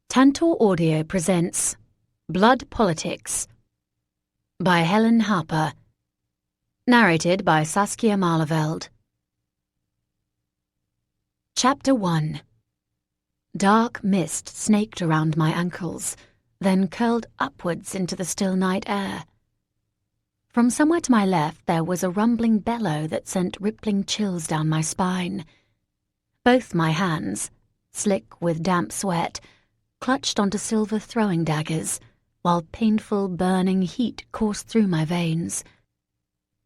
Tantor Audio presents Blood Politics by Helen Harper. Narrated by Saskia Malerveld. Chapter 1. Dark mist snaked around my ankles, then curled upwards into the still night air. From somewhere to my left there was a rumbling bellow that sent rippling chills down my spine. Both my hands, slick with damp sweat, clutched onto silver throwing daggers, while painful, burning heat coursed through my veins.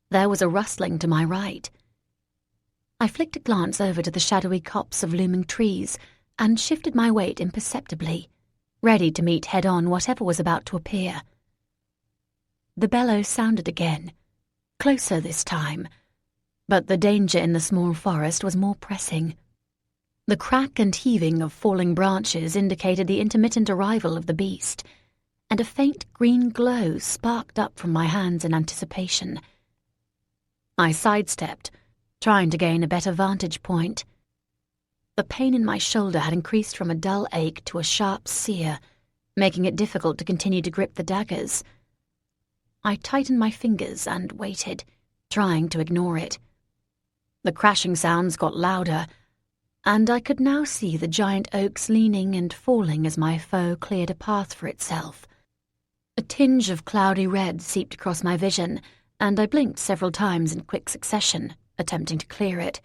There was a rustling to my right. I flicked a glance over to the shadowy copse of looming trees and shifted my weight imperceptibly, ready to meet head-on whatever was about to appear. The bellow sounded again, closer this time, but the danger in the small forest was more pressing. The crack and heaving of falling branches indicated the intermittent arrival of the beast, and a faint green glow sparked up from my hands in anticipation. I sidestepped, trying to gain a better vantage point. The pain in my shoulder had increased from a dull ache to a sharp sear, making it difficult to continue to grip the daggers. I tightened my fingers and waited, trying to ignore it. The crashing sounds got louder, and I could now see the giant oaks leaning and falling as my foe cleared a path for itself. A tinge of cloudy red seeped across my vision, and I blinked several times in quick succession, attempting to clear it.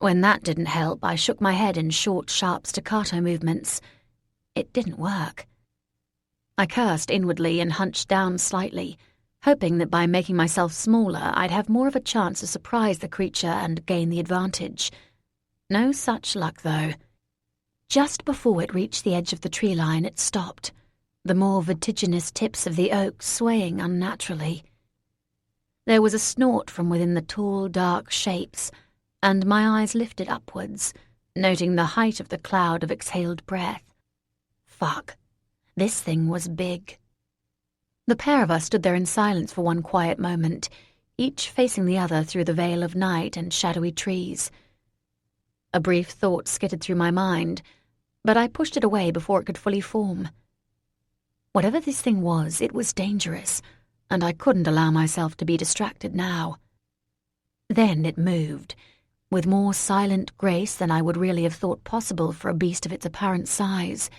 When that didn't help, I shook my head in short, sharp staccato movements. It didn't work. I cursed inwardly and hunched down slightly, hoping that by making myself smaller I'd have more of a chance to surprise the creature and gain the advantage. No such luck, though. Just before it reached the edge of the tree line, it stopped, the more vertiginous tips of the oaks swaying unnaturally. There was a snort from within the tall, dark shapes, and my eyes lifted upwards, noting the height of the cloud of exhaled breath. Fuck. This thing was big. The pair of us stood there in silence for one quiet moment, each facing the other through the veil of night and shadowy trees. A brief thought skittered through my mind, but I pushed it away before it could fully form. Whatever this thing was, it was dangerous, and I couldn't allow myself to be distracted now. Then it moved, with more silent grace than I would really have thought possible for a beast of its apparent size,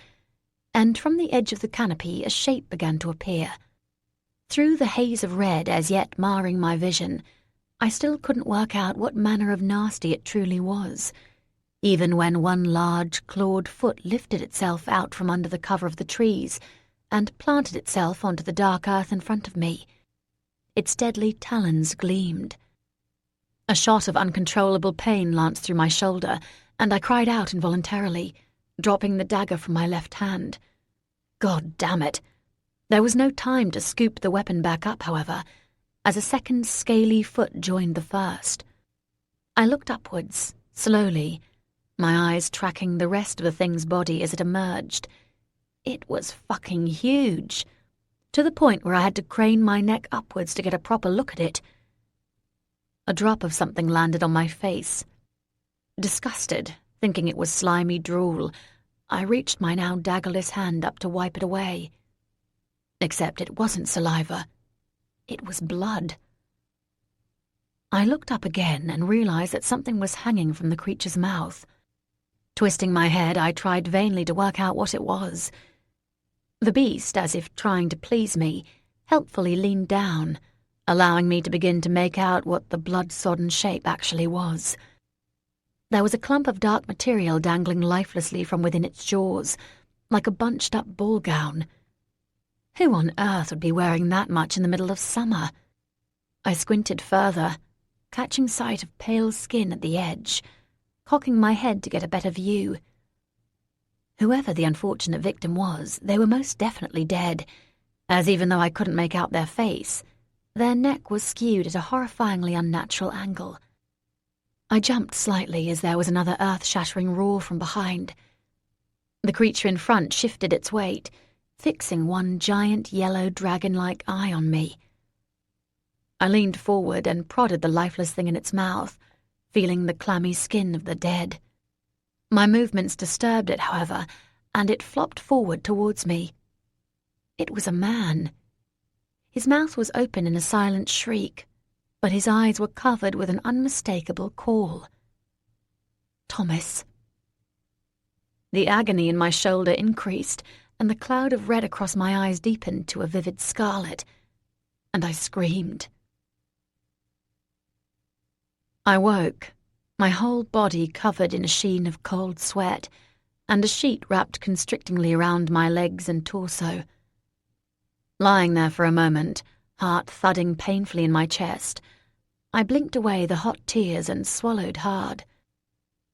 and from the edge of the canopy a shape began to appear. Through the haze of red as yet marring my vision, I still couldn't work out what manner of nasty it truly was, even when one large, clawed foot lifted itself out from under the cover of the trees and planted itself onto the dark earth in front of me. Its deadly talons gleamed. A shot of uncontrollable pain lanced through my shoulder, and I cried out involuntarily, dropping the dagger from my left hand. God damn it! There was no time to scoop the weapon back up, however, as a second scaly foot joined the first. I looked upwards, slowly, my eyes tracking the rest of the thing's body as it emerged. It was fucking huge, to the point where I had to crane my neck upwards to get a proper look at it. A drop of something landed on my face. Disgusted, thinking it was slimy drool, I reached my now daggerless hand up to wipe it away. Except it wasn't saliva. It was blood. I looked up again and realized that something was hanging from the creature's mouth. Twisting my head, I tried vainly to work out what it was. The beast, as if trying to please me, helpfully leaned down, allowing me to begin to make out what the blood-sodden shape actually was. There was a clump of dark material dangling lifelessly from within its jaws, like a bunched-up ball gown. Who on earth would be wearing that much in the middle of summer? I squinted further, catching sight of pale skin at the edge, cocking my head to get a better view. Whoever the unfortunate victim was, they were most definitely dead, as even though I couldn't make out their face, their neck was skewed at a horrifyingly unnatural angle. I jumped slightly as there was another earth-shattering roar from behind. The creature in front shifted its weight, fixing one giant yellow dragon-like eye on me. I leaned forward and prodded the lifeless thing in its mouth, feeling the clammy skin of the dead. My movements disturbed it, however, and it flopped forward towards me. It was a man. His mouth was open in a silent shriek, but his eyes were covered with an unmistakable call. Thomas. The agony in my shoulder increased, and the cloud of red across my eyes deepened to a vivid scarlet, and I screamed. I woke, my whole body covered in a sheen of cold sweat, and a sheet wrapped constrictingly around my legs and torso. Lying there for a moment, heart thudding painfully in my chest, I blinked away the hot tears and swallowed hard.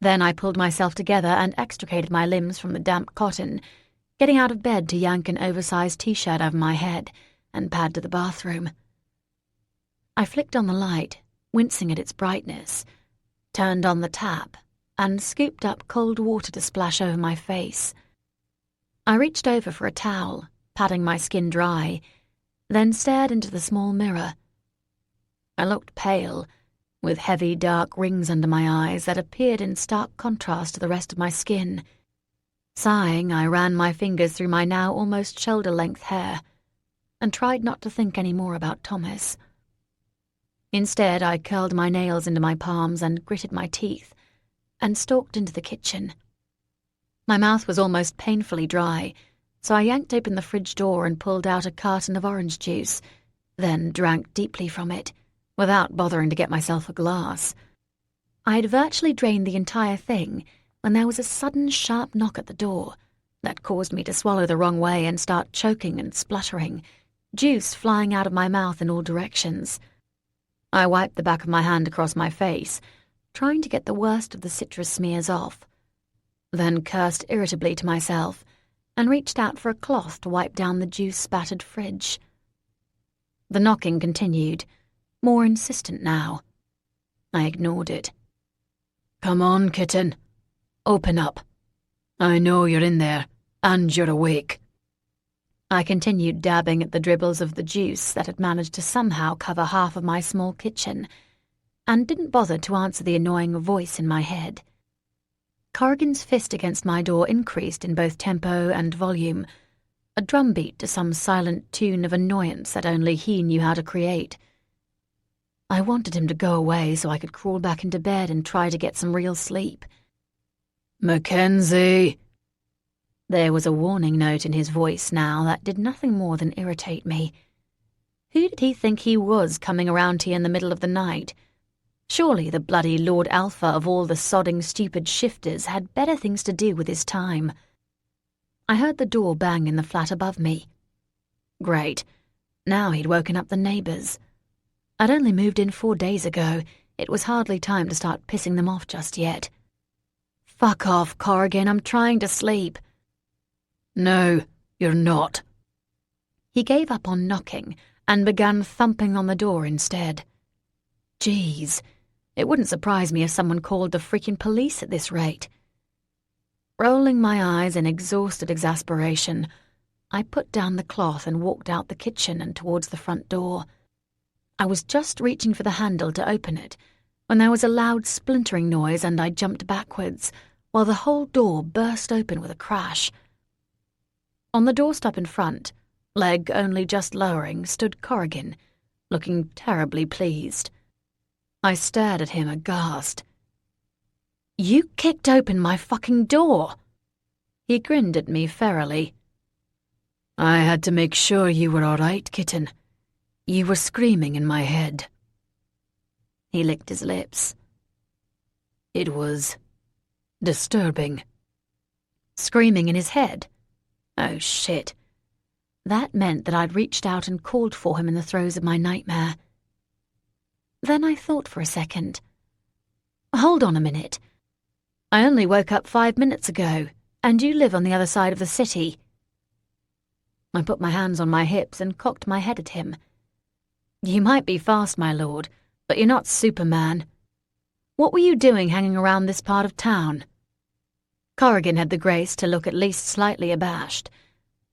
Then I pulled myself together and extricated my limbs from the damp cotton, getting out of bed to yank an oversized t-shirt over my head and pad to the bathroom. I flicked on the light, wincing at its brightness, turned on the tap, and scooped up cold water to splash over my face. I reached over for a towel, patting my skin dry, then stared into the small mirror. I looked pale, with heavy dark rings under my eyes that appeared in stark contrast to the rest of my skin. Sighing, I ran my fingers through my now almost shoulder-length hair, and tried not to think any more about Thomas. Instead, I curled my nails into my palms and gritted my teeth, and stalked into the kitchen. My mouth was almost painfully dry, so I yanked open the fridge door and pulled out a carton of orange juice, then drank deeply from it, without bothering to get myself a glass. I had virtually drained the entire thing when there was a sudden sharp knock at the door that caused me to swallow the wrong way and start choking and spluttering, juice flying out of my mouth in all directions. I wiped the back of my hand across my face, trying to get the worst of the citrus smears off, then cursed irritably to myself and reached out for a cloth to wipe down the juice-spattered fridge. The knocking continued, more insistent now. I ignored it. "Come on, kitten. Open up. I know you're in there, and you're awake." I continued dabbing at the dribbles of the juice that had managed to somehow cover half of my small kitchen, and didn't bother to answer the annoying voice in my head. Corrigan's fist against my door increased in both tempo and volume, a drumbeat to some silent tune of annoyance that only he knew how to create. I wanted him to go away so I could crawl back into bed and try to get some real sleep. "Mackenzie!" There was a warning note in his voice now that did nothing more than irritate me. Who did he think he was coming around here in the middle of the night? Surely the bloody Lord Alpha of all the sodding stupid shifters had better things to do with his time. I heard the door bang in the flat above me. Great. Now he'd woken up the neighbours. I'd only moved in 4 days ago. It was hardly time to start pissing them off just yet. "Fuck off, Corrigan, I'm trying to sleep." "No, you're not." He gave up on knocking and began thumping on the door instead. Jeez, it wouldn't surprise me if someone called the freaking police at this rate. Rolling my eyes in exhausted exasperation, I put down the cloth and walked out the kitchen and towards the front door. I was just reaching for the handle to open it when there was a loud splintering noise and I jumped backwards, while the whole door burst open with a crash. On the doorstep in front, leg only just lowering, stood Corrigan, looking terribly pleased. I stared at him aghast. "You kicked open my fucking door!" He grinned at me ferally. "I had to make sure you were all right, kitten. You were screaming in my head." He licked his lips. "It was disturbing." Screaming in his head? Oh shit. That meant that I'd reached out and called for him in the throes of my nightmare. Then I thought for a second. Hold on a minute. I only woke up 5 minutes ago, and you live on the other side of the city. I put my hands on my hips and cocked my head at him. You might be fast, my lord, but you're not Superman. What were you doing hanging around this part of town? Corrigan had the grace to look at least slightly abashed,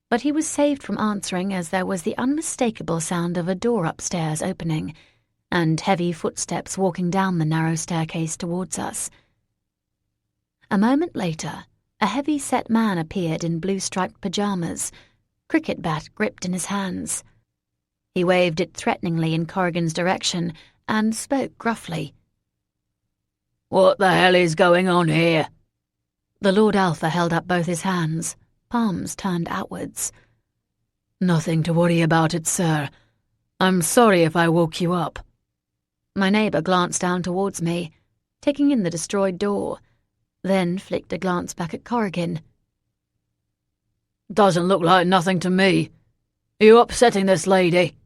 but he was saved from answering as there was the unmistakable sound of a door upstairs opening, and heavy footsteps walking down the narrow staircase towards us. A moment later, A heavy-set man appeared in blue-striped pyjamas, cricket bat gripped in his hands. He waved it threateningly in Corrigan's direction and spoke gruffly. "What the hell is going on here?" The Lord Alpha held up both his hands, palms turned outwards. "Nothing to worry about it, sir. I'm sorry if I woke you up." My neighbour glanced down towards me, taking in the destroyed door, then flicked a glance back at Corrigan. "Doesn't look like nothing to me. Are you upsetting this lady?"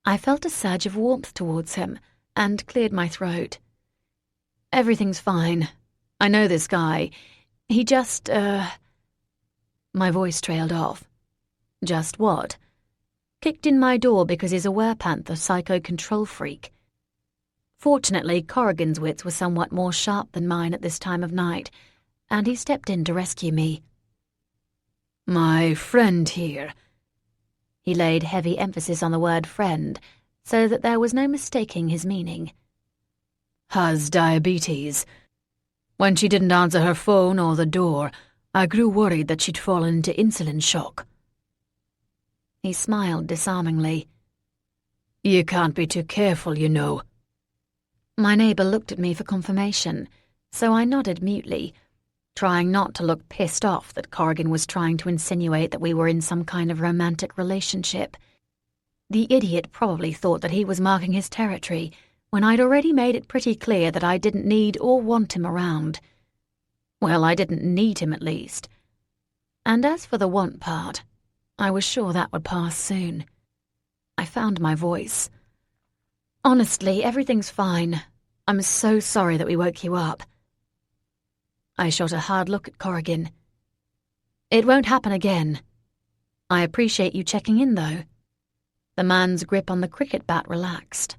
I felt a surge of warmth towards him and cleared my throat. "Everything's fine. I know this guy. He just, My voice trailed off. Just what? Kicked in my door because he's a werepanther psycho control freak. Fortunately, Corrigan's wits were somewhat more sharp than mine at this time of night, and he stepped in to rescue me. "My friend here." He laid heavy emphasis on the word friend, so that there was no mistaking his meaning. "Has diabetes. When she didn't answer her phone or the door, I grew worried that she'd fallen into insulin shock." He smiled disarmingly. "You can't be too careful, you know." My neighbour looked at me for confirmation, so I nodded mutely, trying not to look pissed off that Corrigan was trying to insinuate that we were in some kind of romantic relationship. The idiot probably thought that he was marking his territory when I'd already made it pretty clear that I didn't need or want him around. Well, I didn't need him at least. And as for the want part, I was sure that would pass soon. I found my voice. "Honestly, everything's fine. I'm so sorry that we woke you up." I shot a hard look at Corrigan. "It won't happen again. I appreciate you checking in, though." The man's grip on the cricket bat relaxed.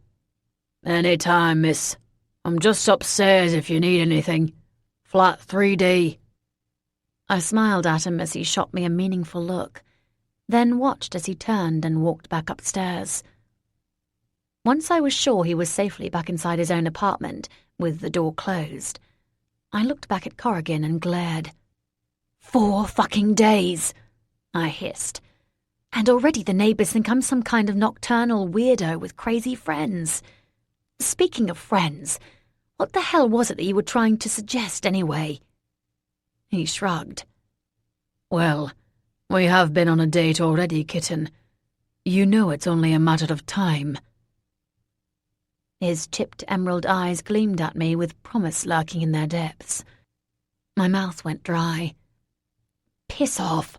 "Any time, miss. I'm just upstairs if you need anything. Flat 3D. I smiled at him as he shot me a meaningful look, then watched as he turned and walked back upstairs. Once I was sure he was safely back inside his own apartment, with the door closed, I looked back at Corrigan and glared. 4 fucking days, I hissed. And already the neighbours think I'm some kind of nocturnal weirdo with crazy friends. Speaking of friends, what the hell was it that you were trying to suggest anyway? He shrugged. "Well, we have been on a date already, kitten. You know it's only a matter of time." His chipped emerald eyes gleamed at me with promise lurking in their depths. My mouth went dry. "Piss off.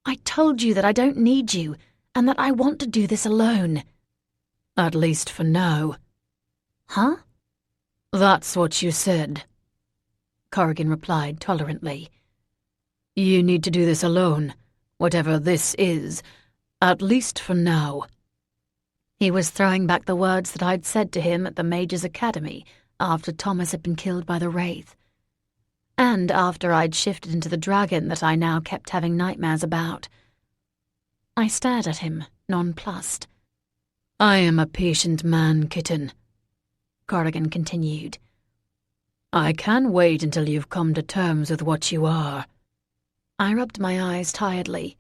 I told you that I don't need you, and that I want to do this alone." "At least for now." "Huh?" "That's what you said," Corrigan replied tolerantly. "You need to do this alone, whatever this is, at least for now." He was throwing back the words that I'd said to him at the Mage's Academy after Thomas had been killed by the Wraith, and after I'd shifted into the dragon that I now kept having nightmares about. I stared at him, nonplussed. "I am a patient man, kitten," Corrigan continued. "I can wait until you've come to terms with what you are." I rubbed my eyes tiredly.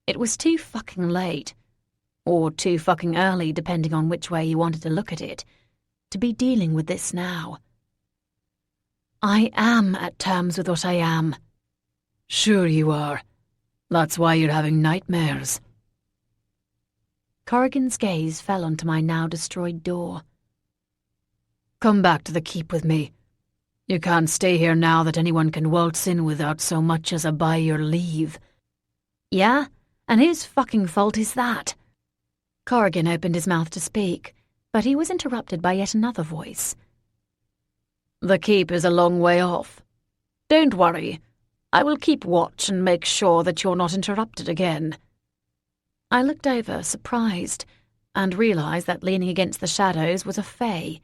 It was too fucking late, or too fucking early depending on which way you wanted to look at it, to be dealing with this now. I am at terms with what I am. "Sure you are. That's why you're having nightmares." Corrigan's gaze fell onto my now destroyed door. "Come back to the keep with me. You can't stay here now that anyone can waltz in without so much as a by your leave." "Yeah? And whose fucking fault is that?" Corrigan opened his mouth to speak, but he was interrupted by yet another voice. "The keep is a long way off. Don't worry. I will keep watch and make sure that you're not interrupted again." I looked over, surprised, and realised that leaning against the shadows was a fae.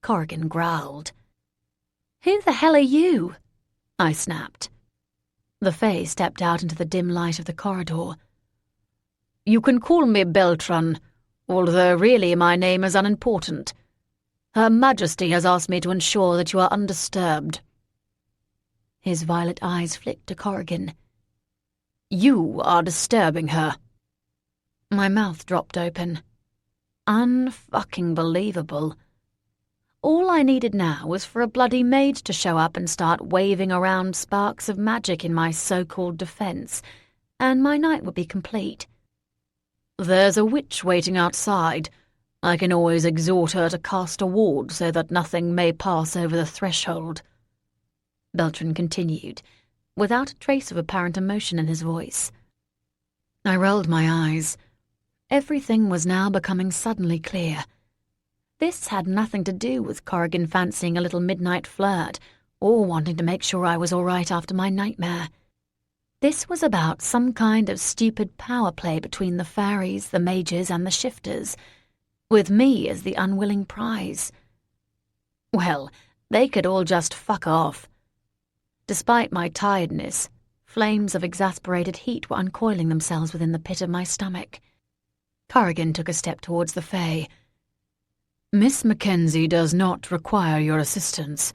Corrigan growled. "Who the hell are you?" I snapped. The fae stepped out into the dim light of the corridor. "You can call me Beltran, although really my name is unimportant. Her Majesty has asked me to ensure that you are undisturbed." His violet eyes flicked to Corrigan. You are disturbing her. My mouth dropped open. Unfucking believable. All I needed now was for a bloody maid to show up and start waving around sparks of magic in my so-called defense, and my night would be complete. There's a witch waiting outside. I can always exhort her to cast a ward so that nothing may pass over the threshold. Beltran continued, without a trace of apparent emotion in his voice. I rolled my eyes. Everything was now becoming suddenly clear. This had nothing to do with Corrigan fancying a little midnight flirt or wanting to make sure I was all right after my nightmare. This was about some kind of stupid power play between the fairies, the mages, and the shifters, with me as the unwilling prize. Well, they could all just fuck off. Despite my tiredness, flames of exasperated heat were uncoiling themselves within the pit of my stomach. Corrigan took a step towards the Fae. Miss Mackenzie does not require your assistance.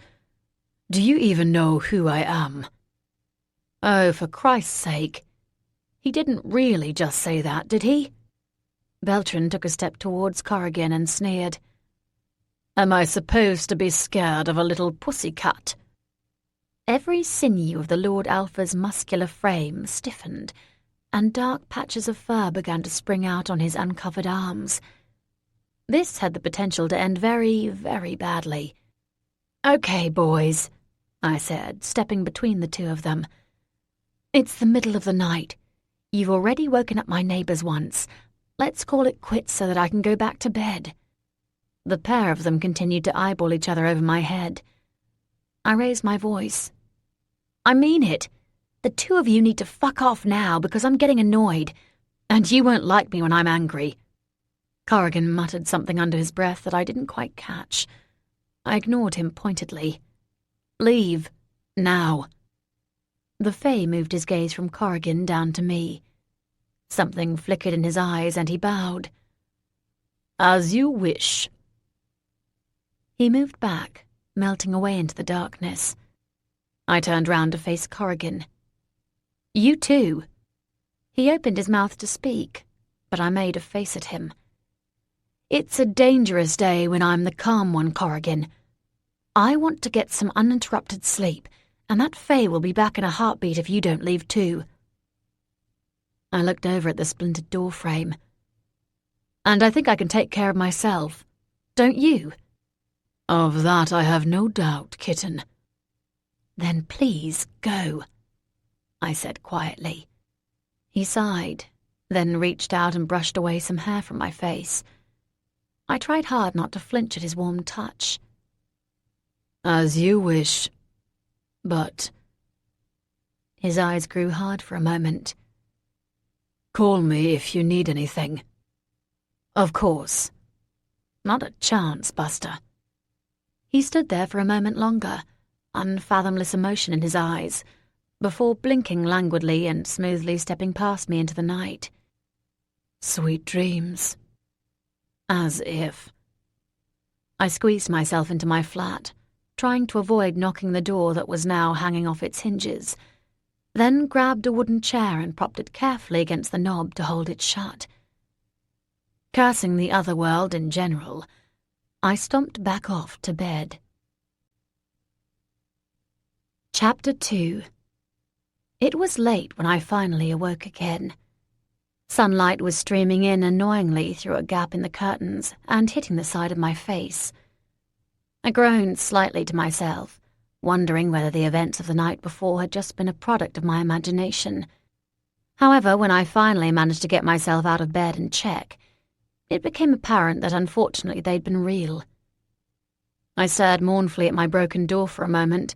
Do you even know who I am? Oh, for Christ's sake. He didn't really just say that, did he? Beltran took a step towards Corrigan and sneered. Am I supposed to be scared of a little pussycat? Every sinew of the Lord Alpha's muscular frame stiffened, and dark patches of fur began to spring out on his uncovered arms. This had the potential to end very, very badly. "Okay, boys," I said, stepping between the two of them. "It's the middle of the night. You've already woken up my neighbors once. Let's call it quits so that I can go back to bed." The pair of them continued to eyeball each other over my head. I raised my voice. "I mean it. The two of you need to fuck off now because I'm getting annoyed, and you won't like me when I'm angry." Corrigan muttered something under his breath that I didn't quite catch. I ignored him pointedly. "Leave. Now." The Fae moved his gaze from Corrigan down to me. Something flickered in his eyes and he bowed. "As you wish." He moved back, melting away into the darkness. I turned round to face Corrigan. "You too." He opened his mouth to speak, but I made a face at him. "It's a dangerous day when I'm the calm one, Corrigan. I want to get some uninterrupted sleep, and that Fae will be back in a heartbeat if you don't leave too." I looked over at the splintered door frame. "And I think I can take care of myself. Don't you?" "Of that I have no doubt, kitten." "Then please go," I said quietly. He sighed, then reached out and brushed away some hair from my face. I tried hard not to flinch at his warm touch. "As you wish. But—" His eyes grew hard for a moment. "Call me if you need anything." "Of course." "Not a chance, Buster." He stood there for a moment longer, unfathomless emotion in his eyes, before blinking languidly and smoothly stepping past me into the night. "Sweet dreams." As if. I squeezed myself into my flat, trying to avoid knocking the door that was now hanging off its hinges, then grabbed a wooden chair and propped it carefully against the knob to hold it shut. Cursing the other world in general, I stomped back off to bed. Chapter 2. It was late when I finally awoke again. Sunlight was streaming in annoyingly through a gap in the curtains and hitting the side of my face. I groaned slightly to myself, wondering whether the events of the night before had just been a product of my imagination. However, when I finally managed to get myself out of bed and check, it became apparent that unfortunately they'd been real. I stared mournfully at my broken door for a moment,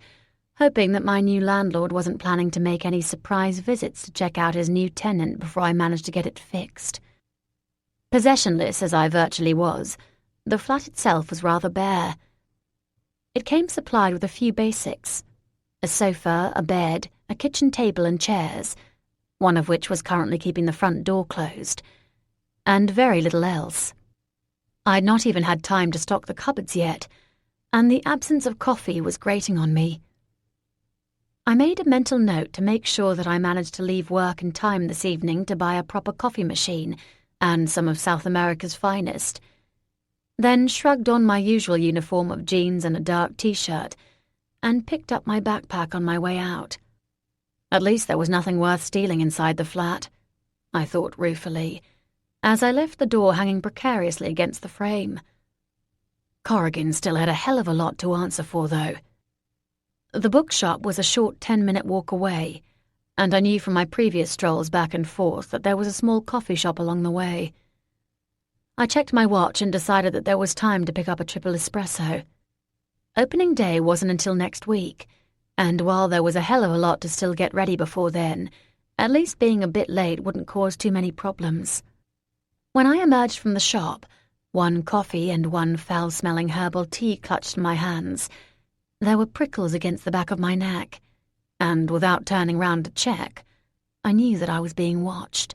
hoping that my new landlord wasn't planning to make any surprise visits to check out his new tenant before I managed to get it fixed. Possessionless as I virtually was, the flat itself was rather bare. It came supplied with a few basics: a sofa, a bed, a kitchen table and chairs, one of which was currently keeping the front door closed, and very little else. I'd not even had time to stock the cupboards yet, and the absence of coffee was grating on me. I made a mental note to make sure that I managed to leave work in time this evening to buy a proper coffee machine and some of South America's finest, then shrugged on my usual uniform of jeans and a dark t-shirt, and picked up my backpack on my way out. At least there was nothing worth stealing inside the flat, I thought ruefully, as I left the door hanging precariously against the frame. Corrigan still had a hell of a lot to answer for, though. The bookshop was a short 10-minute walk away, and I knew from my previous strolls back and forth that there was a small coffee shop along the way. I checked my watch and decided that there was time to pick up a triple espresso. Opening day wasn't until next week, and while there was a hell of a lot to still get ready before then, at least being a bit late wouldn't cause too many problems. When I emerged from the shop, one coffee and one foul-smelling herbal tea clutched in my hands. There were prickles against the back of my neck, and without turning round to check, I knew that I was being watched.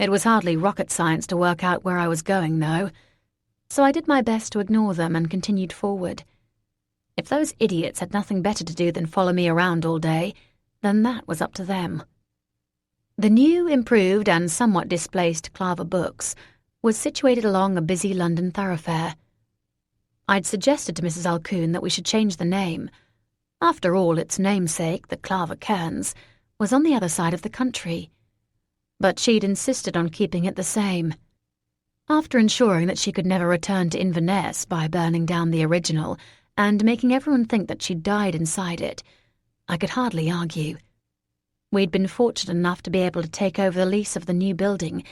It was hardly rocket science to work out where I was going, though, so I did my best to ignore them and continued forward. If those idiots had nothing better to do than follow me around all day, then that was up to them. The new, improved, and somewhat displaced Clava Books was situated along a busy London thoroughfare. I'd suggested to Mrs. Alcoon that we should change the name. After all, its namesake, the Clava Cairns, was on the other side of the country. But she'd insisted on keeping it the same. After ensuring that she could never return to Inverness by burning down the original and making everyone think that she'd died inside it, I could hardly argue. We'd been fortunate enough to be able to take over the lease of the new building,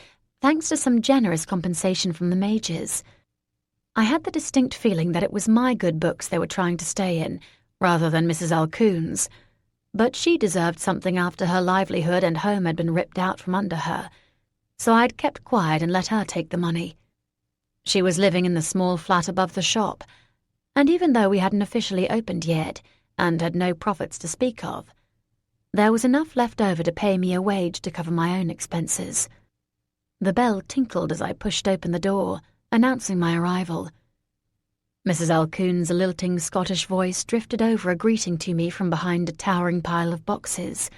thanks to some generous compensation from the Majors. I had the distinct feeling that it was my good books they were trying to stay in, rather than Mrs. Alcoon's, but she deserved something after her livelihood and home had been ripped out from under her, so I'd kept quiet and let her take the money. She was living in the small flat above the shop, and even though we hadn't officially opened yet, and had no profits to speak of, there was enough left over to pay me a wage to cover my own expenses. The bell tinkled as I pushed open the door, announcing my arrival. Mrs. Alcoon's lilting Scottish voice drifted over a greeting to me from behind a towering pile of boxes.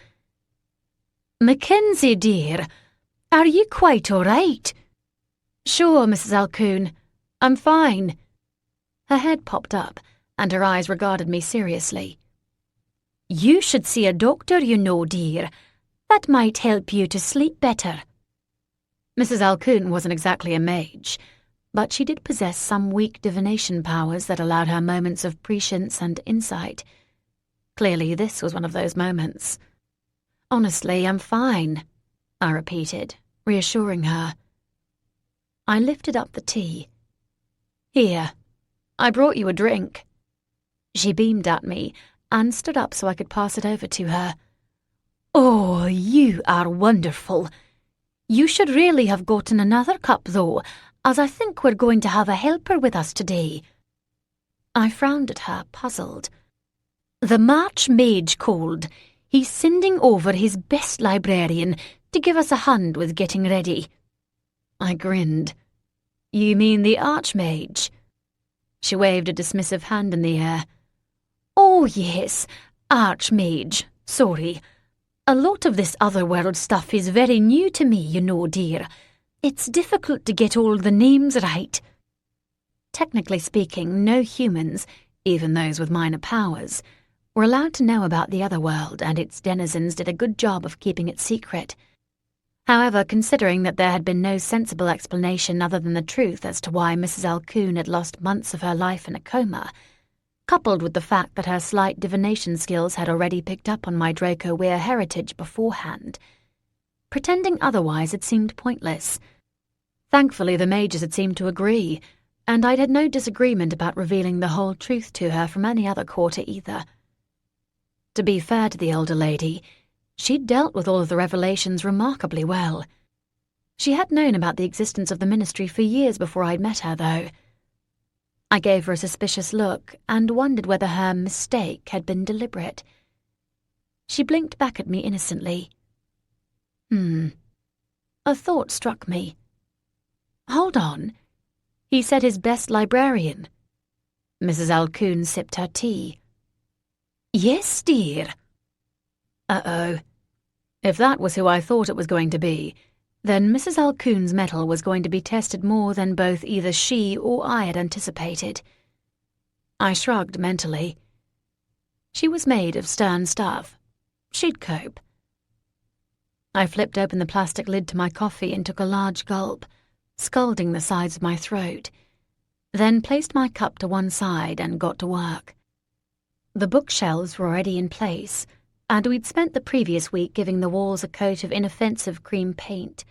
"Mackenzie, dear, are you quite all right?" "Sure, Mrs. Alcoon. I'm fine." Her head popped up, and her eyes regarded me seriously. "You should see a doctor, you know, dear. That might help you to sleep better." Mrs. Alcoon wasn't exactly a mage, but she did possess some weak divination powers that allowed her moments of prescience and insight. Clearly, this was one of those moments. "Honestly, I'm fine," I repeated, reassuring her. I lifted up the tea. "Here, I brought you a drink." She beamed at me and stood up so I could pass it over to her. "Oh, you are wonderful. You should really have gotten another cup, though, as I think we're going to have a helper with us today." I frowned at her, puzzled. "The March Mage called. He's sending over his best librarian to give us a hand with getting ready." I grinned. "You mean the Archmage?" She waved a dismissive hand in the air. "Oh, yes, Archmage. Sorry. A lot of this otherworld stuff is very new to me, you know, dear. It's difficult to get all the names right." Technically speaking, no humans, even those with minor powers, were allowed to know about the otherworld, and its denizens did a good job of keeping it secret. However, considering that there had been no sensible explanation other than the truth as to why Mrs. Alcoon had lost months of her life in a coma, coupled with the fact that her slight divination skills had already picked up on my Draco-Weir heritage beforehand, pretending otherwise had seemed pointless. Thankfully, the Mages had seemed to agree, and I'd had no disagreement about revealing the whole truth to her from any other quarter either. To be fair to the older lady, she'd dealt with all of the revelations remarkably well. She had known about the existence of the Ministry for years before I'd met her, though. I gave her a suspicious look and wondered whether her mistake had been deliberate. She blinked back at me innocently. A thought struck me. Hold on. He said his best librarian. Mrs. Alcoon sipped her tea. "Yes, dear." Uh-oh. If that was who I thought it was going to be, then Mrs. Alcoon's mettle was going to be tested more than both either she or I had anticipated. I shrugged mentally. She was made of stern stuff. She'd cope. I flipped open the plastic lid to my coffee and took a large gulp, scalding the sides of my throat, then placed my cup to one side and got to work. The bookshelves were already in place, and we'd spent the previous week giving the walls a coat of inoffensive cream paint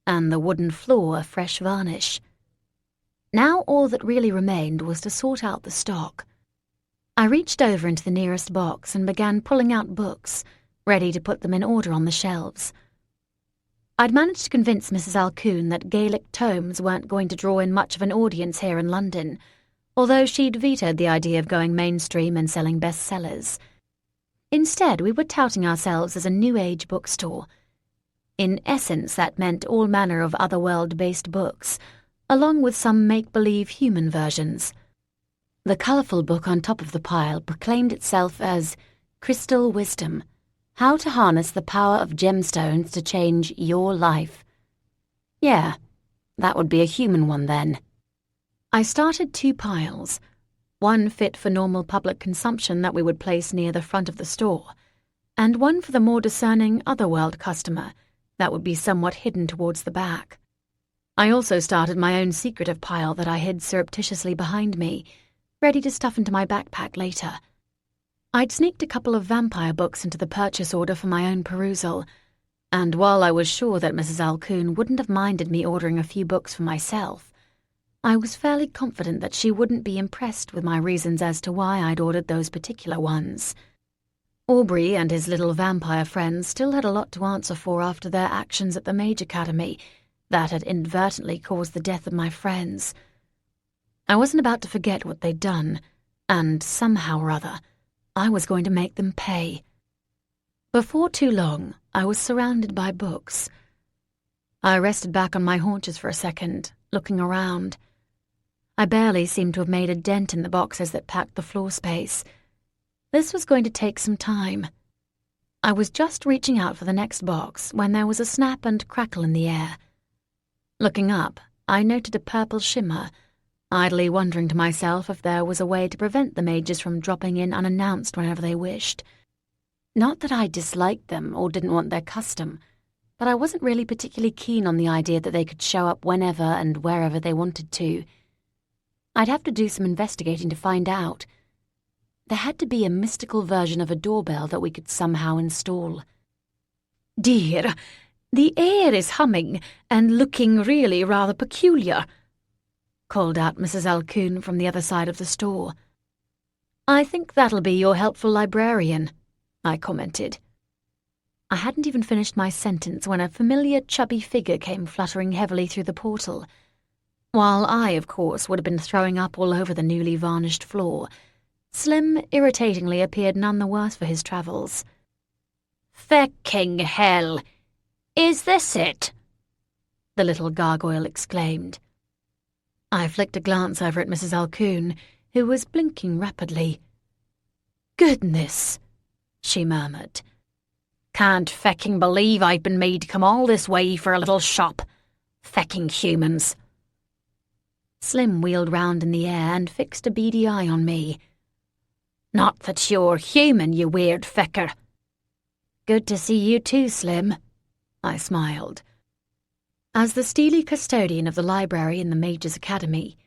and the wooden floor a fresh varnish. Now all that really remained was to sort out the stock. I reached over into the nearest box and began pulling out books, ready to put them in order on the shelves. I'd managed to convince Mrs. Alcoon that Gaelic tomes weren't going to draw in much of an audience here in London, although she'd vetoed the idea of going mainstream and selling bestsellers. Instead, we were touting ourselves as a New Age bookstore. In essence, that meant all manner of otherworld-based books, along with some make-believe human versions. The colourful book on top of the pile proclaimed itself as Crystal Wisdom, How to Harness the Power of Gemstones to Change Your Life. Yeah, that would be a human one then. I started 2 piles, one fit for normal public consumption that we would place near the front of the store, and one for the more discerning otherworld customer that would be somewhat hidden towards the back. I also started my own secretive pile that I hid surreptitiously behind me, ready to stuff into my backpack later. I'd sneaked a couple of vampire books into the purchase order for my own perusal, and while I was sure that Mrs. Alcoon wouldn't have minded me ordering a few books for myself, I was fairly confident that she wouldn't be impressed with my reasons as to why I'd ordered those particular ones. Aubrey and his little vampire friends still had a lot to answer for after their actions at the Mage Academy that had inadvertently caused the death of my friends. I wasn't about to forget what they'd done, and somehow or other, I was going to make them pay. Before too long, I was surrounded by books. I rested back on my haunches for a second, looking around. I barely seemed to have made a dent in the boxes that packed the floor space. This was going to take some time. I was just reaching out for the next box when there was a snap and crackle in the air. Looking up, I noted a purple shimmer, idly wondering to myself if there was a way to prevent the mages from dropping in unannounced whenever they wished. Not that I disliked them or didn't want their custom, but I wasn't really particularly keen on the idea that they could show up whenever and wherever they wanted to. I'd have to do some investigating to find out. There had to be a mystical version of a doorbell that we could somehow install. "Dear, the air is humming and looking really rather peculiar," called out Mrs. Alcoon from the other side of the store. "I think that'll be your helpful librarian," I commented. I hadn't even finished my sentence when a familiar chubby figure came fluttering heavily through the portal, while I, of course, would have been throwing up all over the newly varnished floor. Slim irritatingly appeared none the worse for his travels. "Fecking hell! Is this it?" the little gargoyle exclaimed. I flicked a glance over at Mrs. Alcoon, who was blinking rapidly. "Goodness," she murmured. "Can't fecking believe I've been made to come all this way for a little shop. Fecking humans." Slim wheeled round in the air and fixed a beady eye on me. "Not that you're human, you weird fecker." "Good to see you too, Slim," I smiled. As the steely custodian of the library in the Mages Academy,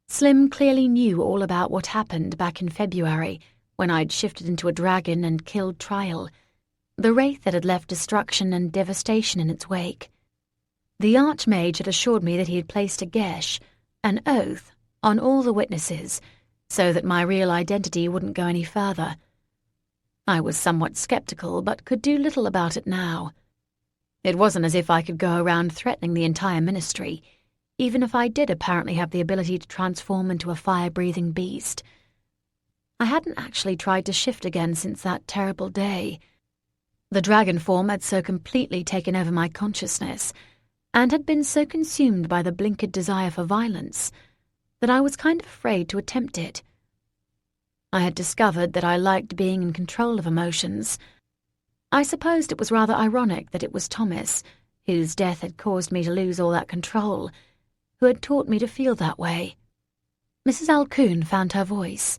Slim clearly knew all about what happened back in February when I'd shifted into a dragon and killed Trial, the wraith that had left destruction and devastation in its wake. The Archmage had assured me that he had placed a gesh, an oath, on all the witnesses, so that my real identity wouldn't go any further. I was somewhat skeptical, but could do little about it now. It wasn't as if I could go around threatening the entire ministry, even if I did apparently have the ability to transform into a fire-breathing beast. I hadn't actually tried to shift again since that terrible day. The dragon form had so completely taken over my consciousness, and had been so consumed by the blinkered desire for violence, that I was kind of afraid to attempt it. I had discovered that I liked being in control of emotions. I supposed it was rather ironic that it was Thomas, whose death had caused me to lose all that control, who had taught me to feel that way. Mrs. Alcoon found her voice.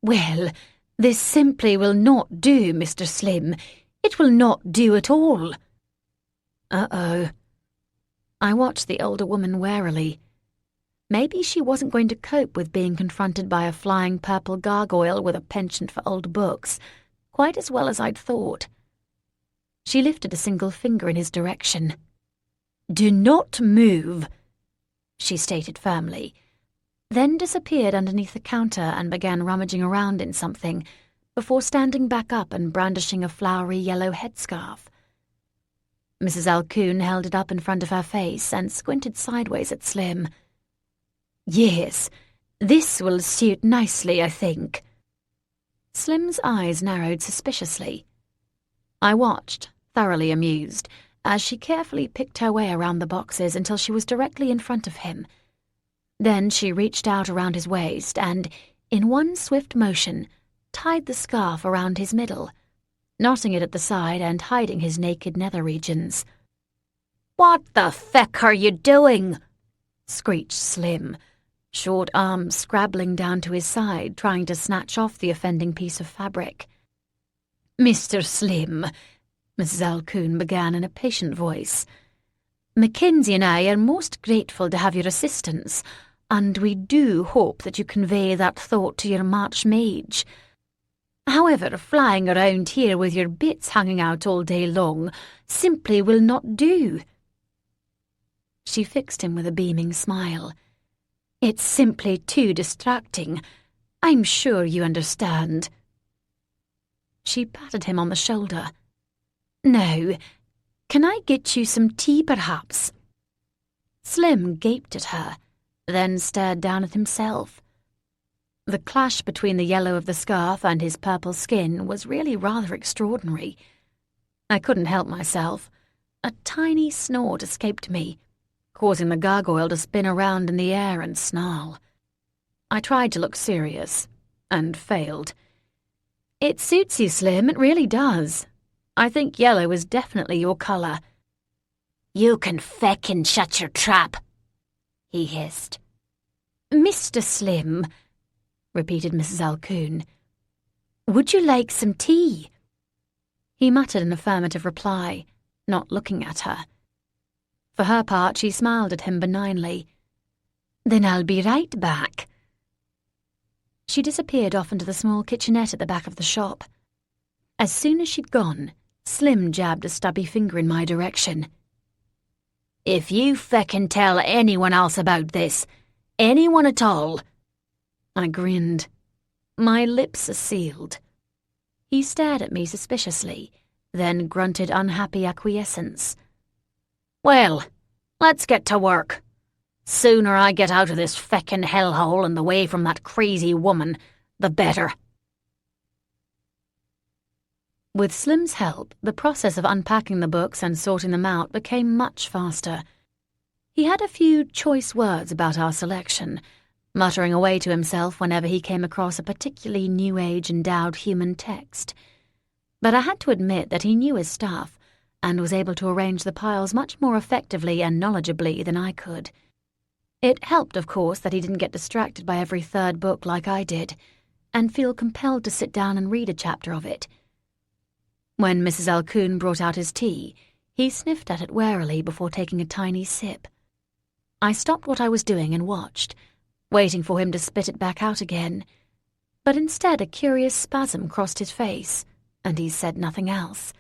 "Well, this simply will not do, Mr. Slim. It will not do at all." Uh-oh. I watched the older woman warily. Maybe she wasn't going to cope with being confronted by a flying purple gargoyle with a penchant for old books, quite as well as I'd thought. She lifted a single finger in his direction. "Do not move," she stated firmly, then disappeared underneath the counter and began rummaging around in something, before standing back up and brandishing a flowery yellow headscarf. Mrs. Alcoon held it up in front of her face and squinted sideways at Slim. "Yes, this will suit nicely, I think." Slim's eyes narrowed suspiciously. I watched, thoroughly amused, as she carefully picked her way around the boxes until she was directly in front of him. Then she reached out around his waist and, in one swift motion, tied the scarf around his middle, knotting it at the side and hiding his naked nether regions. "What the feck are you doing?" screeched Slim, short arms scrabbling down to his side, trying to snatch off the offending piece of fabric. "Mr. Slim," Mrs. Alcoon began in a patient voice, "Mackenzie and I are most grateful to have your assistance, and we do hope that you convey that thought to your March mage. However, flying around here with your bits hanging out all day long simply will not do." She fixed him with a beaming smile. "It's simply too distracting. I'm sure you understand." She patted him on the shoulder. "Now, can I get you some tea, perhaps?" Slim gaped at her, then stared down at himself. The clash between the yellow of the scarf and his purple skin was really rather extraordinary. I couldn't help myself. A tiny snort escaped me, causing the gargoyle to spin around in the air and snarl. I tried to look serious, and failed. "It suits you, Slim, it really does. I think yellow is definitely your colour." "You can feckin' shut your trap," he hissed. "Mr. Slim," repeated Mrs. Alcoon, "would you like some tea?" He muttered an affirmative reply, not looking at her. For her part, she smiled at him benignly. "Then I'll be right back." She disappeared off into the small kitchenette at the back of the shop. As soon as she'd gone, Slim jabbed a stubby finger in my direction. "If you feckin' tell anyone else about this, anyone at all—" I grinned. My lips are sealed. He stared at me suspiciously, then grunted unhappy acquiescence. "Well, let's get to work. Sooner I get out of this feckin' hellhole and away from that crazy woman, the better." With Slim's help, the process of unpacking the books and sorting them out became much faster. He had a few choice words about our selection, muttering away to himself whenever he came across a particularly New Age-endowed human text. But I had to admit that he knew his stuff, and was able to arrange the piles much more effectively and knowledgeably than I could. It helped, of course, that he didn't get distracted by every third book like I did, and feel compelled to sit down and read a chapter of it. When Mrs. Alcoon brought out his tea, he sniffed at it warily before taking a tiny sip. I stopped what I was doing and watched, waiting for him to spit it back out again, but instead a curious spasm crossed his face, and he said nothing else.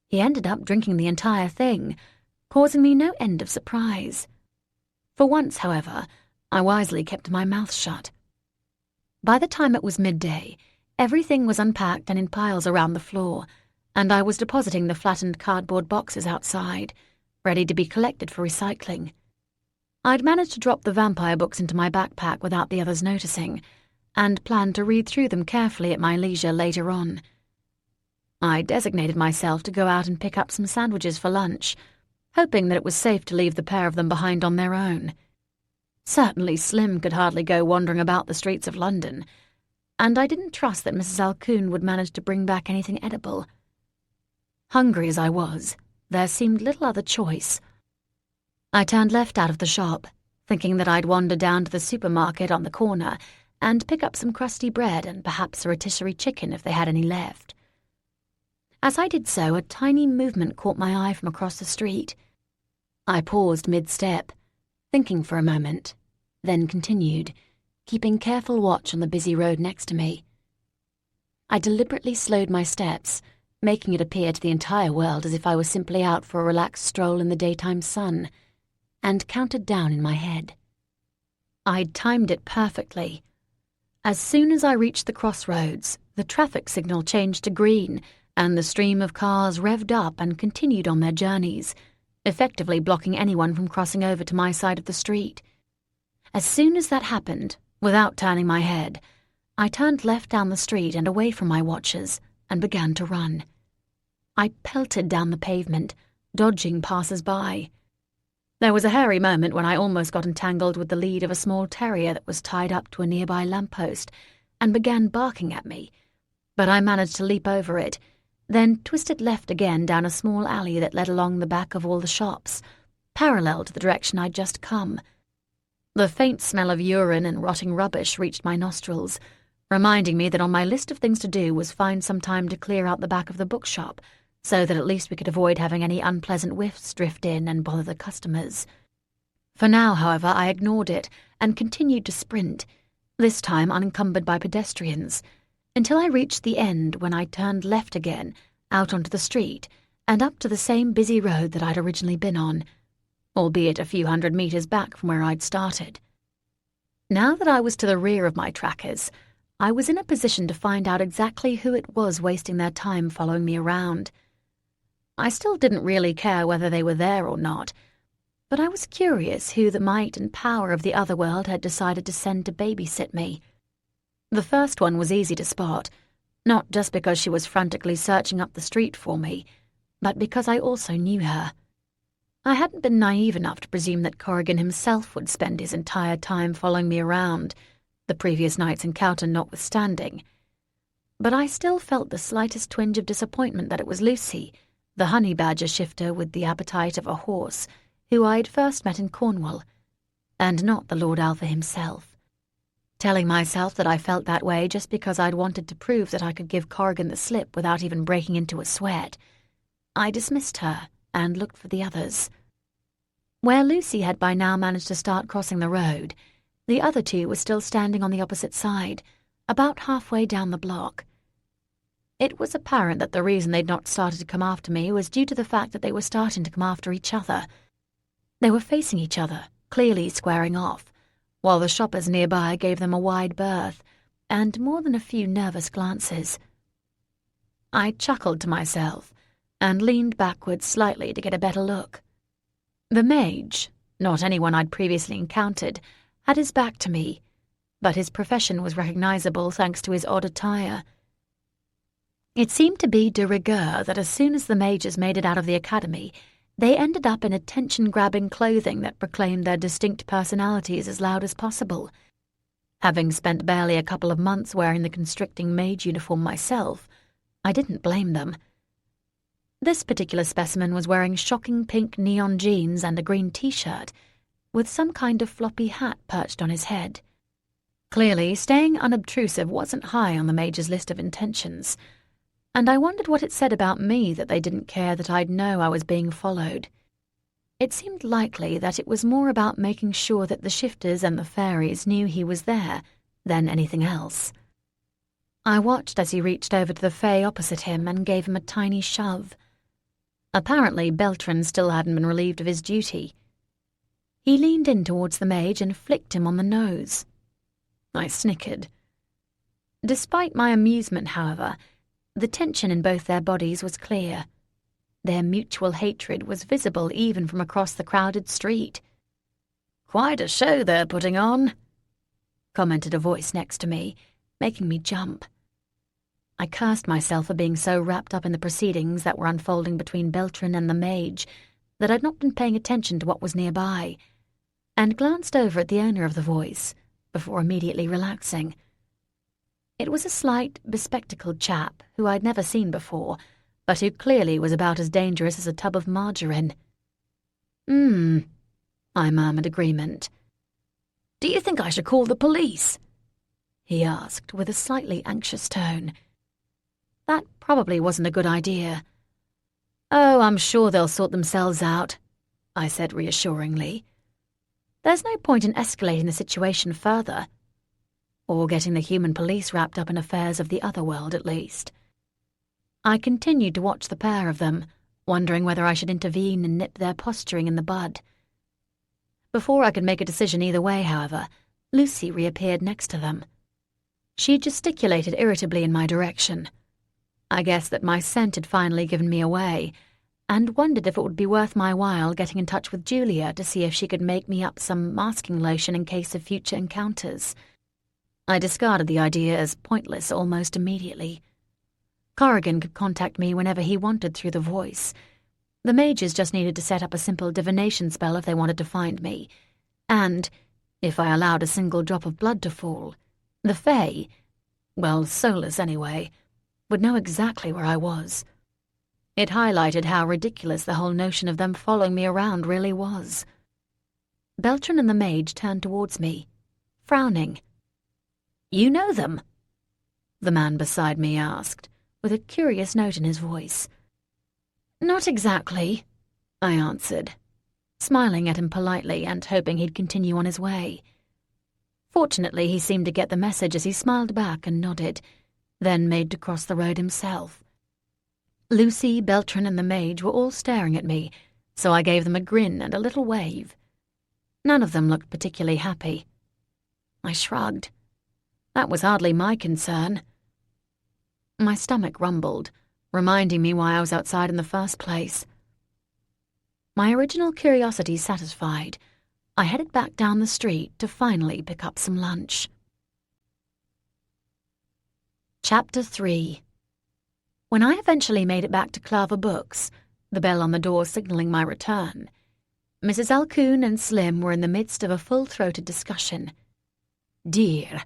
He ended up drinking the entire thing, causing me no end of surprise. For once, however, I wisely kept my mouth shut. By the time it was midday, everything was unpacked and in piles around the floor, and I was depositing the flattened cardboard boxes outside, ready to be collected for recycling. I'd managed to drop the vampire books into my backpack without the others noticing, and planned to read through them carefully at my leisure later on. I designated myself to go out and pick up some sandwiches for lunch, hoping that it was safe to leave the pair of them behind on their own. Certainly Slim could hardly go wandering about the streets of London, and I didn't trust that Mrs. Alcoon would manage to bring back anything edible. Hungry as I was, there seemed little other choice. I turned left out of the shop, thinking that I'd wander down to the supermarket on the corner and pick up some crusty bread and perhaps a rotisserie chicken if they had any left. As I did so, a tiny movement caught my eye from across the street. I paused mid-step, thinking for a moment, then continued, keeping careful watch on the busy road next to me. I deliberately slowed my steps, making it appear to the entire world as if I was simply out for a relaxed stroll in the daytime sun, and counted down in my head. I'd timed it perfectly. As soon as I reached the crossroads, the traffic signal changed to green, and the stream of cars revved up and continued on their journeys, effectively blocking anyone from crossing over to my side of the street. As soon as that happened, without turning my head, I turned left down the street and away from my watchers, and began to run. I pelted down the pavement, dodging passers-by. There was a hairy moment when I almost got entangled with the lead of a small terrier that was tied up to a nearby lamppost and began barking at me, but I managed to leap over it, then twisted left again down a small alley that led along the back of all the shops, parallel to the direction I'd just come. The faint smell of urine and rotting rubbish reached my nostrils, reminding me that on my list of things to do was find some time to clear out the back of the bookshop, so that at least we could avoid having any unpleasant whiffs drift in and bother the customers. For now, however, I ignored it and continued to sprint, this time unencumbered by pedestrians, until I reached the end when I turned left again, out onto the street, and up to the same busy road that I'd originally been on, albeit a few hundred meters back from where I'd started. Now that I was to the rear of my trackers, I was in a position to find out exactly who it was wasting their time following me around. I still didn't really care whether they were there or not, but I was curious who the might and power of the other world had decided to send to babysit me. The first one was easy to spot, not just because she was frantically searching up the street for me, but because I also knew her. I hadn't been naive enough to presume that Corrigan himself would spend his entire time following me around, the previous night's encounter notwithstanding. But I still felt the slightest twinge of disappointment that it was Lucy, the honey badger shifter with the appetite of a horse, who I'd first met in Cornwall, and not the Lord Alpha himself. Telling myself that I felt that way just because I'd wanted to prove that I could give Corrigan the slip without even breaking into a sweat, I dismissed her and looked for the others. Where Lucy had by now managed to start crossing the road, the other two were still standing on the opposite side, about halfway down the block. It was apparent that the reason they'd not started to come after me was due to the fact that they were starting to come after each other. They were facing each other, clearly squaring off, while the shoppers nearby gave them a wide berth and more than a few nervous glances. I chuckled to myself and leaned backwards slightly to get a better look. The mage, not anyone I'd previously encountered, had his back to me, but his profession was recognizable thanks to his odd attire. It seemed to be de rigueur that as soon as the mages made it out of the academy, they ended up in attention-grabbing clothing that proclaimed their distinct personalities as loud as possible. Having spent barely a couple of months wearing the constricting mage uniform myself, I didn't blame them. This particular specimen was wearing shocking pink neon jeans and a green t-shirt, with some kind of floppy hat perched on his head. Clearly, staying unobtrusive wasn't high on the mage's list of intentions, and I wondered what it said about me that they didn't care that I'd know I was being followed. It seemed likely that it was more about making sure that the shifters and the fairies knew he was there than anything else. I watched as he reached over to the fae opposite him and gave him a tiny shove. Apparently, Beltran still hadn't been relieved of his duty. He leaned in towards the mage and flicked him on the nose. I snickered. Despite my amusement, however, the tension in both their bodies was clear. Their mutual hatred was visible even from across the crowded street. "Quite a show they're putting on," commented a voice next to me, making me jump. I cursed myself for being so wrapped up in the proceedings that were unfolding between Beltran and the mage that I'd not been paying attention to what was nearby, and glanced over at the owner of the voice before immediately relaxing. It was a slight, bespectacled chap who I'd never seen before, but who clearly was about as dangerous as a tub of margarine. I murmured agreement. Do you think I should call the police? He asked with a slightly anxious tone. That probably wasn't a good idea. Oh, I'm sure they'll sort themselves out, I said reassuringly. There's no point in escalating the situation further, or getting the human police wrapped up in affairs of the other world at least. I continued to watch the pair of them, wondering whether I should intervene and nip their posturing in the bud. Before I could make a decision either way, however, Lucy reappeared next to them. She gesticulated irritably in my direction. I guessed that my scent had finally given me away, and wondered if it would be worth my while getting in touch with Julia to see if she could make me up some masking lotion in case of future encounters. I discarded the idea as pointless almost immediately. Corrigan could contact me whenever he wanted through the voice. The mages just needed to set up a simple divination spell if they wanted to find me, and, if I allowed a single drop of blood to fall, the Fae, well, soulless anyway, would know exactly where I was. It highlighted how ridiculous the whole notion of them following me around really was. Beltran and the mage turned towards me, frowning. You know them? The man beside me asked, with a curious note in his voice. Not exactly, I answered, smiling at him politely and hoping he'd continue on his way. Fortunately, he seemed to get the message as he smiled back and nodded, then made to cross the road himself. Lucy, Beltran, and the mage were all staring at me, so I gave them a grin and a little wave. None of them looked particularly happy. I shrugged. That was hardly my concern. My stomach rumbled, reminding me why I was outside in the first place. My original curiosity satisfied, I headed back down the street to finally pick up some lunch. Chapter 3. When I eventually made it back to Clava Books, the bell on the door signalling my return, Mrs. Alcoon and Slim were in the midst of a full-throated discussion. Dear,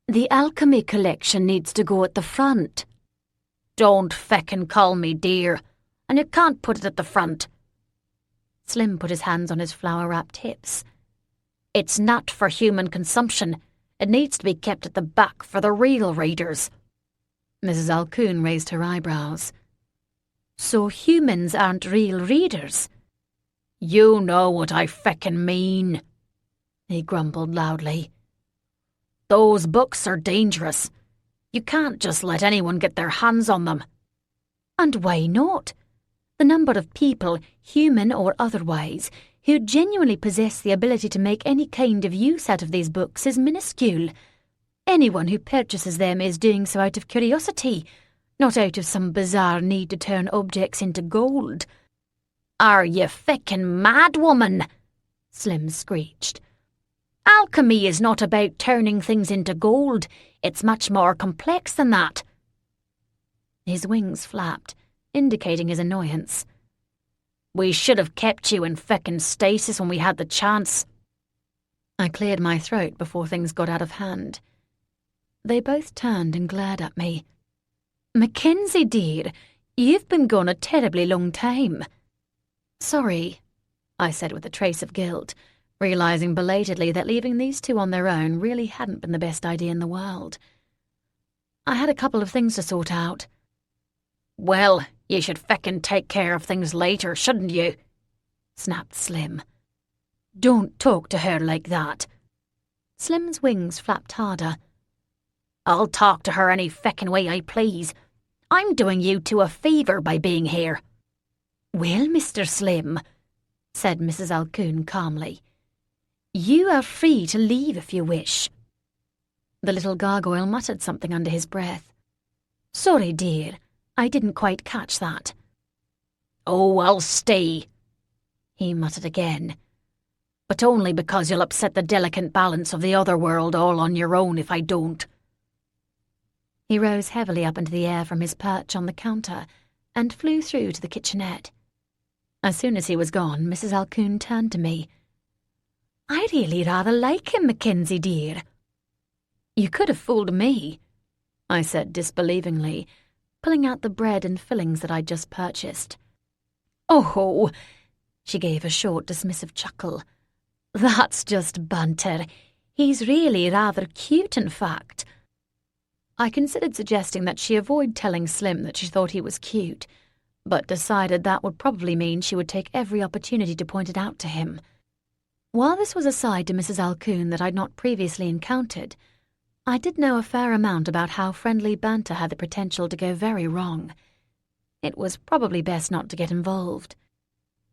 the alchemy collection needs to go at the front. Don't feckin' call me dear, and you can't put it at the front. Slim put his hands on his flower-wrapped hips. It's not for human consumption. It needs to be kept at the back for the real readers. Mrs. Alcoon raised her eyebrows. So humans aren't real readers? You know what I feckin' mean, he grumbled loudly. Those books are dangerous. You can't just let anyone get their hands on them. And why not? The number of people, human or otherwise, who genuinely possess the ability to make any kind of use out of these books is minuscule. Anyone who purchases them is doing so out of curiosity, not out of some bizarre need to turn objects into gold. Are you feckin' mad, woman? Slim screeched. Alchemy is not about turning things into gold. It's much more complex than that. His wings flapped, indicating his annoyance. We should have kept you in feckin' stasis when we had the chance. I cleared my throat before things got out of hand. They both turned and glared at me. Mackenzie, dear, you've been gone a terribly long time. Sorry, I said with a trace of guilt, realizing belatedly that leaving these two on their own really hadn't been the best idea in the world. I had a couple of things to sort out. Well, you should feckin' take care of things later, shouldn't you? Snapped Slim. Don't talk to her like that. Slim's wings flapped harder. I'll talk to her any feckin' way I please. I'm doing you two a favour by being here. Well, Mr. Slim, said Mrs. Alcoon calmly, you are free to leave if you wish. The little gargoyle muttered something under his breath. Sorry, dear, I didn't quite catch that. Oh, I'll stay, he muttered again. But only because you'll upset the delicate balance of the other world all on your own if I don't. He rose heavily up into the air from his perch on the counter and flew through to the kitchenette. As soon as he was gone, Mrs. Alcoon turned to me. I really rather like him, Mackenzie, dear. You could have fooled me, I said disbelievingly, pulling out the bread and fillings that I'd just purchased. "Oh," she gave a short, dismissive chuckle. "That's just banter. He's really rather cute, in fact." I considered suggesting that she avoid telling Slim that she thought he was cute, but decided that would probably mean she would take every opportunity to point it out to him. While this was a side to Mrs. Alcoon that I'd not previously encountered, I did know a fair amount about how friendly banter had the potential to go very wrong. It was probably best not to get involved.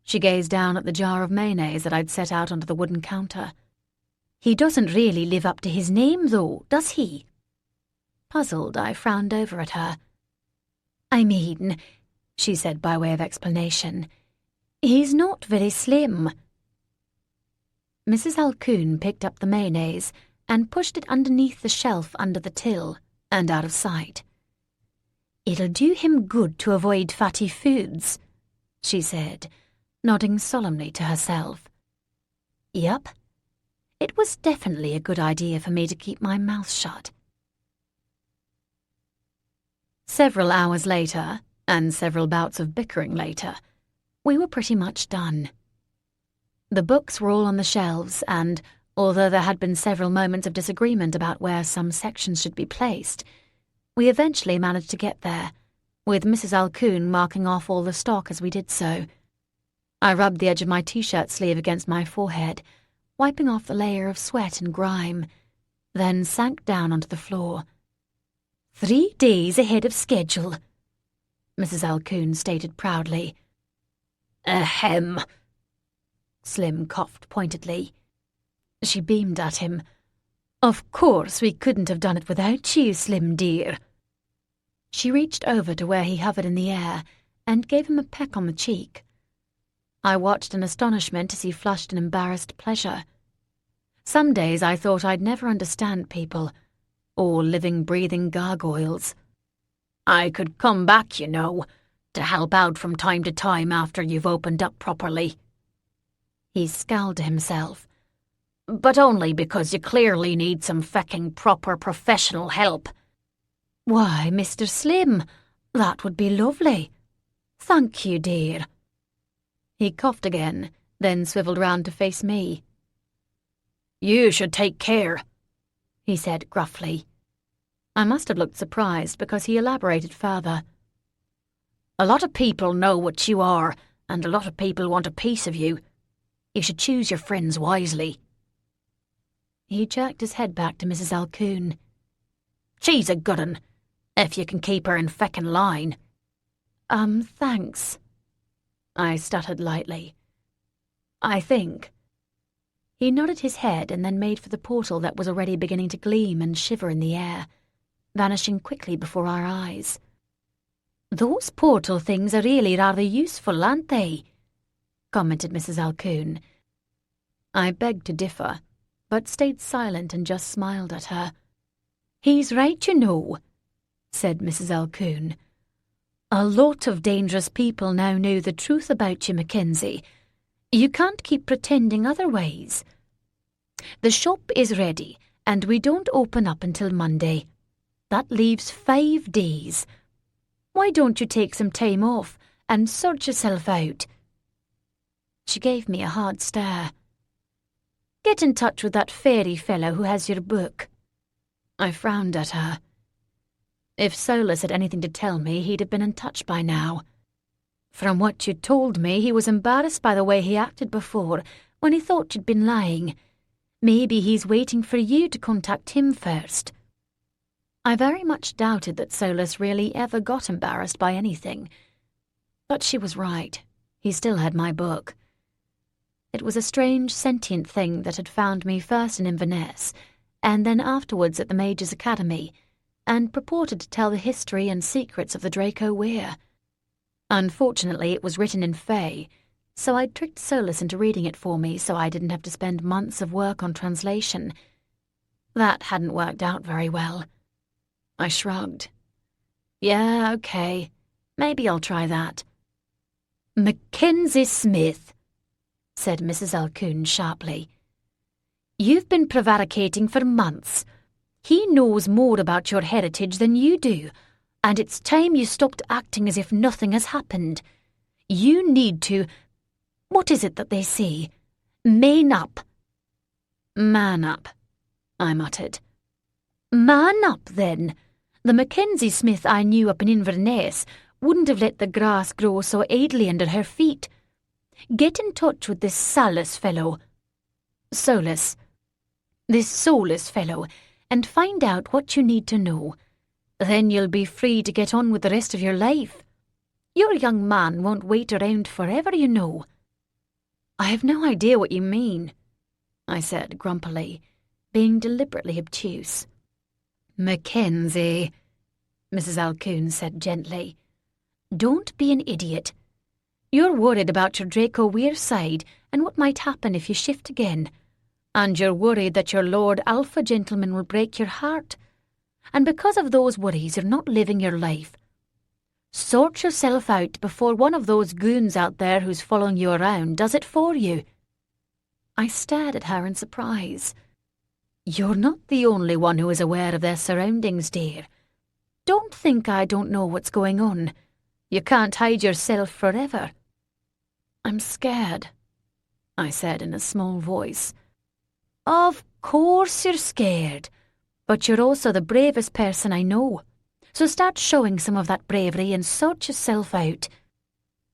She gazed down at the jar of mayonnaise that I'd set out onto the wooden counter. "He doesn't really live up to his name, though, does he?" Puzzled, I frowned over at her. "I mean," she said by way of explanation, "he's not very slim." Mrs. Alcoon picked up the mayonnaise and pushed it underneath the shelf under the till and out of sight. "It'll do him good to avoid fatty foods," she said, nodding solemnly to herself. Yup, it was definitely a good idea for me to keep my mouth shut. Several hours later, and several bouts of bickering later, we were pretty much done. The books were all on the shelves, and although there had been several moments of disagreement about where some sections should be placed, we eventually managed to get there, with Mrs. Alcoon marking off all the stock as we did so. I rubbed the edge of my t-shirt sleeve against my forehead, wiping off the layer of sweat and grime, then sank down onto the floor. 3 days ahead of schedule, Mrs. Alcoon stated proudly. Ahem. Slim coughed pointedly. She beamed at him. Of course we couldn't have done it without you, Slim dear. She reached over to where he hovered in the air and gave him a peck on the cheek. I watched in astonishment as he flushed in embarrassed pleasure. Some days I thought I'd never understand people, or living, breathing gargoyles. I could come back, you know, to help out from time to time after you've opened up properly. He scowled to himself. But only because you clearly need some fecking proper professional help. Why, Mr. Slim, that would be lovely. Thank you, dear. He coughed again, then swiveled round to face me. You should take care, he said gruffly. I must have looked surprised because he elaborated further. A lot of people know what you are, and a lot of people want a piece of you. You should choose your friends wisely. He jerked his head back to Mrs. Alcoon. She's a good 'un, if you can keep her in feckin' line. Thanks. I stuttered lightly. I think. He nodded his head and then made for the portal that was already beginning to gleam and shiver in the air, vanishing quickly before our eyes. Those portal things are really rather useful, aren't they? Commented Mrs. Alcoon. I begged to differ, but stayed silent and just smiled at her. He's right, you know, said Mrs. Alcoon. A lot of dangerous people now know the truth about you, Mackenzie. You can't keep pretending otherwise. The shop is ready, and we don't open up until Monday. That leaves 5 days. Why don't you take some time off and sort yourself out? She gave me a hard stare. Get in touch with that fairy fellow who has your book. I frowned at her. If Solus had anything to tell me, he'd have been in touch by now. From what you told me, he was embarrassed by the way he acted before, when he thought you'd been lying. Maybe he's waiting for you to contact him first. I very much doubted that Solus really ever got embarrassed by anything. But she was right. He still had my book. It was a strange, sentient thing that had found me first in Inverness, and then afterwards at the Mage's Academy, and purported to tell the history and secrets of the Draco Weir. Unfortunately, it was written in Fae, so I'd tricked Solus into reading it for me so I didn't have to spend months of work on translation. That hadn't worked out very well. I shrugged. Yeah, okay. Maybe I'll try that. Mackenzie Smith, said Mrs. Alcoon sharply. You've been prevaricating for months. He knows more about your heritage than you do. And it's time you stopped acting as if nothing has happened. You need to... What is it that they say? Man up. Man up, I muttered. Man up, then. The Mackenzie Smith I knew up in Inverness wouldn't have let the grass grow so idly under her feet. Get in touch with this Solus fellow, and find out what you need to know. Then you'll be free to get on with the rest of your life. Your young man won't wait around forever, you know. I have no idea what you mean, I said grumpily, being deliberately obtuse. Mackenzie, Mrs. Alcoon said gently. Don't be an idiot. You're worried about your Draco Weir side and what might happen if you shift again. And you're worried that your Lord Alpha gentleman will break your heart. And because of those worries, you're not living your life. Sort yourself out before one of those goons out there who's following you around does it for you. I stared at her in surprise. You're not the only one who is aware of their surroundings, dear. Don't think I don't know what's going on. You can't hide yourself forever. I'm scared, I said in a small voice. Of course you're scared, but you're also the bravest person I know. So start showing some of that bravery and sort yourself out.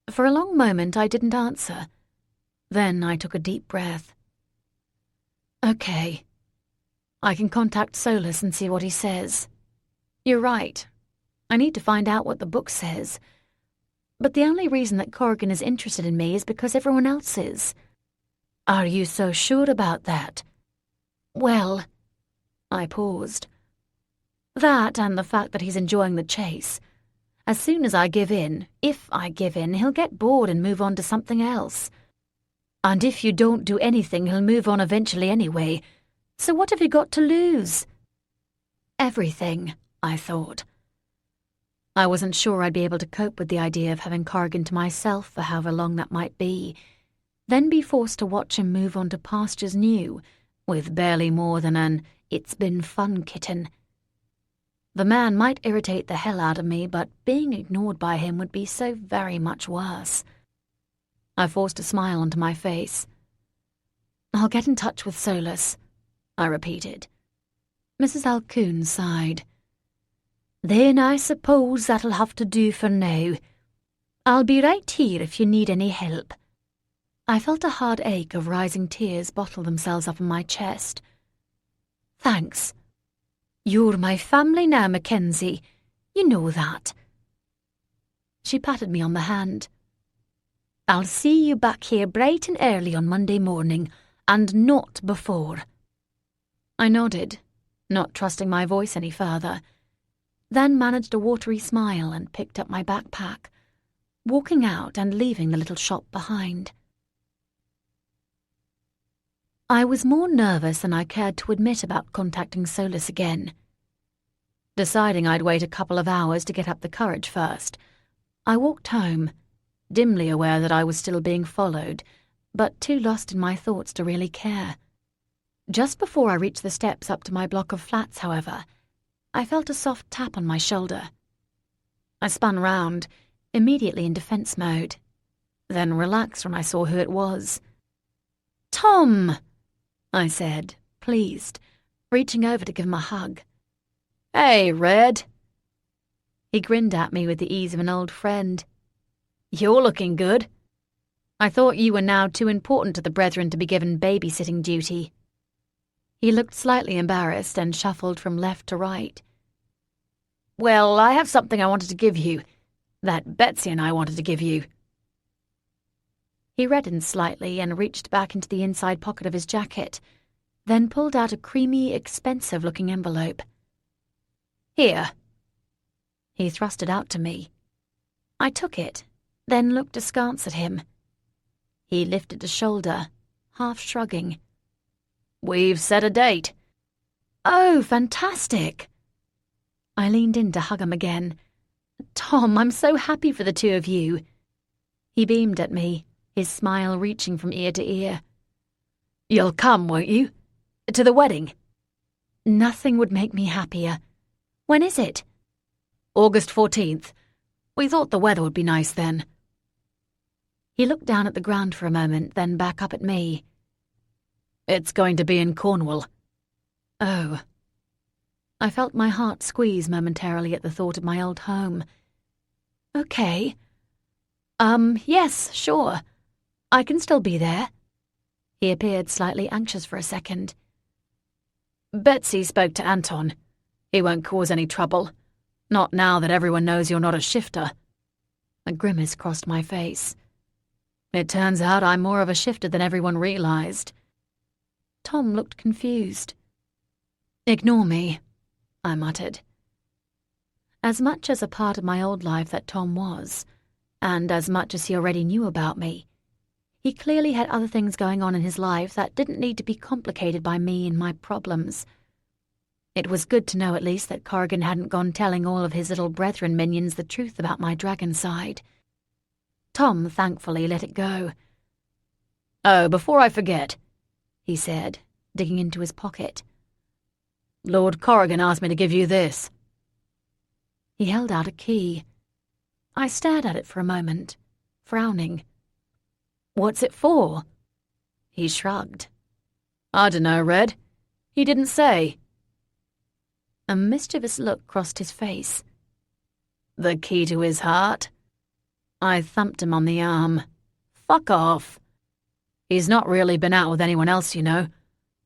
For a long moment I didn't answer. Then I took a deep breath. Okay. I can contact Solus and see what he says. You're right. I need to find out what the book says. But the only reason that Corrigan is interested in me is because everyone else is. Are you so sure about that? Well, I paused. That and the fact that he's enjoying the chase. As soon as I give in, if I give in, he'll get bored and move on to something else. And if you don't do anything, he'll move on eventually anyway. So what have you got to lose? Everything, I thought. I wasn't sure I'd be able to cope with the idea of having Corrigan to myself for however long that might be, then be forced to watch him move on to pastures new, with barely more than an "it's been fun" kitten. The man might irritate the hell out of me, but being ignored by him would be so very much worse. I forced a smile onto my face. I'll get in touch with Solus, I repeated. Mrs. Alcoon sighed. Then I suppose that'll have to do for now. I'll be right here if you need any help. I felt a hard ache of rising tears bottle themselves up in my chest. Thanks. You're my family now, Mackenzie. You know that. She patted me on the hand. I'll see you back here bright and early on Monday morning, and not before. I nodded, not trusting my voice any further, then managed a watery smile and picked up my backpack, walking out and leaving the little shop behind. I was more nervous than I cared to admit about contacting Solus again. Deciding I'd wait a couple of hours to get up the courage first, I walked home, dimly aware that I was still being followed, but too lost in my thoughts to really care. Just before I reached the steps up to my block of flats, however, I felt a soft tap on my shoulder. I spun round, immediately in defense mode, then relaxed when I saw who it was. "Tom!" I said, pleased, reaching over to give him a hug. "Hey, Red." He grinned at me with the ease of an old friend. "You're looking good. I thought you were now too important to the brethren to be given babysitting duty." He looked slightly embarrassed and shuffled from left to right. "Well, I have something I wanted to give you. That Betsy and I wanted to give you." He reddened slightly and reached back into the inside pocket of his jacket, then pulled out a creamy, expensive-looking envelope. "Here." He thrust it out to me. I took it, then looked askance at him. He lifted a shoulder, half shrugging. "We've set a date." "Oh, fantastic." I leaned in to hug him again. "Tom, I'm so happy for the two of you." He beamed at me, his smile reaching from ear to ear. "You'll come, won't you? To the wedding?" "Nothing would make me happier. When is it?" August 14th. We thought the weather would be nice then. He looked down at the ground for a moment, then back up at me. It's going to be in Cornwall. Oh. I felt my heart squeeze momentarily at the thought of my old home. Okay. Yes, sure. I can still be there. He appeared slightly anxious for a second. Betsy spoke to Anton. He won't cause any trouble. Not now that everyone knows you're not a shifter. A grimace crossed my face. It turns out I'm more of a shifter than everyone realized. Tom looked confused. Ignore me, I muttered. As much as a part of my old life that Tom was, and as much as he already knew about me, he clearly had other things going on in his life that didn't need to be complicated by me and my problems. It was good to know at least that Corrigan hadn't gone telling all of his little brethren minions the truth about my dragon side. Tom thankfully let it go. Oh, before I forget, he said, digging into his pocket. Lord Corrigan asked me to give you this. He held out a key. I stared at it for a moment, frowning. What's it for? He shrugged. I dunno, Red. He didn't say. A mischievous look crossed his face. The key to his heart? I thumped him on the arm. Fuck off. He's not really been out with anyone else, you know.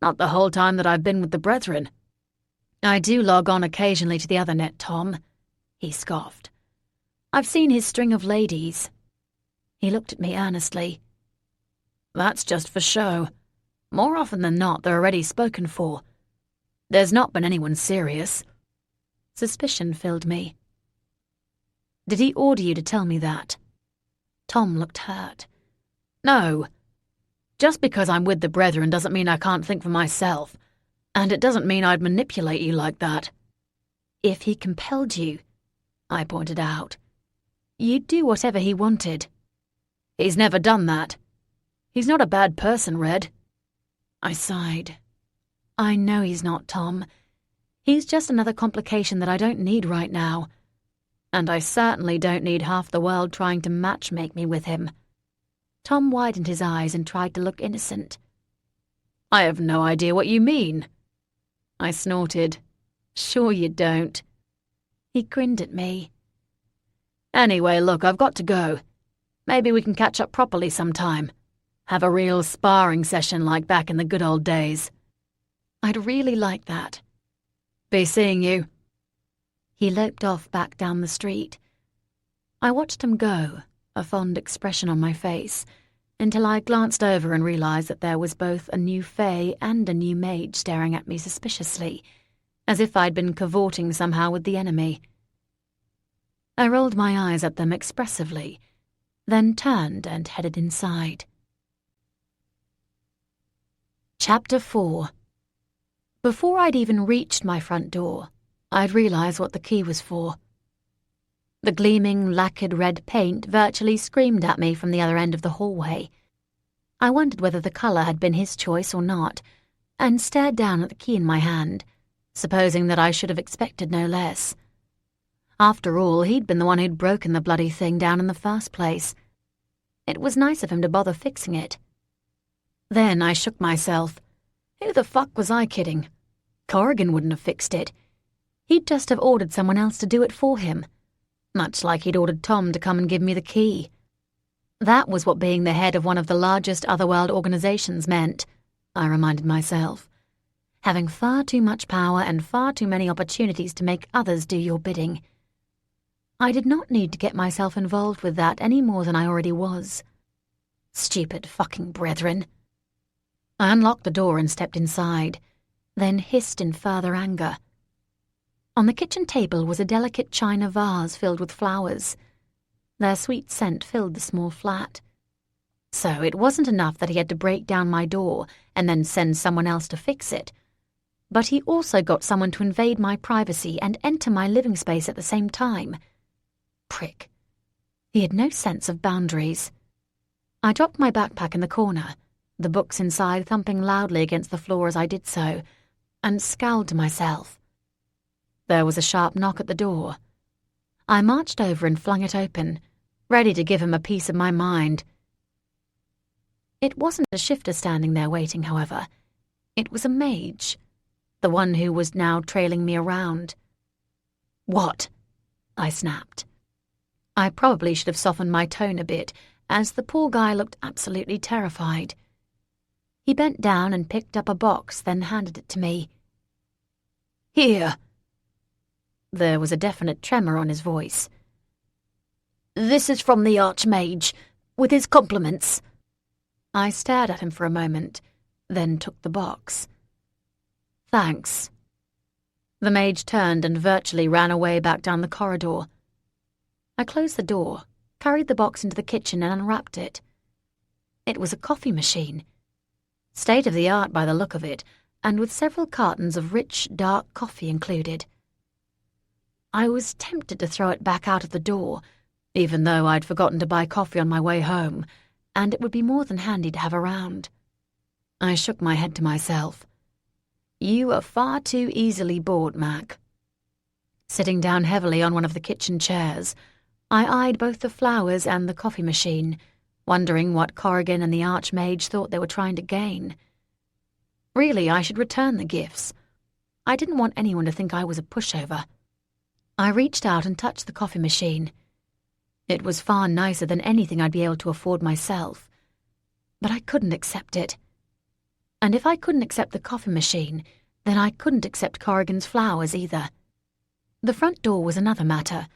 Not the whole time that I've been with the Brethren. I do log on occasionally to the other net, Tom, he scoffed. I've seen his string of ladies. He looked at me earnestly. That's just for show. More often than not, they're already spoken for. There's not been anyone serious. Suspicion filled me. Did he order you to tell me that? Tom looked hurt. No. Just because I'm with the Brethren doesn't mean I can't think for myself. And it doesn't mean I'd manipulate you like that. If he compelled you, I pointed out, you'd do whatever he wanted. He's never done that. He's not a bad person, Red. I sighed. I know he's not, Tom. He's just another complication that I don't need right now. And I certainly don't need half the world trying to match-make me with him. Tom widened his eyes and tried to look innocent. I have no idea what you mean. I snorted. Sure you don't. He grinned at me. Anyway, look, I've got to go. Maybe we can catch up properly sometime. Have a real sparring session like back in the good old days. I'd really like that. Be seeing you. He loped off back down the street. I watched him go, a fond expression on my face, until I glanced over and realized that there was both a new fae and a new mage staring at me suspiciously, as if I'd been cavorting somehow with the enemy. I rolled my eyes at them expressively, then turned and headed inside. Chapter 4. Before I'd even reached my front door, I'd realized what the key was for. The gleaming, lacquered red paint virtually screamed at me from the other end of the hallway. I wondered whether the colour had been his choice or not, and stared down at the key in my hand, supposing that I should have expected no less. After all, he'd been the one who'd broken the bloody thing down in the first place. It was nice of him to bother fixing it. Then I shook myself. Who the fuck was I kidding? Corrigan wouldn't have fixed it. He'd just have ordered someone else to do it for him, much like he'd ordered Tom to come and give me the key. That was what being the head of one of the largest otherworld organizations meant, I reminded myself. Having far too much power and far too many opportunities to make others do your bidding. I did not need to get myself involved with that any more than I already was. Stupid fucking Brethren. I unlocked the door and stepped inside, then hissed in further anger. On the kitchen table was a delicate china vase filled with flowers. Their sweet scent filled the small flat. So it wasn't enough that he had to break down my door and then send someone else to fix it, but he also got someone to invade my privacy and enter my living space at the same time. Prick. He had no sense of boundaries. I dropped my backpack in the corner, the books inside thumping loudly against the floor as I did so, and scowled to myself. There was a sharp knock at the door. I marched over and flung it open, ready to give him a piece of my mind. It wasn't a shifter standing there waiting, however. It was a mage, the one who was now trailing me around. "What?" I snapped. I probably should have softened my tone a bit, as the poor guy looked absolutely terrified. He bent down and picked up a box, then handed it to me. "Here." There was a definite tremor on his voice. "This is from the Archmage, with his compliments." I stared at him for a moment, then took the box. "Thanks." The mage turned and virtually ran away back down the corridor. I closed the door, carried the box into the kitchen and unwrapped it. It was a coffee machine. State-of-the-art by the look of it, and with several cartons of rich, dark coffee included. I was tempted to throw it back out of the door, even though I'd forgotten to buy coffee on my way home, and it would be more than handy to have around. I shook my head to myself. You are far too easily bored, Mac. Sitting down heavily on one of the kitchen chairs, I eyed both the flowers and the coffee machine, wondering what Corrigan and the Archmage thought they were trying to gain. Really, I should return the gifts. I didn't want anyone to think I was a pushover. I reached out and touched the coffee machine. It was far nicer than anything I'd be able to afford myself. But I couldn't accept it. And if I couldn't accept the coffee machine, then I couldn't accept Corrigan's flowers either. The front door was another matter.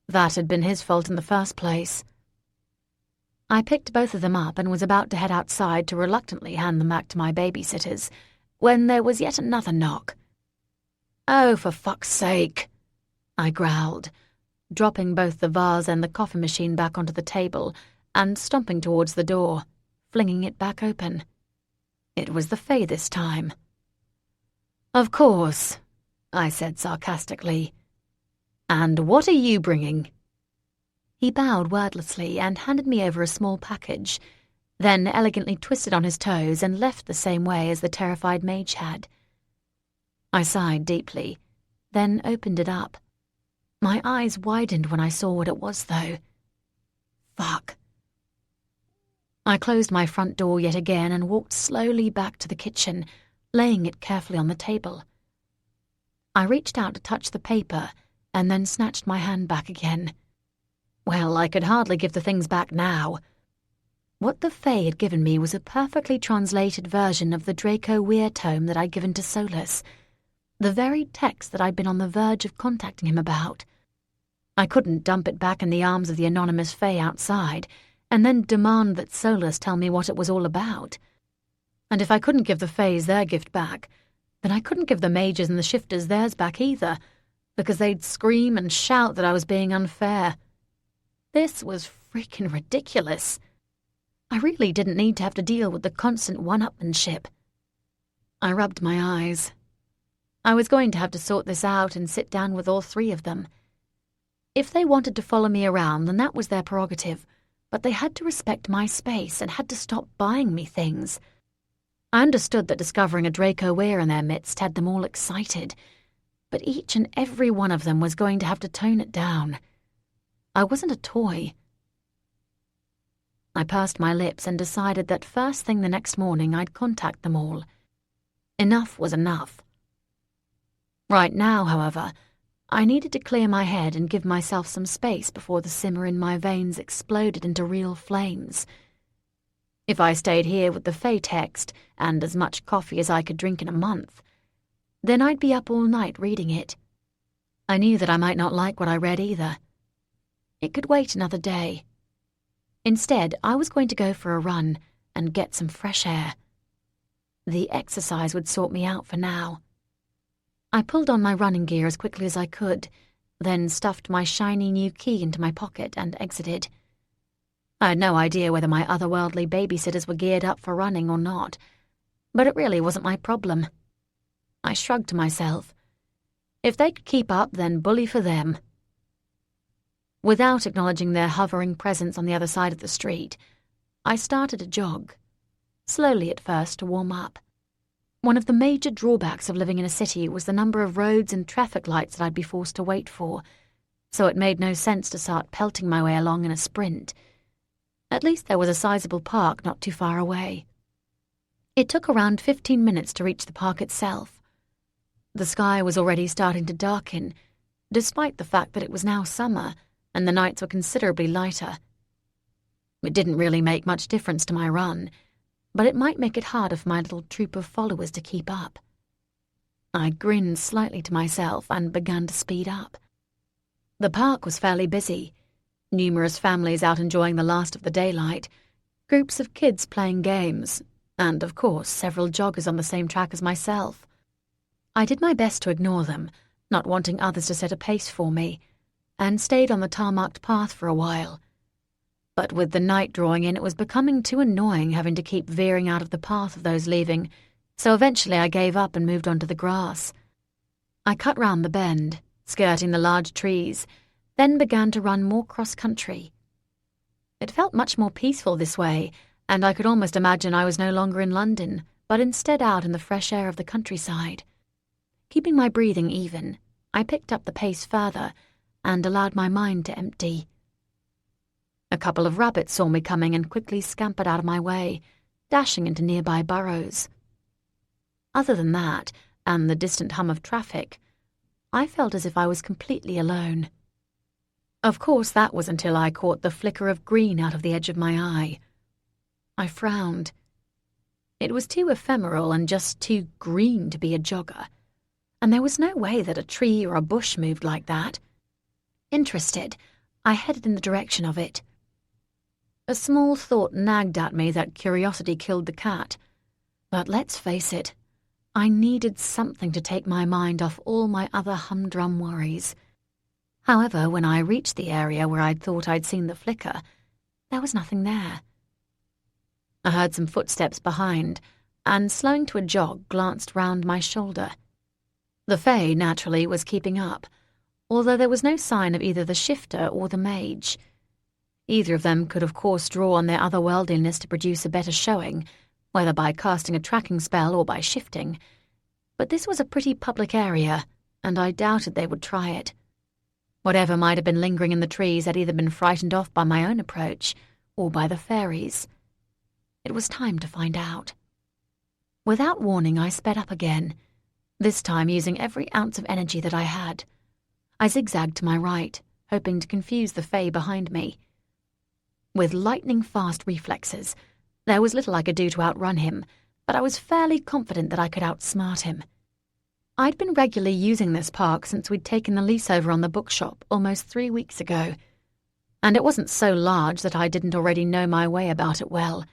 That had been his fault in the first place. I picked both of them up and was about to head outside to reluctantly hand them back to my babysitters, when there was yet another knock. "Oh, for fuck's sake," I growled, dropping both the vase and the coffee machine back onto the table and stomping towards the door, flinging it back open. It was the Fae this time. "Of course," I said sarcastically. "And what are you bringing?" He bowed wordlessly and handed me over a small package, then elegantly twisted on his toes and left the same way as the terrified mage had. I sighed deeply, then opened it up. My eyes widened when I saw what it was, though. Fuck. I closed my front door yet again and walked slowly back to the kitchen, laying it carefully on the table. I reached out to touch the paper and then snatched my hand back again. Well, I could hardly give the things back now. What the Fae had given me was a perfectly translated version of the Draco Weir tome that I'd given to Solus, the very text that I'd been on the verge of contacting him about. I couldn't dump it back in the arms of the anonymous Fae outside, and then demand that Solus tell me what it was all about. And if I couldn't give the Faes their gift back, then I couldn't give the mages and the shifters theirs back either, because they'd scream and shout that I was being unfair. This was freaking ridiculous. I really didn't need to have to deal with the constant one-upmanship. I rubbed my eyes. I was going to have to sort this out and sit down with all three of them. If they wanted to follow me around, then that was their prerogative, but they had to respect my space and had to stop buying me things. I understood that discovering a Draco Weir in their midst had them all excited, but each and every one of them was going to have to tone it down. I wasn't a toy. I pursed my lips and decided that first thing the next morning I'd contact them all. Enough was enough. Right now, however, I needed to clear my head and give myself some space before the simmer in my veins exploded into real flames. If I stayed here with the Fae text and as much coffee as I could drink in a month, then I'd be up all night reading it. I knew that I might not like what I read either. It could wait another day. Instead, I was going to go for a run and get some fresh air. The exercise would sort me out for now. I pulled on my running gear as quickly as I could, then stuffed my shiny new key into my pocket and exited. I had no idea whether my otherworldly babysitters were geared up for running or not, but it really wasn't my problem. I shrugged to myself. If they could keep up, then bully for them. Without acknowledging their hovering presence on the other side of the street, I started a jog, slowly at first to warm up. One of the major drawbacks of living in a city was the number of roads and traffic lights that I'd be forced to wait for, so it made no sense to start pelting my way along in a sprint. At least there was a sizable park not too far away. It took around 15 minutes to reach the park itself. The sky was already starting to darken, despite the fact that it was now summer and the nights were considerably lighter. It didn't really make much difference to my run, but it might make it harder for my little troop of followers to keep up. I grinned slightly to myself and began to speed up. The park was fairly busy. Numerous families out enjoying the last of the daylight, groups of kids playing games, and, of course, several joggers on the same track as myself. I did my best to ignore them, not wanting others to set a pace for me, and stayed on the tarmacked path for a while. But with the night drawing in, it was becoming too annoying having to keep veering out of the path of those leaving, so eventually I gave up and moved onto the grass. I cut round the bend, skirting the large trees, then began to run more cross-country. It felt much more peaceful this way, and I could almost imagine I was no longer in London, but instead out in the fresh air of the countryside. Keeping my breathing even, I picked up the pace further and allowed my mind to empty. A couple of rabbits saw me coming and quickly scampered out of my way, dashing into nearby burrows. Other than that, and the distant hum of traffic, I felt as if I was completely alone. Of course, that was until I caught the flicker of green out of the edge of my eye. I frowned. It was too ephemeral and just too green to be a jogger, and there was no way that a tree or a bush moved like that. Interested, I headed in the direction of it. A small thought nagged at me that curiosity killed the cat, but let's face it, I needed something to take my mind off all my other humdrum worries. However, when I reached the area where I'd thought I'd seen the flicker, there was nothing there. I heard some footsteps behind, and slowing to a jog, glanced round my shoulder. The Fae, naturally, was keeping up, although there was no sign of either the shifter or the mage. Either of them could of course draw on their otherworldliness to produce a better showing, whether by casting a tracking spell or by shifting, but this was a pretty public area, and I doubted they would try it. Whatever might have been lingering in the trees had either been frightened off by my own approach or by the fairies. It was time to find out. Without warning, I sped up again, this time using every ounce of energy that I had. I zigzagged to my right, hoping to confuse the Fae behind me. With lightning-fast reflexes, there was little I could do to outrun him, but I was fairly confident that I could outsmart him. I'd been regularly using this park since we'd taken the lease over on the bookshop almost 3 weeks ago, and it wasn't so large that I didn't already know my way about it well.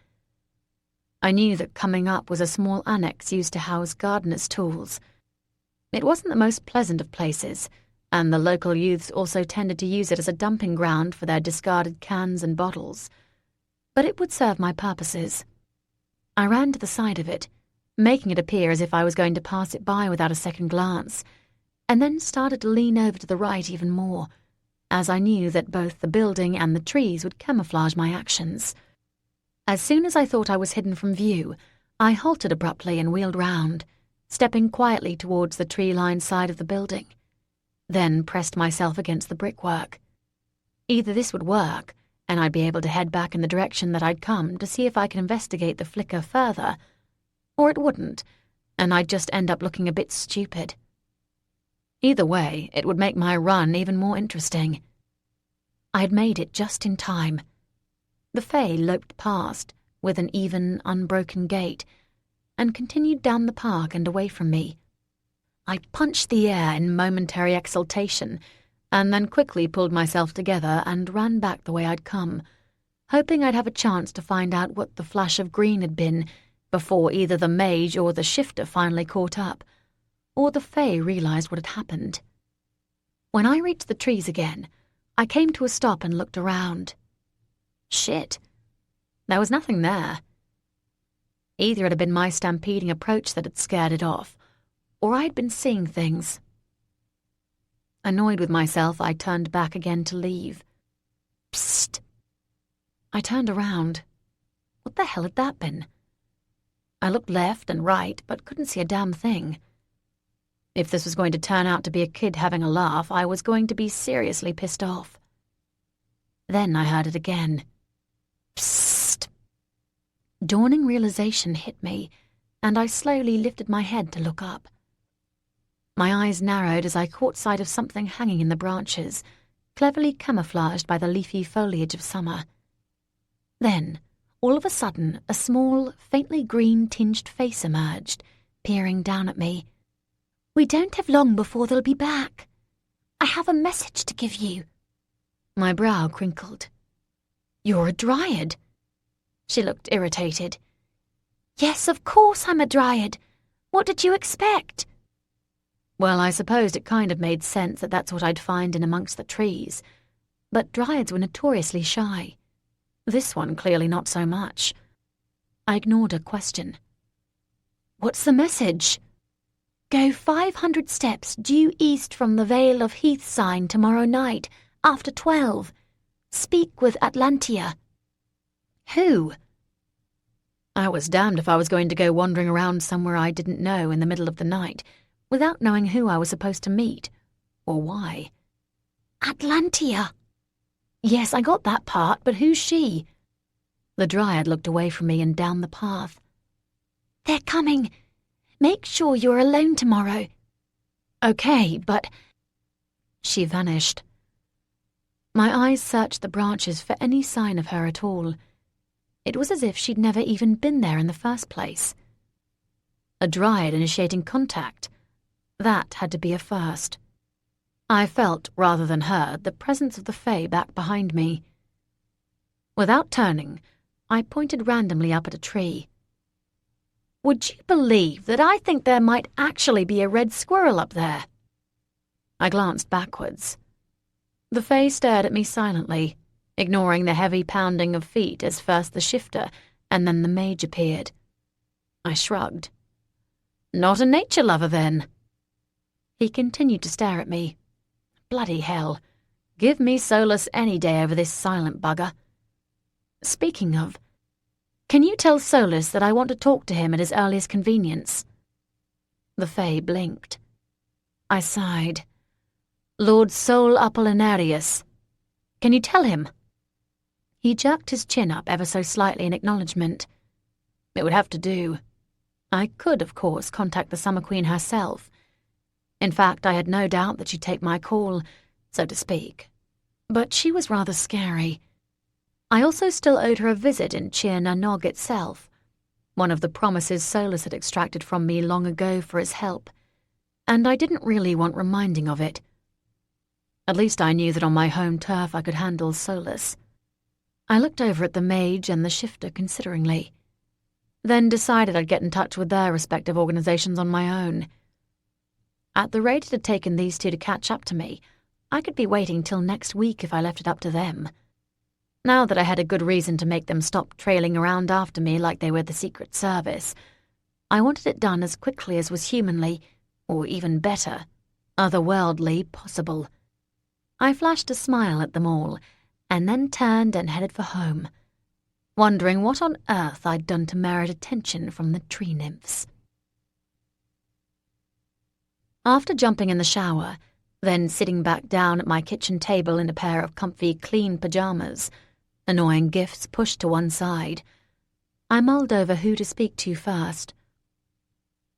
I knew that coming up was a small annex used to house gardeners' tools. It wasn't the most pleasant of places, and the local youths also tended to use it as a dumping ground for their discarded cans and bottles. But it would serve my purposes. I ran to the side of it, making it appear as if I was going to pass it by without a second glance, and then started to lean over to the right even more, as I knew that both the building and the trees would camouflage my actions. As soon as I thought I was hidden from view, I halted abruptly and wheeled round, stepping quietly towards the tree-lined side of the building, then pressed myself against the brickwork. Either this would work, and I'd be able to head back in the direction that I'd come to see if I could investigate the flicker further, or it wouldn't, and I'd just end up looking a bit stupid. Either way, it would make my run even more interesting. I'd made it just in time. The Fae loped past, with an even, unbroken gait, and continued down the park and away from me. I punched the air in momentary exultation, and then quickly pulled myself together and ran back the way I'd come, hoping I'd have a chance to find out what the flash of green had been before either the mage or the shifter finally caught up, or the Fae realized what had happened. When I reached the trees again, I came to a stop and looked around. Shit. There was nothing there. Either it had been my stampeding approach that had scared it off, or I had been seeing things. Annoyed with myself, I turned back again to leave. Psst. I turned around. What the hell had that been? I looked left and right, but couldn't see a damn thing. If this was going to turn out to be a kid having a laugh, I was going to be seriously pissed off. Then I heard it again. Psst. Dawning realization hit me, and I slowly lifted my head to look up. My eyes narrowed as I caught sight of something hanging in the branches, cleverly camouflaged by the leafy foliage of summer. Then, all of a sudden, a small, faintly green-tinged face emerged, peering down at me. "We don't have long before they'll be back. I have a message to give you." My brow crinkled. "You're a dryad." She looked irritated. "Yes, of course I'm a dryad. What did you expect?" Well, I supposed it kind of made sense that that's what I'd find in amongst the trees. But dryads were notoriously shy. This one clearly not so much. I ignored her question. "What's the message?" "Go 500 steps due east from the Vale of Heath sign tomorrow night, after 12. Speak with Atlantia." "Who?" I was damned if I was going to go wandering around somewhere I didn't know in the middle of the night, without knowing who I was supposed to meet, or why. "Atlantia." "Yes, I got that part, but who's she?" The dryad looked away from me and down the path. "They're coming. Make sure you're alone tomorrow." "Okay, but—" She vanished. My eyes searched the branches for any sign of her at all. It was as if she'd never even been there in the first place. A dryad initiating contact. That had to be a first. I felt, rather than heard, the presence of the Fae back behind me. Without turning, I pointed randomly up at a tree. "Would you believe that I think there might actually be a red squirrel up there?" I glanced backwards. The Fae stared at me silently, ignoring the heavy pounding of feet as first the shifter and then the mage appeared. I shrugged. "Not a nature lover, then?" He continued to stare at me. Bloody hell. Give me Solus any day over this silent bugger. "Speaking of, can you tell Solus that I want to talk to him at his earliest convenience?" The Fae blinked. I sighed. "Lord Sol Apollinarius. Can you tell him?" He jerked his chin up ever so slightly in acknowledgement. It would have to do. I could, of course, contact the Summer Queen herself. In fact, I had no doubt that she'd take my call, so to speak. But she was rather scary. I also still owed her a visit in Chir na Nog itself, one of the promises Solus had extracted from me long ago for his help, and I didn't really want reminding of it. At least I knew that on my home turf I could handle Solus. I looked over at the mage and the shifter consideringly, then decided I'd get in touch with their respective organizations on my own. At the rate it had taken these two to catch up to me, I could be waiting till next week if I left it up to them. Now that I had a good reason to make them stop trailing around after me like they were the Secret Service, I wanted it done as quickly as was humanly, or even better, otherworldly possible. I flashed a smile at them all, and then turned and headed for home, wondering what on earth I'd done to merit attention from the tree nymphs. After jumping in the shower, then sitting back down at my kitchen table in a pair of comfy, clean pajamas, annoying gifts pushed to one side, I mulled over who to speak to first.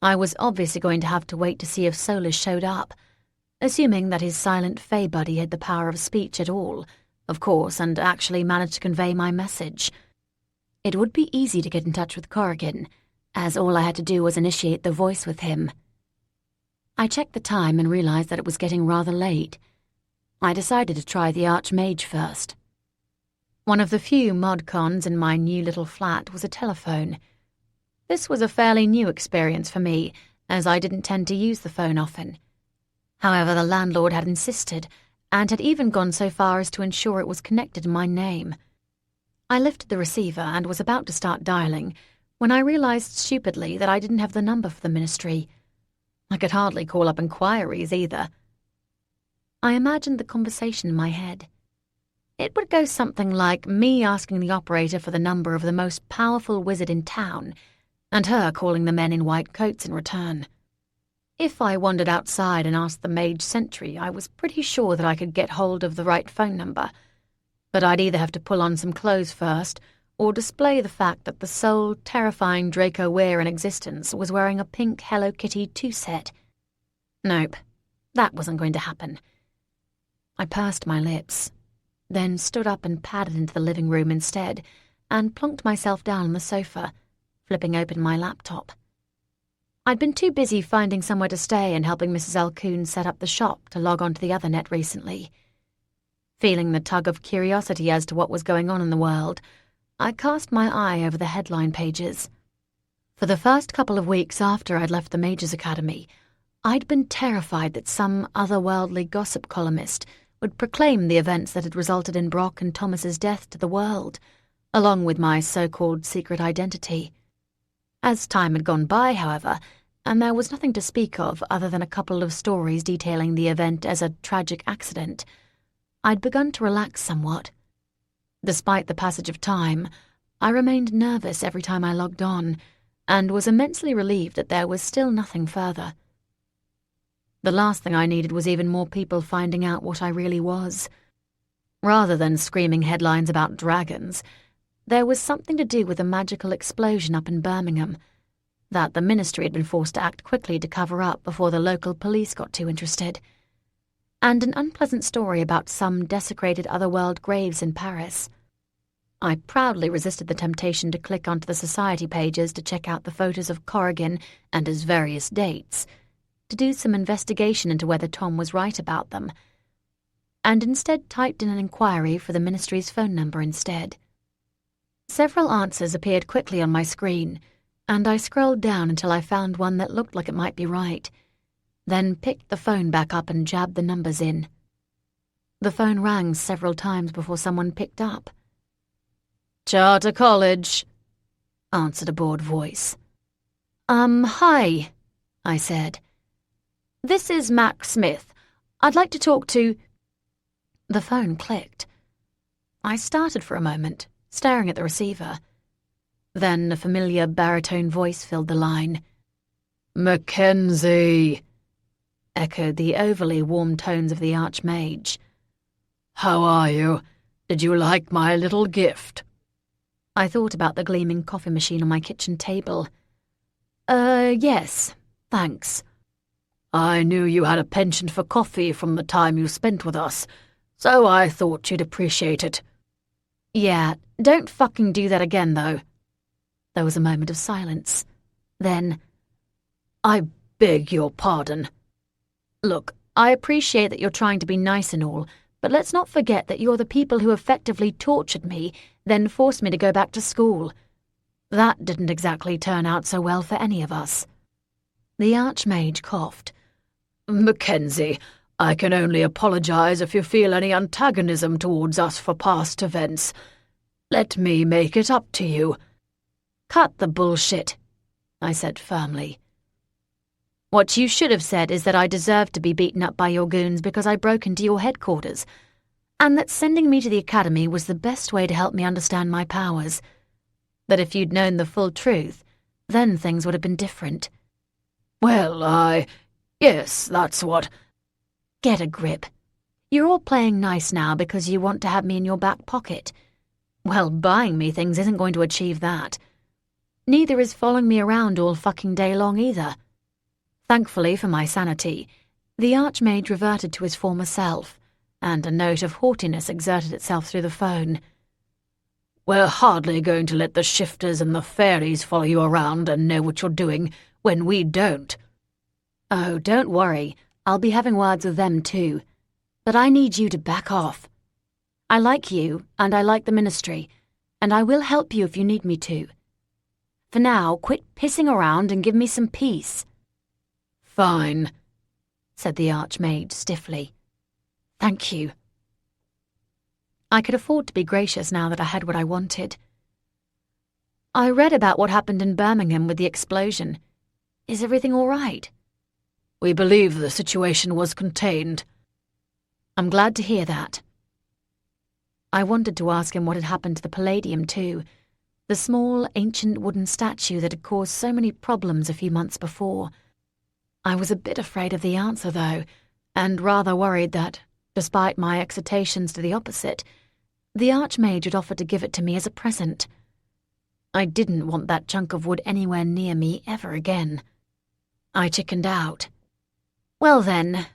I was obviously going to have to wait to see if Solus showed up, assuming that his silent Fae buddy had the power of speech at all, of course, and actually managed to convey my message. It would be easy to get in touch with Corrigan, as all I had to do was initiate the voice with him. I checked the time and realized that it was getting rather late. I decided to try the Archmage first. One of the few mod cons in my new little flat was a telephone. This was a fairly new experience for me, as I didn't tend to use the phone often. However, the landlord had insisted, and had even gone so far as to ensure it was connected in my name. I lifted the receiver and was about to start dialing, when I realized stupidly that I didn't have the number for the ministry. I could hardly call up inquiries either. I imagined the conversation in my head. It would go something like me asking the operator for the number of the most powerful wizard in town, and her calling the men in white coats in return. If I wandered outside and asked the mage sentry, I was pretty sure that I could get hold of the right phone number. But I'd either have to pull on some clothes first, or display the fact that the sole terrifying Draco Ware in existence was wearing a pink Hello Kitty 2-set. Nope, that wasn't going to happen. I pursed my lips, then stood up and padded into the living room instead, and plonked myself down on the sofa, flipping open my laptop. I'd been too busy finding somewhere to stay and helping Mrs. Alcoon set up the shop to log onto the other net recently. Feeling the tug of curiosity as to what was going on in the world, I cast my eye over the headline pages. For the first couple of weeks after I'd left the Mages Academy, I'd been terrified that some otherworldly gossip columnist would proclaim the events that had resulted in Brock and Thomas's death to the world, along with my so-called secret identity. As time had gone by, however, and there was nothing to speak of other than a couple of stories detailing the event as a tragic accident, I'd begun to relax somewhat. Despite the passage of time, I remained nervous every time I logged on, and was immensely relieved that there was still nothing further. The last thing I needed was even more people finding out what I really was. Rather than screaming headlines about dragons, there was something to do with a magical explosion up in Birmingham that the ministry had been forced to act quickly to cover up before the local police got too interested, and an unpleasant story about some desecrated otherworld graves in Paris. I proudly resisted the temptation to click onto the society pages to check out the photos of Corrigan and his various dates, to do some investigation into whether Tom was right about them, and instead typed in an inquiry for the ministry's phone number instead. Several answers appeared quickly on my screen, and I scrolled down until I found one that looked like it might be right, then picked the phone back up and jabbed the numbers in. The phone rang several times before someone picked up. "Charter College," answered a bored voice. Hi," I said. "This is Mac Smith. I'd like to talk to—" The phone clicked. I started for a moment, staring at the receiver. Then a familiar baritone voice filled the line. "Mackenzie," echoed the overly warm tones of the Archmage. "How are you? Did you like my little gift?" I thought about the gleaming coffee machine on my kitchen table. Yes, thanks." "I knew you had a penchant for coffee from the time you spent with us, so I thought you'd appreciate it." "Yeah, don't fucking do that again, though." There was a moment of silence. Then, "I beg your pardon. Look, I appreciate that you're trying to be nice and all, but let's not forget that you're the people who effectively tortured me, then forced me to go back to school. That didn't exactly turn out so well for any of us." The Archmage coughed. "Mackenzie, I can only apologize if you feel any antagonism towards us for past events. Let me make it up to you." "Cut the bullshit," I said firmly. "What you should have said is that I deserved to be beaten up by your goons because I broke into your headquarters, and that sending me to the academy was the best way to help me understand my powers. That if you'd known the full truth, then things would have been different." "Well, yes, that's what—" "Get a grip. You're all playing nice now because you want to have me in your back pocket. Well, buying me things isn't going to achieve that. Neither is following me around all fucking day long either." Thankfully for my sanity, the Archmage reverted to his former self, and a note of haughtiness exerted itself through the phone. "We're hardly going to let the shifters and the fairies follow you around and know what you're doing when we don't." "Oh, don't worry. I'll be having words with them too. But I need you to back off. I like you, and I like the ministry, and I will help you if you need me to. For now, quit pissing around and give me some peace." "Fine," said the Archmage stiffly. "Thank you." I could afford to be gracious now that I had what I wanted. "I read about what happened in Birmingham with the explosion. Is everything all right?" "We believe the situation was contained." "I'm glad to hear that." I wanted to ask him what had happened to the Palladium too, the small, ancient wooden statue that had caused so many problems a few months before. I was a bit afraid of the answer, though, and rather worried that, despite my excitations to the opposite, the Archmage had offered to give it to me as a present. I didn't want that chunk of wood anywhere near me ever again. I chickened out. "Well then,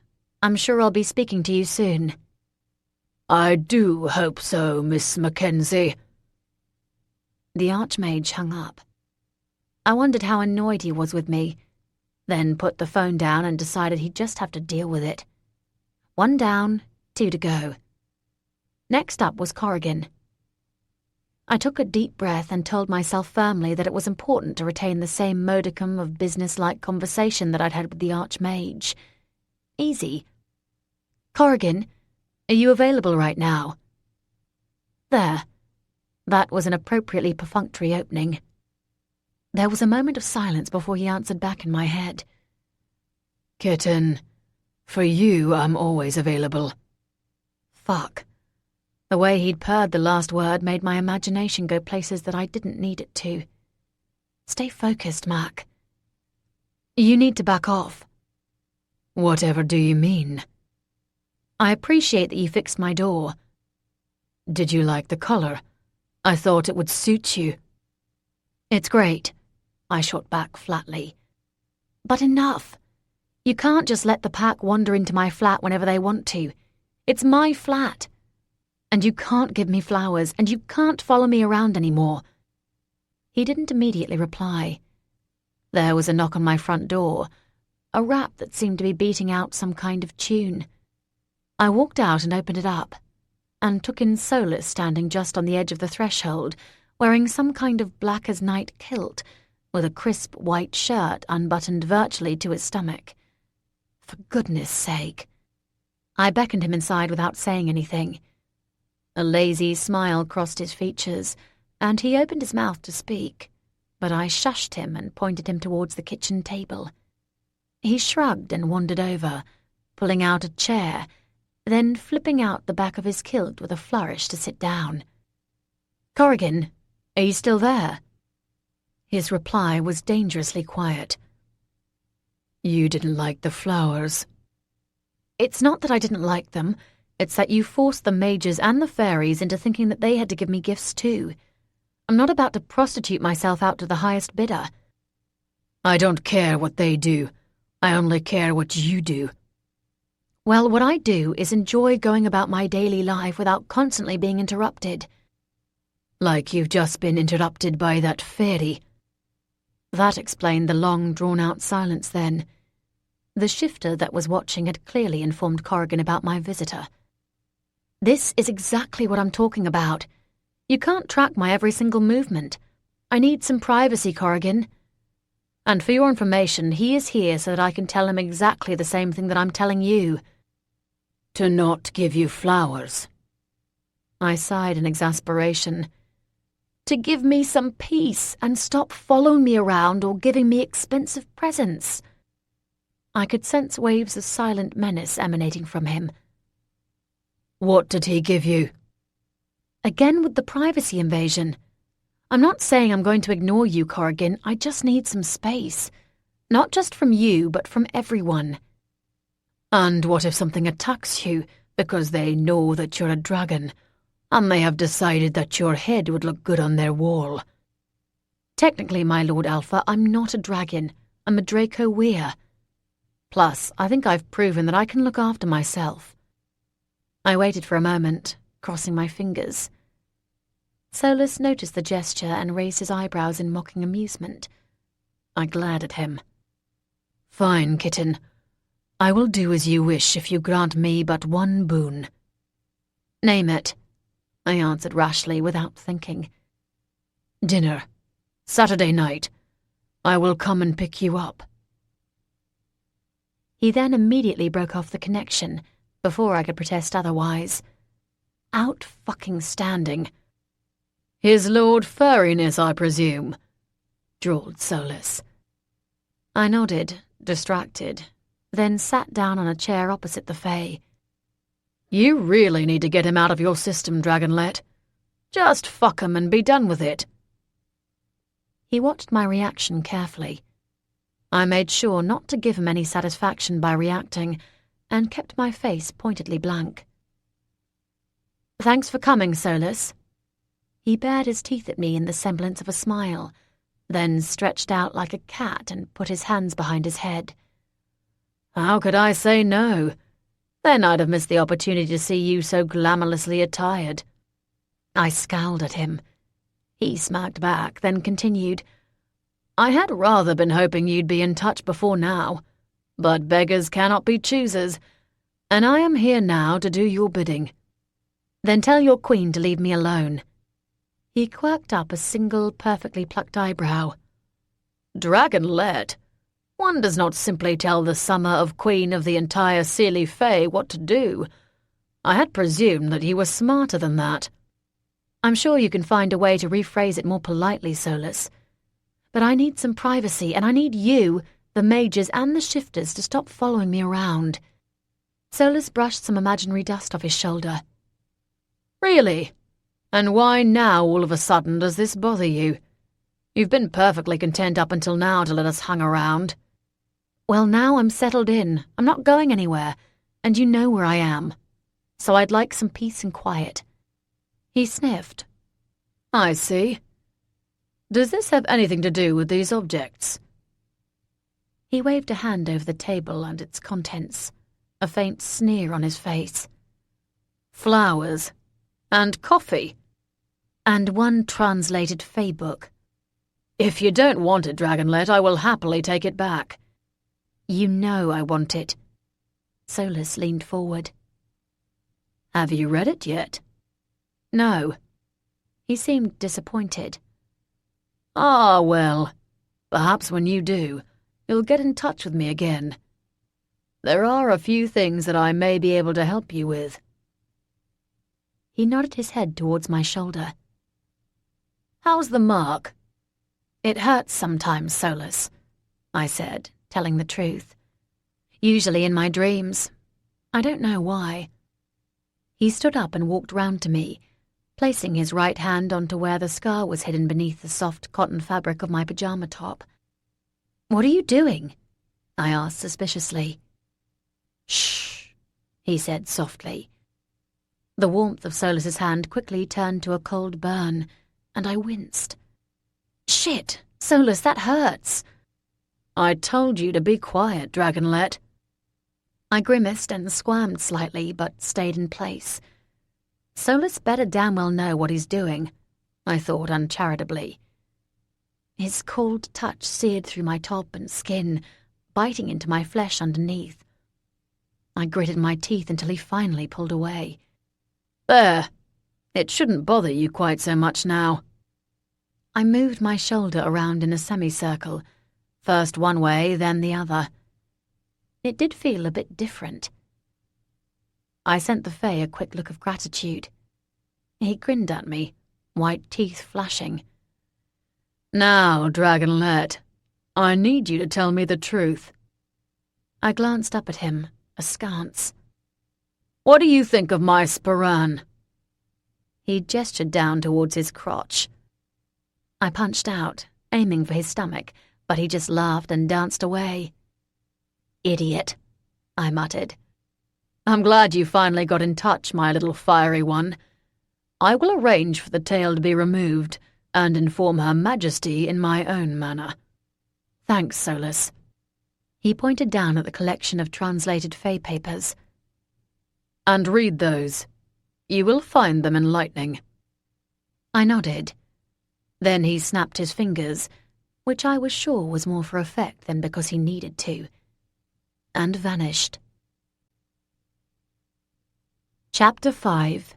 I'm sure I'll be speaking to you soon." "I do hope so, Miss Mackenzie." The Archmage hung up. I wondered how annoyed he was with me, then put the phone down and decided he'd just have to deal with it. 1 down, 2 to go. Next up was Corrigan. I took a deep breath and told myself firmly that it was important to retain the same modicum of business-like conversation that I'd had with the Archmage. Easy. "Corrigan, are you available right now?" There. That was an appropriately perfunctory opening. There was a moment of silence before he answered back in my head. "Kitten, for you I'm always available." Fuck. The way he'd purred the last word made my imagination go places that I didn't need it to. Stay focused, Mac. You need to back off. "Whatever do you mean?" I appreciate that you fixed my door. "Did you like the color? I thought it would suit you." "It's great," I shot back flatly. "But enough. You can't just let the pack wander into my flat whenever they want to. It's my flat. And you can't give me flowers, and you can't follow me around anymore." He didn't immediately reply. There was a knock on my front door, a rap that seemed to be beating out some kind of tune. I walked out and opened it up, and took in Solus standing just on the edge of the threshold, wearing some kind of black-as-night kilt, with a crisp white shirt unbuttoned virtually to his stomach. For goodness sake. I beckoned him inside without saying anything. A lazy smile crossed his features, and he opened his mouth to speak, but I shushed him and pointed him towards the kitchen table. He shrugged and wandered over, pulling out a chair, then flipping out the back of his kilt with a flourish to sit down. "Corrigan, are you still there?" His reply was dangerously quiet. "You didn't like the flowers." "It's not that I didn't like them. It's that you forced the mages and the fairies into thinking that they had to give me gifts too. I'm not about to prostitute myself out to the highest bidder." "I don't care what they do. I only care what you do." "Well, what I do is enjoy going about my daily life without constantly being interrupted." "Like you've just been interrupted by that fairy." That explained the long, drawn-out silence then. The shifter that was watching had clearly informed Corrigan about my visitor. "This is exactly what I'm talking about. You can't track my every single movement. I need some privacy, Corrigan. And for your information, he is here so that I can tell him exactly the same thing that I'm telling you." "To not give you flowers." I sighed in exasperation. "To give me some peace and stop following me around or giving me expensive presents." I could sense waves of silent menace emanating from him. "What did he give you?" Again with the privacy invasion. "I'm not saying I'm going to ignore you, Corrigan. I just need some space. Not just from you, but from everyone." "And what if something attacks you because they know that you're a dragon, and they have decided that your head would look good on their wall?" "Technically, my Lord Alpha, I'm not a dragon. I'm a Draco Weir. Plus, I think I've proven that I can look after myself." I waited for a moment, crossing my fingers. Solus noticed the gesture and raised his eyebrows in mocking amusement. I glared at him. "Fine, kitten. I will do as you wish if you grant me but one boon." "Name it," I answered rashly without thinking. "Dinner. Saturday night. I will come and pick you up." He then immediately broke off the connection, before I could protest otherwise. Out-fucking-standing. "His Lord Furriness, I presume," drawled Solus. I nodded, distracted, then sat down on a chair opposite the Fae. "You really need to get him out of your system, Dragonlet. Just fuck him and be done with it." He watched my reaction carefully. I made sure not to give him any satisfaction by reacting, and kept my face pointedly blank. "Thanks for coming, Solus." He bared his teeth at me in the semblance of a smile, then stretched out like a cat and put his hands behind his head. "How could I say no? Then I'd have missed the opportunity to see you so glamorously attired." I scowled at him. He smirked back, then continued, "I had rather been hoping you'd be in touch before now, but beggars cannot be choosers, and I am here now to do your bidding." "Then tell your queen to leave me alone." He quirked up a single perfectly plucked eyebrow. "Dragonlet, one does not simply tell the summer of queen of the entire Seelie Fae what to do. I had presumed that you were smarter than that." "I'm sure you can find a way to rephrase it more politely, Solus. But I need some privacy, and I need you, the mages and the shifters, to stop following me around." Solus brushed some imaginary dust off his shoulder. "Really? And why now all of a sudden does this bother you? You've been perfectly content up until now to let us hang around." "Well, now I'm settled in. I'm not going anywhere, and you know where I am. So I'd like some peace and quiet." He sniffed. "I see. Does this have anything to do with these objects?" He waved a hand over the table and its contents, a faint sneer on his face. "Flowers. And coffee. And one translated Fae book." "If you don't want it, Dragonlet, I will happily take it back." "You know I want it." Solus leaned forward. "Have you read it yet?" "No." He seemed disappointed. "Ah, well, perhaps when you do, you'll get in touch with me again. There are a few things that I may be able to help you with." He nodded his head towards my shoulder. "How's the mark?" "It hurts sometimes, Solus," I said, telling the truth. "Usually in my dreams. I don't know why." He stood up and walked round to me, placing his right hand onto where the scar was hidden beneath the soft cotton fabric of my pajama top. "What are you doing?" I asked suspiciously. "Shh," he said softly. The warmth of Solus's hand quickly turned to a cold burn, and I winced. "Shit, Solus, that hurts." "I told you to be quiet, Dragonlet." I grimaced and squirmed slightly, but stayed in place. Solus better damn well know what he's doing, I thought uncharitably. His cold touch seared through my top and skin, biting into my flesh underneath. I gritted my teeth until he finally pulled away. "There. It shouldn't bother you quite so much now." I moved my shoulder around in a semicircle, first one way, then the other. It did feel a bit different. I sent the Fae a quick look of gratitude. He grinned at me, white teeth flashing. "Now, Dragonlet, I need you to tell me the truth." I glanced up at him, askance. "What do you think of my Sporan?" He gestured down towards his crotch. I punched out, aiming for his stomach, but he just laughed and danced away. "Idiot," I muttered. "I'm glad you finally got in touch, my little fiery one. I will arrange for the tail to be removed and inform Her Majesty in my own manner." "Thanks, Solus." He pointed down at the collection of translated Fae papers. "And read those. You will find them enlightening." I nodded. Then he snapped his fingers, which I was sure was more for effect than because he needed to, and vanished. Chapter 5.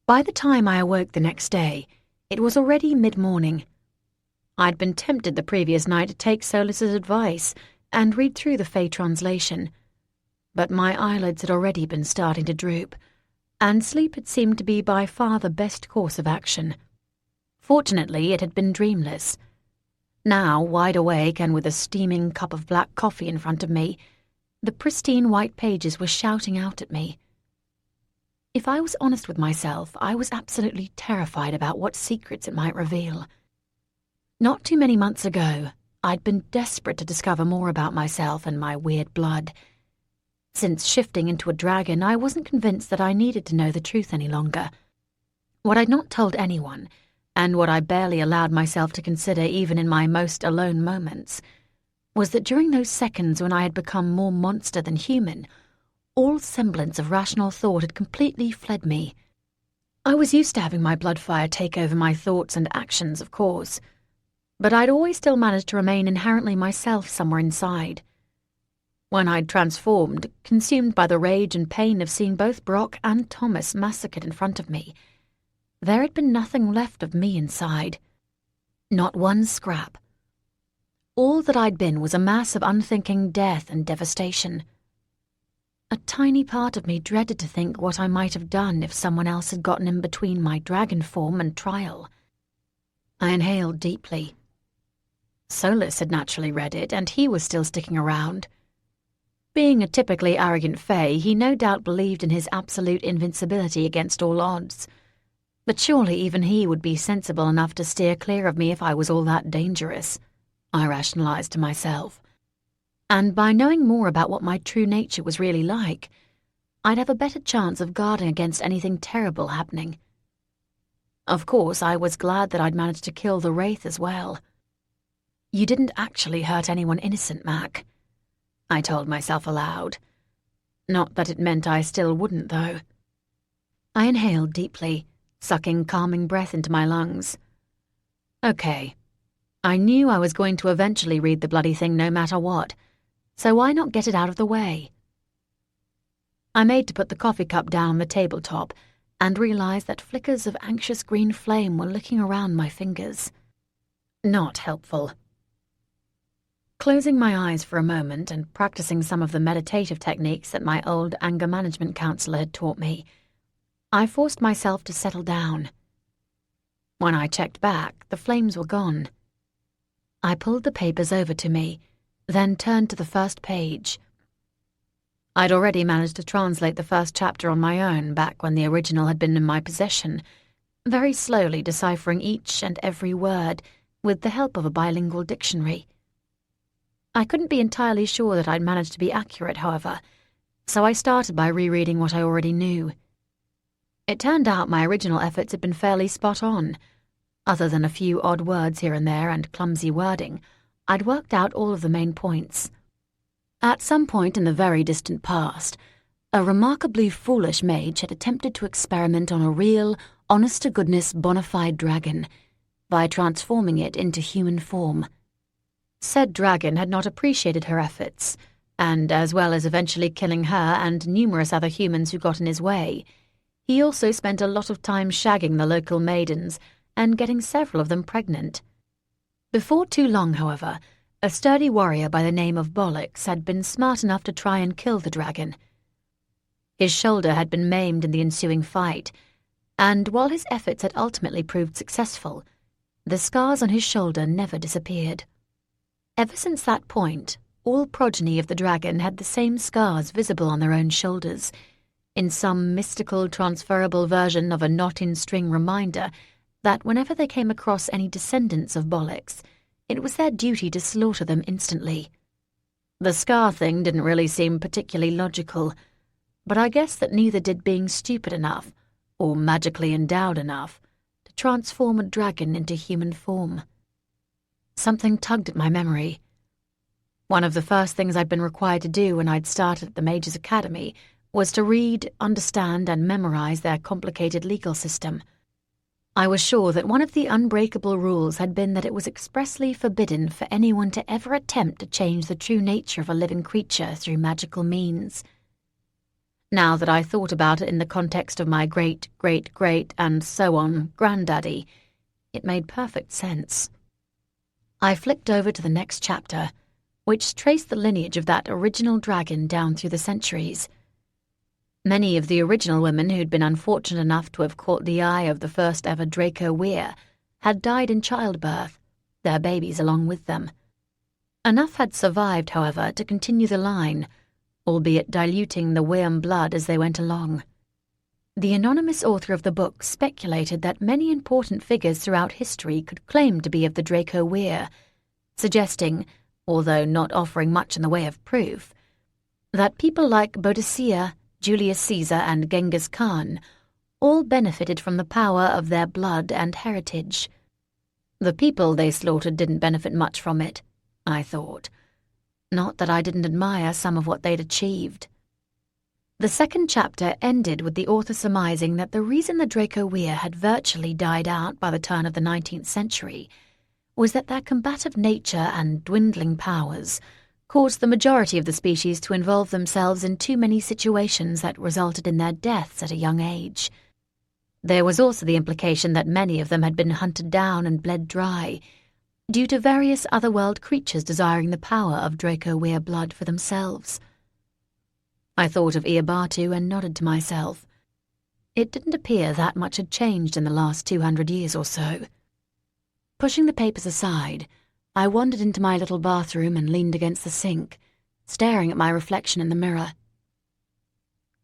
By the time I awoke the next day, it was already mid-morning. I'd been tempted the previous night to take Solus's advice and read through the Fae translation, but my eyelids had already been starting to droop, and sleep had seemed to be by far the best course of action. Fortunately, it had been dreamless. Now, wide awake and with a steaming cup of black coffee in front of me, the pristine white pages were shouting out at me. If I was honest with myself, I was absolutely terrified about what secrets it might reveal. Not too many months ago, I'd been desperate to discover more about myself and my weird blood. Since shifting into a dragon, I wasn't convinced that I needed to know the truth any longer. What I'd not told anyone, and what I barely allowed myself to consider even in my most alone moments, was that during those seconds when I had become more monster than human, all semblance of rational thought had completely fled me. I was used to having my blood fire take over my thoughts and actions, of course, but I'd always still managed to remain inherently myself somewhere inside. When I'd transformed, consumed by the rage and pain of seeing both Brock and Thomas massacred in front of me, there had been nothing left of me inside. Not one scrap. All that I'd been was a mass of unthinking death and devastation. A tiny part of me dreaded to think what I might have done if someone else had gotten in between my dragon form and trial. I inhaled deeply. Solus had naturally read it, and he was still sticking around. Being a typically arrogant fae, he no doubt believed in his absolute invincibility against all odds. But surely even he would be sensible enough to steer clear of me if I was all that dangerous, I rationalized to myself. And by knowing more about what my true nature was really like, I'd have a better chance of guarding against anything terrible happening. Of course, I was glad that I'd managed to kill the Wraith as well. You didn't actually hurt anyone innocent, Mac, I told myself aloud. Not that it meant I still wouldn't, though. I inhaled deeply, sucking calming breath into my lungs. Okay. I knew I was going to eventually read the bloody thing no matter what, so why not get it out of the way? I made to put the coffee cup down on the tabletop and realized that flickers of anxious green flame were licking around my fingers. Not helpful. Closing my eyes for a moment and practicing some of the meditative techniques that my old anger management counselor had taught me, I forced myself to settle down. When I checked back, the flames were gone. I pulled the papers over to me, then turned to the first page. I'd already managed to translate the first chapter on my own back when the original had been in my possession, very slowly deciphering each and every word with the help of a bilingual dictionary. I couldn't be entirely sure that I'd managed to be accurate, however, so I started by rereading what I already knew. It turned out my original efforts had been fairly spot on. Other than a few odd words here and there and clumsy wording, I'd worked out all of the main points. At some point in the very distant past, a remarkably foolish mage had attempted to experiment on a real, honest-to-goodness bona fide dragon by transforming it into human form. Said dragon had not appreciated her efforts, and as well as eventually killing her and numerous other humans who got in his way, he also spent a lot of time shagging the local maidens and getting several of them pregnant. Before too long, however, a sturdy warrior by the name of Bollocks had been smart enough to try and kill the dragon. His shoulder had been maimed in the ensuing fight, and while his efforts had ultimately proved successful, the scars on his shoulder never disappeared. Ever since that point, all progeny of the dragon had the same scars visible on their own shoulders, in some mystical, transferable version of a knot-in-string reminder that whenever they came across any descendants of Bollocks, it was their duty to slaughter them instantly. The scar thing didn't really seem particularly logical, but I guess that neither did being stupid enough, or magically endowed enough, to transform a dragon into human form. Something tugged at my memory. One of the first things I'd been required to do when I'd started at the Mages Academy was to read, understand, and memorize their complicated legal system. I was sure that one of the unbreakable rules had been that it was expressly forbidden for anyone to ever attempt to change the true nature of a living creature through magical means. Now that I thought about it in the context of my great-great-great and so on granddaddy, it made perfect sense. I flicked over to the next chapter, which traced the lineage of that original dragon down through the centuries. Many of the original women who'd been unfortunate enough to have caught the eye of the first ever Draco Weir had died in childbirth, their babies along with them. Enough had survived, however, to continue the line, albeit diluting the Weirm blood as they went along. The anonymous author of the book speculated that many important figures throughout history could claim to be of the Draco Weir, suggesting, although not offering much in the way of proof, that people like Boadicea, Julius Caesar, and Genghis Khan all benefited from the power of their blood and heritage. The people they slaughtered didn't benefit much from it, I thought. Not that I didn't admire some of what they'd achieved. The second chapter ended with the author surmising that the reason the Draco Weir had virtually died out by the turn of the 19th century was that their combative nature and dwindling powers caused the majority of the species to involve themselves in too many situations that resulted in their deaths at a young age. There was also the implication that many of them had been hunted down and bled dry, due to various otherworld creatures desiring the power of Draco Weir blood for themselves. I thought of Iabatu and nodded to myself. It didn't appear that much had changed in the last 200 years or so. Pushing the papers aside, I wandered into my little bathroom and leaned against the sink, staring at my reflection in the mirror.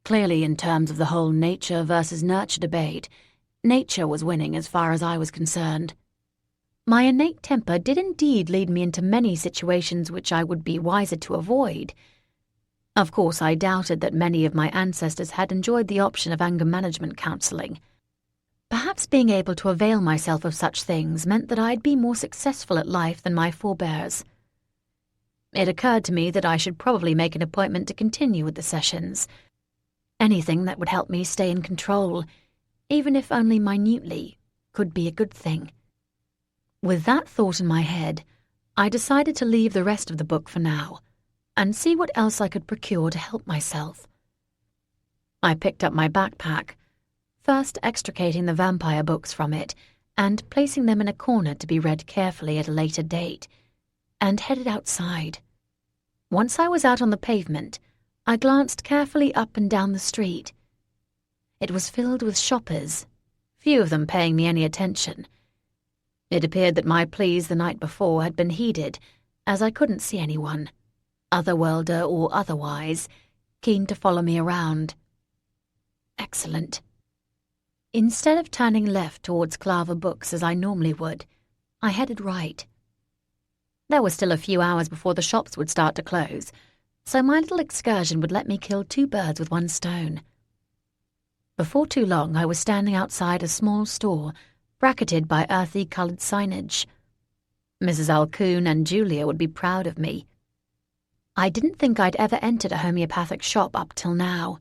Clearly, in terms of the whole nature versus nurture debate, nature was winning as far as I was concerned. My innate temper did indeed lead me into many situations which I would be wiser to avoid. Of course, I doubted that many of my ancestors had enjoyed the option of anger management counselling. Perhaps being able to avail myself of such things meant that I'd be more successful at life than my forebears. It occurred to me that I should probably make an appointment to continue with the sessions. Anything that would help me stay in control, even if only minutely, could be a good thing. With that thought in my head, I decided to leave the rest of the book for now, and see what else I could procure to help myself. I picked up my backpack, first extricating the vampire books from it and placing them in a corner to be read carefully at a later date, and headed outside. Once I was out on the pavement, I glanced carefully up and down the street. It was filled with shoppers, few of them paying me any attention. It appeared that my pleas the night before had been heeded, as I couldn't see anyone, otherworlder or otherwise, keen to follow me around. Excellent. Instead of turning left towards Clava Books as I normally would, I headed right. There were still a few hours before the shops would start to close, so my little excursion would let me kill 2 birds with 1 stone. Before too long, I was standing outside a small store, bracketed by earthy-coloured signage. Mrs. Alcoon and Julia would be proud of me. I didn't think I'd ever entered a homeopathic shop up till now.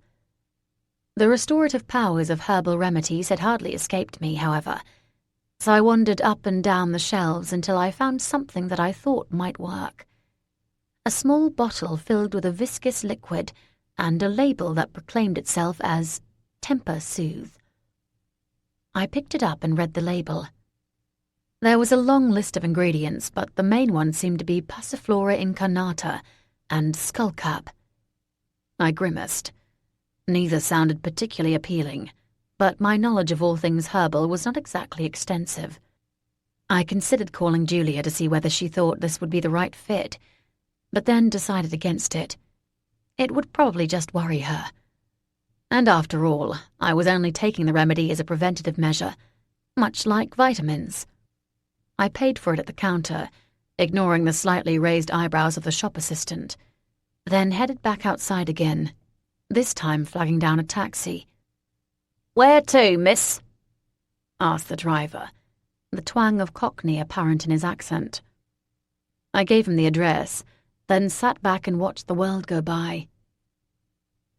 The restorative powers of herbal remedies had hardly escaped me, however, so I wandered up and down the shelves until I found something that I thought might work. A small bottle filled with a viscous liquid and a label that proclaimed itself as Temper Soothe. I picked it up and read the label. There was a long list of ingredients, but the main one seemed to be Passiflora incarnata and skullcap. I grimaced. Neither sounded particularly appealing, but my knowledge of all things herbal was not exactly extensive. I considered calling Julia to see whether she thought this would be the right fit, but then decided against it. It would probably just worry her. And after all, I was only taking the remedy as a preventative measure, much like vitamins. I paid for it at the counter, ignoring the slightly raised eyebrows of the shop assistant, then headed back outside again, this time flagging down a taxi. "Where to, miss?" asked the driver, the twang of Cockney apparent in his accent. I gave him the address, then sat back and watched the world go by.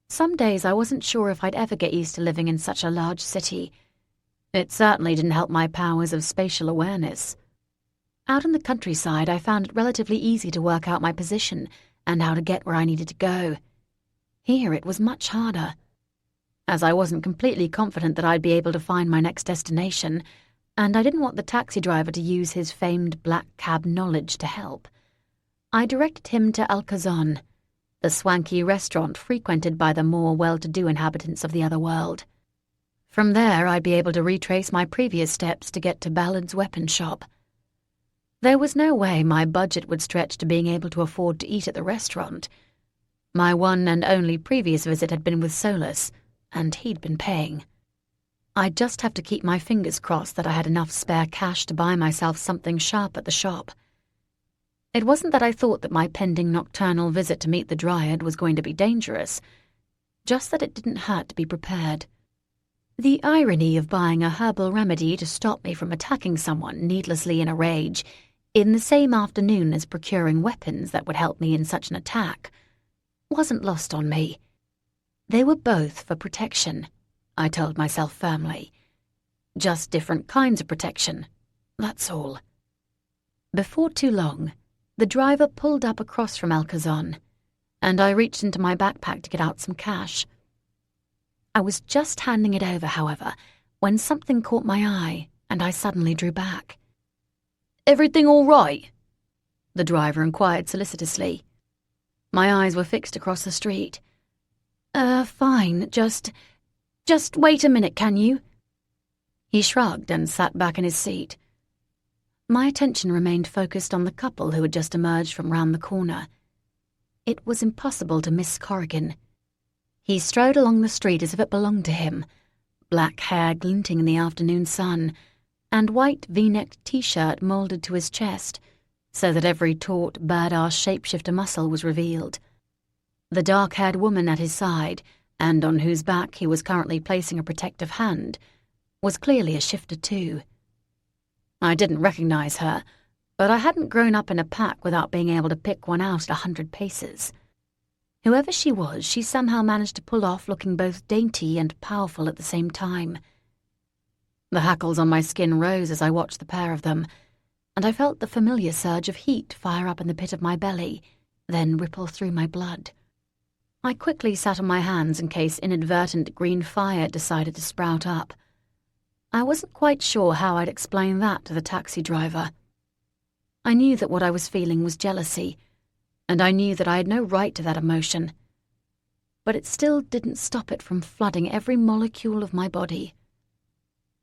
Some days I wasn't sure if I'd ever get used to living in such a large city. It certainly didn't help my powers of spatial awareness. Out in the countryside, I found it relatively easy to work out my position and how to get where I needed to go. Here it was much harder. As I wasn't completely confident that I'd be able to find my next destination, and I didn't want the taxi driver to use his famed black cab knowledge to help, I directed him to Alcazon, the swanky restaurant frequented by the more well-to-do inhabitants of the other world. From there, I'd be able to retrace my previous steps to get to Ballard's weapon shop. There was no way my budget would stretch to being able to afford to eat at the restaurant. My one and only previous visit had been with Solus, and he'd been paying. I'd just have to keep my fingers crossed that I had enough spare cash to buy myself something sharp at the shop. It wasn't that I thought that my pending nocturnal visit to meet the Dryad was going to be dangerous, just that it didn't hurt to be prepared. The irony of buying a herbal remedy to stop me from attacking someone needlessly in a rage in the same afternoon as procuring weapons that would help me in such an attack wasn't lost on me. They were both for protection, I told myself firmly. Just different kinds of protection, that's all. Before too long, the driver pulled up across from El Cazon, and I reached into my backpack to get out some cash. I was just handing it over, however, when something caught my eye, and I suddenly drew back. "Everything all right?" the driver inquired solicitously. My eyes were fixed across the street. Fine, just wait a minute, can you?" He shrugged and sat back in his seat. My attention remained focused on the couple who had just emerged from round the corner. It was impossible to miss Corrigan. He strode along the street as if it belonged to him, black hair glinting in the afternoon sun, and white V-necked t-shirt moulded to his chest, so that every taut, badass shapeshifter muscle was revealed. The dark-haired woman at his side, and on whose back he was currently placing a protective hand, was clearly a shifter too. I didn't recognize her, but I hadn't grown up in a pack without being able to pick one out at 100 paces. Whoever she was, she somehow managed to pull off looking both dainty and powerful at the same time. The hackles on my skin rose as I watched the pair of them, and I felt the familiar surge of heat fire up in the pit of my belly, then ripple through my blood. I quickly sat on my hands in case inadvertent green fire decided to sprout up. I wasn't quite sure how I'd explain that to the taxi driver. I knew that what I was feeling was jealousy, and I knew that I had no right to that emotion. But it still didn't stop it from flooding every molecule of my body.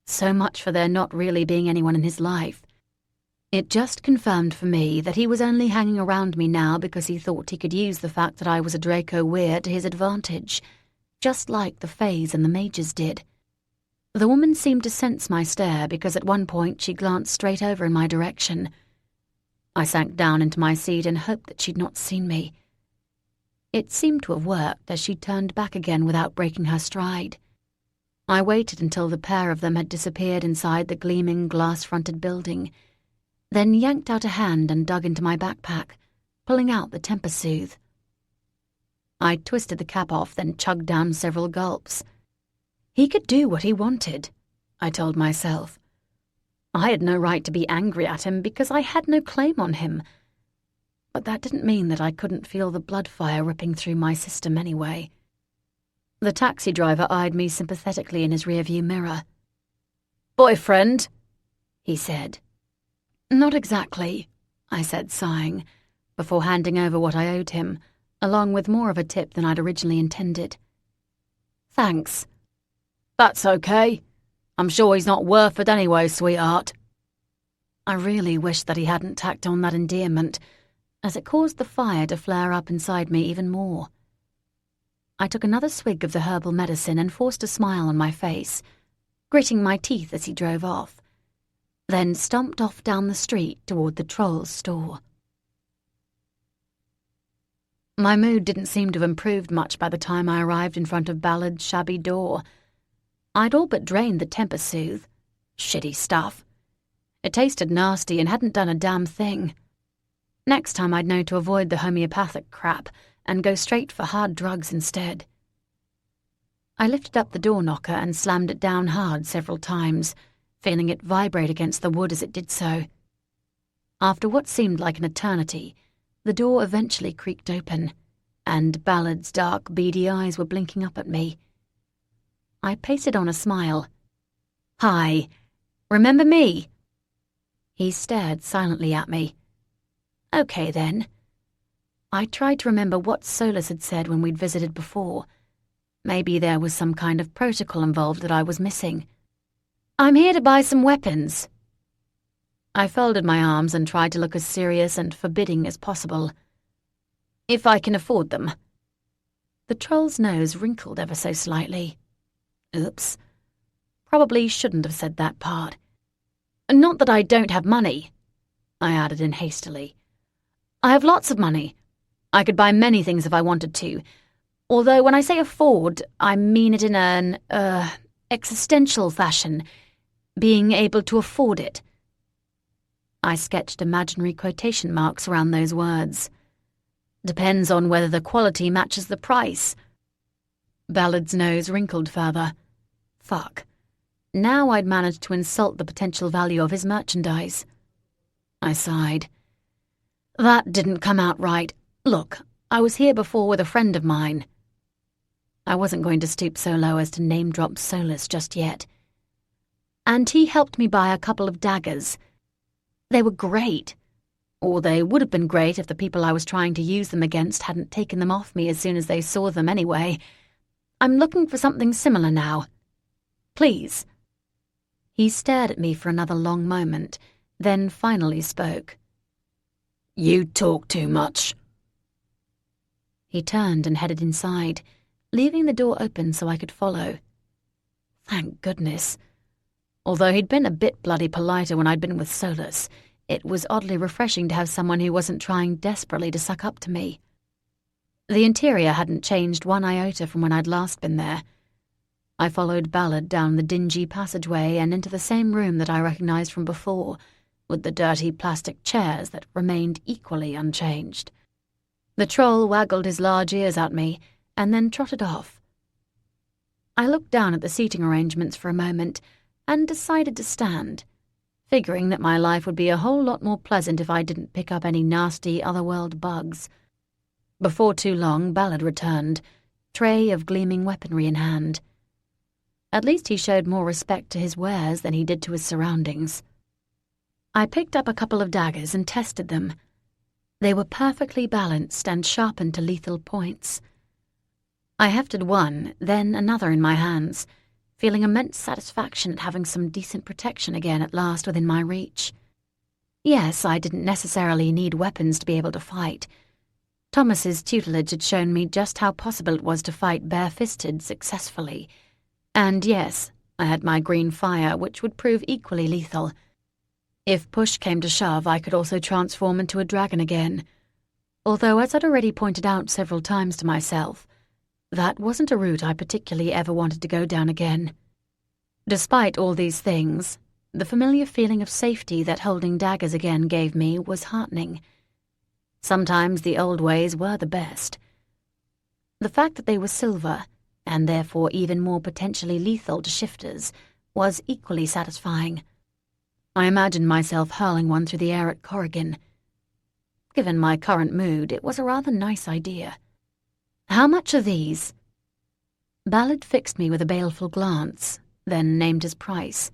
So much for there not really being anyone in his life. It just confirmed for me that he was only hanging around me now because he thought he could use the fact that I was a Draco Weir to his advantage, just like the Fays and the Mages did. The woman seemed to sense my stare because at one point she glanced straight over in my direction. I sank down into my seat and hoped that she'd not seen me. It seemed to have worked as she turned back again without breaking her stride. I waited until the pair of them had disappeared inside the gleaming glass-fronted building, then yanked out a hand and dug into my backpack, pulling out the Temper-Soothe. I twisted the cap off, then chugged down several gulps. He could do what he wanted, I told myself. I had no right to be angry at him because I had no claim on him. But that didn't mean that I couldn't feel the blood fire ripping through my system anyway. The taxi driver eyed me sympathetically in his rearview mirror. "Boyfriend?" he said. "Not exactly," I said, sighing, before handing over what I owed him, along with more of a tip than I'd originally intended. "Thanks." "That's okay. I'm sure he's not worth it anyway, sweetheart." I really wished that he hadn't tacked on that endearment, as it caused the fire to flare up inside me even more. I took another swig of the herbal medicine and forced a smile on my face, gritting my teeth as he drove off, then stomped off down the street toward the Troll's store. My mood didn't seem to have improved much by the time I arrived in front of Ballard's shabby door. I'd all but drained the Temper-Soothe. Shitty stuff. It tasted nasty and hadn't done a damn thing. Next time I'd know to avoid the homeopathic crap and go straight for hard drugs instead. I lifted up the door knocker and slammed it down hard several times, feeling it vibrate against the wood as it did so. After what seemed like an eternity, the door eventually creaked open, and Ballard's dark, beady eyes were blinking up at me. I pasted on a smile. "Hi, remember me?" He stared silently at me. "Okay, then." I tried to remember what Solus had said when we'd visited before. Maybe there was some kind of protocol involved that I was missing. "I'm here to buy some weapons." I folded my arms and tried to look as serious and forbidding as possible. "If I can afford them." The Troll's nose wrinkled ever so slightly. Oops. Probably shouldn't have said that part. "Not that I don't have money," I added in hastily. I have lots of money. I could buy many things if I wanted to. Although when I say afford, I mean it in an, existential fashion. Being able to afford it. I sketched imaginary quotation marks around those words. Depends on whether the quality matches the price. Ballard's nose wrinkled further. Fuck. Now I'd managed to insult the potential value of his merchandise. I sighed. That didn't come out right. Look, I was here before with a friend of mine. I wasn't going to stoop so low as to name-drop Solus just yet. And he helped me buy a couple of daggers. They were great. Or they would have been great if the people I was trying to use them against hadn't taken them off me as soon as they saw them anyway. I'm looking for something similar now. Please. He stared at me for another long moment, then finally spoke. You talk too much. He turned and headed inside, leaving the door open so I could follow. Thank goodness. Although he'd been a bit bloody politer when I'd been with Solus, it was oddly refreshing to have someone who wasn't trying desperately to suck up to me. The interior hadn't changed one iota from when I'd last been there. I followed Ballard down the dingy passageway and into the same room that I recognized from before, with the dirty plastic chairs that remained equally unchanged. The troll waggled his large ears at me and then trotted off. I looked down at the seating arrangements for a moment and decided to stand, figuring that my life would be a whole lot more pleasant if I didn't pick up any nasty otherworld bugs. Before too long, Ballard returned, tray of gleaming weaponry in hand. At least he showed more respect to his wares than he did to his surroundings. I picked up a couple of daggers and tested them. They were perfectly balanced and sharpened to lethal points. I hefted one, then another in my hands, feeling immense satisfaction at having some decent protection again at last within my reach. Yes, I didn't necessarily need weapons to be able to fight. Thomas's tutelage had shown me just how possible it was to fight bare-fisted successfully. And yes, I had my green fire, which would prove equally lethal. If push came to shove, I could also transform into a dragon again. Although, as I'd already pointed out several times to myself, that wasn't a route I particularly ever wanted to go down again. Despite all these things, the familiar feeling of safety that holding daggers again gave me was heartening. Sometimes the old ways were the best. The fact that they were silver, and therefore even more potentially lethal to shifters, was equally satisfying. I imagined myself hurling one through the air at Corrigan. Given my current mood, it was a rather nice idea. How much are these? Ballard fixed me with a baleful glance, then named his price.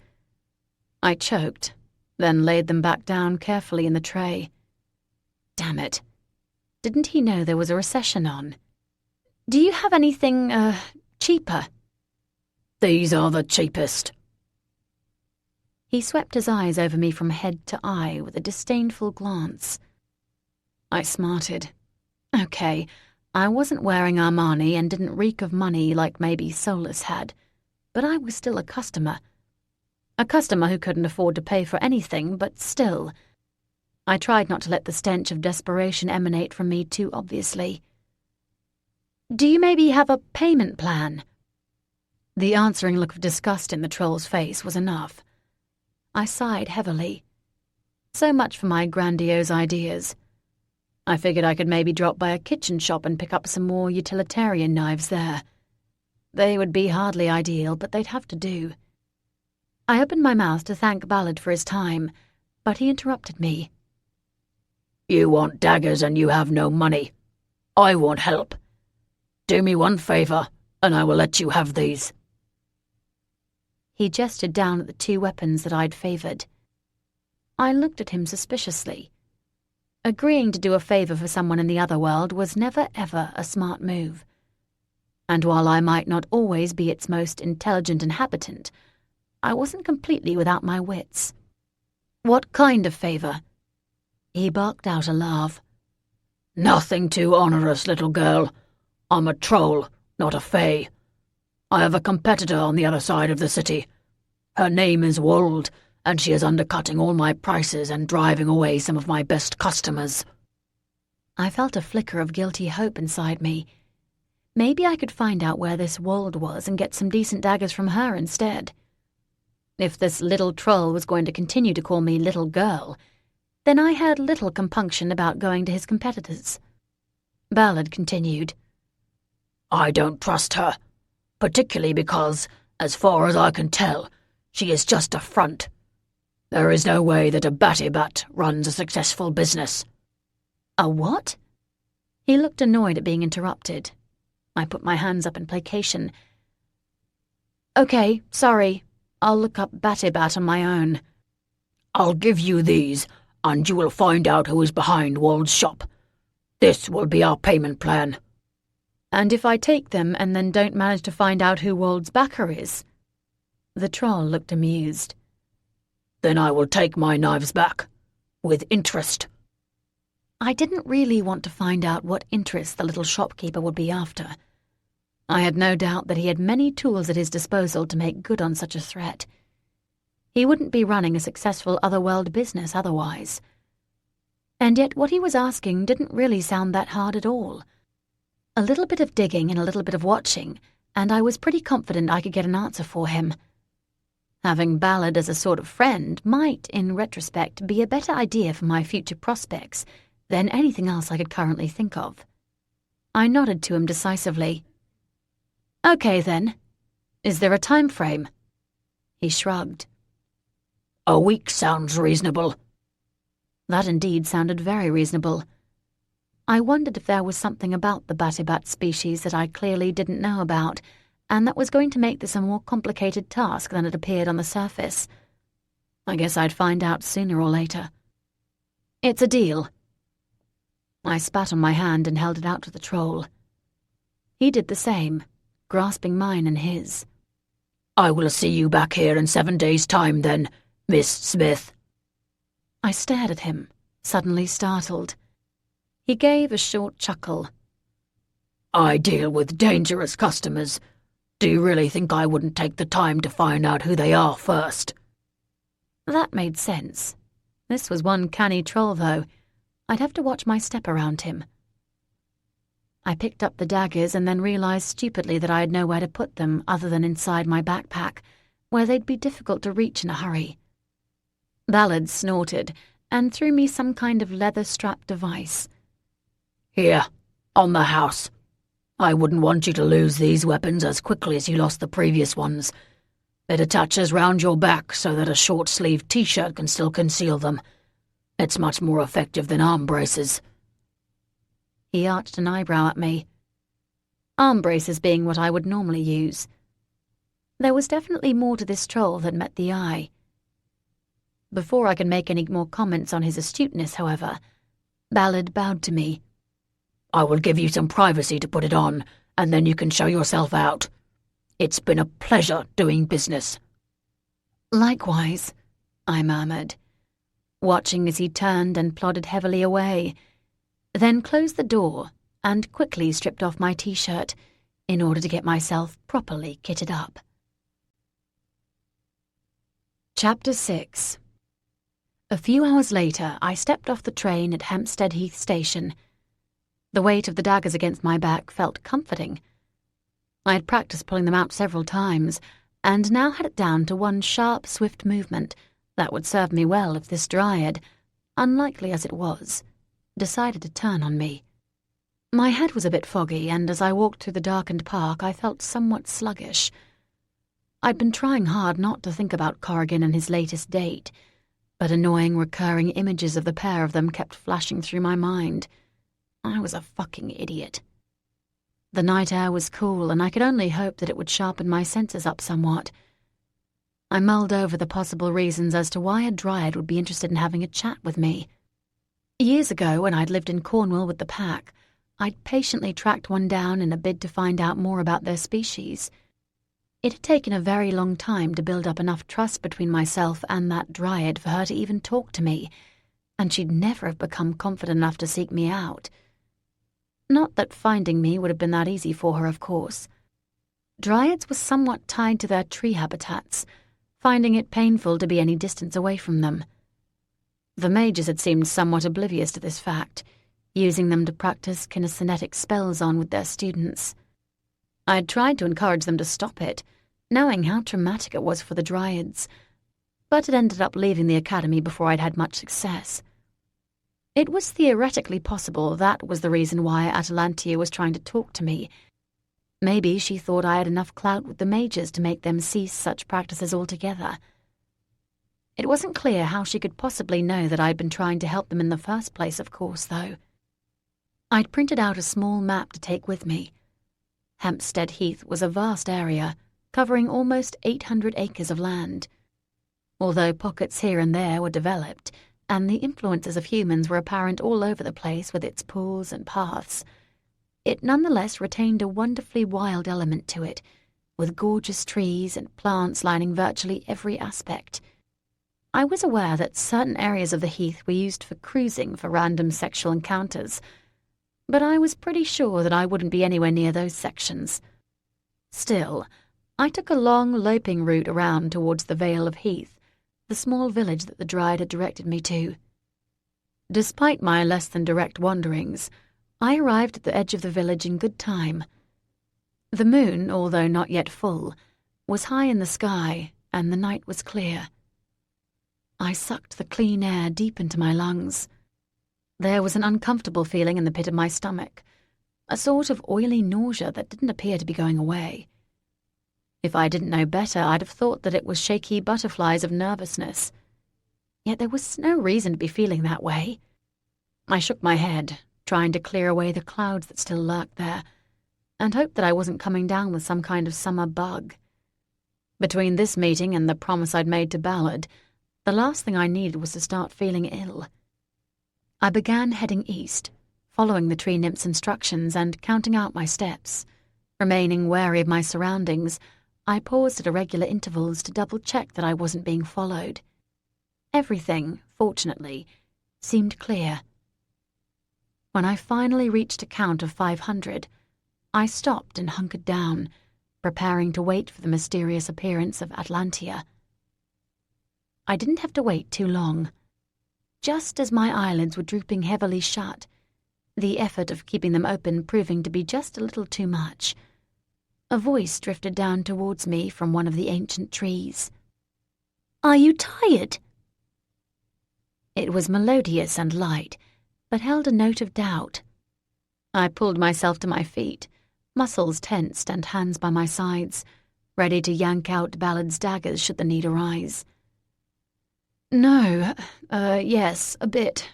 I choked, then laid them back down carefully in the tray. Damn it. Didn't he know there was a recession on? Do you have anything, cheaper? These are the cheapest. He swept his eyes over me from head to eye with a disdainful glance. I smarted. Okay, I wasn't wearing Armani and didn't reek of money like maybe Solus had, but I was still a customer. A customer who couldn't afford to pay for anything, but still. I tried not to let the stench of desperation emanate from me too obviously. Do you maybe have a payment plan? The answering look of disgust in the troll's face was enough. I sighed heavily. So much for my grandiose ideas. I figured I could maybe drop by a kitchen shop and pick up some more utilitarian knives there. They would be hardly ideal, but they'd have to do. I opened my mouth to thank Ballard for his time, but he interrupted me. You want daggers and you have no money. I want help. Do me one favour, and I will let you have these. He gestured down at the two weapons that I'd favoured. I looked at him suspiciously. Agreeing to do a favour for someone in the other world was never ever a smart move. And while I might not always be its most intelligent inhabitant, I wasn't completely without my wits. What kind of favour? He barked out a laugh. Nothing too onerous, little girl. I'm a troll, not a fae. I have a competitor on the other side of the city. Her name is Wold, and she is undercutting all my prices and driving away some of my best customers. I felt a flicker of guilty hope inside me. Maybe I could find out where this Wold was and get some decent daggers from her instead. If this little troll was going to continue to call me little girl, then I had little compunction about going to his competitors. Ballard continued. I don't trust her, particularly because, as far as I can tell, she is just a front. There is no way that a batty-bat runs a successful business. A what? He looked annoyed at being interrupted. I put my hands up in placation. Okay, sorry. I'll look up batty-bat on my own. I'll give you these, and you will find out who is behind Wold's shop. This will be our payment plan. And if I take them and then don't manage to find out who Wold's backer is? The troll looked amused. Then I will take my knives back, with interest. I didn't really want to find out what interest the little shopkeeper would be after. I had no doubt that he had many tools at his disposal to make good on such a threat. He wouldn't be running a successful otherworld business otherwise. And yet what he was asking didn't really sound that hard at all. A little bit of digging and a little bit of watching, and I was pretty confident I could get an answer for him. Having Ballard as a sort of friend might, in retrospect, be a better idea for my future prospects than anything else I could currently think of. I nodded to him decisively. Okay, then. Is there a time frame? He shrugged. A week sounds reasonable. That indeed sounded very reasonable. I wondered if there was something about the batty-bat species that I clearly didn't know about, and that was going to make this a more complicated task than it appeared on the surface. I guess I'd find out sooner or later. It's a deal. I spat on my hand and held it out to the troll. He did the same, grasping mine in his. I will see you back here in 7 days' time, then, Miss Smith. I stared at him, suddenly startled. He gave a short chuckle. I deal with dangerous customers. Do you really think I wouldn't take the time to find out who they are first? That made sense. This was one canny troll, though. I'd have to watch my step around him. I picked up the daggers and then realized stupidly that I had nowhere to put them other than inside my backpack, where they'd be difficult to reach in a hurry. Ballard snorted and threw me some kind of leather-strapped device. Here, on the house. I wouldn't want you to lose these weapons as quickly as you lost the previous ones. It attaches round your back so that a short-sleeved t-shirt can still conceal them. It's much more effective than arm braces. He arched an eyebrow at me. Arm braces being what I would normally use. There was definitely more to this troll than met the eye. Before I could make any more comments on his astuteness, however, Ballard bowed to me. I will give you some privacy to put it on, and then you can show yourself out. It's been a pleasure doing business. Likewise, I murmured, watching as he turned and plodded heavily away, then closed the door and quickly stripped off my t-shirt in order to get myself properly kitted up. Chapter 6. A few hours later, I stepped off the train at Hampstead Heath Station. The weight of the daggers against my back felt comforting. I had practiced pulling them out several times, and now had it down to one sharp, swift movement that would serve me well if this dryad, unlikely as it was, decided to turn on me. My head was a bit foggy, and as I walked through the darkened park, I felt somewhat sluggish. I'd been trying hard not to think about Corrigan and his latest date, but annoying recurring images of the pair of them kept flashing through my mind. I was a fucking idiot. The night air was cool, and I could only hope that it would sharpen my senses up somewhat. I mulled over the possible reasons as to why a dryad would be interested in having a chat with me. Years ago, when I'd lived in Cornwall with the pack, I'd patiently tracked one down in a bid to find out more about their species. It had taken a very long time to build up enough trust between myself and that dryad for her to even talk to me, and she'd never have become confident enough to seek me out. Not that finding me would have been that easy for her, of course. Dryads were somewhat tied to their tree habitats, finding it painful to be any distance away from them. The mages had seemed somewhat oblivious to this fact, using them to practice kinetic spells on with their students. I'd tried to encourage them to stop it, knowing how traumatic it was for the Dryads, but it ended up leaving the academy before I'd had much success. It was theoretically possible that was the reason why Atalantia was trying to talk to me. Maybe she thought I had enough clout with the mages to make them cease such practices altogether. It wasn't clear how she could possibly know that I'd been trying to help them in the first place, of course, though. I'd printed out a small map to take with me. Hampstead Heath was a vast area, covering almost 800 acres of land. Although pockets here and there were developed, and the influences of humans were apparent all over the place with its pools and paths, it nonetheless retained a wonderfully wild element to it, with gorgeous trees and plants lining virtually every aspect. I was aware that certain areas of the heath were used for cruising for random sexual encounters, but I was pretty sure that I wouldn't be anywhere near those sections. Still, I took a long, loping route around towards the Vale of Heath, the small village that the Dryad had directed me to. Despite my less than direct wanderings, I arrived at the edge of the village in good time. The moon, although not yet full, was high in the sky, and the night was clear. I sucked the clean air deep into my lungs. There was an uncomfortable feeling in the pit of my stomach, a sort of oily nausea that didn't appear to be going away. If I didn't know better, I'd have thought that it was shaky butterflies of nervousness. Yet there was no reason to be feeling that way. I shook my head, trying to clear away the clouds that still lurked there, and hoped that I wasn't coming down with some kind of summer bug. Between this meeting and the promise I'd made to Ballard, the last thing I needed was to start feeling ill. I began heading east, following the tree nymph's instructions and counting out my steps. Remaining wary of my surroundings, I paused at irregular intervals to double-check that I wasn't being followed. Everything, fortunately, seemed clear. When I finally reached a count of 500, I stopped and hunkered down, preparing to wait for the mysterious appearance of Atlantia. I didn't have to wait too long. Just as my eyelids were drooping heavily shut, the effort of keeping them open proving to be just a little too much, a voice drifted down towards me from one of the ancient trees. "Are you tired?" It was melodious and light, but held a note of doubt. I pulled myself to my feet, muscles tensed and hands by my sides, ready to yank out Ballard's daggers should the need arise. "No, yes, a bit.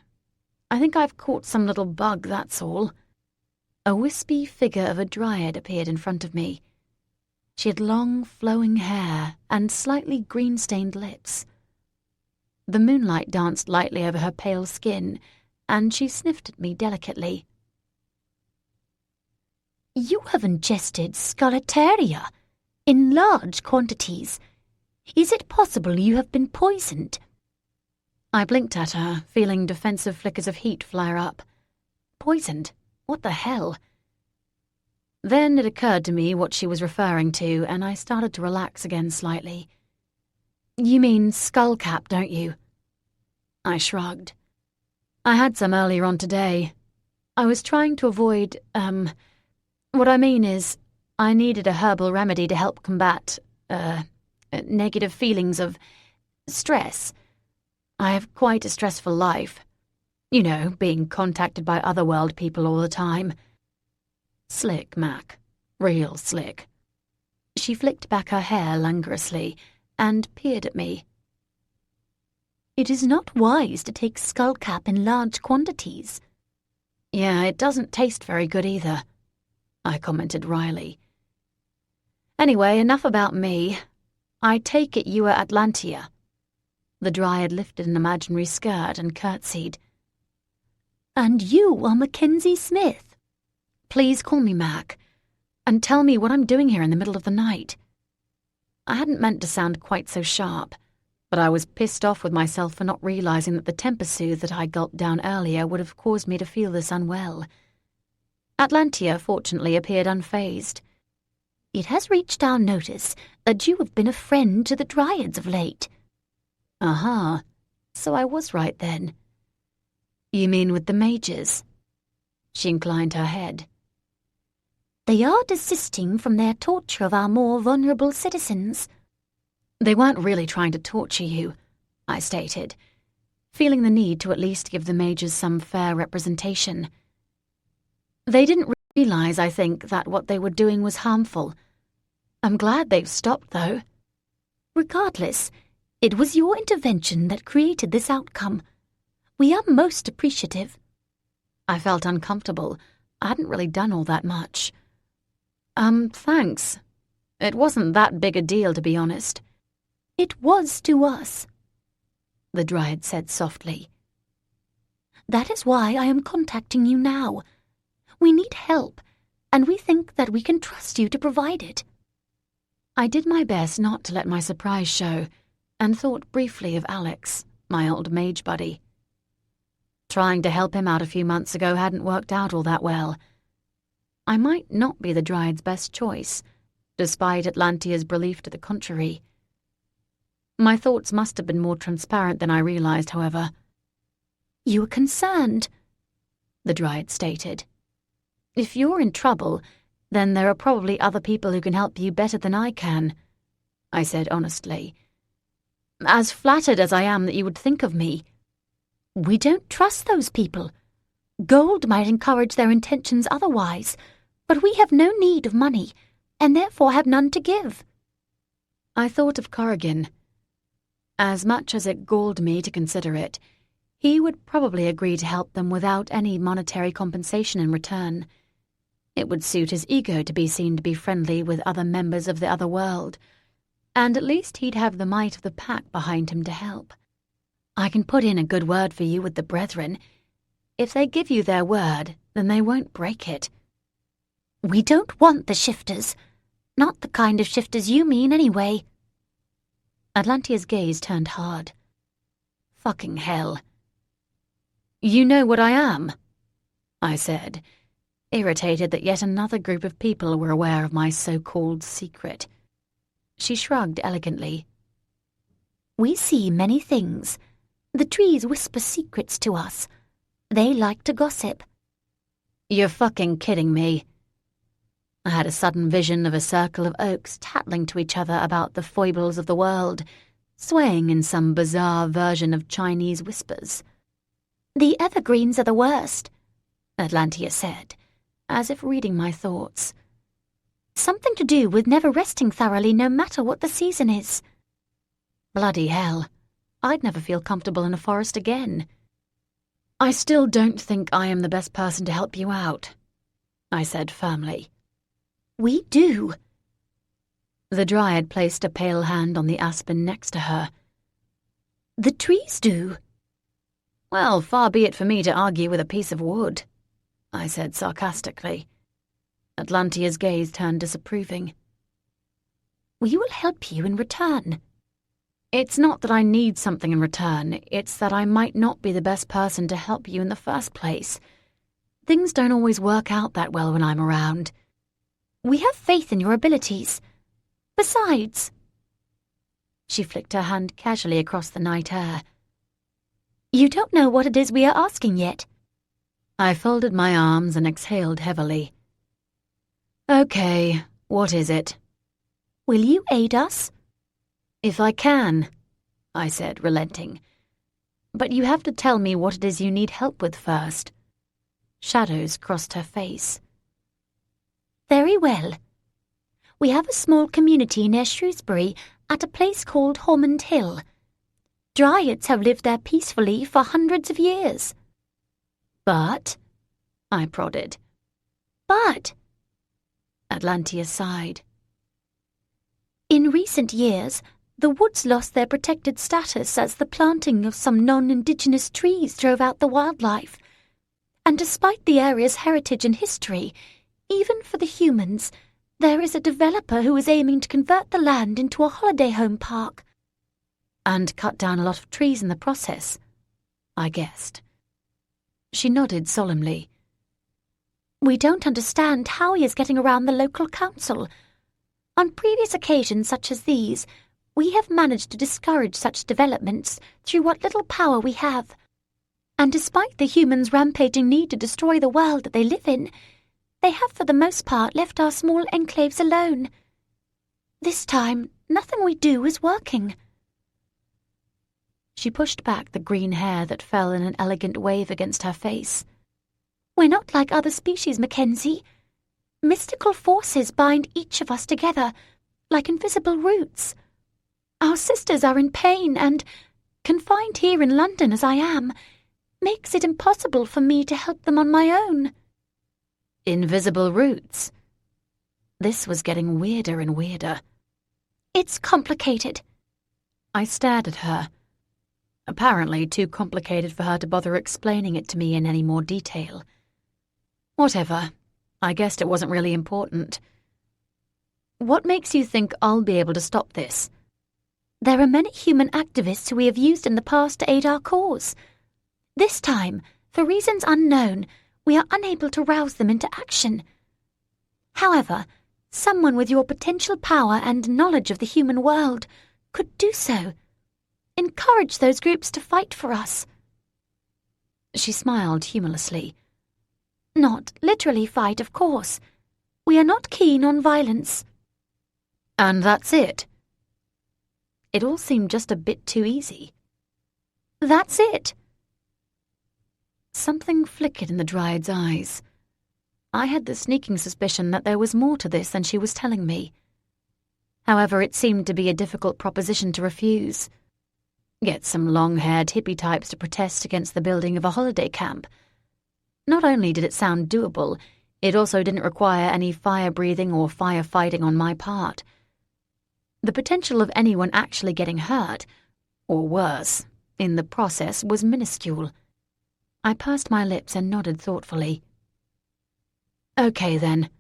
I think I've caught some little bug, that's all." A wispy figure of a Dryad appeared in front of me. She had long, flowing hair and slightly green-stained lips. The moonlight danced lightly over her pale skin, and she sniffed at me delicately. "You have ingested Scalateria in large quantities. Is it possible you have been poisoned?" I blinked at her, feeling defensive flickers of heat flare up. Poisoned? What the hell? Then it occurred to me what she was referring to, and I started to relax again slightly. "You mean skullcap, don't you?" I shrugged. "I had some earlier on today. I was trying to avoid, what I mean is, I needed a herbal remedy to help combat, negative feelings of stress. I have quite a stressful life. You know, being contacted by otherworld people all the time. Slick, Mac. Real slick." She flicked back her hair languorously and peered at me. "It is not wise to take skullcap in large quantities." "Yeah, it doesn't taste very good either," I commented wryly. "Anyway, enough about me. I take it you are Atlantia." The Dryad lifted an imaginary skirt and curtsied. "And you are Mackenzie Smith." "Please call me Mac, and tell me what I'm doing here in the middle of the night." I hadn't meant to sound quite so sharp, but I was pissed off with myself for not realizing that the temper soothe that I gulped down earlier would have caused me to feel this unwell. Atlantia, fortunately, appeared unfazed. "It has reached our notice that you have been a friend to the Dryads of late." Aha, so I was right then. "You mean with the mages?" She inclined her head. They are desisting from their torture of our more vulnerable citizens. They weren't really trying to torture you, I stated, feeling the need to at least give the majors some fair representation. They didn't realize, I think, that what they were doing was harmful. I'm glad they've stopped, though. Regardless, it was your intervention that created this outcome. We are most appreciative. I felt uncomfortable. I hadn't really done all that much. Thanks. It wasn't that big a deal, to be honest. It was to us, the Dryad said softly. That is why I am contacting you now. We need help, and we think that we can trust you to provide it. I did my best not to let my surprise show, and thought briefly of Alex, my old mage buddy. Trying to help him out a few months ago hadn't worked out all that well. I might not be the Dryad's best choice, despite Atlantia's belief to the contrary. My thoughts must have been more transparent than I realized, however. You are concerned, the Dryad stated. If you're in trouble, then there are probably other people who can help you better than I can, I said honestly. As flattered as I am that you would think of me. We don't trust those people. Gold might encourage their intentions otherwise, but we have no need of money, and therefore have none to give. I thought of Corrigan. As much as it galled me to consider it, he would probably agree to help them without any monetary compensation in return. It would suit his ego to be seen to be friendly with other members of the other world, and at least he'd have the might of the pack behind him to help. I can put in a good word for you with the Brethren. If they give you their word, then they won't break it. We don't want the shifters. Not the kind of shifters you mean, anyway. Atlantia's gaze turned hard. Fucking hell. You know what I am, I said, irritated that yet another group of people were aware of my so-called secret. She shrugged elegantly. We see many things. The trees whisper secrets to us. They like to gossip. You're fucking kidding me. I had a sudden vision of a circle of oaks tattling to each other about the foibles of the world, swaying in some bizarre version of Chinese whispers. The evergreens are the worst, Atlantia said, as if reading my thoughts. Something to do with never resting thoroughly no matter what the season is. Bloody hell. I'd never feel comfortable in a forest again. I still don't think I am the best person to help you out, I said firmly. We do. The Dryad placed a pale hand on the aspen next to her. The trees do. Well, far be it for me to argue with a piece of wood, I said sarcastically. Atlantia's gaze turned disapproving. We will help you in return. It's not that I need something in return, it's that I might not be the best person to help you in the first place. Things don't always work out that well when I'm around. We have faith in your abilities. Besides... She flicked her hand casually across the night air. You don't know what it is we are asking yet. I folded my arms and exhaled heavily. Okay, what is it? Will you aid us? If I can, I said, relenting. But you have to tell me what it is you need help with first. Shadows crossed her face. Very well. We have a small community near Shrewsbury at a place called Hormond Hill. Dryads have lived there peacefully for hundreds of years. But, I prodded. But, Atlantia sighed. In recent years, the woods lost their protected status as the planting of some non-indigenous trees drove out the wildlife. And despite the area's heritage and history, even for the humans, there is a developer who is aiming to convert the land into a holiday home park. And cut down a lot of trees in the process, I guessed. She nodded solemnly. We don't understand how he is getting around the local council. On previous occasions such as these, we have managed to discourage such developments through what little power we have. And despite the humans' rampaging need to destroy the world that they live in, they have for the most part left our small enclaves alone. This time, nothing we do is working. She pushed back the green hair that fell in an elegant wave against her face. We're not like other species, Mackenzie. Mystical forces bind each of us together, like invisible roots. Our sisters are in pain and, confined here in London as I am, makes it impossible for me to help them on my own. Invisible roots? This was getting weirder and weirder. It's complicated. I stared at her. Apparently too complicated for her to bother explaining it to me in any more detail. Whatever. I guessed it wasn't really important. What makes you think I'll be able to stop this? There are many human activists who we have used in the past to aid our cause. This time, for reasons unknown, we are unable to rouse them into action. However, someone with your potential power and knowledge of the human world could do so. Encourage those groups to fight for us. She smiled humorlessly. Not literally fight, of course. We are not keen on violence. And that's it? It all seemed just a bit too easy. That's it. Something flickered in the Dryad's eyes. I had the sneaking suspicion that there was more to this than she was telling me. However, it seemed to be a difficult proposition to refuse. Get some long-haired hippie types to protest against the building of a holiday camp. Not only did it sound doable, it also didn't require any fire-breathing or firefighting on my part. The potential of anyone actually getting hurt, or worse, in the process was minuscule. I pursed my lips and nodded thoughtfully. Okay then,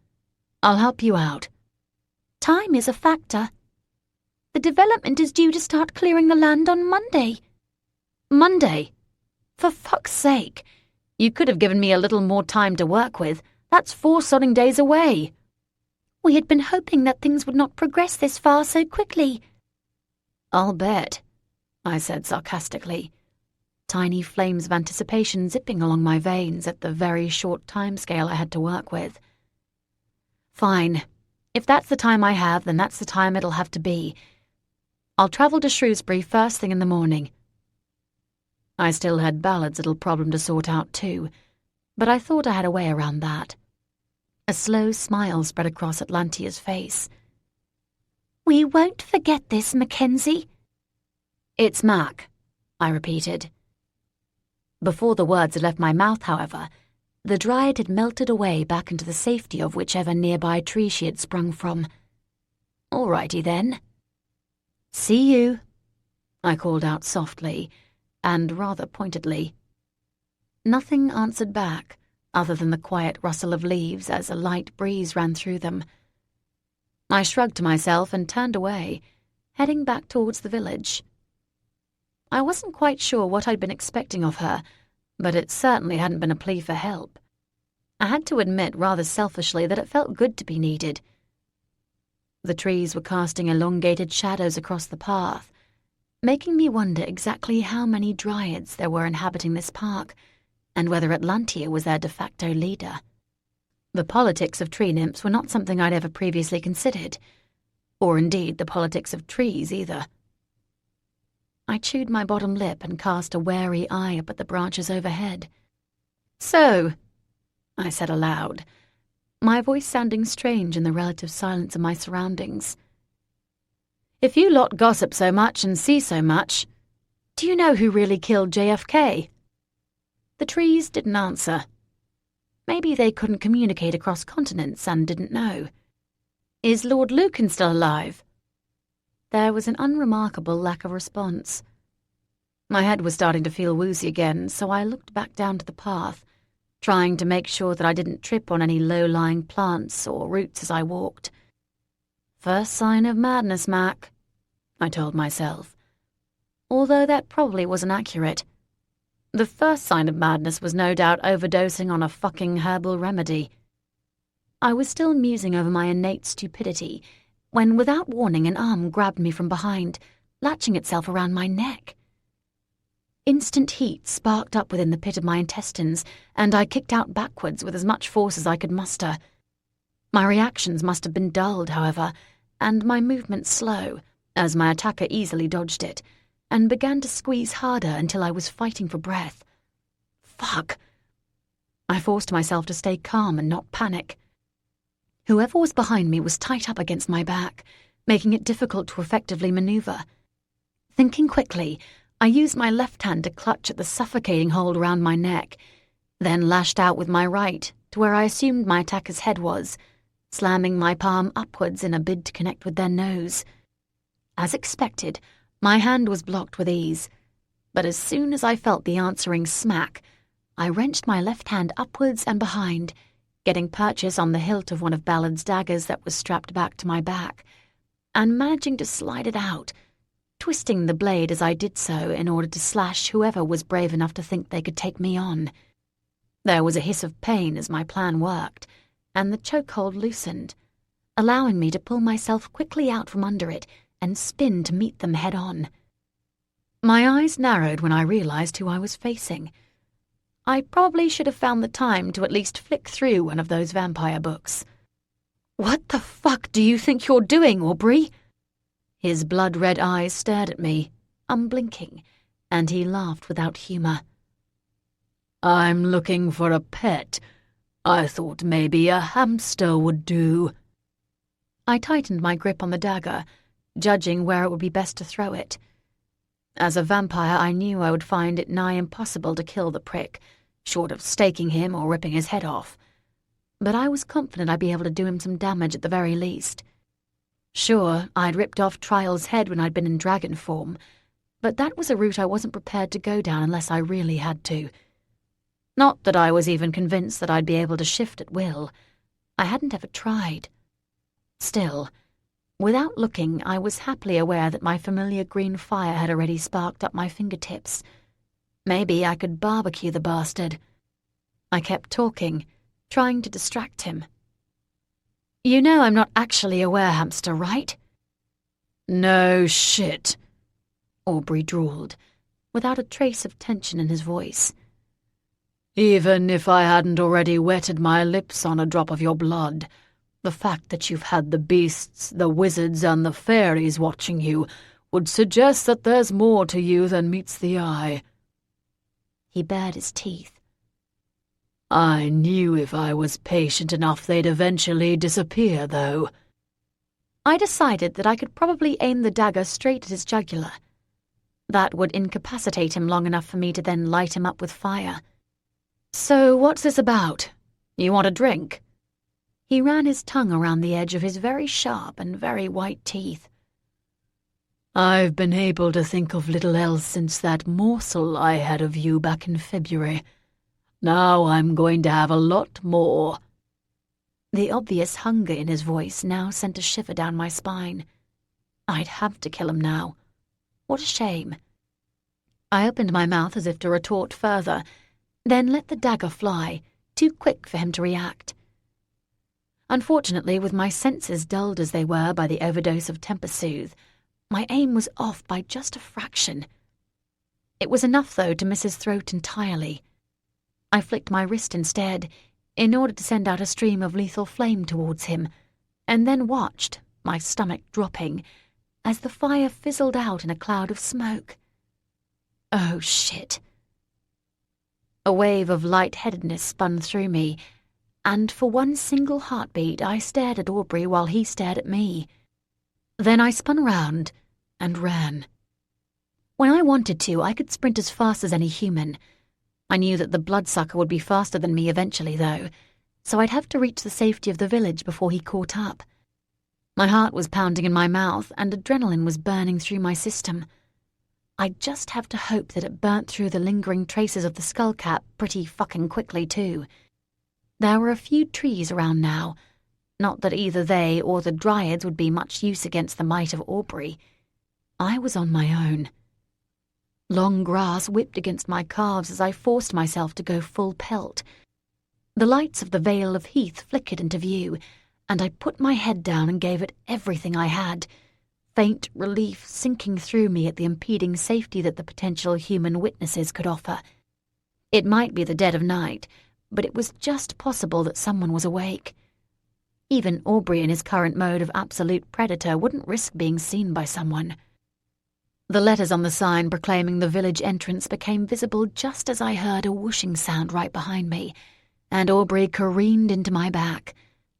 I'll help you out. Time is a factor. The development is due to start clearing the land on Monday. Monday? For fuck's sake! You could have given me a little more time to work with. That's 4 sodding days away. We had been hoping that things would not progress this far so quickly. I'll bet, I said sarcastically, tiny flames of anticipation zipping along my veins at the very short timescale I had to work with. Fine. If that's the time I have, then that's the time it'll have to be. I'll travel to Shrewsbury first thing in the morning. I still had Ballard's little problem to sort out too, but I thought I had a way around that. A slow smile spread across Atlantia's face. We won't forget this, Mackenzie. It's Mac, I repeated. Before the words had left my mouth, however, the Dryad had melted away back into the safety of whichever nearby tree she had sprung from. All righty then. See you, I called out softly, and rather pointedly. Nothing answered back, other than the quiet rustle of leaves as a light breeze ran through them. I shrugged to myself and turned away, heading back towards the village. I wasn't quite sure what I'd been expecting of her, but it certainly hadn't been a plea for help. I had to admit rather selfishly that it felt good to be needed. The trees were casting elongated shadows across the path, making me wonder exactly how many Dryads there were inhabiting this park, and whether Atlantia was their de facto leader. The politics of tree nymphs were not something I'd ever previously considered, or indeed the politics of trees either. I chewed my bottom lip and cast a wary eye up at the branches overhead. So, I said aloud, my voice sounding strange in the relative silence of my surroundings. If you lot gossip so much and see so much, do you know who really killed JFK? The trees didn't answer. Maybe they couldn't communicate across continents and didn't know. Is Lord Lucan still alive? There was an unremarkable lack of response. My head was starting to feel woozy again, so I looked back down to the path, trying to make sure that I didn't trip on any low-lying plants or roots as I walked. First sign of madness, Mac, I told myself, although that probably wasn't accurate. The first sign of madness was no doubt overdosing on a fucking herbal remedy. I was still musing over my innate stupidity when, without warning, an arm grabbed me from behind, latching itself around my neck. Instant heat sparked up within the pit of my intestines, and I kicked out backwards with as much force as I could muster. My reactions must have been dulled, however, and my movement slow, as my attacker easily dodged it, and began to squeeze harder until I was fighting for breath. Fuck! I forced myself to stay calm and not panic. Whoever was behind me was tight up against my back, making it difficult to effectively maneuver. Thinking quickly, I used my left hand to clutch at the suffocating hold around my neck, then lashed out with my right to where I assumed my attacker's head was, slamming my palm upwards in a bid to connect with their nose. As expected, my hand was blocked with ease, but as soon as I felt the answering smack, I wrenched my left hand upwards and behind, getting purchase on the hilt of one of Ballard's daggers that was strapped back to my back, and managing to slide it out, twisting the blade as I did so in order to slash whoever was brave enough to think they could take me on. There was a hiss of pain as my plan worked, and the chokehold loosened, allowing me to pull myself quickly out from under it and spin to meet them head-on. My eyes narrowed when I realized who I was facing. I probably should have found the time to at least flick through one of those vampire books. "What the fuck do you think you're doing, Aubrey?" His blood-red eyes stared at me, unblinking, and he laughed without humor. "I'm looking for a pet. I thought maybe a hamster would do." I tightened my grip on the dagger, judging where it would be best to throw it. As a vampire, I knew I would find it nigh impossible to kill the prick, short of staking him or ripping his head off. But I was confident I'd be able to do him some damage at the very least. Sure, I'd ripped off Trial's head when I'd been in dragon form, but that was a route I wasn't prepared to go down unless I really had to. Not that I was even convinced that I'd be able to shift at will. I hadn't ever tried. Still, without looking, I was happily aware that my familiar green fire had already sparked up my fingertips. Maybe I could barbecue the bastard. I kept talking, trying to distract him. "You know I'm not actually a were-hamster, right?" "No shit," Aubrey drawled, without a trace of tension in his voice. "Even if I hadn't already wetted my lips on a drop of your blood, the fact that you've had the beasts, the wizards, and the fairies watching you would suggest that there's more to you than meets the eye." He bared his teeth. "I knew if I was patient enough they'd eventually disappear, though." I decided that I could probably aim the dagger straight at his jugular. That would incapacitate him long enough for me to then light him up with fire. "So what's this about? You want a drink?" He ran his tongue around the edge of his very sharp and very white teeth. "I've been able to think of little else since that morsel I had of you back in February. Now I'm going to have a lot more." The obvious hunger in his voice now sent a shiver down my spine. I'd have to kill him now. What a shame. I opened my mouth as if to retort further, then let the dagger fly, too quick for him to react. Unfortunately, with my senses dulled as they were by the overdose of Temper-Soothe, my aim was off by just a fraction. It was enough, though, to miss his throat entirely. I flicked my wrist instead, in order to send out a stream of lethal flame towards him, and then watched, my stomach dropping, as the fire fizzled out in a cloud of smoke. Oh, shit. A wave of lightheadedness spun through me, and for one single heartbeat I stared at Aubrey while he stared at me. Then I spun round and ran. When I wanted to, I could sprint as fast as any human. I knew that the bloodsucker would be faster than me eventually, though, so I'd have to reach the safety of the village before he caught up. My heart was pounding in my mouth, and adrenaline was burning through my system. I'd just have to hope that it burnt through the lingering traces of the skullcap pretty fucking quickly, too. There were a few trees around now. Not that either they or the dryads would be much use against the might of Aubrey. I was on my own. Long grass whipped against my calves as I forced myself to go full pelt. The lights of the Vale of Heath flickered into view, and I put my head down and gave it everything I had, faint relief sinking through me at the impeding safety that the potential human witnesses could offer. It might be the dead of night, but it was just possible that someone was awake. Even Aubrey in his current mode of absolute predator wouldn't risk being seen by someone. The letters on the sign proclaiming the village entrance became visible just as I heard a whooshing sound right behind me, and Aubrey careened into my back,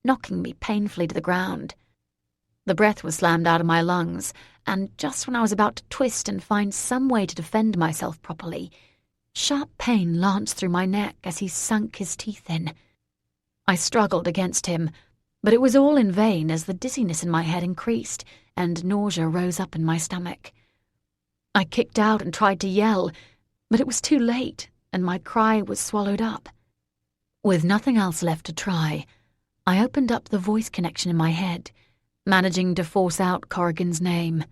knocking me painfully to the ground. The breath was slammed out of my lungs, and just when I was about to twist and find some way to defend myself properly, sharp pain lanced through my neck as he sunk his teeth in. I struggled against him, but it was all in vain as the dizziness in my head increased and nausea rose up in my stomach. I kicked out and tried to yell, but it was too late, and my cry was swallowed up. With nothing else left to try, I opened up the voice connection in my head, managing to force out Corrigan's name.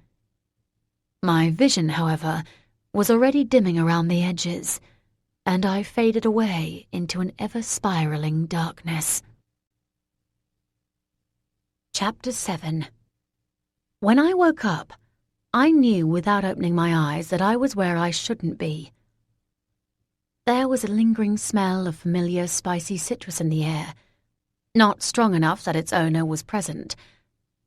My vision, however, was already dimming around the edges, and I faded away into an ever-spiraling darkness. Chapter 7. When I woke up, I knew without opening my eyes that I was where I shouldn't be. There was a lingering smell of familiar spicy citrus in the air, not strong enough that its owner was present,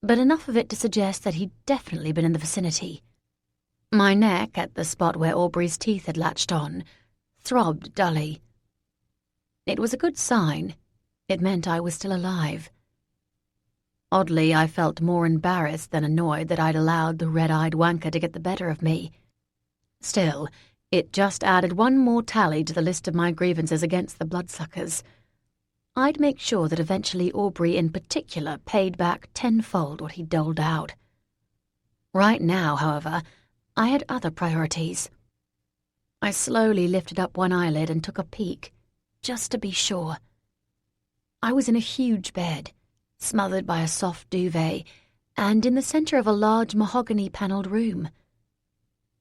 but enough of it to suggest that he'd definitely been in the vicinity. My neck, at the spot where Aubrey's teeth had latched on, throbbed dully. It was a good sign. It meant I was still alive. Oddly, I felt more embarrassed than annoyed that I'd allowed the red-eyed wanker to get the better of me. Still, it just added one more tally to the list of my grievances against the bloodsuckers. I'd make sure that eventually Aubrey in particular paid back tenfold what he doled out. Right now, however, I had other priorities. I slowly lifted up one eyelid and took a peek, just to be sure. I was in a huge bed, smothered by a soft duvet, and in the center of a large mahogany-paneled room.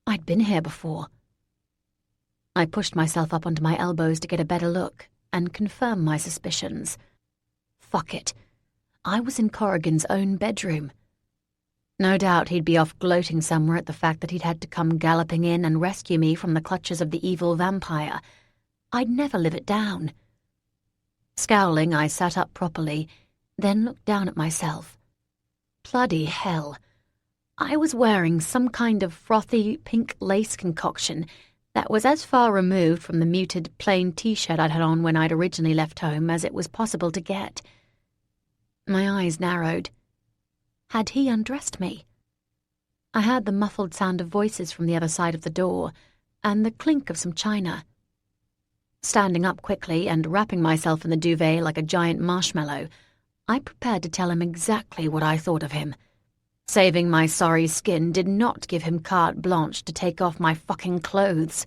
I'd been here before. I pushed myself up onto my elbows to get a better look and confirm my suspicions. Fuck it. I was in Corrigan's own bedroom. No doubt he'd be off gloating somewhere at the fact that he'd had to come galloping in and rescue me from the clutches of the evil vampire. I'd never live it down. Scowling, I sat up properly, then looked down at myself. Bloody hell. I was wearing some kind of frothy pink lace concoction that was as far removed from the muted plain t-shirt I'd had on when I'd originally left home as it was possible to get. My eyes narrowed. Had he undressed me? I heard the muffled sound of voices from the other side of the door and the clink of some china. Standing up quickly and wrapping myself in the duvet like a giant marshmallow, I prepared to tell him exactly what I thought of him. Saving my sorry skin did not give him carte blanche to take off my fucking clothes.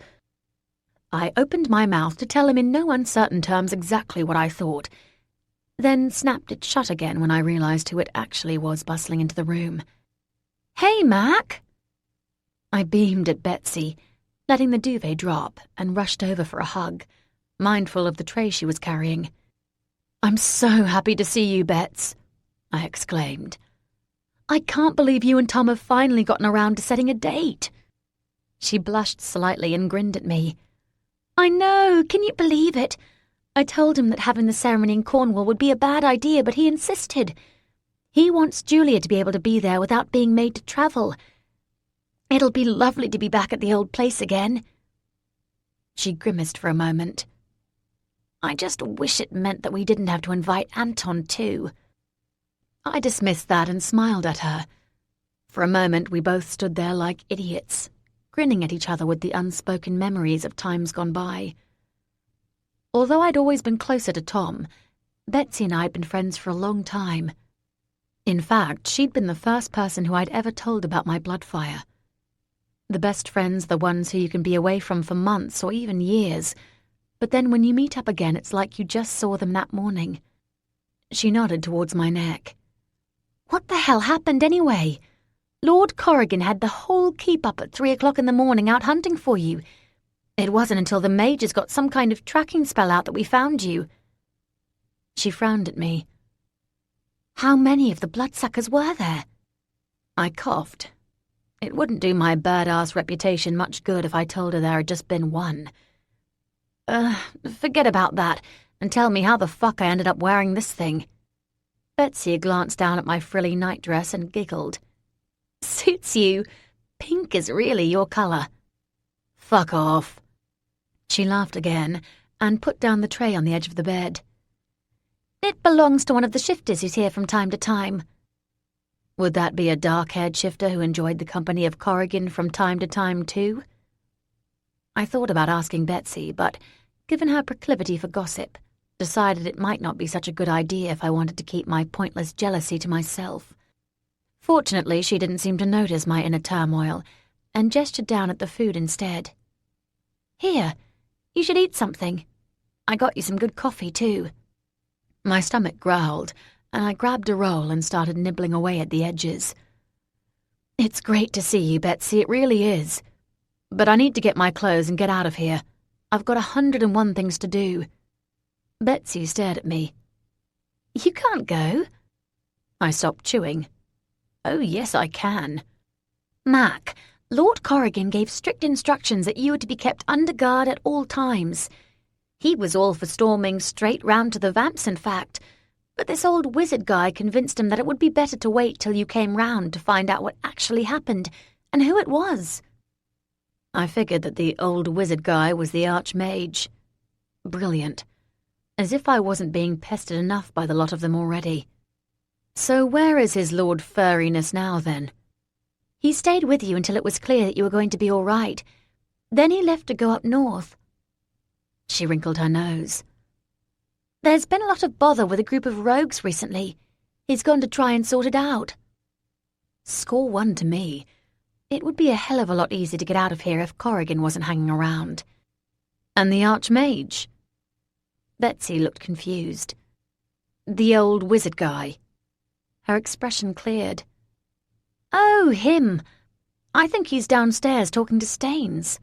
I opened my mouth to tell him in no uncertain terms exactly what I thought, then snapped it shut again when I realized who it actually was bustling into the room. "Hey, Mac!" I beamed at Betsy, letting the duvet drop, and rushed over for a hug, mindful of the tray she was carrying. "I'm so happy to see you, Bets," I exclaimed. "I can't believe you and Tom have finally gotten around to setting a date." She blushed slightly and grinned at me. "I know, can you believe it? I told him that having the ceremony in Cornwall would be a bad idea, but he insisted. He wants Julia to be able to be there without being made to travel. It'll be lovely to be back at the old place again." She grimaced for a moment. "I just wish it meant that we didn't have to invite Anton too." I dismissed that and smiled at her. For a moment we both stood there like idiots, grinning at each other with the unspoken memories of times gone by. Although I'd always been closer to Tom, Betsy and I had been friends for a long time. In fact, she'd been the first person who I'd ever told about my blood fire. The best friends are the ones who you can be away from for months or even years, but then when you meet up again it's like you just saw them that morning. She nodded towards my neck. "What the hell happened anyway? Lord Corrigan had the whole keep up at 3 o'clock in the morning out hunting for you. It wasn't until the mages got some kind of tracking spell out that we found you." She frowned at me. "How many of the bloodsuckers were there?" I coughed, It wouldn't do my badass reputation much good if I told her there had just been one. Forget about that, and tell me how the fuck I ended up wearing this thing. Betsy glanced down at my frilly nightdress and giggled. Suits you. Pink is really your colour. Fuck off. She laughed again and put down the tray on the edge of the bed. It belongs to one of the shifters who's here from time to time. Would that be a dark-haired shifter who enjoyed the company of Corrigan from time to time too? I thought about asking Betsy, but, given her proclivity for gossip, decided it might not be such a good idea if I wanted to keep my pointless jealousy to myself. Fortunately, she didn't seem to notice my inner turmoil, and gestured down at the food instead. Here, you should eat something. I got you some good coffee, too. My stomach growled, and I grabbed a roll and started nibbling away at the edges. It's great to see you, Betsy, it really is. But I need to get my clothes and get out of here. I've got 101 things to do. Betsy stared at me. You can't go. I stopped chewing. Oh, yes, I can. Mac, Lord Corrigan gave strict instructions that you were to be kept under guard at all times. He was all for storming straight round to the vamps, in fact, but this old wizard guy convinced him that it would be better to wait till you came round to find out what actually happened and who it was. I figured that the old wizard guy was the archmage. Brilliant. As if I wasn't being pestered enough by the lot of them already. So where is his Lord Furriness now, then? He stayed with you until it was clear that you were going to be all right. Then he left to go up north. She wrinkled her nose. There's been a lot of bother with a group of rogues recently. He's gone to try and sort it out. Score one to me. It would be a hell of a lot easier to get out of here if Corrigan wasn't hanging around. And the archmage? Betsy looked confused. The old wizard guy. Her expression cleared. Oh, him. I think he's downstairs talking to Staines.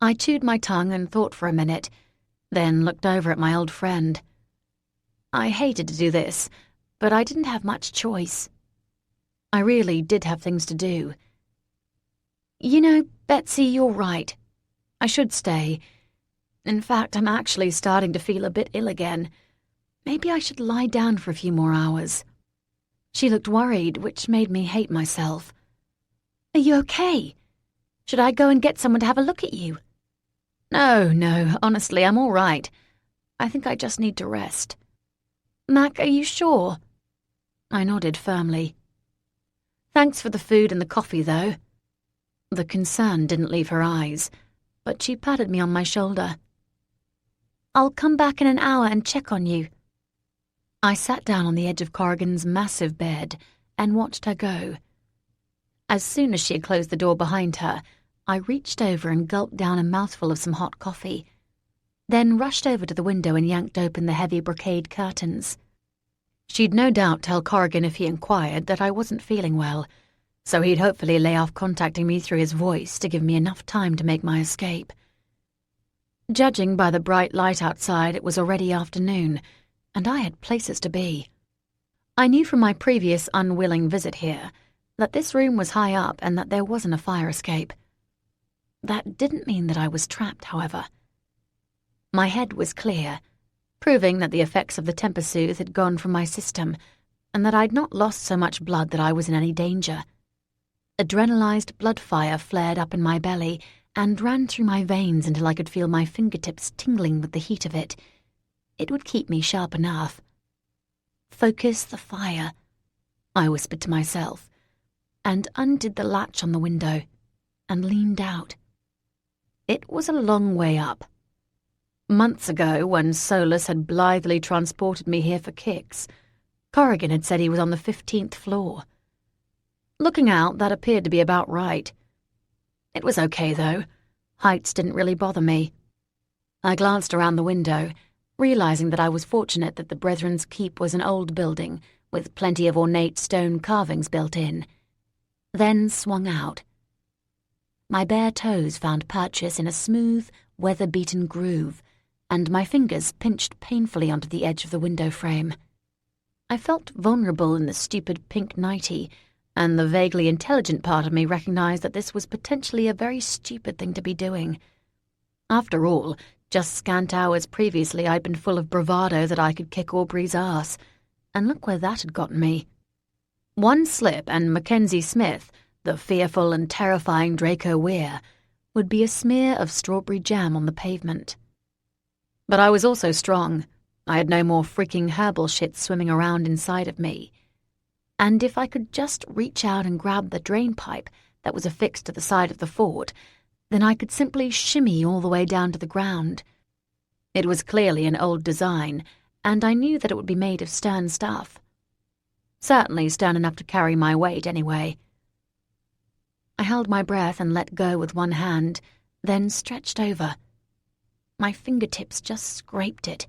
I chewed my tongue and thought for a minute, then looked over at my old friend. I hated to do this, but I didn't have much choice. I really did have things to do. You know, Betsy, you're right. I should stay. In fact, I'm actually starting to feel a bit ill again. Maybe I should lie down for a few more hours. She looked worried, which made me hate myself. Are you okay? Should I go and get someone to have a look at you? No, honestly, I'm all right. I think I just need to rest. Mac, are you sure? I nodded firmly. Thanks for the food and the coffee, though. The concern didn't leave her eyes, but she patted me on my shoulder. I'll come back in an hour and check on you. I sat down on the edge of Corrigan's massive bed and watched her go. As soon as she had closed the door behind her, I reached over and gulped down a mouthful of some hot coffee, then rushed over to the window and yanked open the heavy brocade curtains. She'd no doubt tell Corrigan if he inquired that I wasn't feeling well, so he'd hopefully lay off contacting me through his voice to give me enough time to make my escape. Judging by the bright light outside, it was already afternoon, and I had places to be. I knew from my previous unwilling visit here that this room was high up and that there wasn't a fire escape. That didn't mean that I was trapped, however. My head was clear, proving that the effects of the temper soothe had gone from my system and that I'd not lost so much blood that I was in any danger. Adrenalized blood fire flared up in my belly and ran through my veins until I could feel my fingertips tingling with the heat of it. It would keep me sharp enough. Focus the fire, I whispered to myself, and undid the latch on the window and leaned out. It was a long way up. Months ago, when Solus had blithely transported me here for kicks, Corrigan had said he was on the 15th floor. Looking out, that appeared to be about right. It was okay, though. Heights didn't really bother me. I glanced around the window, realizing that I was fortunate that the Brethren's Keep was an old building with plenty of ornate stone carvings built in. Then swung out. My bare toes found purchase in a smooth, weather-beaten groove, and my fingers pinched painfully onto the edge of the window frame. I felt vulnerable in the stupid pink nightie, and the vaguely intelligent part of me recognized that this was potentially a very stupid thing to be doing. After all, just scant hours previously I'd been full of bravado that I could kick Aubrey's ass, and look where that had gotten me. One slip and Mackenzie Smith, the fearful and terrifying Draco Weir, would be a smear of strawberry jam on the pavement. But I was also strong. I had no more freaking herbal shit swimming around inside of me. And if I could just reach out and grab the drain pipe that was affixed to the side of the fort, then I could simply shimmy all the way down to the ground. It was clearly an old design, and I knew that it would be made of stern stuff. Certainly stern enough to carry my weight anyway. I held my breath and let go with one hand, then stretched over. My fingertips just scraped it.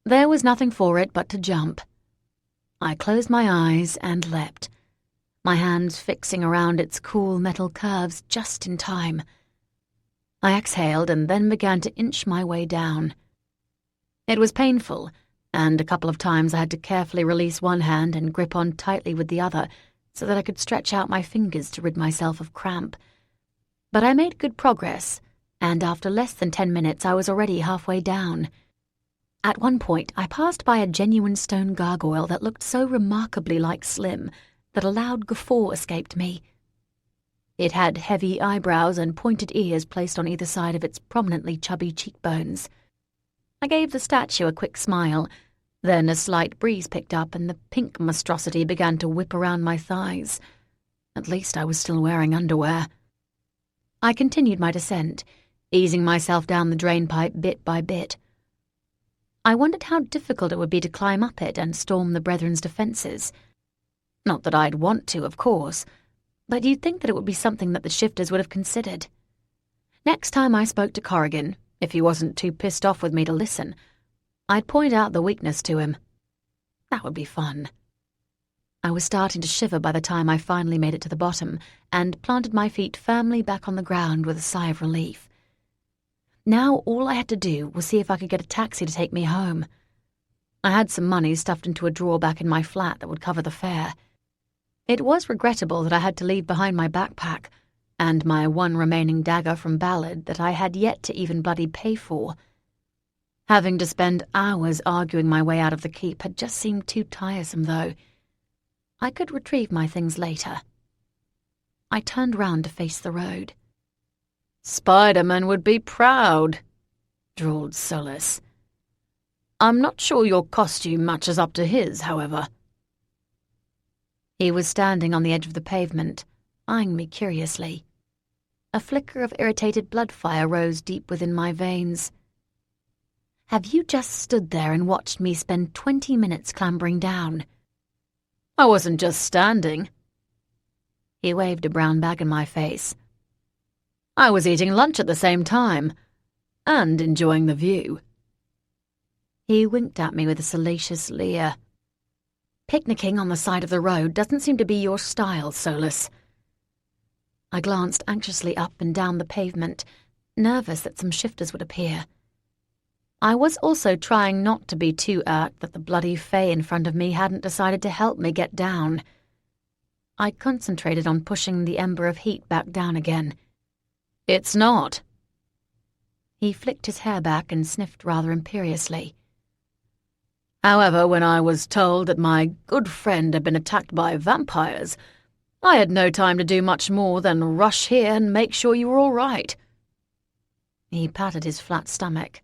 There was nothing for it but to jump. I closed my eyes and leapt, my hands fixing around its cool metal curves just in time. I exhaled and then began to inch my way down. It was painful, and a couple of times I had to carefully release one hand and grip on tightly with the other so that I could stretch out my fingers to rid myself of cramp. But I made good progress, and after less than 10 minutes I was already halfway down. At one point I passed by a genuine stone gargoyle that looked so remarkably like Slim that a loud guffaw escaped me. It had heavy eyebrows and pointed ears placed on either side of its prominently chubby cheekbones. I gave the statue a quick smile, then a slight breeze picked up and the pink monstrosity began to whip around my thighs. At least I was still wearing underwear. I continued my descent, easing myself down the drainpipe bit by bit. I wondered how difficult it would be to climb up it and storm the Brethren's defences. Not that I'd want to, of course, but you'd think that it would be something that the shifters would have considered. Next time I spoke to Corrigan, if he wasn't too pissed off with me to listen, I'd point out the weakness to him. That would be fun. I was starting to shiver by the time I finally made it to the bottom and planted my feet firmly back on the ground with a sigh of relief. Now all I had to do was see if I could get a taxi to take me home. I had some money stuffed into a drawer back in my flat that would cover the fare. It was regrettable that I had to leave behind my backpack and my one remaining dagger from Ballard that I had yet to even bloody pay for. Having to spend hours arguing my way out of the keep had just seemed too tiresome, though. I could retrieve my things later. I turned round to face the road. "Spider-Man would be proud," drawled Solus. "I'm not sure your costume matches up to his, however." He was standing on the edge of the pavement, eyeing me curiously. A flicker of irritated blood fire rose deep within my veins. "Have you just stood there and watched me spend 20 minutes clambering down?" "I wasn't just standing." He waved a brown bag in my face. "I was eating lunch at the same time, and enjoying the view." He winked at me with a salacious leer. "Picnicking on the side of the road doesn't seem to be your style, Solus." I glanced anxiously up and down the pavement, nervous that some shifters would appear. I was also trying not to be too irked that the bloody Fae in front of me hadn't decided to help me get down. I concentrated on pushing the ember of heat back down again. "It's not." He flicked his hair back and sniffed rather imperiously. "However, when I was told that my good friend had been attacked by vampires, I had no time to do much more than rush here and make sure you were all right." He patted his flat stomach.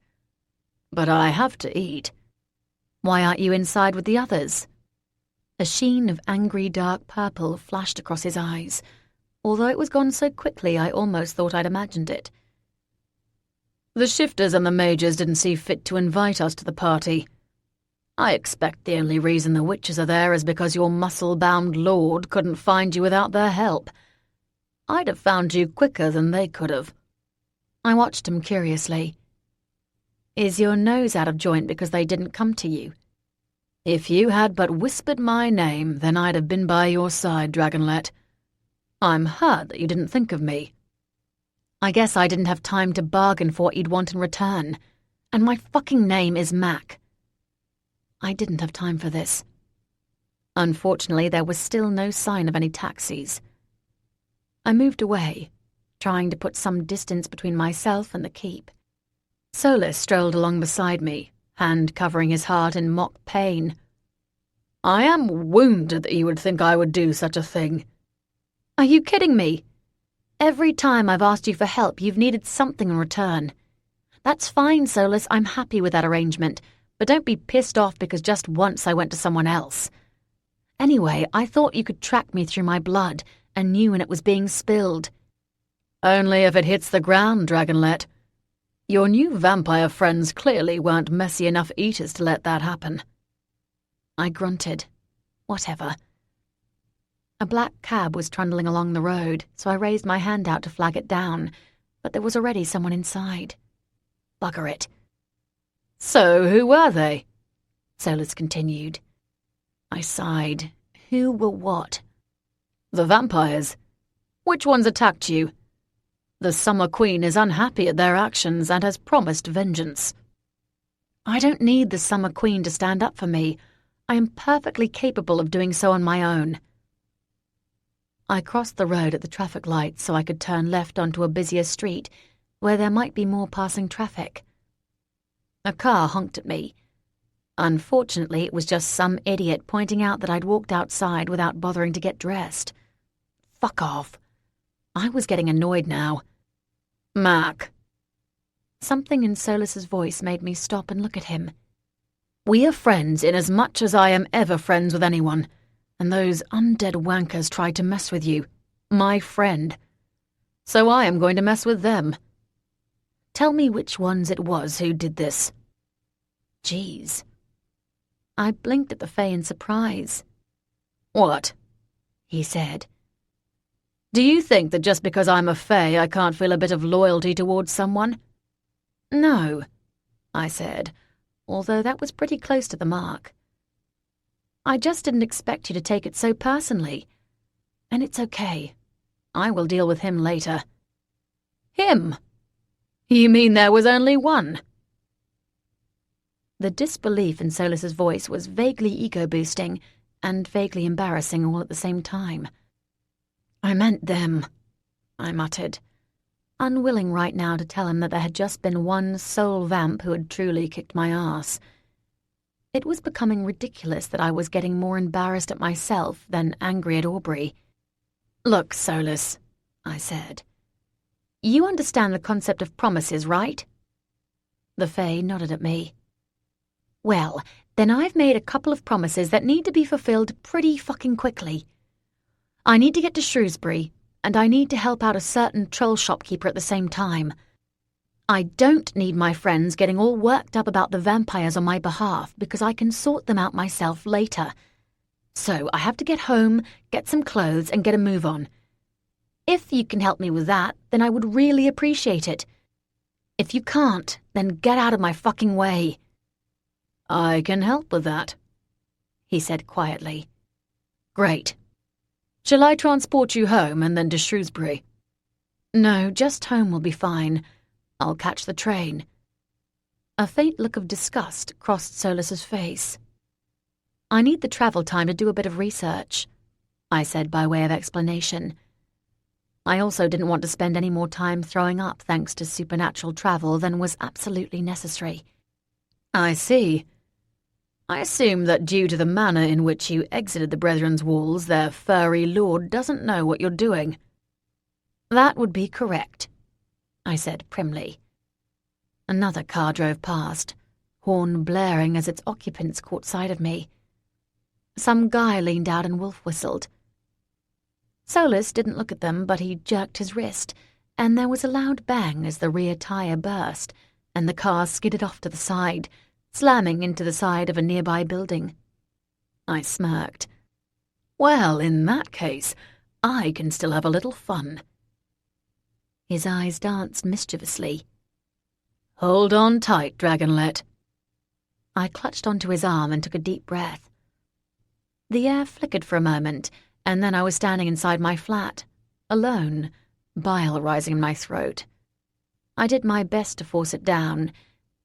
"But I have to eat." "Why aren't you inside with the others?" A sheen of angry dark purple flashed across his eyes, although it was gone so quickly I almost thought I'd imagined it. "The shifters and the majors didn't see fit to invite us to the party. I expect the only reason the witches are there is because your muscle-bound lord couldn't find you without their help. I'd have found you quicker than they could have." I watched him curiously. "Is your nose out of joint because they didn't come to you?" "If you had but whispered my name, then I'd have been by your side, Dragonlet. I'm hurt that you didn't think of me." "I guess I didn't have time to bargain for what you'd want in return. And my fucking name is Mac." I didn't have time for this. Unfortunately, there was still no sign of any taxis. I moved away, trying to put some distance between myself and the keep. Solus strolled along beside me, hand covering his heart in mock pain. "I am wounded that you would think I would do such a thing." "Are you kidding me? Every time I've asked you for help, you've needed something in return. That's fine, Solus, I'm happy with that arrangement, but don't be pissed off because just once I went to someone else. Anyway, I thought you could track me through my blood and knew when it was being spilled." "Only if it hits the ground, Dragonlet. Your new vampire friends clearly weren't messy enough eaters to let that happen." I grunted. Whatever. A black cab was trundling along the road, so I raised my hand out to flag it down, but there was already someone inside. Bugger it. "So who were they?" Solus continued. I sighed. Who were what? "The vampires. Which ones attacked you? The Summer Queen is unhappy at their actions and has promised vengeance." "I don't need the Summer Queen to stand up for me. I am perfectly capable of doing so on my own." I crossed the road at the traffic lights so I could turn left onto a busier street where there might be more passing traffic. A car honked at me. Unfortunately, it was just some idiot pointing out that I'd walked outside without bothering to get dressed. Fuck off. I was getting annoyed now. "Mac." Something in Solus's voice made me stop and look at him. "We are friends in as much as I am ever friends with anyone, and those undead wankers tried to mess with you, my friend. So I am going to mess with them. Tell me which ones it was who did this." Jeez. I blinked at the Fae in surprise. "What?" he said. "Do you think that just because I'm a Fae I can't feel a bit of loyalty towards someone?" "No," I said, although that was pretty close to the mark. "I just didn't expect you to take it so personally. And it's okay. I will deal with him later." "Him? You mean there was only one?" The disbelief in Solus's voice was vaguely ego-boosting and vaguely embarrassing all at the same time. "I meant them," I muttered, unwilling right now to tell him that there had just been one sole vamp who had truly kicked my ass. It was becoming ridiculous that I was getting more embarrassed at myself than angry at Aubrey. "Look, Solus," I said. "You understand the concept of promises, right?" The Fae nodded at me. "Well, then I've made a couple of promises that need to be fulfilled pretty fucking quickly. I need to get to Shrewsbury, and I need to help out a certain troll shopkeeper at the same time. I don't need my friends getting all worked up about the vampires on my behalf because I can sort them out myself later. So I have to get home, get some clothes, and get a move on. If you can help me with that, then I would really appreciate it. If you can't, then get out of my fucking way." "I can help with that," he said quietly. "Great. Shall I transport you home and then to Shrewsbury?" "No, just home will be fine. I'll catch the train." A faint look of disgust crossed Solus's face. "I need the travel time to do a bit of research," I said by way of explanation. I also didn't want to spend any more time throwing up thanks to supernatural travel than was absolutely necessary. "I see. I assume that due to the manner in which you exited the Brethren's walls, their furry lord doesn't know what you're doing." "That would be correct," I said primly. Another car drove past, horn blaring as its occupants caught sight of me. Some guy leaned out and wolf whistled. Solus didn't look at them, but he jerked his wrist, and there was a loud bang as the rear tire burst, and the car skidded off to the side, slamming into the side of a nearby building. I smirked. "Well, in that case, I can still have a little fun." His eyes danced mischievously. "Hold on tight, Dragonlet." I clutched onto his arm and took a deep breath. The air flickered for a moment, and then I was standing inside my flat, alone, bile rising in my throat. I did my best to force it down,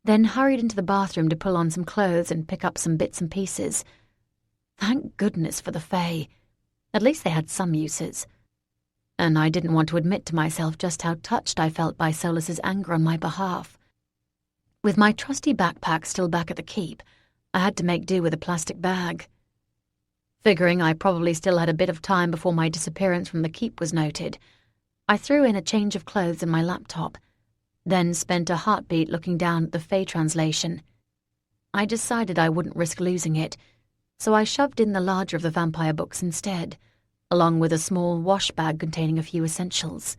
then hurried into the bathroom to pull on some clothes and pick up some bits and pieces. Thank goodness for the Fae. At least they had some uses. And I didn't want to admit to myself just how touched I felt by Solus's anger on my behalf. With my trusty backpack still back at the keep, I had to make do with a plastic bag. Figuring I probably still had a bit of time before my disappearance from the keep was noted, I threw in a change of clothes and my laptop, then spent a heartbeat looking down at the Fae translation. I decided I wouldn't risk losing it, so I shoved in the larger of the vampire books instead, along with a small wash bag containing a few essentials.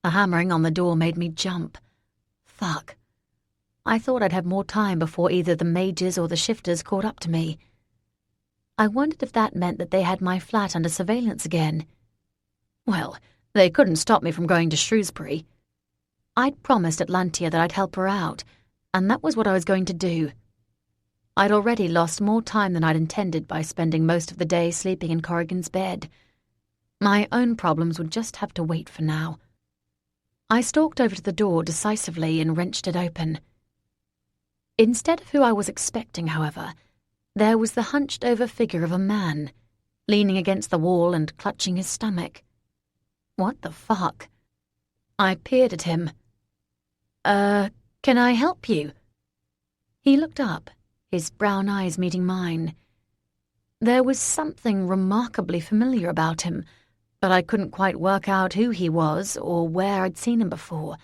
A hammering on the door made me jump. Fuck. I thought I'd have more time before either the mages or the shifters caught up to me. I wondered if that meant that they had my flat under surveillance again. Well, they couldn't stop me from going to Shrewsbury. I'd promised Atlantia that I'd help her out, and that was what I was going to do. I'd already lost more time than I'd intended by spending most of the day sleeping in Corrigan's bed. My own problems would just have to wait for now. I stalked over to the door decisively and wrenched it open. Instead of who I was expecting, however, there was the hunched-over figure of a man, leaning against the wall and clutching his stomach. What the fuck? I peered at him. Can I help you? He looked up, his brown eyes meeting mine. There was something remarkably familiar about him, but I couldn't quite work out who he was or where I'd seen him before.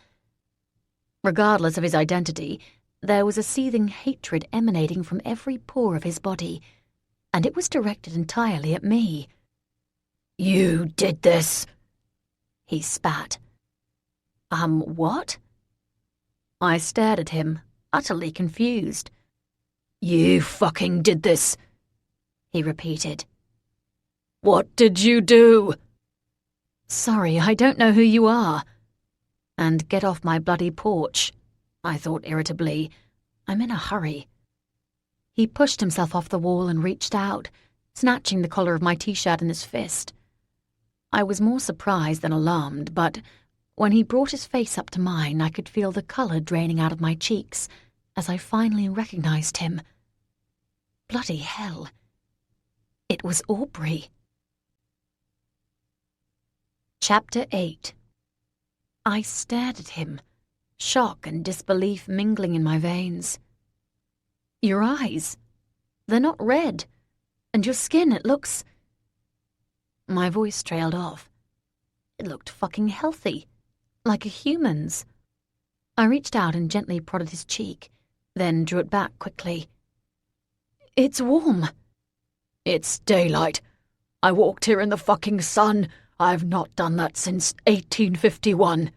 Regardless of his identity, there was a seething hatred emanating from every pore of his body, and it was directed entirely at me. "You did this," he spat. What? I stared at him, utterly confused. "You fucking did this," he repeated. "What did you do?" "Sorry, I don't know who you are." "And get off my bloody porch," I thought irritably. "I'm in a hurry." He pushed himself off the wall and reached out, snatching the collar of my t-shirt in his fist. I was more surprised than alarmed, but when he brought his face up to mine, I could feel the colour draining out of my cheeks as I finally recognized him. Bloody hell. It was Aubrey. Chapter 8. I stared at him, shock and disbelief mingling in my veins. "Your eyes, they're not red, and your skin, it looks..." My voice trailed off. It looked fucking healthy, like a human's. I reached out and gently prodded his cheek, then drew it back quickly. "It's warm." "It's daylight. I walked here in the fucking sun. I've not done that since 1851.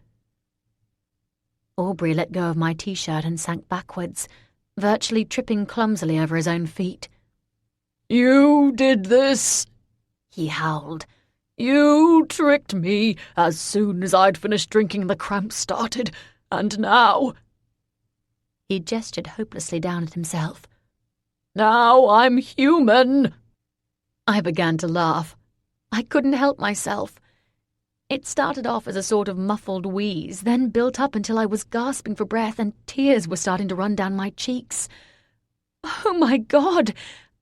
Aubrey let go of my t-shirt and sank backwards, virtually tripping clumsily over his own feet. "You did this," he howled. "You tricked me as soon as I'd finished drinking the cramps started, and now—" He gestured hopelessly down at himself. "Now I'm human." I began to laugh. I couldn't help myself. It started off as a sort of muffled wheeze, then built up until I was gasping for breath and tears were starting to run down my cheeks. "Oh my God!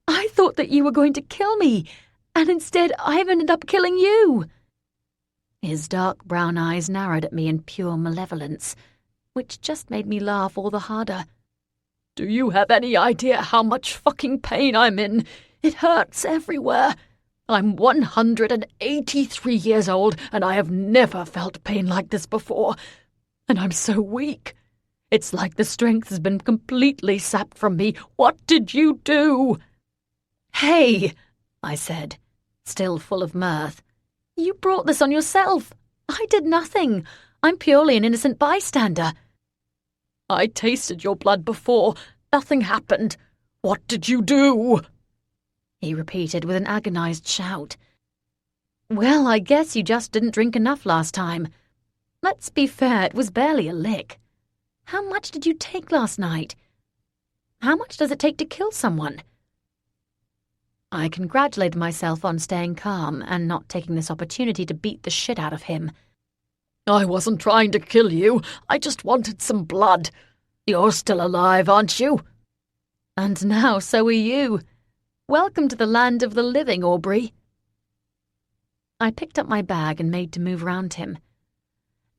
I thought that you were going to kill me, and instead I've ended up killing you." His dark brown eyes narrowed at me in pure malevolence, which just made me laugh all the harder. "Do you have any idea how much fucking pain I'm in? It hurts everywhere. I'm 183 years old, and I have never felt pain like this before. And I'm so weak. It's like the strength has been completely sapped from me. What did you do?" "Hey," I said, still full of mirth. "You brought this on yourself. I did nothing. I'm purely an innocent bystander." "I tasted your blood before. Nothing happened. What did you do?" he repeated with an agonized shout. "Well, I guess you just didn't drink enough last time. Let's be fair, it was barely a lick. How much did you take last night? How much does it take to kill someone?" I congratulated myself on staying calm and not taking this opportunity to beat the shit out of him. "I wasn't trying to kill you. I just wanted some blood. You're still alive, aren't you?" "And now so are you. Welcome to the land of the living, Aubrey. I picked up my bag and made to move round him.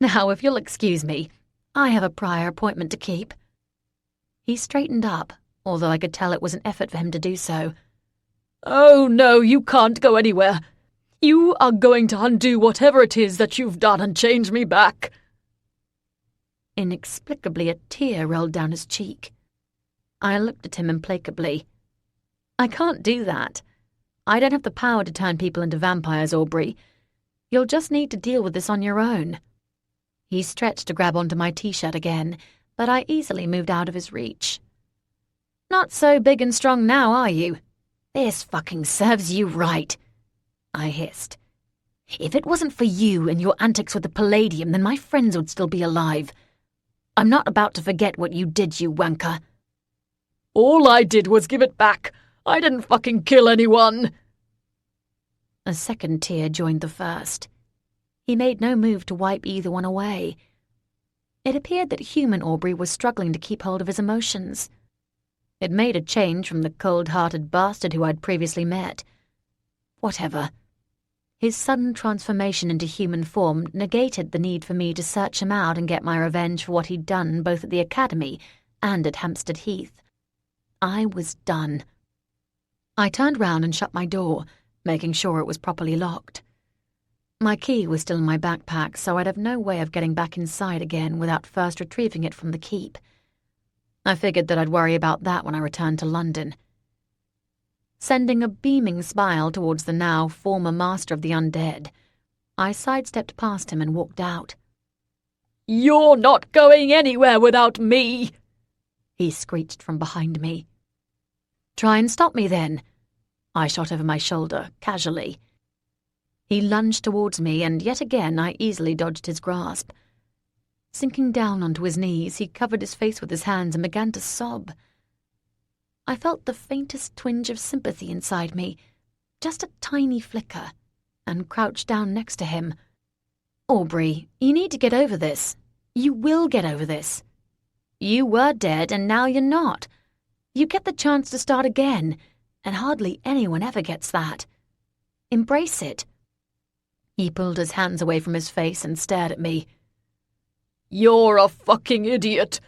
Now, if you'll excuse me, I have a prior appointment to keep. He straightened up, although I could tell it was an effort for him to do so. Oh, no, you can't go anywhere. You are going to undo whatever it is that you've done and change me back. Inexplicably, a tear rolled down his cheek. I looked at him implacably. I can't do that. I don't have the power to turn people into vampires, Aubrey. You'll just need to deal with this on your own. He stretched to grab onto my t-shirt again, but I easily moved out of his reach. Not so big and strong now, are you? This fucking serves you right, I hissed. If it wasn't for you and your antics with the palladium, then my friends would still be alive. I'm not about to forget what you did, you wanker. All I did was give it back. I didn't fucking kill anyone. A second tear joined the first. He made no move to wipe either one away. It appeared that human Aubrey was struggling to keep hold of his emotions. It made a change from the cold-hearted bastard who I'd previously met. Whatever. His sudden transformation into human form negated the need for me to search him out and get my revenge for what he'd done both at the academy and at Hampstead Heath. I was done. I turned round and shut my door, making sure it was properly locked. My key was still in my backpack, so I'd have no way of getting back inside again without first retrieving it from the keep. I figured that I'd worry about that when I returned to London. Sending a beaming smile towards the now former master of the undead, I sidestepped past him and walked out. You're not going anywhere without me, he screeched from behind me. Try and stop me then, I shot over my shoulder, casually. He lunged towards me, and yet again I easily dodged his grasp. Sinking down onto his knees, he covered his face with his hands and began to sob. I felt the faintest twinge of sympathy inside me, just a tiny flicker, and crouched down next to him. Aubrey, you need to get over this. You will get over this. You were dead, and now you're not. You get the chance to start again, and hardly anyone ever gets that. Embrace it. He pulled his hands away from his face and stared at me. You're a fucking idiot.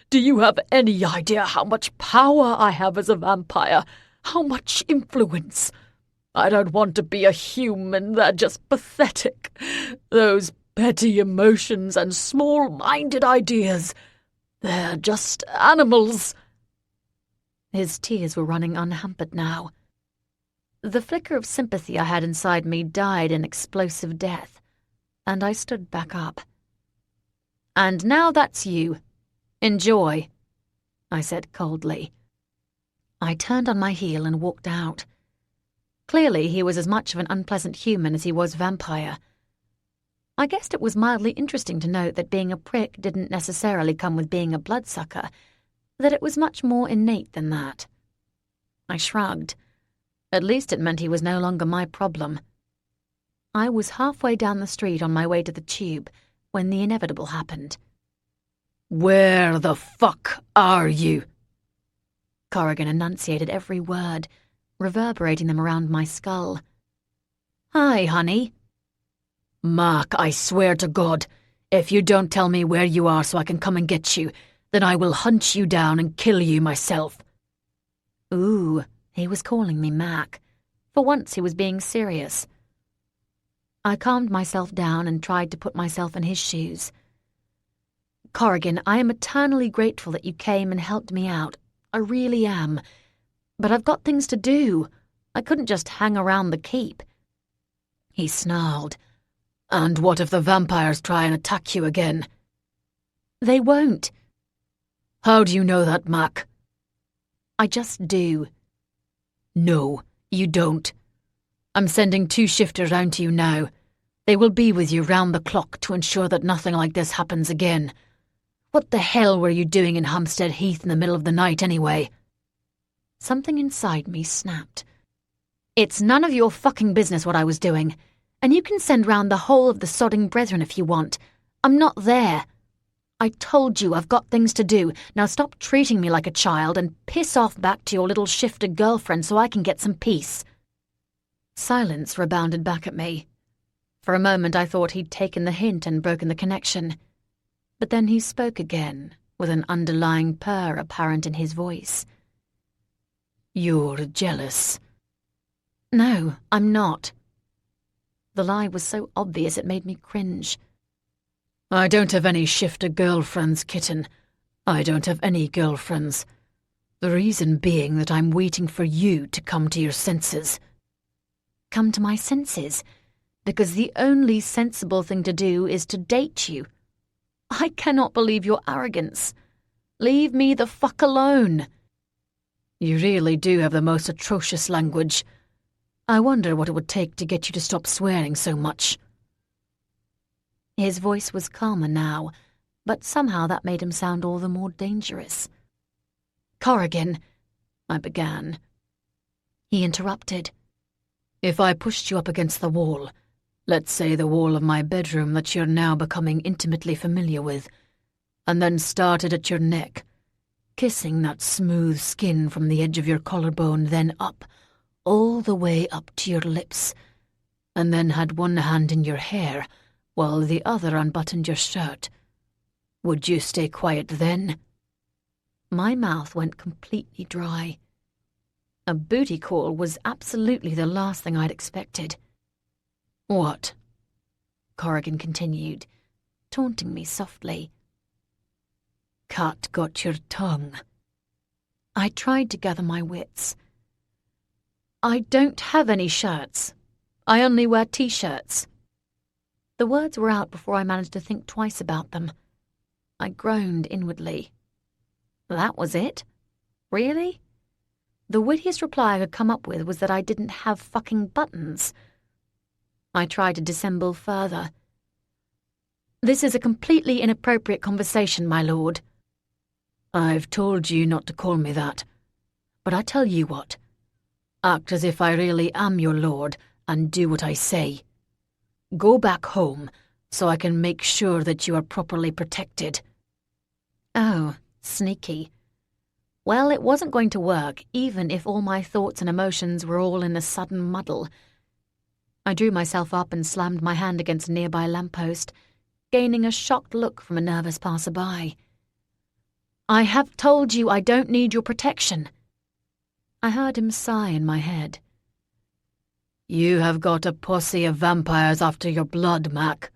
Do you have any idea how much power I have as a vampire? How much influence? I don't want to be a human. They're just pathetic. Those petty emotions and small-minded ideas. They're just animals. His tears were running unhampered now. The flicker of sympathy I had inside me died in explosive death, and I stood back up. And now that's you. Enjoy, I said coldly. I turned on my heel and walked out. Clearly he was as much of an unpleasant human as he was vampire. I guessed it was mildly interesting to note that being a prick didn't necessarily come with being a bloodsucker, that it was much more innate than that. I shrugged. At least it meant he was no longer my problem. I was halfway down the street on my way to the tube when the inevitable happened. Where the fuck are you? Corrigan enunciated every word, reverberating them around my skull. Hi, honey. Mark, I swear to God, if you don't tell me where you are so I can come and get you, then I will hunt you down and kill you myself. Ooh, he was calling me Mac. For once he was being serious. I calmed myself down and tried to put myself in his shoes. Corrigan, I am eternally grateful that you came and helped me out. I really am. But I've got things to do. I couldn't just hang around the keep. He snarled. And what if the vampires try and attack you again? They won't. How do you know that, Mac? I just do. No, you don't. I'm sending 2 shifters round to you now. They will be with you round the clock to ensure that nothing like this happens again. What the hell were you doing in Hampstead Heath in the middle of the night anyway? Something inside me snapped. It's none of your fucking business what I was doing, and you can send round the whole of the sodding brethren if you want. I'm not there. I told you I've got things to do. Now stop treating me like a child and piss off back to your little shifter girlfriend so I can get some peace. Silence rebounded back at me. For a moment I thought he'd taken the hint and broken the connection. But then he spoke again, with an underlying purr apparent in his voice. You're jealous. No, I'm not. The lie was so obvious it made me cringe. I don't have any shifter girlfriends, kitten. I don't have any girlfriends. The reason being that I'm waiting for you to come to your senses. Come to my senses? Because the only sensible thing to do is to date you. I cannot believe your arrogance. Leave me the fuck alone. You really do have the most atrocious language. I wonder what it would take to get you to stop swearing so much. His voice was calmer now, but somehow that made him sound all the more dangerous. Corrigan, I began. He interrupted. If I pushed you up against the wall, let's say the wall of my bedroom that you're now becoming intimately familiar with, and then started at your neck, kissing that smooth skin from the edge of your collarbone, then up, all the way up to your lips, and then had one hand in your hair while the other unbuttoned your shirt, would you stay quiet then? My mouth went completely dry. A booty call was absolutely the last thing I'd expected. What? Corrigan continued, taunting me softly. Cat got your tongue. I tried to gather my wits. I don't have any shirts. I only wear t-shirts. The words were out before I managed to think twice about them. I groaned inwardly. That was it? Really? The wittiest reply I could come up with was that I didn't have fucking buttons. I tried to dissemble further. This is a completely inappropriate conversation, my lord. I've told you not to call me that. But I tell you what. Act as if I really am your lord and do what I say. Go back home so I can make sure that you are properly protected. Oh, sneaky. Well, it wasn't going to work, even if all my thoughts and emotions were all in a sudden muddle. I drew myself up and slammed my hand against a nearby lamppost, gaining a shocked look from a nervous passerby. I have told you I don't need your protection. I heard him sigh in my head. You have got a posse of vampires after your blood, Mac.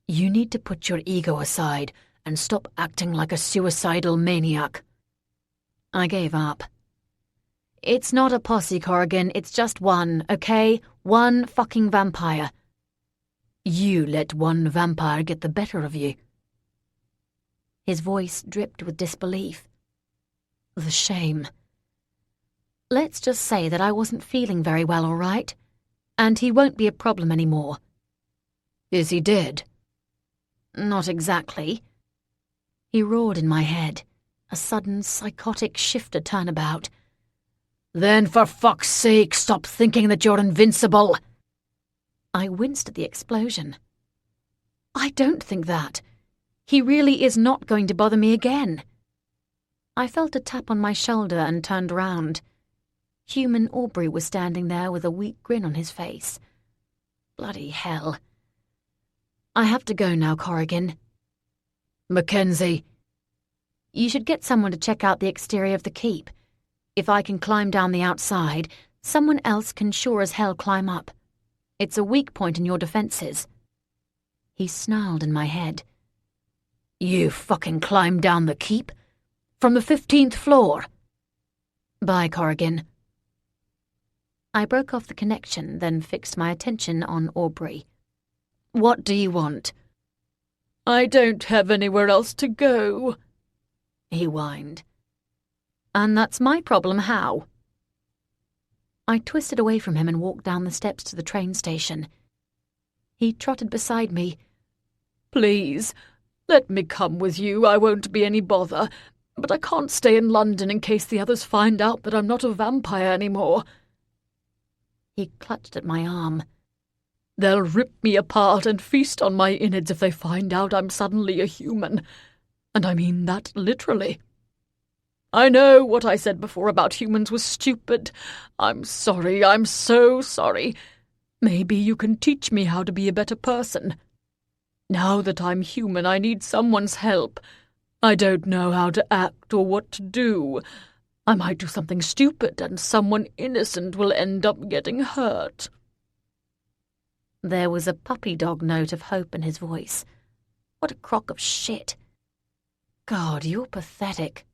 You need to put your ego aside and stop acting like a suicidal maniac. I gave up. It's not a posse, Corrigan, it's just one, okay? One fucking vampire. You let one vampire get the better of you. His voice dripped with disbelief. The shame. Let's just say that I wasn't feeling very well, all right? And he won't be a problem anymore. Is he dead? Not exactly. He roared in my head, a sudden psychotic shifter turnabout. Then for fuck's sake, stop thinking that you're invincible. I winced at the explosion. I don't think that. He really is not going to bother me again. I felt a tap on my shoulder and turned round. Human Aubrey was standing there with a weak grin on his face. Bloody hell. I have to go now, Corrigan. Mackenzie. You should get someone to check out the exterior of the keep. If I can climb down the outside, someone else can sure as hell climb up. It's a weak point in your defenses. He snarled in my head. You fucking climb down the keep? From the 15th floor? Bye, Corrigan. I broke off the connection, then fixed my attention on Aubrey. What do you want? I don't have anywhere else to go, he whined. And that's my problem, how? I twisted away from him and walked down the steps to the train station. He trotted beside me. Please, let me come with you. I won't be any bother, but I can't stay in London in case the others find out that I'm not a vampire anymore. He clutched at my arm. They'll rip me apart and feast on my innards if they find out I'm suddenly a human. and I mean that literally. I know what I said before about humans was stupid. I'm sorry, I'm so sorry. Maybe you can teach me how to be a better person. Now that I'm human, I need someone's help. I don't know how to act or what to do. I might do something stupid and someone innocent will end up getting hurt." There was a puppy dog note of hope in his voice. What a crock of shit. "God, you're pathetic,"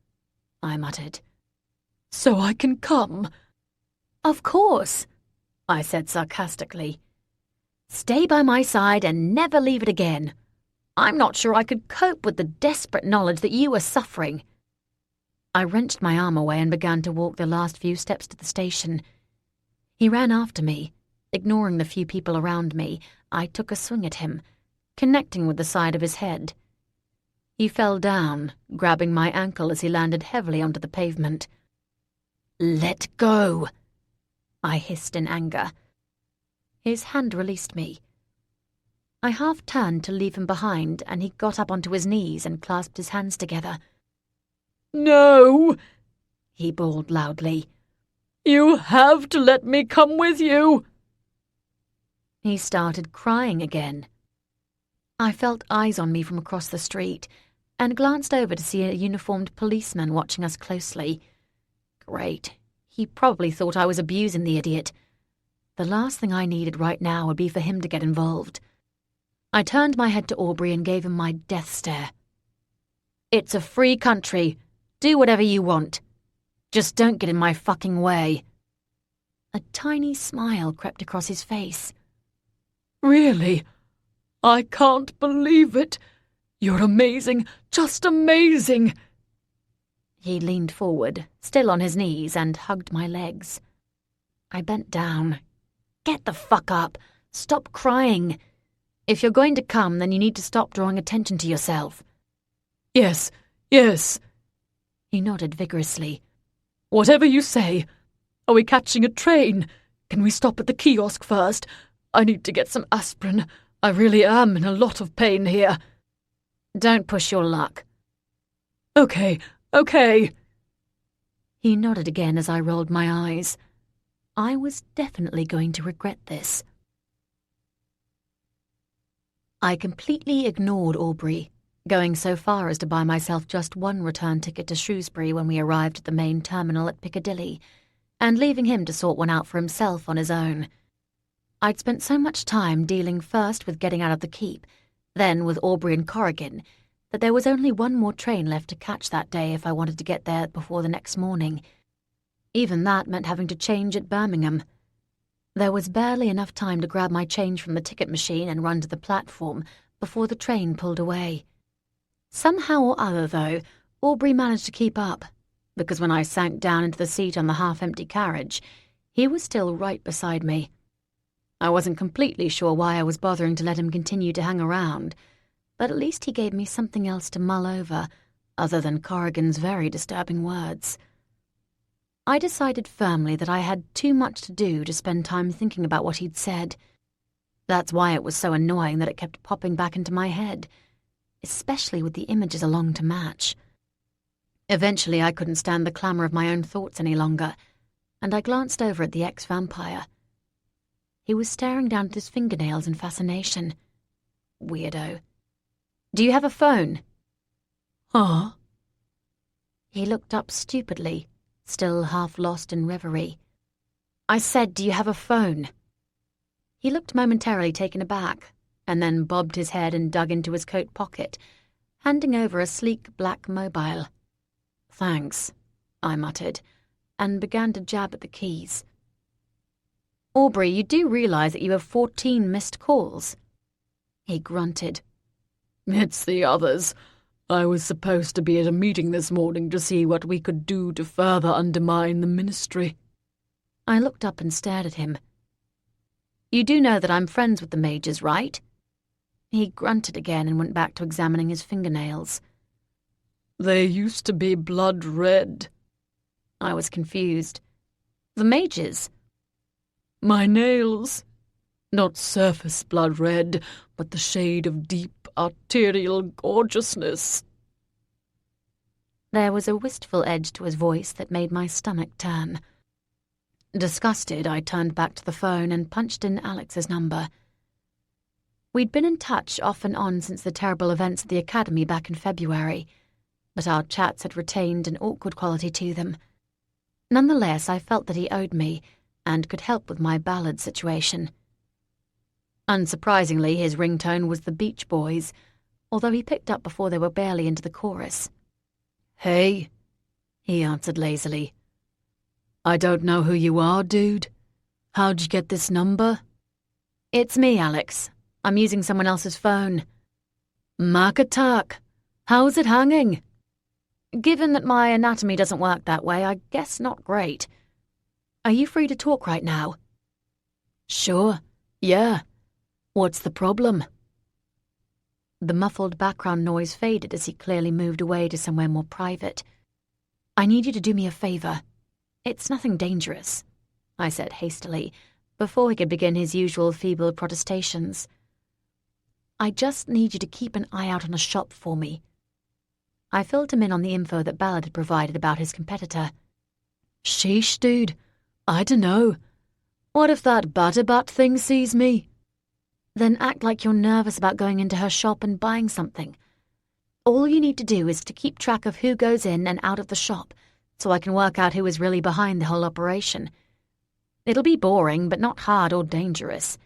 I muttered. "So I can come?" "Of course," I said sarcastically. "Stay by my side and never leave it again. I'm not sure I could cope with the desperate knowledge that you are suffering." I wrenched my arm away and began to walk the last few steps to the station. He ran after me. Ignoring the few people around me, I took a swing at him, connecting with the side of his head. He fell down, grabbing my ankle as he landed heavily onto the pavement. "Let go!" I hissed in anger. His hand released me. I half turned to leave him behind, and he got up onto his knees and clasped his hands together. "No!" he bawled loudly. "You have to let me come with you!" He started crying again. I felt eyes on me from across the street and glanced over to see a uniformed policeman watching us closely. Great. He probably thought I was abusing the idiot. The last thing I needed right now would be for him to get involved. I turned my head to Aubrey and gave him my death stare. "It's a free country. Do whatever you want. Just don't get in my fucking way." A tiny smile crept across his face. "Really? I can't believe it. You're amazing, just amazing." He leaned forward, still on his knees, and hugged my legs. I bent down. "Get the fuck up. Stop crying. If you're going to come, then you need to stop drawing attention to yourself." Yes. He nodded vigorously. "Whatever you say. Are we catching a train? Can we stop at the kiosk first? I need to get some aspirin. I really am in a lot of pain here." "Don't push your luck." Okay. He nodded again as I rolled my eyes. I was definitely going to regret this. I completely ignored Aubrey, going so far as to buy myself just one return ticket to Shrewsbury when we arrived at the main terminal at Piccadilly, and leaving him to sort one out for himself on his own. I'd spent so much time dealing first with getting out of the Keep, then with Aubrey and Corrigan, that there was only one more train left to catch that day if I wanted to get there before the next morning. Even that meant having to change at Birmingham. There was barely enough time to grab my change from the ticket machine and run to the platform before the train pulled away. Somehow or other, though, Aubrey managed to keep up, because when I sank down into the seat on the half-empty carriage, he was still right beside me. I wasn't completely sure why I was bothering to let him continue to hang around, but at least he gave me something else to mull over, other than Corrigan's very disturbing words. I decided firmly that I had too much to do to spend time thinking about what he'd said. That's why it was so annoying that it kept popping back into my head, especially with the images along to match. Eventually I couldn't stand the clamour of my own thoughts any longer, and I glanced over at the ex-vampire. He was staring down at his fingernails in fascination. Weirdo. "Do you have a phone?" "Huh?" He looked up stupidly, still half lost in reverie. "I said, do you have a phone?" He looked momentarily taken aback, and then bobbed his head and dug into his coat pocket, handing over a sleek black mobile. "Thanks," I muttered, and began to jab at the keys. "Aubrey, you do realise that you have 14 missed calls?" He grunted. "It's the others. I was supposed to be at a meeting this morning to see what we could do to further undermine the ministry." I looked up and stared at him. "You do know that I'm friends with the Majors, right?" He grunted again and went back to examining his fingernails. "They used to be blood red." I was confused. "The Majors?" "My nails. Not surface blood red, but the shade of deep arterial gorgeousness." There was a wistful edge to his voice that made my stomach turn. Disgusted, I turned back to the phone and punched in Alex's number. We'd been in touch off and on since the terrible events at the academy back in February, but our chats had retained an awkward quality to them. Nonetheless, I felt that he owed me and could help with my ballad situation. Unsurprisingly, his ringtone was the Beach Boys, although he picked up before they were barely into the chorus. "Hey," he answered lazily. "I don't know who you are, dude. How'd you get this number?" "It's me, Alex. I'm using someone else's phone." "Mac attack. How's it hanging?" "Given that my anatomy doesn't work that way, I guess not great. Are you free to talk right now?" "Sure. Yeah. What's the problem?" The muffled background noise faded as he clearly moved away to somewhere more private. "I need you to do me a favor. It's nothing dangerous," I said hastily, before he could begin his usual feeble protestations. "I just need you to keep an eye out on a shop for me." I filled him in on the info that Ballard had provided about his competitor. "Sheesh, dude. I dunno. What if that Batabat thing sees me?" "Then act like you're nervous about going into her shop and buying something. All you need to do is to keep track of who goes in and out of the shop, so I can work out who is really behind the whole operation. It'll be boring, but not hard or dangerous."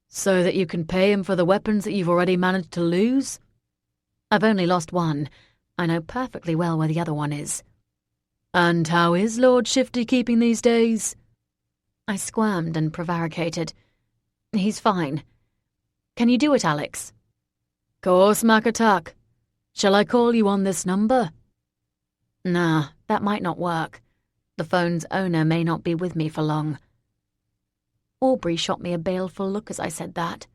"So that you can pay him for the weapons that you've already managed to lose?" "I've only lost one. I know perfectly well where the other one is." "And how is Lord Shifty keeping these days?" I squirmed and prevaricated. "He's fine. Can you do it, Alex?" "Course, Mac attack. Shall I call you on this number?" "Nah, that might not work. The phone's owner may not be with me for long." Aubrey shot me a baleful look as I said that.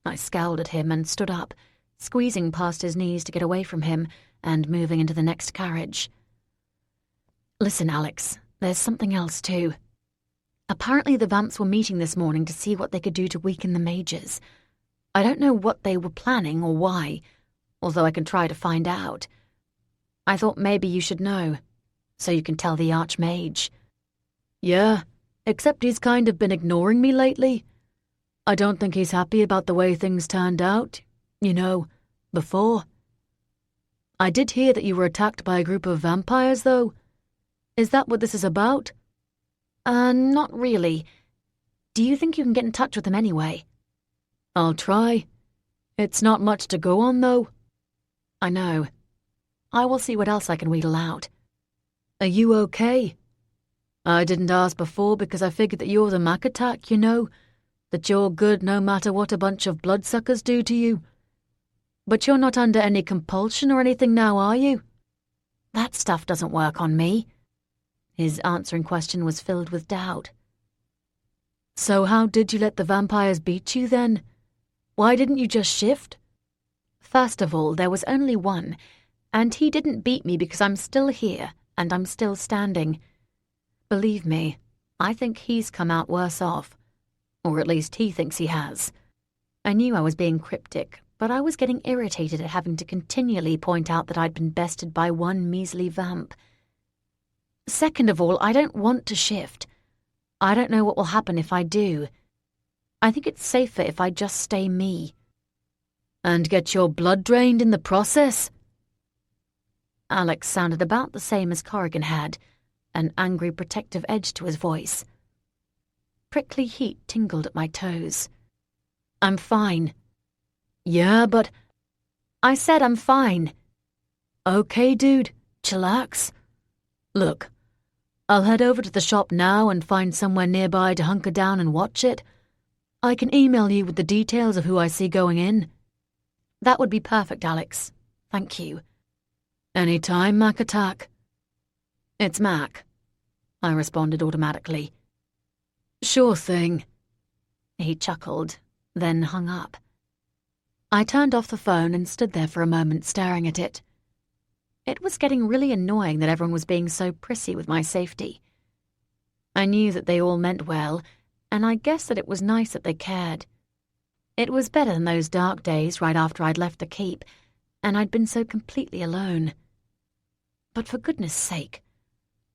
I scowled at him and stood up, squeezing past his knees to get away from him and moving into the next carriage. "Listen, Alex, there's something else too. Apparently the Vamps were meeting this morning to see what they could do to weaken the mages. I don't know what they were planning or why, although I can try to find out. I thought maybe you should know, so you can tell the Archmage." "Yeah, except he's kind of been ignoring me lately. I don't think he's happy about the way things turned out, before. I did hear that you were attacked by a group of vampires, though. Is that what this is about?" Not really. Do you think you can get in touch with them anyway?" "I'll try. It's not much to go on, though." "I know. I will see what else I can wheedle out." "Are you okay? I didn't ask before because I figured that you're the Mac attack, that you're good no matter what a bunch of bloodsuckers do to you. But you're not under any compulsion or anything now, are you?" "That stuff doesn't work on me." His answering question was filled with doubt. "So how did you let the vampires beat you then? Why didn't you just shift?" "First of all, there was only one, and he didn't beat me because I'm still here and I'm still standing. Believe me, I think he's come out worse off. Or at least he thinks he has." I knew I was being cryptic, but I was getting irritated at having to continually point out that I'd been bested by one measly vamp. "Second of all, I don't want to shift. I don't know what will happen if I do. I think it's safer if I just stay me." "And get your blood drained in the process?" Alex sounded about the same as Corrigan had, an angry protective edge to his voice. Prickly heat tingled at my toes. "I'm fine." "Yeah, but—" "I said I'm fine." "Okay, dude, chillax. Look, I'll head over to the shop now and find somewhere nearby to hunker down and watch it. I can email you with the details of who I see going in." "That would be perfect, Alex. Thank you." "Anytime, Mac attack." "It's Mac," I responded automatically. "Sure thing." He chuckled, then hung up. I turned off the phone and stood there for a moment staring at it. It was getting really annoying that everyone was being so prissy with my safety. I knew that they all meant well, and I guessed that it was nice that they cared. It was better than those dark days right after I'd left the keep, and I'd been so completely alone. But for goodness sake,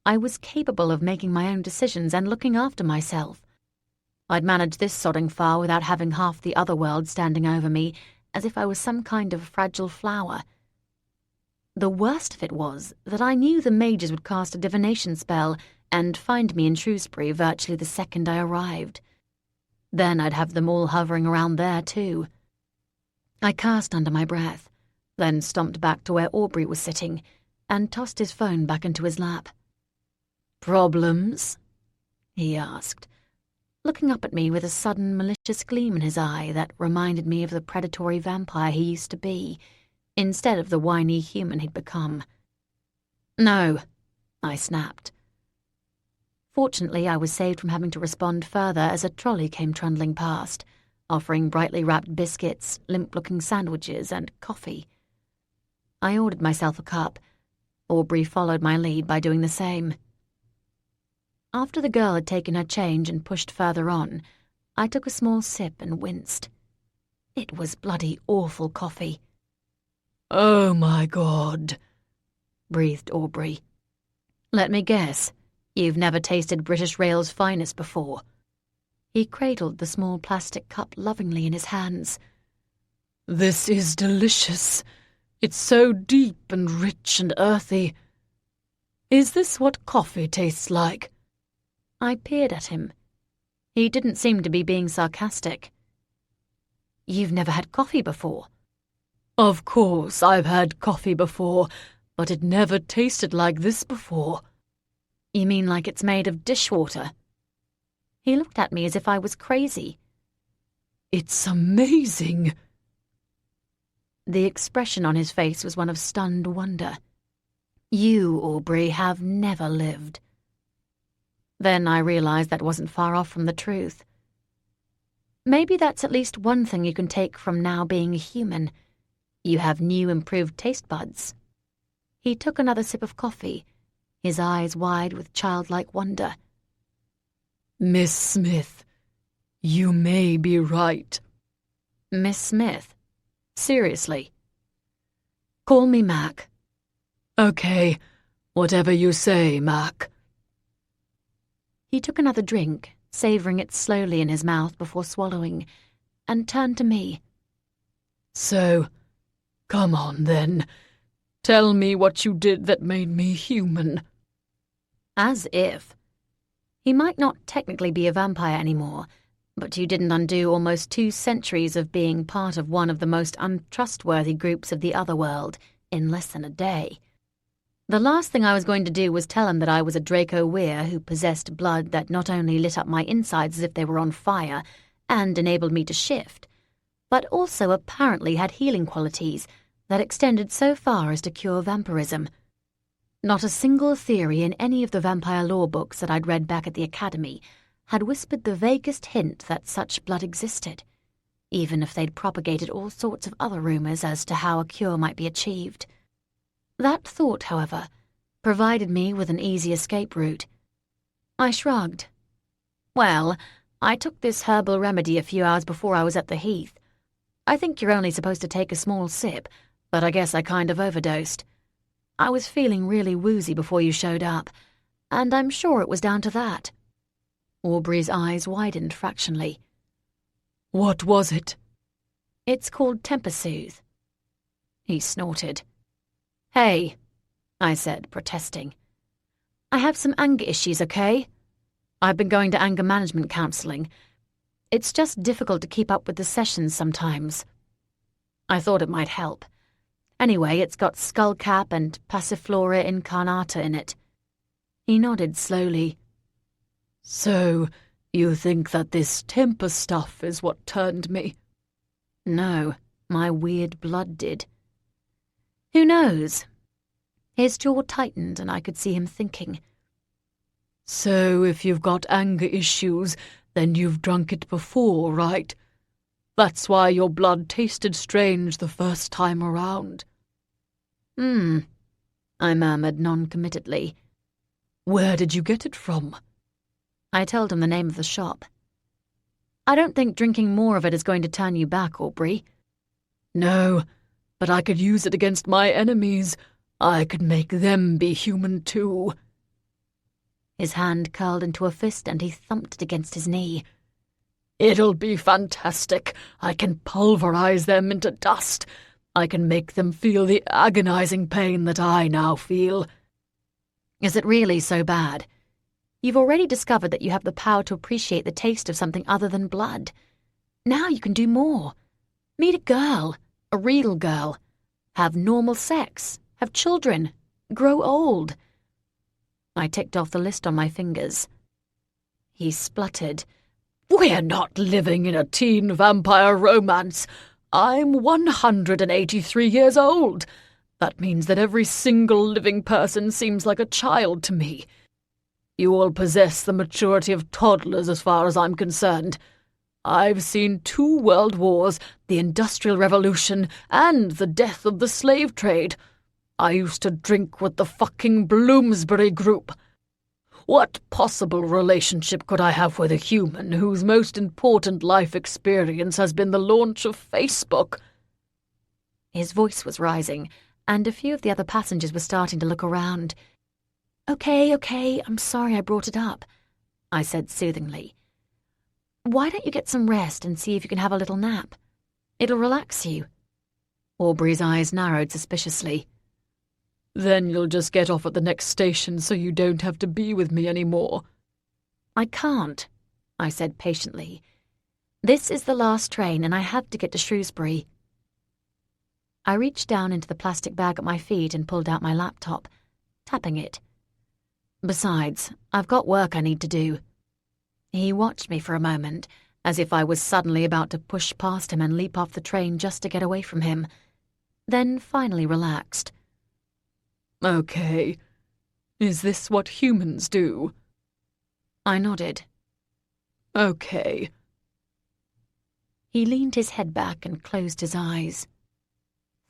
I was capable of making my own decisions and looking after myself. I'd managed this sodding far without having half the other world standing over me as if I was some kind of fragile flower. The worst of it was that I knew the mages would cast a divination spell and find me in Shrewsbury virtually the second I arrived. Then I'd have them all hovering around there too. I cursed under my breath, then stomped back to where Aubrey was sitting and tossed his phone back into his lap. "Problems?" he asked, looking up at me with a sudden malicious gleam in his eye that reminded me of the predatory vampire he used to be, instead of the whiny human he'd become. "No," I snapped. Fortunately, I was saved from having to respond further as a trolley came trundling past, offering brightly wrapped biscuits, limp-looking sandwiches, and coffee. I ordered myself a cup. Aubrey followed my lead by doing the same. After the girl had taken her change and pushed further on, I took a small sip and winced. It was bloody awful coffee. "Oh my God," breathed Aubrey. "Let me guess. You've never tasted British Rail's finest before." He cradled the small plastic cup lovingly in his hands. "This is delicious. It's so deep and rich and earthy. Is this what coffee tastes like?" I peered at him. He didn't seem to be being sarcastic. "You've never had coffee before?" "Of course I've had coffee before, but it never tasted like this before." "You mean like it's made of dishwater?" He looked at me as if I was crazy. "It's amazing." The expression on his face was one of stunned wonder. "You, Aubrey, have never lived." Then I realized that wasn't far off from the truth. Maybe that's at least one thing you can take from now being a human. You have new, improved taste buds. He took another sip of coffee, his eyes wide with childlike wonder. "Miss Smith, you may be right." "Miss Smith? Seriously?" "Call me Mac." "Okay, whatever you say, Mac." He took another drink, savouring it slowly in his mouth before swallowing, and turned to me. "So, come on then. Tell me what you did that made me human." As if. He might not technically be a vampire anymore, but you didn't undo almost 2 centuries of being part of one of the most untrustworthy groups of the other world in less than a day. The last thing I was going to do was tell him that I was a Draco Weir who possessed blood that not only lit up my insides as if they were on fire and enabled me to shift, but also apparently had healing qualities that extended so far as to cure vampirism. Not a single theory in any of the vampire lore books that I'd read back at the academy had whispered the vaguest hint that such blood existed, even if they'd propagated all sorts of other rumors as to how a cure might be achieved. That thought, however, provided me with an easy escape route. I shrugged. "Well, I took this herbal remedy a few hours before I was at the Heath. I think you're only supposed to take a small sip, but I guess I kind of overdosed. I was feeling really woozy before you showed up, and I'm sure it was down to that." Aubrey's eyes widened fractionally. "What was it?" "It's called Temper-Soothe." He snorted. "Hey," I said, protesting. "I have some anger issues, okay? I've been going to anger management counselling. It's just difficult to keep up with the sessions sometimes." I thought it might help. Anyway, it's got skullcap and passiflora incarnata in it. He nodded slowly. "So, you think that this temper stuff is what turned me?" "No, my weird blood did." "Who knows?" His jaw tightened and I could see him thinking. "So if you've got anger issues, then you've drunk it before, right? That's why your blood tasted strange the first time around." I murmured non-committedly. "Where did you get it from?" I told him the name of the shop. "I don't think drinking more of it is going to turn you back, Aubrey." "No, but I could use it against my enemies. I could make them be human too." His hand curled into a fist and he thumped it against his knee. "It'll be fantastic. I can pulverize them into dust. I can make them feel the agonizing pain that I now feel." "Is it really so bad? You've already discovered that you have the power to appreciate the taste of something other than blood. Now you can do more. Meet a girl, a real girl. Have normal sex, have children, grow old." I ticked off the list on my fingers. He spluttered. "We're not living in a teen vampire romance. I'm 183 years old. That means that every single living person seems like a child to me. You all possess the maturity of toddlers as far as I'm concerned. I've seen 2 world wars, the Industrial Revolution, and the death of the slave trade. I used to drink with the fucking Bloomsbury Group. What possible relationship could I have with a human whose most important life experience has been the launch of Facebook?" His voice was rising, and a few of the other passengers were starting to look around. Okay, I'm sorry I brought it up," I said soothingly. "Why don't you get some rest and see if you can have a little nap? It'll relax you." Aubrey's eyes narrowed suspiciously. "Then you'll just get off at the next station so you don't have to be with me anymore." "I can't," I said patiently. "This is the last train and I have to get to Shrewsbury." I reached down into the plastic bag at my feet and pulled out my laptop, tapping it. "Besides, I've got work I need to do." He watched me for a moment, as if I was suddenly about to push past him and leap off the train just to get away from him, then finally relaxed. "Okay. Is this what humans do?" I nodded. "Okay." He leaned his head back and closed his eyes.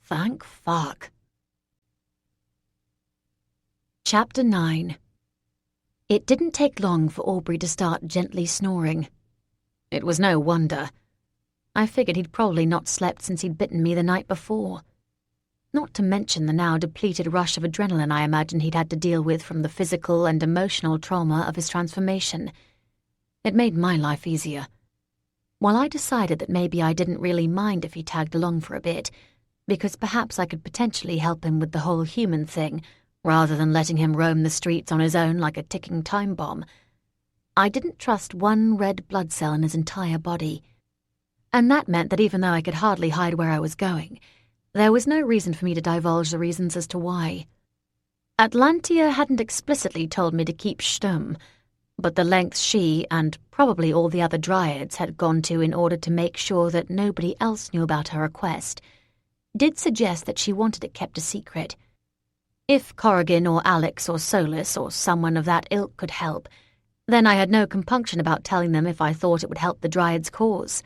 Thank fuck. Chapter 9. It didn't take long for Aubrey to start gently snoring. It was no wonder. I figured he'd probably not slept since he'd bitten me the night before. Not to mention the now depleted rush of adrenaline I imagined he'd had to deal with from the physical and emotional trauma of his transformation. It made my life easier. While I decided that maybe I didn't really mind if he tagged along for a bit, because perhaps I could potentially help him with the whole human thing, rather than letting him roam the streets on his own like a ticking time bomb, I didn't trust one red blood cell in his entire body. And that meant that even though I could hardly hide where I was going, there was no reason for me to divulge the reasons as to why. Atlantia hadn't explicitly told me to keep stum, but the lengths she, and probably all the other dryads, had gone to in order to make sure that nobody else knew about her request, did suggest that she wanted it kept a secret. If Corrigan or Alex or Solus or someone of that ilk could help, then I had no compunction about telling them if I thought it would help the Dryad's cause.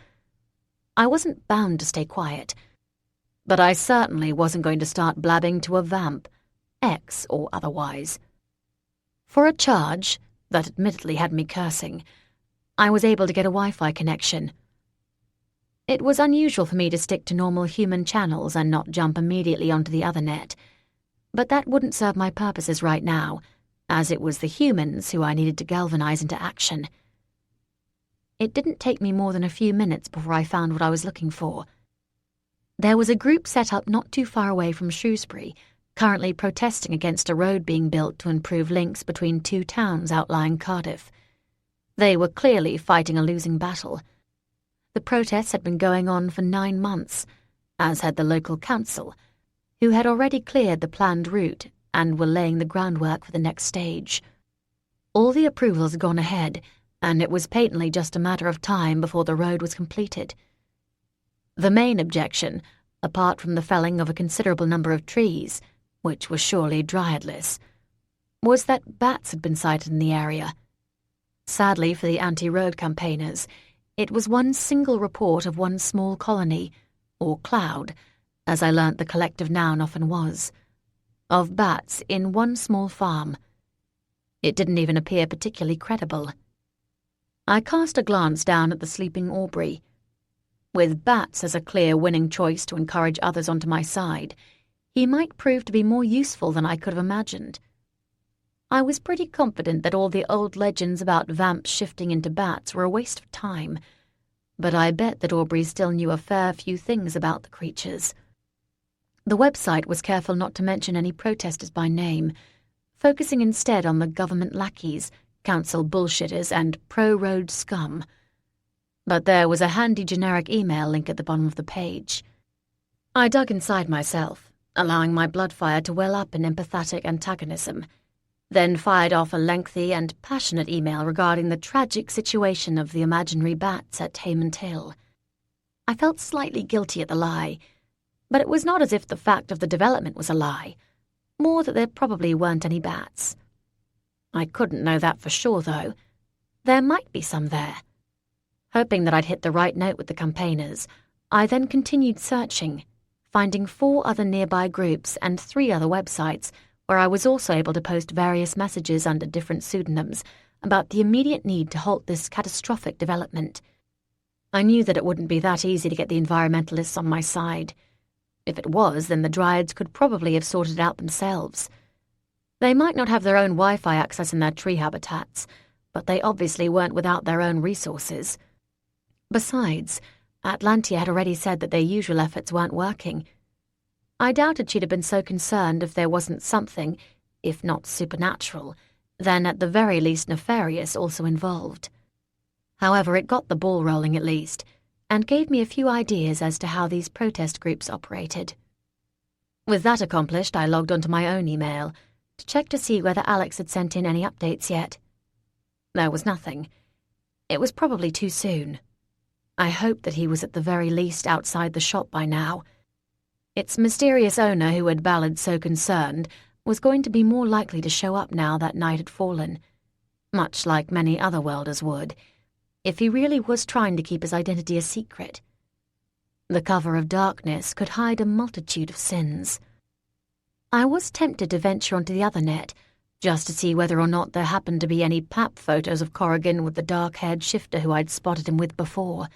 I wasn't bound to stay quiet, but I certainly wasn't going to start blabbing to a vamp, ex or otherwise. For a charge, that admittedly had me cursing, I was able to get a Wi-Fi connection. It was unusual for me to stick to normal human channels and not jump immediately onto the other net, but that wouldn't serve my purposes right now, as it was the humans who I needed to galvanize into action. It didn't take me more than a few minutes before I found what I was looking for. There was a group set up not too far away from Shrewsbury, currently protesting against a road being built to improve links between 2 towns outlying Cardiff. They were clearly fighting a losing battle. The protests had been going on for 9 months, as had the local council, who had already cleared the planned route and were laying the groundwork for the next stage. All the approvals had gone ahead, and it was patently just a matter of time before the road was completed. The main objection, apart from the felling of a considerable number of trees, which was surely dryadless, was that bats had been sighted in the area. Sadly for the anti-road campaigners, it was one single report of one small colony, or cloud, as I learnt the collective noun often was, of bats in one small farm. It didn't even appear particularly credible. I cast a glance down at the sleeping Aubrey. With bats as a clear winning choice to encourage others onto my side, he might prove to be more useful than I could have imagined. I was pretty confident that all the old legends about vamps shifting into bats were a waste of time, but I bet that Aubrey still knew a fair few things about the creatures. The website was careful not to mention any protesters by name, focusing instead on the government lackeys, council bullshitters, and pro-road scum. But there was a handy generic email link at the bottom of the page. I dug inside myself, allowing my blood fire to well up in empathetic antagonism, then fired off a lengthy and passionate email regarding the tragic situation of the imaginary bats at Haymond Hill. I felt slightly guilty at the lie, but it was not as if the fact of the development was a lie, more that there probably weren't any bats. I couldn't know that for sure, though. There might be some there. Hoping that I'd hit the right note with the campaigners, I then continued searching, finding 4 other nearby groups and 3 other websites where I was also able to post various messages under different pseudonyms about the immediate need to halt this catastrophic development. I knew that it wouldn't be that easy to get the environmentalists on my side. If it was, then the Dryads could probably have sorted it out themselves. They might not have their own Wi-Fi access in their tree habitats, but they obviously weren't without their own resources. Besides, Atlantia had already said that their usual efforts weren't working. I doubted she'd have been so concerned if there wasn't something, if not supernatural, then at the very least nefarious also involved. However, it got the ball rolling at least, and gave me a few ideas as to how these protest groups operated. With that accomplished, I logged onto my own email to check to see whether Alex had sent in any updates yet. There was nothing. It was probably too soon. I hoped that he was at the very least outside the shop by now. Its mysterious owner, who had balladed so concerned, was going to be more likely to show up now that night had fallen, much like many other welders would, if he really was trying to keep his identity a secret. The cover of darkness could hide a multitude of sins. I was tempted to venture onto the other net, just to see whether or not there happened to be any pap photos of Corrigan with the dark-haired shifter who I'd spotted him with before.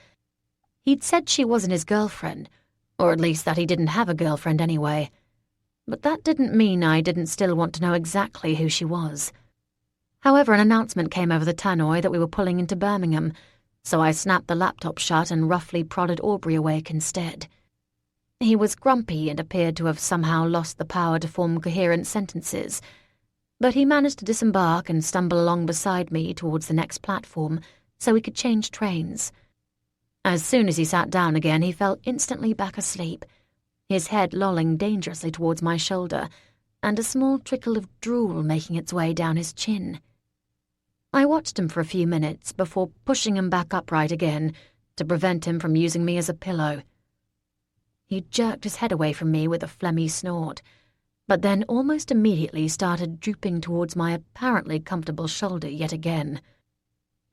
He'd said she wasn't his girlfriend, or at least that he didn't have a girlfriend anyway. But that didn't mean I didn't still want to know exactly who she was. However, an announcement came over the tannoy that we were pulling into Birmingham, so I snapped the laptop shut and roughly prodded Aubrey awake instead. He was grumpy and appeared to have somehow lost the power to form coherent sentences, but he managed to disembark and stumble along beside me towards the next platform so we could change trains. As soon as he sat down again, he fell instantly back asleep, his head lolling dangerously towards my shoulder, and a small trickle of drool making its way down his chin. I watched him for a few minutes before pushing him back upright again to prevent him from using me as a pillow. He jerked his head away from me with a phlegmy snort, but then almost immediately started drooping towards my apparently comfortable shoulder yet again.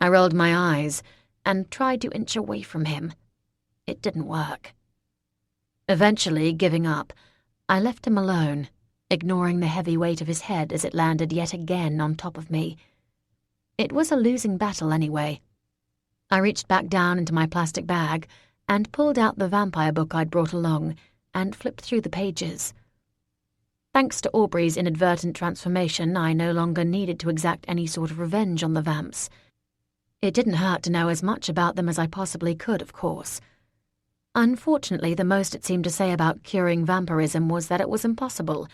I rolled my eyes and tried to inch away from him. It didn't work. Eventually, giving up, I left him alone, ignoring the heavy weight of his head as it landed yet again on top of me. It was a losing battle anyway. I reached back down into my plastic bag and pulled out the vampire book I'd brought along and flipped through the pages. Thanks to Aubrey's inadvertent transformation, I no longer needed to exact any sort of revenge on the vamps. It didn't hurt to know as much about them as I possibly could, of course. Unfortunately, the most it seemed to say about curing vampirism was that it was impossible.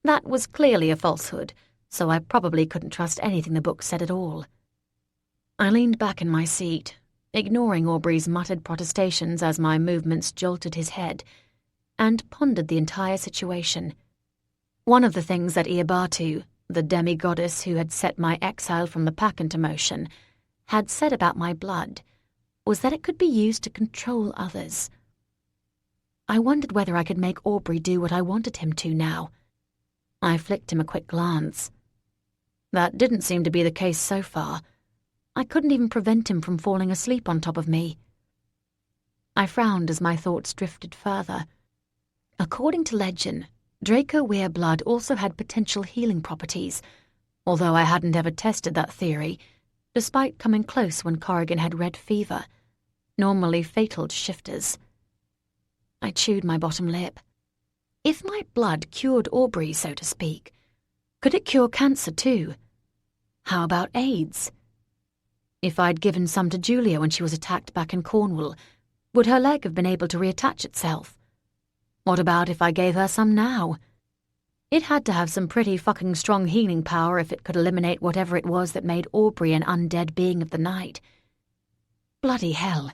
That was clearly a falsehood, so I probably couldn't trust anything the book said at all. I leaned back in my seat, ignoring Aubrey's muttered protestations as my movements jolted his head, and pondered the entire situation. One of the things that Iabatu, the demi-goddess who had set my exile from the pack into motion, had said about my blood was that it could be used to control others. I wondered whether I could make Aubrey do what I wanted him to now. I flicked him a quick glance. That didn't seem to be the case so far. I couldn't even prevent him from falling asleep on top of me. I frowned as my thoughts drifted further. According to legend, Draco Weir blood also had potential healing properties, although I hadn't ever tested that theory, despite coming close when Corrigan had red fever, normally fatal to shifters. I chewed my bottom lip. If my blood cured Aubrey, so to speak, could it cure cancer too? How about AIDS? If I'd given some to Julia when she was attacked back in Cornwall, would her leg have been able to reattach itself? What about if I gave her some now? It had to have some pretty fucking strong healing power if it could eliminate whatever it was that made Aubrey an undead being of the night. Bloody hell.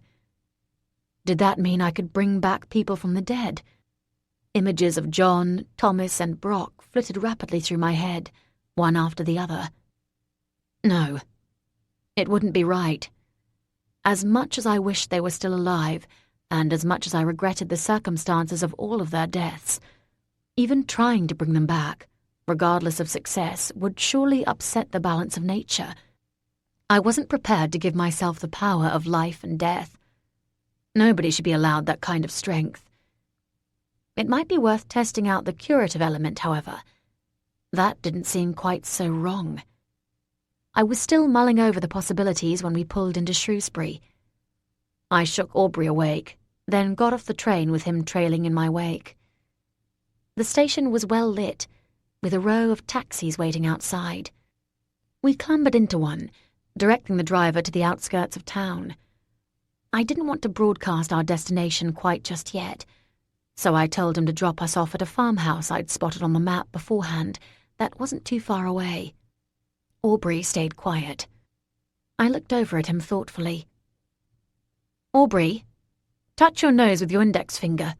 Did that mean I could bring back people from the dead? Images of John, Thomas, and Brock flitted rapidly through my head, one after the other. No. It wouldn't be right. As much as I wished they were still alive, and as much as I regretted the circumstances of all of their deaths, even trying to bring them back, regardless of success, would surely upset the balance of nature. I wasn't prepared to give myself the power of life and death. Nobody should be allowed that kind of strength. It might be worth testing out the curative element, however. That didn't seem quite so wrong. I was still mulling over the possibilities when we pulled into Shrewsbury. I shook Aubrey awake, then got off the train with him trailing in my wake. The station was well lit, with a row of taxis waiting outside. We clambered into one, directing the driver to the outskirts of town. I didn't want to broadcast our destination quite just yet, so I told him to drop us off at a farmhouse I'd spotted on the map beforehand that wasn't too far away. Aubrey stayed quiet. I looked over at him thoughtfully. Aubrey, touch your nose with your index finger.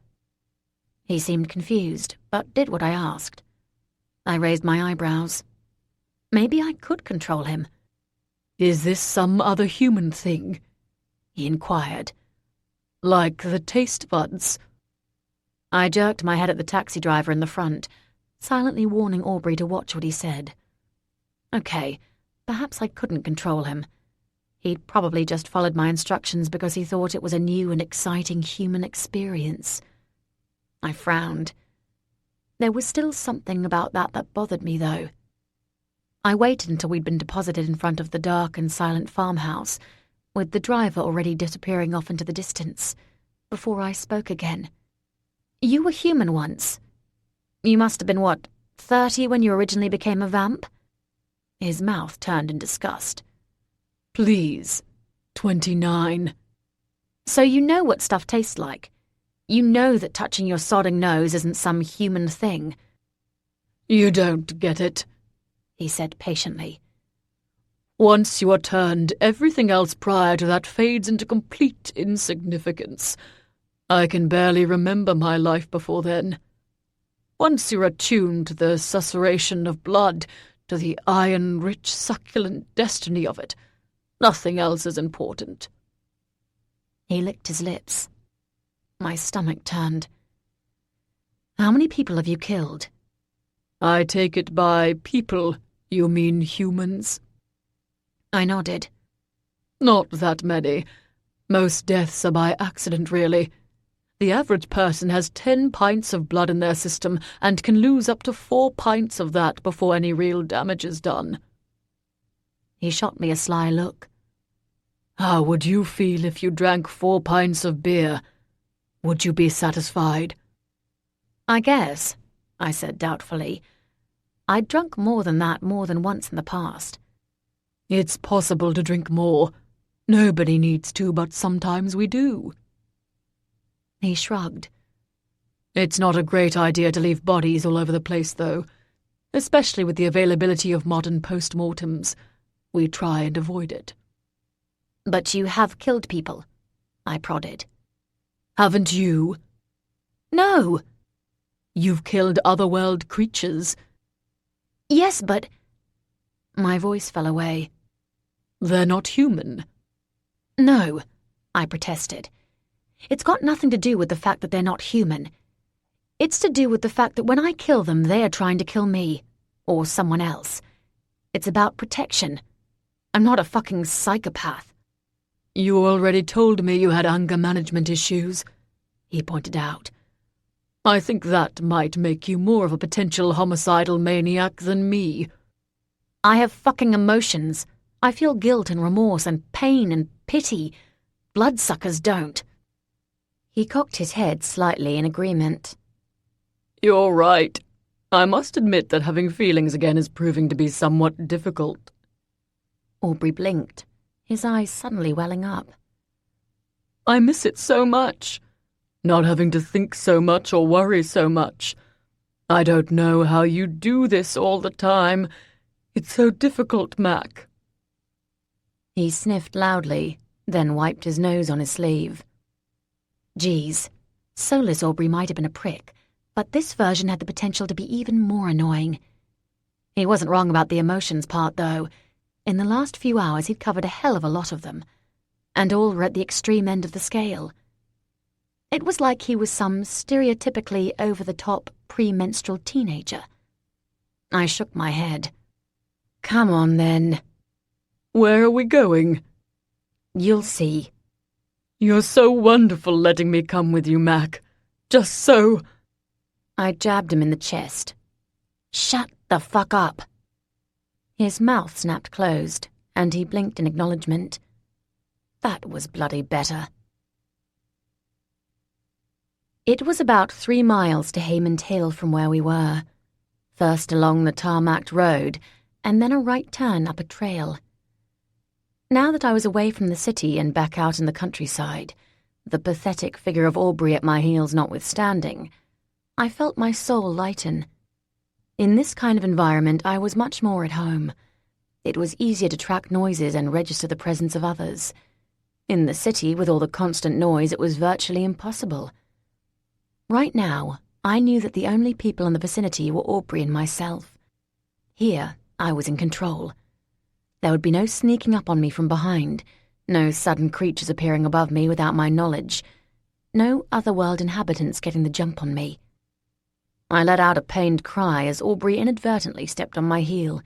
He seemed confused, but did what I asked. I raised my eyebrows. Maybe I could control him. Is this some other human thing? He inquired. Like the taste buds? I jerked my head at the taxi driver in the front, silently warning Aubrey to watch what he said. Okay, perhaps I couldn't control him. He'd probably just followed my instructions because he thought it was a new and exciting human experience. I frowned. There was still something about that bothered me, though. I waited until we'd been deposited in front of the dark and silent farmhouse, with the driver already disappearing off into the distance, before I spoke again. You were human once. You must have been, 30 when you originally became a vamp? His mouth turned in disgust. Please, 29. So you know what stuff tastes like. You know that touching your sodding nose isn't some human thing. You don't get it, he said patiently. Once you are turned, everything else prior to that fades into complete insignificance. I can barely remember my life before then. Once you're attuned to the susurration of blood, to the iron-rich, succulent destiny of it, nothing else is important. He licked his lips. My stomach turned. How many people have you killed? I take it by people, you mean humans? I nodded. Not that many. Most deaths are by accident, really. The average person has 10 pints of blood in their system and can lose up to 4 pints of that before any real damage is done. He shot me a sly look. How would you feel if you drank 4 pints of beer? Would you be satisfied? I guess, I said doubtfully. I'd drunk more than that more than once in the past. It's possible to drink more. Nobody needs to, but sometimes we do. He shrugged. It's not a great idea to leave bodies all over the place, though, especially with the availability of modern post-mortems. We try and avoid it. But you have killed people, I prodded. Haven't you? No. You've killed otherworld creatures. Yes, but... My voice fell away. They're not human. No, I protested. It's got nothing to do with the fact that they're not human. It's to do with the fact that when I kill them, they are trying to kill me. Or someone else. It's about protection. I'm not a fucking psychopath. You already told me you had anger management issues, he pointed out. I think that might make you more of a potential homicidal maniac than me. I have fucking emotions. I feel guilt and remorse and pain and pity. Bloodsuckers don't. He cocked his head slightly in agreement. You're right. I must admit that having feelings again is proving to be somewhat difficult. Aubrey blinked, his eyes suddenly welling up. I miss it so much. Not having to think so much or worry so much. I don't know how you do this all the time. It's so difficult, Mac. He sniffed loudly, then wiped his nose on his sleeve. Geez, soulless Aubrey might have been a prick, but this version had the potential to be even more annoying. He wasn't wrong about the emotions part, though. In the last few hours, he'd covered a hell of a lot of them, and all were at the extreme end of the scale. It was like he was some stereotypically over-the-top premenstrual teenager. I shook my head. Come on, then. Where are we going? You'll see. You're so wonderful letting me come with you, Mac. Just so... I jabbed him in the chest. Shut the fuck up. His mouth snapped closed, and he blinked in acknowledgement. That was bloody better. It was about 3 miles to Haymond Hill from where we were. First along the tarmacked road, and then a right turn up a trail. Now that I was away from the city and back out in the countryside, the pathetic figure of Aubrey at my heels notwithstanding, I felt my soul lighten. In this kind of environment, I was much more at home. It was easier to track noises and register the presence of others. In the city, with all the constant noise, it was virtually impossible. Right now, I knew that the only people in the vicinity were Aubrey and myself. Here, I was in control. There would be no sneaking up on me from behind, no sudden creatures appearing above me without my knowledge, no otherworld inhabitants getting the jump on me. I let out a pained cry as Aubrey inadvertently stepped on my heel,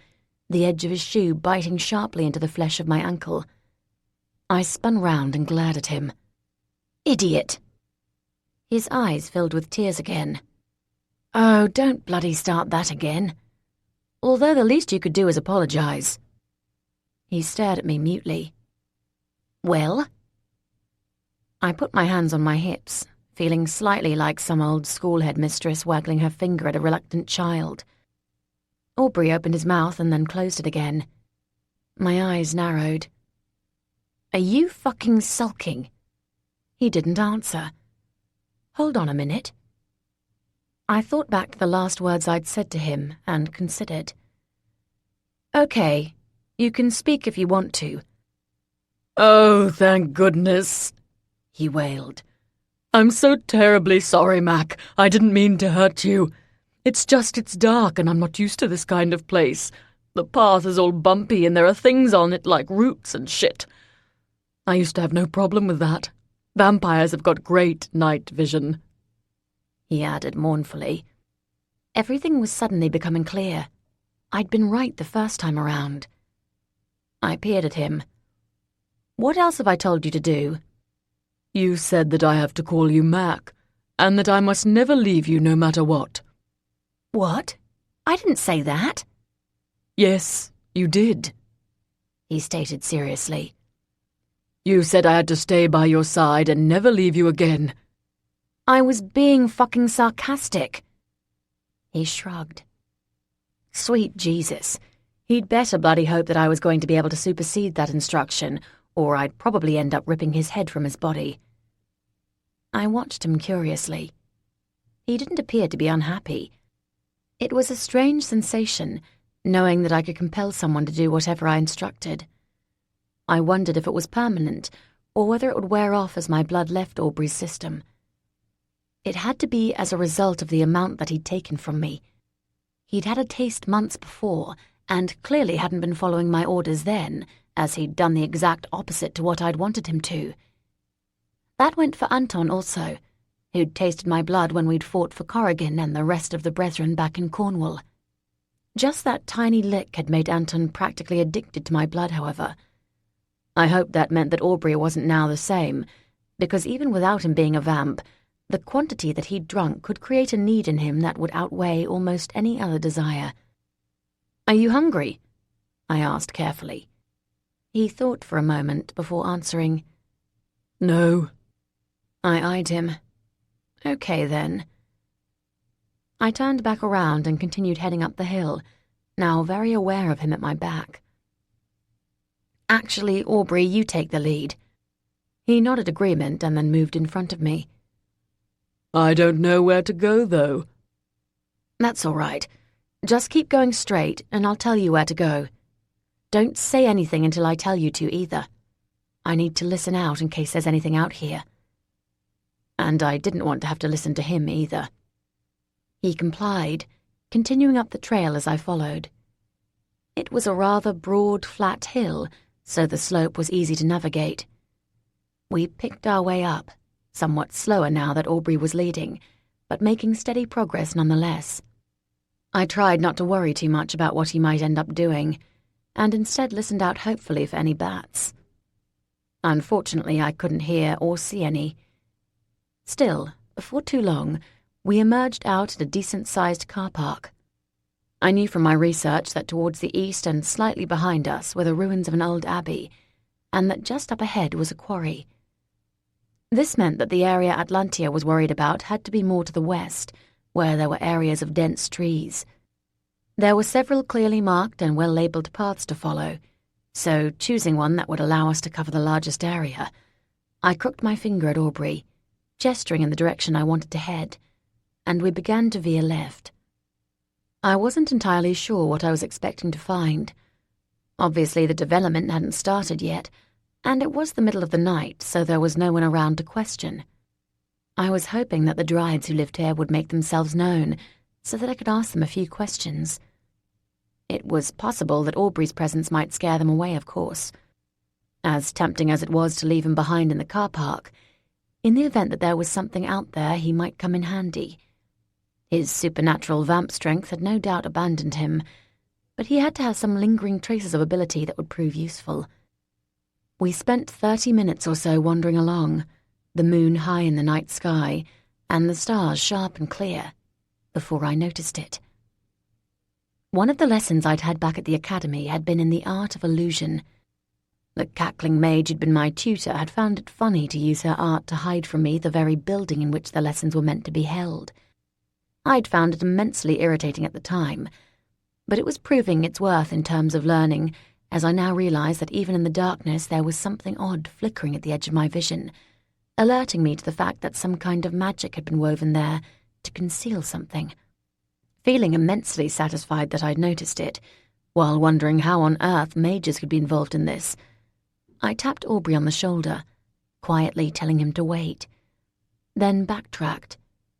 the edge of his shoe biting sharply into the flesh of my ankle. I spun round and glared at him. Idiot! His eyes filled with tears again. Oh, don't bloody start that again. Although the least you could do is apologize. He stared at me mutely. Well? I put my hands on my hips, feeling slightly like some old school headmistress waggling her finger at a reluctant child. Aubrey opened his mouth and then closed it again. My eyes narrowed. Are you fucking sulking? He didn't answer. Hold on a minute. I thought back to the last words I'd said to him and considered. Okay, you can speak if you want to. Oh, thank goodness, he wailed. I'm so terribly sorry, Mac. I didn't mean to hurt you. It's dark and I'm not used to this kind of place. The path is all bumpy and there are things on it like roots and shit. I used to have no problem with that. Vampires have got great night vision. He added mournfully. Everything was suddenly becoming clear. I'd been right the first time around. I peered at him. What else have I told you to do? You said that I have to call you Mac, and that I must never leave you no matter what. What? I didn't say that. Yes, you did, he stated seriously. You said I had to stay by your side and never leave you again. I was being fucking sarcastic. He shrugged. Sweet Jesus. He'd better bloody hope that I was going to be able to supersede that instruction, or I'd probably end up ripping his head from his body. I watched him curiously. He didn't appear to be unhappy. It was a strange sensation, knowing that I could compel someone to do whatever I instructed. I wondered if it was permanent, or whether it would wear off as my blood left Aubrey's system. It had to be as a result of the amount that he'd taken from me. He'd had a taste months before, and clearly hadn't been following my orders then, as he'd done the exact opposite to what I'd wanted him to. That went for Anton also, who'd tasted my blood when we'd fought for Corrigan and the rest of the Brethren back in Cornwall. Just that tiny lick had made Anton practically addicted to my blood, however. I hoped that meant that Aubrey wasn't now the same, because even without him being a vamp, the quantity that he'd drunk could create a need in him that would outweigh almost any other desire. Are you hungry? I asked carefully. He thought for a moment before answering. No. I eyed him. Okay, then. I turned back around and continued heading up the hill, now very aware of him at my back. "Actually, Aubrey, you take the lead." He nodded agreement and then moved in front of me. "I don't know where to go, though." "That's all right. Just keep going straight and I'll tell you where to go. Don't say anything until I tell you to either. I need to listen out in case there's anything out here." And I didn't want to have to listen to him either. He complied, continuing up the trail as I followed. It was a rather broad, flat hill, so the slope was easy to navigate. We picked our way up, somewhat slower now that Aubrey was leading, but making steady progress nonetheless. I tried not to worry too much about what he might end up doing, and instead listened out hopefully for any bats. Unfortunately, I couldn't hear or see any. Still, before too long, we emerged out at a decent-sized car park. I knew from my research that towards the east and slightly behind us were the ruins of an old abbey, and that just up ahead was a quarry. This meant that the area Atlantia was worried about had to be more to the west, where there were areas of dense trees. There were several clearly marked and well-labelled paths to follow, so choosing one that would allow us to cover the largest area, I crooked my finger at Aubrey, gesturing in the direction I wanted to head, and we began to veer left. I wasn't entirely sure what I was expecting to find. Obviously, the development hadn't started yet, and it was the middle of the night, so there was no one around to question. I was hoping that the Dryades who lived here would make themselves known, so that I could ask them a few questions. It was possible that Aubrey's presence might scare them away, of course. As tempting as it was to leave him behind in the car park, in the event that there was something out there, he might come in handy. His supernatural vamp strength had no doubt abandoned him, but he had to have some lingering traces of ability that would prove useful. We spent 30 minutes or so wandering along, the moon high in the night sky, and the stars sharp and clear, before I noticed it. One of the lessons I'd had back at the academy had been in the art of illusion. The cackling mage who'd been my tutor had found it funny to use her art to hide from me the very building in which the lessons were meant to be held. I'd found it immensely irritating at the time, but it was proving its worth in terms of learning, as I now realized that even in the darkness there was something odd flickering at the edge of my vision, alerting me to the fact that some kind of magic had been woven there to conceal something. Feeling immensely satisfied that I'd noticed it, while wondering how on earth mages could be involved in this, I tapped Aubrey on the shoulder, quietly telling him to wait, then backtracked,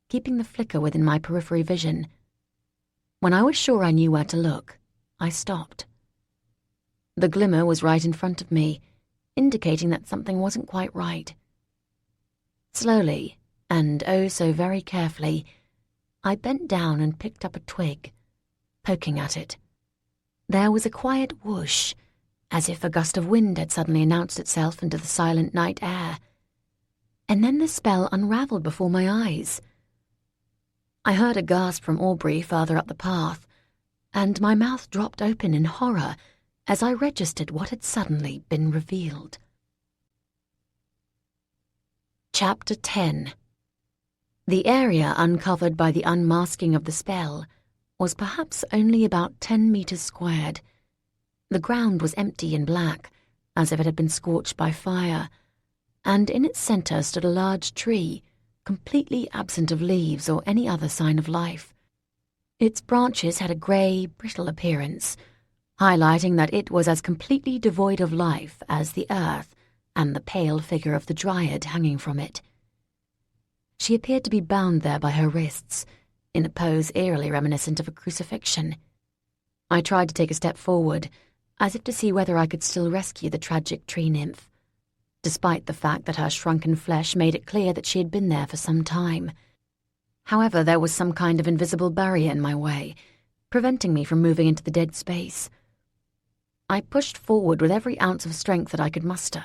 keeping the flicker within my periphery vision. When I was sure I knew where to look, I stopped. The glimmer was right in front of me, indicating that something wasn't quite right. Slowly, and oh so very carefully, I bent down and picked up a twig, poking at it. There was a quiet whoosh, as if a gust of wind had suddenly announced itself into the silent night air. And then the spell unraveled before my eyes. I heard a gasp from Aubrey farther up the path, and my mouth dropped open in horror as I registered what had suddenly been revealed. Chapter 10. The area uncovered by the unmasking of the spell was perhaps only about 10 meters squared. The ground was empty and black, as if it had been scorched by fire, and in its center stood a large tree, completely absent of leaves or any other sign of life. Its branches had a grey, brittle appearance, highlighting that it was as completely devoid of life as the earth and the pale figure of the Dryad hanging from it. She appeared to be bound there by her wrists, in a pose eerily reminiscent of a crucifixion. I tried to take a step forward, as if to see whether I could still rescue the tragic tree nymph, despite the fact that her shrunken flesh made it clear that she had been there for some time. However, there was some kind of invisible barrier in my way, preventing me from moving into the dead space. I pushed forward with every ounce of strength that I could muster,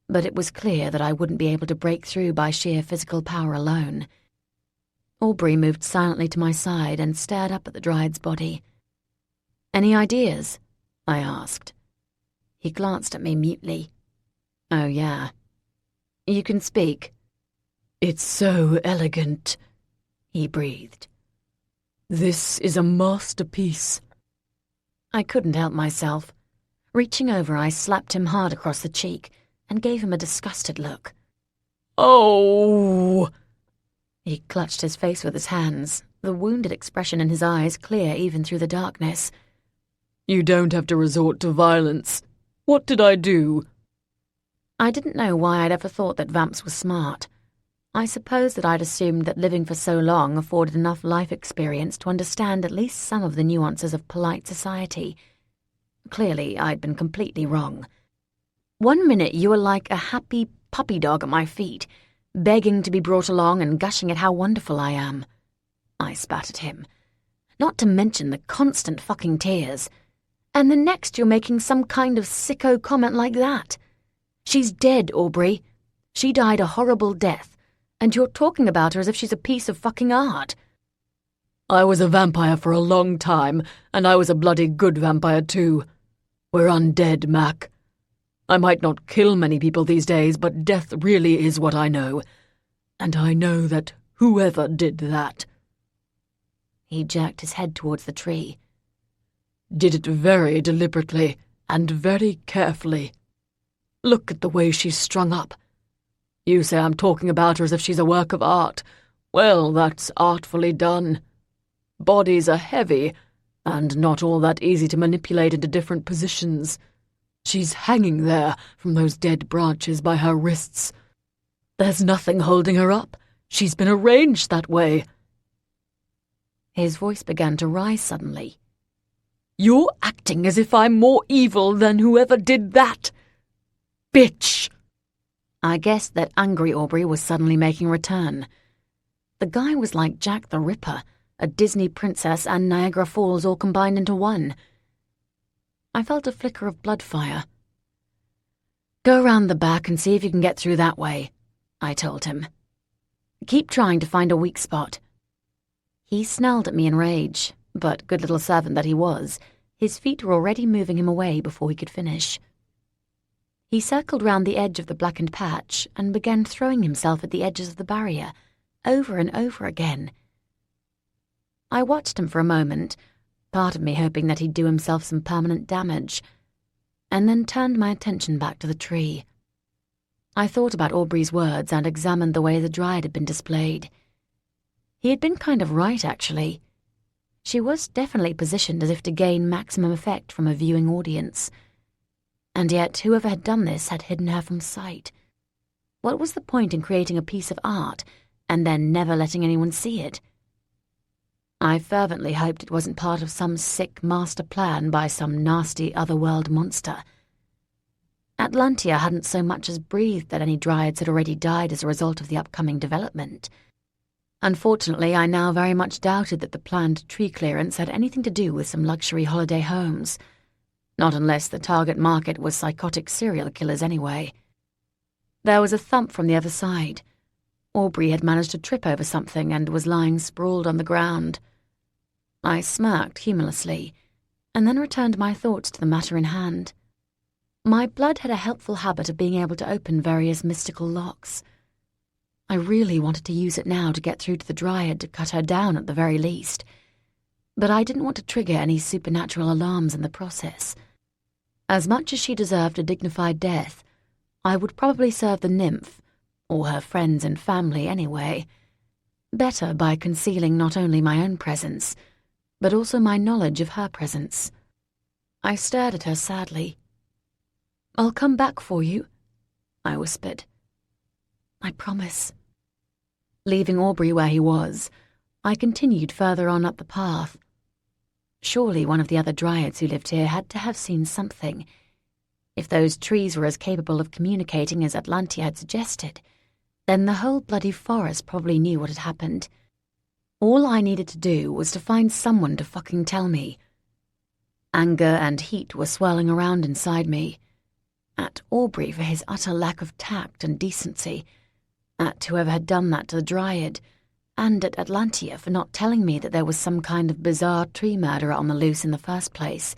but it was clear that I wouldn't be able to break through by sheer physical power alone. Aubrey moved silently to my side and stared up at the Dryad's body. "Any ideas?" I asked. He glanced at me mutely. "Oh, yeah. You can speak." "It's so elegant," he breathed. This is a masterpiece. I couldn't help myself. Reaching over, I slapped him hard across the cheek and gave him a disgusted look. Oh! He clutched his face with his hands, the wounded expression in his eyes clear even through the darkness. You don't have to resort to violence. What did I do? I didn't know why I'd ever thought that Vamps was smart. I suppose that I'd assumed that living for so long afforded enough life experience to understand at least some of the nuances of polite society. Clearly, I'd been completely wrong. 1 minute you were like a happy puppy dog at my feet, begging to be brought along and gushing at how wonderful I am. I spat at him. Not to mention the constant fucking tears. And the next you're making some kind of sicko comment like that. She's dead, Aubrey. She died a horrible death, and you're talking about her as if she's a piece of fucking art. I was a vampire for a long time, and I was a bloody good vampire too. We're undead, Mac. I might not kill many people these days, but death really is what I know. And I know that whoever did that... He jerked his head towards the tree. Did it very deliberately and very carefully. Look at the way she's strung up. You say I'm talking about her as if she's a work of art. Well, that's artfully done. Bodies are heavy, and not all that easy to manipulate into different positions. She's hanging there from those dead branches by her wrists. There's nothing holding her up. She's been arranged that way. His voice began to rise suddenly. You're acting as if I'm more evil than whoever did that. Bitch! I guessed that angry Aubrey was suddenly making a return. The guy was like Jack the Ripper, a Disney princess and Niagara Falls all combined into one. I felt a flicker of blood fire. Go round the back and see if you can get through that way, I told him. Keep trying to find a weak spot. He snarled at me in rage, but good little servant that he was, his feet were already moving him away before he could finish. He circled round the edge of the blackened patch and began throwing himself at the edges of the barrier, over and over again. I watched him for a moment, part of me hoping that he'd do himself some permanent damage, and then turned my attention back to the tree. I thought about Aubrey's words and examined the way the dryad had been displayed. He had been kind of right, actually. She was definitely positioned as if to gain maximum effect from a viewing audience. And yet, whoever had done this had hidden her from sight. What was the point in creating a piece of art and then never letting anyone see it? I fervently hoped it wasn't part of some sick master plan by some nasty otherworld monster. Atlantia hadn't so much as breathed that any dryads had already died as a result of the upcoming development. Unfortunately, I now very much doubted that the planned tree clearance had anything to do with some luxury holiday homes. Not unless the target market was psychotic serial killers anyway. There was a thump from the other side. Aubrey had managed to trip over something and was lying sprawled on the ground. I smirked humorlessly, and then returned my thoughts to the matter in hand. My blood had a helpful habit of being able to open various mystical locks. I really wanted to use it now to get through to the dryad to cut her down at the very least, but I didn't want to trigger any supernatural alarms in the process. As much as she deserved a dignified death, I would probably serve the nymph, or her friends and family anyway, better by concealing not only my own presence, but also my knowledge of her presence. I stared at her sadly. "I'll come back for you," I whispered. "I promise." Leaving Aubrey where he was, I continued further on up the path. Surely one of the other dryads who lived here had to have seen something. If those trees were as capable of communicating as Atlantia had suggested, then the whole bloody forest probably knew what had happened. All I needed to do was to find someone to fucking tell me. Anger and heat were swirling around inside me. At Aubrey for his utter lack of tact and decency, at whoever had done that to the dryad, and at Atlantia for not telling me that there was some kind of bizarre tree murderer on the loose in the first place.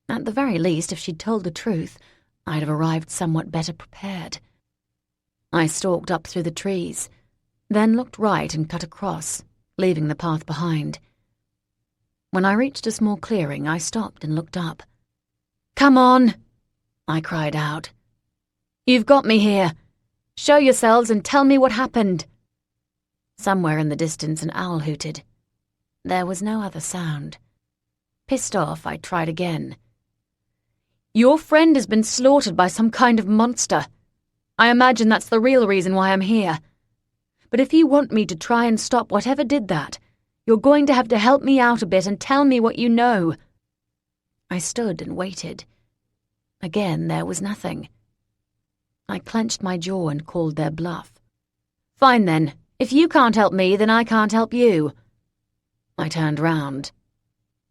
At the very least, if she'd told the truth, I'd have arrived somewhat better prepared. I stalked up through the trees, then looked right and cut across, leaving the path behind. When I reached a small clearing, I stopped and looked up. "Come on!" I cried out. "You've got me here. Show yourselves and tell me what happened." Somewhere in the distance an owl hooted. There was no other sound. Pissed off, I tried again. "Your friend has been slaughtered by some kind of monster. I imagine that's the real reason why I'm here. But if you want me to try and stop whatever did that, you're going to have to help me out a bit and tell me what you know." I stood and waited. Again, there was nothing. I clenched my jaw and called their bluff. "Fine then. If you can't help me, then I can't help you." I turned round.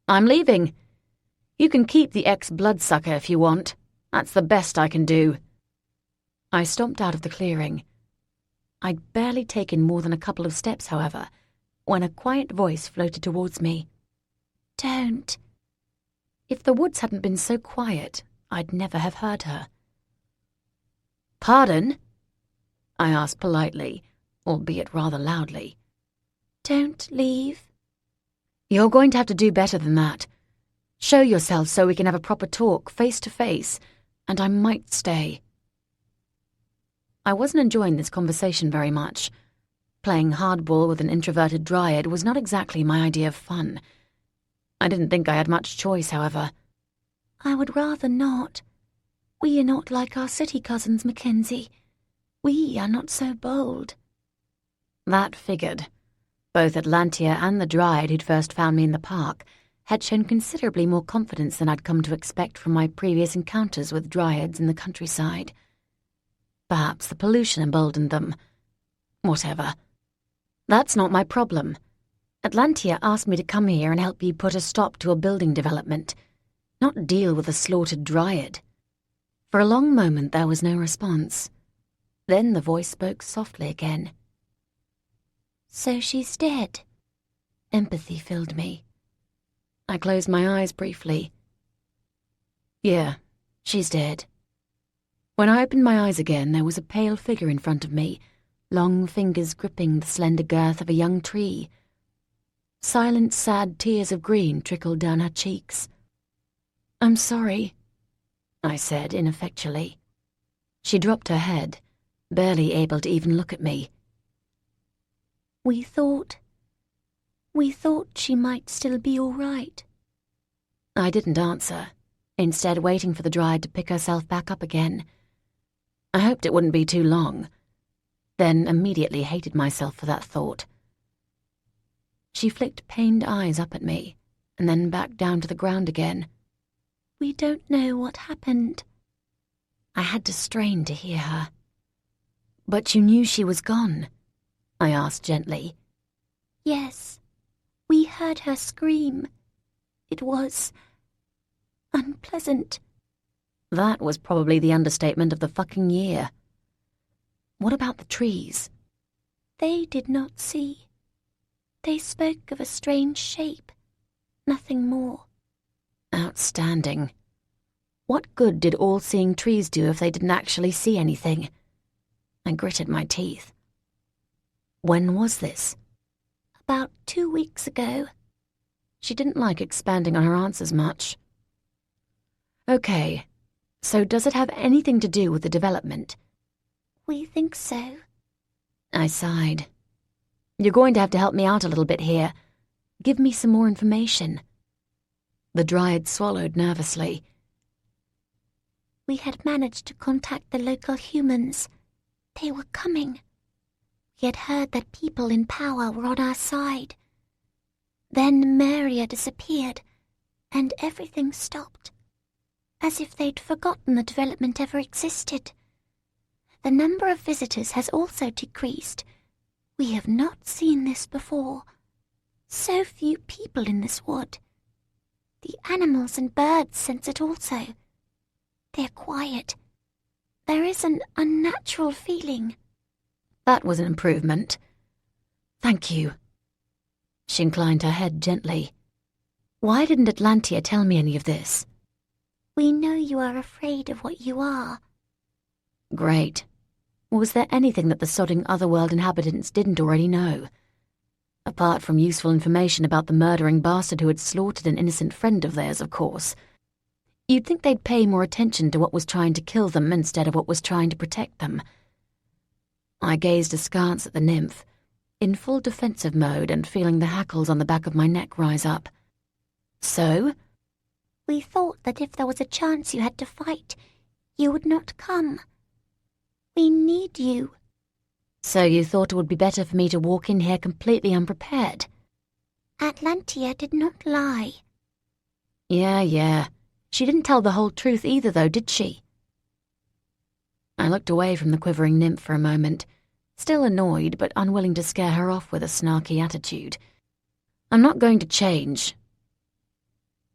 "I'm leaving. You can keep the ex-bloodsucker if you want. That's the best I can do." I stomped out of the clearing. I'd barely taken more than a couple of steps, however, when a quiet voice floated towards me. "Don't." If the woods hadn't been so quiet, I'd never have heard her. "Pardon?" I asked politely, albeit rather loudly. "Don't leave." "You're going to have to do better than that. Show yourself so we can have a proper talk, face to face, and I might stay." I wasn't enjoying this conversation very much. Playing hardball with an introverted dryad was not exactly my idea of fun. I didn't think I had much choice, however. "I would rather not. We are not like our city cousins, Mackenzie. We are not so bold." That figured. Both Atlantia and the dryad who'd first found me in the park had shown considerably more confidence than I'd come to expect from my previous encounters with dryads in the countryside. Perhaps the pollution emboldened them. Whatever. That's not my problem. Atlantia asked me to come here and help you put a stop to a building development, not deal with a slaughtered dryad. For a long moment there was no response. Then the voice spoke softly again. "So she's dead." Empathy filled me. I closed my eyes briefly. "Yeah, she's dead." When I opened my eyes again, there was a pale figure in front of me, long fingers gripping the slender girth of a young tree. Silent, sad tears of green trickled down her cheeks. "I'm sorry," I said ineffectually. She dropped her head, barely able to even look at me. We thought she might still be all right." I didn't answer, instead waiting for the dryad to pick herself back up again. I hoped it wouldn't be too long, then immediately hated myself for that thought. She flicked pained eyes up at me, and then back down to the ground again. "We don't know what happened." I had to strain to hear her. "But you knew she was gone?" I asked gently. "Yes, we heard her scream. It was unpleasant." That was probably the understatement of the fucking year. What about the trees? "They did not see. They spoke of a strange shape. Nothing more." Outstanding. What good did all-seeing trees do if they didn't actually see anything? I gritted my teeth. "When was this?" "About 2 weeks ago." She didn't like expanding on her answers much. "Okay, so does it have anything to do with the development?" "We think so." I sighed. "You're going to have to help me out a little bit here. Give me some more information." The dryad swallowed nervously. "We had managed to contact the local humans. They were coming. We had heard that people in power were on our side. Then Maria disappeared, and everything stopped. As if they'd forgotten the development ever existed. The number of visitors has also decreased. We have not seen this before. So few people in this wood. The animals and birds sense it also. They're quiet. There is an unnatural feeling." That was an improvement. "Thank you." She inclined her head gently. "Why didn't Atlantia tell me any of this?" "We know you are afraid of what you are." "Great. Was there anything that the sodding otherworld inhabitants didn't already know?" Apart from useful information about the murdering bastard who had slaughtered an innocent friend of theirs, of course. You'd think they'd pay more attention to what was trying to kill them instead of what was trying to protect them. I gazed askance at the nymph, in full defensive mode and feeling the hackles on the back of my neck rise up. So? We thought that if there was a chance you had to fight, you would not come. We need you. So you thought it would be better for me to walk in here completely unprepared? Atlantia did not lie. Yeah. She didn't tell the whole truth either, though, did she? I looked away from the quivering nymph for a moment, still annoyed but unwilling to scare her off with a snarky attitude. I'm not going to change.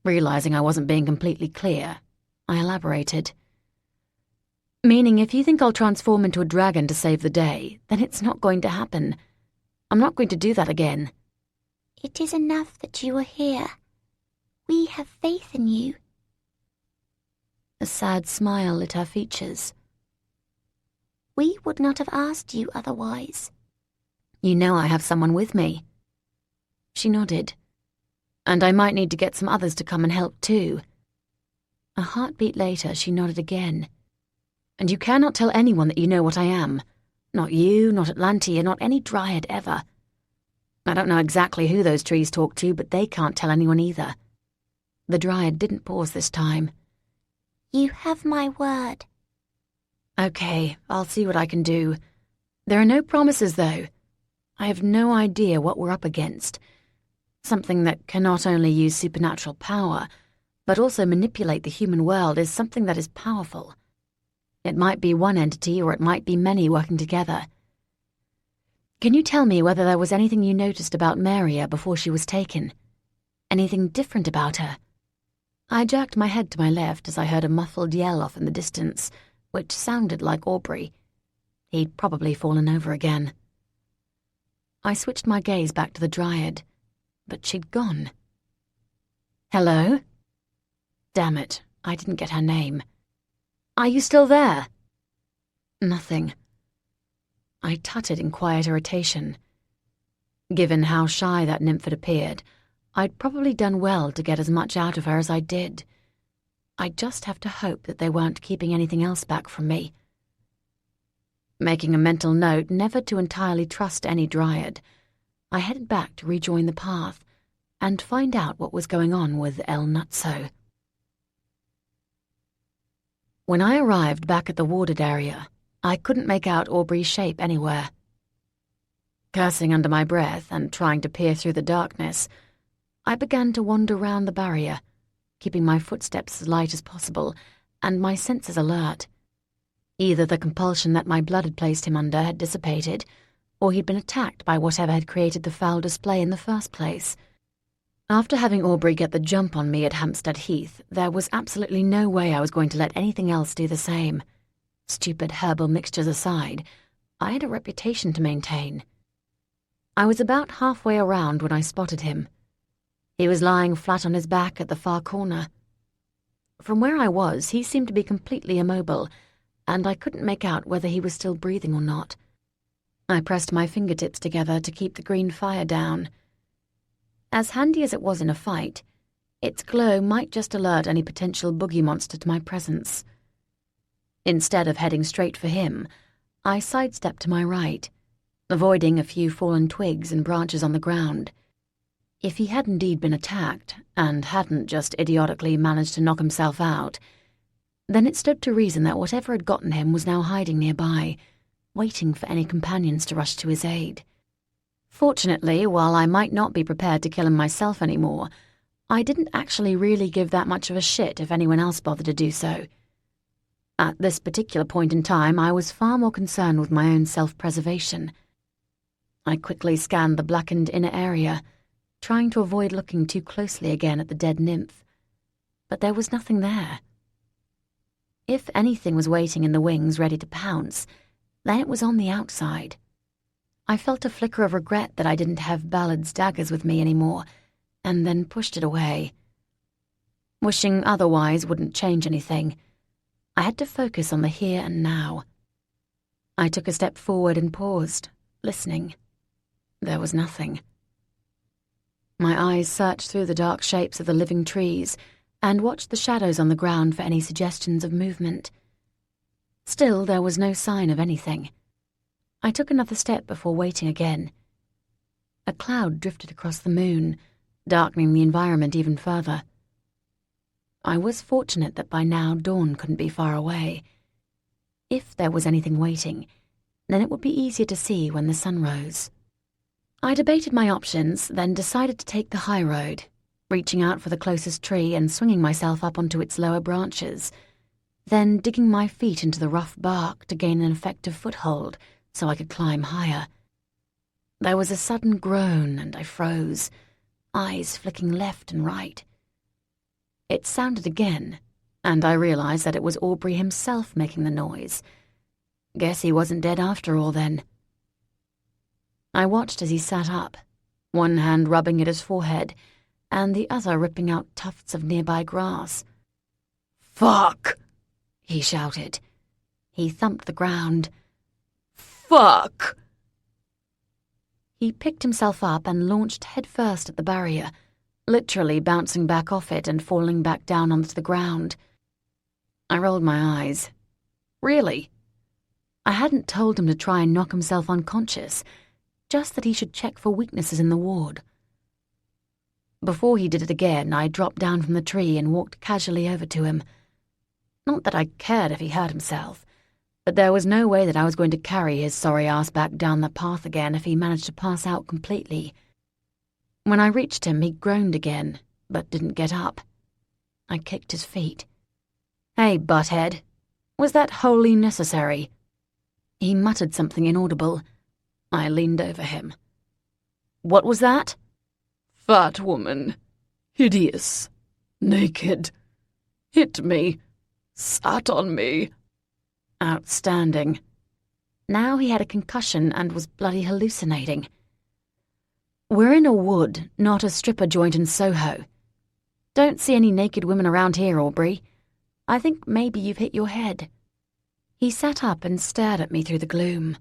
Realizing I wasn't being completely clear, I elaborated. Meaning, if you think I'll transform into a dragon to save the day, then it's not going to happen. I'm not going to do that again. It is enough that you are here. We have faith in you. A sad smile lit her features. We would not have asked you otherwise. You know I have someone with me. She nodded. And I might need to get some others to come and help too. A heartbeat later, she nodded again. And you cannot tell anyone that you know what I am. Not you, not Atlantia, not any dryad ever. I don't know exactly who those trees talk to, but they can't tell anyone either. The dryad didn't pause this time. You have my word. Okay, I'll see what I can do. There are no promises, though. I have no idea what we're up against. Something that can not only use supernatural power, but also manipulate the human world is something that is powerful. It might be one entity or it might be many working together. Can you tell me whether there was anything you noticed about Maria before she was taken? Anything different about her? I jerked my head to my left as I heard a muffled yell off in the distance, which sounded like Aubrey. He'd probably fallen over again. I switched my gaze back to the dryad, but she'd gone. Hello? Damn it, I didn't get her name. Are you still there? Nothing. I tutted in quiet irritation. Given how shy that nymph had appeared, I'd probably done well to get as much out of her as I did. I'd just have to hope that they weren't keeping anything else back from me. Making a mental note never to entirely trust any dryad, I headed back to rejoin the path and find out what was going on with El Nutso. When I arrived back at the warded area, I couldn't make out Aubrey's shape anywhere. Cursing under my breath and trying to peer through the darkness, I began to wander round the barrier, keeping my footsteps as light as possible and my senses alert. Either the compulsion that my blood had placed him under had dissipated, or he'd been attacked by whatever had created the foul display in the first place. After having Aubrey get the jump on me at Hampstead Heath, there was absolutely no way I was going to let anything else do the same. Stupid herbal mixtures aside, I had a reputation to maintain. I was about halfway around when I spotted him. He was lying flat on his back at the far corner. From where I was, he seemed to be completely immobile, and I couldn't make out whether he was still breathing or not. I pressed my fingertips together to keep the green fire down. As handy as it was in a fight, its glow might just alert any potential boogie monster to my presence. Instead of heading straight for him, I sidestepped to my right, avoiding a few fallen twigs and branches on the ground. If he had indeed been attacked, and hadn't just idiotically managed to knock himself out, then it stood to reason that whatever had gotten him was now hiding nearby, waiting for any companions to rush to his aid. Fortunately, while I might not be prepared to kill him myself anymore, I didn't actually really give that much of a shit if anyone else bothered to do so. At this particular point in time, I was far more concerned with my own self-preservation. I quickly scanned the blackened inner area, trying to avoid looking too closely again at the dead nymph. But there was nothing there. If anything was waiting in the wings ready to pounce, then it was on the outside. I felt a flicker of regret that I didn't have Ballard's daggers with me anymore, and then pushed it away. Wishing otherwise wouldn't change anything. I had to focus on the here and now. I took a step forward and paused, listening. There was nothing. My eyes searched through the dark shapes of the living trees and watched the shadows on the ground for any suggestions of movement. Still, there was no sign of anything. I took another step before waiting again. A cloud drifted across the moon, darkening the environment even further. I was fortunate that by now dawn couldn't be far away. If there was anything waiting, then it would be easier to see when the sun rose. I debated my options, then decided to take the high road, reaching out for the closest tree and swinging myself up onto its lower branches, then digging my feet into the rough bark to gain an effective foothold so I could climb higher. There was a sudden groan and I froze, eyes flicking left and right. It sounded again, and I realized that it was Aubrey himself making the noise. Guess he wasn't dead after all then. I watched as he sat up, one hand rubbing at his forehead, and the other ripping out tufts of nearby grass. "Fuck!" he shouted. He thumped the ground. "Fuck!" He picked himself up and launched headfirst at the barrier, literally bouncing back off it and falling back down onto the ground. I rolled my eyes. Really? I hadn't told him to try and knock himself unconscious, just that he should check for weaknesses in the ward. Before he did it again, I dropped down from the tree and walked casually over to him. Not that I cared if he hurt himself, but there was no way that I was going to carry his sorry ass back down the path again if he managed to pass out completely. When I reached him, he groaned again, but didn't get up. I kicked his feet. "Hey, butthead, was that wholly necessary?" He muttered something inaudible. I leaned over him. "What was that?" "Fat woman. Hideous. Naked. Hit me. Sat on me." Outstanding. Now he had a concussion and was bloody hallucinating. "We're in a wood, not a stripper joint in Soho. Don't see any naked women around here, Aubrey. I think maybe you've hit your head." He sat up and stared at me through the gloom.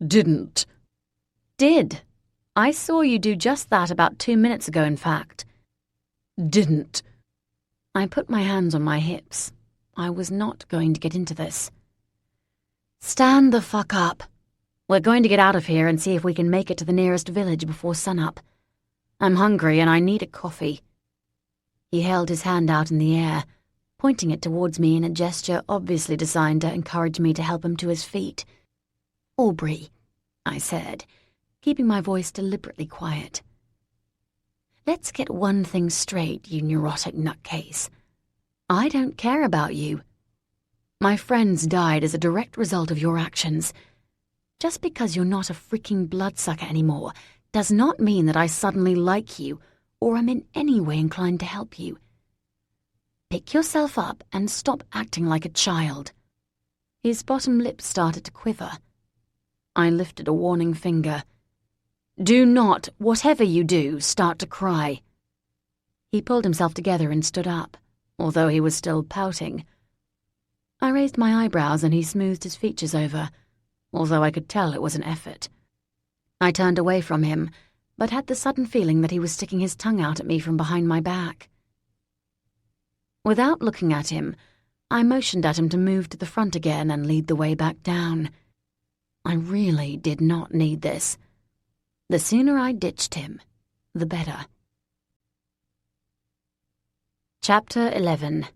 "Didn't." "Did. I saw you do just that about 2 minutes ago, in fact." "Didn't." I put my hands on my hips. I was not going to get into this. "Stand the fuck up. We're going to get out of here and see if we can make it to the nearest village before sunup. I'm hungry and I need a coffee." He held his hand out in the air, pointing it towards me in a gesture obviously designed to encourage me to help him to his feet. "Aubrey," I said, keeping my voice deliberately quiet. "Let's get one thing straight, you neurotic nutcase. I don't care about you. My friends died as a direct result of your actions. Just because you're not a freaking bloodsucker anymore does not mean that I suddenly like you or am in any way inclined to help you. Pick yourself up and stop acting like a child." His bottom lip started to quiver. I lifted a warning finger. "Do not, whatever you do, start to cry." He pulled himself together and stood up, although he was still pouting. I raised my eyebrows and he smoothed his features over, although I could tell it was an effort. I turned away from him, but had the sudden feeling that he was sticking his tongue out at me from behind my back. Without looking at him, I motioned at him to move to the front again and lead the way back down. I really did not need this. The sooner I ditched him, the better. Chapter 11.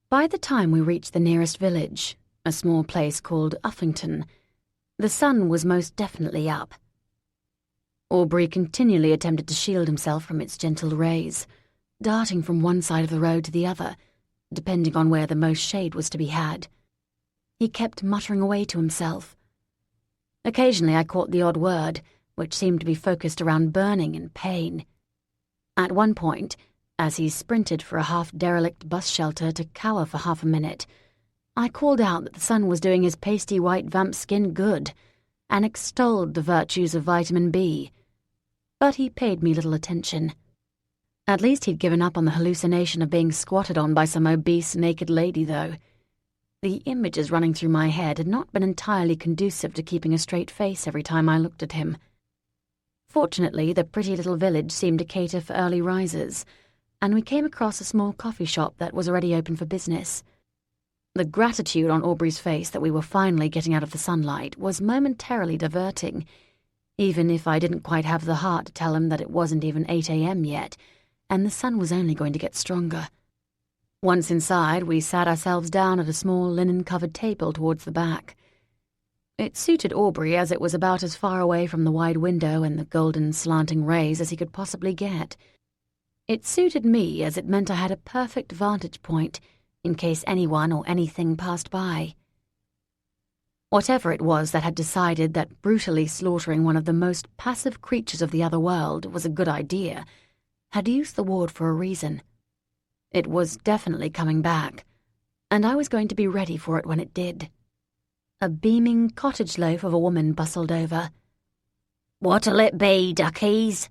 By the time we reached the nearest village, a small place called Uffington, the sun was most definitely up. Aubrey continually attempted to shield himself from its gentle rays, darting from one side of the road to the other, depending on where the most shade was to be had. He kept muttering away to himself. Occasionally I caught the odd word, which seemed to be focused around burning and pain. At one point, as he sprinted for a half-derelict bus shelter to cower for half a minute, I called out that the sun was doing his pasty white vamp skin good, and extolled the virtues of vitamin B. But he paid me little attention. At least he'd given up on the hallucination of being squatted on by some obese, naked lady, though. The images running through my head had not been entirely conducive to keeping a straight face every time I looked at him. Fortunately, the pretty little village seemed to cater for early risers, and we came across a small coffee shop that was already open for business. The gratitude on Aubrey's face that we were finally getting out of the sunlight was momentarily diverting, even if I didn't quite have the heart to tell him that it wasn't even 8 a.m. yet, and the sun was only going to get stronger. Once inside, we sat ourselves down at a small linen-covered table towards the back. It suited Aubrey as it was about as far away from the wide window and the golden slanting rays as he could possibly get. It suited me as it meant I had a perfect vantage point in case anyone or anything passed by. Whatever it was that had decided that brutally slaughtering one of the most passive creatures of the other world was a good idea had used the ward for a reason. It was definitely coming back, and I was going to be ready for it when it did. A beaming cottage loaf of a woman bustled over. "What'll it be, duckies?"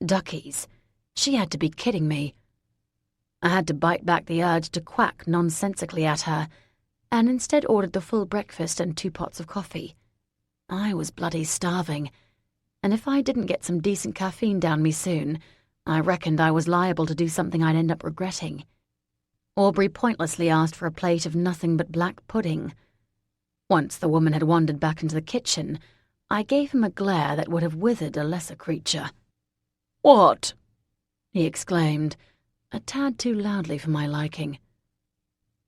Duckies? She had to be kidding me. I had to bite back the urge to quack nonsensically at her, and instead ordered the full breakfast and 2 pots of coffee. I was bloody starving, and if I didn't get some decent caffeine down me soon, I reckoned I was liable to do something I'd end up regretting. Aubrey pointlessly asked for a plate of nothing but black pudding. Once the woman had wandered back into the kitchen, I gave him a glare that would have withered a lesser creature. "What?" he exclaimed, a tad too loudly for my liking.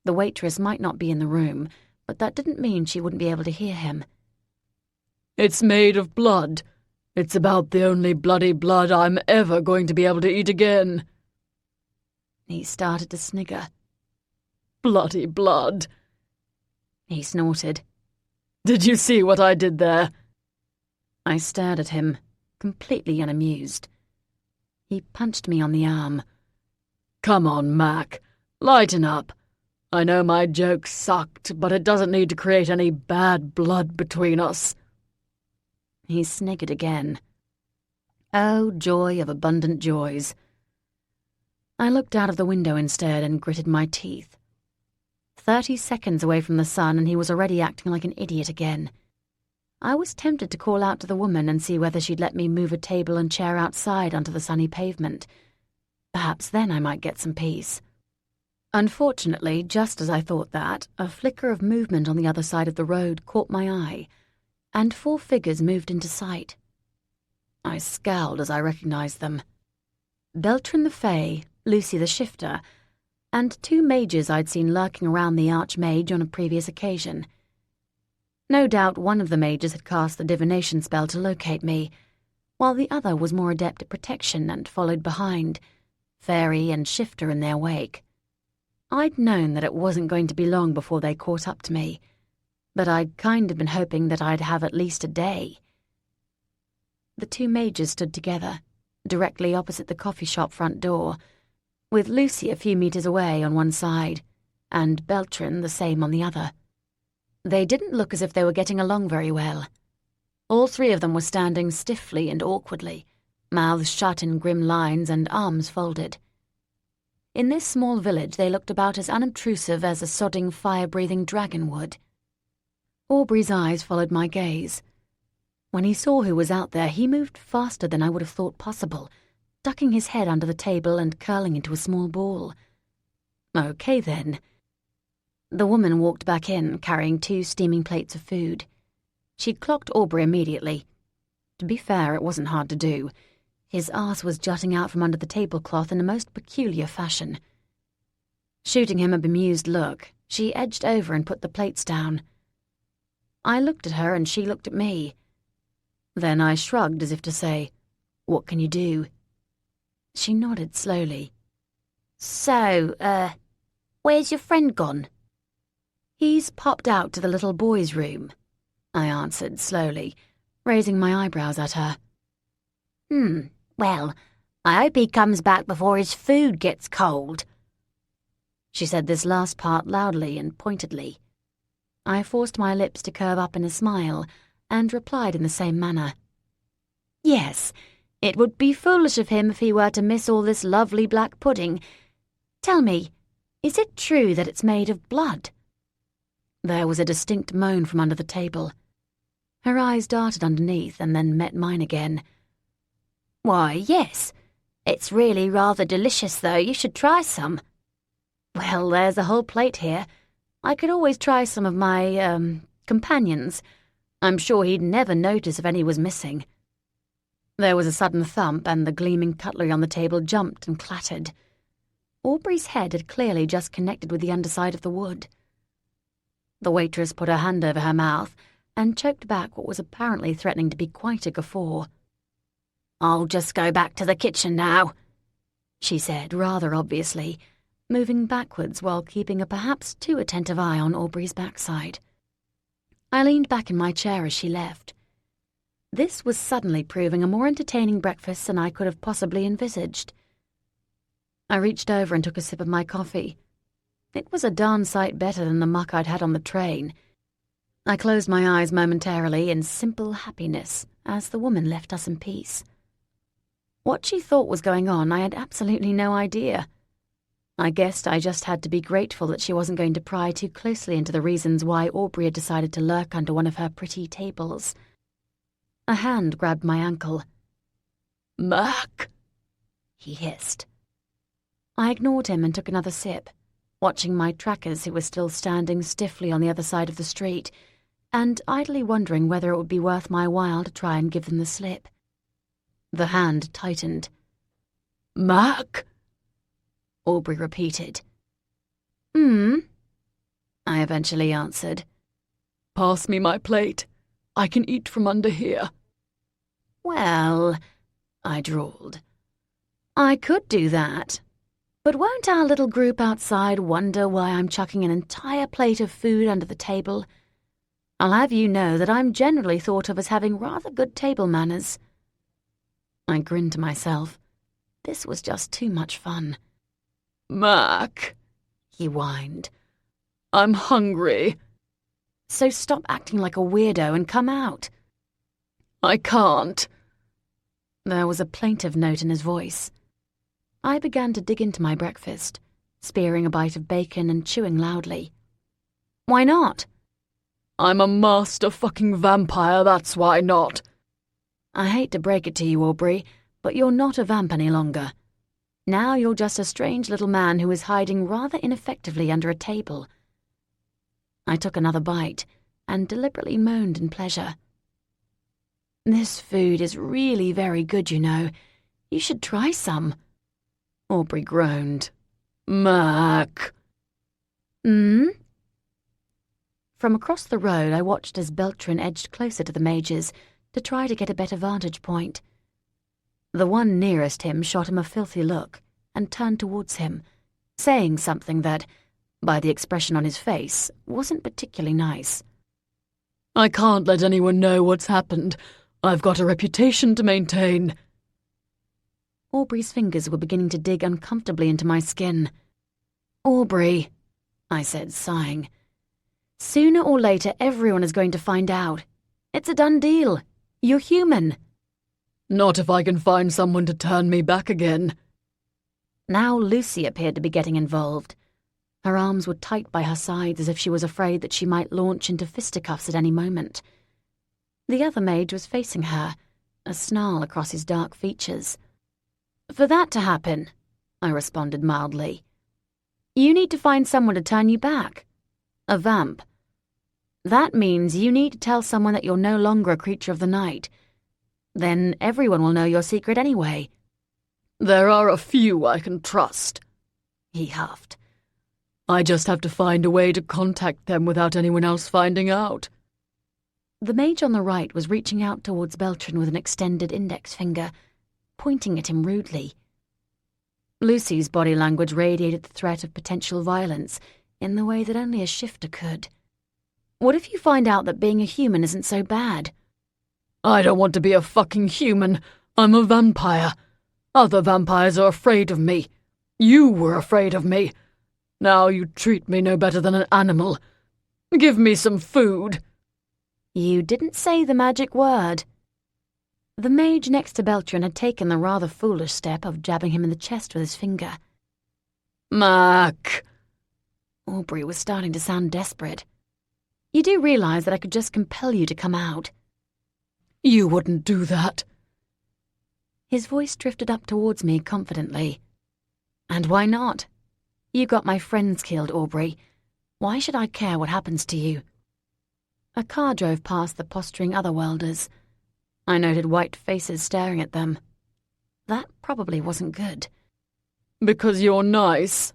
The waitress might not be in the room, but that didn't mean she wouldn't be able to hear him. "It's made of blood. It's about the only bloody blood I'm ever going to be able to eat again." He started to snigger. "Bloody blood," he snorted. "Did you see what I did there?" I stared at him, completely unamused. He punched me on the arm. "Come on, Mac. Lighten up. I know my joke sucked, but it doesn't need to create any bad blood between us." He sniggered again. Oh, joy of abundant joys. I looked out of the window instead and gritted my teeth. 30 seconds away from the sun and he was already acting like an idiot again. I was tempted to call out to the woman and see whether she'd let me move a table and chair outside onto the sunny pavement. Perhaps then I might get some peace. Unfortunately, just as I thought that, a flicker of movement on the other side of the road caught my eye, and 4 figures moved into sight. I scowled as I recognized them. Beltran the Fae, Lucy the Shifter, and 2 mages I'd seen lurking around the Archmage on a previous occasion. No doubt one of the mages had cast the divination spell to locate me, while the other was more adept at protection and followed behind, Fairy and Shifter in their wake. I'd known that it wasn't going to be long before they caught up to me, but I'd kind of been hoping that I'd have at least a day. The 2 mages stood together, directly opposite the coffee shop front door, with Lucy a few meters away on one side, and Beltran the same on the other. They didn't look as if they were getting along very well. All 3 of them were standing stiffly and awkwardly, mouths shut in grim lines and arms folded. In this small village they looked about as unobtrusive as a sodding, fire-breathing dragon would. Aubrey's eyes followed my gaze. When he saw who was out there, he moved faster than I would have thought possible, ducking his head under the table and curling into a small ball. Okay, then. The woman walked back in, carrying 2 steaming plates of food. She clocked Aubrey immediately. To be fair, it wasn't hard to do. His arse was jutting out from under the tablecloth in a most peculiar fashion. Shooting him a bemused look, she edged over and put the plates down. I looked at her and she looked at me. Then I shrugged as if to say, "What can you do?" She nodded slowly. "So, where's your friend gone?" "He's popped out to the little boy's room," I answered slowly, raising my eyebrows at her. Well, I hope he comes back before his food gets cold." She said this last part loudly and pointedly. I forced my lips to curve up in a smile and replied in the same manner. "Yes, it would be foolish of him if he were to miss all this lovely black pudding. Tell me, is it true that it's made of blood?" There was a distinct moan from under the table. Her eyes darted underneath and then met mine again, Why, yes. It's really rather delicious, though. You should try some. Well, there's a whole plate here. I could always try some of my, companions. I'm sure he'd never notice if any was missing. There was a sudden thump, and the gleaming cutlery on the table jumped and clattered. Aubrey's head had clearly just connected with the underside of the wood. The waitress put her hand over her mouth and choked back what was apparently threatening to be quite a guffaw. "I'll just go back to the kitchen now," she said, rather obviously, moving backwards while keeping a perhaps too attentive eye on Aubrey's backside. I leaned back in my chair as she left. This was suddenly proving a more entertaining breakfast than I could have possibly envisaged. I reached over and took a sip of my coffee. It was a darn sight better than the muck I'd had on the train. I closed my eyes momentarily in simple happiness as the woman left us in peace. What she thought was going on, I had absolutely no idea. I guessed I just had to be grateful that she wasn't going to pry too closely into the reasons why Aubrey had decided to lurk under one of her pretty tables. A hand grabbed my ankle. "Mac!" he hissed. I ignored him and took another sip, watching my trackers who were still standing stiffly on the other side of the street, and idly wondering whether it would be worth my while to try and give them the slip. The hand tightened. "Mac?" Aubrey repeated. I eventually answered. "Pass me my plate. I can eat from under here." "Well," I drawled, "I could do that. But won't our little group outside wonder why I'm chucking an entire plate of food under the table? I'll have you know that I'm generally thought of as having rather good table manners." I grinned to myself. This was just too much fun. "Mac," he whined, "I'm hungry." "So stop acting like a weirdo and come out." "I can't." There was a plaintive note in his voice. I began to dig into my breakfast, spearing a bite of bacon and chewing loudly. "Why not?" "I'm a master fucking vampire, that's why not." "I hate to break it to you, Aubrey, but you're not a vamp any longer. Now you're just a strange little man who is hiding rather ineffectively under a table." I took another bite and deliberately moaned in pleasure. "This food is really very good, you know. You should try some." Aubrey groaned. "Mac." From across the road, I watched as Beltran edged closer to the Majors to try to get a better vantage point. The one nearest him shot him a filthy look and turned towards him, saying something that, by the expression on his face, wasn't particularly nice. "I can't let anyone know what's happened. I've got a reputation to maintain." Aubrey's fingers were beginning to dig uncomfortably into my skin. "Aubrey," I said, sighing. "Sooner or later everyone is going to find out. It's a done deal. You're human." "Not if I can find someone to turn me back again." Now Lucy appeared to be getting involved. Her arms were tight by her sides as if she was afraid that she might launch into fisticuffs at any moment. The other mage was facing her, a snarl across his dark features. "For that to happen," I responded mildly, "you need to find someone to turn you back. A vamp. That means you need to tell someone that you're no longer a creature of the night. Then everyone will know your secret anyway." "There are a few I can trust," he huffed. "I just have to find a way to contact them without anyone else finding out." The mage on the right was reaching out towards Beltran with an extended index finger, pointing at him rudely. Lucy's body language radiated the threat of potential violence in the way that only a shifter could. "What if you find out that being a human isn't so bad?" "I don't want to be a fucking human. I'm a vampire. Other vampires are afraid of me. You were afraid of me. Now you treat me no better than an animal. Give me some food." "You didn't say the magic word." The mage next to Beltran had taken the rather foolish step of jabbing him in the chest with his finger. "Mac." Aubrey was starting to sound desperate. "You do realize that I could just compel you to come out?" "You wouldn't do that." His voice drifted up towards me confidently. And why not? You got my friends killed, Aubrey. Why should I care what happens to you? A car drove past the posturing otherworlders. I noted white faces staring at them. That probably wasn't good. Because you're nice.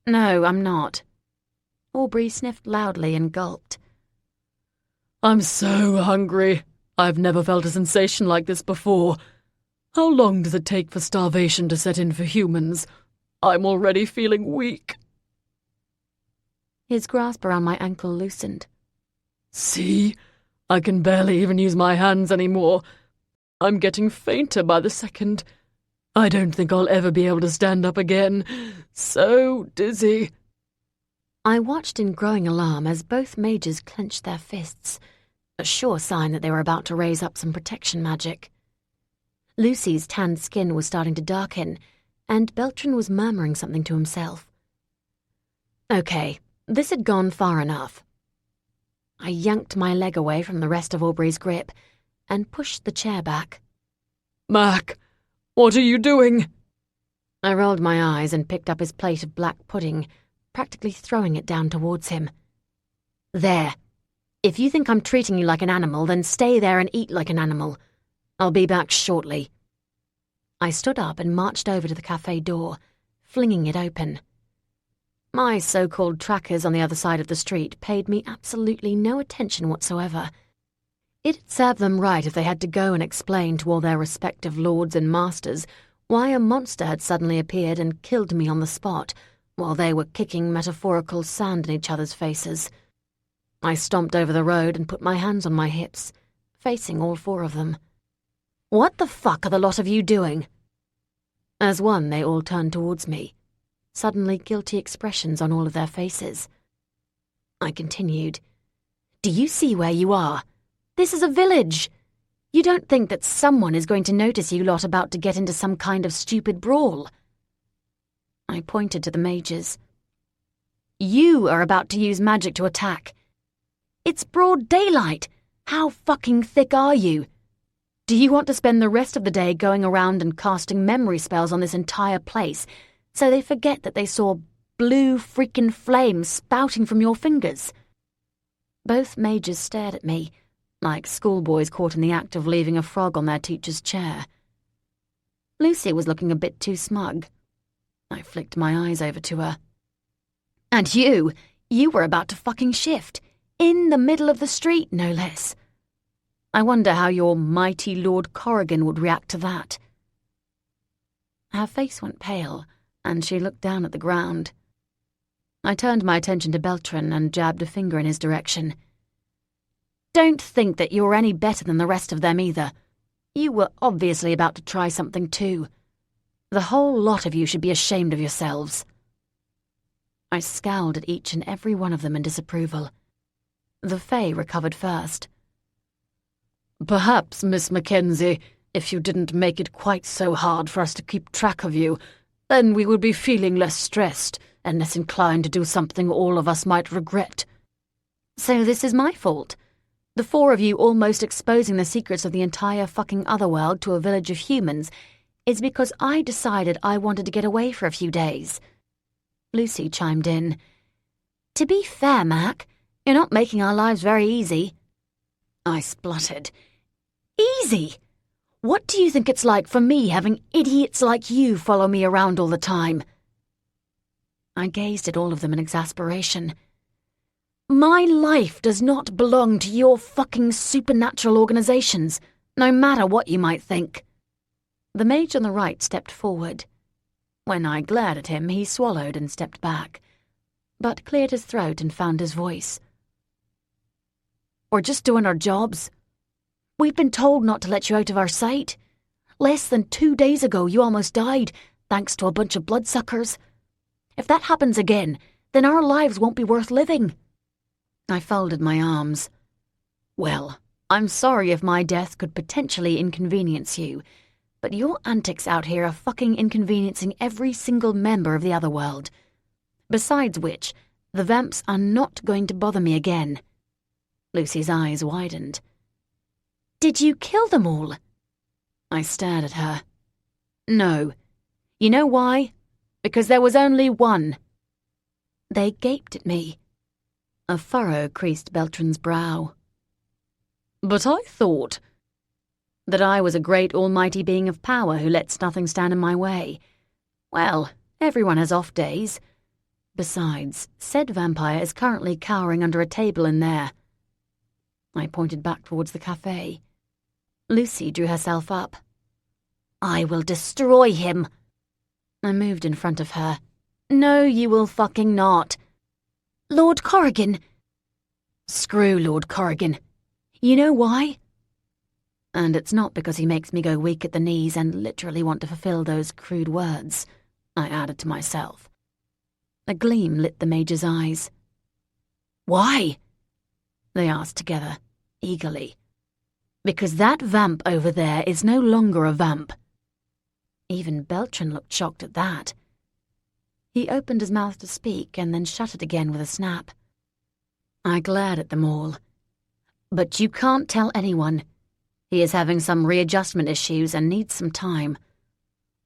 No, I'm not. Aubrey sniffed loudly and gulped. I'm so hungry. I've never felt a sensation like this before. How long does it take for starvation to set in for humans? I'm already feeling weak. His grasp around my ankle loosened. See? I can barely even use my hands anymore. I'm getting fainter by the second. I don't think I'll ever be able to stand up again. So dizzy. I watched in growing alarm as both mages clenched their fists, a sure sign that they were about to raise up some protection magic. Lucy's tanned skin was starting to darken, and Beltran was murmuring something to himself. Okay, this had gone far enough. I yanked my leg away from the rest of Aubrey's grip and pushed the chair back. Mac, what are you doing? I rolled my eyes and picked up his plate of black pudding, practically throwing it down towards him. There. If you think I'm treating you like an animal, then stay there and eat like an animal. I'll be back shortly. I stood up and marched over to the cafe door, flinging it open. My so-called trackers on the other side of the street paid me absolutely no attention whatsoever. It'd serve them right if they had to go and explain to all their respective lords and masters why a monster had suddenly appeared and killed me on the spot, while they were kicking metaphorical sand in each other's faces. I stomped over the road and put my hands on my hips, facing all four of them. What the fuck are the lot of you doing? As one, they all turned towards me, suddenly guilty expressions on all of their faces. I continued. Do you see where you are? This is a village. You don't think that someone is going to notice you lot about to get into some kind of stupid brawl? I pointed to the mages. You are about to use magic to attack. It's broad daylight. How fucking thick are you? Do you want to spend the rest of the day going around and casting memory spells on this entire place so they forget that they saw blue freaking flames spouting from your fingers? Both mages stared at me, like schoolboys caught in the act of leaving a frog on their teacher's chair. Lucy was looking a bit too smug. I flicked my eyes over to her. And you were about to fucking shift, in the middle of the street, no less. I wonder how your mighty Lord Corrigan would react to that. Her face went pale, and she looked down at the ground. I turned my attention to Beltran and jabbed a finger in his direction. Don't think that you're any better than the rest of them either. You were obviously about to try something too. The whole lot of you should be ashamed of yourselves. I scowled at each and every one of them in disapproval. The Fae recovered first. Perhaps, Miss Mackenzie, if you didn't make it quite so hard for us to keep track of you, then we would be feeling less stressed and less inclined to do something all of us might regret. So this is my fault. The four of you almost exposing the secrets of the entire fucking otherworld to a village of humans is because I decided I wanted to get away for a few days. Lucy chimed in. To be fair, Mac, you're not making our lives very easy. I spluttered. Easy? What do you think it's like for me having idiots like you follow me around all the time? I gazed at all of them in exasperation. My life does not belong to your fucking supernatural organizations, no matter what you might think. The mage on the right stepped forward. When I glared at him, he swallowed and stepped back, but cleared his throat and found his voice. We're just doing our jobs. We've been told not to let you out of our sight. Less than 2 days ago, you almost died, thanks to a bunch of bloodsuckers. If that happens again, then our lives won't be worth living. I folded my arms. Well, I'm sorry if my death could potentially inconvenience you, but your antics out here are fucking inconveniencing every single member of the otherworld. Besides which, the vamps are not going to bother me again. Lucy's eyes widened. Did you kill them all? I stared at her. No. You know why? Because there was only one. They gaped at me. A furrow creased Beltran's brow. But I thought that I was a great almighty being of power who lets nothing stand in my way. Well, everyone has off days. Besides, said vampire is currently cowering under a table in there. I pointed back towards the cafe. Lucy drew herself up. I will destroy him. I moved in front of her. No, you will fucking not. Lord Corrigan. Screw Lord Corrigan. You know why? And it's not because he makes me go weak at the knees and literally want to fulfill those crude words, I added to myself. A gleam lit the Major's eyes. Why? They asked together, eagerly. Because that vamp over there is no longer a vamp. Even Beltran looked shocked at that. He opened his mouth to speak and then shut it again with a snap. I glared at them all. But you can't tell anyone. He is having some readjustment issues and needs some time.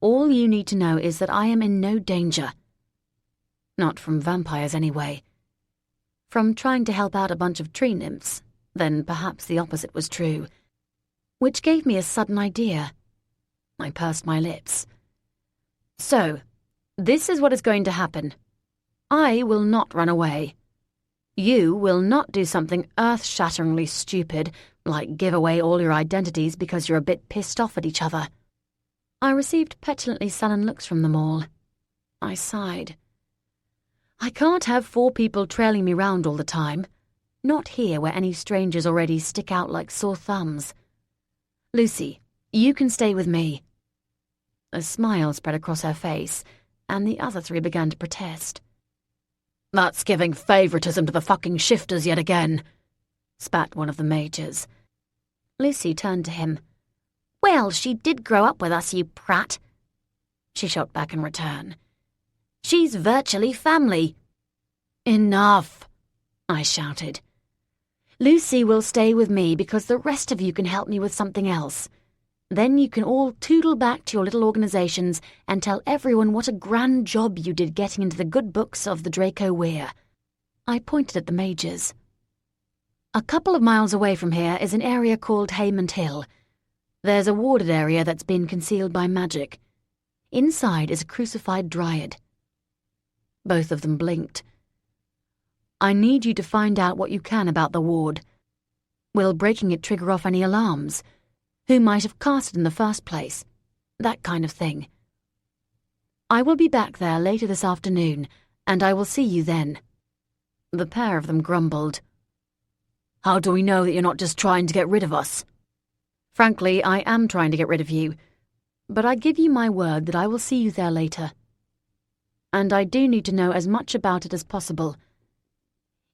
All you need to know is that I am in no danger. Not from vampires, anyway. From trying to help out a bunch of tree nymphs, then perhaps the opposite was true. Which gave me a sudden idea. I pursed my lips. So, this is what is going to happen. I will not run away. You will not do something earth-shatteringly stupid, like give away all your identities because you're a bit pissed off at each other. I received petulantly sullen looks from them all. I sighed. I can't have 4 people trailing me round all the time. Not here where any strangers already stick out like sore thumbs. Lucy, you can stay with me. A smile spread across her face, and the other 3 began to protest. That's giving favoritism to the fucking shifters yet again, spat one of the Majors. Lucy turned to him. Well, she did grow up with us, you prat. She shot back in return. She's virtually family. Enough, I shouted. Lucy will stay with me because the rest of you can help me with something else. Then you can all toodle back to your little organizations and tell everyone what a grand job you did getting into the good books of the Draco Weir. I pointed at the Majors. A couple of miles away from here is an area called Haymond Hill. There's a warded area that's been concealed by magic. Inside is a crucified dryad. Both of them blinked. I need you to find out what you can about the ward. Will breaking it trigger off any alarms? Who might have cast it in the first place? That kind of thing. I will be back there later this afternoon, and I will see you then. The pair of them grumbled. How do we know that you're not just trying to get rid of us? Frankly, I am trying to get rid of you, but I give you my word that I will see you there later. And I do need to know as much about it as possible.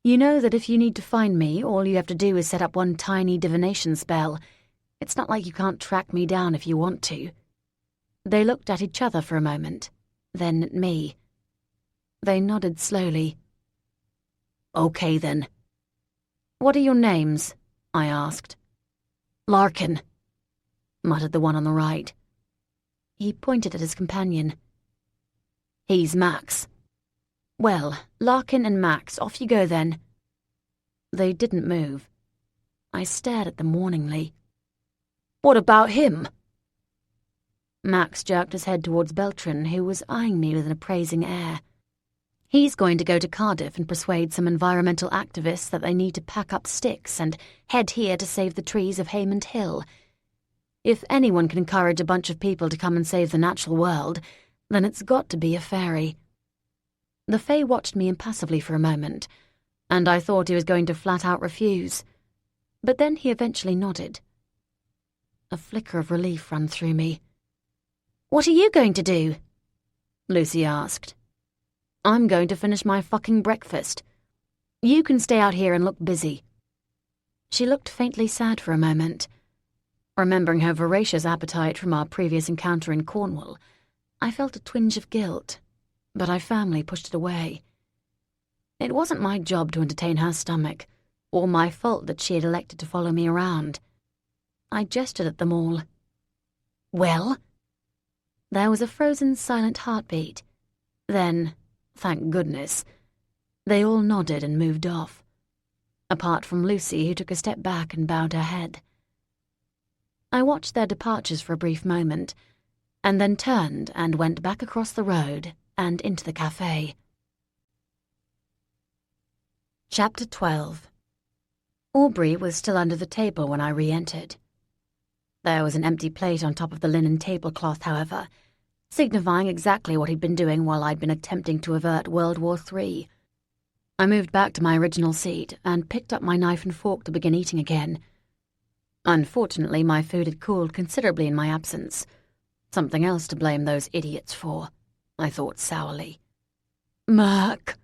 You know that if you need to find me, all you have to do is set up one tiny divination spell. It's not like you can't track me down if you want to. They looked at each other for a moment, then at me. They nodded slowly. Okay, then. What are your names? I asked. Larkin, muttered the one on the right. He pointed at his companion. He's Max. Well, Larkin and Max, off you go then. They didn't move. I stared at them warningly. What about him? Max jerked his head towards Beltran, who was eyeing me with an appraising air. He's going to go to Cardiff and persuade some environmental activists that they need to pack up sticks and head here to save the trees of Haymond Hill. If anyone can encourage a bunch of people to come and save the natural world, then it's got to be a fairy. The Fae watched me impassively for a moment, and I thought he was going to flat out refuse. But then he eventually nodded. A flicker of relief ran through me. What are you going to do? Lucy asked. I'm going to finish my fucking breakfast. You can stay out here and look busy. She looked faintly sad for a moment. Remembering her voracious appetite from our previous encounter in Cornwall, I felt a twinge of guilt, but I firmly pushed it away. It wasn't my job to entertain her stomach, or my fault that she had elected to follow me around. I gestured at them all. Well? There was a frozen, silent heartbeat. Then, thank goodness, they all nodded and moved off, apart from Lucy, who took a step back and bowed her head. I watched their departures for a brief moment, and then turned and went back across the road and into the cafe. Chapter 12. Aubrey was still under the table when I re-entered. There was an empty plate on top of the linen tablecloth, however, signifying exactly what he'd been doing while I'd been attempting to avert World War III. I moved back to my original seat and picked up my knife and fork to begin eating again. Unfortunately, my food had cooled considerably in my absence. Something else to blame those idiots for, I thought sourly. Mac,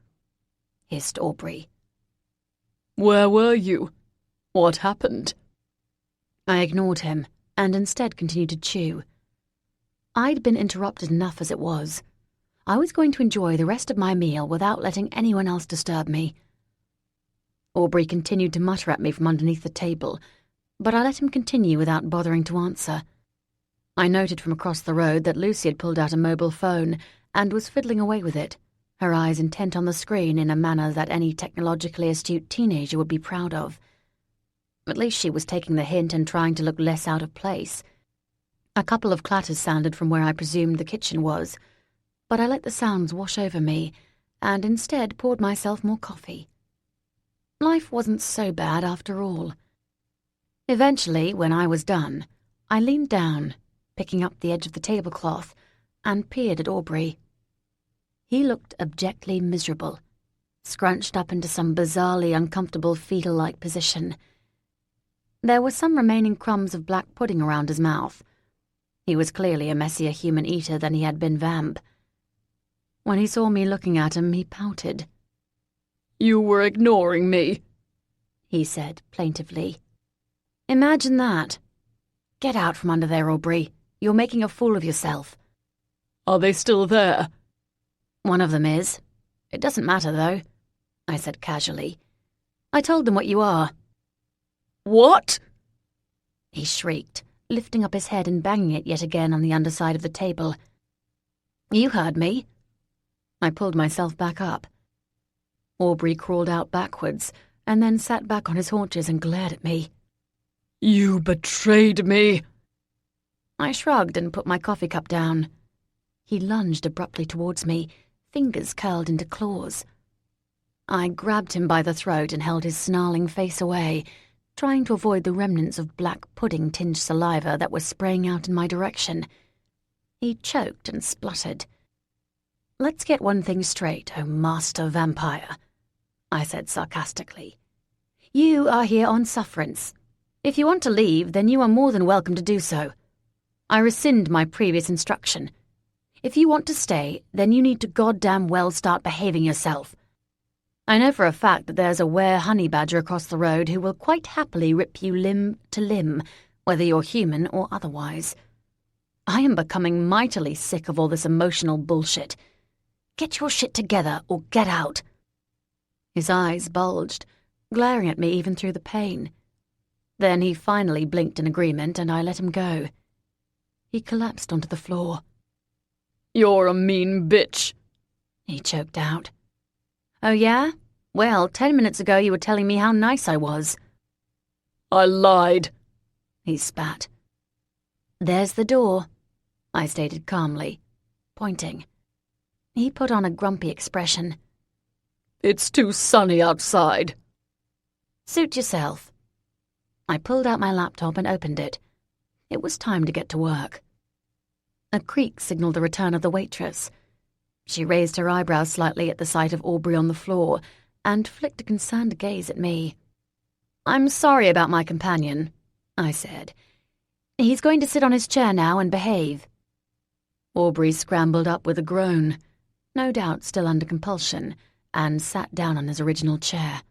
hissed Aubrey. Where were you? What happened? I ignored him and instead continued to chew. I'd been interrupted enough as it was. I was going to enjoy the rest of my meal without letting anyone else disturb me. Aubrey continued to mutter at me from underneath the table, but I let him continue without bothering to answer. I noted from across the road that Lucy had pulled out a mobile phone and was fiddling away with it, her eyes intent on the screen in a manner that any technologically astute teenager would be proud of. At least she was taking the hint and trying to look less out of place. A couple of clatters sounded from where I presumed the kitchen was, but I let the sounds wash over me and instead poured myself more coffee. Life wasn't so bad after all. Eventually, when I was done, I leaned down, picking up the edge of the tablecloth, and peered at Aubrey. He looked abjectly miserable, scrunched up into some bizarrely uncomfortable fetal-like position. There were some remaining crumbs of black pudding around his mouth. He was clearly a messier human eater than he had been vamp. When he saw me looking at him, he pouted. You were ignoring me, he said plaintively. Imagine that. Get out from under there, Aubrey. You're making a fool of yourself. Are they still there? One of them is. It doesn't matter, though, I said casually. I told them what you are. What? He shrieked, lifting up his head and banging it yet again on the underside of the table. You heard me. I pulled myself back up. Aubrey crawled out backwards and then sat back on his haunches and glared at me. You betrayed me. I shrugged and put my coffee cup down. He lunged abruptly towards me, fingers curled into claws. I grabbed him by the throat and held his snarling face away, trying to avoid the remnants of black pudding-tinged saliva that was spraying out in my direction. He choked and spluttered. Let's get one thing straight, oh master vampire, I said sarcastically. You are here on sufferance. If you want to leave, then you are more than welcome to do so. I rescind my previous instruction. If you want to stay, then you need to goddamn well start behaving yourself. I know for a fact that there's a were honey badger across the road who will quite happily rip you limb to limb, whether you're human or otherwise. I am becoming mightily sick of all this emotional bullshit. Get your shit together or get out. His eyes bulged, glaring at me even through the pain. Then he finally blinked in agreement and I let him go. He collapsed onto the floor. You're a mean bitch, he choked out. Oh yeah? Well, 10 minutes ago you were telling me how nice I was. I lied, he spat. There's the door, I stated calmly, pointing. He put on a grumpy expression. It's too sunny outside. Suit yourself. I pulled out my laptop and opened it. It was time to get to work. A creak signaled the return of the waitress. She raised her eyebrows slightly at the sight of Aubrey on the floor and flicked a concerned gaze at me. I'm sorry about my companion, I said. He's going to sit on his chair now and behave. Aubrey scrambled up with a groan, no doubt still under compulsion, and sat down on his original chair.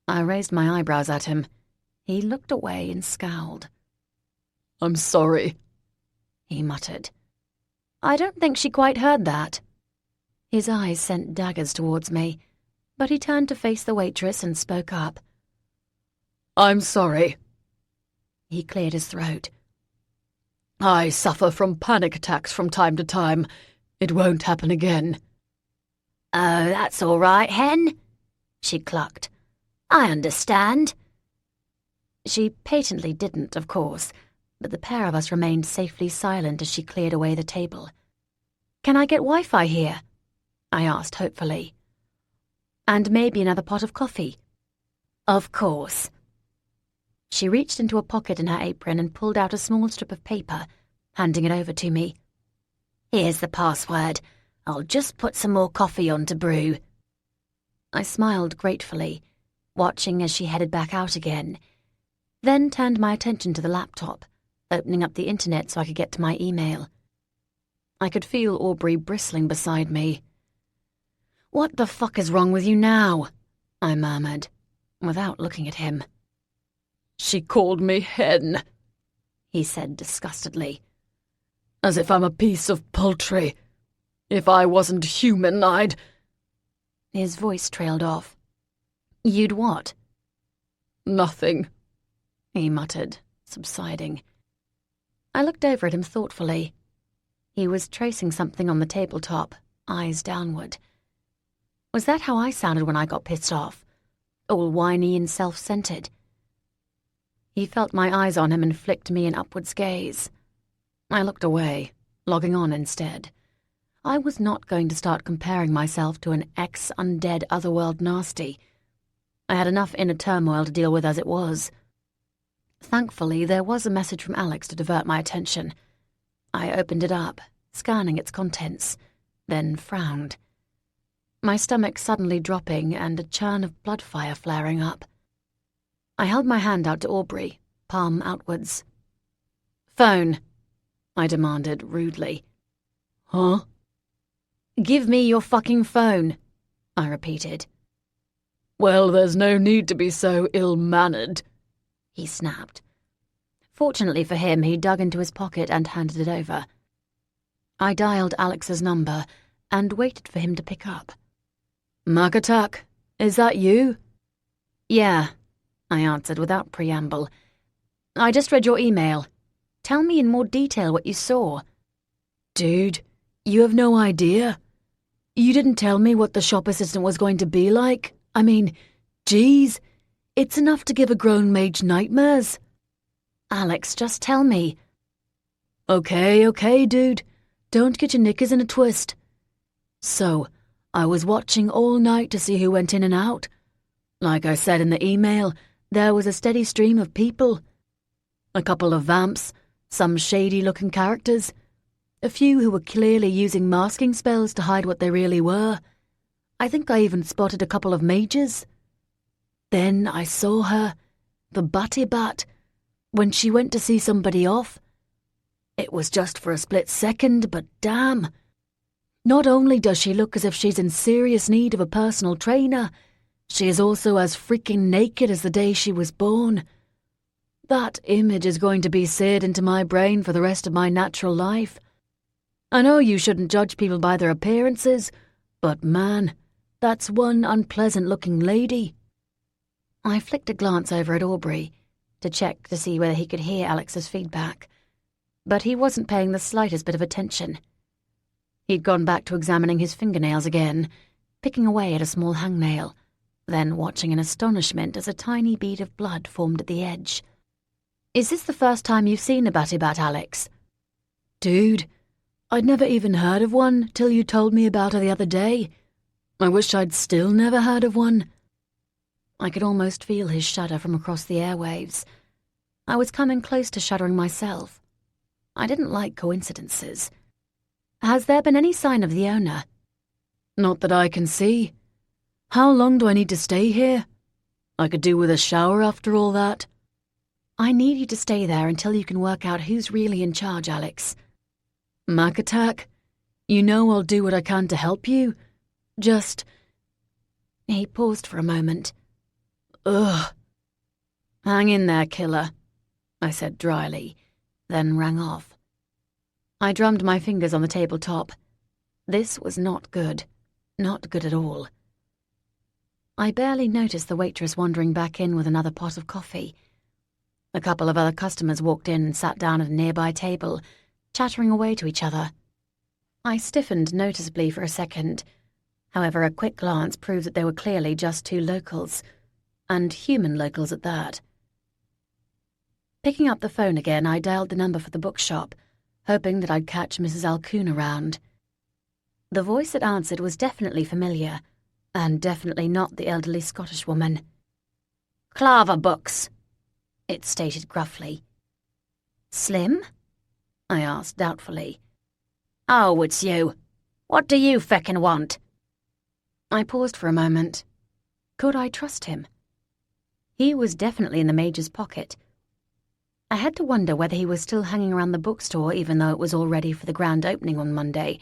I raised my eyebrows at him. He looked away and scowled. I'm sorry, he muttered. I don't think she quite heard that. His eyes sent daggers towards me, but he turned to face the waitress and spoke up. I'm sorry. He cleared his throat. I suffer from panic attacks from time to time. It won't happen again." "Oh, that's all right, Hen," she clucked. "I understand." She patently didn't, of course, but the pair of us remained safely silent as she cleared away the table. "Can I get Wi-Fi here?" I asked hopefully. "And maybe another pot of coffee?" "Of course." She reached into a pocket in her apron and pulled out a small strip of paper, handing it over to me. "Here's the password. I'll just put some more coffee on to brew." I smiled gratefully, watching as she headed back out again, then turned my attention to the laptop, opening up the internet so I could get to my email. I could feel Aubrey bristling beside me. "What the fuck is wrong with you now?" I murmured, without looking at him. "She called me Hen," he said disgustedly. "As if I'm a piece of poultry. If I wasn't human, I'd—" His voice trailed off. "You'd what?" "Nothing," he muttered, subsiding. I looked over at him thoughtfully. He was tracing something on the tabletop, eyes downward. Was that how I sounded when I got pissed off? All whiny and self-centered? He felt my eyes on him and flicked me an upwards gaze. I looked away, logging on instead. I was not going to start comparing myself to an ex-undead otherworld nasty. I had enough inner turmoil to deal with as it was. Thankfully, there was a message from Alex to divert my attention. I opened it up, scanning its contents, then frowned. My stomach suddenly dropping and a churn of blood fire flaring up. I held my hand out to Aubrey, palm outwards. "Phone," I demanded rudely. "Huh?" "Give me your fucking phone," I repeated. "Well, there's no need to be so ill-mannered," he snapped. Fortunately for him, he dug into his pocket and handed it over. I dialed Alex's number and waited for him to pick up. "Makatak, is that you?" "Yeah," I answered without preamble. "I just read your email. Tell me in more detail what you saw." "Dude, you have no idea. You didn't tell me what the shop assistant was going to be like. I mean, geez, it's enough to give a grown mage nightmares." "Alex, just tell me." Okay, dude. Don't get your knickers in a twist. So, I was watching all night to see who went in and out. Like I said in the email, there was a steady stream of people. A couple of vamps, some shady-looking characters, a few who were clearly using masking spells to hide what they really were. I think I even spotted a couple of mages. Then I saw her, the Batty Bat, when she went to see somebody off. It was just for a split second, but damn. Not only does she look as if she's in serious need of a personal trainer, she is also as freaking naked as the day she was born. That image is going to be seared into my brain for the rest of my natural life. I know you shouldn't judge people by their appearances, but man, that's one unpleasant-looking lady. I flicked a glance over at Aubrey to check to see whether he could hear Alex's feedback, but he wasn't paying the slightest bit of attention. He'd gone back to examining his fingernails again, picking away at a small hangnail, then watching in astonishment as a tiny bead of blood formed at the edge. "Is this the first time you've seen a Batty Bat, Alex?" "Dude, I'd never even heard of one till you told me about her the other day. I wish I'd still never heard of one." I could almost feel his shudder from across the airwaves. I was coming close to shuddering myself. I didn't like coincidences. "Has there been any sign of the owner?" "Not that I can see. How long do I need to stay here? I could do with a shower after all that." "I need you to stay there until you can work out who's really in charge, Alex." "Makatak, you know I'll do what I can to help you. Just—" He paused for a moment. Ugh. "Hang in there, killer," I said dryly, then rang off. I drummed my fingers on the tabletop. This was not good. Not good at all. I barely noticed the waitress wandering back in with another pot of coffee. A couple of other customers walked in and sat down at a nearby table, chattering away to each other. I stiffened noticeably for a second. However, a quick glance proved that they were clearly just two locals, and human locals at that. Picking up the phone again, I dialed the number for the bookshop, hoping that I'd catch Mrs. Alcoon around. The voice that answered was definitely familiar, and definitely not the elderly Scottish woman. "Clava Books," it stated gruffly. "Slim?" I asked doubtfully. "Oh, it's you. What do you feckin' want?" I paused for a moment. Could I trust him? He was definitely in the Major's pocket. I had to wonder whether he was still hanging around the bookstore even though it was all ready for the grand opening on Monday,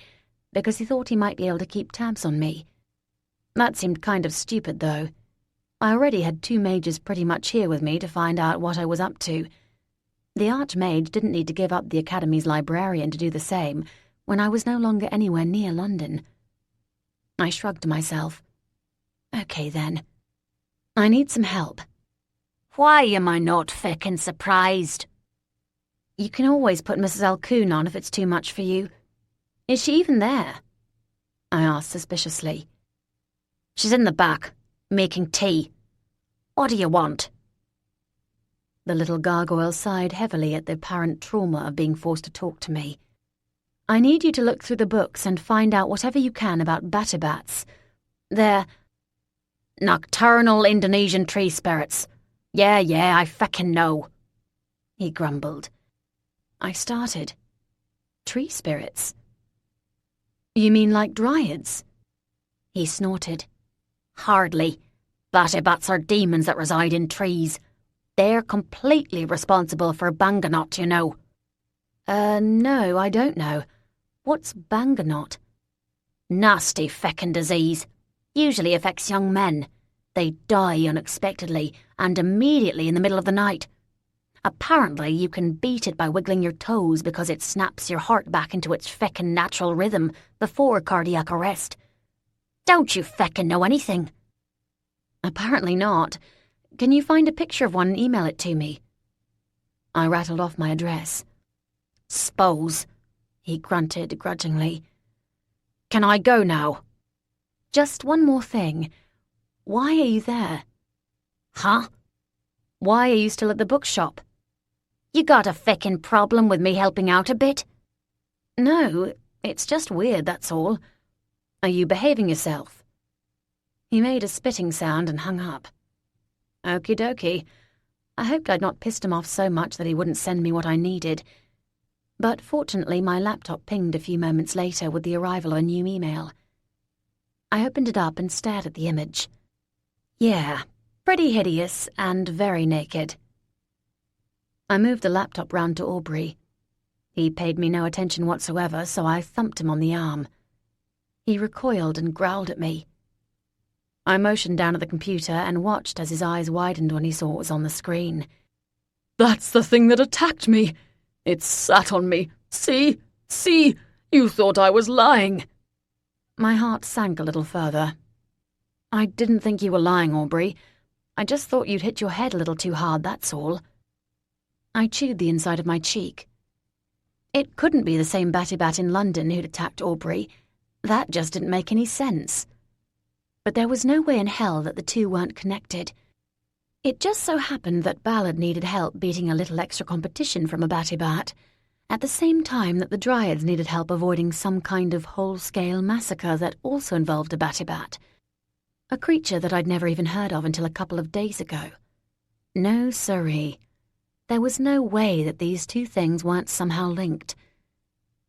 because he thought he might be able to keep tabs on me. That seemed kind of stupid, though. I already had two Majors pretty much here with me to find out what I was up to. The Archmage didn't need to give up the Academy's librarian to do the same when I was no longer anywhere near London. I shrugged to myself. Okay, then. I need some help. "Why am I not feckin' surprised?" "You can always put Mrs. Alcoon on if it's too much for you. Is she even there?" I asked suspiciously. "She's in the back, making tea. What do you want?" The little gargoyle sighed heavily at the apparent trauma of being forced to talk to me. "I need you to look through the books and find out whatever you can about batibats. They're nocturnal Indonesian tree spirits. Yeah, I feckin' know," he grumbled. I started. Tree spirits? You mean like dryads? He snorted. "Hardly. Batibats are demons that reside in trees. They're completely responsible for Banganot, you know." No, I don't know. What's Banganot?" "Nasty feckin' disease. Usually affects young men. They die unexpectedly and immediately in the middle of the night. Apparently you can beat it by wiggling your toes because it snaps your heart back into its feckin' natural rhythm before cardiac arrest. Don't you feckin' know anything?" "Apparently not. Can you find a picture of one and email it to me?" I rattled off my address. "S'pose," he grunted grudgingly. "Can I go now?" "Just one more thing. Why are you there?" "Huh? Why are you still at the bookshop?" You got a feckin' problem with me helping out a bit?" "No, it's just weird, that's all. Are you behaving yourself?" He made a spitting sound and hung up. Okie dokie. I hoped I'd not pissed him off so much that he wouldn't send me what I needed. But fortunately my laptop pinged a few moments later with the arrival of a new email. I opened it up and stared at the image. Yeah, pretty hideous and very naked. I moved the laptop round to Aubrey. He paid me no attention whatsoever, so I thumped him on the arm. He recoiled and growled at me. I motioned down at the computer and watched as his eyes widened when he saw what was on the screen. "That's the thing that attacked me. It sat on me. See? You thought I was lying." My heart sank a little further. "I didn't think you were lying, Aubrey. I just thought you'd hit your head a little too hard, that's all." I chewed the inside of my cheek. It couldn't be the same Batibat in London who'd attacked Aubrey. That just didn't make any sense. But there was no way in hell that the two weren't connected. It just so happened that Ballard needed help beating a little extra competition from a Batibat, at the same time that the Dryads needed help avoiding some kind of whole-scale massacre that also involved a Batibat, a creature that I'd never even heard of until a couple of days ago. No siree. There was no way that these two things weren't somehow linked.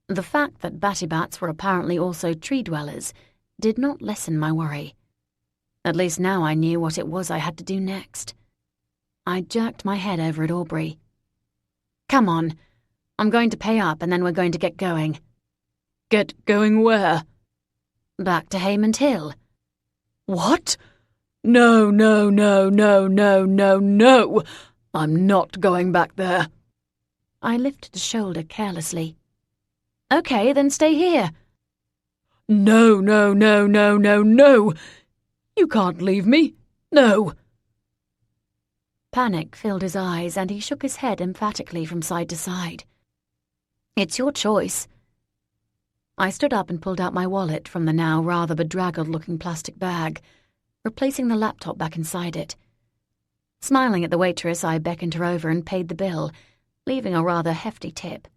The fact that Batibats were apparently also tree-dwellers did not lessen my worry. At least now I knew what it was I had to do next. I jerked my head over at Aubrey. "Come on. I'm going to pay up and then we're going to get going." "Get going where?" "Back to Haymond Hill." "What? No. I'm not going back there." I lifted a shoulder carelessly. "Okay, then stay here." No. You can't leave me. No." Panic filled his eyes, and he shook his head emphatically from side to side. "It's your choice." I stood up and pulled out my wallet from the now rather bedraggled-looking plastic bag, replacing the laptop back inside it. Smiling at the waitress, I beckoned her over and paid the bill, leaving a rather hefty tip.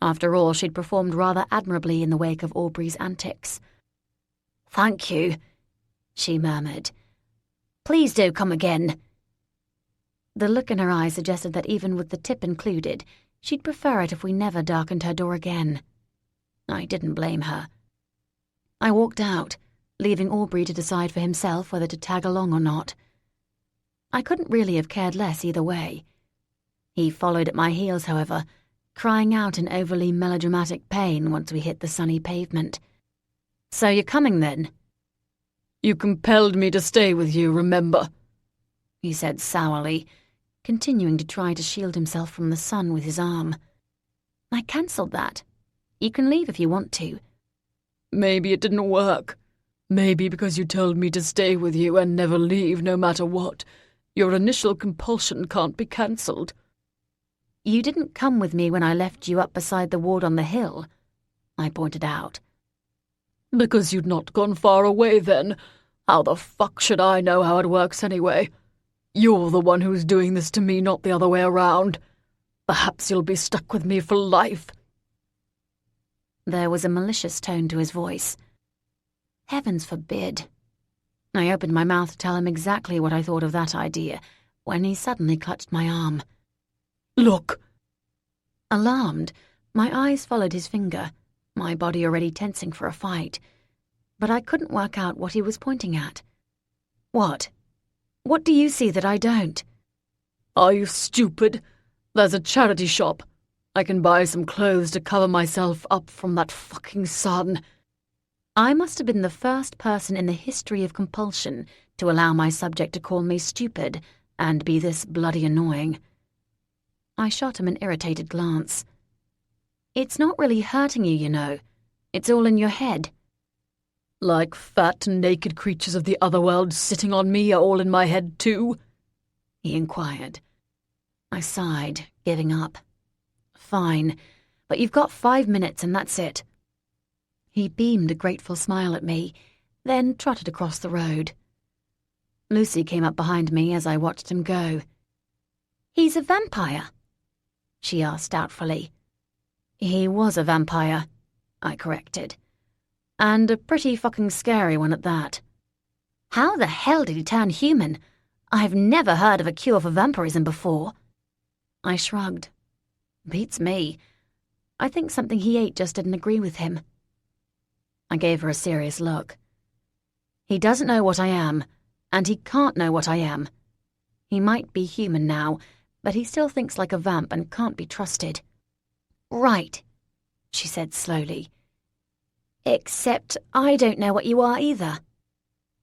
After all, she'd performed rather admirably in the wake of Aubrey's antics. "Thank you," she murmured. "Please do come again." The look in her eyes suggested that even with the tip included, she'd prefer it if we never darkened her door again. I didn't blame her. I walked out, leaving Aubrey to decide for himself whether to tag along or not. I couldn't really have cared less either way. He followed at my heels, however, crying out in overly melodramatic pain once we hit the sunny pavement. "So you're coming then?" "You compelled me to stay with you, remember?" he said sourly, continuing to try to shield himself from the sun with his arm. "I cancelled that. You can leave if you want to." "Maybe it didn't work. Maybe because you told me to stay with you and never leave no matter what, your initial compulsion can't be cancelled." "You didn't come with me when I left you up beside the ward on the hill," I pointed out. "Because you'd not gone far away then. How the fuck should I know how it works anyway? You're the one who's doing this to me, not the other way around. Perhaps you'll be stuck with me for life." There was a malicious tone to his voice. Heavens forbid. I opened my mouth to tell him exactly what I thought of that idea, when he suddenly clutched my arm. "Look!" Alarmed, my eyes followed his finger, my body already tensing for a fight, but I couldn't work out what he was pointing at. "What? What do you see that I don't?" "Are you stupid? There's a charity shop. I can buy some clothes to cover myself up from that fucking sun." I must have been the first person in the history of compulsion to allow my subject to call me stupid and be this bloody annoying. I shot him an irritated glance. "It's not really hurting you, you know. It's all in your head." "Like fat, naked creatures of the other world sitting on me are all in my head too?" he inquired. I sighed, giving up. "Fine, but you've got 5 minutes and that's it." He beamed a grateful smile at me, then trotted across the road. Lucy came up behind me as I watched him go. "He's a vampire?" she asked doubtfully. "He was a vampire," I corrected. "And a pretty fucking scary one at that." "How the hell did he turn human? I've never heard of a cure for vampirism before." I shrugged. "Beats me. I think something he ate just didn't agree with him." I gave her a serious look. "He doesn't know what I am, and he can't know what I am. He might be human now, but he still thinks like a vamp and can't be trusted." "Right," she said slowly. "Except I don't know what you are either."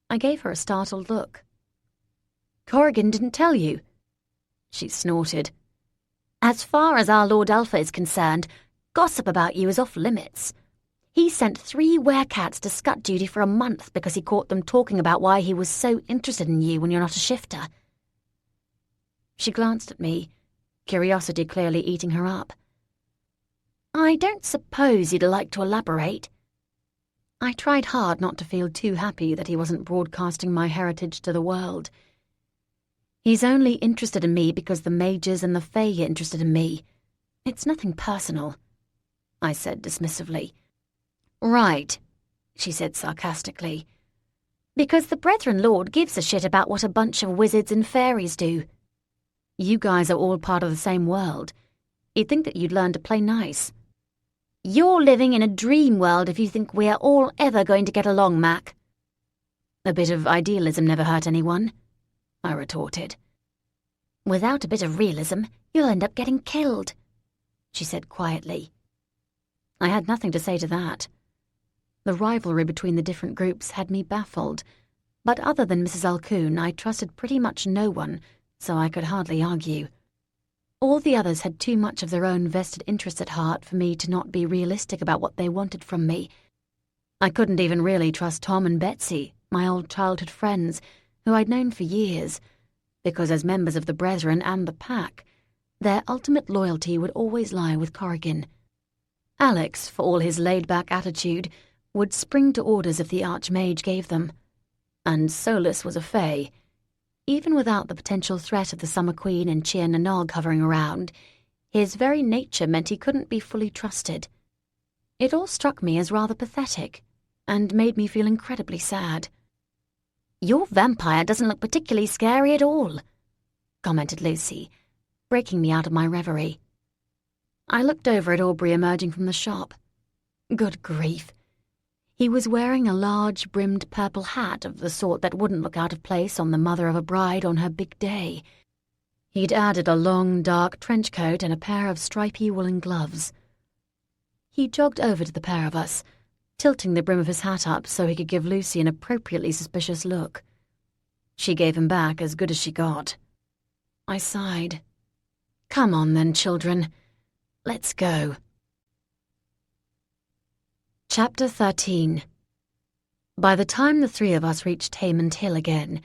I gave her a startled look. "Corrigan didn't tell you?" She snorted. "As far as our Lord Alpha is concerned, gossip about you is off limits. He sent 3 werecats to scut duty for a month because he caught them talking about why he was so interested in you when you're not a shifter." She glanced at me, curiosity clearly eating her up. "I don't suppose you'd like to elaborate?" I tried hard not to feel too happy that he wasn't broadcasting my heritage to the world. "He's only interested in me because the mages and the Fae are interested in me. It's nothing personal," I said dismissively. "Right," she said sarcastically. "Because the Brethren Lord gives a shit about what a bunch of wizards and fairies do. You guys are all part of the same world. You'd think that you'd learn to play nice." "You're living in a dream world if you think we're all ever going to get along, Mac." "A bit of idealism never hurt anyone," I retorted. "Without a bit of realism, you'll end up getting killed," she said quietly. I had nothing to say to that. The rivalry between the different groups had me baffled, but other than Mrs. Alcoon, I trusted pretty much no one, so I could hardly argue. All the others had too much of their own vested interest at heart for me to not be realistic about what they wanted from me. I couldn't even really trust Tom and Betsy, my old childhood friends, who I'd known for years, because as members of the Brethren and the Pack, their ultimate loyalty would always lie with Corrigan. Alex, for all his laid-back attitude, would spring to orders if the Archmage gave them. And Solus was a fae. Even without the potential threat of the Summer Queen and Chir na Nog hovering around, his very nature meant he couldn't be fully trusted. It all struck me as rather pathetic, and made me feel incredibly sad. "Your vampire doesn't look particularly scary at all," commented Lucy, breaking me out of my reverie. I looked over at Aubrey emerging from the shop. Good grief. He was wearing a large, brimmed purple hat of the sort that wouldn't look out of place on the mother of a bride on her big day. He'd added a long, dark trench coat and a pair of stripy woolen gloves. He jogged over to the pair of us, tilting the brim of his hat up so he could give Lucy an appropriately suspicious look. She gave him back as good as she got. I sighed. "Come on then, children. Let's go." Chapter 13. By the time the three of us reached Haymond Hill again,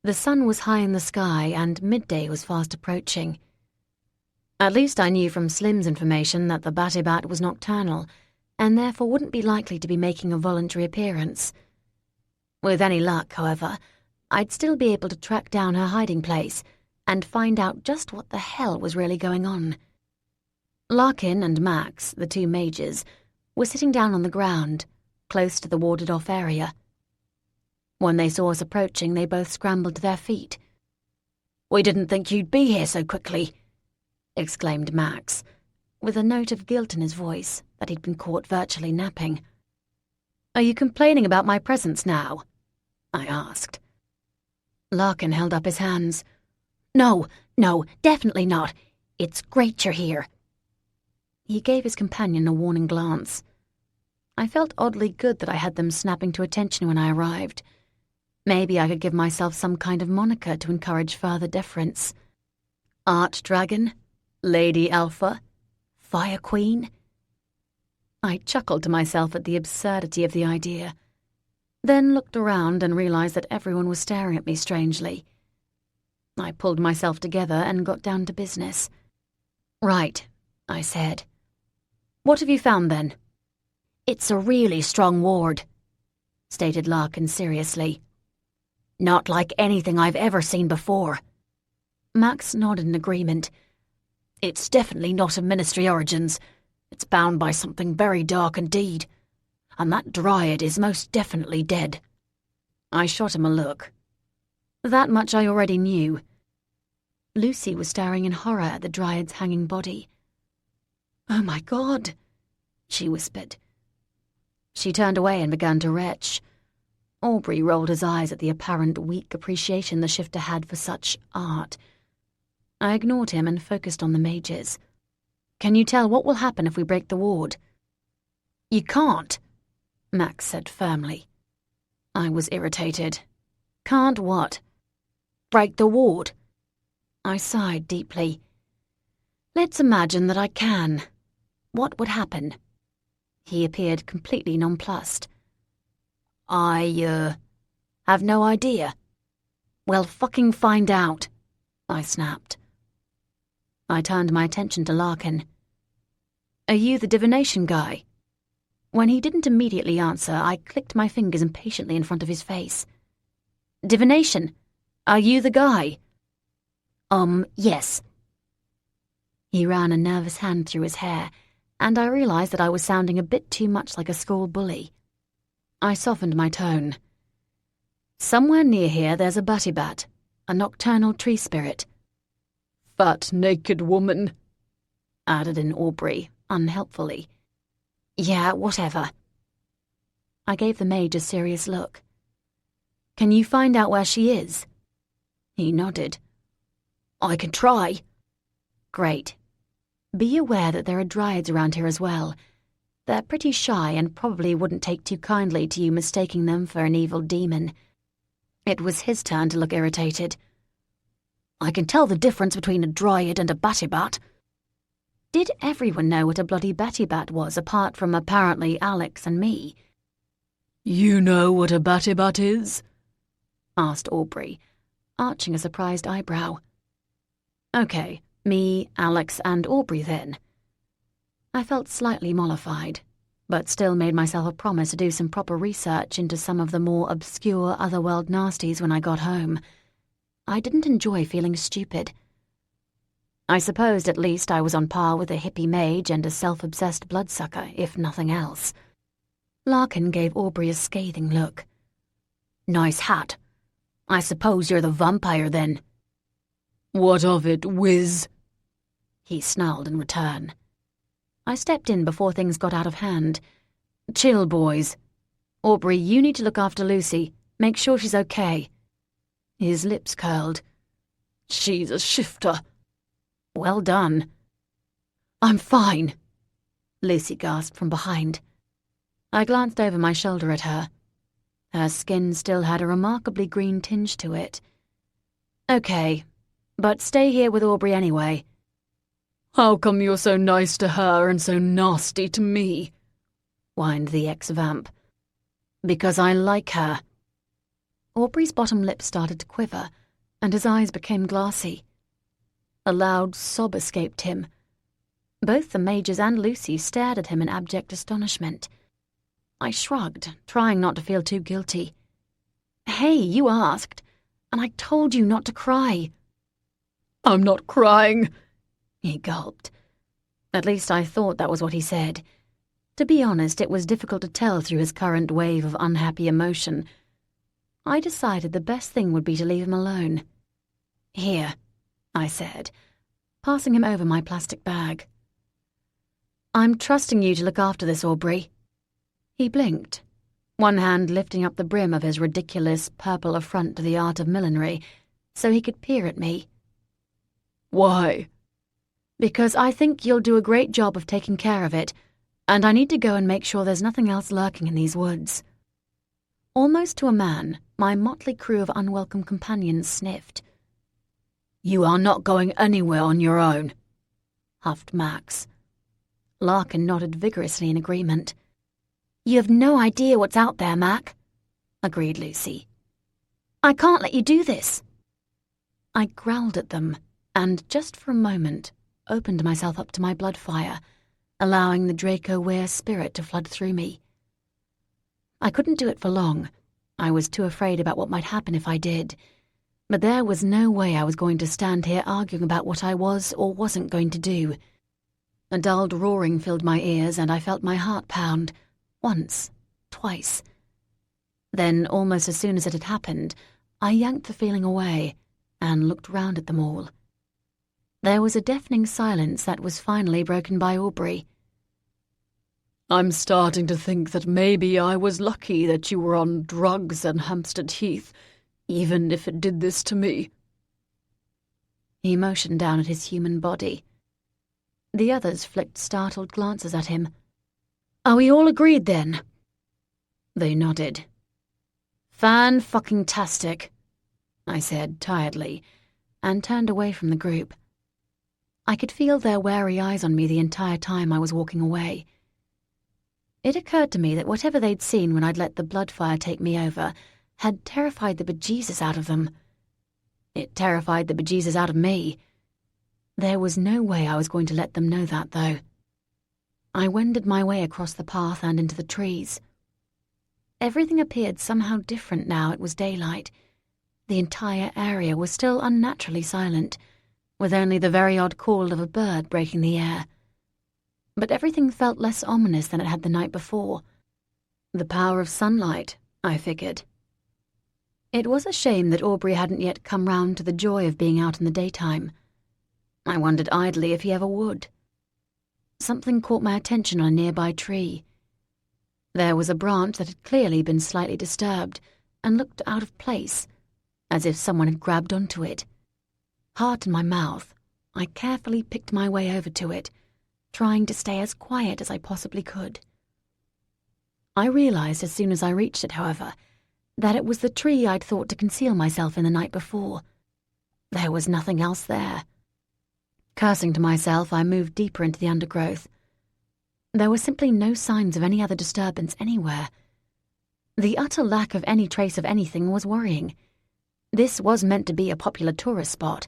the sun was high in the sky and midday was fast approaching. At least I knew from Slim's information that the Batibat was nocturnal, and therefore wouldn't be likely to be making a voluntary appearance. With any luck, however, I'd still be able to track down her hiding place and find out just what the hell was really going on. Larkin and Max, the two mages, were sitting down on the ground, close to the warded-off area. When they saw us approaching, they both scrambled to their feet. "We didn't think you'd be here so quickly," exclaimed Max, with a note of guilt in his voice that he'd been caught virtually napping. "Are you complaining about my presence now?" I asked. Larkin held up his hands. No, definitely not. It's great you're here." He gave his companion a warning glance. I felt oddly good that I had them snapping to attention when I arrived. Maybe I could give myself some kind of moniker to encourage further deference. Archdragon? Lady Alpha? Fire Queen? I chuckled to myself at the absurdity of the idea, then looked around and realized that everyone was staring at me strangely. I pulled myself together and got down to business. "Right," I said. "What have you found, then?" "It's a really strong ward," stated Larkin seriously. "Not like anything I've ever seen before." Max nodded in agreement. "It's definitely not of Ministry origins. It's bound by something very dark indeed. And that Dryad is most definitely dead." I shot him a look. That much I already knew. Lucy was staring in horror at the Dryad's hanging body. "Oh my God," she whispered. She turned away and began to retch. Aubrey rolled his eyes at the apparent weak appreciation the shifter had for such art. I ignored him and focused on the mages. "Can you tell what will happen if we break the ward?" "You can't," Max said firmly. I was irritated. "Can't what?" "Break the ward." I sighed deeply. "Let's imagine that I can. What would happen?" He appeared completely nonplussed. I have no idea." "Well, fucking find out," I snapped. I turned my attention to Larkin. "Are you the divination guy?" When he didn't immediately answer, I clicked my fingers impatiently in front of his face. "Divination? Are you the guy?" Yes." He ran a nervous hand through his hair, and I realized that I was sounding a bit too much like a school bully. I softened my tone. "Somewhere near here there's a Batibat, a nocturnal tree spirit." "Fat, naked woman," added in Aubrey, unhelpfully. "Yeah, whatever." I gave the mage a serious look. "Can you find out where she is?" He nodded. "I can try." "Great. Be aware that there are Dryads around here as well. They're pretty shy and probably wouldn't take too kindly to you mistaking them for an evil demon." It was his turn to look irritated. "I can tell the difference between a Dryad and a Batibat." Did everyone know what a bloody Batibat was apart from apparently Alex and me? "You know what a Batibat is?" asked Aubrey, arching a surprised eyebrow. Okay, me, Alex, and Aubrey then. I felt slightly mollified, but still made myself a promise to do some proper research into some of the more obscure otherworld nasties when I got home. I didn't enjoy feeling stupid. I supposed at least I was on par with a hippie mage and a self-obsessed bloodsucker, if nothing else. Larkin gave Aubrey a scathing look. Nice hat. I suppose you're the vampire then. What of it, whiz? He snarled in return. I stepped in before things got out of hand. Chill, boys. Aubrey, you need to look after Lucy. Make sure she's okay. His lips curled. She's a shifter. Well done. I'm fine, Lucy gasped from behind. I glanced over my shoulder at her. Her skin still had a remarkably green tinge to it. Okay, but stay here with Aubrey anyway. How come you're so nice to her and so nasty to me? Whined the ex-vamp. Because I like her. Aubrey's bottom lip started to quiver, and his eyes became glassy. A loud sob escaped him. Both the majors and Lucy stared at him in abject astonishment. I shrugged, trying not to feel too guilty. Hey, you asked, and I told you not to cry. I'm not crying, he gulped. At least I thought that was what he said. To be honest, it was difficult to tell through his current wave of unhappy emotion. I decided the best thing would be to leave him alone. Here, I said, passing him over my plastic bag. I'm trusting you to look after this, Aubrey. He blinked, one hand lifting up the brim of his ridiculous purple affront to the art of millinery, so he could peer at me. Why? Because I think you'll do a great job of taking care of it, and I need to go and make sure there's nothing else lurking in these woods. Almost to a man, my motley crew of unwelcome companions sniffed. You are not going anywhere on your own, huffed Max. Larkin nodded vigorously in agreement. You have no idea what's out there, Mac, agreed Lucy. I can't let you do this. I growled at them, and just for a moment, opened myself up to my blood fire, allowing the Draco Weir spirit to flood through me. I couldn't do it for long. I was too afraid about what might happen if I did. But there was no way I was going to stand here arguing about what I was or wasn't going to do. A dulled roaring filled my ears, and I felt my heart pound. Once, twice. Then, almost as soon as it had happened, I yanked the feeling away and looked round at them all. There was a deafening silence that was finally broken by Aubrey. I'm starting to think that maybe I was lucky that you were on drugs and Hampstead Heath, even if it did this to me. He motioned down at his human body. The others flicked startled glances at him. Are we all agreed then? They nodded. Fan-fucking-tastic, I said tiredly, and turned away from the group. I could feel their wary eyes on me the entire time I was walking away. It occurred to me that whatever they'd seen when I'd let the blood fire take me over had terrified the bejesus out of them. It terrified the bejesus out of me. There was no way I was going to let them know that, though. I wended my way across the path and into the trees. Everything appeared somehow different now it was daylight. The entire area was still unnaturally silent, with only the very odd call of a bird breaking the air. But everything felt less ominous than it had the night before. The power of sunlight, I figured. It was a shame that Aubrey hadn't yet come round to the joy of being out in the daytime. I wondered idly if he ever would. Something caught my attention on a nearby tree. There was a branch that had clearly been slightly disturbed and looked out of place, as if someone had grabbed onto it. Heart in my mouth, I carefully picked my way over to it, trying to stay as quiet as I possibly could. I realized as soon as I reached it, however, that it was the tree I'd thought to conceal myself in the night before. There was nothing else there. Cursing to myself, I moved deeper into the undergrowth. There were simply no signs of any other disturbance anywhere. The utter lack of any trace of anything was worrying. This was meant to be a popular tourist spot.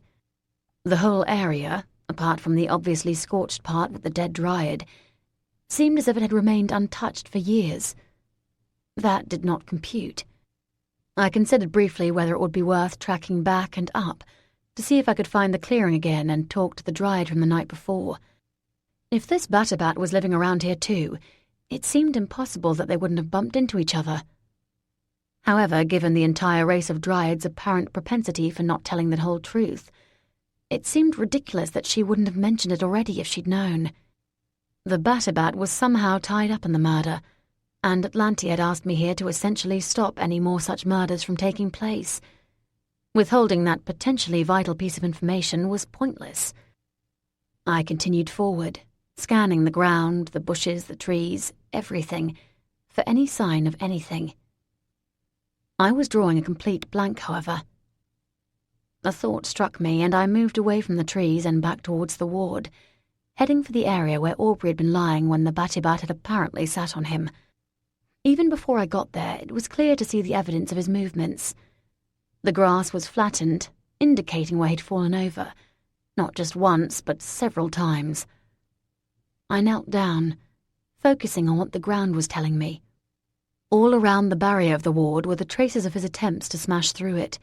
The whole area, apart from the obviously scorched part with the dead dryad, seemed as if it had remained untouched for years. That did not compute. I considered briefly whether it would be worth tracking back and up to see if I could find the clearing again and talk to the dryad from the night before. If this Batabat was living around here too, it seemed impossible that they wouldn't have bumped into each other. However, given the entire race of dryads' apparent propensity for not telling the whole truth, it seemed ridiculous that she wouldn't have mentioned it already if she'd known. The Batabat was somehow tied up in the murder, and Atlantia had asked me here to essentially stop any more such murders from taking place. Withholding that potentially vital piece of information was pointless. I continued forward, scanning the ground, the bushes, the trees, everything, for any sign of anything. I was drawing a complete blank, however. A thought struck me, and I moved away from the trees and back towards the ward, heading for the area where Aubrey had been lying when the Batabat had apparently sat on him. Even before I got there, it was clear to see the evidence of his movements. The grass was flattened, indicating where he'd fallen over, not just once, but several times. I knelt down, focusing on what the ground was telling me. All around the barrier of the ward were the traces of his attempts to smash through it.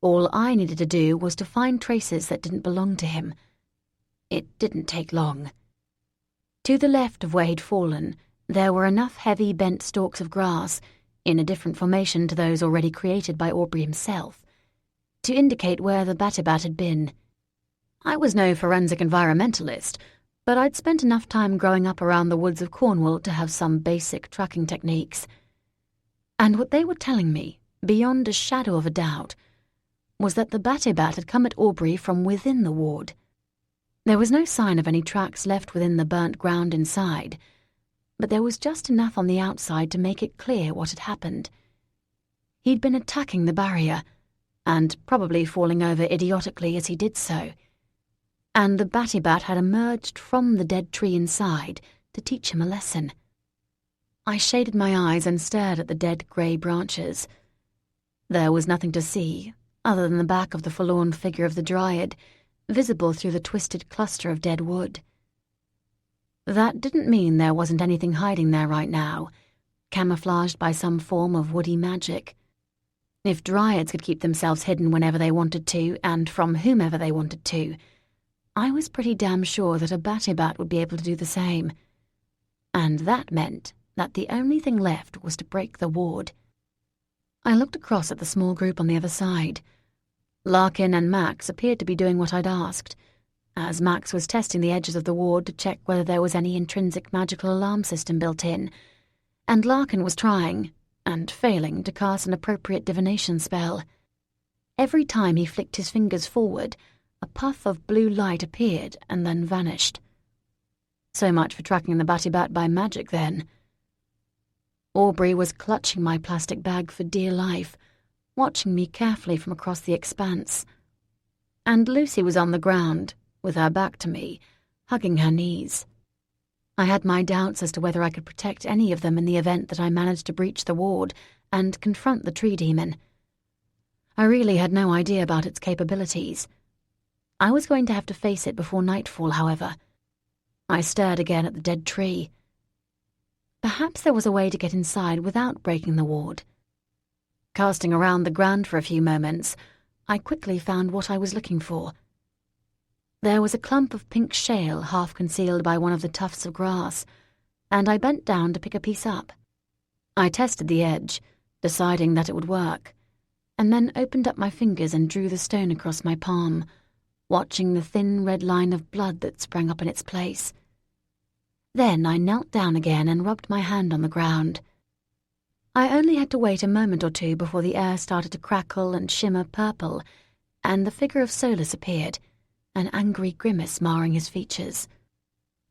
All I needed to do was to find traces that didn't belong to him. It didn't take long. To the left of where he'd fallen, there were enough heavy bent stalks of grass, in a different formation to those already created by Aubrey himself, to indicate where the Batabat had been. I was no forensic environmentalist, but I'd spent enough time growing up around the woods of Cornwall to have some basic tracking techniques. And what they were telling me, beyond a shadow of a doubt, was that the Batabat had come at Aubrey from within the ward. There was no sign of any tracks left within the burnt ground inside, but there was just enough on the outside to make it clear what had happened. He'd been attacking the barrier, and probably falling over idiotically as he did so, and the Batabat had emerged from the dead tree inside to teach him a lesson. I shaded my eyes and stared at the dead grey branches. There was nothing to see, other than the back of the forlorn figure of the dryad, visible through the twisted cluster of dead wood. That didn't mean there wasn't anything hiding there right now, camouflaged by some form of woody magic. If dryads could keep themselves hidden whenever they wanted to, and from whomever they wanted to, I was pretty damn sure that a Batabat would be able to do the same. And that meant that the only thing left was to break the ward. I looked across at the small group on the other side. Larkin and Max appeared to be doing what I'd asked, as Max was testing the edges of the ward to check whether there was any intrinsic magical alarm system built in, and Larkin was trying, and failing, to cast an appropriate divination spell. Every time he flicked his fingers forward, a puff of blue light appeared and then vanished. So much for tracking the Batabat by magic, then. Aubrey was clutching my plastic bag for dear life, watching me carefully from across the expanse. And Lucy was on the ground, with her back to me, hugging her knees. I had my doubts as to whether I could protect any of them in the event that I managed to breach the ward and confront the tree demon. I really had no idea about its capabilities. I was going to have to face it before nightfall, however. I stared again at the dead tree. Perhaps there was a way to get inside without breaking the ward. Casting around the ground for a few moments, I quickly found what I was looking for. There was a clump of pink shale half concealed by one of the tufts of grass, and I bent down to pick a piece up. I tested the edge, deciding that it would work, and then opened up my fingers and drew the stone across my palm, watching the thin red line of blood that sprang up in its place. Then I knelt down again and rubbed my hand on the ground. I only had to wait a moment or two before the air started to crackle and shimmer purple, and the figure of Solus appeared, an angry grimace marring his features.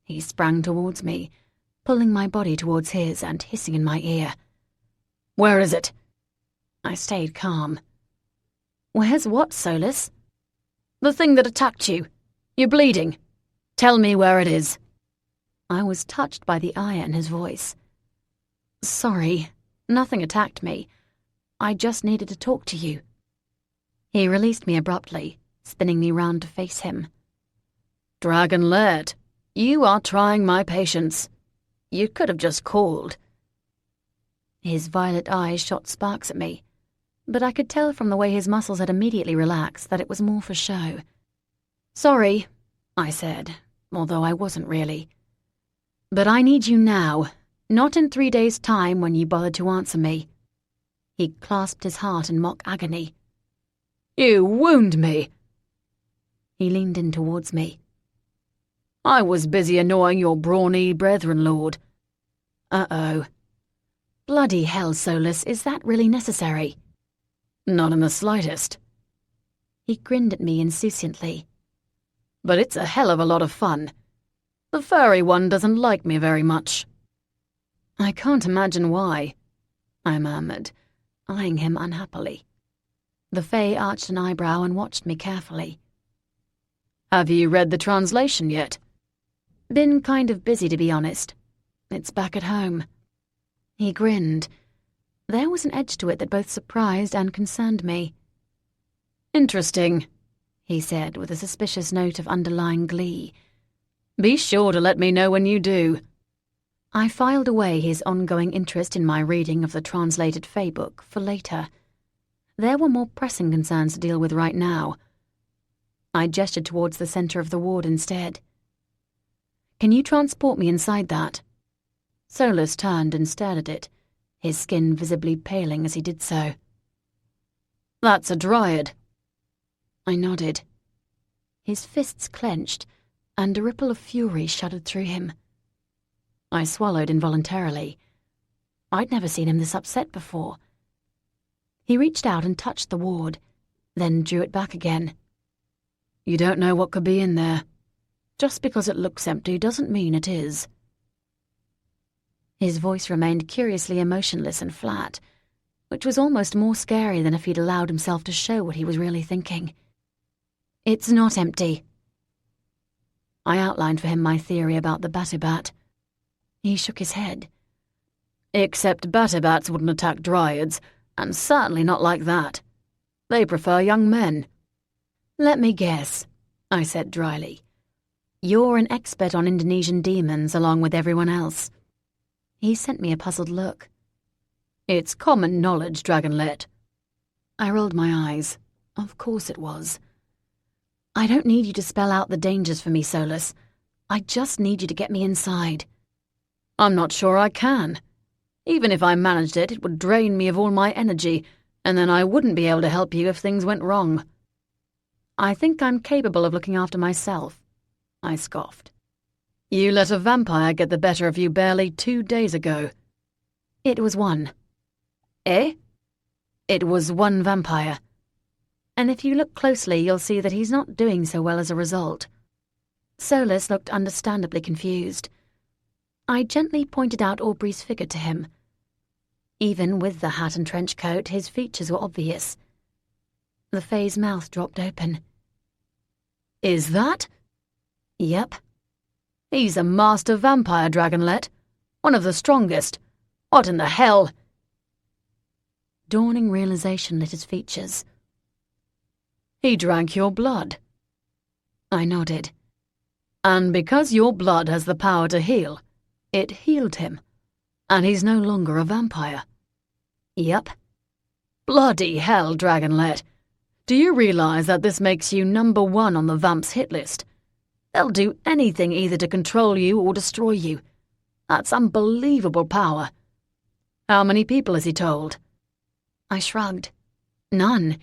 He sprang towards me, pulling my body towards his and hissing in my ear. "Where is it?" I stayed calm. "Where's what, Solus?" "The thing that attacked you. You're bleeding. Tell me where it is." I was touched by the ire in his voice. "Sorry, nothing attacked me. I just needed to talk to you." He released me abruptly, spinning me round to face him. Dragonlet, you are trying my patience. You could have just called. His violet eyes shot sparks at me, but I could tell from the way his muscles had immediately relaxed that it was more for show. Sorry, I said, although I wasn't really. But I need you now, not in 3 days' time when you bothered to answer me. He clasped his heart in mock agony. You wound me. He leaned in towards me. I was busy annoying your brawny brethren, Lord. Uh-oh. Bloody hell, Solus, is that really necessary? Not in the slightest. He grinned at me insouciantly. But it's a hell of a lot of fun. The furry one doesn't like me very much. I can't imagine why, I murmured, eyeing him unhappily. The Fae arched an eyebrow and watched me carefully. Have you read the translation yet? Been kind of busy, to be honest. It's back at home. He grinned. There was an edge to it that both surprised and concerned me. Interesting, he said with a suspicious note of underlying glee. Be sure to let me know when you do. I filed away his ongoing interest in my reading of the translated Fae book for later. There were more pressing concerns to deal with right now. I gestured towards the center of the ward instead. Can you transport me inside that? Solus turned and stared at it, his skin visibly paling as he did so. That's a dryad. I nodded. His fists clenched, and a ripple of fury shuddered through him. I swallowed involuntarily. I'd never seen him this upset before. He reached out and touched the ward, then drew it back again. You don't know what could be in there. Just because it looks empty doesn't mean it is. His voice remained curiously emotionless and flat, which was almost more scary than if he'd allowed himself to show what he was really thinking. It's not empty. I outlined for him my theory about the Batabat. He shook his head. Except Batabats wouldn't attack dryads, and certainly not like that. They prefer young men. Let me guess, I said dryly. You're an expert on Indonesian demons along with everyone else. He sent me a puzzled look. It's common knowledge, Dragonlet. I rolled my eyes. Of course it was. I don't need you to spell out the dangers for me, Solus. I just need you to get me inside. I'm not sure I can. Even if I managed it, it would drain me of all my energy, and then I wouldn't be able to help you if things went wrong. I think I'm capable of looking after myself, I scoffed. You let a vampire get the better of you barely 2 days ago. It was one. Eh? It was one vampire. And if you look closely, you'll see that he's not doing so well as a result. Solus looked understandably confused. I gently pointed out Aubrey's figure to him. Even with the hat and trench coat, his features were obvious. The Fae's mouth dropped open. Is that? Yep. He's a master vampire, Dragonlet. One of the strongest. What in the hell? Dawning realization lit his features. He drank your blood. I nodded. And because your blood has the power to heal, it healed him. And he's no longer a vampire. Yep. Bloody hell, Dragonlet. Do you realize that this makes you #1 on the vamps' hit list? They'll do anything either to control you or destroy you. That's unbelievable power. How many people has he told? I shrugged. None.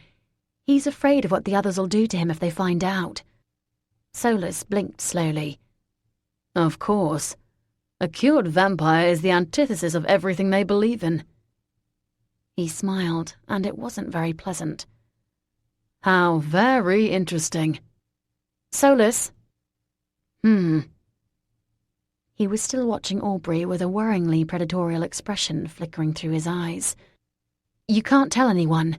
He's afraid of what the others will do to him if they find out. Solus blinked slowly. Of course. A cured vampire is the antithesis of everything they believe in. He smiled, and it wasn't very pleasant. How very interesting. Solus. He was still watching Aubrey with a worryingly predatorial expression flickering through his eyes. You can't tell anyone.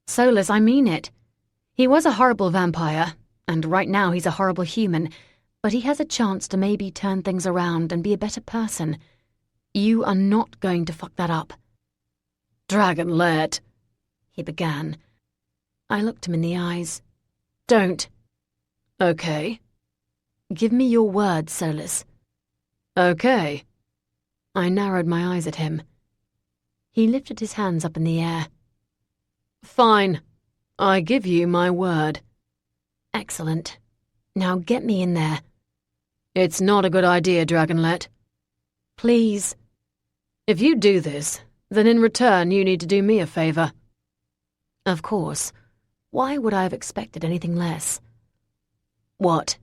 Solus, I mean it. He was a horrible vampire, and right now he's a horrible human, but he has a chance to maybe turn things around and be a better person. You are not going to fuck that up. Dragonlet. he began. I looked him in the eyes. Don't. Okay. Give me your word, Solus. Okay. I narrowed my eyes at him. He lifted his hands up in the air. Fine. I give you my word. Excellent. Now get me in there. It's not a good idea, Dragonlet. Please. If you do this, then in return you need to do me a favor. Of course. Why would I have expected anything less? What?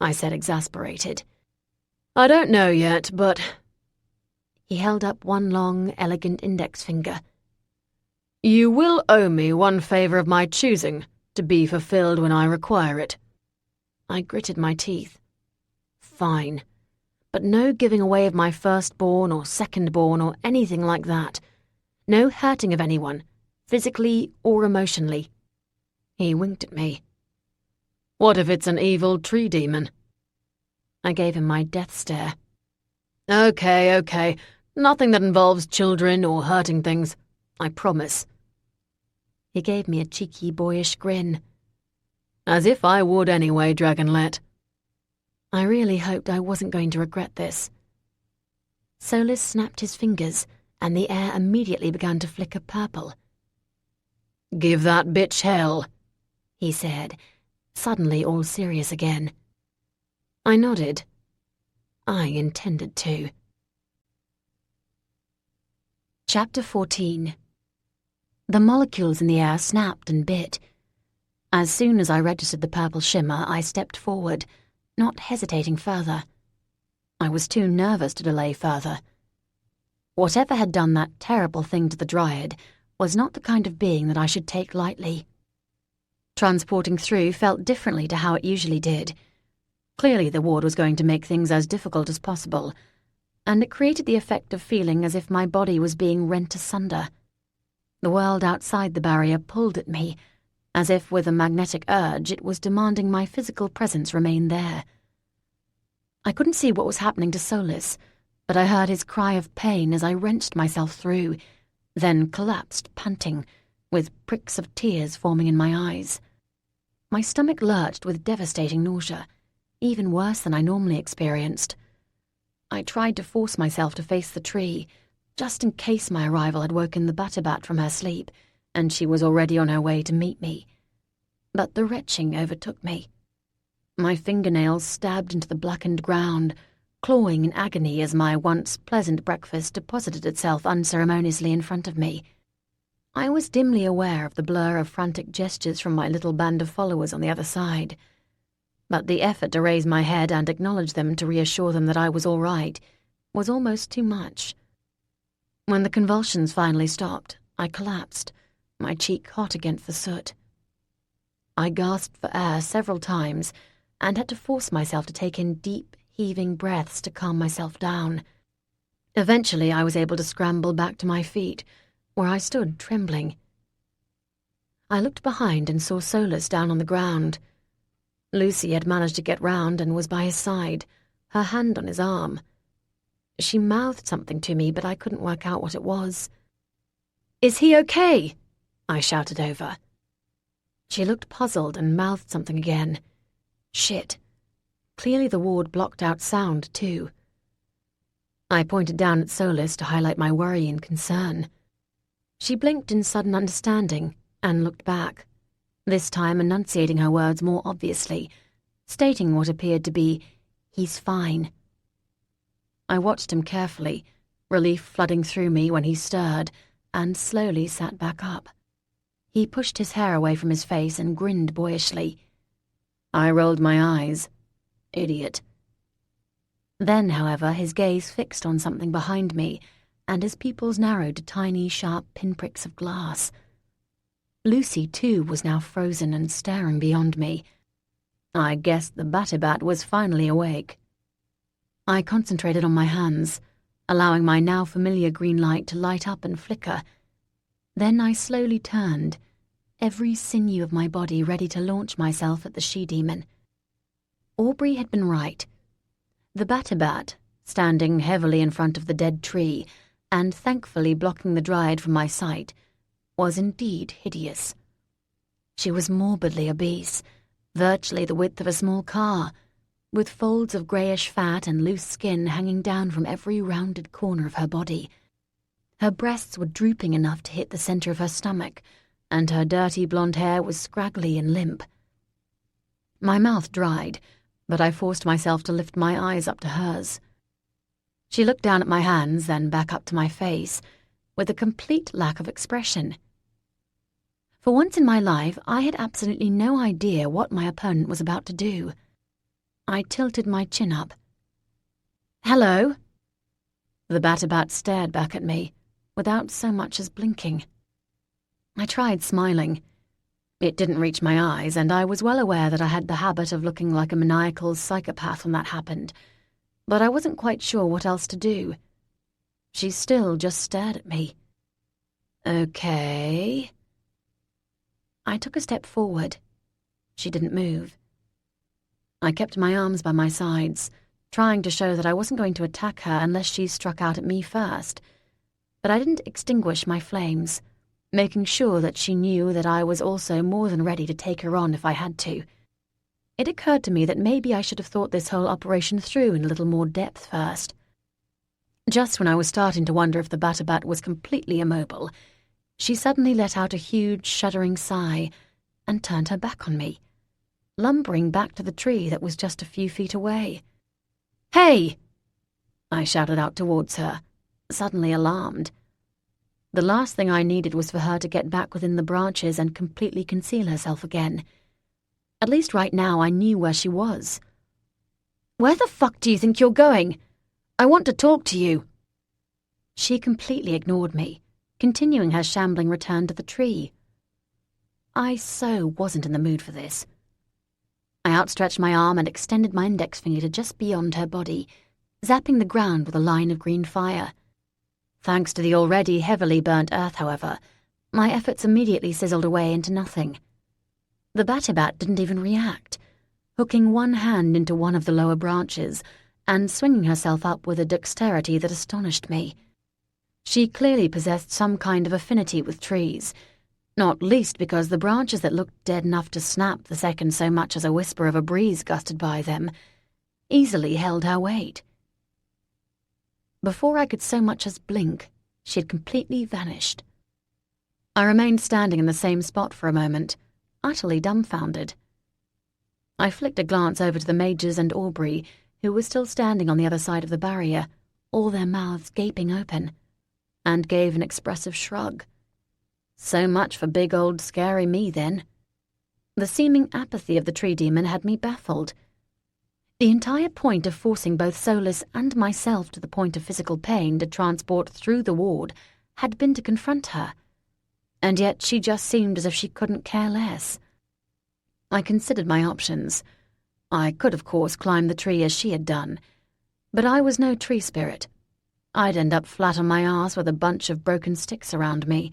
I said, exasperated. I don't know yet, but... He held up one long, elegant index finger. You will owe me one favor of my choosing, to be fulfilled when I require it. I gritted my teeth. Fine. But no giving away of my firstborn or secondborn or anything like that. No hurting of anyone, physically or emotionally. He winked at me. What if it's an evil tree demon? I gave him my death stare. Okay. Nothing that involves children or hurting things. I promise. He gave me a cheeky, boyish grin. As if I would anyway, Dragonlet. I really hoped I wasn't going to regret this. Solus snapped his fingers, and the air immediately began to flicker purple. Give that bitch hell, he said, suddenly all serious again. I nodded. I intended to. Chapter 14. The molecules in the air snapped and bit. As soon as I registered the purple shimmer, I stepped forward, not hesitating further. I was too nervous to delay further. Whatever had done that terrible thing to the Dryad was not the kind of being that I should take lightly. Transporting through felt differently to how it usually did. Clearly the ward was going to make things as difficult as possible, and it created the effect of feeling as if my body was being rent asunder. The world outside the barrier pulled at me, as if with a magnetic urge it was demanding my physical presence remain there. I couldn't see what was happening to Solus, but I heard his cry of pain as I wrenched myself through, then collapsed, panting, with pricks of tears forming in my eyes. My stomach lurched with devastating nausea, even worse than I normally experienced. I tried to force myself to face the tree, just in case my arrival had woken the Batabat from her sleep, and she was already on her way to meet me. But the retching overtook me. My fingernails stabbed into the blackened ground, clawing in agony as my once pleasant breakfast deposited itself unceremoniously in front of me. I was dimly aware of the blur of frantic gestures from my little band of followers on the other side, but the effort to raise my head and acknowledge them to reassure them that I was all right was almost too much. When the convulsions finally stopped, I collapsed, my cheek hot against the soot. I gasped for air several times and had to force myself to take in deep, heaving breaths to calm myself down. Eventually, I was able to scramble back to my feet, where I stood trembling. I looked behind and saw Solus down on the ground. Lucy had managed to get round and was by his side, her hand on his arm. She mouthed something to me, but I couldn't work out what it was. "Is he okay?" I shouted over. She looked puzzled and mouthed something again. Shit. Clearly the ward blocked out sound, too. I pointed down at Solus to highlight my worry and concern. She blinked in sudden understanding and looked back, this time enunciating her words more obviously, stating what appeared to be, "He's fine." I watched him carefully, relief flooding through me when he stirred, and slowly sat back up. He pushed his hair away from his face and grinned boyishly. I rolled my eyes. Idiot. Then, however, his gaze fixed on something behind me, and his pupils narrowed to tiny, sharp pinpricks of glass. Lucy, too, was now frozen and staring beyond me. I guessed the Batabat was finally awake. I concentrated on my hands, allowing my now familiar green light to light up and flicker. Then I slowly turned, every sinew of my body ready to launch myself at the she-demon. Aubrey had been right. The Batabat, standing heavily in front of the dead tree, and thankfully blocking the Dryad from my sight, was indeed hideous. She was morbidly obese, virtually the width of a small car, with folds of greyish fat and loose skin hanging down from every rounded corner of her body. Her breasts were drooping enough to hit the centre of her stomach, and her dirty blonde hair was scraggly and limp. My mouth dried, but I forced myself to lift my eyes up to hers. She looked down at my hands, then back up to my face, with a complete lack of expression. For once in my life, I had absolutely no idea what my opponent was about to do. I tilted my chin up. "Hello?" The Batabat stared back at me, without so much as blinking. I tried smiling. It didn't reach my eyes, and I was well aware that I had the habit of looking like a maniacal psychopath when that happened, but I wasn't quite sure what else to do. She still just stared at me. "Okay." I took a step forward. She didn't move. I kept my arms by my sides, trying to show that I wasn't going to attack her unless she struck out at me first, but I didn't extinguish my flames, making sure that she knew that I was also more than ready to take her on if I had to. It occurred to me that maybe I should have thought this whole operation through in a little more depth first. Just when I was starting to wonder if the Batabat was completely immobile, she suddenly let out a huge, shuddering sigh and turned her back on me, lumbering back to the tree that was just a few feet away. "Hey!" I shouted out towards her, suddenly alarmed. The last thing I needed was for her to get back within the branches and completely conceal herself again. At least right now I knew where she was. "Where the fuck do you think you're going? I want to talk to you." She completely ignored me, continuing her shambling return to the tree. I so wasn't in the mood for this. I outstretched my arm and extended my index finger to just beyond her body, zapping the ground with a line of green fire. Thanks to the already heavily burnt earth, however, my efforts immediately sizzled away into nothing. The Batabat didn't even react, hooking one hand into one of the lower branches and swinging herself up with a dexterity that astonished me. She clearly possessed some kind of affinity with trees, not least because the branches that looked dead enough to snap the second so much as a whisper of a breeze gusted by them easily held her weight. Before I could so much as blink, she had completely vanished. I remained standing in the same spot for a moment, utterly dumbfounded. I flicked a glance over to the Majors and Aubrey, who were still standing on the other side of the barrier, all their mouths gaping open, and gave an expressive shrug. So much for big old scary me, then. The seeming apathy of the tree demon had me baffled. The entire point of forcing both Solus and myself to the point of physical pain to transport through the ward had been to confront her, and yet she just seemed as if she couldn't care less. I considered my options. I could, of course, climb the tree as she had done, but I was no tree spirit. I'd end up flat on my arse with a bunch of broken sticks around me.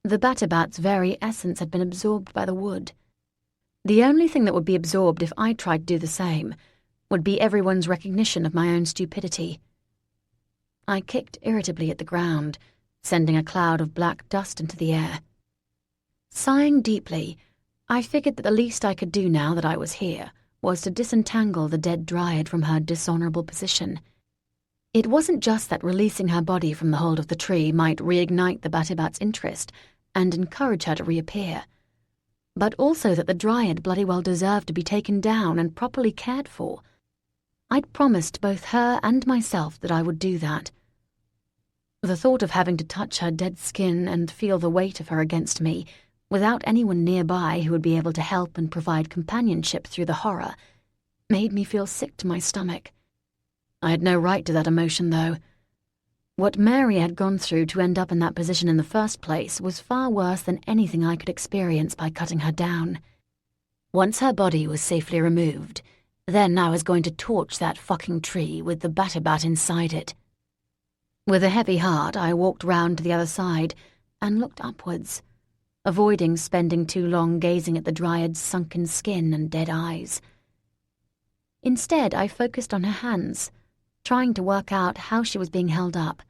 The Batabat's very essence had been absorbed by the wood. The only thing that would be absorbed if I tried to do the same would be everyone's recognition of my own stupidity. I kicked irritably at the ground, sending a cloud of black dust into the air. Sighing deeply, I figured that the least I could do now that I was here was to disentangle the dead dryad from her dishonorable position. It wasn't just that releasing her body from the hold of the tree might reignite the Batabat's interest and encourage her to reappear, but also that the dryad bloody well deserved to be taken down and properly cared for. I'd promised both her and myself that I would do that. The thought of having to touch her dead skin and feel the weight of her against me, without anyone nearby who would be able to help and provide companionship through the horror, made me feel sick to my stomach. I had no right to that emotion, though. What Mary had gone through to end up in that position in the first place was far worse than anything I could experience by cutting her down. Once her body was safely removed, then I was going to torch that fucking tree with the Batabat inside it. With a heavy heart, I walked round to the other side and looked upwards, avoiding spending too long gazing at the dryad's sunken skin and dead eyes. Instead, I focused on her hands, trying to work out how she was being held up.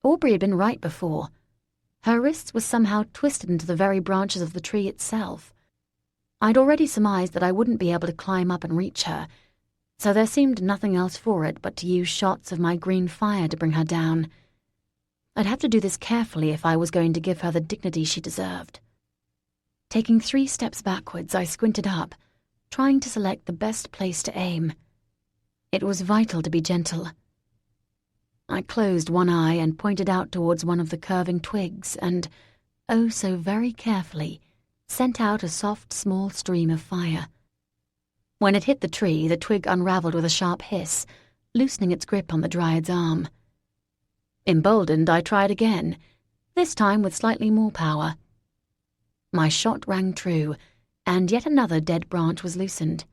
Aubrey had been right before. Her wrists were somehow twisted into the very branches of the tree itself. I'd already surmised that I wouldn't be able to climb up and reach her, so there seemed nothing else for it but to use shots of my green fire to bring her down. I'd have to do this carefully if I was going to give her the dignity she deserved. Taking 3 steps backwards, I squinted up, trying to select the best place to aim. It was vital to be gentle. I closed one eye and pointed out towards one of the curving twigs and, oh so very carefully, sent out a soft, small stream of fire. When it hit the tree, the twig unraveled with a sharp hiss, loosening its grip on the dryad's arm. Emboldened, I tried again, this time with slightly more power. My shot rang true, and yet another dead branch was loosened.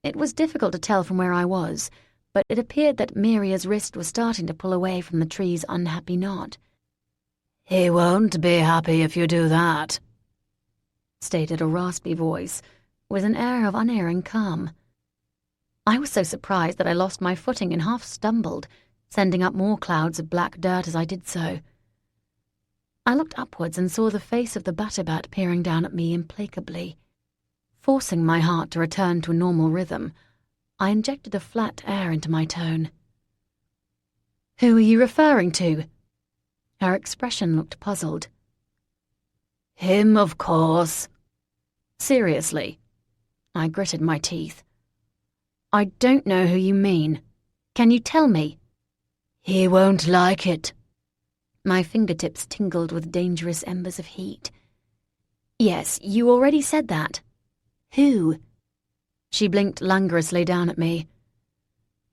It was difficult to tell from where I was, but it appeared that Miria's wrist was starting to pull away from the tree's unhappy knot. "He won't be happy if you do that," stated a raspy voice, with an air of unerring calm. I was so surprised that I lost my footing and half stumbled, sending up more clouds of black dirt as I did so. I looked upwards and saw the face of the Batibat peering down at me implacably. Forcing my heart to return to a normal rhythm, I injected a flat air into my tone. "Who are you referring to?" Her expression looked puzzled. "Him, of course." "Seriously?" I gritted my teeth. "I don't know who you mean. Can you tell me?" "He won't like it." My fingertips tingled with dangerous embers of heat. "Yes, you already said that. Who?" She blinked languorously down at me.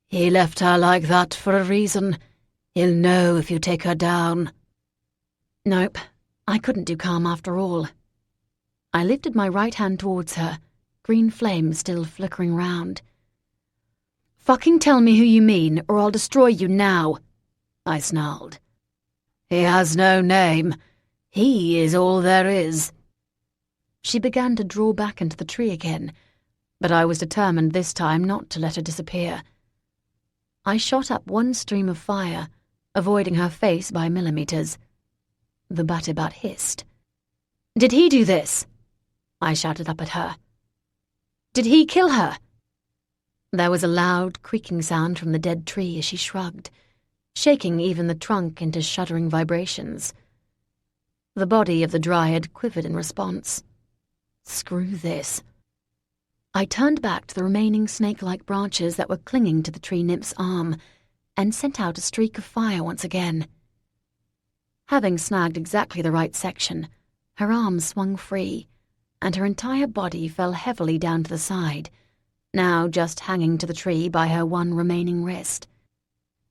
"He left her like that for a reason. He'll know if you take her down." Nope, I couldn't do calm after all. I lifted my right hand towards her, green flames still flickering round. "Fucking tell me who you mean, or I'll destroy you now," I snarled. "He has no name. He is all there is." She began to draw back into the tree again, but I was determined this time not to let her disappear. I shot up one stream of fire, avoiding her face by millimeters. The Batibat hissed. "Did he do this?" I shouted up at her. "Did he kill her?" There was a loud, creaking sound from the dead tree as she shrugged, shaking even the trunk into shuddering vibrations. The body of the dryad quivered in response. Screw this. I turned back to the remaining snake-like branches that were clinging to the tree nymph's arm and sent out a streak of fire once again. Having snagged exactly the right section, her arm swung free, and her entire body fell heavily down to the side, now just hanging to the tree by her one remaining wrist.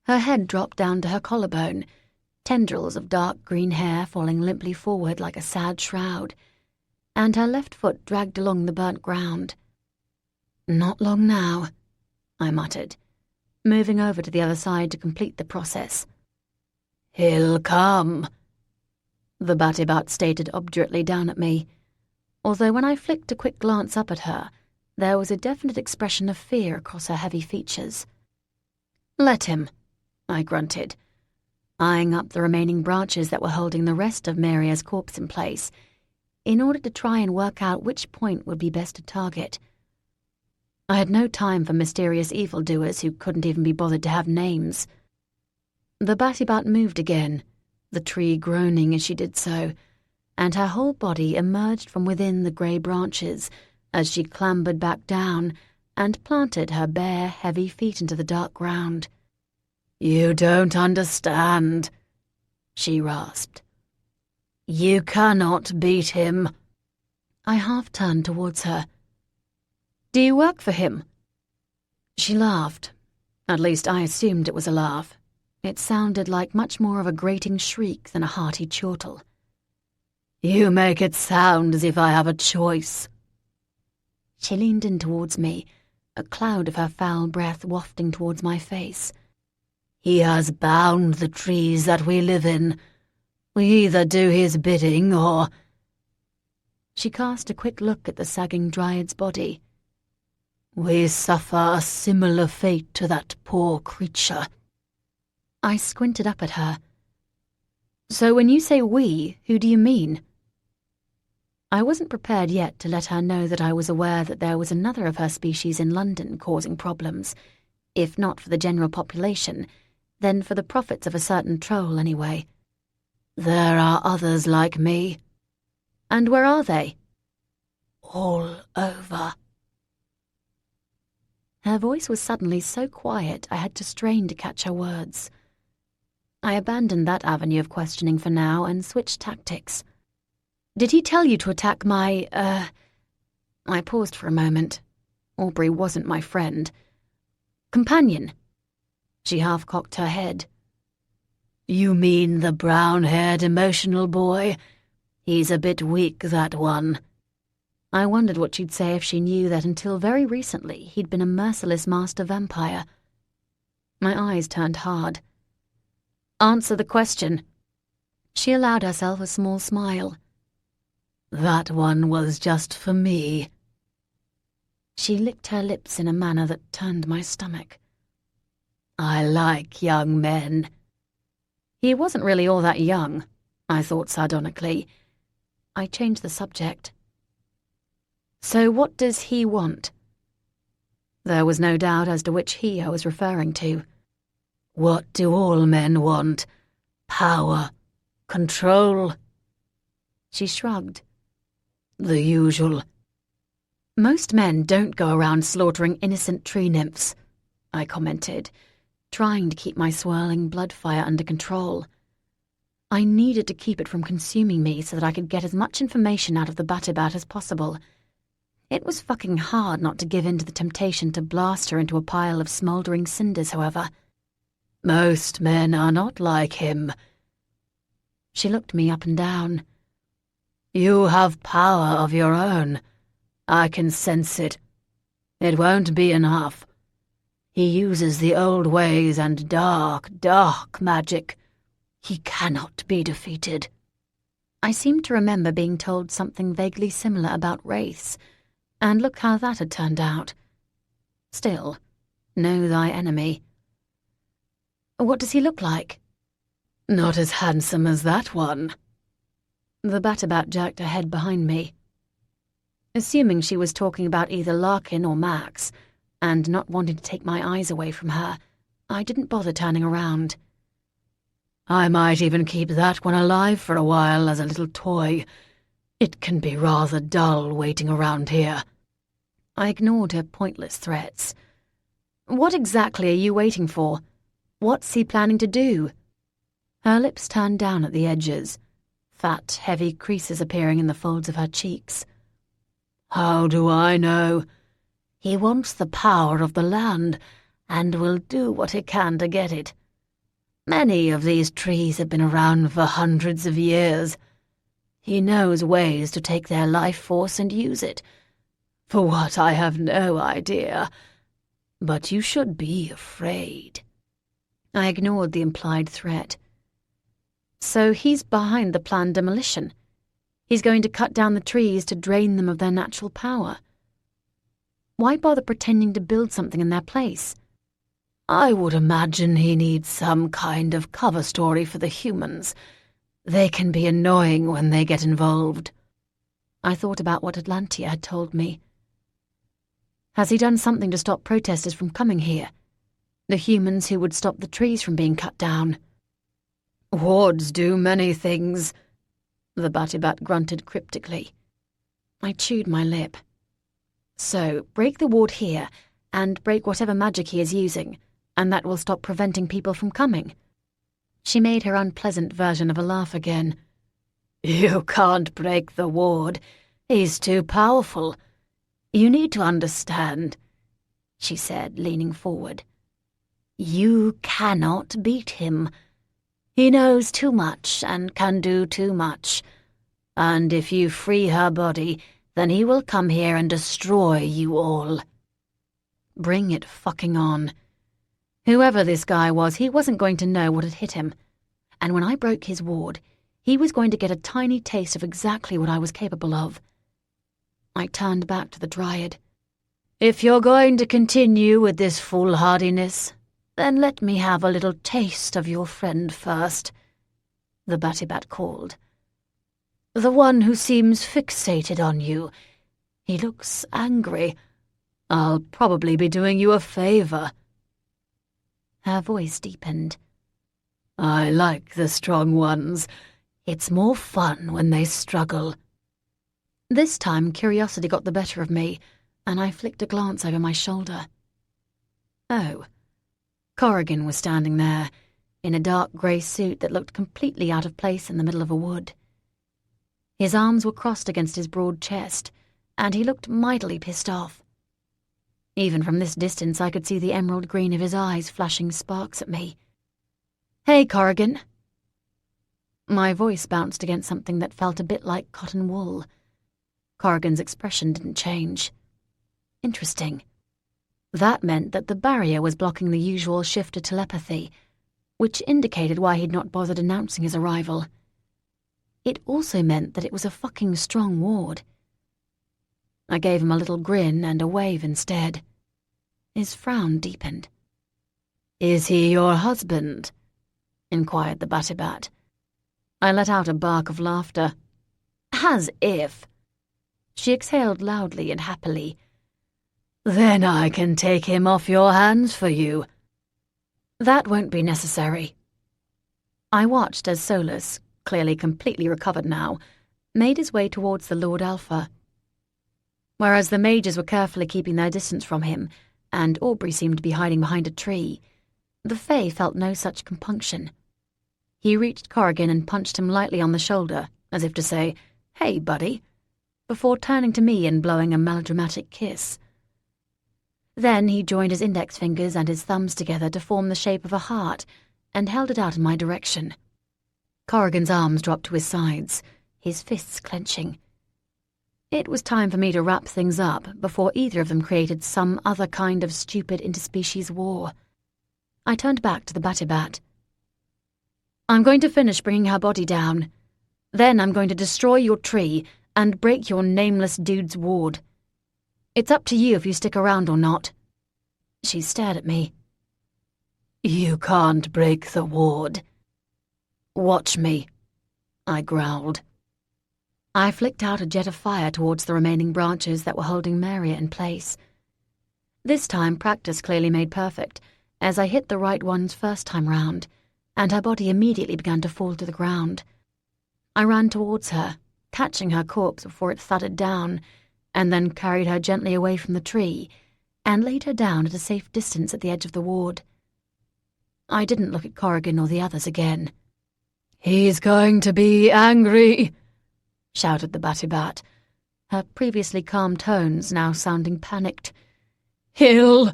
Her head dropped down to her collarbone, tendrils of dark green hair falling limply forward like a sad shroud, and her left foot dragged along the burnt ground. "Not long now," I muttered, moving over to the other side to complete the process. "He'll come," the Batibat stated obdurately down at me, although when I flicked a quick glance up at her, there was a definite expression of fear across her heavy features. "Let him," I grunted, eyeing up the remaining branches that were holding the rest of Maria's corpse in place, in order to try and work out which point would be best to target. I had no time for mysterious evildoers who couldn't even be bothered to have names. The Batibat moved again, the tree groaning as she did so, and her whole body emerged from within the grey branches as she clambered back down and planted her bare, heavy feet into the dark ground. "You don't understand," she rasped. "You cannot beat him." I half turned towards her. "Do you work for him?" She laughed. At least I assumed it was a laugh. It sounded like much more of a grating shriek than a hearty chortle. "You make it sound as if I have a choice." She leaned in towards me, a cloud of her foul breath wafting towards my face. "He has bound the trees that we live in. We either do his bidding or—" She cast a quick look at the sagging dryad's body. "We suffer a similar fate to that poor creature." I squinted up at her. So when you say we, who do you mean? I wasn't prepared yet to let her know that I was aware that there was another of her species in London causing problems, if not for the general population, then for the profits of a certain troll anyway. There are others like me. And where are they? All over. Her voice was suddenly so quiet I had to strain to catch her words. I abandoned that avenue of questioning for now and switched tactics. Did he tell you to attack my, I paused for a moment. Aubrey wasn't my friend. Companion. She half-cocked her head. You mean the brown-haired emotional boy? He's a bit weak, that one. I wondered what she'd say if she knew that until very recently he'd been a merciless master vampire. My eyes turned hard. Answer the question. She allowed herself a small smile. That one was just for me. She licked her lips in a manner that turned my stomach. I like young men. He wasn't really all that young, I thought sardonically. I changed the subject. So what does he want? There was no doubt as to which he I was referring to. What do all men want? Power. Control. She shrugged. The usual. Most men don't go around slaughtering innocent tree nymphs, I commented, trying to keep my swirling blood fire under control. I needed to keep it from consuming me so that I could get as much information out of the Batabat as possible. It was fucking hard not to give in to the temptation to blast her into a pile of smouldering cinders, however. Most men are not like him. She looked me up and down. You have power of your own. I can sense it. It won't be enough. He uses the old ways and dark, dark magic. He cannot be defeated. I seemed to remember being told something vaguely similar about wraiths, and look how that had turned out. Still, know thy enemy. What does he look like? Not as handsome as that one. The Batabat jerked her head behind me. Assuming she was talking about either Larkin or Max, and not wanting to take my eyes away from her, I didn't bother turning around. I might even keep that one alive for a while as a little toy. It can be rather dull waiting around here. I ignored her pointless threats. What exactly are you waiting for? What's he planning to do? Her lips turned down at the edges, fat, heavy creases appearing in the folds of her cheeks. How do I know? He wants the power of the land, and will do what he can to get it. Many of these trees have been around for hundreds of years. He knows ways to take their life force and use it. For what, I have no idea. But you should be afraid. I ignored the implied threat. So he's behind the planned demolition. He's going to cut down the trees to drain them of their natural power. Why bother pretending to build something in their place? I would imagine he needs some kind of cover story for the humans. They can be annoying when they get involved. I thought about what Atlantia had told me. Has he done something to stop protesters from coming here? The humans who would stop the trees from being cut down? Wards do many things, the Batabat grunted cryptically. I chewed my lip. So, break the ward here, and break whatever magic he is using, and that will stop preventing people from coming. She made her unpleasant version of a laugh again. You can't break the ward. He's too powerful. You need to understand, she said, leaning forward. You cannot beat him. He knows too much and can do too much. And if you free her body, then he will come here and destroy you all. Bring it fucking on. Whoever this guy was, he wasn't going to know what had hit him. And when I broke his ward, he was going to get a tiny taste of exactly what I was capable of. I turned back to the Dryad. If you're going to continue with this foolhardiness, then let me have a little taste of your friend first. the Batibat called. "The one who seems fixated on you. He looks angry. I'll probably be doing you a favor." Her voice deepened. "I like the strong ones. It's more fun when they struggle." This time curiosity got the better of me, and I flicked a glance over my shoulder. Oh, Corrigan was standing there, in a dark grey suit that looked completely out of place in the middle of a wood. His arms were crossed against his broad chest, and he looked mightily pissed off. Even from this distance I could see the emerald green of his eyes flashing sparks at me. "Hey, Corrigan." My voice bounced against something that felt a bit like cotton wool. Corrigan's expression didn't change. Interesting. That meant that the barrier was blocking the usual shift to telepathy, which indicated why he'd not bothered announcing his arrival. It also meant that it was a fucking strong ward. I gave him a little grin and a wave instead. His frown deepened. "Is he your husband?" inquired the Batibat. I let out a bark of laughter. "As if." She exhaled loudly and happily. "Then I can take him off your hands for you." "That won't be necessary." I watched as Solus, clearly completely recovered now, made his way towards the Lord Alpha. Whereas the mages were carefully keeping their distance from him, and Aubrey seemed to be hiding behind a tree, the Fae felt no such compunction. He reached Corrigan and punched him lightly on the shoulder, as if to say, "Hey, buddy," before turning to me and blowing a melodramatic kiss. Then he joined his index fingers and his thumbs together to form the shape of a heart and held it out in my direction. Corrigan's arms dropped to his sides, his fists clenching. It was time for me to wrap things up before either of them created some other kind of stupid interspecies war. I turned back to the Batibat. "I'm going to finish bringing her body down. Then I'm going to destroy your tree and break your nameless dude's ward. It's up to you if you stick around or not." She stared at me. "You can't break the ward." "Watch me," I growled. I flicked out a jet of fire towards the remaining branches that were holding Maria in place. This time practice clearly made perfect, as I hit the right ones first time round, and her body immediately began to fall to the ground. I ran towards her, catching her corpse before it thudded down, and then carried her gently away from the tree, and laid her down at a safe distance at the edge of the ward. I didn't look at Corrigan or the others again. "He's going to be angry," shouted the Batibat, her previously calm tones now sounding panicked. "He'll—"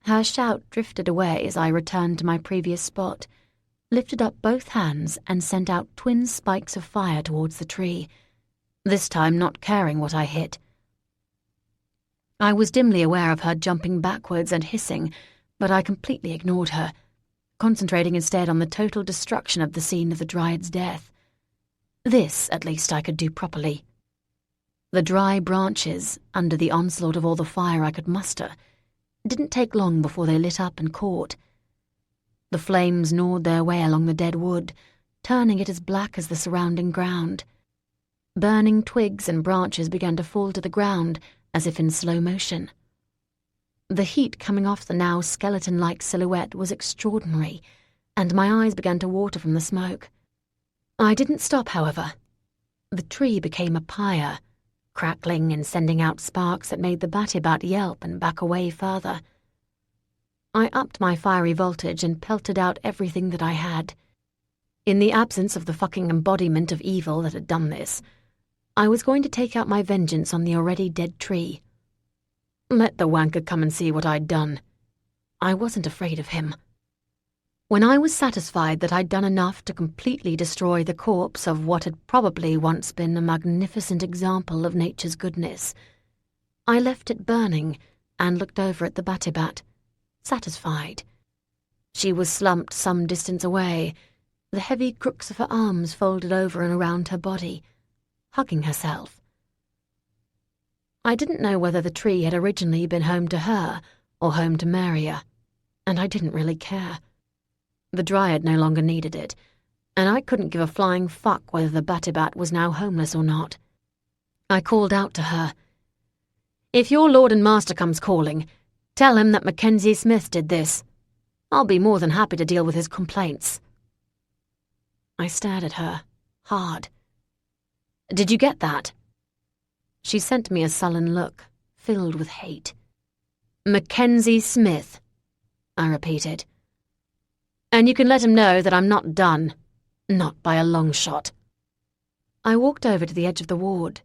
Her shout drifted away as I returned to my previous spot, lifted up both hands and sent out twin spikes of fire towards the tree, this time not caring what I hit. I was dimly aware of her jumping backwards and hissing, but I completely ignored her, concentrating instead on the total destruction of the scene of the Dryad's death. This, at least, I could do properly. The dry branches, under the onslaught of all the fire I could muster, didn't take long before they lit up and caught. The flames gnawed their way along the dead wood, turning it as black as the surrounding ground. Burning twigs and branches began to fall to the ground as if in slow motion. The heat coming off the now skeleton-like silhouette was extraordinary, and my eyes began to water from the smoke. I didn't stop, however. The tree became a pyre, crackling and sending out sparks that made the Batibat yelp and back away further. I upped my fiery voltage and pelted out everything that I had. In the absence of the fucking embodiment of evil that had done this, I was going to take out my vengeance on the already dead tree. Let the wanker come and see what I'd done. I wasn't afraid of him. When I was satisfied that I'd done enough to completely destroy the corpse of what had probably once been a magnificent example of nature's goodness, I left it burning and looked over at the Batibat, satisfied. She was slumped some distance away, the heavy crooks of her arms folded over and around her body, hugging herself. I didn't know whether the tree had originally been home to her or home to Maria, and I didn't really care. The Dryad no longer needed it, and I couldn't give a flying fuck whether the Batibat was now homeless or not. I called out to her. "If your lord and master comes calling, tell him that Mackenzie Smith did this. I'll be more than happy to deal with his complaints." I stared at her, hard. "Did you get that?" She sent me a sullen look, filled with hate. "Mackenzie Smith," I repeated. "And you can let him know that I'm not done. Not by a long shot." I walked over to the edge of the ward,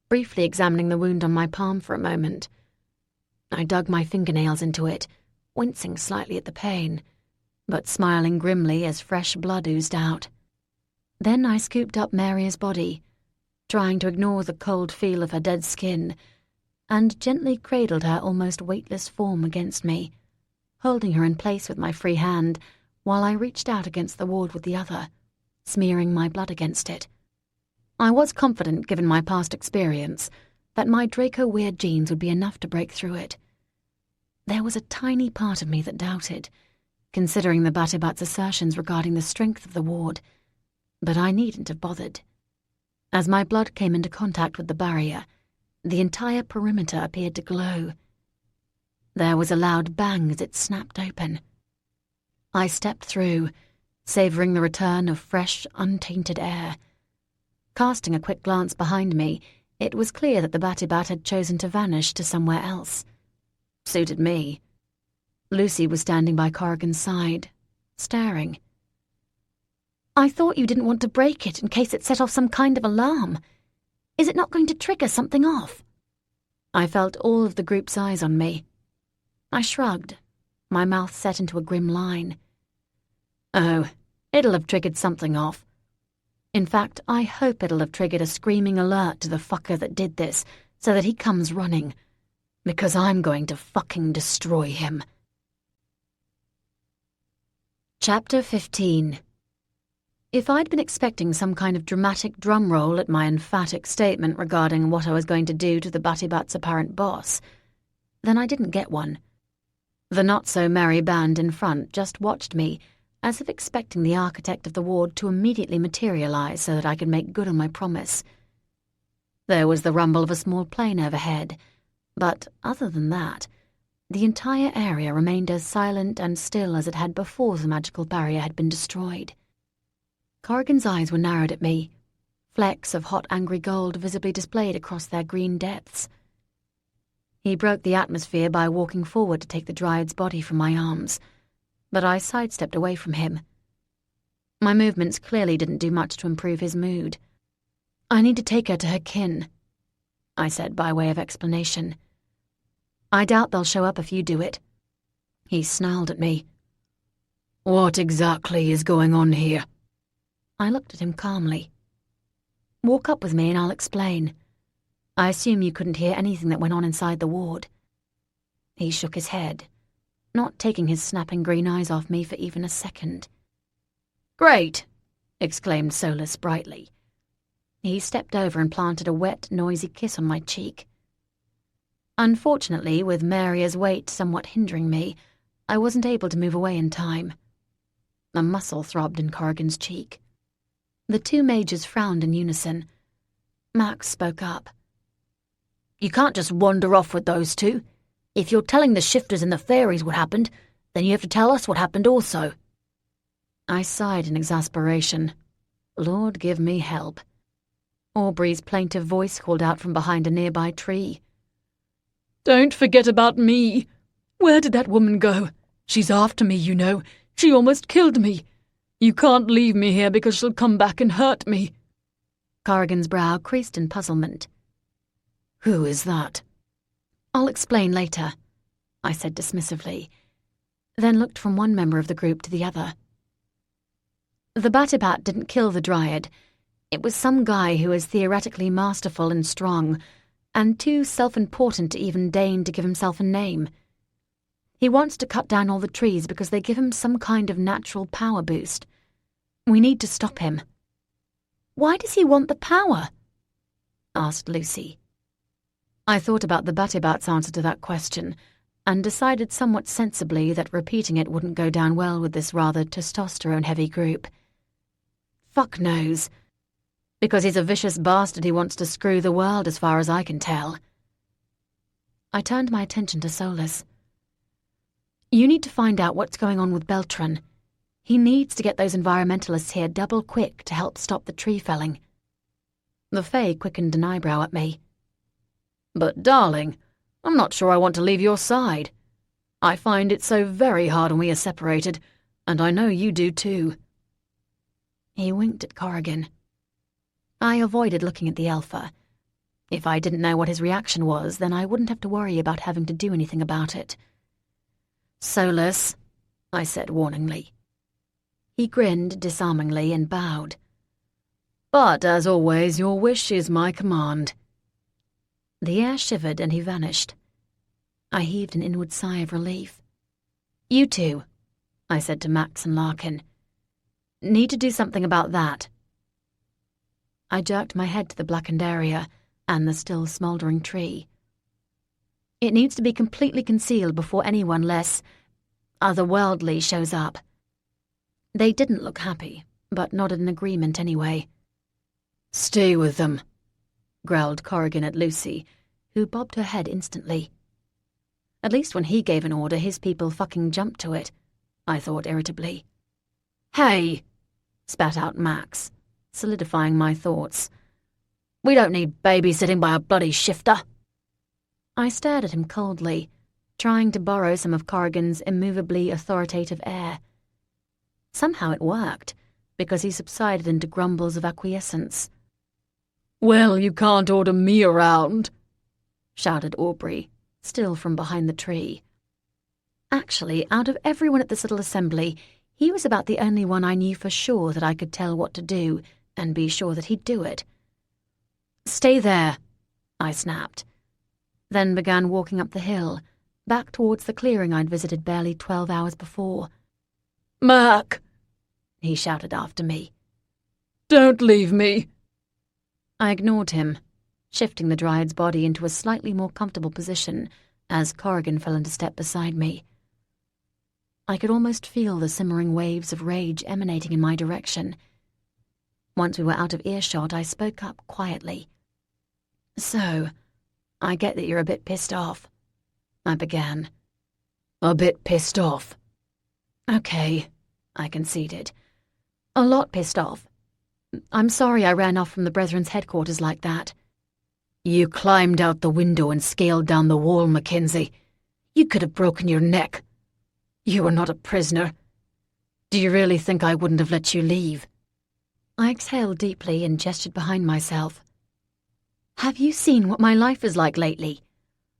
briefly examining the wound on my palm for a moment. I dug my fingernails into it, wincing slightly at the pain, but smiling grimly as fresh blood oozed out. Then I scooped up Maria's body, trying to ignore the cold feel of her dead skin, and gently cradled her almost weightless form against me, holding her in place with my free hand while I reached out against the ward with the other, smearing my blood against it. I was confident, given my past experience, that my Draco Weird genes would be enough to break through it. There was a tiny part of me that doubted, considering the Batibat's assertions regarding the strength of the ward, but I needn't have bothered. As my blood came into contact with the barrier, the entire perimeter appeared to glow. There was a loud bang as it snapped open. I stepped through, savouring the return of fresh, untainted air. Casting a quick glance behind me, it was clear that the Batibat had chosen to vanish to somewhere else. Suited me. Lucy was standing by Corrigan's side, staring. "I thought you didn't want to break it in case it set off some kind of alarm. Is it not going to trigger something off?" I felt all of the group's eyes on me. I shrugged, my mouth set into a grim line. "Oh, it'll have triggered something off. In fact, I hope it'll have triggered a screaming alert to the fucker that did this so that he comes running, because I'm going to fucking destroy him." Chapter 15. If I'd been expecting some kind of dramatic drum roll at my emphatic statement regarding what I was going to do to the Batibat's apparent boss, then I didn't get one. The not-so-merry band in front just watched me, as if expecting the architect of the ward to immediately materialize so that I could make good on my promise. There was the rumble of a small plane overhead, but other than that, the entire area remained as silent and still as it had before the magical barrier had been destroyed. Corrigan's eyes were narrowed at me, flecks of hot angry gold visibly displayed across their green depths. He broke the atmosphere by walking forward to take the Dryad's body from my arms, but I sidestepped away from him. My movements clearly didn't do much to improve his mood. "I need to take her to her kin," I said by way of explanation. "I doubt they'll show up if you do it." He snarled at me. "What exactly is going on here?" I looked at him calmly. "Walk up with me and I'll explain. I assume you couldn't hear anything that went on inside the ward." He shook his head, not taking his snapping green eyes off me for even a second. "Great!" exclaimed Solus brightly. He stepped over and planted a wet, noisy kiss on my cheek. Unfortunately, with Maria's weight somewhat hindering me, I wasn't able to move away in time. A muscle throbbed in Corrigan's cheek. The two mages frowned in unison. Max spoke up. "You can't just wander off with those two. If you're telling the shifters and the fairies what happened, then you have to tell us what happened also." I sighed in exasperation. Lord give me help. Aubrey's plaintive voice called out from behind a nearby tree. "Don't forget about me. Where did that woman go? She's after me, you know. She almost killed me. You can't leave me here because she'll come back and hurt me." Corrigan's brow creased in puzzlement. "Who is that?" "I'll explain later," I said dismissively, then looked from one member of the group to the other. The Batibat didn't kill the Dryad. It was some guy who is theoretically masterful and strong, and too self-important to even deign to give himself a name. He wants to cut down all the trees because they give him some kind of natural power boost. We need to stop him. "Why does he want the power?" asked Lucy. I thought about the Batibat's answer to that question, and decided somewhat sensibly that repeating it wouldn't go down well with this rather testosterone-heavy group. Fuck knows. Because he's a vicious bastard who wants to screw the world as far as I can tell. I turned my attention to Solus. You need to find out what's going on with Beltran. He needs to get those environmentalists here double quick to help stop the tree felling. The Fae quickened an eyebrow at me. But darling, I'm not sure I want to leave your side. I find it so very hard when we are separated, and I know you do too. He winked at Corrigan. I avoided looking at the Alpha. If I didn't know what his reaction was, then I wouldn't have to worry about having to do anything about it. Solus, I said warningly. He grinned disarmingly and bowed. But, as always, your wish is my command. The air shivered and he vanished. I heaved an inward sigh of relief. You two, I said to Max and Larkin, need to do something about that. I jerked my head to the blackened area and the still smouldering tree. It needs to be completely concealed before anyone less otherworldly shows up. They didn't look happy, but nodded in agreement anyway. Stay with them, growled Corrigan at Lucy, who bobbed her head instantly. At least when he gave an order, his people fucking jumped to it, I thought irritably. Hey, spat out Max, solidifying my thoughts. We don't need babysitting by a bloody shifter. I stared at him coldly, trying to borrow some of Corrigan's immovably authoritative air. Somehow it worked, because he subsided into grumbles of acquiescence. Well, you can't order me around, shouted Aubrey, still from behind the tree. Actually, out of everyone at this little assembly, he was about the only one I knew for sure that I could tell what to do and be sure that he'd do it. Stay there, I snapped, then began walking up the hill, back towards the clearing I'd visited barely 12 hours before. Mac, he shouted after me. Don't leave me. I ignored him, shifting the Dryad's body into a slightly more comfortable position as Corrigan fell into step beside me. I could almost feel the simmering waves of rage emanating in my direction. Once we were out of earshot, I spoke up quietly. So, I get that you're a bit pissed off, I began. A bit pissed off? Okay, I conceded. A lot pissed off. I'm sorry I ran off from the Brethren's headquarters like that. You climbed out the window and scaled down the wall, Mackenzie. You could have broken your neck. You were not a prisoner. Do you really think I wouldn't have let you leave? I exhaled deeply and gestured behind myself. Have you seen what my life is like lately?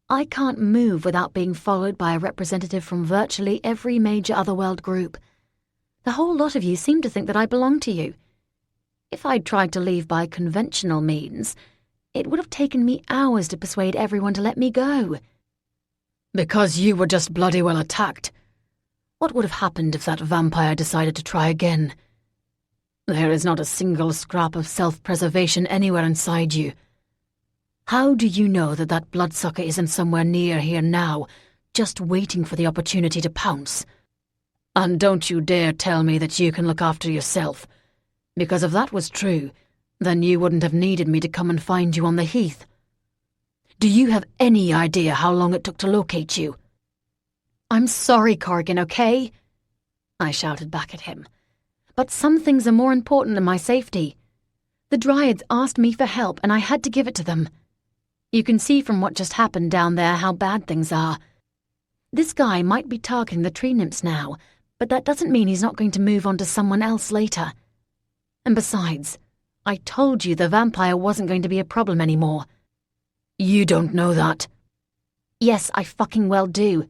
I can't move without being followed by a representative from virtually every major otherworld group. The whole lot of you seem to think that I belong to you. If I'd tried to leave by conventional means, it would have taken me hours to persuade everyone to let me go. Because you were just bloody well attacked. What would have happened if that vampire decided to try again? There is not a single scrap of self-preservation anywhere inside you. How do you know that that bloodsucker isn't somewhere near here now, just waiting for the opportunity to pounce? And don't you dare tell me that you can look after yourself, because if that was true, then you wouldn't have needed me to come and find you on the heath. Do you have any idea how long it took to locate you? I'm sorry, Corrigan, okay? I shouted back at him. But some things are more important than my safety. The Dryads asked me for help, and I had to give it to them. You can see from what just happened down there how bad things are. This guy might be targeting the tree nymphs now, but that doesn't mean he's not going to move on to someone else later. And besides, I told you the vampire wasn't going to be a problem anymore. You don't know that. Yes, I fucking well do.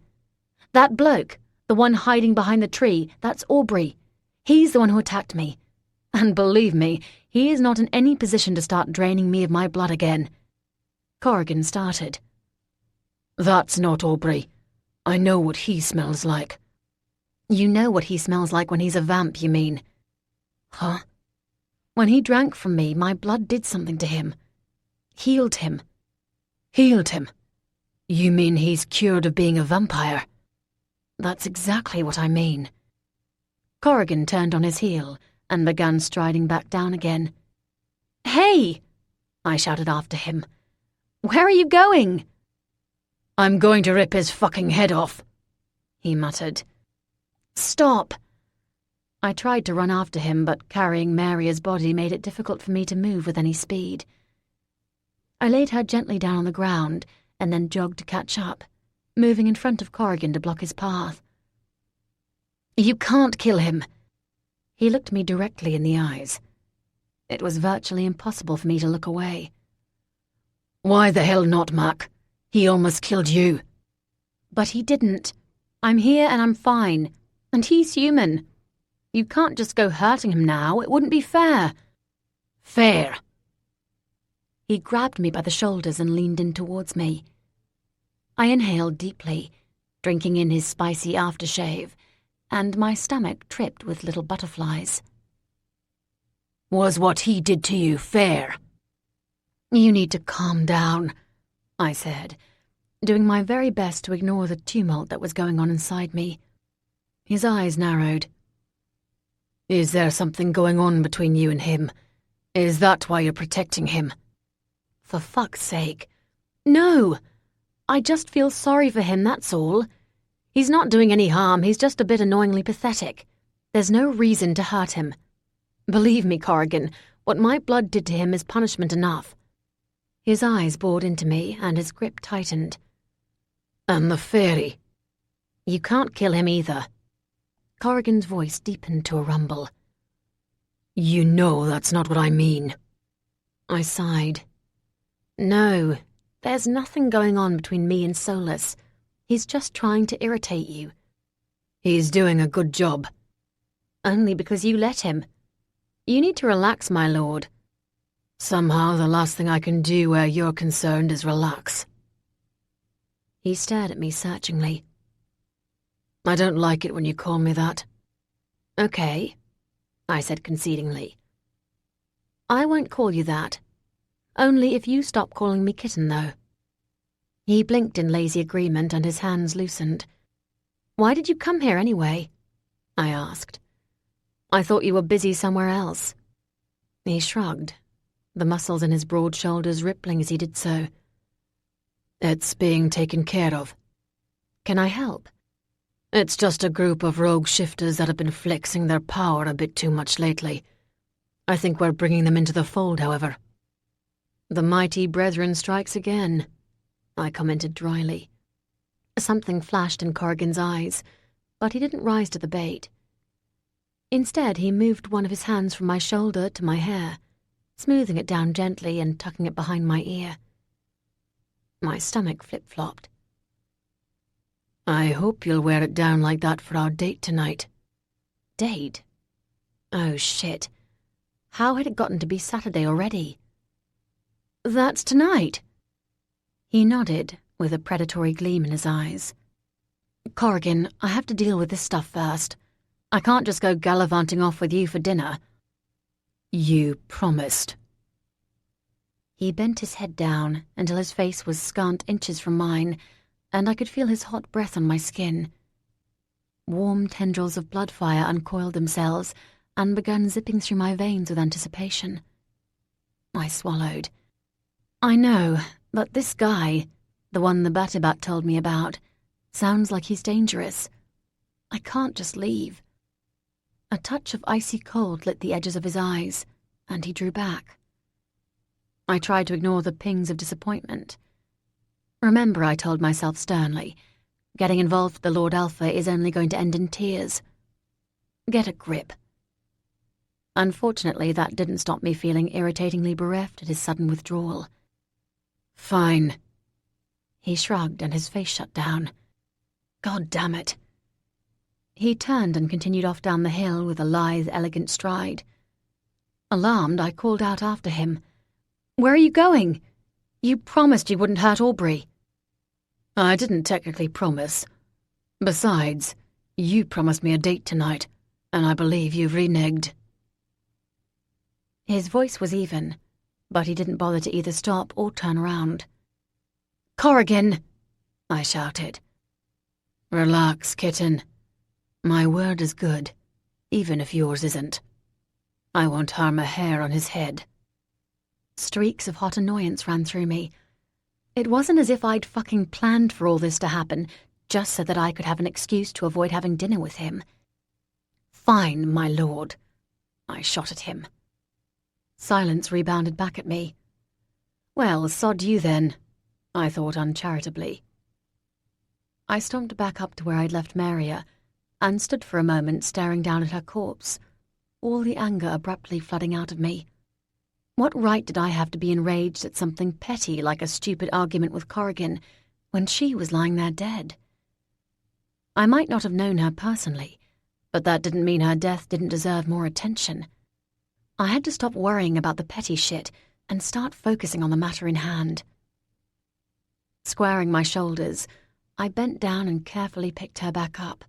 That bloke, the one hiding behind the tree, that's Aubrey. He's the one who attacked me. And believe me, he is not in any position to start draining me of my blood again. Corrigan started. That's not Aubrey. I know what he smells like. You know what he smells like when he's a vamp, you mean? Huh? When he drank from me, my blood did something to him. Healed him. Healed him? You mean he's cured of being a vampire? That's exactly what I mean. Corrigan turned on his heel, and began striding back down again. "Hey!" I shouted after him. "Where are you going?" "I'm going to rip his fucking head off," he muttered. "Stop!" I tried to run after him, but carrying Maria's body made it difficult for me to move with any speed. I laid her gently down on the ground and then jogged to catch up, moving in front of Corrigan to block his path. "You can't kill him." He looked me directly in the eyes. It was virtually impossible for me to look away. "Why the hell not, Mac? He almost killed you." "But he didn't. I'm here and I'm fine. And he's human. You can't just go hurting him now. It wouldn't be fair." "Fair." He grabbed me by the shoulders and leaned in towards me. I inhaled deeply, drinking in his spicy aftershave, and my stomach tripped with little butterflies. "Was what he did to you fair?" "You need to calm down," I said, doing my very best to ignore the tumult that was going on inside me. His eyes narrowed. "Is there something going on between you and him? Is that why you're protecting him?" "For fuck's sake. No! I just feel sorry for him, that's all. He's not doing any harm, he's just a bit annoyingly pathetic. There's no reason to hurt him. Believe me, Corrigan, what my blood did to him is punishment enough." His eyes bored into me, and his grip tightened. "And the fairy?" "You can't kill him either." Corrigan's voice deepened to a rumble. "You know that's not what I mean." I sighed. "No, there's nothing going on between me and Solus. He's just trying to irritate you." "He's doing a good job." "Only because you let him. You need to relax, my lord." "Somehow the last thing I can do where you're concerned is relax." He stared at me searchingly. "I don't like it when you call me that." "Okay," I said concedingly. "I won't call you that. Only if you stop calling me kitten, though." He blinked in lazy agreement and his hands loosened. "Why did you come here anyway?" I asked. "I thought you were busy somewhere else." He shrugged, the muscles in his broad shoulders rippling as he did so. "It's being taken care of." "Can I help?" "It's just a group of rogue shifters that have been flexing their power a bit too much lately. I think we're bringing them into the fold, however." "The mighty brethren strikes again," I commented dryly. Something flashed in Corrigan's eyes, but he didn't rise to the bait. Instead, he moved one of his hands from my shoulder to my hair, smoothing it down gently and tucking it behind my ear. My stomach flip-flopped. "I hope you'll wear it down like that for our date tonight." Date? Oh, shit. How had it gotten to be Saturday already? "That's tonight." He nodded, with a predatory gleam in his eyes. "Corrigan, I have to deal with this stuff first. I can't just go gallivanting off with you for dinner." "You promised." He bent his head down until his face was scant inches from mine, and I could feel his hot breath on my skin. Warm tendrils of blood fire uncoiled themselves and began zipping through my veins with anticipation. I swallowed. "I know, but this guy, the one the Batabat told me about, sounds like he's dangerous. I can't just leave." A touch of icy cold lit the edges of his eyes, and he drew back. I tried to ignore the pings of disappointment. Remember, I told myself sternly, getting involved with the Lord Alpha is only going to end in tears. Get a grip. Unfortunately, that didn't stop me feeling irritatingly bereft at his sudden withdrawal. "Fine." He shrugged and his face shut down. God damn it. He turned and continued off down the hill with a lithe, elegant stride. Alarmed, I called out after him. "Where are you going? You promised you wouldn't hurt Aubrey." "I didn't technically promise. Besides, you promised me a date tonight, and I believe you've reneged." His voice was even, but he didn't bother to either stop or turn around. "Corrigan!" I shouted. "Relax, kitten. My word is good, even if yours isn't." I won't harm a hair on his head. Streaks of hot annoyance ran through me. It wasn't as if I'd fucking planned for all this to happen just so that I could have an excuse to avoid having dinner with him. Fine, my lord, I shot at him. Silence rebounded back at me. Well, sod you then, I thought uncharitably. I stomped back up to where I'd left Maria and stood for a moment staring down at her corpse, all the anger abruptly flooding out of me. What right did I have to be enraged at something petty like a stupid argument with Corrigan when she was lying there dead? I might not have known her personally, but that didn't mean her death didn't deserve more attention. I had to stop worrying about the petty shit and start focusing on the matter in hand. Squaring my shoulders, I bent down and carefully picked her back up,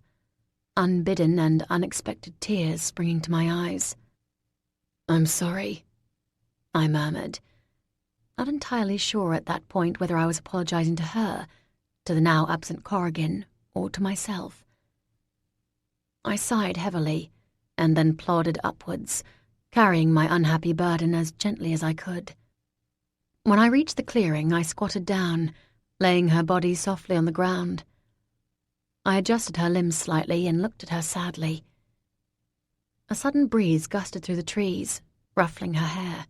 unbidden and unexpected tears springing to my eyes. I'm sorry, I murmured, not entirely sure at that point whether I was apologizing to her, to the now absent Corrigan, or to myself. I sighed heavily, and then plodded upwards, carrying my unhappy burden as gently as I could. When I reached the clearing, I squatted down, laying her body softly on the ground. I adjusted her limbs slightly and looked at her sadly. A sudden breeze gusted through the trees, ruffling her hair.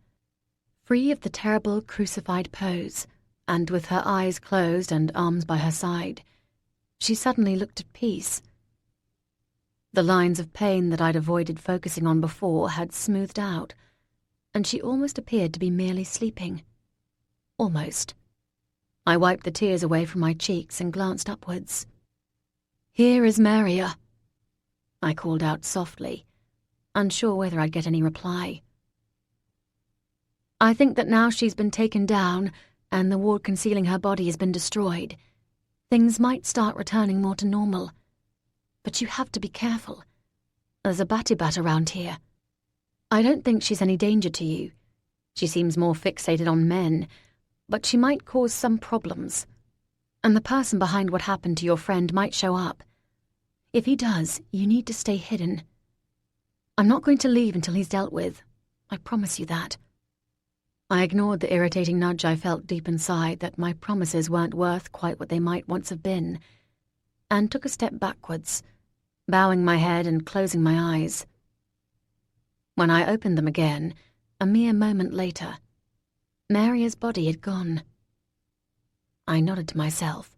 Free of the terrible crucified pose, and with her eyes closed and arms by her side, she suddenly looked at peace. The lines of pain that I'd avoided focusing on before had smoothed out, and she almost appeared to be merely sleeping. Almost. I wiped the tears away from my cheeks and glanced upwards. "Here is Maria," I called out softly, unsure whether I'd get any reply. "I think that now she's been taken down and the ward concealing her body has been destroyed, things might start returning more to normal. But you have to be careful. There's a Batibat around here. I don't think she's any danger to you. She seems more fixated on men, but she might cause some problems. And the person behind what happened to your friend might show up. If he does, you need to stay hidden. I'm not going to leave until he's dealt with. I promise you that." I ignored the irritating nudge I felt deep inside that my promises weren't worth quite what they might once have been, and took a step backwards, bowing my head and closing my eyes. When I opened them again, a mere moment later, Maria's body had gone. I nodded to myself.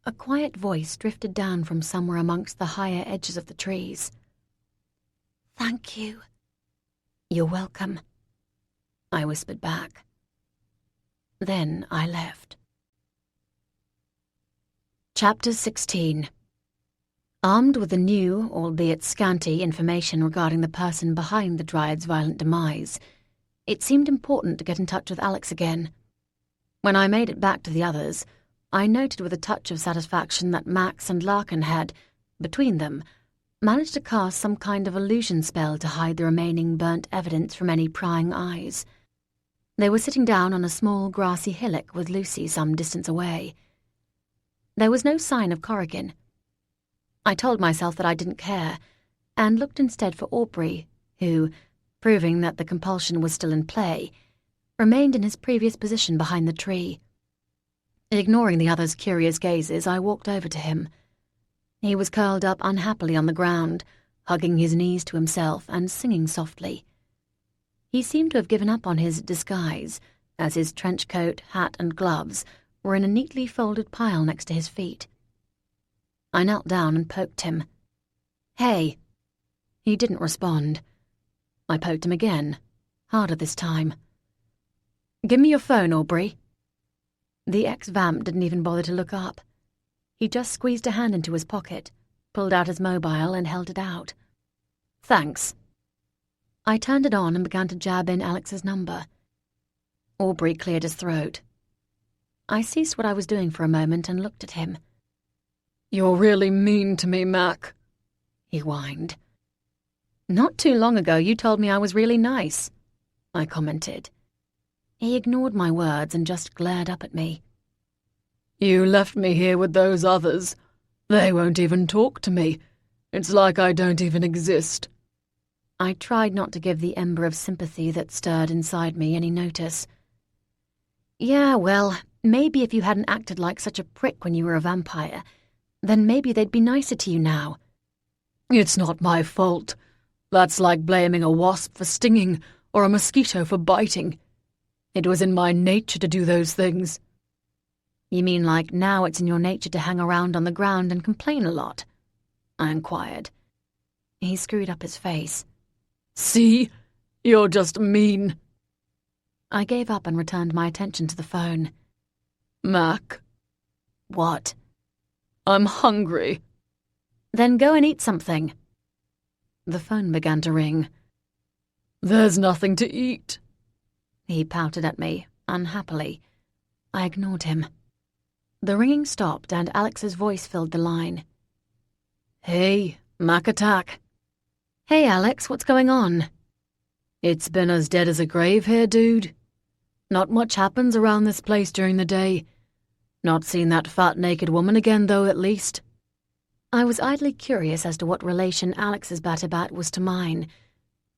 A quiet voice drifted down from somewhere amongst the higher edges of the trees. "Thank you." "You're welcome," I whispered back. Then I left. Chapter 16. Armed with the new, albeit scanty, information regarding the person behind the Dryad's violent demise, it seemed important to get in touch with Alex again. When I made it back to the others, I noted with a touch of satisfaction that Max and Larkin had, between them, managed to cast some kind of illusion spell to hide the remaining burnt evidence from any prying eyes. They were sitting down on a small grassy hillock with Lucy some distance away. There was no sign of Corrigan. I told myself that I didn't care, and looked instead for Aubrey, who, proving that the compulsion was still in play, remained in his previous position behind the tree. Ignoring the others' curious gazes, I walked over to him. He was curled up unhappily on the ground, hugging his knees to himself and singing softly. He seemed to have given up on his disguise, as his trench coat, hat, and gloves were in a neatly folded pile next to his feet. I knelt down and poked him. "Hey!" He didn't respond. I poked him again, harder this time. "Give me your phone, Aubrey." The ex-vamp didn't even bother to look up. He just squeezed a hand into his pocket, pulled out his mobile, and held it out. "Thanks." I turned it on and began to jab in Alex's number. Aubrey cleared his throat. I ceased what I was doing for a moment and looked at him. "You're really mean to me, Mac," he whined. "Not too long ago you told me I was really nice," I commented. He ignored my words and just glared up at me. "You left me here with those others. They won't even talk to me. It's like I don't even exist." I tried not to give the ember of sympathy that stirred inside me any notice. Yeah, well, maybe if you hadn't acted like such a prick when you were a vampire, then maybe they'd be nicer to you now. It's not my fault. That's like blaming a wasp for stinging or a mosquito for biting. It was in my nature to do those things. You mean like now it's in your nature to hang around on the ground and complain a lot? I inquired. He screwed up his face. See? You're just mean. I gave up and returned my attention to the phone. Mac. What? I'm hungry. Then go and eat something. The phone began to ring. There's nothing to eat. He pouted at me, unhappily. I ignored him. The ringing stopped and Alex's voice filled the line. Hey, Mac attack. Hey, Alex, what's going on? It's been as dead as a grave here, dude. Not much happens around this place during the day. Not seen that fat naked woman again, though, at least. I was idly curious as to what relation Alex's Batabat was to mine,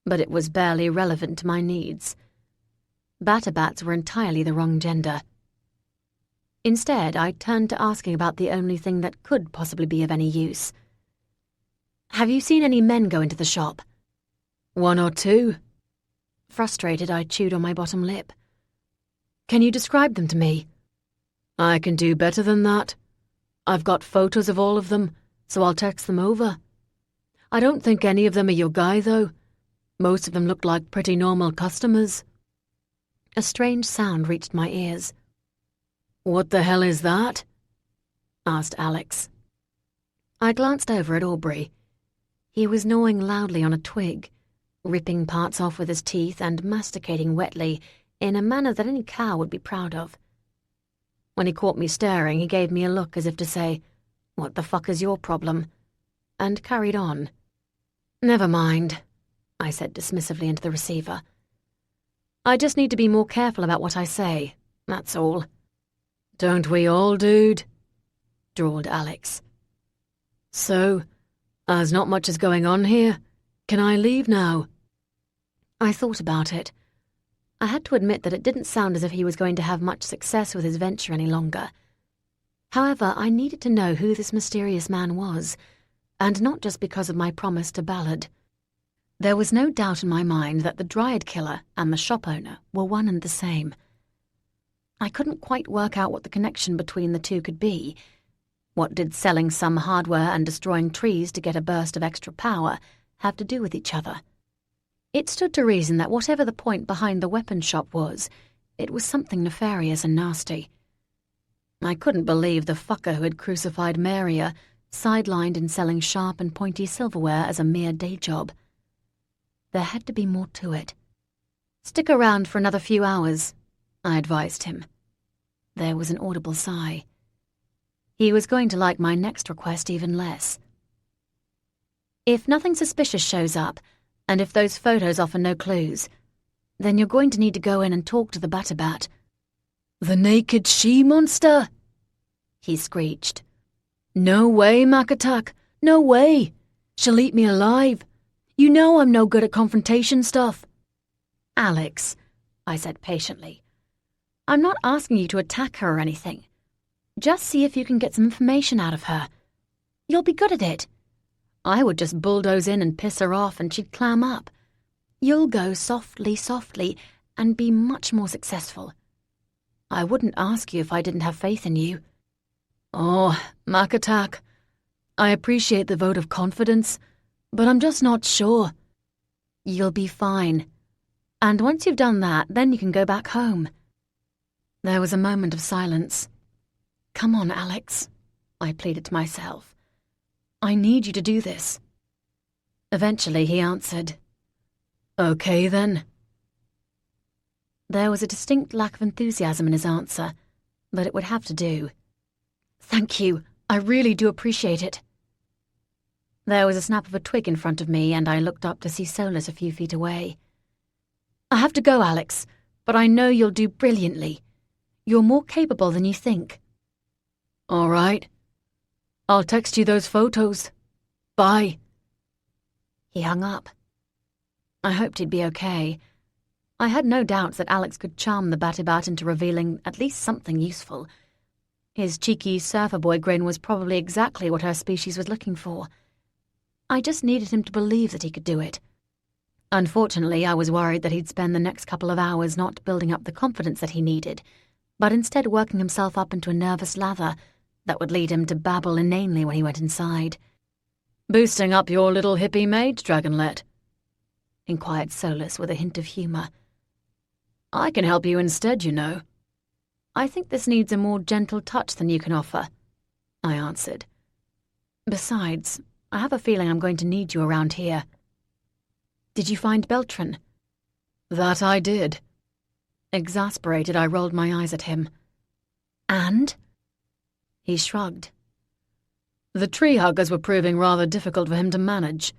but it was barely relevant to my needs. Batabats were entirely the wrong gender. Instead, I turned to asking about the only thing that could possibly be of any use. Have you seen any men go into the shop? One or two. Frustrated, I chewed on my bottom lip. Can you describe them to me? I can do better than that. I've got photos of all of them, so I'll text them over. I don't think any of them are your guy, though. Most of them look like pretty normal customers. A strange sound reached my ears. What the hell is that? Asked Alex. I glanced over at Aubrey. He was gnawing loudly on a twig, ripping parts off with his teeth and masticating wetly in a manner that any cow would be proud of. When he caught me staring, he gave me a look as if to say, "What the fuck is your problem?" and carried on. "Never mind," I said dismissively into the receiver. "I just need to be more careful about what I say, that's all." "Don't we all, dude?" drawled Alex. "So, as not much is going on here, can I leave now?" I thought about it. I had to admit that it didn't sound as if he was going to have much success with his venture any longer. However, I needed to know who this mysterious man was, and not just because of my promise to Ballard. There was no doubt in my mind that the Dryad Killer and the shop owner were one and the same. I couldn't quite work out what the connection between the two could be. What did selling some hardware and destroying trees to get a burst of extra power have to do with each other? It stood to reason that whatever the point behind the weapon shop was, it was something nefarious and nasty. I couldn't believe the fucker who had crucified Maria sidelined in selling sharp and pointy silverware as a mere day job. There had to be more to it. "Stick around for another few hours," I advised him. There was an audible sigh. He was going to like my next request even less. "If nothing suspicious shows up, and if those photos offer no clues, then you're going to need to go in and talk to the Batabat." "The naked she-monster?" he screeched. "No way, Macatak. No way. She'll eat me alive. You know I'm no good at confrontation stuff." "Alex," I said patiently, "I'm not asking you to attack her or anything. Just see if you can get some information out of her. You'll be good at it. I would just bulldoze in and piss her off and she'd clam up. You'll go softly, softly, and be much more successful. I wouldn't ask you if I didn't have faith in you." "Oh, Macatak, I appreciate the vote of confidence, but I'm just not sure." "You'll be fine. And once you've done that, then you can go back home." There was a moment of silence. "Come on, Alex," I pleaded to myself. "I need you to do this." Eventually he answered, "Okay, then." There was a distinct lack of enthusiasm in his answer, but it would have to do. "Thank you. I really do appreciate it." There was a snap of a twig in front of me, and I looked up to see Solus a few feet away. "I have to go, Alex, but I know you'll do brilliantly. You're more capable than you think." "All right. I'll text you those photos. Bye." He hung up. I hoped he'd be okay. I had no doubts that Alex could charm the Batibat into revealing at least something useful. His cheeky surfer boy grin was probably exactly what her species was looking for. I just needed him to believe that he could do it. Unfortunately, I was worried that he'd spend the next couple of hours not building up the confidence that he needed, but instead working himself up into a nervous lather that would lead him to babble inanely when he went inside. "Boosting up your little hippie maid, Dragonlet?" inquired Solus with a hint of humour. "I can help you instead, you know." "I think this needs a more gentle touch than you can offer," I answered. "Besides, I have a feeling I'm going to need you around here." "Did you find Beltran?" "That I did." Exasperated, I rolled my eyes at him. "And?" He shrugged. "The tree huggers were proving rather difficult for him to manage.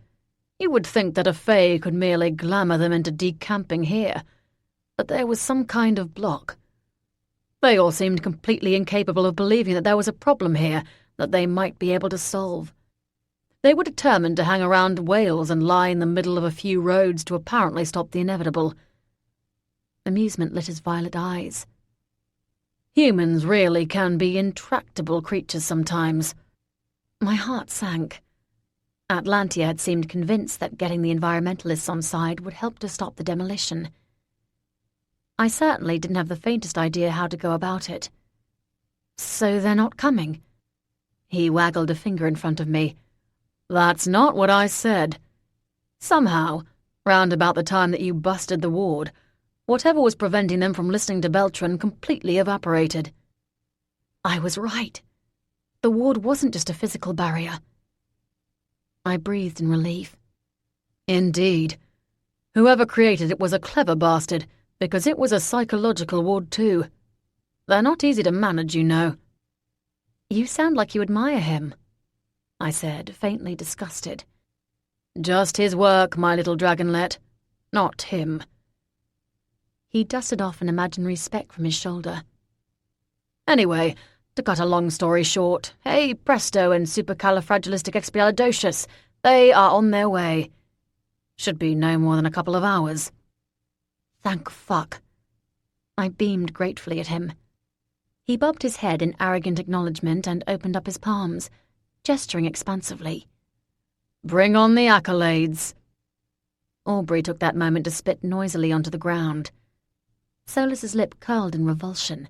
You would think that a fae could merely glamour them into decamping here, but there was some kind of block. They all seemed completely incapable of believing that there was a problem here that they might be able to solve. They were determined to hang around Wales and lie in the middle of a few roads to apparently stop the inevitable." Amusement lit his violet eyes. "Humans really can be intractable creatures sometimes." My heart sank. Atlantia had seemed convinced that getting the environmentalists on side would help to stop the demolition. I certainly didn't have the faintest idea how to go about it. "So they're not coming?" He waggled a finger in front of me. "That's not what I said. Somehow, round about the time that you busted the ward, whatever was preventing them from listening to Beltran completely evaporated." I was right. The ward wasn't just a physical barrier. I breathed in relief. "Indeed. Whoever created it was a clever bastard, because it was a psychological ward too. They're not easy to manage, you know." "You sound like you admire him," I said, faintly disgusted. "Just his work, my little Dragonlet. Not him." He dusted off an imaginary speck from his shoulder. "Anyway, to cut a long story short, hey presto and supercalifragilisticexpialidocious, they are on their way. Should be no more than a couple of hours." Thank fuck. I beamed gratefully at him. He bobbed his head in arrogant acknowledgement and opened up his palms, gesturing expansively. "Bring on the accolades." Aubrey took that moment to spit noisily onto the ground. Solus's lip curled in revulsion.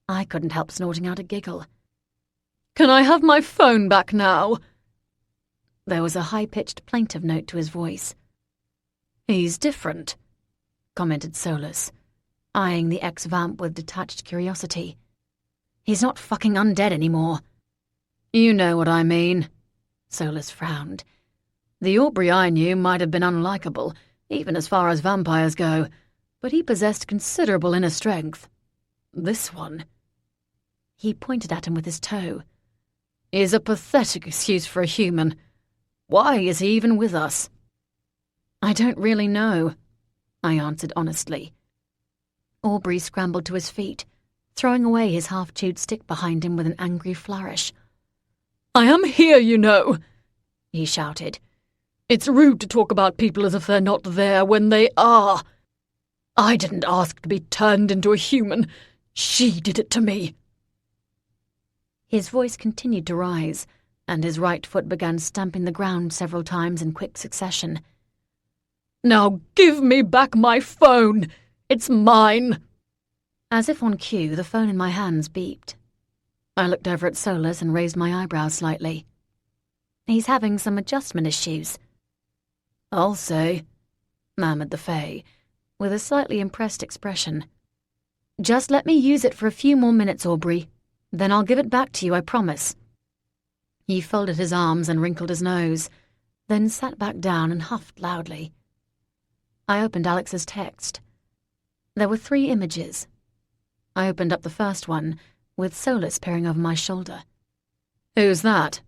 I couldn't help snorting out a giggle. "Can I have my phone back now?" There was a high-pitched plaintive note to his voice. "He's different," commented Solus, eyeing the ex-vamp with detached curiosity. "He's not fucking undead anymore." "You know what I mean." Solus frowned. "The Aubrey I knew might have been unlikable, even as far as vampires go, but he possessed considerable inner strength. This one," he pointed at him with his toe, "is a pathetic excuse for a human. Why is he even with us?" "I don't really know," I answered honestly. Aubrey scrambled to his feet, throwing away his half-chewed stick behind him with an angry flourish. "I am here, you know," he shouted. "It's rude to talk about people as if they're not there when they are. I didn't ask to be turned into a human. She did it to me." His voice continued to rise, and his right foot began stamping the ground several times in quick succession. "Now give me back my phone. It's mine." As if on cue, the phone in my hands beeped. I looked over at Solus and raised my eyebrows slightly. "He's having some adjustment issues." "I'll say," murmured the fae, with a slightly impressed expression. "Just let me use it for a few more minutes, Aubrey. Then I'll give it back to you, I promise." He folded his arms and wrinkled his nose, then sat back down and huffed loudly. I opened Alex's text. There were 3 images. I opened up the first one, with Solus peering over my shoulder. "Who's that?"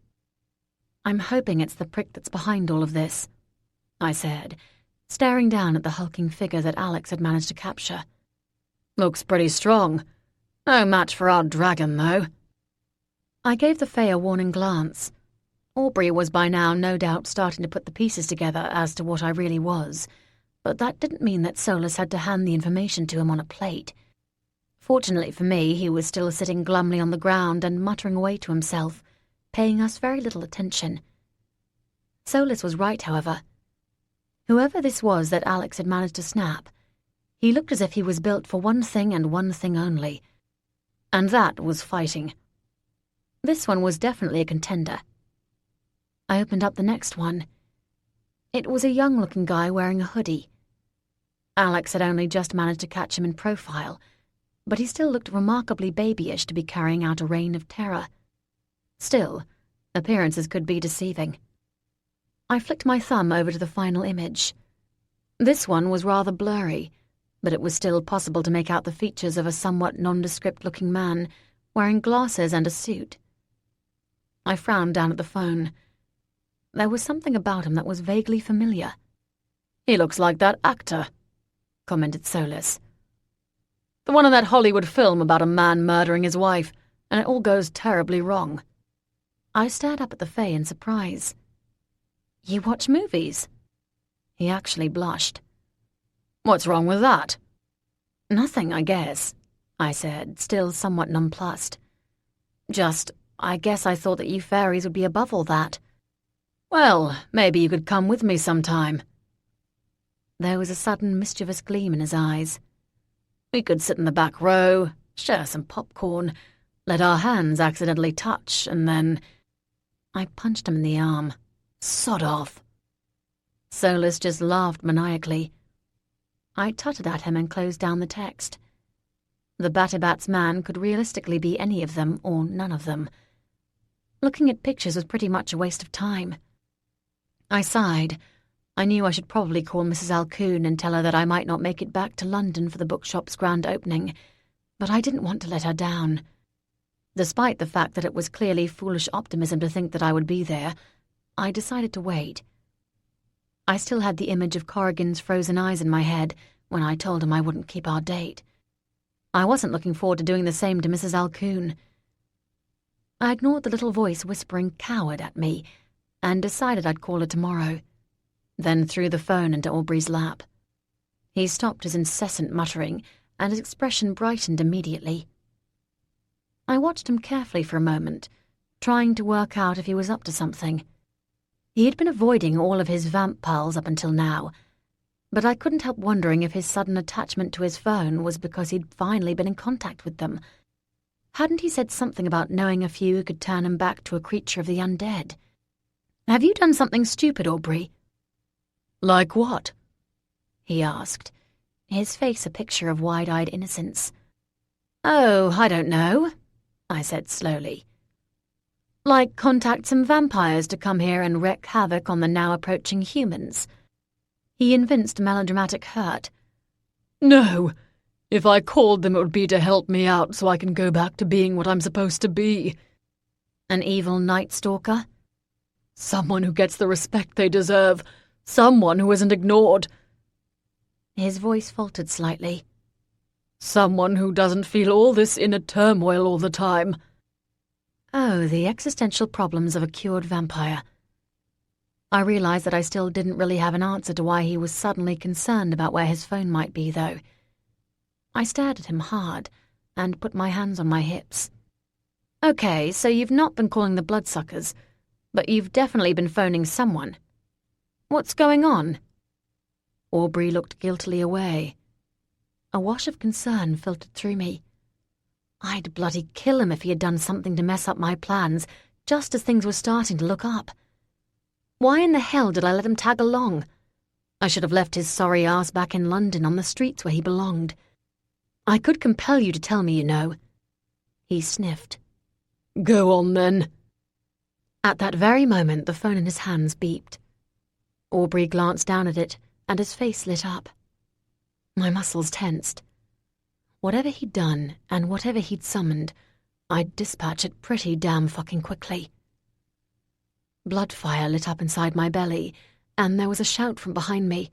"I'm hoping it's the prick that's behind all of this," I said, staring down at the hulking figure that Alex had managed to capture. "Looks pretty strong. No match for our dragon, though." I gave the fae a warning glance. Aubrey was by now no doubt starting to put the pieces together as to what I really was, but that didn't mean that Solus had to hand the information to him on a plate. Fortunately for me, he was still sitting glumly on the ground and muttering away to himself, paying us very little attention. Solus was right, however. Whoever this was that Alex had managed to snap, he looked as if he was built for one thing and one thing only, and that was fighting. This one was definitely a contender. I opened up the next one. It was a young-looking guy wearing a hoodie. Alex had only just managed to catch him in profile, but he still looked remarkably babyish to be carrying out a reign of terror. Still, appearances could be deceiving. I flicked my thumb over to the final image. This one was rather blurry, but it was still possible to make out the features of a somewhat nondescript-looking man wearing glasses and a suit. I frowned down at the phone. There was something about him that was vaguely familiar. "He looks like that actor," commented Solus. "The one in that Hollywood film about a man murdering his wife, and it all goes terribly wrong." I stared up at the Fae in surprise. "You watch movies?" He actually blushed. "What's wrong with that?" "Nothing, I guess," I said, still somewhat nonplussed. I guess I thought that you fairies would be above all that." "Well, maybe you could come with me sometime." There was a sudden mischievous gleam in his eyes. "We could sit in the back row, share some popcorn, let our hands accidentally touch, and then—" I punched him in the arm. "Sod off." Solus just laughed maniacally. I tutted at him and closed down the text. The Batibats man could realistically be any of them or none of them. Looking at pictures was pretty much a waste of time. I sighed. I knew I should probably call Mrs. Alcoon and tell her that I might not make it back to London for the bookshop's grand opening, but I didn't want to let her down. Despite the fact that it was clearly foolish optimism to think that I would be there, I decided to wait. I still had the image of Corrigan's frozen eyes in my head when I told him I wouldn't keep our date. I wasn't looking forward to doing the same to Mrs. Alcoon. I ignored the little voice whispering "coward" at me and decided I'd call her tomorrow, then threw the phone into Aubrey's lap. He stopped his incessant muttering, and his expression brightened immediately. I watched him carefully for a moment, trying to work out if he was up to something. He had been avoiding all of his vamp pals up until now, but I couldn't help wondering if his sudden attachment to his phone was because he'd finally been in contact with them. Hadn't he said something about knowing a few who could turn him back to a creature of the undead? "Have you done something stupid, Aubrey?" "Like what?" he asked, his face a picture of wide-eyed innocence. "Oh, I don't know," I said slowly. "Like contact some vampires to come here and wreak havoc on the now approaching humans." He evinced melodramatic hurt. "No. If I called them, it would be to help me out so I can go back to being what I'm supposed to be." "An evil night stalker?" "Someone who gets the respect they deserve. Someone who isn't ignored." His voice faltered slightly. "Someone who doesn't feel all this inner turmoil all the time." Oh, the existential problems of a cured vampire. I realized that I still didn't really have an answer to why he was suddenly concerned about where his phone might be, though. I stared at him hard and put my hands on my hips. "Okay, so you've not been calling the bloodsuckers, but you've definitely been phoning someone. What's going on?" Aubrey looked guiltily away. A wash of concern filtered through me. I'd bloody kill him if he had done something to mess up my plans just as things were starting to look up. Why in the hell did I let him tag along? I should have left his sorry ass back in London on the streets where he belonged. "I could compel you to tell me, you know." He sniffed. "Go on, then." At that very moment, the phone in his hands beeped. Aubrey glanced down at it, and his face lit up. My muscles tensed. Whatever he'd done, and whatever he'd summoned, I'd dispatch it pretty damn fucking quickly. Bloodfire lit up inside my belly, and there was a shout from behind me.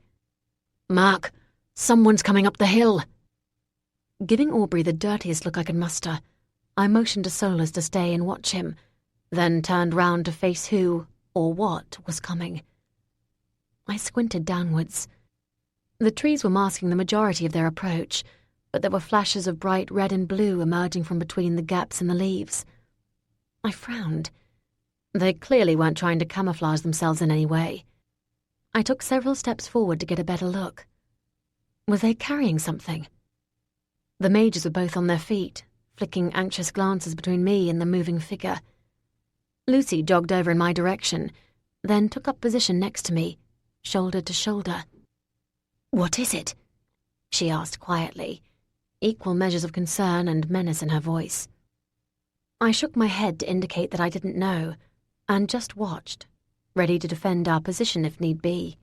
"Mark, someone's coming up the hill." Giving Aubrey the dirtiest look I could muster, I motioned to Solus to stay and watch him, then turned round to face who, or what, was coming. I squinted downwards. The trees were masking the majority of their approach, but there were flashes of bright red and blue emerging from between the gaps in the leaves. I frowned. They clearly weren't trying to camouflage themselves in any way. I took several steps forward to get a better look. Were they carrying something? The mages were both on their feet, flicking anxious glances between me and the moving figure. Lucy jogged over in my direction, then took up position next to me, shoulder to shoulder. "What is it?" she asked quietly, equal measures of concern and menace in her voice. I shook my head to indicate that I didn't know, and just watched, ready to defend our position if need be.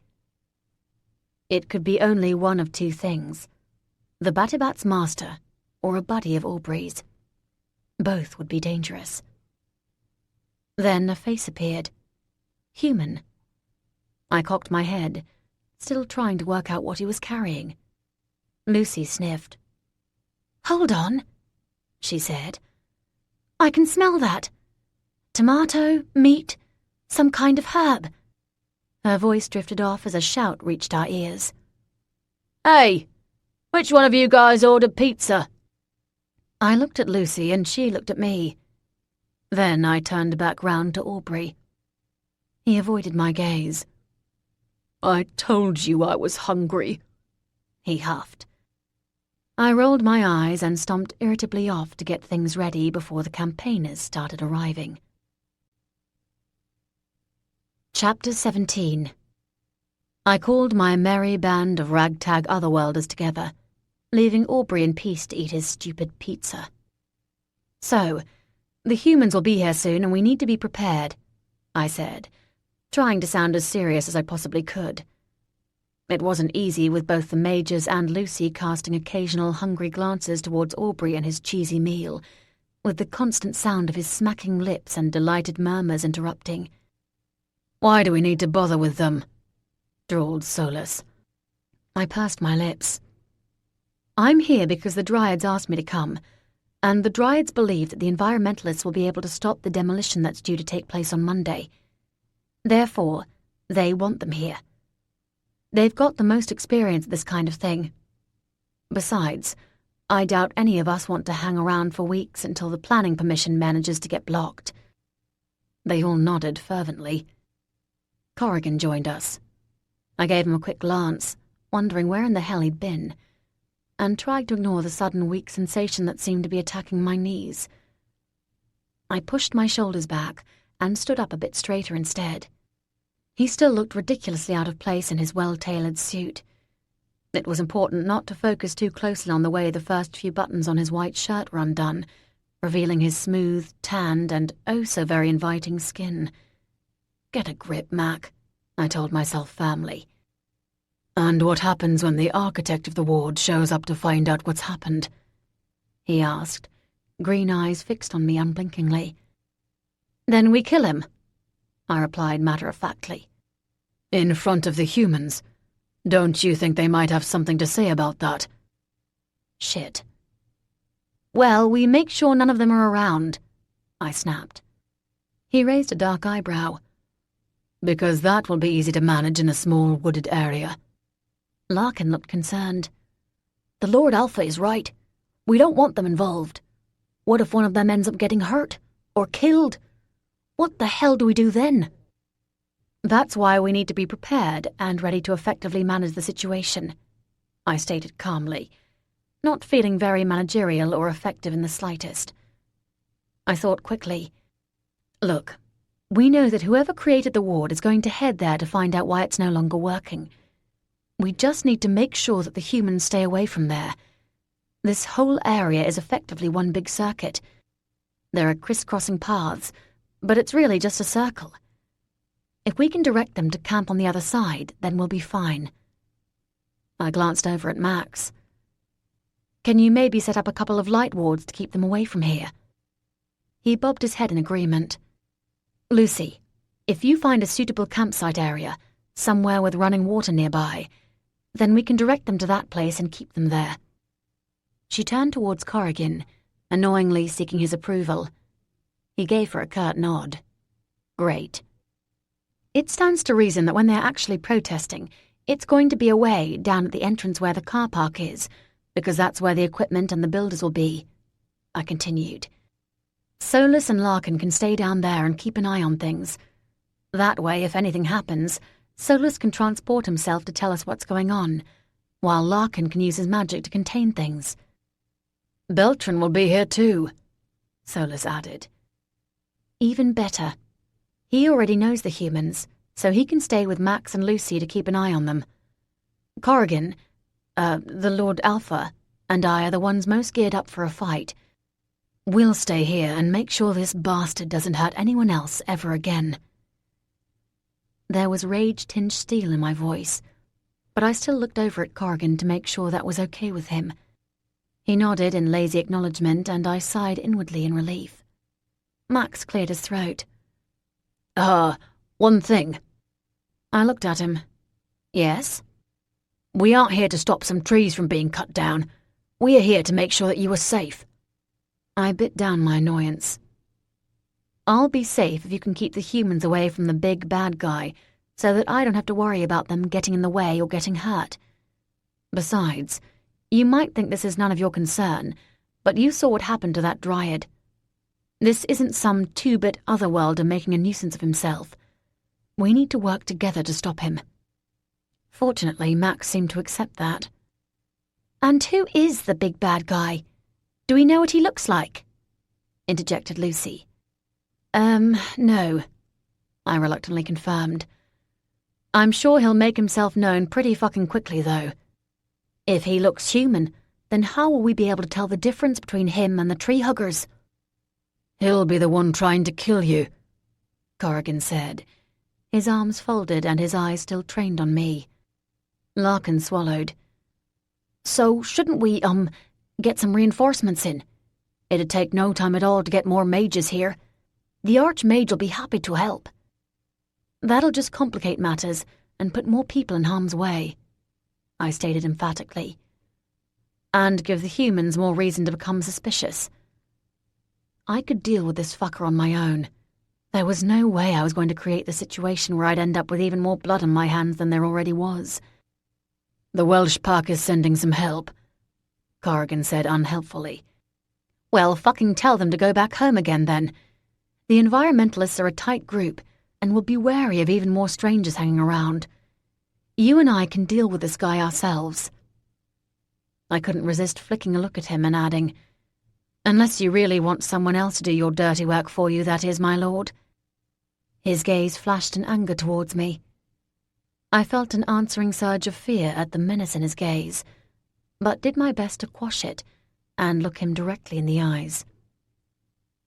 It could be only one of two things: the Batibat's master or a buddy of Aubrey's. Both would be dangerous. Then a face appeared. Human. I cocked my head, still trying to work out what he was carrying. Lucy sniffed. "Hold on," she said. "I can smell that. Tomato, meat, some kind of herb." Her voice drifted off as a shout reached our ears. "Hey, which one of you guys ordered pizza?" I looked at Lucy and she looked at me. Then I turned back round to Aubrey. He avoided my gaze. "I told you I was hungry," he huffed. I rolled my eyes and stomped irritably off to get things ready before the campaigners started arriving. Chapter 17. I called my merry band of ragtag otherworlders together, leaving Aubrey in peace to eat his stupid pizza. "So, the humans will be here soon and we need to be prepared," I said, trying to sound as serious as I possibly could. It wasn't easy with both the mages and Lucy casting occasional hungry glances towards Aubrey and his cheesy meal, with the constant sound of his smacking lips and delighted murmurs interrupting. "Why do we need to bother with them?" drawled Solus. I pursed my lips. "I'm here because the Dryads asked me to come, and the Dryads believe that the environmentalists will be able to stop the demolition that's due to take place on Monday. Therefore, they want them here. They've got the most experience at this kind of thing. Besides, I doubt any of us want to hang around for weeks until the planning permission manages to get blocked." They all nodded fervently. Corrigan joined us. I gave him a quick glance, wondering where in the hell he'd been, and tried to ignore the sudden weak sensation that seemed to be attacking my knees. I pushed my shoulders back and stood up a bit straighter instead. He still looked ridiculously out of place in his well-tailored suit. It was important not to focus too closely on the way the first few buttons on his white shirt were undone, revealing his smooth, tanned, and oh-so-very inviting skin. "Get a grip, Mac," I told myself firmly. "And what happens when the architect of the ward shows up to find out what's happened?" he asked, green eyes fixed on me unblinkingly. "Then we kill him," I replied matter-of-factly. "In front of the humans? Don't you think they might have something to say about that?" "Shit." "Well, we make sure none of them are around," I snapped. He raised a dark eyebrow. "Because that will be easy to manage in a small wooded area." Larkin looked concerned. "The Lord Alpha is right. We don't want them involved. What if one of them ends up getting hurt? Or killed? What the hell do we do then?" "That's why we need to be prepared and ready to effectively manage the situation," I stated calmly, not feeling very managerial or effective in the slightest. I thought quickly. Look, we know that whoever created the ward is going to head there to find out why it's no longer working. We just need to make sure that the humans stay away from there. This whole area is effectively one big circuit. There are crisscrossing paths, but it's really just a circle. If we can direct them to camp on the other side, then we'll be fine. I glanced over at Max. "Can you maybe set up a couple of light wards to keep them away from here?" He bobbed his head in agreement. "Lucy, if you find a suitable campsite area, somewhere with running water nearby, then we can direct them to that place and keep them there." She turned towards Corrigan, annoyingly seeking his approval. He gave her a curt nod. "Great." It stands to reason that when they're actually protesting, It's going to be away down at the entrance where the car park is, because that's where the equipment and the builders will be, I continued. Solus and Larkin can stay down there and keep an eye on things. That way, if anything happens, Solus can transport himself to tell us what's going on, while Larkin can use his magic to contain things. Beltran will be here too, Solus added. Even better. He already knows the humans, so he can stay with Max and Lucy to keep an eye on them. Corrigan, the Lord Alpha, and I are the ones most geared up for a fight. We'll stay here and make sure this bastard doesn't hurt anyone else ever again. There was rage-tinged steel in my voice, but I still looked over at Corrigan to make sure that was okay with him. He nodded in lazy acknowledgement, and I sighed inwardly in relief. Max cleared his throat. One thing. I looked at him. Yes? We aren't here to stop some trees from being cut down. We are here to make sure that you are safe. I bit down my annoyance. I'll be safe if you can keep the humans away from the big bad guy, so that I don't have to worry about them getting in the way or getting hurt. Besides, you might think this is none of your concern, but you saw what happened to that dryad. This isn't some two-bit otherworlder making a nuisance of himself. We need to work together to stop him. Fortunately, Max seemed to accept that. And who is the big bad guy? Do we know what he looks like? Interjected Lucy. No, I reluctantly confirmed. I'm sure he'll make himself known pretty fucking quickly, though. If he looks human, then how will we be able to tell the difference between him and the tree huggers? He'll be the one trying to kill you, Corrigan said, his arms folded and his eyes still trained on me. Larkin swallowed. So shouldn't we, get some reinforcements in? It'd take no time at all to get more mages here. The Archmage will be happy to help. That'll just complicate matters and put more people in harm's way, I stated emphatically. And give the humans more reason to become suspicious. I could deal with this fucker on my own. There was no way I was going to create the situation where I'd end up with even more blood on my hands than there already was. The Welsh Park is sending some help, Corrigan said unhelpfully. Well, fucking tell them to go back home again, then. The environmentalists are a tight group and will be wary of even more strangers hanging around. You and I can deal with this guy ourselves. I couldn't resist flicking a look at him and adding, Unless you really want someone else to do your dirty work for you, that is, my lord. His gaze flashed in anger towards me. I felt an answering surge of fear at the menace in his gaze, but did my best to quash it and look him directly in the eyes.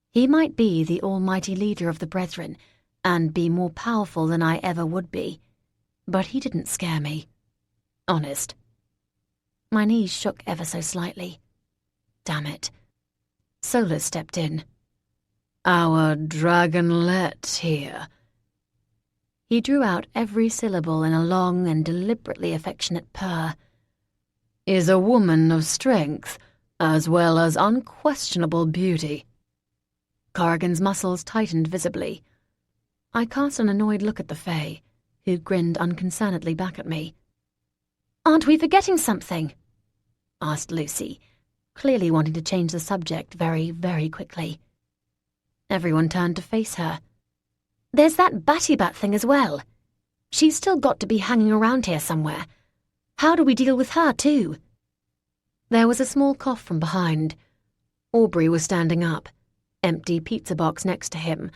He might be the almighty leader of the Brethren and be more powerful than I ever would be, but he didn't scare me. Honest. My knees shook ever so slightly. Damn it. Solus stepped in. Our dragonlet here. He drew out every syllable in a long and deliberately affectionate purr. Is a woman of strength, as well as unquestionable beauty. Corrigan's muscles tightened visibly. I cast an annoyed look at the Fae, who grinned unconcernedly back at me. Aren't we forgetting something? Asked Lucy, clearly wanting to change the subject very, very quickly. Everyone turned to face her. There's that Batty-Bat thing as well. She's still got to be hanging around here somewhere. How do we deal with her, too? There was a small cough from behind. Aubrey was standing up, empty pizza box next to him,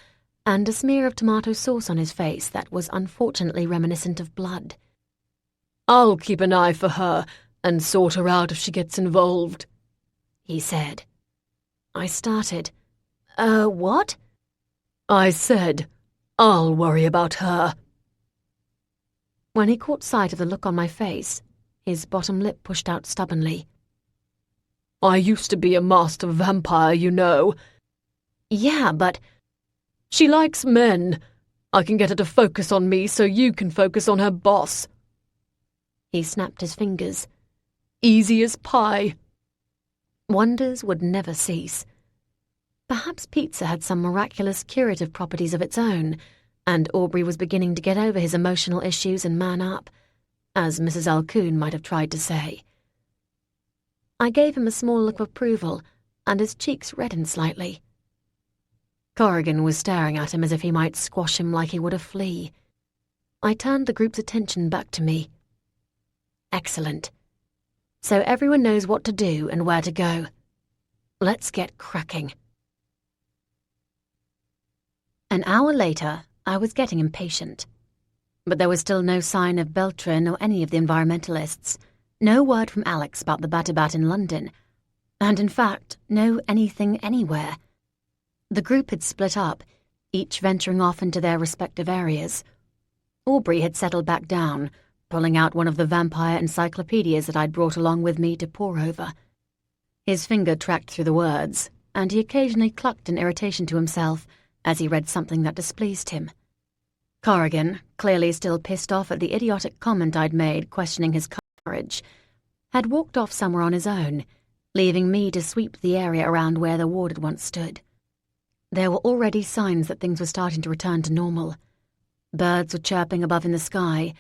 and a smear of tomato sauce on his face that was unfortunately reminiscent of blood. I'll keep an eye for her and sort her out if she gets involved, he said. I started. What? I said, I'll worry about her. When he caught sight of the look on my face, his bottom lip pushed out stubbornly. I used to be a master vampire, you know. Yeah, but... She likes men. I can get her to focus on me so you can focus on her boss. He snapped his fingers. Easy as pie. Wonders would never cease. Perhaps pizza had some miraculous curative properties of its own, and Aubrey was beginning to get over his emotional issues and man up. as Mrs. Alcoon might have tried to say. I gave him a small look of approval, and his cheeks reddened slightly. Corrigan was staring at him as if he might squash him like he would a flea. I turned the group's attention back to me. Excellent. So everyone knows what to do and where to go. Let's get cracking. An hour later, I was getting impatient. But there was still no sign of Beltran or any of the environmentalists. No word from Alex about the Batabat in London. And in fact, no anything anywhere. The group had split up, each venturing off into their respective areas. Aubrey had settled back down, pulling out one of the vampire encyclopedias that I'd brought along with me to pore over. His finger tracked through the words, and he occasionally clucked in irritation to himself as he read something that displeased him. Corrigan, clearly still pissed off at the idiotic comment I'd made questioning his courage, had walked off somewhere on his own, leaving me to sweep the area around where the ward had once stood. There were already signs that things were starting to return to normal. Birds were chirping above in the sky,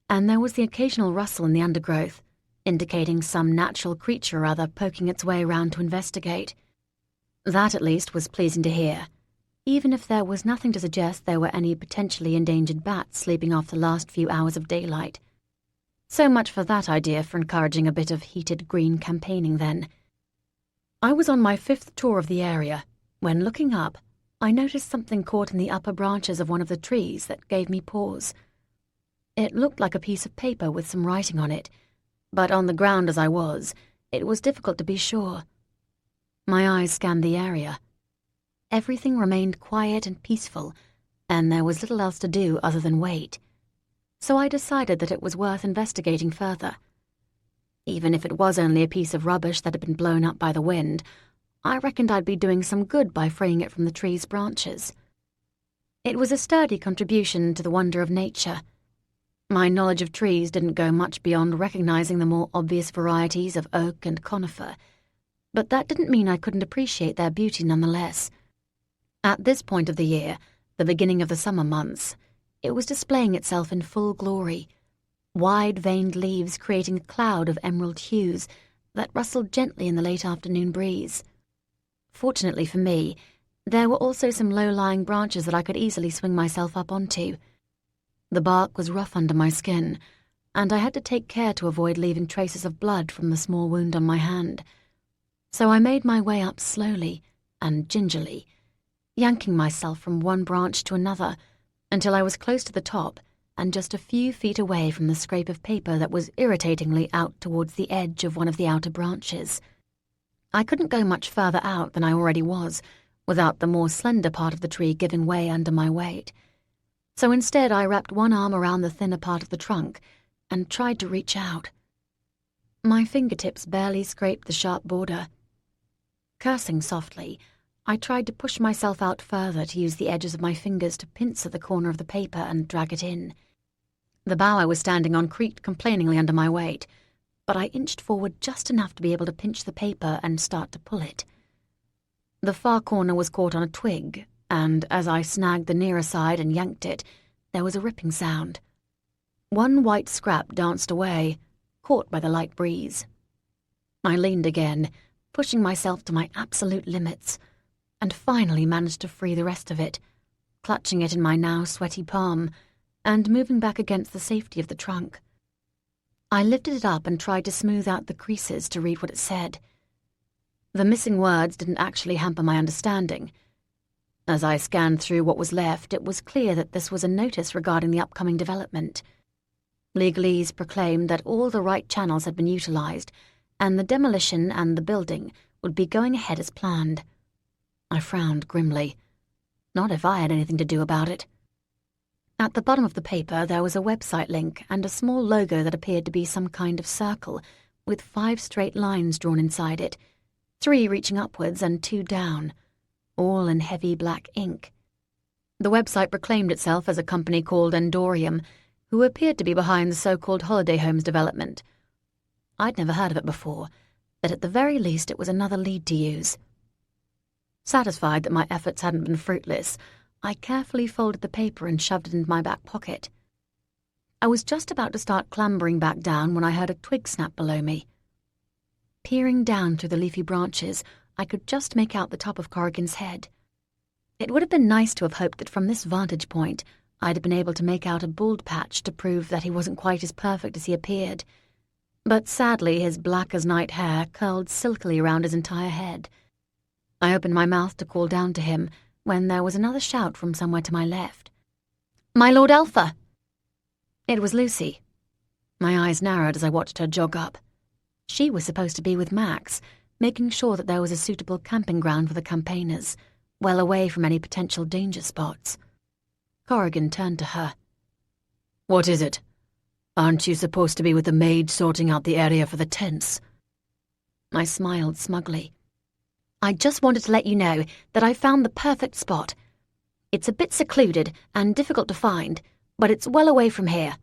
and there was the occasional rustle in the undergrowth, indicating some natural creature or other poking its way around to investigate. That, at least, was pleasing to hear, even if there was nothing to suggest there were any potentially endangered bats sleeping off the last few hours of daylight. So much for that idea for encouraging a bit of heated green campaigning then. I was on my 5th tour of the area, when looking up, I noticed something caught in the upper branches of one of the trees that gave me pause. It looked like a piece of paper with some writing on it, but on the ground as I was, it was difficult to be sure. My eyes scanned the area. Everything remained quiet and peaceful, and there was little else to do other than wait. So I decided that it was worth investigating further. Even if it was only a piece of rubbish that had been blown up by the wind, I reckoned I'd be doing some good by freeing it from the tree's branches. It was a sturdy contribution to the wonder of nature. My knowledge of trees didn't go much beyond recognizing the more obvious varieties of oak and conifer, but that didn't mean I couldn't appreciate their beauty nonetheless. At this point of the year, the beginning of the summer months, it was displaying itself in full glory, wide-veined leaves creating a cloud of emerald hues that rustled gently in the late afternoon breeze. Fortunately for me, there were also some low-lying branches that I could easily swing myself up onto. The bark was rough under my skin, and I had to take care to avoid leaving traces of blood from the small wound on my hand. So I made my way up slowly and gingerly, yanking myself from one branch to another until I was close to the top and just a few feet away from the scrape of paper that was irritatingly out towards the edge of one of the outer branches. I couldn't go much further out than I already was, without the more slender part of the tree giving way under my weight. So instead I wrapped one arm around the thinner part of the trunk and tried to reach out. My fingertips barely scraped the sharp border. Cursing softly, I tried to push myself out further to use the edges of my fingers to pinch at the corner of the paper and drag it in. The bough I was standing on creaked complainingly under my weight, but I inched forward just enough to be able to pinch the paper and start to pull it. The far corner was caught on a twig, and as I snagged the nearer side and yanked it, there was a ripping sound. One white scrap danced away, caught by the light breeze. I leaned again, pushing myself to my absolute limits, and finally managed to free the rest of it, clutching it in my now sweaty palm, and moving back against the safety of the trunk. I lifted it up and tried to smooth out the creases to read what it said. The missing words didn't actually hamper my understanding. As I scanned through what was left, it was clear that this was a notice regarding the upcoming development. Legalese proclaimed that all the right channels had been utilized, and the demolition and the building would be going ahead as planned. I frowned grimly. Not if I had anything to do about it. At the bottom of the paper there was a website link and a small logo that appeared to be some kind of circle, with 5 straight lines drawn inside it, 3 reaching upwards and 2 down, all in heavy black ink. The website proclaimed itself as a company called Endorium, who appeared to be behind the so-called holiday homes development. I'd never heard of it before, but at the very least it was another lead to use. Satisfied that my efforts hadn't been fruitless, I carefully folded the paper and shoved it into my back pocket. I was just about to start clambering back down when I heard a twig snap below me. Peering down through the leafy branches, I could just make out the top of Corrigan's head. It would have been nice to have hoped that from this vantage point I'd have been able to make out a bald patch to prove that he wasn't quite as perfect as he appeared. But sadly his black-as-night hair curled silkily around his entire head. I opened my mouth to call down to him when there was another shout from somewhere to my left. "My Lord Alpha!" It was Lucy. My eyes narrowed as I watched her jog up. She was supposed to be with Max, making sure that there was a suitable camping ground for the campaigners, well away from any potential danger spots. Corrigan turned to her. "What is it? Aren't you supposed to be with the maid sorting out the area for the tents?" I smiled smugly. "I just wanted to let you know that I found the perfect spot. It's a bit secluded and difficult to find, but it's well away from here.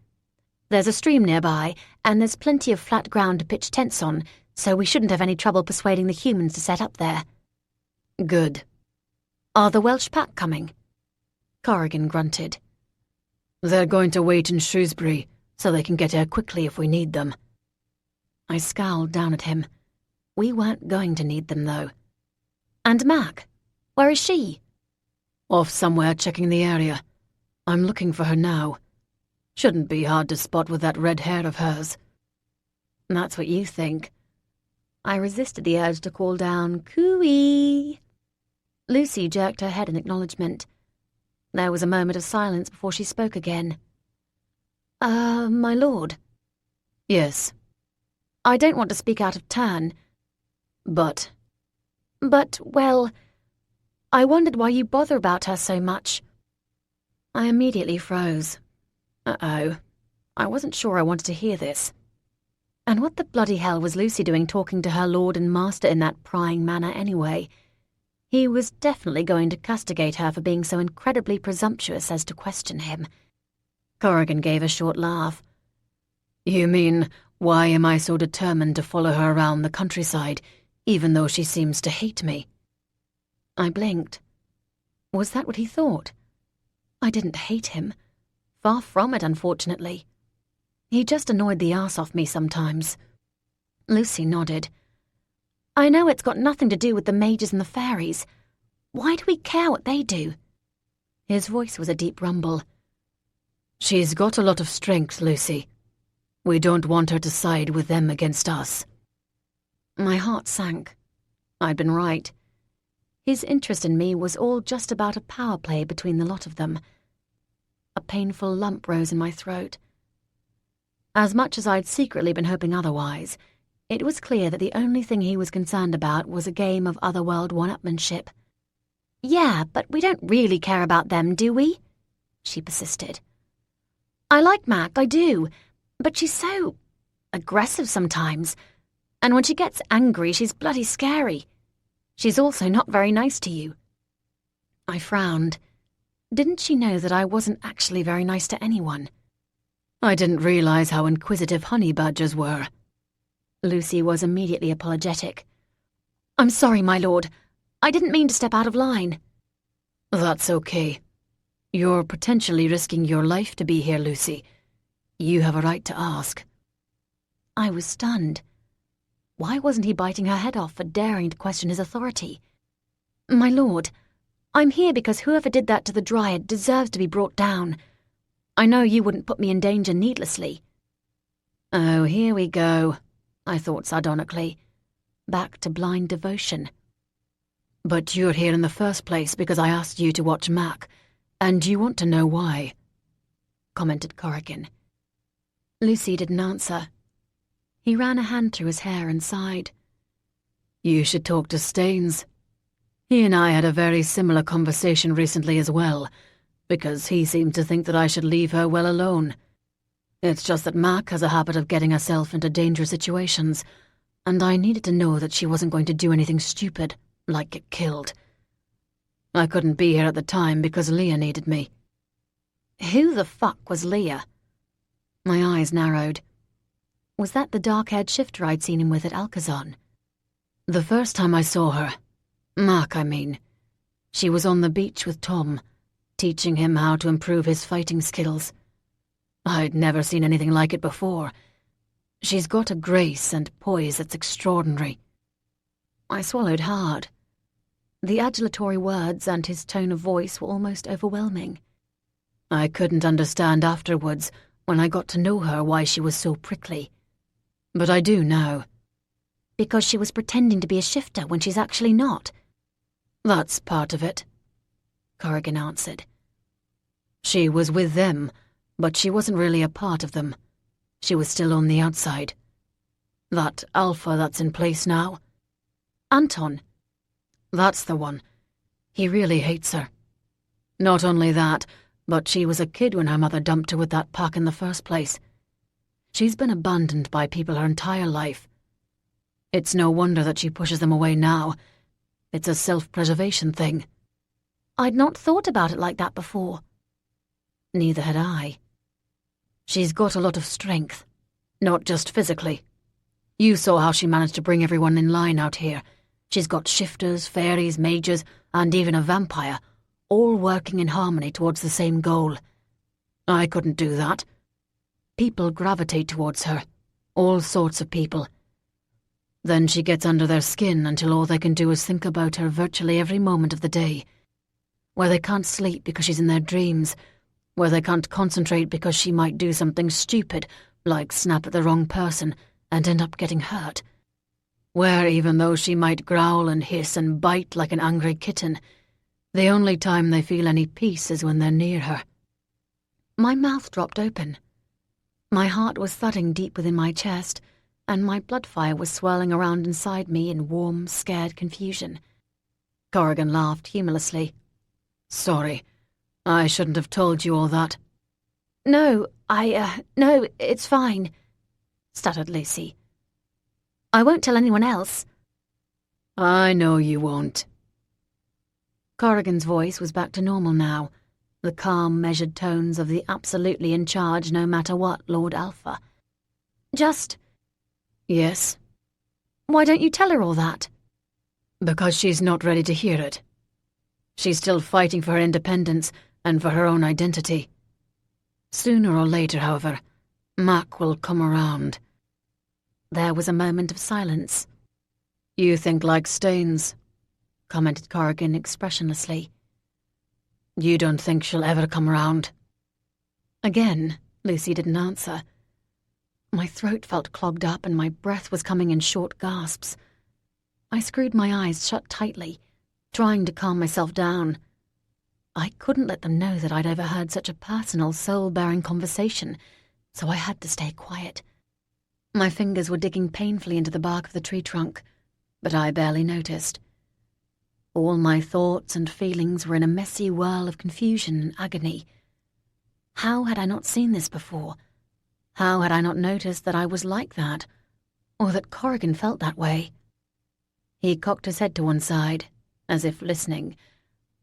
There's a stream nearby, and there's plenty of flat ground to pitch tents on, so we shouldn't have any trouble persuading the humans to set up there." "Good. Are the Welsh pack coming?" Corrigan grunted. "They're going to wait in Shrewsbury, so they can get here quickly if we need them." I scowled down at him. We weren't going to need them, though. "And Mac? Where is she?" "Off somewhere checking the area. I'm looking for her now. Shouldn't be hard to spot with that red hair of hers." "That's what you think." I resisted the urge to call down, "Cooey." Lucy jerked her head in acknowledgement. There was a moment of silence before she spoke again. My lord." "Yes." "I don't want to speak out of turn. But, well, I wondered why you bother about her so much." I immediately froze. Uh-oh. I wasn't sure I wanted to hear this. And what the bloody hell was Lucy doing talking to her lord and master in that prying manner anyway? He was definitely going to castigate her for being so incredibly presumptuous as to question him. Corrigan gave a short laugh. "You mean, why am I so determined to follow her around the countryside, even though she seems to hate me?" I blinked. Was that what he thought? I didn't hate him. Far from it, unfortunately. He just annoyed the arse off me sometimes. Lucy nodded. "I know it's got nothing to do with the mages and the fairies. Why do we care what they do?" His voice was a deep rumble. "She's got a lot of strength, Lucy. We don't want her to side with them against us." My heart sank. I'd been right. His interest in me was all just about a power play between the lot of them. A painful lump rose in my throat. As much as I'd secretly been hoping otherwise, it was clear that the only thing he was concerned about was a game of otherworld one-upmanship. "Yeah, but we don't really care about them, do we?" she persisted. "I like Mac, I do, but she's so aggressive sometimes, and when she gets angry, she's bloody scary. She's also not very nice to you." I frowned. Didn't she know that I wasn't actually very nice to anyone? "I didn't realize how inquisitive honey badgers were." Lucy was immediately apologetic. "I'm sorry, my lord. I didn't mean to step out of line." "That's okay. You're potentially risking your life to be here, Lucy. You have a right to ask." I was stunned. Why wasn't he biting her head off for daring to question his authority? "My lord, I'm here because whoever did that to the Dryad deserves to be brought down. I know you wouldn't put me in danger needlessly." "Oh, here we go," I thought sardonically. Back to blind devotion. "But you're here in the first place because I asked you to watch Mac, and you want to know why," commented Corrigan. Lucy didn't answer. He ran a hand through his hair and sighed. "You should talk to Staines. He and I had a very similar conversation recently as well, because he seemed to think that I should leave her well alone. It's just that Mac has a habit of getting herself into dangerous situations, and I needed to know that she wasn't going to do anything stupid, like get killed. I couldn't be here at the time because Leah needed me." Who the fuck was Leah? My eyes narrowed. Was that the dark-haired shifter I'd seen him with at Alcazon? "The first time I saw her, Mac, I mean, she was on the beach with Tom, teaching him how to improve his fighting skills. I'd never seen anything like it before. She's got a grace and poise that's extraordinary. I swallowed hard. The adulatory words and his tone of voice were almost overwhelming. I couldn't understand afterwards, when I got to know her, why she was so prickly. But I do now. Because she was pretending to be a shifter when she's actually not. That's part of it, Corrigan answered. She was with them, but she wasn't really a part of them. She was still on the outside. That alpha that's in place now. Anton. That's the one. He really hates her. Not only that, but she was a kid when her mother dumped her with that pack in the first place. She's been abandoned by people her entire life. It's no wonder that she pushes them away now. It's a self-preservation thing. I'd not thought about it like that before. Neither had I. She's got a lot of strength, not just physically. You saw how she managed to bring everyone in line out here. She's got shifters, fairies, mages, and even a vampire, all working in harmony towards the same goal. I couldn't do that. People gravitate towards her, all sorts of people. Then she gets under their skin until all they can do is think about her virtually every moment of the day. Where they can't sleep because she's in their dreams, where they can't concentrate because she might do something stupid, like snap at the wrong person and end up getting hurt. Where even though she might growl and hiss and bite like an angry kitten, the only time they feel any peace is when they're near her. My mouth dropped open. My heart was thudding deep within my chest, and my blood fire was swirling around inside me in warm, scared confusion. Corrigan laughed humorlessly. Sorry, I shouldn't have told you all that. No, no, it's fine, stuttered Lucy. I won't tell anyone else. I know you won't. Corrigan's voice was back to normal now, the calm, measured tones of the absolutely in charge no matter what Lord Alpha. Just... Yes? Why don't you tell her all that? Because she's not ready to hear it. She's still fighting for her independence and for her own identity. Sooner or later, however, Mac will come around. There was a moment of silence. You think like Staines, commented Corrigan expressionlessly. You don't think she'll ever come around? Again, Lucy didn't answer. My throat felt clogged up and my breath was coming in short gasps. I screwed my eyes shut tightly, trying to calm myself down. I couldn't let them know that I'd overheard such a personal, soul-bearing conversation, so I had to stay quiet. My fingers were digging painfully into the bark of the tree trunk, but I barely noticed. All my thoughts and feelings were in a messy whirl of confusion and agony. How had I not seen this before? How had I not noticed that I was like that, or that Corrigan felt that way? He cocked his head to one side, as if listening,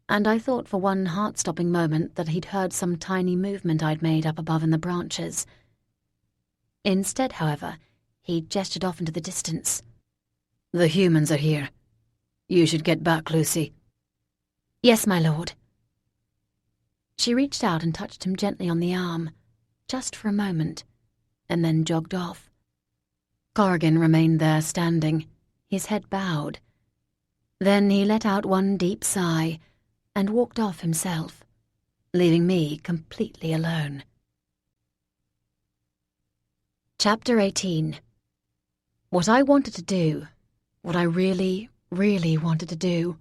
and I thought for one heart-stopping moment that he'd heard some tiny movement I'd made up above in the branches. Instead, however, he gestured off into the distance. The humans are here. You should get back, Lucy. Yes, my lord. She reached out and touched him gently on the arm, just for a moment, and then jogged off. Corrigan remained there standing, his head bowed. Then he let out one deep sigh and walked off himself, leaving me completely alone. Chapter 18. What I wanted to do, what I really wanted to do,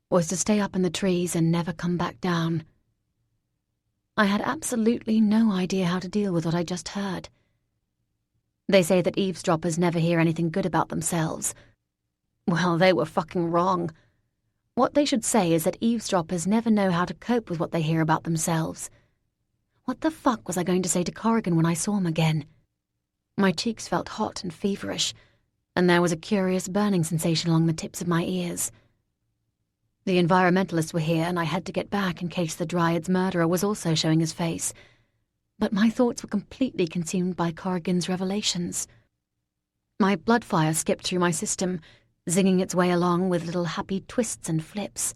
was to stay up in the trees and never come back down. I had absolutely no idea how to deal with what I just heard. They say that eavesdroppers never hear anything good about themselves. Well, they were fucking wrong. What they should say is that eavesdroppers never know how to cope with what they hear about themselves. What the fuck was I going to say to Corrigan when I saw him again? My cheeks felt hot and feverish, and there was a curious burning sensation along the tips of my ears. The environmentalists were here, and I had to get back in case the Dryad's murderer was also showing his face. But my thoughts were completely consumed by Corrigan's revelations. My blood fire skipped through my system, zinging its way along with little happy twists and flips.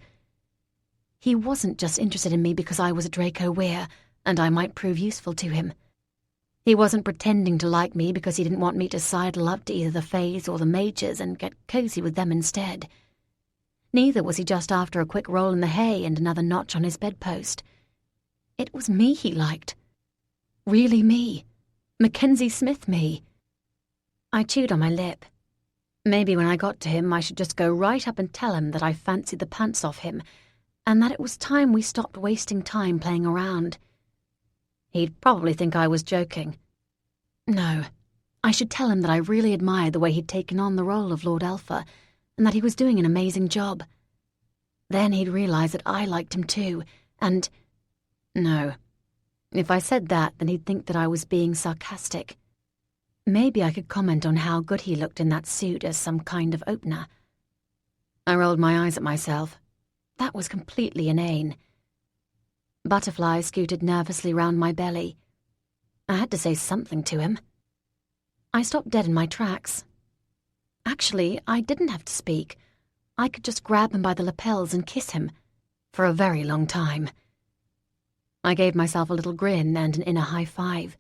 He wasn't just interested in me because I was a Draco Weir, and I might prove useful to him. He wasn't pretending to like me because he didn't want me to sidle up to either the Fays or the Majors and get cozy with them instead. Neither was he just after a quick roll in the hay and another notch on his bedpost. It was me he liked. Really me. Mackenzie Smith me. I chewed on my lip. Maybe when I got to him I should just go right up and tell him that I fancied the pants off him and that it was time we stopped wasting time playing around. He'd probably think I was joking. No, I should tell him that I really admired the way he'd taken on the role of Lord Alpha and that he was doing an amazing job. Then he'd realize that I liked him too, and... No. If I said that, then he'd think that I was being sarcastic. Maybe I could comment on how good he looked in that suit as some kind of opener. I rolled my eyes at myself. That was completely inane. Butterflies scooted nervously round my belly. I had to say something to him. I stopped dead in my tracks. Actually, I didn't have to speak. I could just grab him by the lapels and kiss him. For a very long time. I gave myself a little grin and an inner high five.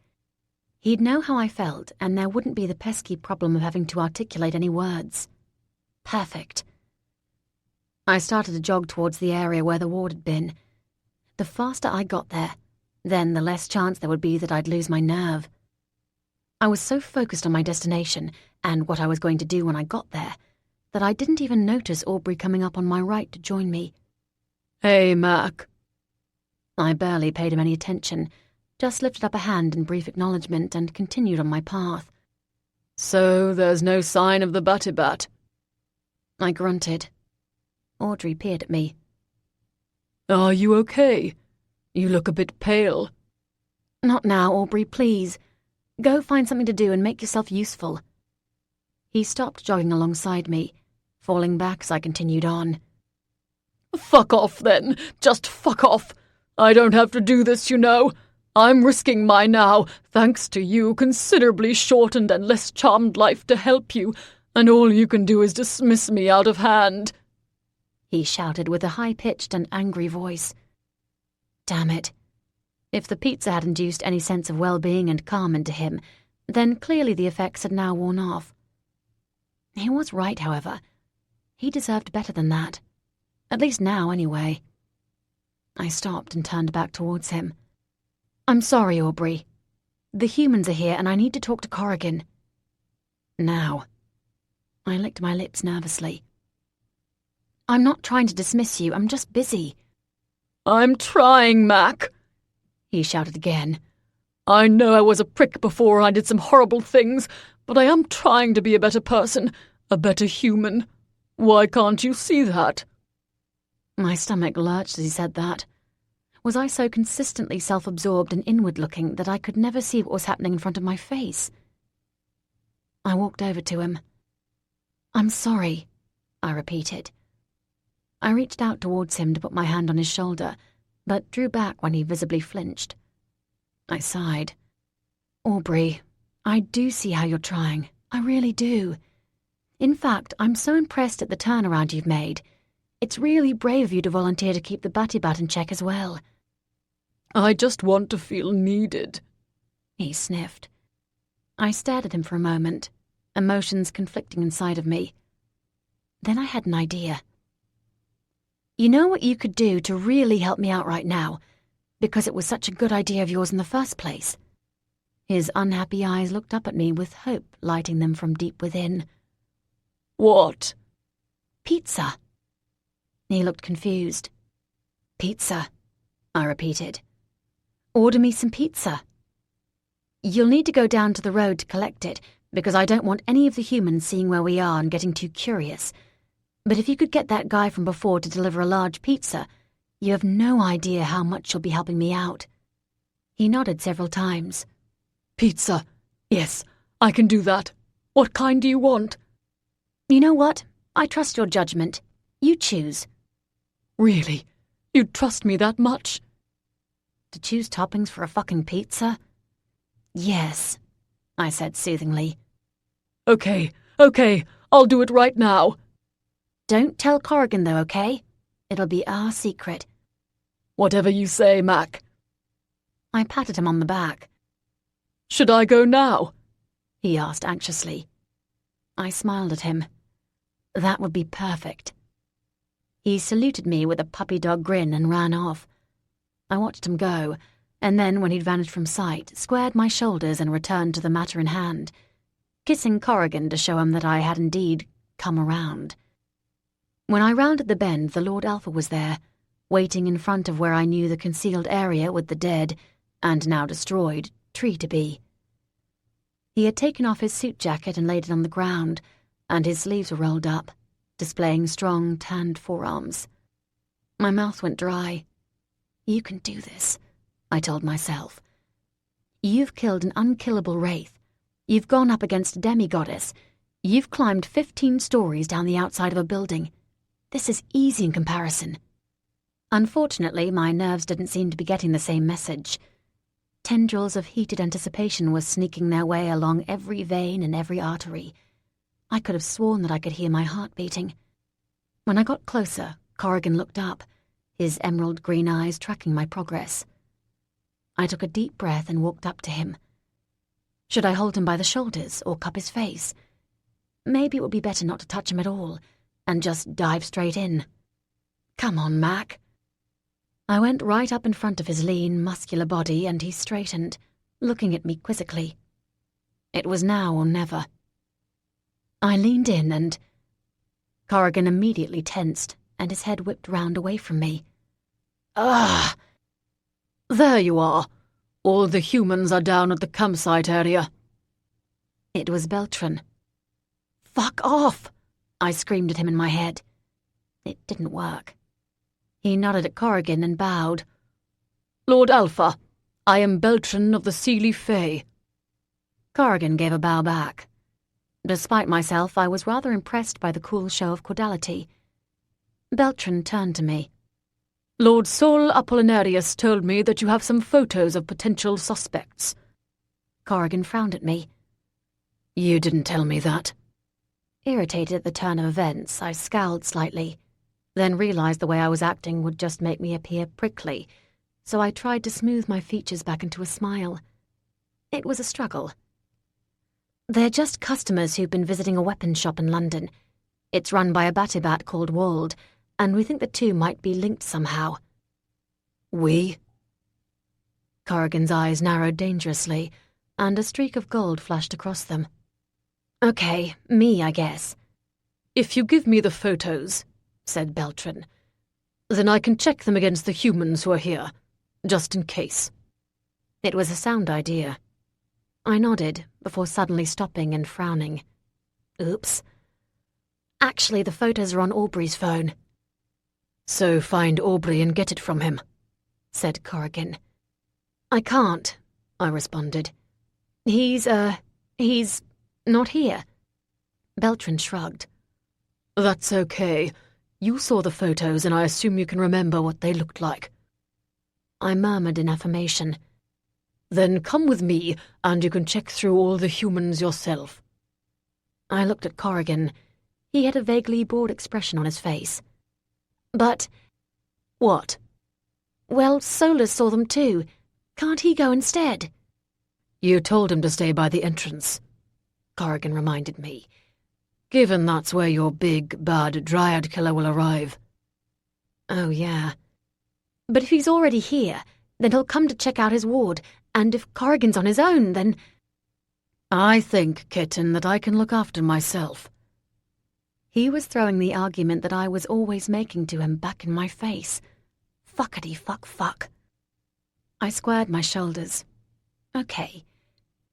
He'd know how I felt, and there wouldn't be the pesky problem of having to articulate any words. Perfect. I started to jog towards the area where the ward had been. The faster I got there, then the less chance there would be that I'd lose my nerve. I was so focused on my destination and what I was going to do when I got there that I didn't even notice Aubrey coming up on my right to join me. Hey, Mac. I barely paid him any attention, just lifted up a hand in brief acknowledgement and continued on my path. So there's no sign of the Batty-Bat? I grunted. Audrey peered at me. Are you okay? You look a bit pale. Not now, Aubrey, please. Go find something to do and make yourself useful. He stopped jogging alongside me, falling back as I continued on. Fuck off, then. Just fuck off. I don't have to do this, you know. I'm risking my now, thanks to you, considerably shortened and less charmed life to help you, and all you can do is dismiss me out of hand. He shouted with a high-pitched and angry voice. Damn it. If the pizza had induced any sense of well-being and calm into him, then clearly the effects had now worn off. He was right, however. He deserved better than that. At least now, anyway. I stopped and turned back towards him. I'm sorry, Aubrey. The humans are here and I need to talk to Corrigan. Now. I licked my lips nervously. I'm not trying to dismiss you, I'm just busy. I'm trying, Mac, he shouted again. I know I was a prick before I did some horrible things, but I am trying to be a better person, a better human. Why can't you see that? My stomach lurched as he said that. Was I so consistently self-absorbed and inward-looking that I could never see what was happening in front of my face? I walked over to him. I'm sorry, I repeated. I reached out towards him to put my hand on his shoulder, but drew back when he visibly flinched. I sighed. Aubrey, I do see how you're trying. I really do. In fact, I'm so impressed at the turnaround you've made. It's really brave of you to volunteer to keep the Batty-Bat in check as well. I just want to feel needed, he sniffed. I stared at him for a moment, emotions conflicting inside of me. Then I had an idea. You know what you could do to really help me out right now, because it was such a good idea of yours in the first place? His unhappy eyes looked up at me with hope lighting them from deep within. What? Pizza. He looked confused. Pizza, I repeated. Order me some pizza. You'll need to go down to the road to collect it, because I don't want any of the humans seeing where we are and getting too curious. But if you could get that guy from before to deliver a large pizza, you have no idea how much you'll be helping me out. He nodded several times. Pizza. Yes, I can do that. What kind do you want? You know what? I trust your judgment. You choose. Really? You'd trust me that much? To choose toppings for a fucking pizza? Yes, I said soothingly. Okay, I'll do it right now. Don't tell Corrigan though, okay? It'll be our secret. Whatever you say, Mac. I patted him on the back. Should I go now? He asked anxiously. I smiled at him. That would be perfect. He saluted me with a puppy dog grin and ran off. I watched him go, and then, when he'd vanished from sight, squared my shoulders and returned to the matter in hand, kissing Corrigan to show him that I had indeed come around. When I rounded the bend, the Lord Alpha was there, waiting in front of where I knew the concealed area with the dead, and now destroyed, tree to be. He had taken off his suit jacket and laid it on the ground, and his sleeves were rolled up, displaying strong, tanned forearms. My mouth went dry. You can do this, I told myself. You've killed an unkillable wraith. You've gone up against a demigoddess. You've climbed 15 stories down the outside of a building. This is easy in comparison. Unfortunately, my nerves didn't seem to be getting the same message. Tendrils of heated anticipation were sneaking their way along every vein and every artery. I could have sworn that I could hear my heart beating. When I got closer, Corrigan looked up, his emerald green eyes tracking my progress. I took a deep breath and walked up to him. Should I hold him by the shoulders or cup his face? Maybe it would be better not to touch him at all, and just dive straight in. Come on, Mac. I went right up in front of his lean, muscular body, and he straightened, looking at me quizzically. It was now or never. I leaned in and... Corrigan immediately tensed, and his head whipped round away from me. Ah! There you are. All the humans are down at the campsite area. It was Beltran. Fuck off! I screamed at him in my head. It didn't work. He nodded at Corrigan and bowed. Lord Alpha, I am Beltran of the Seelie Fae. Corrigan gave a bow back. Despite myself, I was rather impressed by the cool show of cordiality. Beltran turned to me. Lord Sol Apollinarius told me that you have some photos of potential suspects. Corrigan frowned at me. You didn't tell me that. Irritated at the turn of events, I scowled slightly, then realized the way I was acting would just make me appear prickly, so I tried to smooth my features back into a smile. It was a struggle. They're just customers who've been visiting a weapons shop in London. It's run by a batibat called Wald, and we think the two might be linked somehow. We? Corrigan's eyes narrowed dangerously, and a streak of gold flashed across them. Okay, me, I guess. If you give me the photos, said Beltran, then I can check them against the humans who are here, just in case. It was a sound idea. I nodded, before suddenly stopping and frowning. Oops. Actually, the photos are on Aubrey's phone. So find Aubrey and get it from him, said Corrigan. I can't, I responded. He's not here. Beltran shrugged. That's okay. You saw the photos and I assume you can remember what they looked like. I murmured in affirmation. Then come with me and you can check through all the humans yourself. I looked at Corrigan. He had a vaguely bored expression on his face. But... What? Well, Solus saw them too. Can't he go instead? You told him to stay by the entrance, Corrigan reminded me. Given that's where your big, bad dryad killer will arrive. Oh, yeah. But if he's already here, then he'll come to check out his ward, and if Corrigan's on his own, then... I think, kitten, that I can look after myself. He was throwing the argument that I was always making to him back in my face. Fuckity fuck. I squared my shoulders. Okay.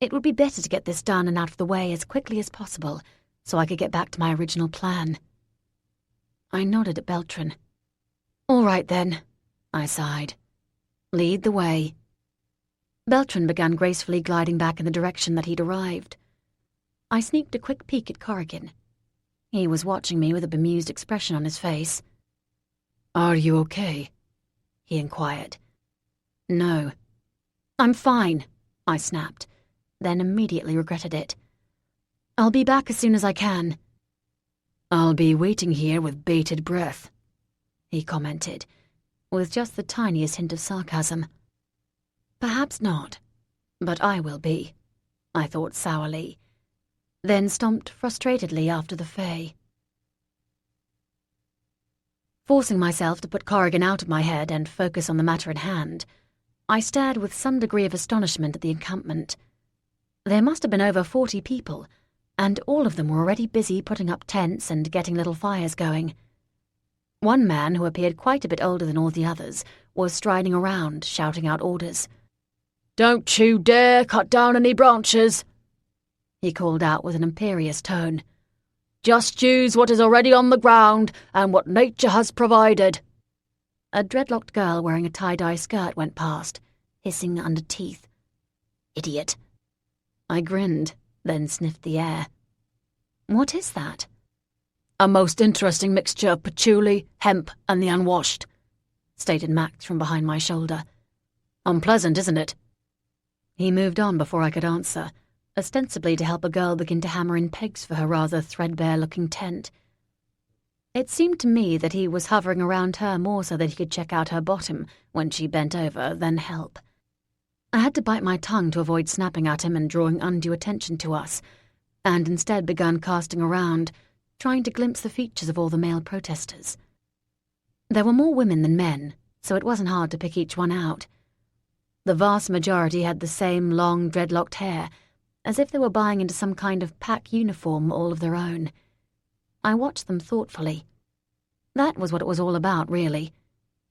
It would be better to get this done and out of the way as quickly as possible, so I could get back to my original plan. I nodded at Beltran. All right, then, I sighed. Lead the way. Beltran began gracefully gliding back in the direction that he'd arrived. I sneaked a quick peek at Corrigan. He was watching me with a bemused expression on his face. Are you okay? He inquired. No. I'm fine, I snapped, then immediately regretted it. I'll be back as soon as I can. I'll be waiting here with bated breath, he commented, with just the tiniest hint of sarcasm. Perhaps not, but I will be. I thought sourly, then stomped frustratedly after the Fae. Forcing myself to put Corrigan out of my head and focus on the matter at hand, I stared with some degree of astonishment at the encampment. There must have been over 40 people, and all of them were already busy putting up tents and getting little fires going. One man, who appeared quite a bit older than all the others, was striding around, shouting out orders. "Don't you dare cut down any branches," he called out with an imperious tone. "Just use what is already on the ground and what nature has provided." A dreadlocked girl wearing a tie-dye skirt went past, hissing under teeth. "Idiot." I grinned, then sniffed the air. "What is that?" "A most interesting mixture of patchouli, hemp, and the unwashed," stated Max from behind my shoulder. "Unpleasant, isn't it?" He moved on before I could answer, ostensibly to help a girl begin to hammer in pegs for her rather threadbare-looking tent. It seemed to me that he was hovering around her more so that he could check out her bottom when she bent over than help. I had to bite my tongue to avoid snapping at him and drawing undue attention to us, and instead began casting around, trying to glimpse the features of all the male protesters. There were more women than men, so it wasn't hard to pick each one out. The vast majority had the same long, dreadlocked hair, as if they were buying into some kind of pack uniform all of their own. I watched them thoughtfully. That was what it was all about, really.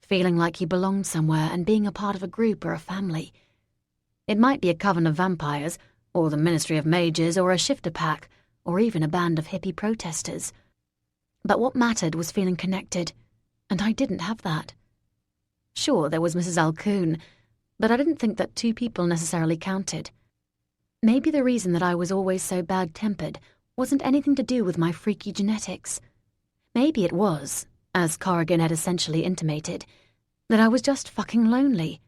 Feeling like he belonged somewhere and being a part of a group or a family. It might be a coven of vampires, or the Ministry of Mages, or a shifter pack, or even a band of hippie protesters. But what mattered was feeling connected, and I didn't have that. Sure, there was Mrs. Alcoon, but I didn't think that 2 people necessarily counted. Maybe the reason that I was always so bad-tempered wasn't anything to do with my freaky genetics. Maybe it was, as Corrigan had essentially intimated, that I was just fucking lonely.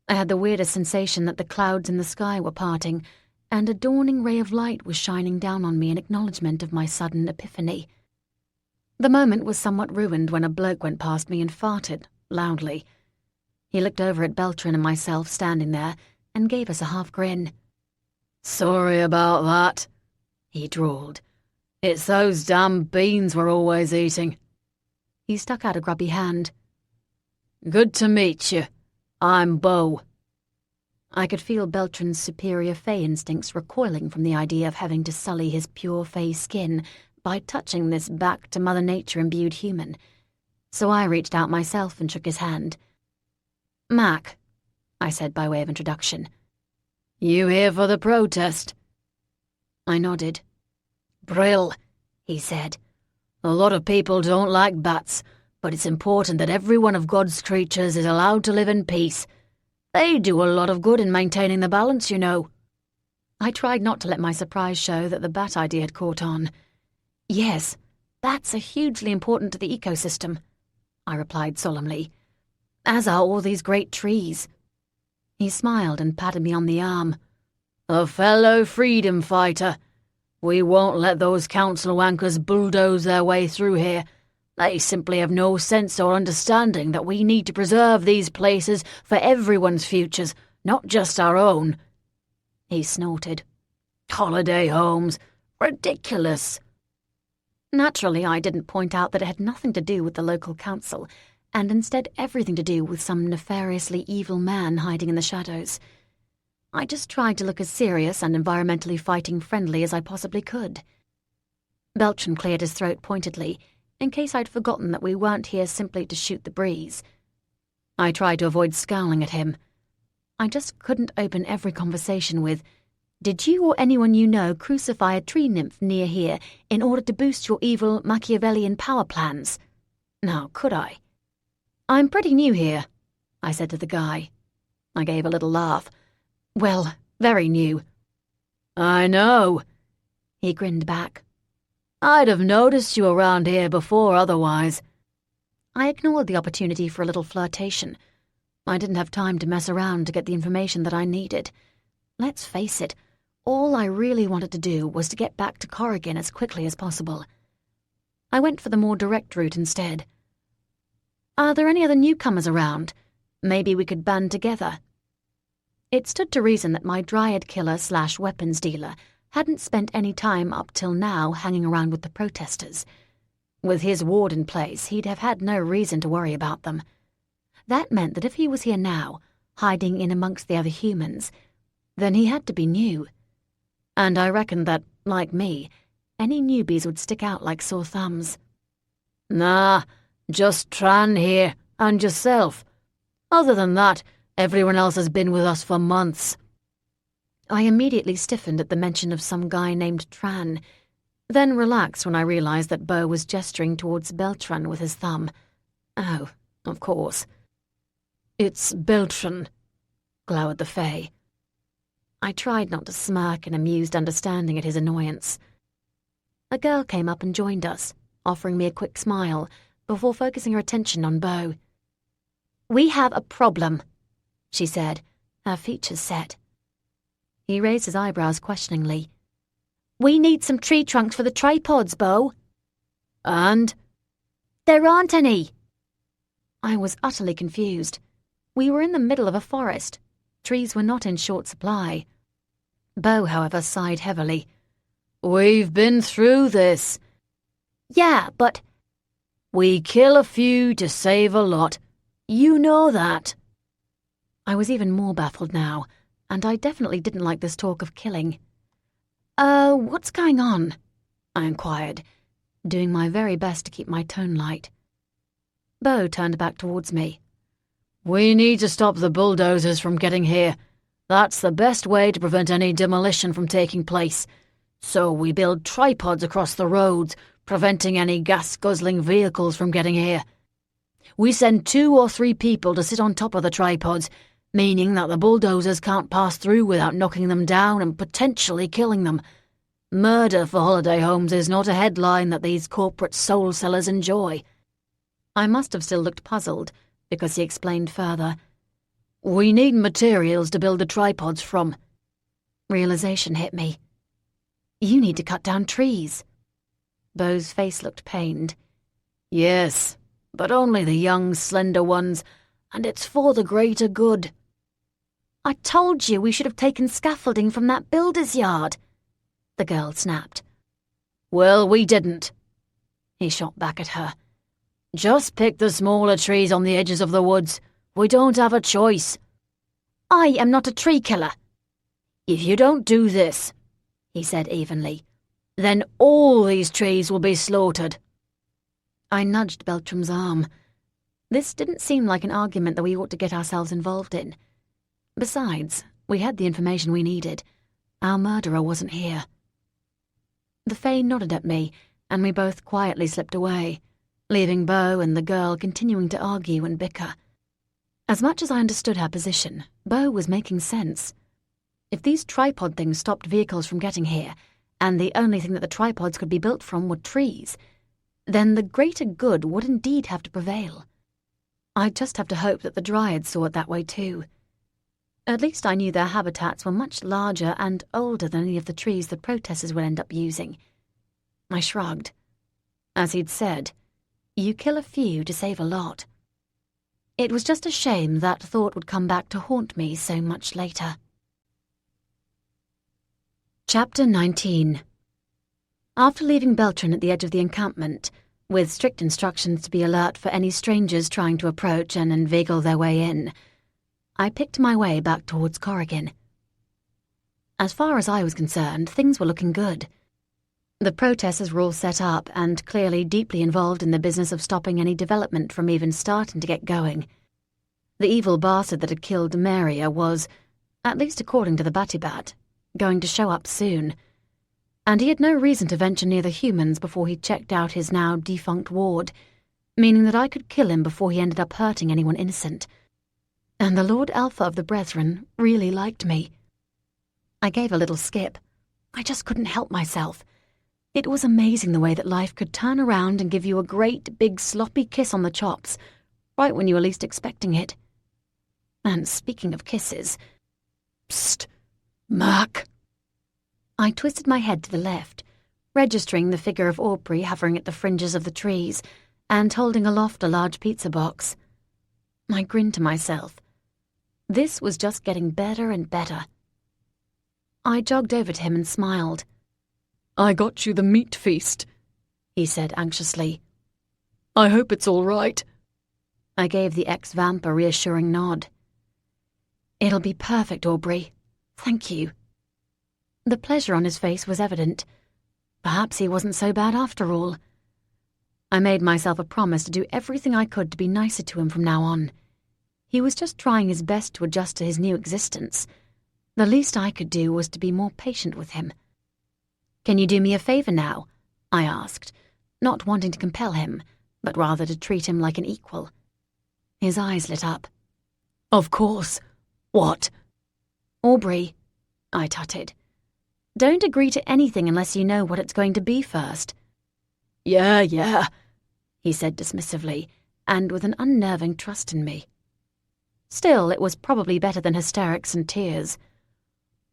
I had the weirdest sensation that the clouds in the sky were parting, and a dawning ray of light was shining down on me in acknowledgement of my sudden epiphany. The moment was somewhat ruined when a bloke went past me and farted, loudly. He looked over at Beltran and myself standing there, and gave us a half-grin. "Sorry about that," he drawled. "It's those damn beans we're always eating." He stuck out a grubby hand. "Good to meet you. I'm Beau." I could feel Beltran's superior Fae instincts recoiling from the idea of having to sully his pure Fae skin by touching this back-to-Mother Nature-imbued human, so I reached out myself and shook his hand. "Mac," I said by way of introduction. "You here for the protest?" I nodded. "Brill," he said. "A lot of people don't like bats, but it's important that every one of God's creatures is allowed to live in peace. They do a lot of good in maintaining the balance, you know." I tried not to let my surprise show that the bat idea had caught on. "Yes, bats are hugely important to the ecosystem," I replied solemnly, "as are all these great trees." He smiled and patted me on the arm. "A fellow freedom fighter. We won't let those council wankers bulldoze their way through here. They simply have no sense or understanding that we need to preserve these places for everyone's futures, not just our own." He snorted. "Holiday homes. Ridiculous." Naturally, I didn't point out that it had nothing to do with the local council, and instead everything to do with some nefariously evil man hiding in the shadows. I just tried to look as serious and environmentally fighting-friendly as I possibly could. Beltran cleared his throat pointedly, in case I'd forgotten that we weren't here simply to shoot the breeze. I tried to avoid scowling at him. I just couldn't open every conversation with, "Did you or anyone you know crucify a tree nymph near here in order to boost your evil Machiavellian power plans?" Now, could I? "I'm pretty new here," I said to the guy. I gave a little laugh. "Well, very new." "I know," he grinned back. "I'd have noticed you around here before otherwise." I ignored the opportunity for a little flirtation. I didn't have time to mess around to get the information that I needed. Let's face it, all I really wanted to do was to get back to Corrigan as quickly as possible. I went for the more direct route instead. "Are there any other newcomers around? Maybe we could band together." It stood to reason that my dryad killer/weapons dealer hadn't spent any time up till now hanging around with the protesters. With his ward in place, he'd have had no reason to worry about them. That meant that if he was here now, hiding in amongst the other humans, then he had to be new. And I reckoned that, like me, any newbies would stick out like sore thumbs. Nah, just Tran here, and yourself. Other than that, everyone else has been with us for months. I immediately stiffened at the mention of some guy named Tran, then relaxed when I realized that Beau was gesturing towards Beltran with his thumb. Oh, of course. It's Beltran, glowered the Fae. I tried not to smirk in amused understanding at his annoyance. A girl came up and joined us, offering me a quick smile, before focusing her attention on Beau. "We have a problem," she said, her features set. He raised his eyebrows questioningly. "We need some tree trunks for the tripods, Beau." "And?" "There aren't any." I was utterly confused. We were in the middle of a forest. Trees were not in short supply. Beau, however, sighed heavily. "We've been through this." "Yeah, but—" "We kill a few to save a lot. You know that." I was even more baffled now, and I definitely didn't like this talk of killing. What's going on?" I inquired, doing my very best to keep my tone light. Beau turned back towards me. "We need to stop the bulldozers from getting here. That's the best way to prevent any demolition from taking place. So we build tripods across the roads, preventing any gas-guzzling vehicles from getting here. We send 2 or 3 people to sit on top of the tripods, meaning that the bulldozers can't pass through without knocking them down and potentially killing them. Murder for holiday homes is not a headline that these corporate soul sellers enjoy." I must have still looked puzzled, because he explained further. "We need materials to build the tripods from." Realization hit me. "You need to cut down trees." Beau's face looked pained. "Yes, but only the young, slender ones, and it's for the greater good." "I told you we should have taken scaffolding from that builder's yard," the girl snapped. "Well, we didn't," he shot back at her. "Just pick the smaller trees on the edges of the woods. We don't have a choice." "I am not a tree killer." "If you don't do this," he said evenly, "then all these trees will be slaughtered." I nudged Beltram's arm. This didn't seem like an argument that we ought to get ourselves involved in. Besides, we had the information we needed. Our murderer wasn't here. The Fae nodded at me, and we both quietly slipped away, leaving Beau and the girl continuing to argue and bicker. As much as I understood her position, Beau was making sense. If these tripod things stopped vehicles from getting here, and the only thing that the tripods could be built from were trees, then the greater good would indeed have to prevail. I'd just have to hope that the Dryads saw it that way too. At least I knew their habitats were much larger and older than any of the trees the protesters would end up using. I shrugged. As he'd said, you kill a few to save a lot. It was just a shame that thought would come back to haunt me so much later. Chapter 19. After leaving Beltran at the edge of the encampment, with strict instructions to be alert for any strangers trying to approach and inveigle their way in, I picked my way back towards Corrigan. As far as I was concerned, things were looking good. The protesters were all set up and clearly deeply involved in the business of stopping any development from even starting to get going. The evil bastard that had killed Maria was, at least according to the Batibat, going to show up soon, and he had no reason to venture near the humans before he checked out his now defunct ward, meaning that I could kill him before he ended up hurting anyone innocent. And the Lord Alpha of the Brethren really liked me. I gave a little skip. I just couldn't help myself. It was amazing the way that life could turn around and give you a great, big, sloppy kiss on the chops, right when you were least expecting it. And speaking of kisses... Psst! Mac! I twisted my head to the left, registering the figure of Aubrey hovering at the fringes of the trees and holding aloft a large pizza box. I grinned to myself. This was just getting better and better. I jogged over to him and smiled. "I got you the meat feast," he said anxiously. "I hope it's all right." I gave the ex-vamp a reassuring nod. "It'll be perfect, Aubrey. Thank you." The pleasure on his face was evident. Perhaps he wasn't so bad after all. I made myself a promise to do everything I could to be nicer to him from now on. He was just trying his best to adjust to his new existence. The least I could do was to be more patient with him. "Can you do me a favor now?" I asked, not wanting to compel him, but rather to treat him like an equal. His eyes lit up. "Of course. What?" "Aubrey," I tutted. "Don't agree to anything unless you know what it's going to be first." Yeah, he said dismissively, and with an unnerving trust in me. Still, it was probably better than hysterics and tears.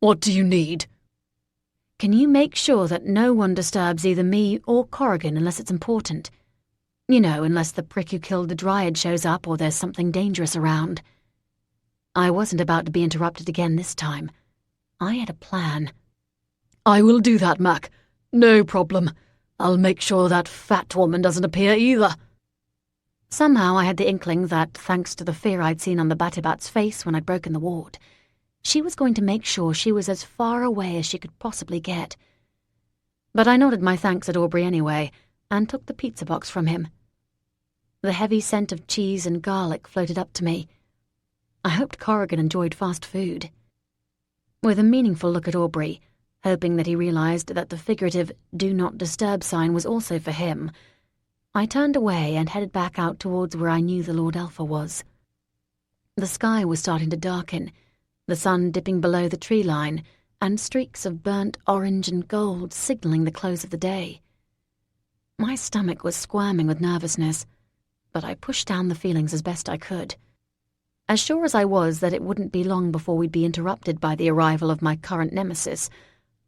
"What do you need?" "Can you make sure that no one disturbs either me or Corrigan unless it's important? You know, unless the prick who killed the Dryad shows up or there's something dangerous around." I wasn't about to be interrupted again this time. I had a plan. "I will do that, Mac. No problem. I'll make sure that fat woman doesn't appear either." Somehow I had the inkling that, thanks to the fear I'd seen on the Batibat's face when I'd broken the ward, she was going to make sure she was as far away as she could possibly get. But I nodded my thanks at Aubrey anyway, and took the pizza box from him. The heavy scent of cheese and garlic floated up to me. I hoped Corrigan enjoyed fast food. With a meaningful look at Aubrey, hoping that he realized that the figurative "do not disturb" sign was also for him, I turned away and headed back out towards where I knew the Lord Alpha was. The sky was starting to darken, the sun dipping below the tree line, and streaks of burnt orange and gold signaling the close of the day. My stomach was squirming with nervousness, but I pushed down the feelings as best I could. As sure as I was that it wouldn't be long before we'd be interrupted by the arrival of my current nemesis,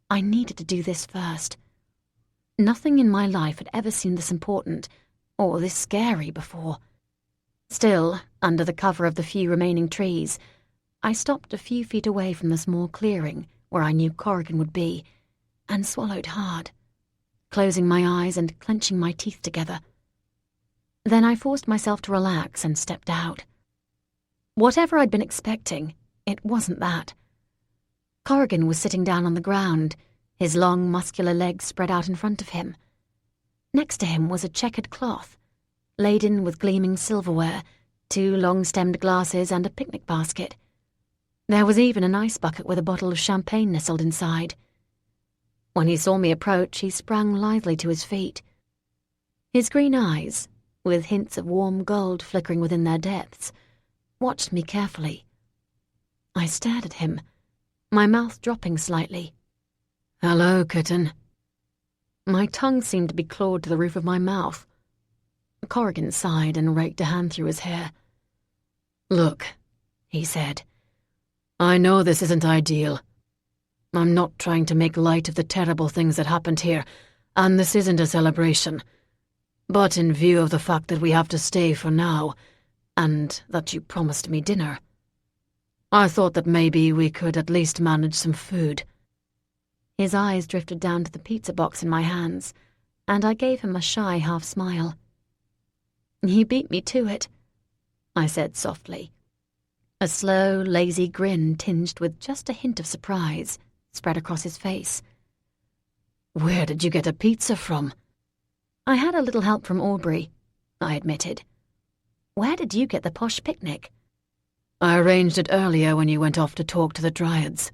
I needed to do this first. Nothing in my life had ever seemed this important, or this scary before. Still, under the cover of the few remaining trees, I stopped a few feet away from the small clearing where I knew Corrigan would be, and swallowed hard, closing my eyes and clenching my teeth together. Then I forced myself to relax and stepped out. Whatever I'd been expecting, it wasn't that. Corrigan was sitting down on the ground, his long, muscular legs spread out in front of him. Next to him was a checkered cloth, laden with gleaming silverware, 2 long-stemmed glasses and a picnic basket. There was even an ice bucket with a bottle of champagne nestled inside. When he saw me approach, he sprang lithely to his feet. His green eyes, with hints of warm gold flickering within their depths, watched me carefully. I stared at him, my mouth dropping slightly. "Hello, kitten." My tongue seemed to be clawed to the roof of my mouth. Corrigan sighed and raked a hand through his hair. "Look," he said, "I know this isn't ideal. I'm not trying to make light of the terrible things that happened here, and this isn't a celebration. But in view of the fact that we have to stay for now, and that you promised me dinner, I thought that maybe we could at least manage some food." His eyes drifted down to the pizza box in my hands, and I gave him a shy half-smile. "You beat me to it," I said softly. A slow, lazy grin tinged with just a hint of surprise spread across his face. "Where did you get a pizza from?" "I had a little help from Aubrey," I admitted. "Where did you get the posh picnic?" "I arranged it earlier when you went off to talk to the Dryads."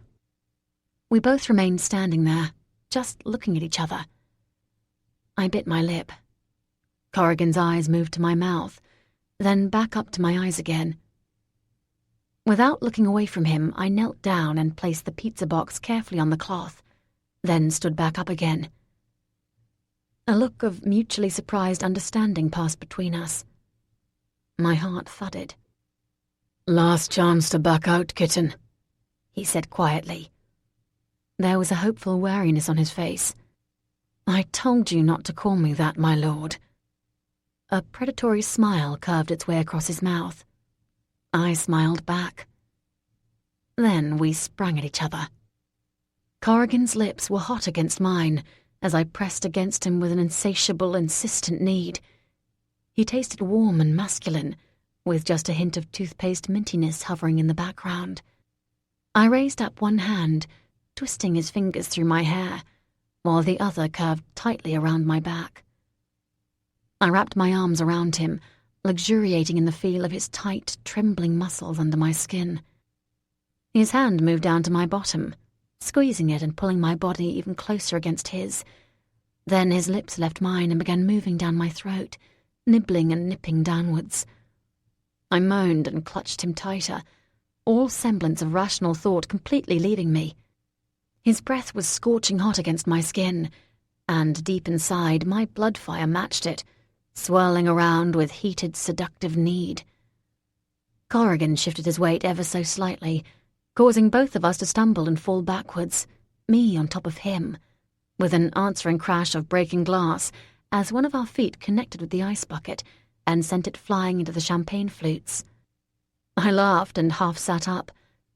We both remained standing there, just looking at each other. I bit my lip. Corrigan's eyes moved to my mouth, then back up to my eyes again. Without looking away from him, I knelt down and placed the pizza box carefully on the cloth, then stood back up again. A look of mutually surprised understanding passed between us. My heart thudded. "Last chance to back out, kitten," he said quietly. There was a hopeful wariness on his face. "I told you not to call me that, my lord." A predatory smile curved its way across his mouth. I smiled back. Then we sprang at each other. Corrigan's lips were hot against mine as I pressed against him with an insatiable, insistent need. He tasted warm and masculine, with just a hint of toothpaste mintiness hovering in the background. I raised up one hand, twisting his fingers through my hair, while the other curved tightly around my back. I wrapped my arms around him, luxuriating in the feel of his tight, trembling muscles under my skin. His hand moved down to my bottom, squeezing it and pulling my body even closer against his. Then his lips left mine and began moving down my throat, nibbling and nipping downwards. I moaned and clutched him tighter, all semblance of rational thought completely leaving me. His breath was scorching hot against my skin, and deep inside my blood fire matched it, swirling around with heated, seductive need. Corrigan shifted his weight ever so slightly, causing both of us to stumble and fall backwards, me on top of him, with an answering crash of breaking glass as one of our feet connected with the ice bucket and sent it flying into the champagne flutes. I laughed and half sat up,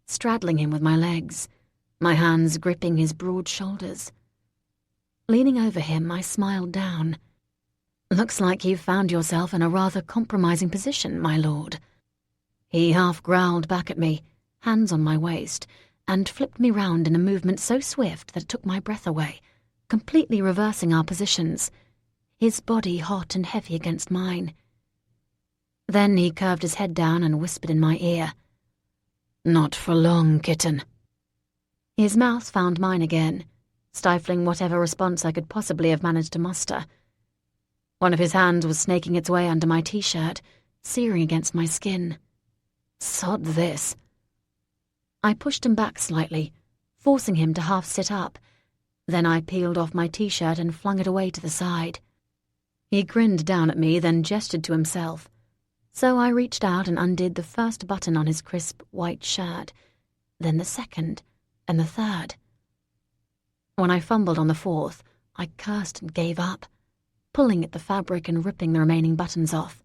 straddling him with my legs, my hands gripping his broad shoulders. Leaning over him, I smiled down. "Looks like you've found yourself in a rather compromising position, my lord." He half growled back at me, hands on my waist, and flipped me round in a movement so swift that it took my breath away, completely reversing our positions, his body hot and heavy against mine. Then he curved his head down and whispered in my ear, "Not for long, kitten." His mouth found mine again, stifling whatever response I could possibly have managed to muster. One of his hands was snaking its way under my t-shirt, searing against my skin. Sod this. I pushed him back slightly, forcing him to half sit up. Then I peeled off my t-shirt and flung it away to the side. He grinned down at me, then gestured to himself. So I reached out and undid the first button on his crisp white shirt, then the second, and the third. When I fumbled on the fourth, I cursed and gave up, pulling at the fabric and ripping the remaining buttons off.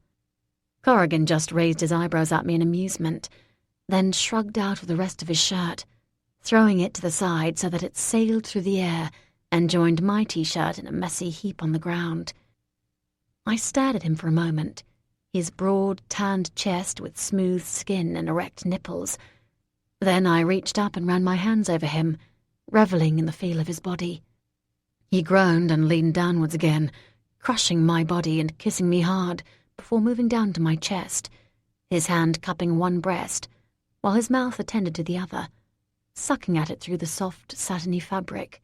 Corrigan just raised his eyebrows at me in amusement, then shrugged out of the rest of his shirt, throwing it to the side so that it sailed through the air and joined my t-shirt in a messy heap on the ground. I stared at him for a moment, his broad, tanned chest with smooth skin and erect nipples. Then I reached up and ran my hands over him, reveling in the feel of his body. He groaned and leaned downwards again, crushing my body and kissing me hard before moving down to my chest, his hand cupping one breast, while his mouth attended to the other, sucking at it through the soft, satiny fabric.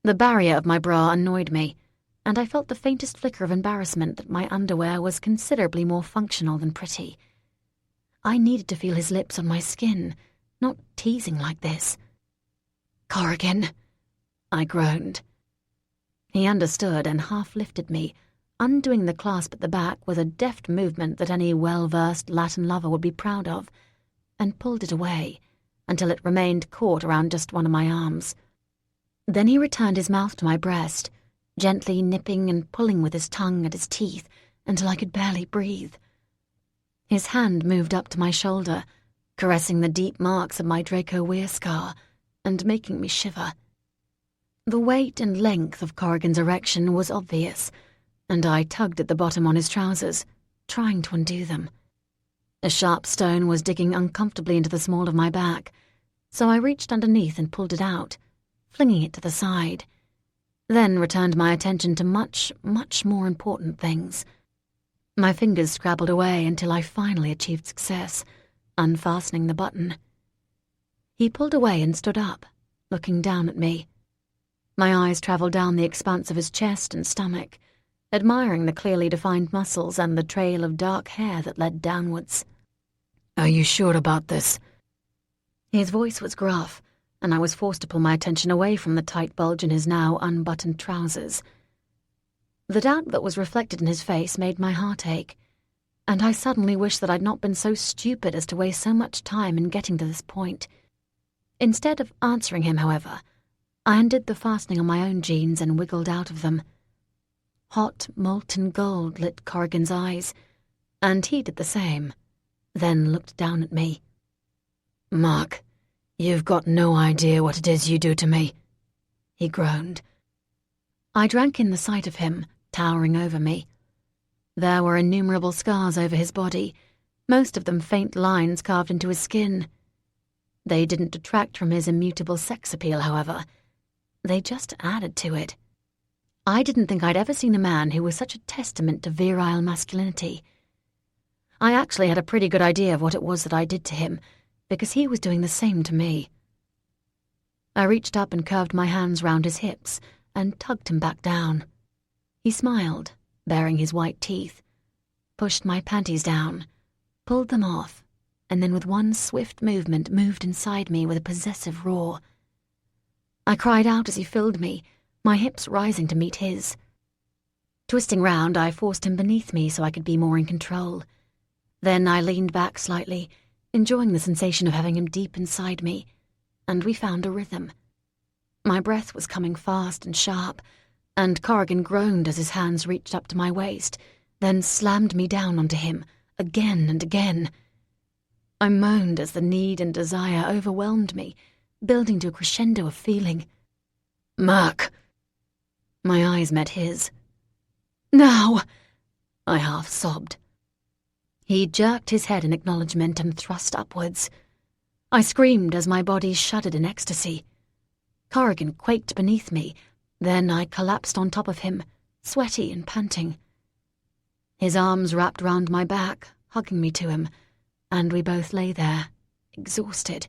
The barrier of my bra annoyed me, and I felt the faintest flicker of embarrassment that my underwear was considerably more functional than pretty. I needed to feel his lips on my skin, not teasing like this. "Corrigan," I groaned. He understood and half lifted me, undoing the clasp at the back with a deft movement that any well-versed Latin lover would be proud of, and pulled it away until it remained caught around just one of my arms. Then he returned his mouth to my breast, gently nipping and pulling with his tongue at his teeth until I could barely breathe. His hand moved up to my shoulder, caressing the deep marks of my Draco Weir scar and making me shiver. The weight and length of Corrigan's erection was obvious, and I tugged at the bottom on his trousers, trying to undo them. A sharp stone was digging uncomfortably into the small of my back, so I reached underneath and pulled it out, flinging it to the side, then returned my attention to much, much more important things. My fingers scrabbled away until I finally achieved success, unfastening the button. He pulled away and stood up, looking down at me. My eyes travelled down the expanse of his chest and stomach, admiring the clearly defined muscles and the trail of dark hair that led downwards. "Are you sure about this?" His voice was gruff, and I was forced to pull my attention away from the tight bulge in his now unbuttoned trousers. The doubt that was reflected in his face made my heart ache, and I suddenly wished that I'd not been so stupid as to waste so much time in getting to this point. Instead of answering him, however, I undid the fastening on my own jeans and wiggled out of them. Hot, molten gold lit Corrigan's eyes, and he did the same, then looked down at me. "Mark, "You've got no idea what it is you do to me," he groaned. I drank in the sight of him, towering over me. There were innumerable scars over his body, most of them faint lines carved into his skin. They didn't detract from his immutable sex appeal, however. They just added to it. I didn't think I'd ever seen a man who was such a testament to virile masculinity. I actually had a pretty good idea of what it was that I did to him, because he was doing the same to me. I reached up and curved my hands round his hips and tugged him back down. He smiled, baring his white teeth, pushed my panties down, pulled them off, and then with one swift movement moved inside me with a possessive roar. I cried out as he filled me, my hips rising to meet his. Twisting round, I forced him beneath me so I could be more in control. Then I leaned back slightly, enjoying the sensation of having him deep inside me, and we found a rhythm. My breath was coming fast and sharp, and Corrigan groaned as his hands reached up to my waist, then slammed me down onto him, again and again. I moaned as the need and desire overwhelmed me, building to a crescendo of feeling. "Mark!" My eyes met his. "Now!" I half sobbed. He jerked his head in acknowledgement and thrust upwards. I screamed as my body shuddered in ecstasy. Corrigan quaked beneath me, then I collapsed on top of him, sweaty and panting. His arms wrapped round my back, hugging me to him, and we both lay there, exhausted,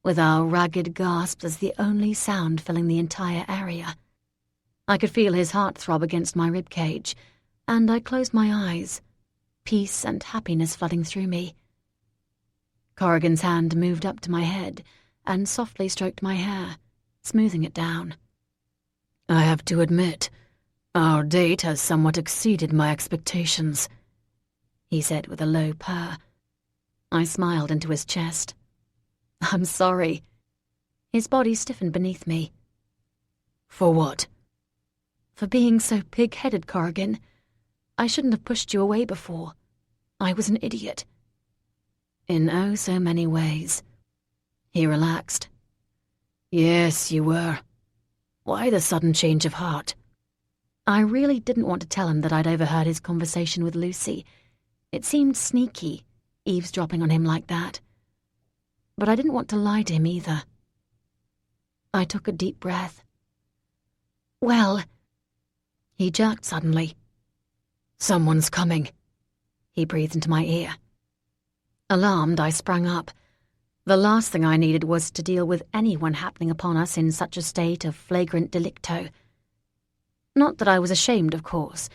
with our ragged gasps as the only sound filling the entire area. I could feel his heart throb against my ribcage, and I closed my eyes, peace and happiness flooding through me. Corrigan's hand moved up to my head and softly stroked my hair, smoothing it down. "I have to admit, our date has somewhat exceeded my expectations," he said with a low purr. I smiled into his chest. "I'm sorry." His body stiffened beneath me. "For what?" "For being so pig-headed, Corrigan. I shouldn't have pushed you away before. I was an idiot." In oh so many ways. He relaxed. "Yes, you were. Why the sudden change of heart?" I really didn't want to tell him that I'd overheard his conversation with Lucy. It seemed sneaky, eavesdropping on him like that. But I didn't want to lie to him either. I took a deep breath. "Well," he jerked suddenly. "Someone's coming," he breathed into my ear. Alarmed, I sprang up. The last thing I needed was to deal with anyone happening upon us in such a state of flagrant delicto. Not that I was ashamed, of course,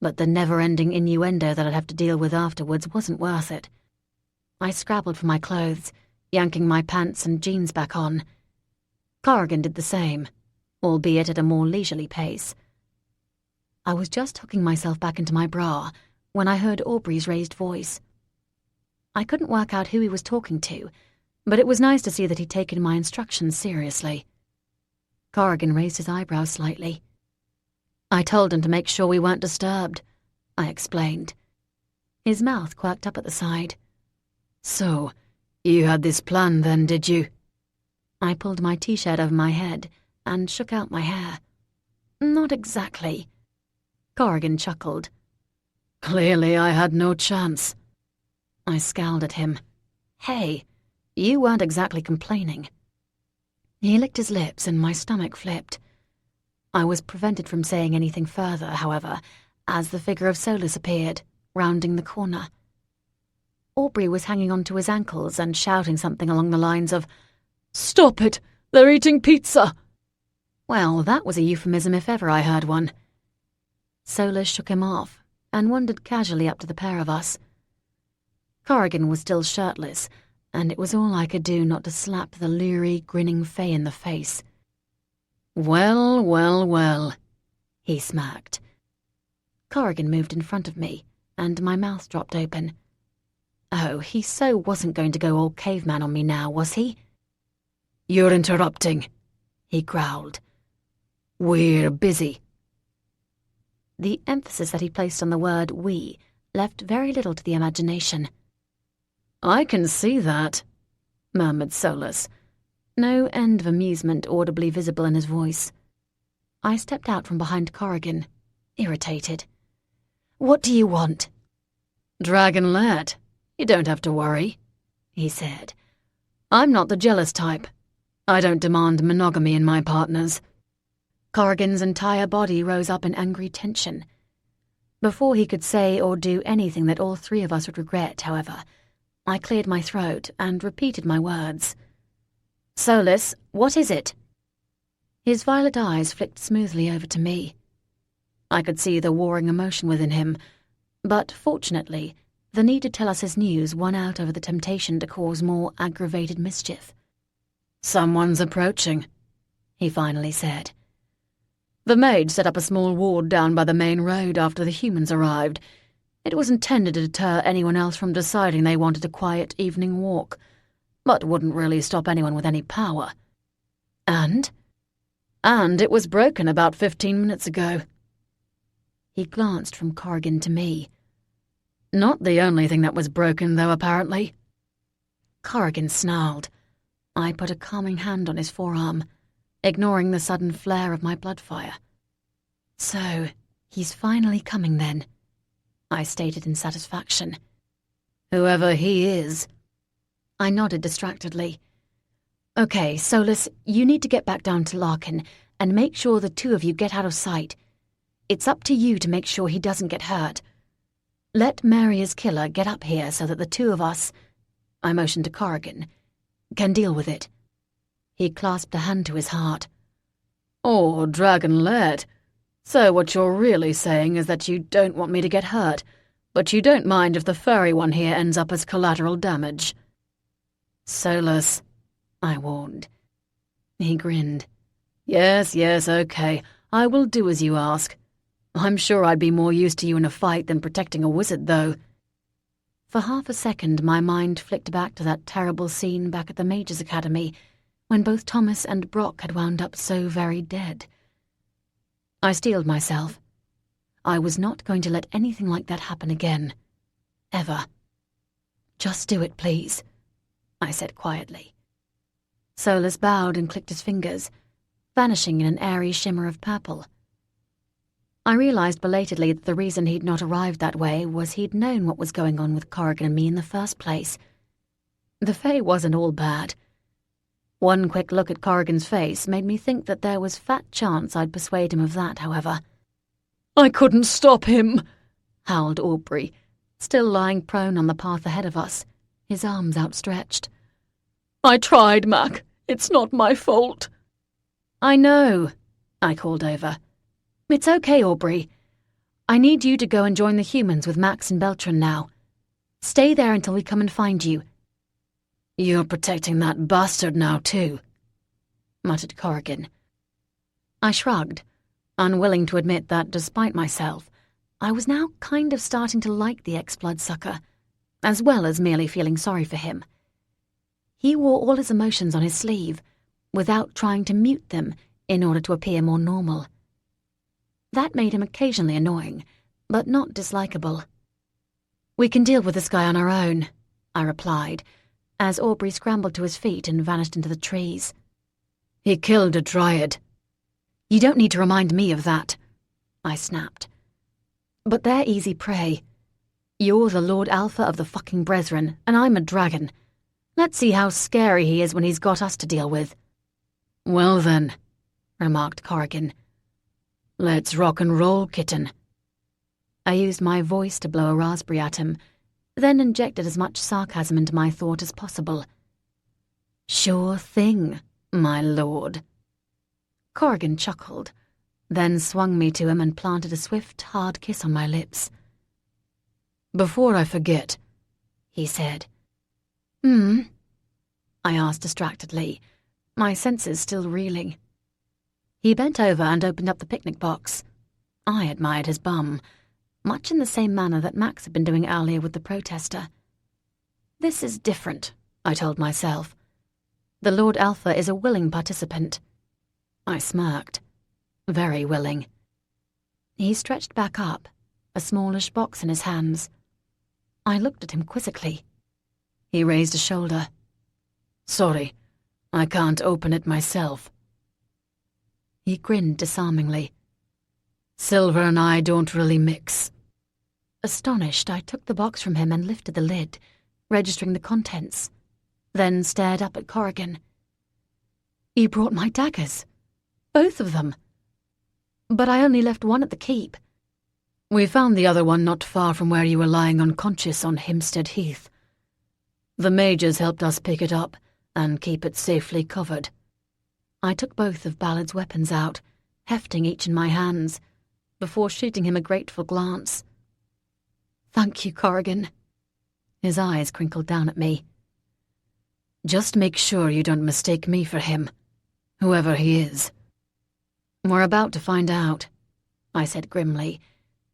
but the never-ending innuendo that I'd have to deal with afterwards wasn't worth it. I scrabbled for my clothes, yanking my pants and jeans back on. Corrigan did the same, albeit at a more leisurely pace. I was just hooking myself back into my bra when I heard Aubrey's raised voice. I couldn't work out who he was talking to, but it was nice to see that he'd taken my instructions seriously. Corrigan raised his eyebrows slightly. "I told him to make sure we weren't disturbed," I explained. His mouth quirked up at the side. "So, you had this plan then, did you?" I pulled my t-shirt over my head and shook out my hair. "Not exactly." Corrigan chuckled. "Clearly I had no chance." I scowled at him. "Hey, you weren't exactly complaining." He licked his lips and my stomach flipped. I was prevented from saying anything further, however, as the figure of Solus appeared, rounding the corner. Aubrey was hanging onto his ankles and shouting something along the lines of, "Stop it! They're eating pizza!" Well, that was a euphemism if ever I heard one. Solus shook him off and wandered casually up to the pair of us. Corrigan was still shirtless, and it was all I could do not to slap the leery, grinning Faye in the face. Well, well, well," he smirked. Corrigan moved in front of me, and my mouth dropped open. Oh, he so wasn't going to go all caveman on me now, was he? "You're interrupting," he growled. "We're busy." The emphasis that he placed on the word "we" left very little to the imagination. "I can see that," murmured Solus. no end of amusement audibly visible in his voice. I stepped out from behind Corrigan, irritated. "What do you want?" "Dragon lad, you don't have to worry," he said. "I'm not the jealous type. I don't demand monogamy in my partners." Corrigan's entire body rose up in angry tension. Before he could say or do anything that all three of us would regret, however, I cleared my throat and repeated my words. "Solus, what is it?" His violet eyes flicked smoothly over to me. I could see the warring emotion within him, but fortunately, the need to tell us his news won out over the temptation to cause more aggravated mischief. "Someone's approaching," he finally said. "The maid set up a small ward down by the main road after the humans arrived. It was intended to deter anyone else from deciding they wanted a quiet evening walk, but wouldn't really stop anyone with any power. And it was broken about 15 minutes ago." He glanced from Corrigan to me. "Not the only thing that was broken, though, apparently." Corrigan snarled. I put a calming hand on his forearm, ignoring the sudden flare of my blood fire. "So, he's finally coming then," I stated in satisfaction. "Whoever he is." I nodded distractedly. "Okay, Solus, you need to get back down to Larkin and make sure the two of you get out of sight. It's up to you to make sure he doesn't get hurt. Let Maria's killer get up here so that the two of us," I motioned to Corrigan, "can deal with it." He clasped a hand to his heart. "Oh, Dragon lad. So what you're really saying is that you don't want me to get hurt, but you don't mind if the furry one here ends up as collateral damage." "Solus," I warned. He grinned. Yes, okay. I will do as you ask. I'm sure I'd be more used to you in a fight than protecting a wizard, though." For half a second, my mind flicked back to that terrible scene back at the Mages' Academy, when both Thomas and Brock had wound up so very dead. I steeled myself. I was not going to let anything like that happen again. Ever. "Just do it, please," I said quietly. Solus bowed and clicked his fingers, vanishing in an airy shimmer of purple. I realized belatedly that the reason he'd not arrived that way was he'd known what was going on with Corrigan and me in the first place. The Fae wasn't all bad. One quick look at Corrigan's face made me think that there was fat chance I'd persuade him of that, however. "I couldn't stop him," howled Aubrey, still lying prone on the path ahead of us, his arms outstretched. "I tried, Mac. It's not my fault." "I know," I called over. "It's okay, Aubrey. I need you to go and join the humans with Max and Beltran now. Stay there until we come and find you." "You're protecting that bastard now, too," muttered Corrigan. I shrugged, unwilling to admit that, despite myself, I was now kind of starting to like the ex-bloodsucker, as well as merely feeling sorry for him. He wore all his emotions on his sleeve, without trying to mute them in order to appear more normal. That made him occasionally annoying, but not dislikable. "We can deal with this guy on our own," I replied, as Aubrey scrambled to his feet and vanished into the trees. "He killed a dryad." "You don't need to remind me of that," I snapped. "But they're easy prey. You're the Lord Alpha of the fucking Brethren, and I'm a dragon. Let's see how scary he is when he's got us to deal with." "Well then," remarked Corrigan. "Let's rock and roll, kitten." I used my voice to blow a raspberry at him, then injected as much sarcasm into my thought as possible. "Sure thing, my lord." Corrigan chuckled, then swung me to him and planted a swift, hard kiss on my lips. "Before I forget," he said. I asked distractedly, my senses still reeling. He bent over and opened up the picnic box. I admired his bum, much in the same manner that Max had been doing earlier with the protester. This is different, I told myself. The Lord Alpha is a willing participant. I smirked. Very willing. He stretched back up, a smallish box in his hands. I looked at him quizzically. He raised a shoulder. "Sorry, I can't open it myself. He grinned disarmingly. Silver and I don't really mix. Astonished, I took the box from him and lifted the lid, registering the contents, then stared up at Corrigan. He brought my daggers. Both of them. But I only left one at the keep. We found the other one not far from where you were lying unconscious on Hempstead Heath. The majors helped us pick it up and keep it safely covered. I took both of Ballard's weapons out, hefting each in my hands, before shooting him a grateful glance. Thank you, Corrigan. His eyes crinkled down at me. Just make sure you don't mistake me for him, whoever he is. We're about to find out, I said grimly,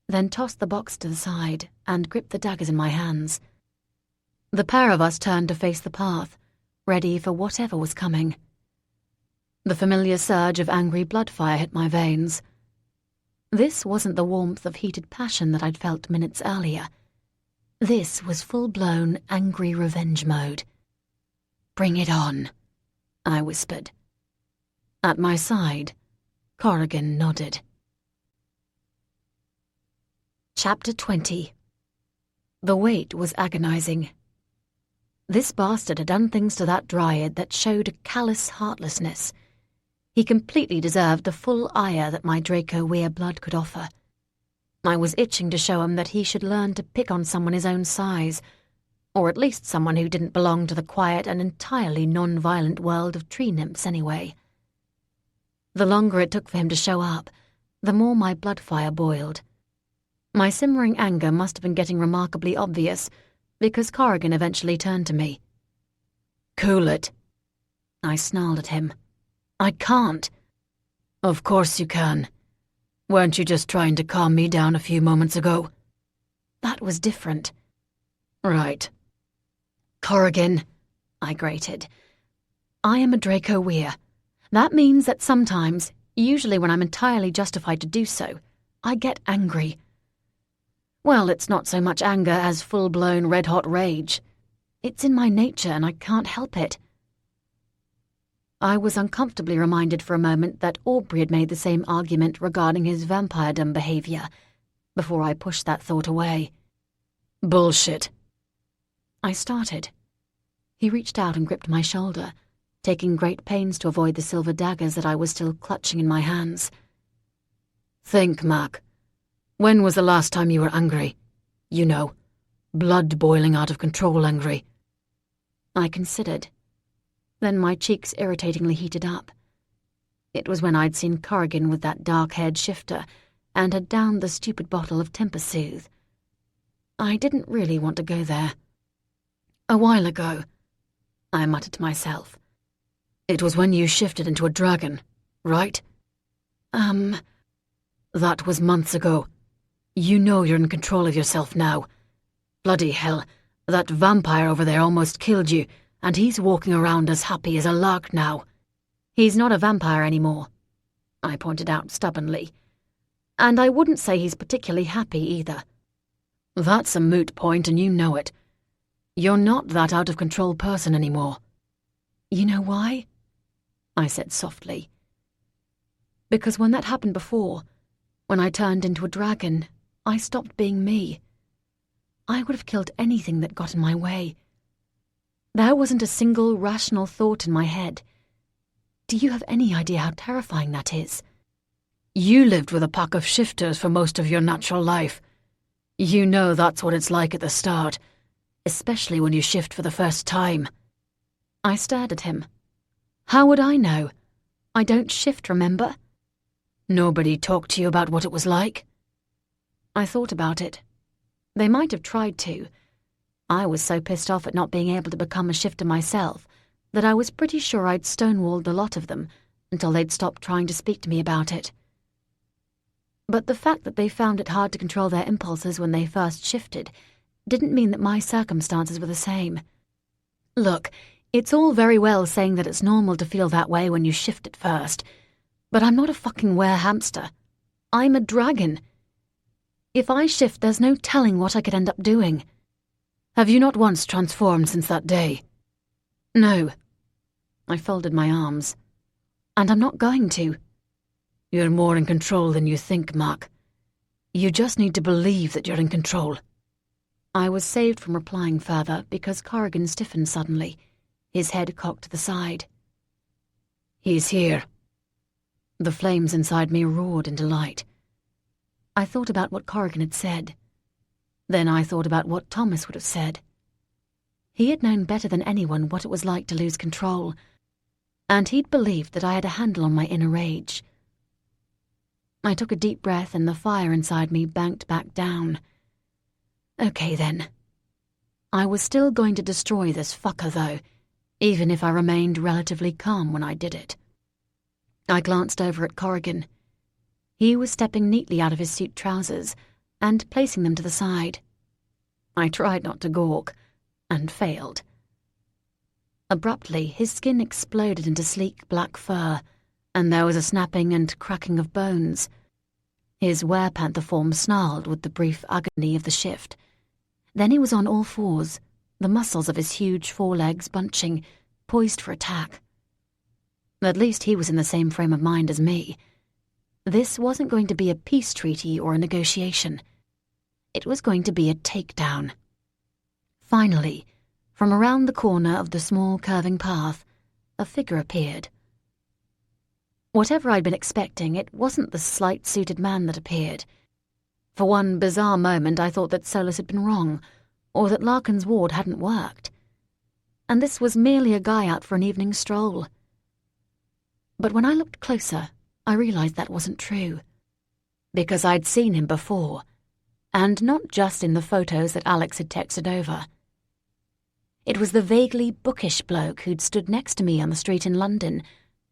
then tossed the box to the side and gripped the daggers in my hands. The pair of us turned to face the path, ready for whatever was coming. The familiar surge of angry blood fire hit my veins. This wasn't the warmth of heated passion that I'd felt minutes earlier. This was full-blown angry revenge mode. Bring it on, I whispered. At my side, Corrigan nodded. Chapter 20. The wait was agonizing. This bastard had done things to that dryad that showed a callous heartlessness. He completely deserved the full ire that my Draco Weir blood could offer. I was itching to show him that he should learn to pick on someone his own size, or at least someone who didn't belong to the quiet and entirely non-violent world of tree nymphs anyway. The longer it took for him to show up, the more my blood fire boiled. My simmering anger must have been getting remarkably obvious, because Corrigan eventually turned to me. Cool it, I snarled at him. I can't. Of course you can. Weren't you just trying to calm me down a few moments ago? That was different. Right. Corrigan, I grated. I am a Draco Weir. That means that sometimes, usually when I'm entirely justified to do so, I get angry. Well, it's not so much anger as full-blown red-hot rage. It's in my nature and I can't help it. I was uncomfortably reminded for a moment that Aubrey had made the same argument regarding his vampiredom behavior, before I pushed that thought away. Bullshit. I started. He reached out and gripped my shoulder, taking great pains to avoid the silver daggers that I was still clutching in my hands. Think, Mac. When was the last time you were angry? You know, blood boiling out of control angry. I considered. Then my cheeks irritatingly heated up. It was when I'd seen Corrigan with that dark-haired shifter and had downed the stupid bottle of Temper-Soothe. I didn't really want to go there. A while ago, I muttered to myself. It was when you shifted into a dragon, right? That was months ago. You know you're in control of yourself now. Bloody hell, that vampire over there almost killed you, and he's walking around as happy as a lark now. He's not a vampire anymore, I pointed out stubbornly. And I wouldn't say he's particularly happy either. That's a moot point and you know it. You're not that out-of-control person anymore. You know why? I said softly. Because when that happened before, when I turned into a dragon, I stopped being me. I would have killed anything that got in my way. There wasn't a single rational thought in my head. Do you have any idea how terrifying that is? You lived with a pack of shifters for most of your natural life. You know that's what it's like at the start, especially when you shift for the first time. I stared at him. How would I know? I don't shift, remember? Nobody talked to you about what it was like? I thought about it. They might have tried to. I was so pissed off at not being able to become a shifter myself that I was pretty sure I'd stonewalled a lot of them until they'd stopped trying to speak to me about it. But the fact that they found it hard to control their impulses when they first shifted didn't mean that my circumstances were the same. Look, it's all very well saying that it's normal to feel that way when you shift at first, but I'm not a fucking were-hamster. I'm a dragon. If I shift, there's no telling what I could end up doing. Have you not once transformed since that day? No. I folded my arms. And I'm not going to. You're more in control than you think, Mark. You just need to believe that you're in control. I was saved from replying further because Corrigan stiffened suddenly, his head cocked to the side. He's here. The flames inside me roared into light. I thought about what Corrigan had said. Then I thought about what Thomas would have said. He had known better than anyone what it was like to lose control, and he'd believed that I had a handle on my inner rage. I took a deep breath and the fire inside me banked back down. Okay then. I was still going to destroy this fucker though, even if I remained relatively calm when I did it. I glanced over at Corrigan. He was stepping neatly out of his suit trousers and placing them to the side. I tried not to gawk, and failed. Abruptly, his skin exploded into sleek black fur, and there was a snapping and cracking of bones. His werepanther form snarled with the brief agony of the shift. Then he was on all fours, the muscles of his huge forelegs bunching, poised for attack. At least he was in the same frame of mind as me. This wasn't going to be a peace treaty or a negotiation. It was going to be a takedown. Finally, from around the corner of the small curving path, a figure appeared. Whatever I'd been expecting, it wasn't the slight-suited man that appeared. For one bizarre moment I thought that Solus had been wrong, or that Larkin's ward hadn't worked. And this was merely a guy out for an evening stroll. But when I looked closer, I realized that wasn't true. Because I'd seen him before, and not just in the photos that Alex had texted over. It was the vaguely bookish bloke who'd stood next to me on the street in London,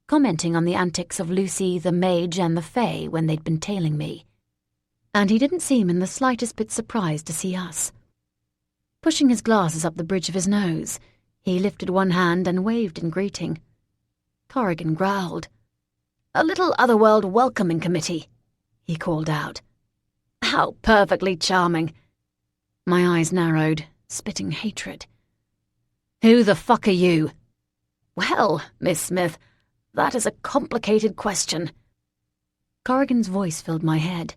commenting on the antics of Lucy, the mage, and the Fae when they'd been tailing me. And he didn't seem in the slightest bit surprised to see us. Pushing his glasses up the bridge of his nose, he lifted one hand and waved in greeting. Corrigan growled. "A little otherworld welcoming committee," he called out. "How perfectly charming." My eyes narrowed, spitting hatred. "Who the fuck are you?" "Well, Miss Smith, that is a complicated question." Corrigan's voice filled my head.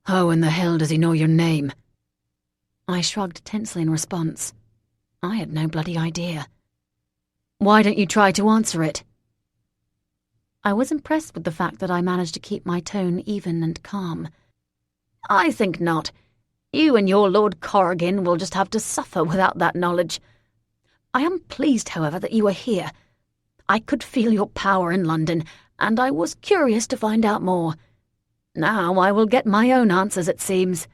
How in the hell does he know your name? I shrugged tensely in response. I had no bloody idea. Why don't you try to answer it? I was impressed with the fact that I managed to keep my tone even and calm. "I think not. You and your Lord Corrigan will just have to suffer without that knowledge. I am pleased, however, that you are here. I could feel your power in London, and I was curious to find out more. Now I will get my own answers, it seems."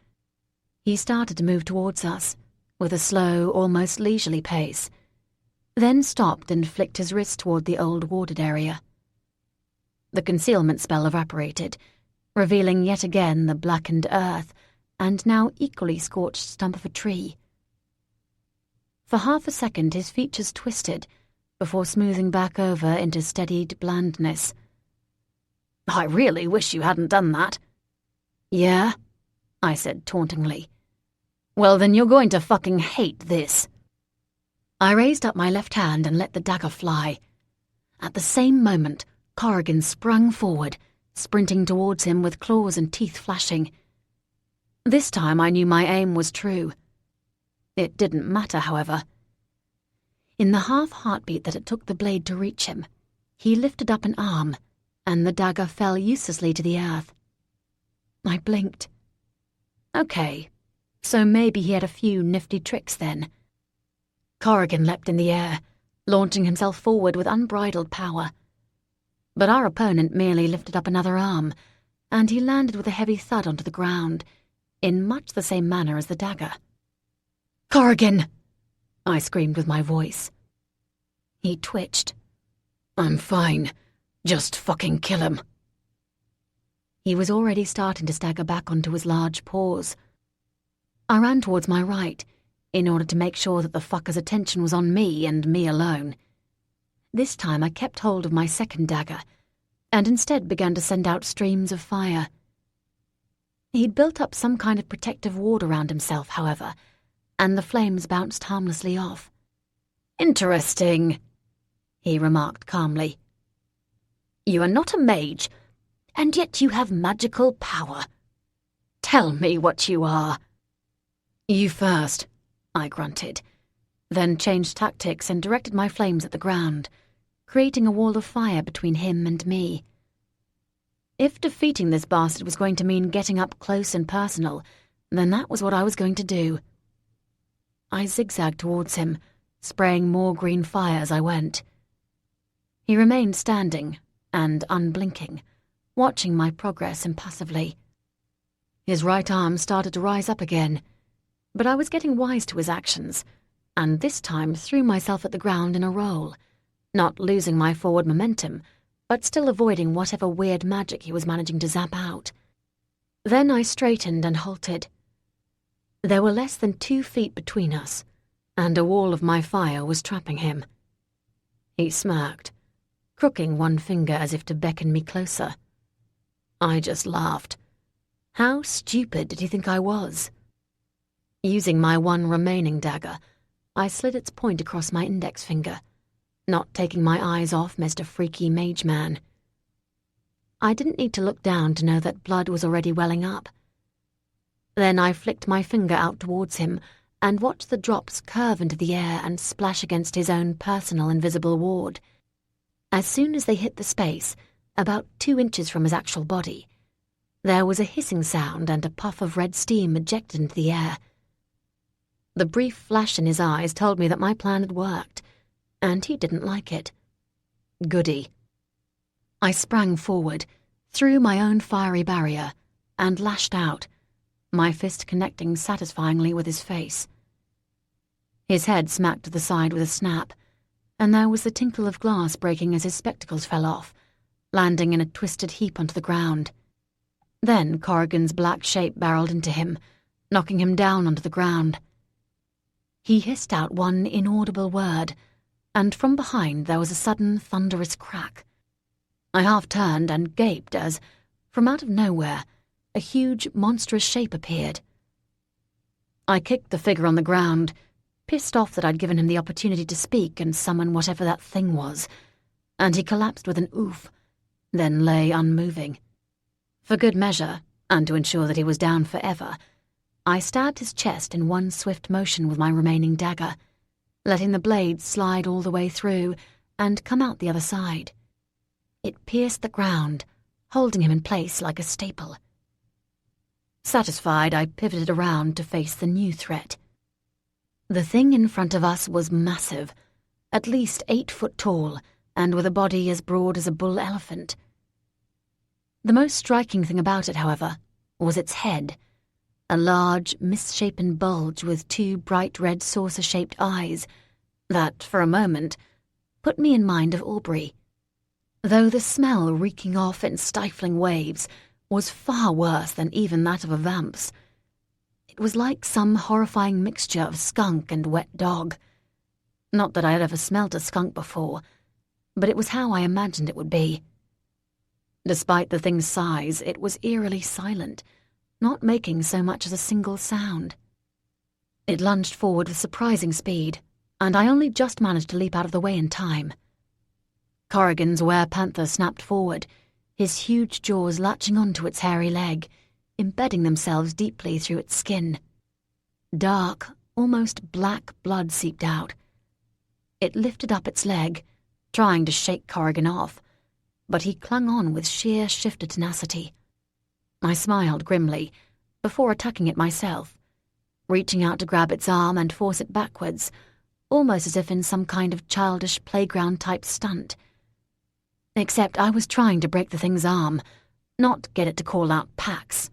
He started to move towards us, with a slow, almost leisurely pace, then stopped and flicked his wrist toward the old warded area. The concealment spell evaporated, revealing yet again the blackened earth and now equally scorched stump of a tree. For half a second his features twisted, before smoothing back over into steadied blandness. "I really wish you hadn't done that." "Yeah?" I said tauntingly. "Well, then you're going to fucking hate this." I raised up my left hand and let the dagger fly. At the same moment, Corrigan sprung forward, sprinting towards him with claws and teeth flashing. This time I knew my aim was true. It didn't matter, however. In the half-heartbeat that it took the blade to reach him, he lifted up an arm, and the dagger fell uselessly to the earth. I blinked. Okay, so maybe he had a few nifty tricks then. Corrigan leapt in the air, launching himself forward with unbridled power. But our opponent merely lifted up another arm, and he landed with a heavy thud onto the ground, in much the same manner as the dagger. "Corrigan!" I screamed with my voice. He twitched. "I'm fine. Just fucking kill him." He was already starting to stagger back onto his large paws. I ran towards my right, in order to make sure that the fucker's attention was on me and me alone. This time I kept hold of my second dagger, and instead began to send out streams of fire. He'd built up some kind of protective ward around himself, however, and the flames bounced harmlessly off. "Interesting." he remarked calmly. "You are not a mage, and yet you have magical power. Tell me what you are." "You first," I grunted, then changed tactics and directed my flames at the ground, creating a wall of fire between him and me. If defeating this bastard was going to mean getting up close and personal, then that was what I was going to do. I zigzagged towards him, spraying more green fire as I went. He remained standing and unblinking, watching my progress impassively. His right arm started to rise up again, but I was getting wise to his actions, and this time threw myself at the ground in a roll, not losing my forward momentum, but still avoiding whatever weird magic he was managing to zap out. Then I straightened and halted. There were less than 2 feet between us, and a wall of my fire was trapping him. He smirked, crooking one finger as if to beckon me closer. I just laughed. How stupid did he think I was? Using my one remaining dagger, I slid its point across my index finger, not taking my eyes off Mr. Freaky Mage Man. I didn't need to look down to know that blood was already welling up. Then I flicked my finger out towards him and watched the drops curve into the air and splash against his own personal invisible ward. As soon as they hit the space, about 2 inches from his actual body, there was a hissing sound and a puff of red steam ejected into the air. The brief flash in his eyes told me that my plan had worked, and he didn't like it. Goody. I sprang forward, through my own fiery barrier, and lashed out, my fist connecting satisfyingly with his face. His head smacked to the side with a snap, and there was the tinkle of glass breaking as his spectacles fell off, landing in a twisted heap onto the ground. Then Corrigan's black shape barreled into him, knocking him down onto the ground. He hissed out one inaudible word, and from behind there was a sudden thunderous crack. I half-turned and gaped as, from out of nowhere, a huge, monstrous shape appeared. I kicked the figure on the ground, pissed off that I'd given him the opportunity to speak and summon whatever that thing was, and he collapsed with an oof, then lay unmoving. For good measure, and to ensure that he was down forever, I stabbed his chest in one swift motion with my remaining dagger, letting the blade slide all the way through and come out the other side. It pierced the ground, holding him in place like a staple. Satisfied, I pivoted around to face the new threat. The thing in front of us was massive, at least 8 foot tall, and with a body as broad as a bull elephant. The most striking thing about it, however, was its head, a large, misshapen bulge with 2 bright red saucer-shaped eyes that, for a moment, put me in mind of Aubrey, though the smell reeking off in stifling waves was far worse than even that of a vamp's. It was like some horrifying mixture of skunk and wet dog. Not that I had ever smelt a skunk before, but it was how I imagined it would be. Despite the thing's size, it was eerily silent, not making so much as a single sound. It lunged forward with surprising speed, and I only just managed to leap out of the way in time. Corrigan's were-panther snapped forward, his huge jaws latching onto its hairy leg, embedding themselves deeply through its skin. Dark, almost black blood seeped out. It lifted up its leg, trying to shake Corrigan off, but he clung on with sheer shifter tenacity. I smiled grimly, before attacking it myself, reaching out to grab its arm and force it backwards, almost as if in some kind of childish playground-type stunt. Except I was trying to break the thing's arm, not get it to call out Pax.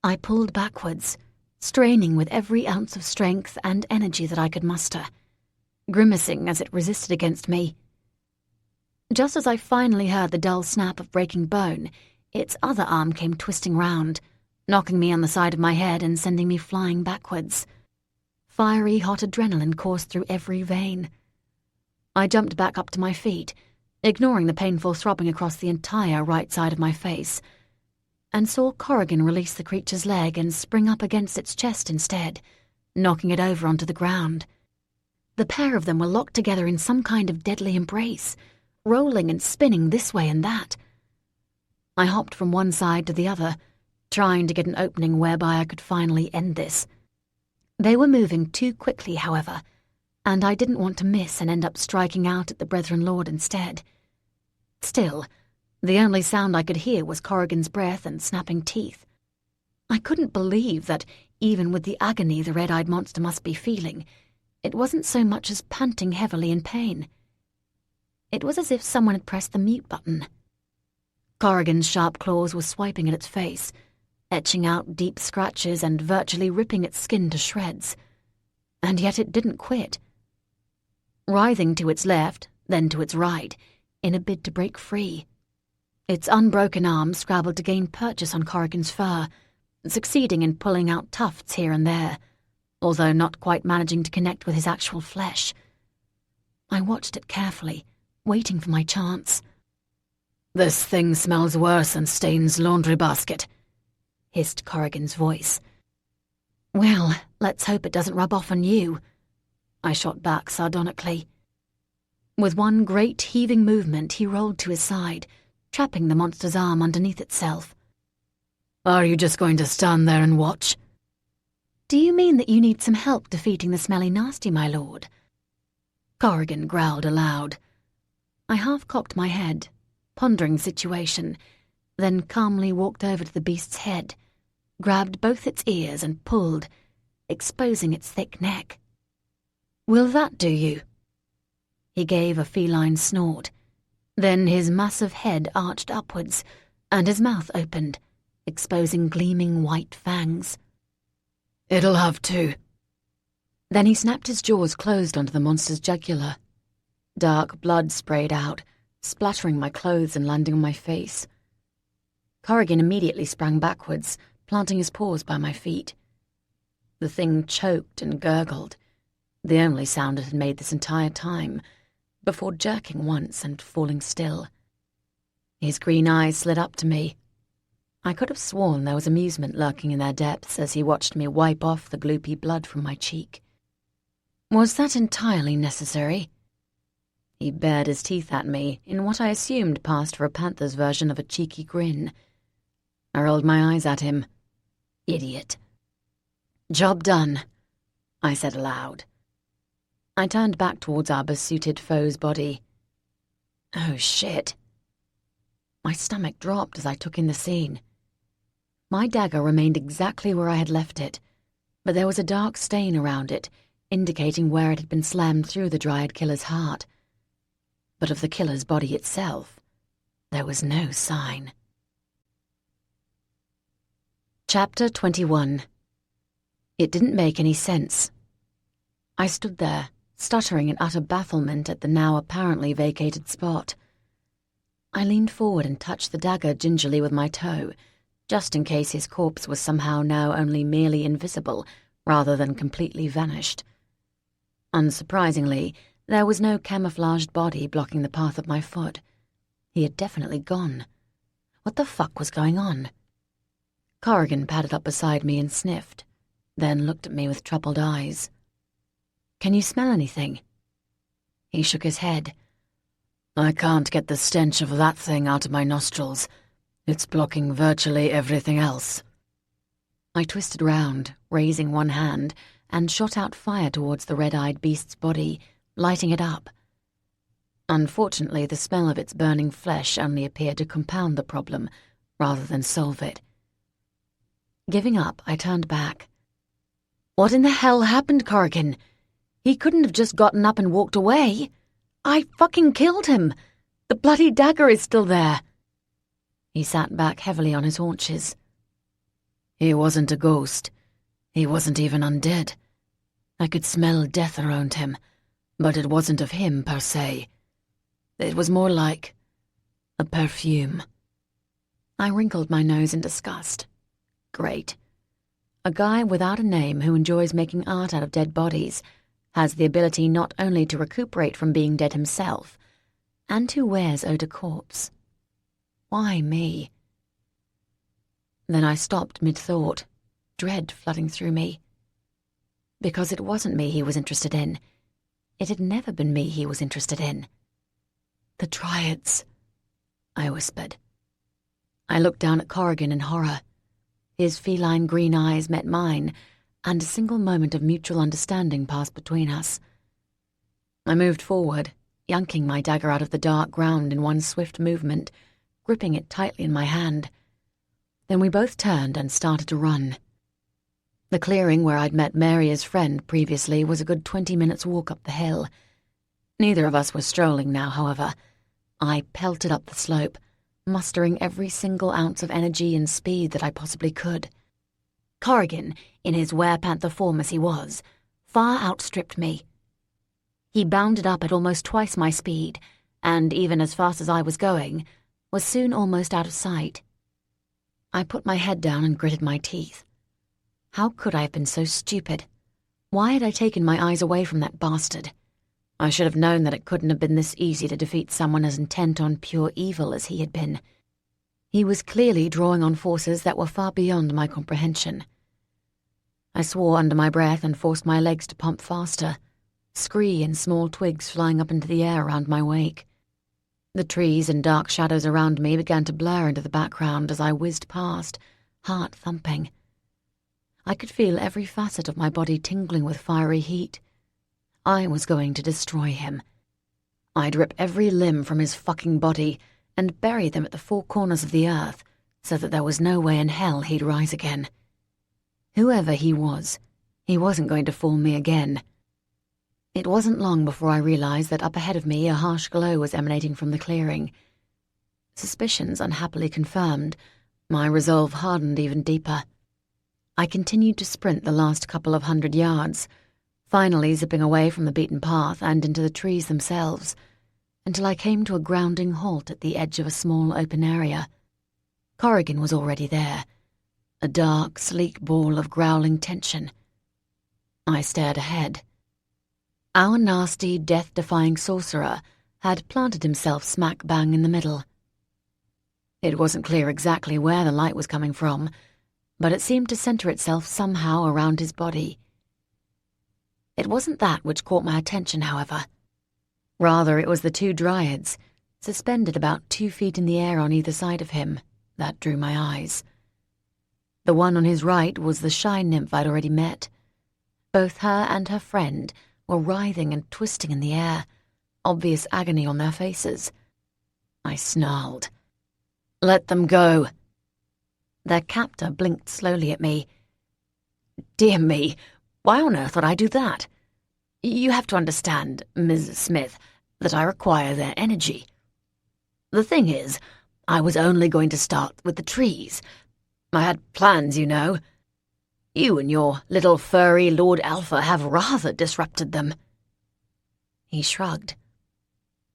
I pulled backwards, straining with every ounce of strength and energy that I could muster, grimacing as it resisted against me. Just as I finally heard the dull snap of breaking bone, its other arm came twisting round, knocking me on the side of my head and sending me flying backwards. Fiery hot adrenaline coursed through every vein. I jumped back up to my feet, ignoring the painful throbbing across the entire right side of my face, and saw Corrigan release the creature's leg and spring up against its chest instead, knocking it over onto the ground. The pair of them were locked together in some kind of deadly embrace, rolling and spinning this way and that. I hopped from one side to the other, trying to get an opening whereby I could finally end this. They were moving too quickly, however, and I didn't want to miss and end up striking out at the Brethren Lord instead. Still, the only sound I could hear was Corrigan's breath and snapping teeth. I couldn't believe that, even with the agony the red-eyed monster must be feeling, it wasn't so much as panting heavily in pain. It was as if someone had pressed the mute button. Corrigan's sharp claws were swiping at its face, etching out deep scratches and virtually ripping its skin to shreds. And yet it didn't quit. Writhing to its left, then to its right, in a bid to break free. Its unbroken arms scrabbled to gain purchase on Corrigan's fur, succeeding in pulling out tufts here and there, although not quite managing to connect with his actual flesh. I watched it carefully, waiting for my chance. "This thing smells worse than Stain's laundry basket," hissed Corrigan's voice. "Well, let's hope it doesn't rub off on you," I shot back sardonically. With one great heaving movement, he rolled to his side, trapping the monster's arm underneath itself. "Are you just going to stand there and watch?" "Do you mean that you need some help defeating the smelly nasty, my lord?" Corrigan growled aloud. I half-cocked my head, pondering the situation, then calmly walked over to the beast's head, grabbed both its ears and pulled, exposing its thick neck. "Will that do you?" He gave a feline snort. Then his massive head arched upwards, and his mouth opened, exposing gleaming white fangs. "It'll have to." Then he snapped his jaws closed onto the monster's jugular. Dark blood sprayed out, splattering my clothes and landing on my face. Corrigan immediately sprang backwards, planting his paws by my feet. The thing choked and gurgled, the only sound it had made this entire time, before jerking once and falling still. His green eyes slid up to me. I could have sworn there was amusement lurking in their depths as he watched me wipe off the gloopy blood from my cheek. Was that entirely necessary? He bared his teeth at me in what I assumed passed for a panther's version of a cheeky grin. I rolled my eyes at him. Idiot. "Job done," I said aloud. I turned back towards our besuited foe's body. Oh, shit. My stomach dropped as I took in the scene. My dagger remained exactly where I had left it, but there was a dark stain around it, indicating where it had been slammed through the Dryad killer's heart. But of the killer's body itself, there was no sign. Chapter 21. It didn't make any sense. I stood there, stuttering in utter bafflement at the now apparently vacated spot. I leaned forward and touched the dagger gingerly with my toe, just in case his corpse was somehow now only merely invisible rather than completely vanished. Unsurprisingly, there was no camouflaged body blocking the path of my foot. He had definitely gone. What the fuck was going on? Corrigan padded up beside me and sniffed, then looked at me with troubled eyes. "Can you smell anything?" He shook his head. "I can't get the stench of that thing out of my nostrils. It's blocking virtually everything else." I twisted round, raising one hand, and shot out fire towards the red-eyed beast's body, lighting it up. Unfortunately, the smell of its burning flesh only appeared to compound the problem, rather than solve it. Giving up, I turned back. "What in the hell happened, Corrigan? He couldn't have just gotten up and walked away. I fucking killed him. The bloody dagger is still there." He sat back heavily on his haunches. "He wasn't a ghost. He wasn't even undead. I could smell death around him, but it wasn't of him per se. It was more like a perfume." I wrinkled my nose in disgust. Great. A guy without a name who enjoys making art out of dead bodies has the ability not only to recuperate from being dead himself, and who wears eau de corpse. Why me? Then I stopped mid-thought, dread flooding through me. Because it wasn't me he was interested in. It had never been me he was interested in. "The Dryads," I whispered. I looked down at Corrigan in horror. His feline green eyes met mine, and a single moment of mutual understanding passed between us. I moved forward, yanking my dagger out of the dark ground in one swift movement, gripping it tightly in my hand. Then we both turned and started to run. The clearing where I'd met Maria's friend previously was a good 20 minutes' walk up the hill. Neither of us was strolling now, however. I pelted up the slope, mustering every single ounce of energy and speed that I possibly could. Corrigan, in his werepanther form as he was, far outstripped me. He bounded up at almost twice my speed, and even as fast as I was going, was soon almost out of sight. I put my head down and gritted my teeth. How could I have been so stupid? Why had I taken my eyes away from that bastard? I should have known that it couldn't have been this easy to defeat someone as intent on pure evil as he had been. He was clearly drawing on forces that were far beyond my comprehension. I swore under my breath and forced my legs to pump faster, scree and small twigs flying up into the air around my wake. The trees and dark shadows around me began to blur into the background as I whizzed past, heart thumping. I could feel every facet of my body tingling with fiery heat. I was going to destroy him. I'd rip every limb from his fucking body and bury them at the four corners of the earth so that there was no way in hell he'd rise again. Whoever he wasn't going to fool me again. It wasn't long before I realized that up ahead of me a harsh glow was emanating from the clearing. Suspicions unhappily confirmed, my resolve hardened even deeper. I continued to sprint the last couple of 100 yards, finally zipping away from the beaten path and into the trees themselves, until I came to a grounding halt at the edge of a small open area. Corrigan was already there, a dark, sleek ball of growling tension. I stared ahead. Our nasty, death-defying sorcerer had planted himself smack bang in the middle. It wasn't clear exactly where the light was coming from, but it seemed to center itself somehow around his body. It wasn't that which caught my attention, however. Rather, it was the two Dryads, suspended about 2 feet in the air on either side of him, that drew my eyes. The one on his right was the shy nymph I'd already met. Both her and her friend were writhing and twisting in the air, obvious agony on their faces. I snarled. "Let them go." Their captor blinked slowly at me. "Dear me, why on earth would I do that? You have to understand, Ms. Smith, that I require their energy. The thing is, I was only going to start with the trees. I had plans, you know. You and your little furry Lord Alpha have rather disrupted them." He shrugged.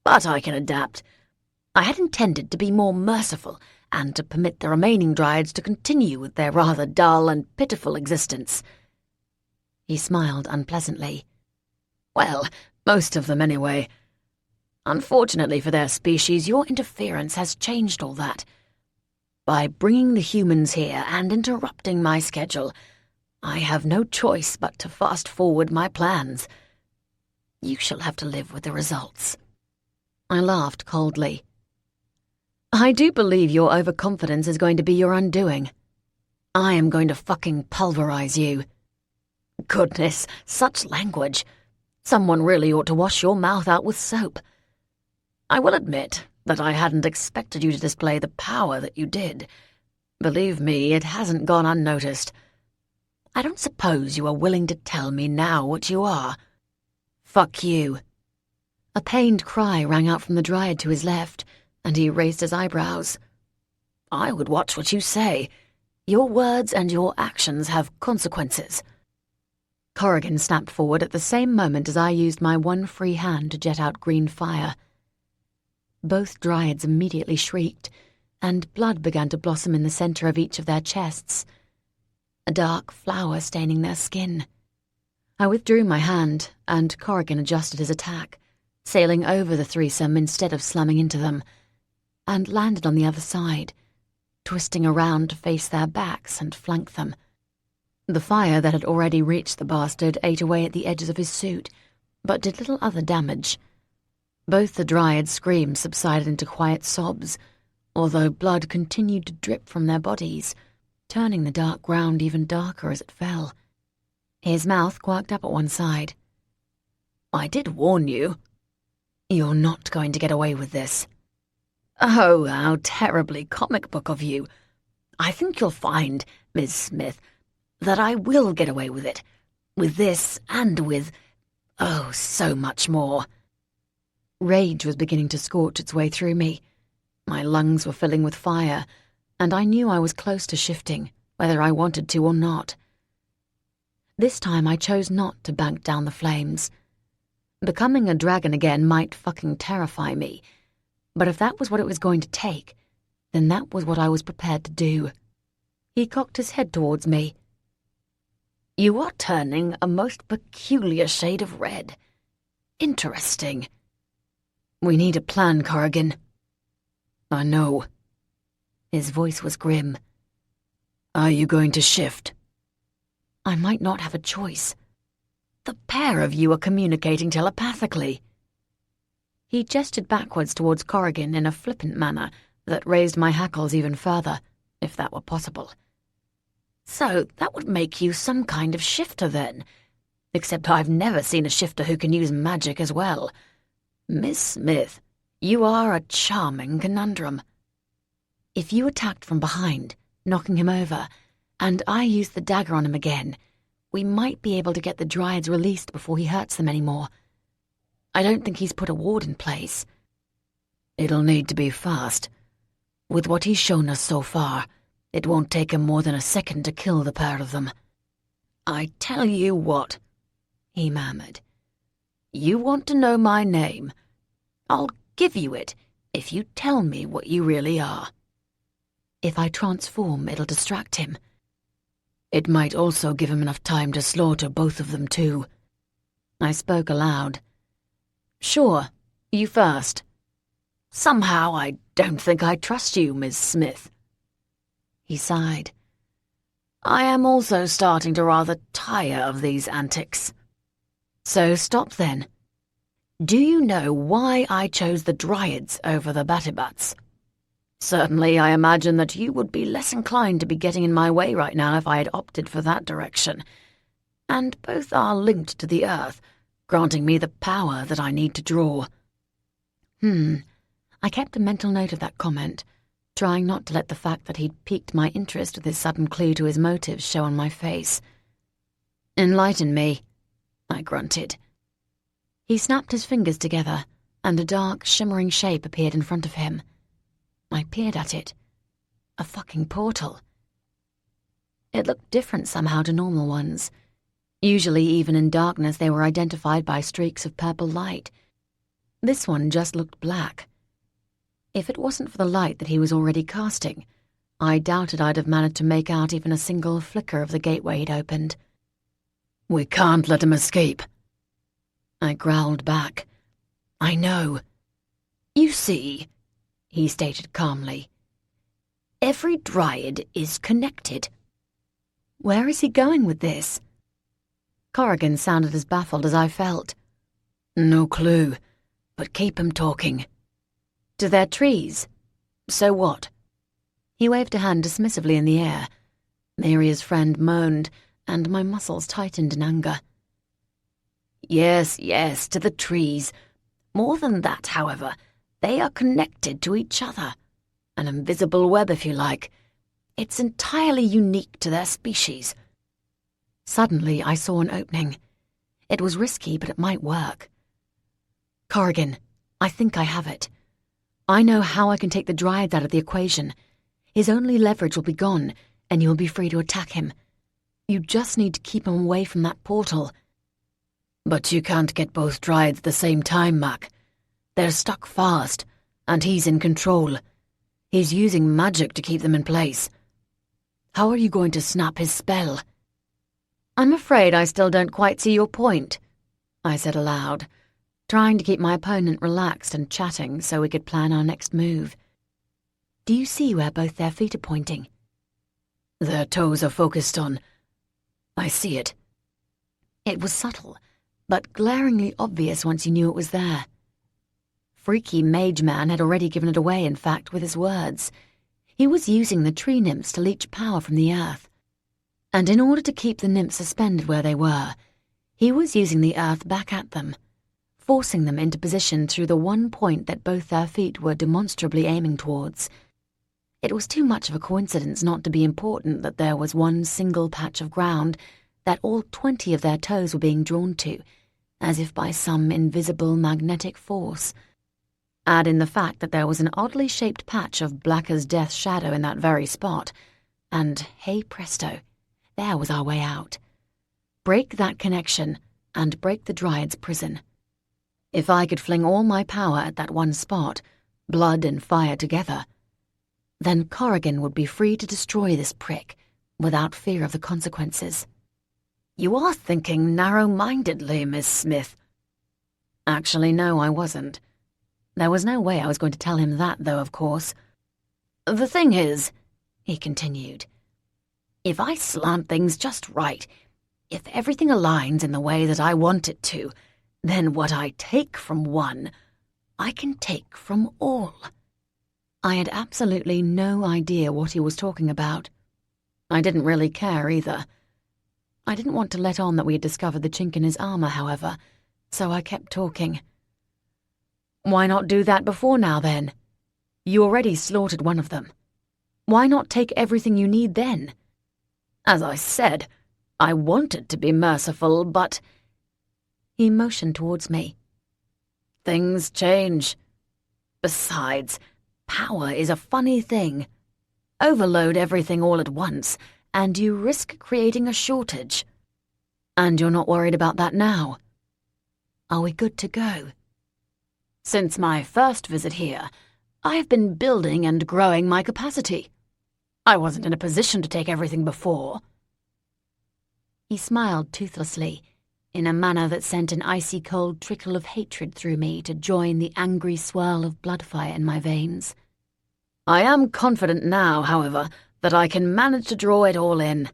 "But I can adapt. I had intended to be more merciful and to permit the remaining Dryads to continue with their rather dull and pitiful existence." He smiled unpleasantly. "Well, most of them anyway. Unfortunately for their species, your interference has changed all that. By bringing the humans here and interrupting my schedule, I have no choice but to fast-forward my plans. You shall have to live with the results." I laughed coldly. "I do believe your overconfidence is going to be your undoing. I am going to fucking pulverize you." Goodness, such language. Someone really ought to wash your mouth out with soap. I will admit that I hadn't expected you to display the power that you did. Believe me, it hasn't gone unnoticed. I don't suppose you are willing to tell me now what you are. Fuck you." A pained cry rang out from the Dryad to his left, and he raised his eyebrows. "I would watch what you say. Your words and your actions have consequences." Corrigan snapped forward at the same moment as I used my one free hand to jet out green fire. Both Dryads immediately shrieked, and blood began to blossom in the center of each of their chests, a dark flower staining their skin. I withdrew my hand, and Corrigan adjusted his attack, sailing over the threesome instead of slamming into them, and landed on the other side, twisting around to face their backs and flank them. The fire that had already reached the bastard ate away at the edges of his suit, but did little other damage. Both the Dryad's screams subsided into quiet sobs, although blood continued to drip from their bodies, turning the dark ground even darker as it fell. His mouth quirked up at one side. "I did warn you. You're not going to get away with this." "Oh, how terribly comic book of you. I think you'll find, Miss Smith, that I will get away with it. With this and with, oh, so much more." Rage was beginning to scorch its way through me. My lungs were filling with fire, and I knew I was close to shifting, whether I wanted to or not. This time I chose not to bank down the flames. Becoming a dragon again might fucking terrify me, but if that was what it was going to take, then that was what I was prepared to do. He cocked his head towards me. "You are turning a most peculiar shade of red. Interesting. We need a plan, Corrigan." "I know." His voice was grim. "Are you going to shift?" I might not have a choice. The pair of you are communicating telepathically. He gestured backwards towards Corrigan in a flippant manner that raised my hackles even further, if that were possible. "So that would make you some kind of shifter then, except I've never seen a shifter who can use magic as well. Miss Smith, you are a charming conundrum. If you attacked from behind, knocking him over, and I used the dagger on him again, we might be able to get the Dryads released before he hurts them anymore. I don't think he's put a ward in place." "It'll need to be fast. With what he's shown us so far, it won't take him more than a second to kill the pair of them." "I tell you what," he murmured. "You want to know my name? I'll give you it if you tell me what you really are." "If I transform, it'll distract him." "It might also give him enough time to slaughter both of them too." I spoke aloud. "Sure, you first." "Somehow I don't think I trust you, Miss Smith." He sighed. "I am also starting to rather tire of these antics." "So stop then. Do you know why I chose the Dryads over the Batibats? Certainly I imagine that you would be less inclined to be getting in my way right now if I had opted for that direction. And both are linked to the Earth, granting me the power that I need to draw." I kept a mental note of that comment, trying not to let the fact that he'd piqued my interest with his sudden clue to his motives show on my face. "Enlighten me," I grunted. He snapped his fingers together, and a dark, shimmering shape appeared in front of him. I peered at it. A fucking portal. It looked different somehow to normal ones. Usually, even in darkness, they were identified by streaks of purple light. This one just looked black. If it wasn't for the light that he was already casting, I doubted I'd have managed to make out even a single flicker of the gateway he'd opened. "We can't let him escape." I growled back. "I know. You see," he stated calmly, "every Dryad is connected." Where is he going with this? Corrigan sounded as baffled as I felt. "No clue, but keep him talking." "To their trees? So what?" He waved a hand dismissively in the air. Maria's friend moaned, and my muscles tightened in anger. Yes, to the trees. More than that, however, they are connected to each other. An invisible web, if you like. It's entirely unique to their species." Suddenly, I saw an opening. It was risky, but it might work. "Corrigan, I think I have it. I know how I can take the Dryads out of the equation. His only leverage will be gone, and you'll be free to attack him. You just need to keep him away from that portal." "But you can't get both Dryads at the same time, Mac. They're stuck fast, and he's in control. He's using magic to keep them in place. How are you going to snap his spell?" "I'm afraid I still don't quite see your point," I said aloud, trying to keep my opponent relaxed and chatting so we could plan our next move. "Do you see where both their feet are pointing?" "Their toes are focused on. I see it." It was subtle, but glaringly obvious once you knew it was there. Freaky Mage Man had already given it away, in fact, with his words. He was using the tree nymphs to leech power from the earth. And in order to keep the nymphs suspended where they were, he was using the earth back at them, forcing them into position through the one point that both their feet were demonstrably aiming towards. It was too much of a coincidence not to be important that there was one single patch of ground that all 20 of their toes were being drawn to, as if by some invisible magnetic force. Add in the fact that there was an oddly shaped patch of black as death shadow in that very spot, and hey presto, there was our way out. Break that connection, and break the Dryad's prison. If I could fling all my power at that one spot, blood and fire together, then Corrigan would be free to destroy this prick without fear of the consequences. You are thinking narrow-mindedly, Miss Smith. Actually, no, I wasn't. There was no way I was going to tell him that, though, of course. The thing is, he continued, if I slant things just right, if everything aligns in the way that I want it to, then what I take from one, I can take from all. I had absolutely no idea what he was talking about. I didn't really care either. I didn't want to let on that we had discovered the chink in his armor, however, so I kept talking. Why not do that before now, then? You already slaughtered one of them. Why not take everything you need then? As I said, I wanted to be merciful, but... He motioned towards me. Things change. Besides, power is a funny thing. Overload everything all at once, and you risk creating a shortage. And you're not worried about that now? Are we good to go? Since my first visit here, I've been building and growing my capacity. I wasn't in a position to take everything before. He smiled toothlessly, in a manner that sent an icy-cold trickle of hatred through me to join the angry swirl of blood fire in my veins. I am confident now, however, that I can manage to draw it all in.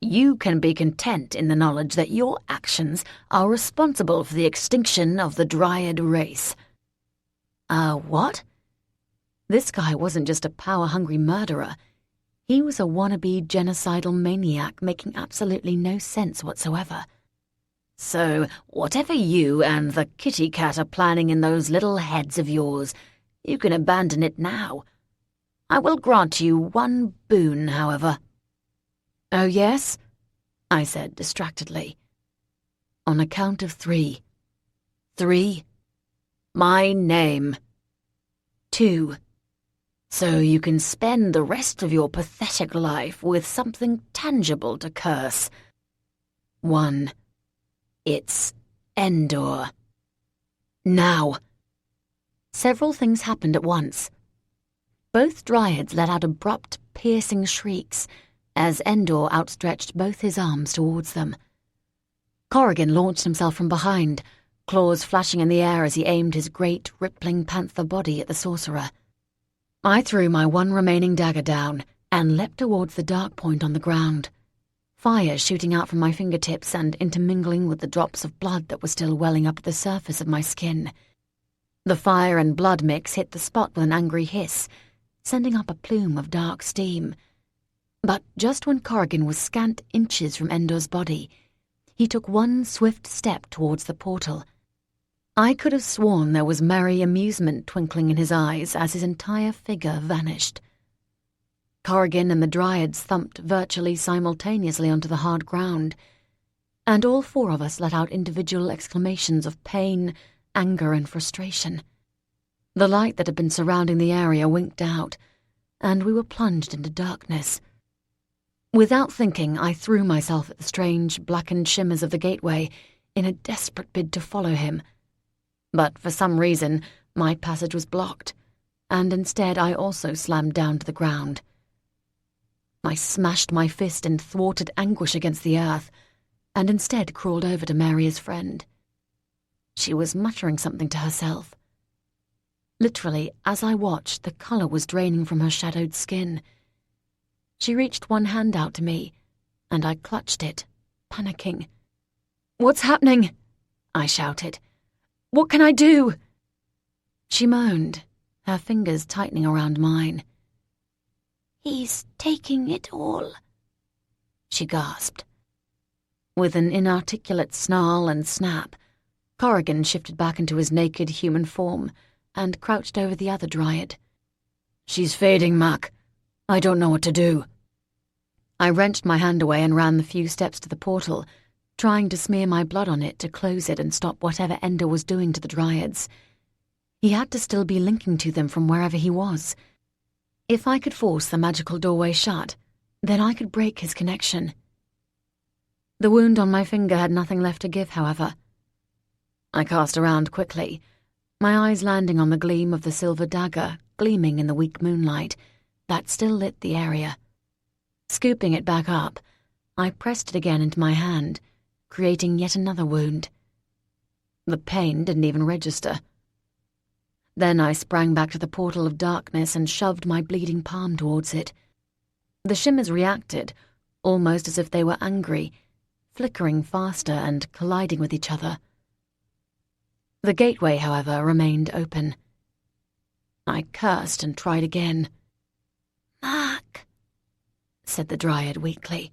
You can be content in the knowledge that your actions are responsible for the extinction of the Dryad race. What? This guy wasn't just a power-hungry murderer. He was a wannabe genocidal maniac making absolutely no sense whatsoever. So, whatever you and the kitty cat are planning in those little heads of yours, you can abandon it now. I will grant you one boon, however. Oh, yes? I said distractedly. On a count of 3. 3. My name. 2. So you can spend the rest of your pathetic life with something tangible to curse. 1. It's Endor. Now. Several things happened at once. Both Dryads let out abrupt, piercing shrieks as Endor outstretched both his arms towards them. Corrigan launched himself from behind, claws flashing in the air as he aimed his great, rippling panther body at the sorcerer. I threw my one remaining dagger down and leapt towards the dark point on the ground, fire shooting out from my fingertips and intermingling with the drops of blood that were still welling up at the surface of my skin. The fire and blood mix hit the spot with an angry hiss, sending up a plume of dark steam. But just when Corrigan was scant inches from Endor's body, he took one swift step towards the portal. I could have sworn there was merry amusement twinkling in his eyes as his entire figure vanished. Corrigan and the Dryads thumped virtually simultaneously onto the hard ground, and all 4 of us let out individual exclamations of pain, anger, and frustration. The light that had been surrounding the area winked out, and we were plunged into darkness. Without thinking, I threw myself at the strange, blackened shimmers of the gateway in a desperate bid to follow him. But for some reason, my passage was blocked, and instead I also slammed down to the ground. I smashed my fist in thwarted anguish against the earth, and instead crawled over to Maria's friend. She was muttering something to herself. Literally, as I watched, the colour was draining from her shadowed skin. She reached one hand out to me, and I clutched it, panicking. "What's happening?" I shouted. "What can I do?" She moaned, her fingers tightening around mine. "He's taking it all," she gasped. With an inarticulate snarl and snap, Corrigan shifted back into his naked human form and crouched over the other dryad. "She's fading, Mac. I don't know what to do." I wrenched my hand away and ran the few steps to the portal, trying to smear my blood on it to close it and stop whatever Ender was doing to the dryads. He had to still be linking to them from wherever he was. If I could force the magical doorway shut, then I could break his connection. The wound on my finger had nothing left to give, however. I cast around quickly, my eyes landing on the gleam of the silver dagger gleaming in the weak moonlight that still lit the area. Scooping it back up, I pressed it again into my hand, creating yet another wound. The pain didn't even register. Then I sprang back to the portal of darkness and shoved my bleeding palm towards it. The shimmers reacted, almost as if they were angry, flickering faster and colliding with each other. The gateway, however, remained open. I cursed and tried again. "Mac," said the dryad weakly.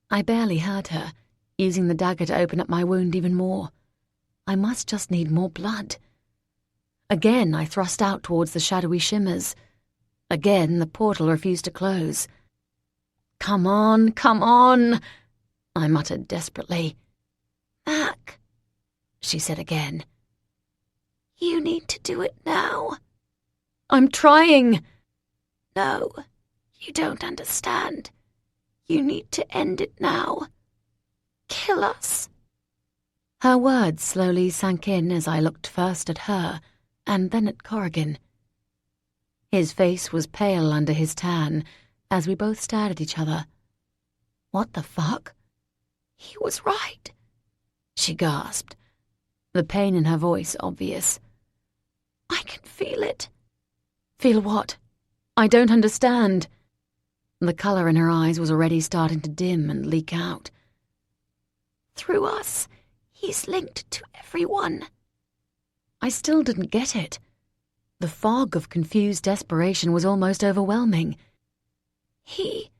I barely heard her, using the dagger to open up my wound even more. I must just need more blood. Again, I thrust out towards the shadowy shimmers. Again, the portal refused to close. "Come on, come on," I muttered desperately. "Mac," she said again. "you need to do it now." "I'm trying." "No, you don't understand. You need to end it now. Kill us." Her words slowly sank in as I looked first at her and then at Corrigan. His face was pale under his tan as we both stared at each other. What the fuck? "He was right," she gasped, the pain in her voice obvious. "I can feel it." "Feel what? I don't understand." The colour in her eyes was already starting to dim and leak out. "Through us, he's linked to everyone." I still didn't get it. The fog of confused desperation was almost overwhelming. She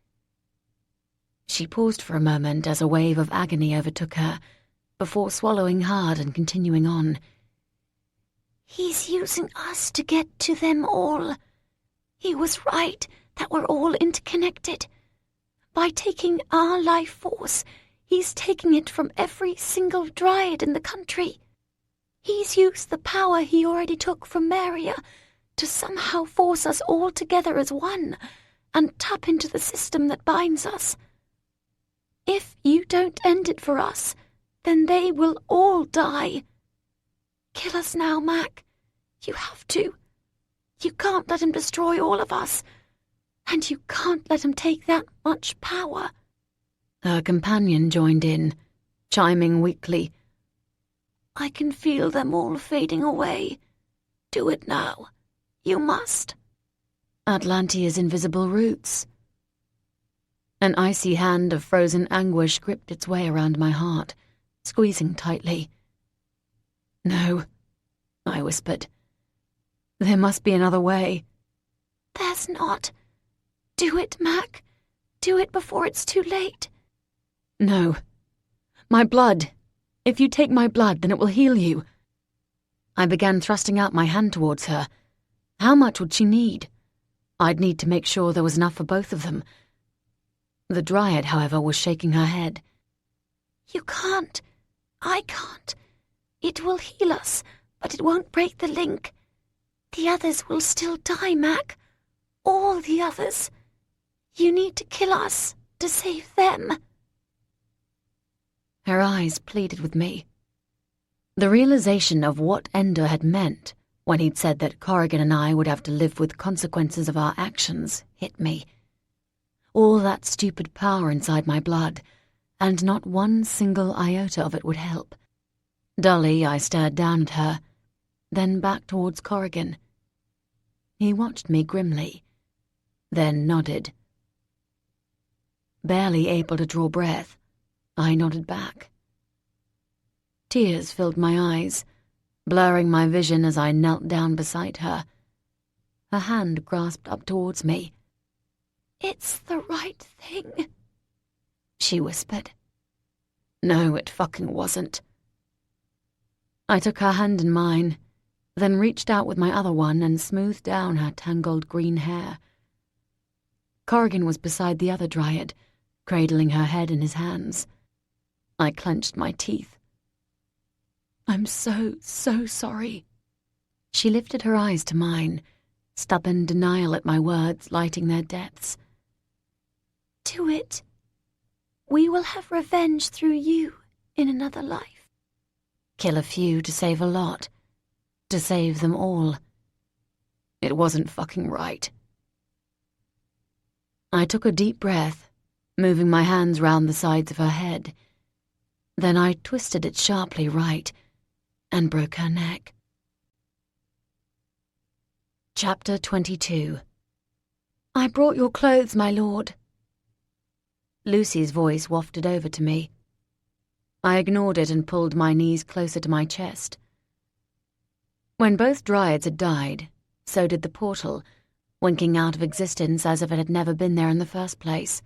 paused for a moment as a wave of agony overtook her, before swallowing hard and continuing on. "He's using us to get to them all. He was right that we're all interconnected. By taking our life force, he's taking it from every single dryad in the country. He's used the power he already took from Maria to somehow force us all together as one and tap into the system that binds us. If you don't end it for us, then they will all die. Kill us now, Mac. You have to. You can't let him destroy all of us. And you can't let him take that much power." Her companion joined in, chiming weakly. "I can feel them all fading away. Do it now. You must." Atlantea's invisible roots. An icy hand of frozen anguish gripped its way around my heart, squeezing tightly. "No," I whispered. "There must be another way." "There's not. Do it, Mac. Do it before it's too late." "No. My blood. If you take my blood, then it will heal you." I began thrusting out my hand towards her. How much would she need? I'd need to make sure there was enough for both of them. The dryad, however, was shaking her head. "You can't. I can't. It will heal us, but it won't break the link. The others will still die, Mac. All the others. You need to kill us to save them." Her eyes pleaded with me. The realization of what Ender had meant when he'd said that Corrigan and I would have to live with consequences of our actions hit me. All that stupid power inside my blood, and not one single iota of it would help. Dully, I stared down at her, then back towards Corrigan. He watched me grimly, then nodded. Barely able to draw breath, I nodded back. Tears filled my eyes, blurring my vision as I knelt down beside her. Her hand grasped up towards me. "It's the right thing," she whispered. No, it fucking wasn't. I took her hand in mine, then reached out with my other one and smoothed down her tangled green hair. Corrigan was beside the other dryad, cradling her head in his hands. I clenched my teeth. "I'm so sorry." She lifted her eyes to mine, stubborn denial at my words lighting their depths. "Do it. We will have revenge through you in another life." Kill a few to save a lot. To save them all. It wasn't fucking right. I took a deep breath, moving my hands round the sides of her head. Then I twisted it sharply right and broke her neck. Chapter 22. "I brought your clothes, my lord." Lucy's voice wafted over to me. I ignored it and pulled my knees closer to my chest. When both dryads had died, so did the portal, winking out of existence as if it had never been there in the first place.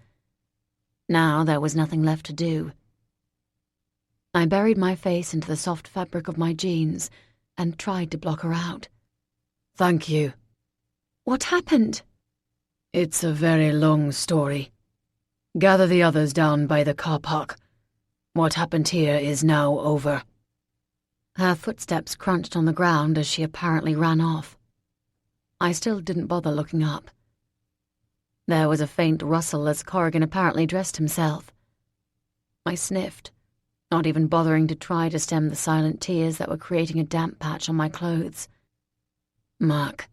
Now there was nothing left to do. I buried my face into the soft fabric of my jeans and tried to block her out. "Thank you." "What happened?" "It's a very long story. Gather the others down by the car park. What happened here is now over." Her footsteps crunched on the ground as she apparently ran off. I still didn't bother looking up. There was a faint rustle as Corrigan apparently dressed himself. I sniffed, not even bothering to try to stem the silent tears that were creating a damp patch on my clothes. "Mark."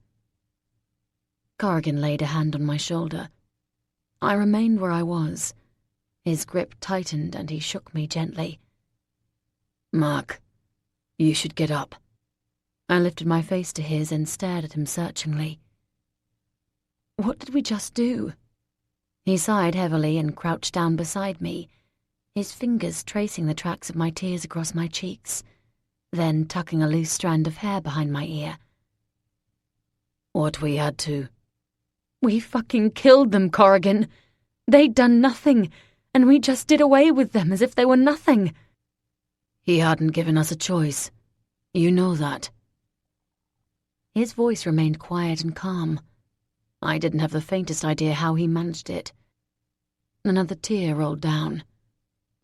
Corrigan laid a hand on my shoulder. I remained where I was. His grip tightened and he shook me gently. "Mark, you should get up." I lifted my face to his and stared at him searchingly. "What did we just do?" He sighed heavily and crouched down beside me, his fingers tracing the tracks of my tears across my cheeks, then tucking a loose strand of hair behind my ear. "What we had to..." "We fucking killed them, Corrigan. They'd done nothing, and we just did away with them as if they were nothing." "He hadn't given us a choice. You know that." His voice remained quiet and calm. I didn't have the faintest idea how he managed it. Another tear rolled down.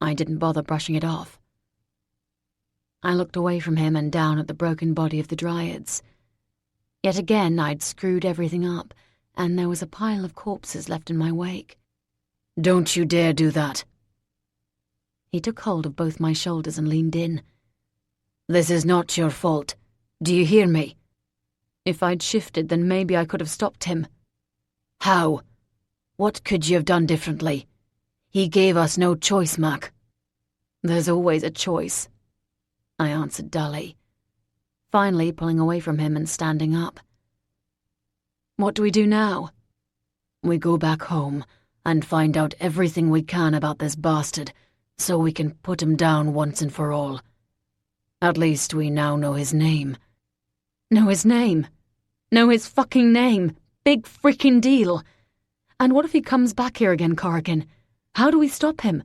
I didn't bother brushing it off. I looked away from him and down at the broken body of the dryads. Yet again I'd screwed everything up, and there was a pile of corpses left in my wake. "Don't you dare do that." He took hold of both my shoulders and leaned in. "This is not your fault. Do you hear me? If I'd shifted, then maybe I could have stopped him." "How? What could you have done differently? He gave us no choice, Mac." "There's always a choice," I answered dully, finally pulling away from him and standing up. "What do we do now?" "We go back home and find out everything we can about this bastard so we can put him down once and for all. At least we now know his name." "Know his name? Know his fucking name? Big freaking deal. And what if he comes back here again, Corrigan? How do we stop him?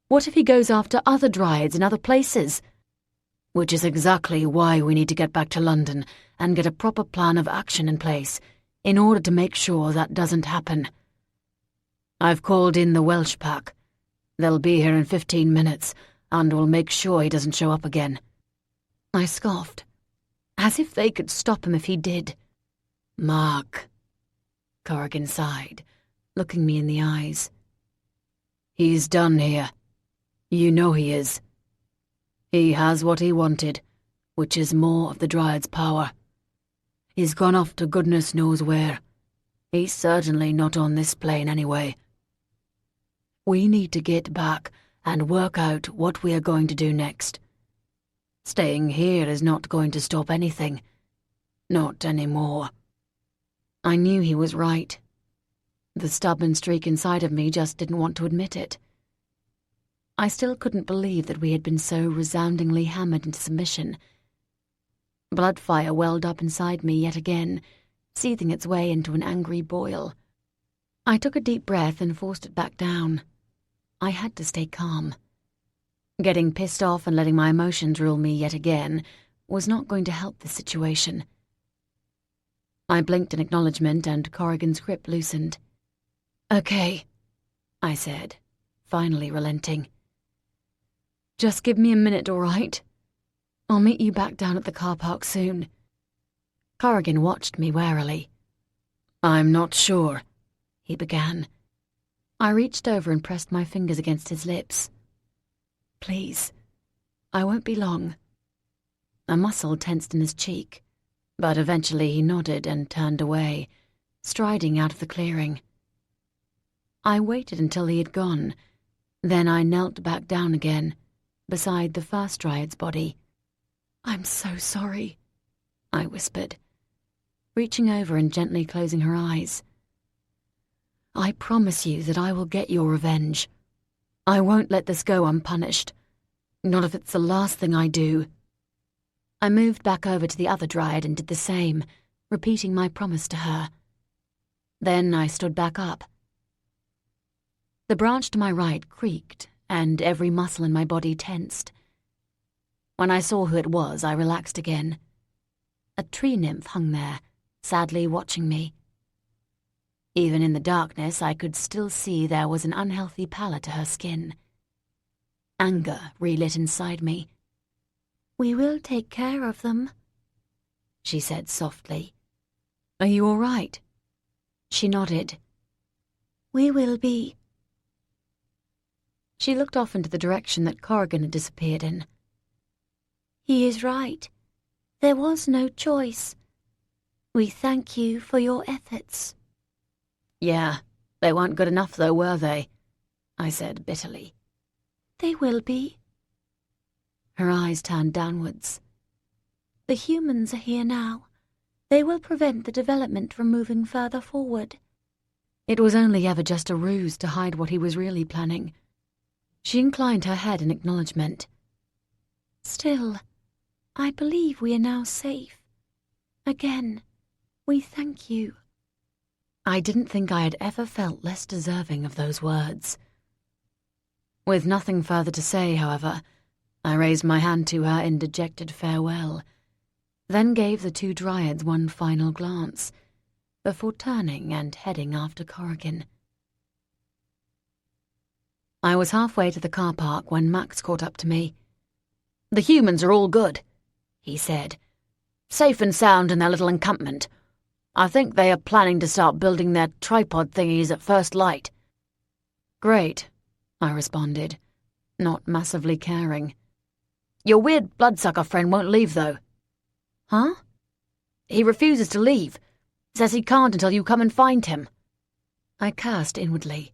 What if he goes after other dryads in other places?" "Which is exactly why we need to get back to London and get a proper plan of action in place in order to make sure that doesn't happen. I've called in the Welsh pack. They'll be here in 15 minutes, and we'll make sure he doesn't show up again." I scoffed. As if they could stop him if he did. "Mark," Corrigan sighed, looking me in the eyes. "He's done here. You know he is. He has what he wanted, which is more of the Dryad's power. He's gone off to goodness knows where. He's certainly not on this plane anyway. We need to get back and work out what we are going to do next. Staying here is not going to stop anything. Not anymore." I knew he was right. The stubborn streak inside of me just didn't want to admit it. I still couldn't believe that we had been so resoundingly hammered into submission. Bloodfire welled up inside me yet again, seething its way into an angry boil. I took a deep breath and forced it back down. I had to stay calm. Getting pissed off and letting my emotions rule me yet again was not going to help the situation. I blinked in acknowledgement and Corrigan's grip loosened. "Okay," I said, finally relenting. "Just give me a minute, all right? I'll meet you back down at the car park soon." Corrigan watched me warily. "I'm not sure," he began. I reached over and pressed my fingers against his lips. "Please, I won't be long." A muscle tensed in his cheek, but eventually he nodded and turned away, striding out of the clearing. I waited until he had gone, then I knelt back down again, beside the first Dryad's body. "I'm so sorry," I whispered, reaching over and gently closing her eyes. "I promise you that I will get your revenge. I won't let this go unpunished, not if it's the last thing I do." I moved back over to the other Dryad and did the same, repeating my promise to her. Then I stood back up. The branch to my right creaked, and every muscle in my body tensed. When I saw who it was, I relaxed again. A tree nymph hung there, sadly watching me. Even in the darkness, I could still see there was an unhealthy pallor to her skin. Anger relit inside me. "We will take care of them," she said softly. "Are you all right?" She nodded. "We will be." She looked off into the direction that Corrigan had disappeared in. "He is right. There was no choice. We thank you for your efforts." "Yeah, they weren't good enough though, were they?" I said bitterly. "They will be." Her eyes turned downwards. "The humans are here now. They will prevent the development from moving further forward." It was only ever just a ruse to hide what he was really planning. She inclined her head in acknowledgement. "Still, I believe we are now safe. Again, we thank you." I didn't think I had ever felt less deserving of those words. With nothing further to say, however, I raised my hand to her in dejected farewell, then gave the two Dryads one final glance, before turning and heading after Corrigan. I was halfway to the car park when Max caught up to me. "The humans are all good," he said. "Safe and sound in their little encampment. I think they are planning to start building their tripod thingies at first light." "Great," I responded, not massively caring. "Your weird bloodsucker friend won't leave, though." "Huh?" "He refuses to leave. Says he can't until you come and find him." I cursed inwardly.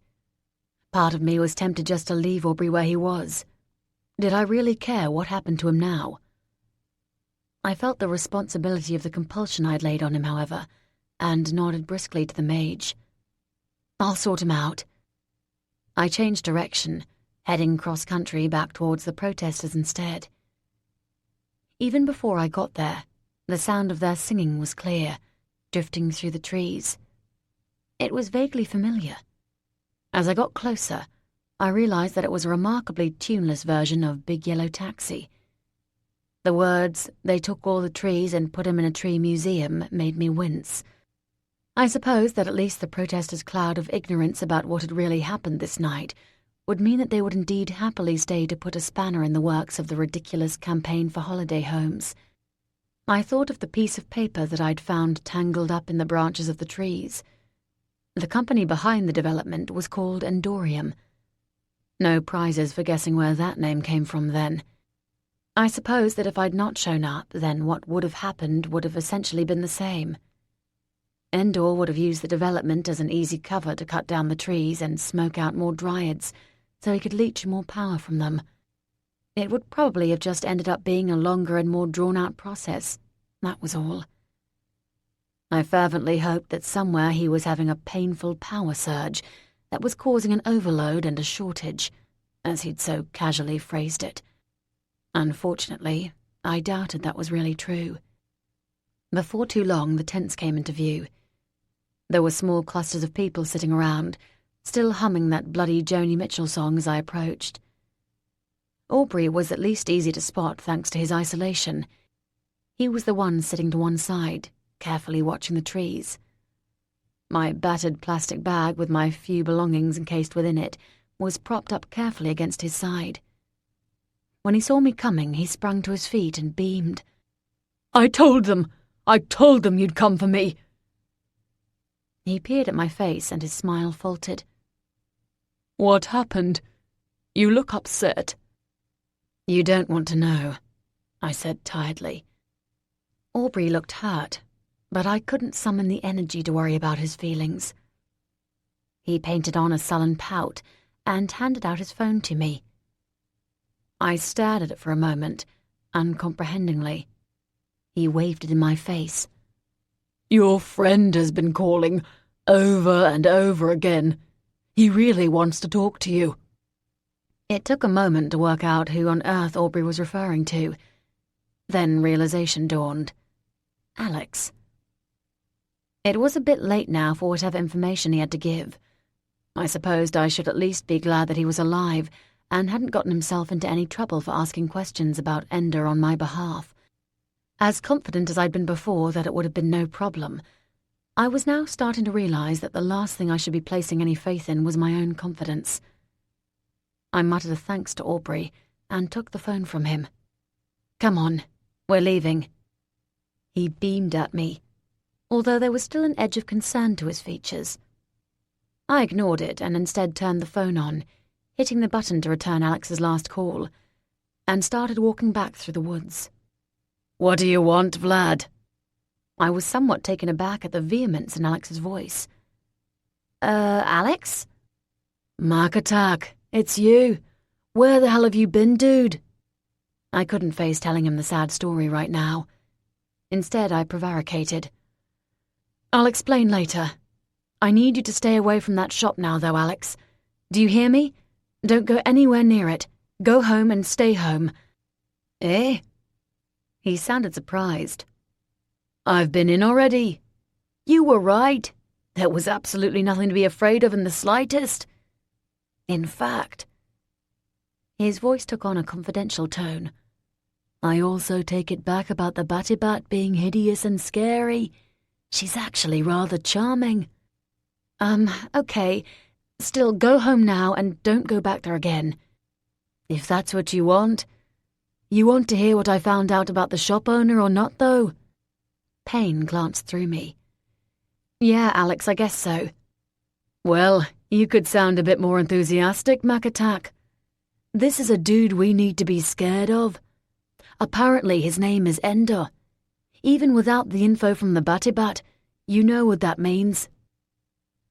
Part of me was tempted just to leave Aubrey where he was. Did I really care what happened to him now? I felt the responsibility of the compulsion I'd laid on him, however, and nodded briskly to the mage. "I'll sort him out." I changed direction, heading cross-country back towards the protesters instead. Even before I got there, the sound of their singing was clear, drifting through the trees. It was vaguely familiar. As I got closer, I realized that it was a remarkably tuneless version of Big Yellow Taxi. The words, "They took all the trees and put 'em in a tree museum," made me wince. I suppose that at least the protesters' cloud of ignorance about what had really happened this night would mean that they would indeed happily stay to put a spanner in the works of the ridiculous campaign for holiday homes. I thought of the piece of paper that I'd found tangled up in the branches of the trees. The company behind the development was called Endorium. No prizes for guessing where that name came from then. I suppose that if I'd not shown up, then what would have happened would have essentially been the same. Endor would have used the development as an easy cover to cut down the trees and smoke out more Dryads, so he could leech more power from them. It would probably have just ended up being a longer and more drawn-out process. That was all. I fervently hoped that somewhere he was having a painful power surge that was causing an overload and a shortage as he'd so casually phrased it. Unfortunately, I doubted that was really true. Before too long, the tents came into view. There were small clusters of people sitting around, still humming that bloody Joni Mitchell song as I approached. Aubrey was at least easy to spot thanks to his isolation. He was the one sitting to one side, carefully watching the trees. My battered plastic bag with my few belongings encased within it was propped up carefully against his side. When he saw me coming, he sprang to his feet and beamed. I told them you'd come for me." He peered at my face and his smile faltered. "What happened? You look upset." "You don't want to know," I said tiredly. Aubrey looked hurt, but I couldn't summon the energy to worry about his feelings. He painted on a sullen pout and handed out his phone to me. I stared at it for a moment, uncomprehendingly. He waved it in my face. "Your friend has been calling over and over again. He really wants to talk to you." It took a moment to work out who on earth Aubrey was referring to. Then realization dawned. Alex. It was a bit late now for whatever information he had to give. I supposed I should at least be glad that he was alive and hadn't gotten himself into any trouble for asking questions about Ender on my behalf. As confident as I'd been before that it would have been no problem, I was now starting to realize that the last thing I should be placing any faith in was my own confidence. I muttered a thanks to Aubrey and took the phone from him. "Come on, we're leaving." He beamed at me, although there was still an edge of concern to his features. I ignored it and instead turned the phone on, hitting the button to return Alex's last call, and started walking back through the woods. "What do you want, Vlad?" I was somewhat taken aback at the vehemence in Alex's voice. Alex?" "Mac attack, it's you. Where the hell have you been, dude?" I couldn't face telling him the sad story right now. Instead, I prevaricated. "I'll explain later. I need you to stay away from that shop now, though, Alex. Do you hear me? Don't go anywhere near it. Go home and stay home." "Eh?" He sounded surprised. "I've been in already. You were right. There was absolutely nothing to be afraid of in the slightest. In fact," his voice took on a confidential tone, "I also take it back about the Batibat being hideous and scary. She's actually rather charming." Okay. Still, go home now and don't go back there again." "If that's what you want. You want to hear what I found out about the shop owner or not, though?" Pain glanced through me. "Yeah, Alex, I guess so." "Well, you could sound a bit more enthusiastic, Mac Attack. This is a dude we need to be scared of. Apparently his name is Ender. Even without the info from the Batibat, you know what that means."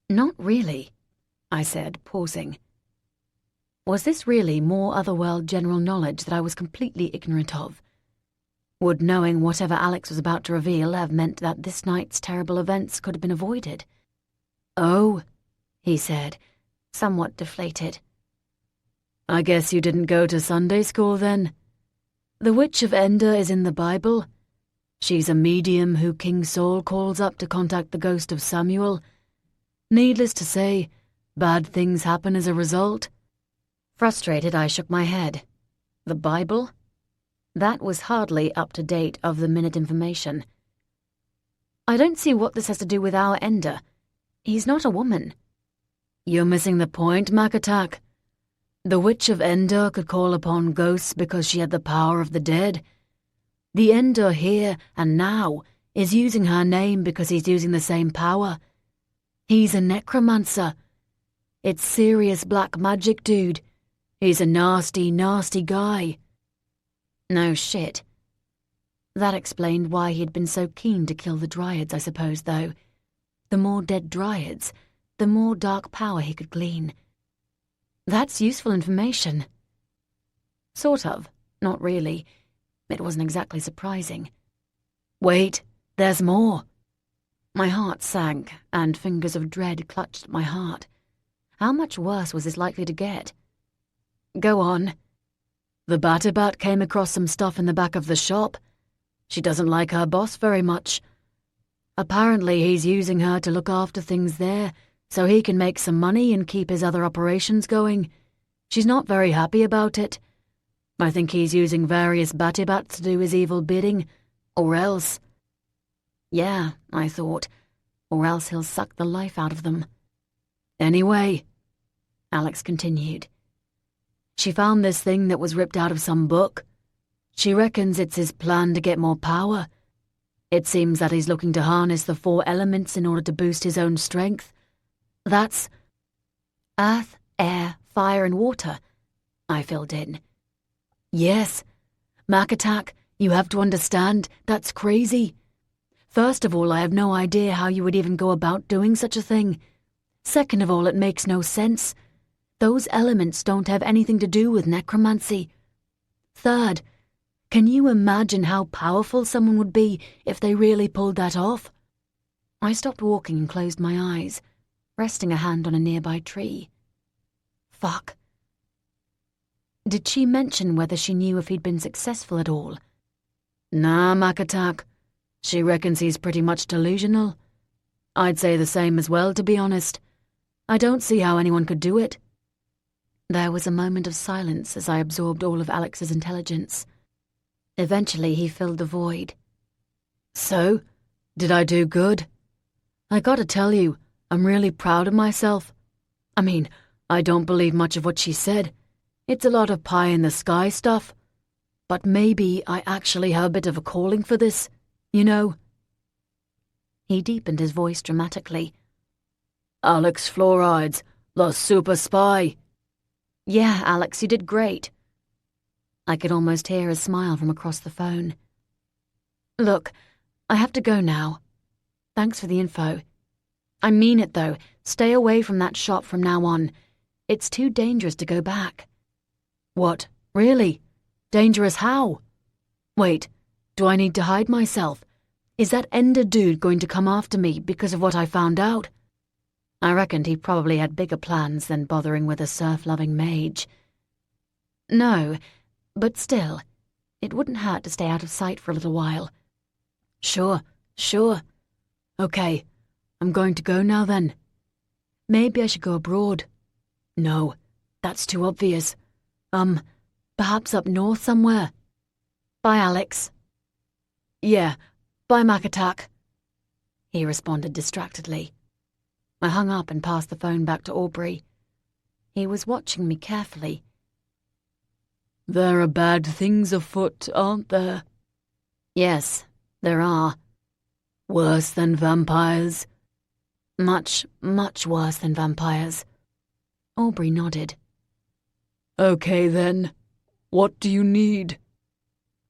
"Not really," I said, pausing. Was this really more otherworld general knowledge that I was completely ignorant of? Would knowing whatever Alex was about to reveal have meant that this night's terrible events could have been avoided? "Oh," he said, somewhat deflated. "I guess you didn't go to Sunday school then. The Witch of Ender is in the Bible. She's a medium who King Saul calls up to contact the ghost of Samuel. Needless to say, bad things happen as a result." Frustrated, I shook my head. The Bible? That was hardly up-to-date of-the-minute information. "I don't see what this has to do with our Ender. He's not a woman." "You're missing the point, Mac Attack. The Witch of Ender could call upon ghosts because she had the power of the dead. The Ender here and now is using her name because he's using the same power. He's a necromancer. It's serious black magic, dude. He's a nasty, nasty guy." No shit. That explained why he'd been so keen to kill the Dryads, I suppose, though. The more dead Dryads, the more dark power he could glean. That's useful information. Sort of. Not really. It wasn't exactly surprising. "Wait, there's more." My heart sank, and fingers of dread clutched at my heart. How much worse was this likely to get? Go on. The Batterbat came across some stuff in the back of the shop. She doesn't like her boss very much. Apparently he's using her to look after things there so he can make some money and keep his other operations going. She's not very happy about it. I think he's using various Batterbats to do his evil bidding, or else... Yeah, I thought, or else he'll suck the life out of them. Anyway, Alex continued, she found this thing that was ripped out of some book. She reckons it's his plan to get more power. It seems that he's looking to harness the 4 elements in order to boost his own strength. That's earth, air, fire, and water, I filled in. Yes, Mac Attack, you have to understand, that's crazy. First of all, I have no idea how you would even go about doing such a thing. Second of all, it makes no sense. Those elements don't have anything to do with necromancy. Third, can you imagine how powerful someone would be if they really pulled that off? I stopped walking and closed my eyes, resting a hand on a nearby tree. Fuck. Did she mention whether she knew if he'd been successful at all? Nah, Mac Attack. She reckons he's pretty much delusional. I'd say the same as well, to be honest. I don't see how anyone could do it. There was a moment of silence as I absorbed all of Alex's intelligence. Eventually, he filled the void. So, did I do good? I gotta tell you, I'm really proud of myself. I mean, I don't believe much of what she said. It's a lot of pie-in-the-sky stuff. But maybe I actually have a bit of a calling for this, you know? He deepened his voice dramatically. Alex Fluorides, the super spy. Yeah, Alex, you did great. I could almost hear a smile from across the phone. Look, I have to go now. Thanks for the info. I mean it, though. Stay away from that shop from now on. It's too dangerous to go back. What? Really? Dangerous how? Wait, do I need to hide myself? Is that Ender dude going to come after me because of what I found out? I reckoned he probably had bigger plans than bothering with a surf-loving mage. No, but still, it wouldn't hurt to stay out of sight for a little while. Sure. Okay, I'm going to go now then. Maybe I should go abroad. No, that's too obvious. Perhaps up north somewhere. Bye, Alex. Yeah, bye, Mac Attack. He responded distractedly. I hung up and passed the phone back to Aubrey. He was watching me carefully. There are bad things afoot, aren't there? Yes, there are. Worse than vampires? Much, much worse than vampires. Aubrey nodded. Okay then. What do you need?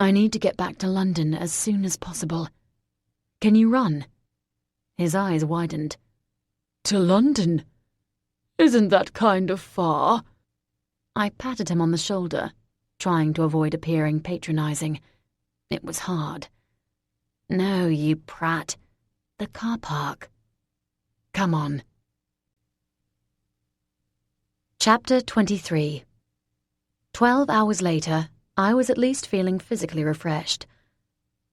I need to get back to London as soon as possible. Can you run? His eyes widened. To London? Isn't that kind of far? I patted him on the shoulder, trying to avoid appearing patronizing. It was hard. No, you prat. The car park. Come on. Chapter 23. 12 hours later, I was at least feeling physically refreshed.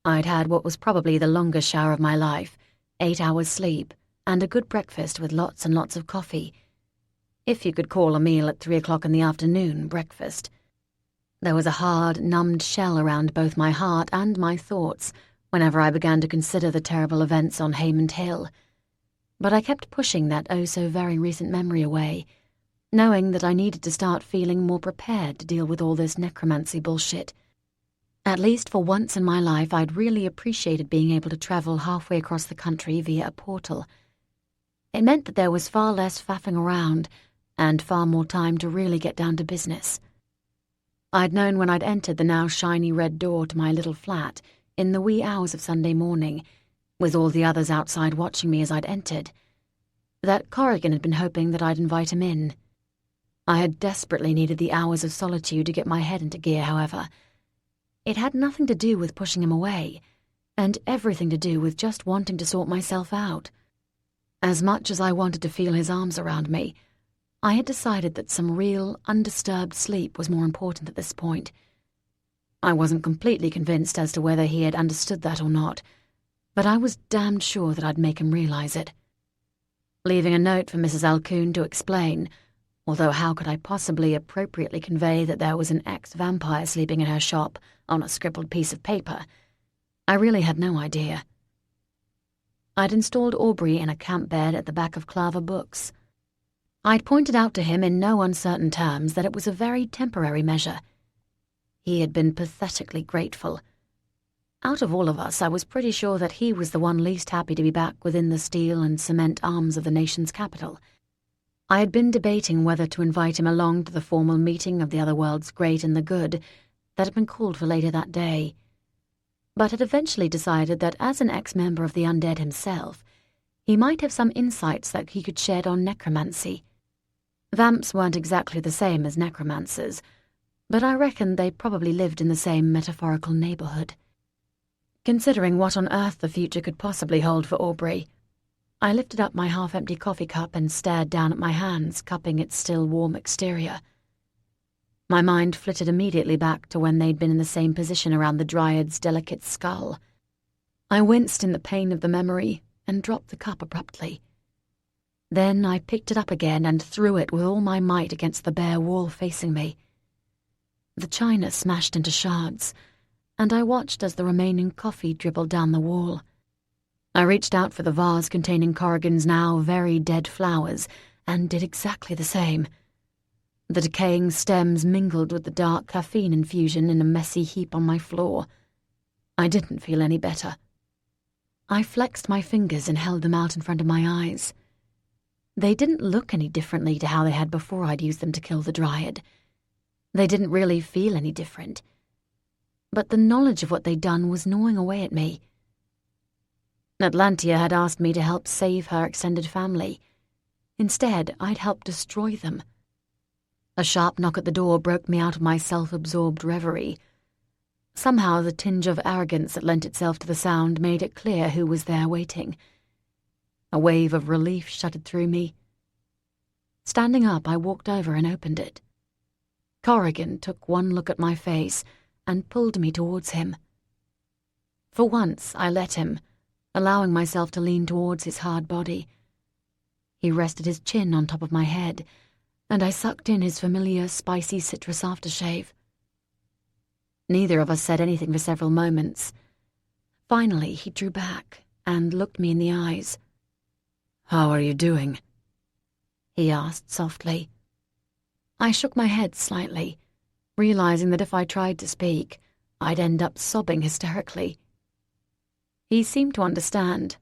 I'd had what was probably the longest shower of my life, 8 hours sleep, and a good breakfast with lots and lots of coffee. If you could call a meal at 3 o'clock in the afternoon breakfast. There was a hard, numbed shell around both my heart and my thoughts whenever I began to consider the terrible events on Haymond Hill. But I kept pushing that oh-so-very recent memory away, knowing that I needed to start feeling more prepared to deal with all this necromancy bullshit. At least for once in my life, I'd really appreciated being able to travel halfway across the country via a portal. It meant that there was far less faffing around and far more time to really get down to business. I'd known when I'd entered the now shiny red door to my little flat in the wee hours of Sunday morning, with all the others outside watching me as I'd entered, that Corrigan had been hoping that I'd invite him in. I had desperately needed the hours of solitude to get my head into gear, however. It had nothing to do with pushing him away, and everything to do with just wanting to sort myself out. As much as I wanted to feel his arms around me, I had decided that some real, undisturbed sleep was more important at this point. I wasn't completely convinced as to whether he had understood that or not, but I was damned sure that I'd make him realize it. Leaving a note for Mrs. Alcoon to explain, although how could I possibly appropriately convey that there was an ex-vampire sleeping in her shop on a scribbled piece of paper, I really had no idea. I'd installed Aubrey in a camp bed at the back of Clava Books. I'd pointed out to him in no uncertain terms that it was a very temporary measure. He had been pathetically grateful. Out of all of us, I was pretty sure that he was the one least happy to be back within the steel and cement arms of the nation's capital. I had been debating whether to invite him along to the formal meeting of the other world's great and the good that had been called for later that day, but had eventually decided that as an ex-member of the undead himself, he might have some insights that he could shed on necromancy. Vamps weren't exactly the same as necromancers, but I reckoned they probably lived in the same metaphorical neighborhood. Considering what on earth the future could possibly hold for Aubrey, I lifted up my half-empty coffee cup and stared down at my hands, cupping its still warm exterior. My mind flitted immediately back to when they'd been in the same position around the Dryad's delicate skull. I winced in the pain of the memory and dropped the cup abruptly. Then I picked it up again and threw it with all my might against the bare wall facing me. The china smashed into shards, and I watched as the remaining coffee dribbled down the wall. I reached out for the vase containing Corrigan's now very dead flowers and did exactly the same. The decaying stems mingled with the dark caffeine infusion in a messy heap on my floor. I didn't feel any better. I flexed my fingers and held them out in front of my eyes. They didn't look any differently to how they had before I'd used them to kill the Dryad. They didn't really feel any different. But the knowledge of what they'd done was gnawing away at me. Atlantia had asked me to help save her extended family. Instead, I'd helped destroy them. A sharp knock at the door broke me out of my self-absorbed reverie. Somehow the tinge of arrogance that lent itself to the sound made it clear who was there waiting. A wave of relief shuddered through me. Standing up, I walked over and opened it. Corrigan took one look at my face and pulled me towards him. For once, I let him, allowing myself to lean towards his hard body. He rested his chin on top of my head, and I sucked in his familiar, spicy citrus aftershave. Neither of us said anything for several moments. Finally, he drew back and looked me in the eyes. "How are you doing?" he asked softly. I shook my head slightly, realizing that if I tried to speak, I'd end up sobbing hysterically. He seemed to understand.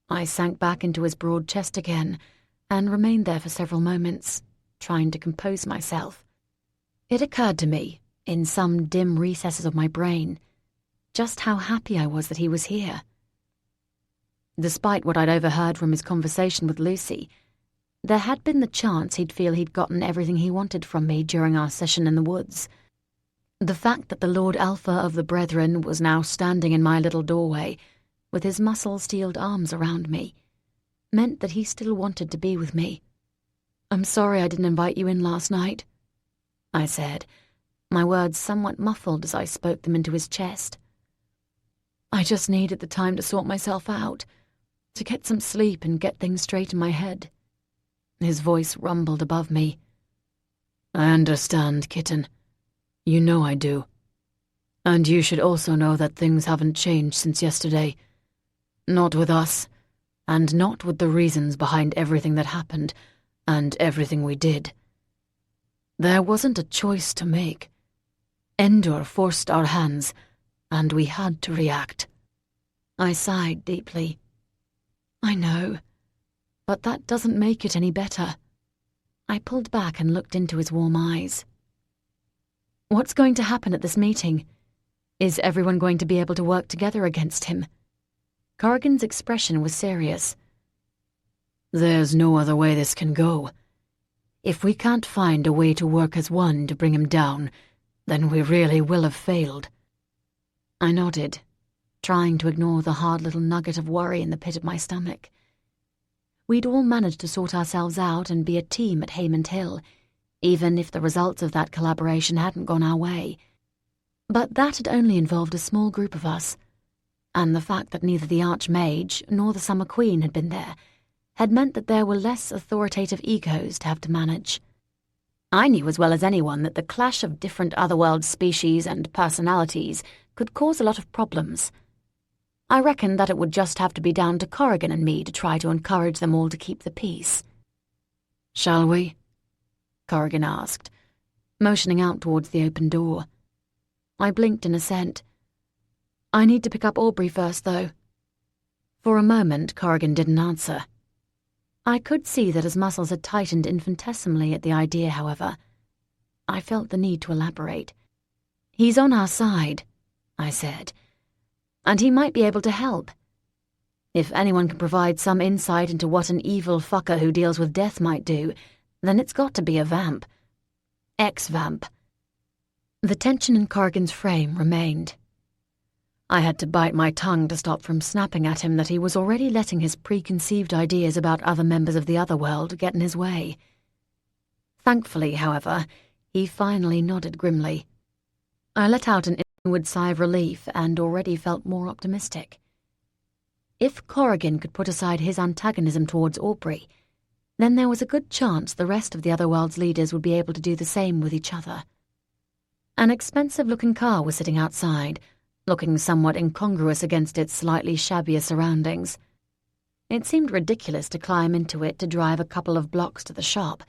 I sank back into his broad chest again and remained there for several moments, trying to compose myself. It occurred to me, in some dim recesses of my brain, just how happy I was that he was here. Despite what I'd overheard from his conversation with Lucy, there had been the chance he'd feel he'd gotten everything he wanted from me during our session in the woods. The fact that the Lord Alpha of the Brethren was now standing in my little doorway, with his muscle-steeled arms around me, meant that he still wanted to be with me. "I'm sorry I didn't invite you in last night," I said, my words somewhat muffled as I spoke them into his chest. "I just needed the time to sort myself out, to get some sleep and get things straight in my head." His voice rumbled above me. "I understand, kitten. You know I do. And you should also know that things haven't changed since yesterday. Not with us, and not with the reasons behind everything that happened and everything we did. There wasn't a choice to make. Endor forced our hands, and we had to react." I sighed deeply. "I know, but that doesn't make it any better." I pulled back and looked into his warm eyes. "What's going to happen at this meeting? Is everyone going to be able to work together against him?" Corrigan's expression was serious. "There's no other way this can go. If we can't find a way to work as one to bring him down, then we really will have failed." I nodded, trying to ignore the hard little nugget of worry in the pit of my stomach. we'd all managed to sort ourselves out and be a team at Haymond Hill, even if the results of that collaboration hadn't gone our way. But that had only involved a small group of us, and the fact that neither the Archmage nor the Summer Queen had been there had meant that there were less authoritative egos to have to manage. I knew as well as anyone that the clash of different otherworld species and personalities could cause a lot of problems. I reckoned that it would just have to be down to Corrigan and me to try to encourage them all to keep the peace. "Shall we?" Corrigan asked, motioning out towards the open door. I blinked in assent. "I need to pick up Aubrey first, though." For a moment, Corrigan didn't answer. I could see that his muscles had tightened infinitesimally at the idea, however. I felt the need to elaborate. "He's on our side," I said, "and he might be able to help. If anyone can provide some insight into what an evil fucker who deals with death might do, then it's got to be a vamp. Ex-vamp." The tension in Corrigan's frame remained. I had to bite my tongue to stop from snapping at him that he was already letting his preconceived ideas about other members of the otherworld get in his way. Thankfully, however, he finally nodded grimly. I let out an inward sigh of relief and already felt more optimistic. If Corrigan could put aside his antagonism towards Aubrey, then there was a good chance the rest of the otherworld's leaders would be able to do the same with each other. An expensive-looking car was sitting outside, looking somewhat incongruous against its slightly shabbier surroundings. It seemed ridiculous to climb into it to drive a couple of blocks to the shop,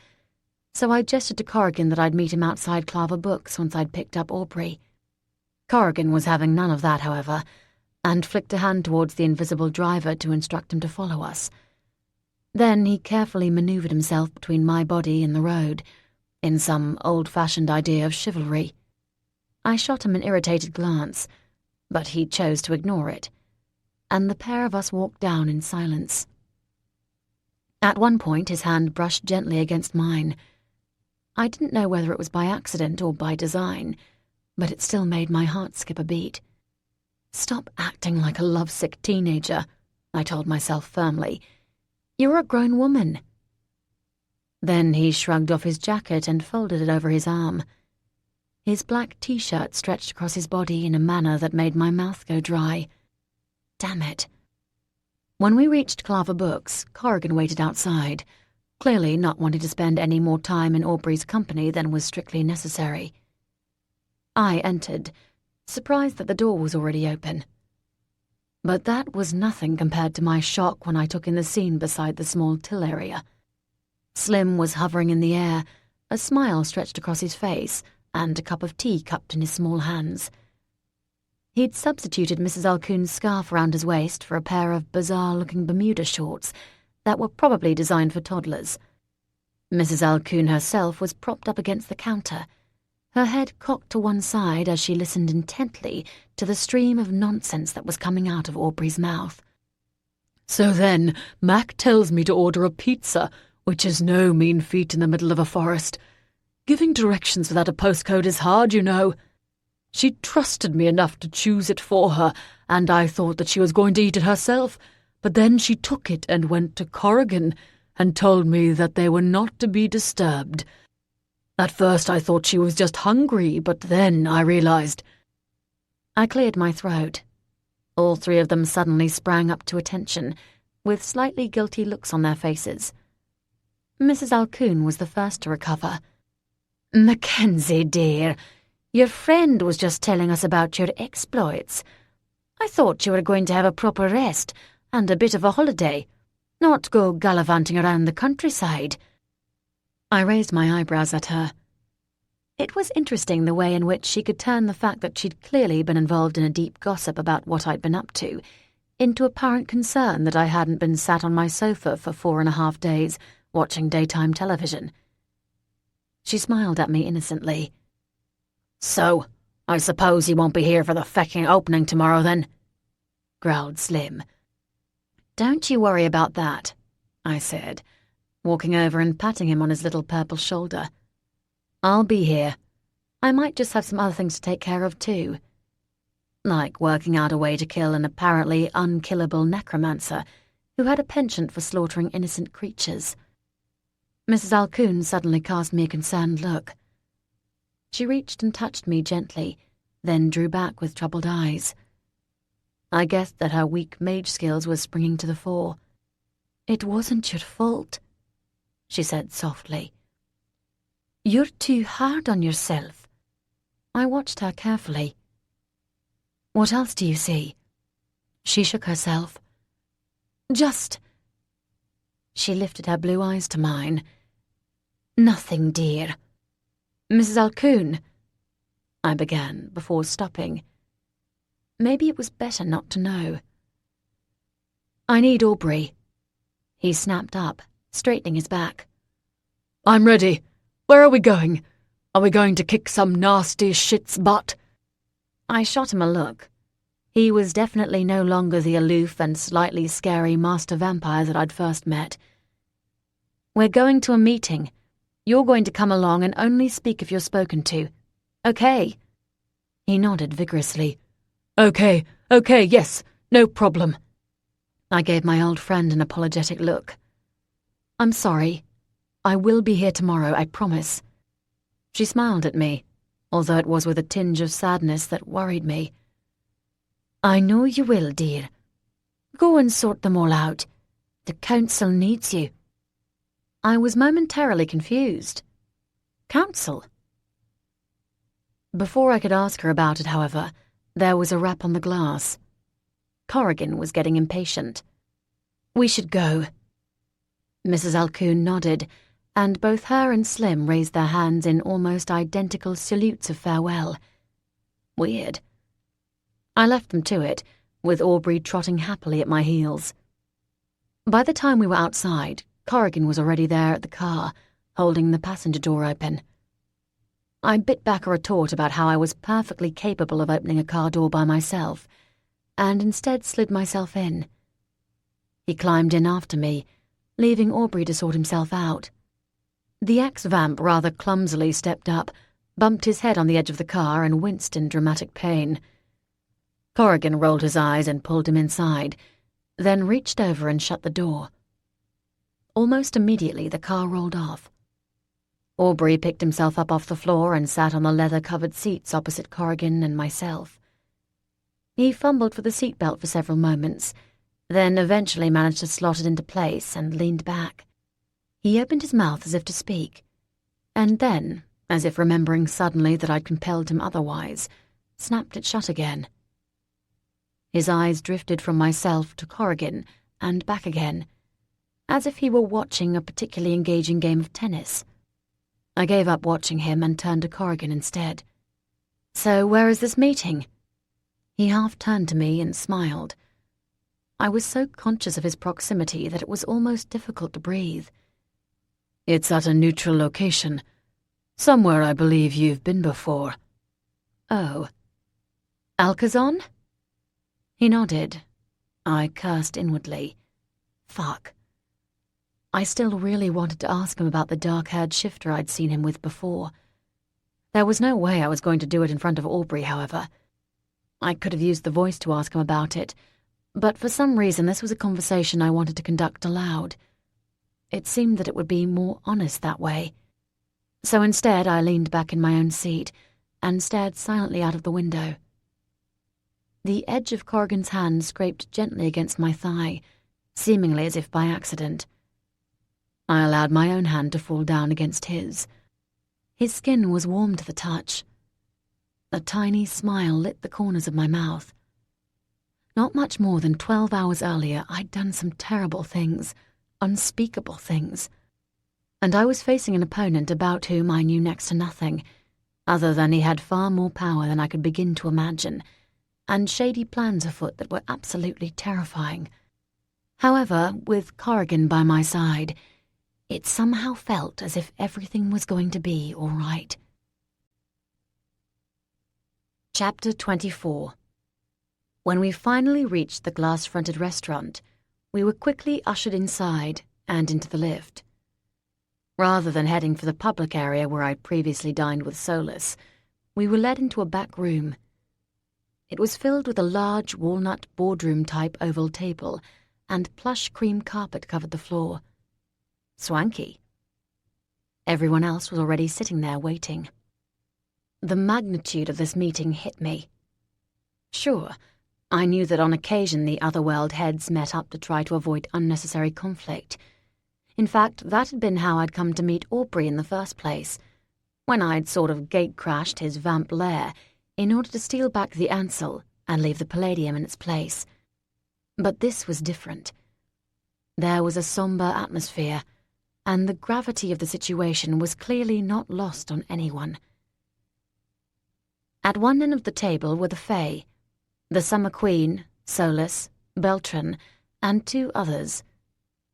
so I gestured to Corrigan that I'd meet him outside Clava Books once I'd picked up Aubrey. Corrigan was having none of that, however, and flicked a hand towards the invisible driver to instruct him to follow us. Then he carefully manoeuvred himself between my body and the road, in some old-fashioned idea of chivalry. I shot him an irritated glance, but he chose to ignore it, and the pair of us walked down in silence. At one point his hand brushed gently against mine. I didn't know whether it was by accident or by design, but it still made my heart skip a beat. "Stop acting like a lovesick teenager," I told myself firmly. "You're a grown woman." Then he shrugged off his jacket and folded it over his arm. His black t-shirt stretched across his body in a manner that made my mouth go dry. Damn it. When we reached Clava Books, Corrigan waited outside, clearly not wanting to spend any more time in Aubrey's company than was strictly necessary. I entered, surprised that the door was already open. But that was nothing compared to my shock when I took in the scene beside the small till area. Slim was hovering in the air, a smile stretched across his face, and a cup of tea cupped in his small hands. He'd substituted Mrs. Alcoon's scarf around his waist for a pair of bizarre-looking Bermuda shorts that were probably designed for toddlers. Mrs. Alcoon herself was propped up against the counter, her head cocked to one side as she listened intently to the stream of nonsense that was coming out of Aubrey's mouth. "So then, Mac tells me to order a pizza, which is no mean feat in the middle of a forest. Giving directions without a postcode is hard, you know. She trusted me enough to choose it for her, and I thought that she was going to eat it herself, but then she took it and went to Corrigan and told me that they were not to be disturbed. At first I thought she was just hungry, but then I realized—" I cleared my throat. All three of them suddenly sprang up to attention, with slightly guilty looks on their faces. Mrs. Alcoon was the first to recover. "Mackenzie, dear, your friend was just telling us about your exploits. I thought you were going to have a proper rest and a bit of a holiday, not go gallivanting around the countryside." I raised my eyebrows at her. It was interesting the way in which she could turn the fact that she'd clearly been involved in a deep gossip about what I'd been up to into apparent concern that I hadn't been sat on my sofa for 4.5 days watching daytime television. She smiled at me innocently. "So, I suppose you won't be here for the fecking opening tomorrow, then?" growled Slim. "Don't you worry about that," I said, walking over and patting him on his little purple shoulder. "I'll be here. I might just have some other things to take care of, too. Like working out a way to kill an apparently unkillable necromancer, who had a penchant for slaughtering innocent creatures. Mrs. Alcoon suddenly cast me a concerned look. She reached and touched me gently, then drew back with troubled eyes. I guessed that her weak mage skills were springing to the fore. "It wasn't your fault," she said softly. "You're too hard on yourself." I watched her carefully. "What else do you see?" She shook herself. "Just—" She lifted her blue eyes to mine. "Nothing, dear." "Mrs. Alcoon," I began, before stopping. Maybe it was better not to know. "I need Aubrey." He snapped up, straightening his back. "I'm ready. Where are we going? Are we going to kick some nasty shit's butt?" I shot him a look. He was definitely no longer the aloof and slightly scary master vampire that I'd first met. "We're going to a meeting. You're going to come along and only speak if you're spoken to. Okay?" He nodded vigorously. Okay, yes, no problem." I gave my old friend an apologetic look. "I'm sorry. I will be here tomorrow, I promise." She smiled at me, although it was with a tinge of sadness that worried me. "I know you will, dear. Go and sort them all out. The council needs you." I was momentarily confused. Council? Before I could ask her about it, however, there was a rap on the glass. Corrigan was getting impatient. "We should go." Mrs. Alcoon nodded, and both her and Slim raised their hands in almost identical salutes of farewell. Weird. I left them to it, with Aubrey trotting happily at my heels. By the time we were outside, Corrigan was already there at the car, holding the passenger door open. I bit back a retort about how I was perfectly capable of opening a car door by myself, and instead slid myself in. He climbed in after me, leaving Aubrey to sort himself out. The ex-vamp rather clumsily stepped up, bumped his head on the edge of the car, and winced in dramatic pain. Corrigan rolled his eyes and pulled him inside, then reached over and shut the door. Almost immediately, the car rolled off. Aubrey picked himself up off the floor and sat on the leather-covered seats opposite Corrigan and myself. He fumbled for the seatbelt for several moments, then eventually managed to slot it into place and leaned back. He opened his mouth as if to speak, and then, as if remembering suddenly that I'd compelled him otherwise, snapped it shut again. His eyes drifted from myself to Corrigan and back again, as if he were watching a particularly engaging game of tennis. I gave up watching him and turned to Corrigan instead. "So where is this meeting?" He half turned to me and smiled. I was so conscious of his proximity that it was almost difficult to breathe. "It's at a neutral location. Somewhere I believe you've been before." "Oh. Alcazon?" He nodded. I cursed inwardly. Fuck. I still really wanted to ask him about the dark-haired shifter I'd seen him with before. There was no way I was going to do it in front of Aubrey, however. I could have used the voice to ask him about it, but for some reason this was a conversation I wanted to conduct aloud. It seemed that it would be more honest that way. So instead I leaned back in my own seat and stared silently out of the window. The edge of Corrigan's hand scraped gently against my thigh, seemingly as if by accident. I allowed my own hand to fall down against his. His skin was warm to the touch. A tiny smile lit the corners of my mouth. Not much more than 12 hours earlier, I'd done some terrible things, unspeakable things, and I was facing an opponent about whom I knew next to nothing, other than he had far more power than I could begin to imagine, and shady plans afoot that were absolutely terrifying. However, with Corrigan by my side, it somehow felt as if everything was going to be all right. Chapter 24. When we finally reached the glass-fronted restaurant, we were quickly ushered inside and into the lift. Rather than heading for the public area where I'd previously dined with Solus, we were led into a back room. It was filled with a large walnut boardroom-type oval table and plush cream carpet covered the floor. Swanky. Everyone else was already sitting there waiting. The magnitude of this meeting hit me. Sure, I knew that on occasion the Otherworld heads met up to try to avoid unnecessary conflict. In fact, that had been how I'd come to meet Aubrey in the first place, when I'd sort of gate-crashed his vamp lair in order to steal back the Ansel and leave the Palladium in its place. But this was different. There was a somber atmosphere, and the gravity of the situation was clearly not lost on anyone. At one end of the table were the Fae, the Summer Queen, Solus, Beltran, and 2 others,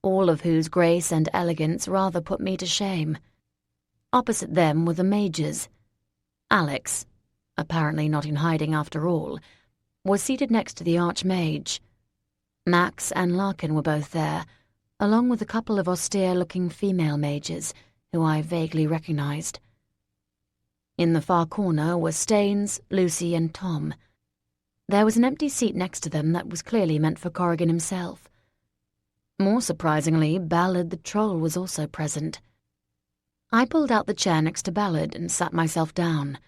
all of whose grace and elegance rather put me to shame. Opposite them were the mages. Alex, apparently not in hiding after all, was seated next to the Archmage. Max and Larkin were both there, along with a couple of austere-looking female mages, who I vaguely recognized. In the far corner were Staines, Lucy, and Tom. There was an empty seat next to them that was clearly meant for Corrigan himself. More surprisingly, Ballard the Troll was also present. I pulled out the chair next to Ballard and sat myself down.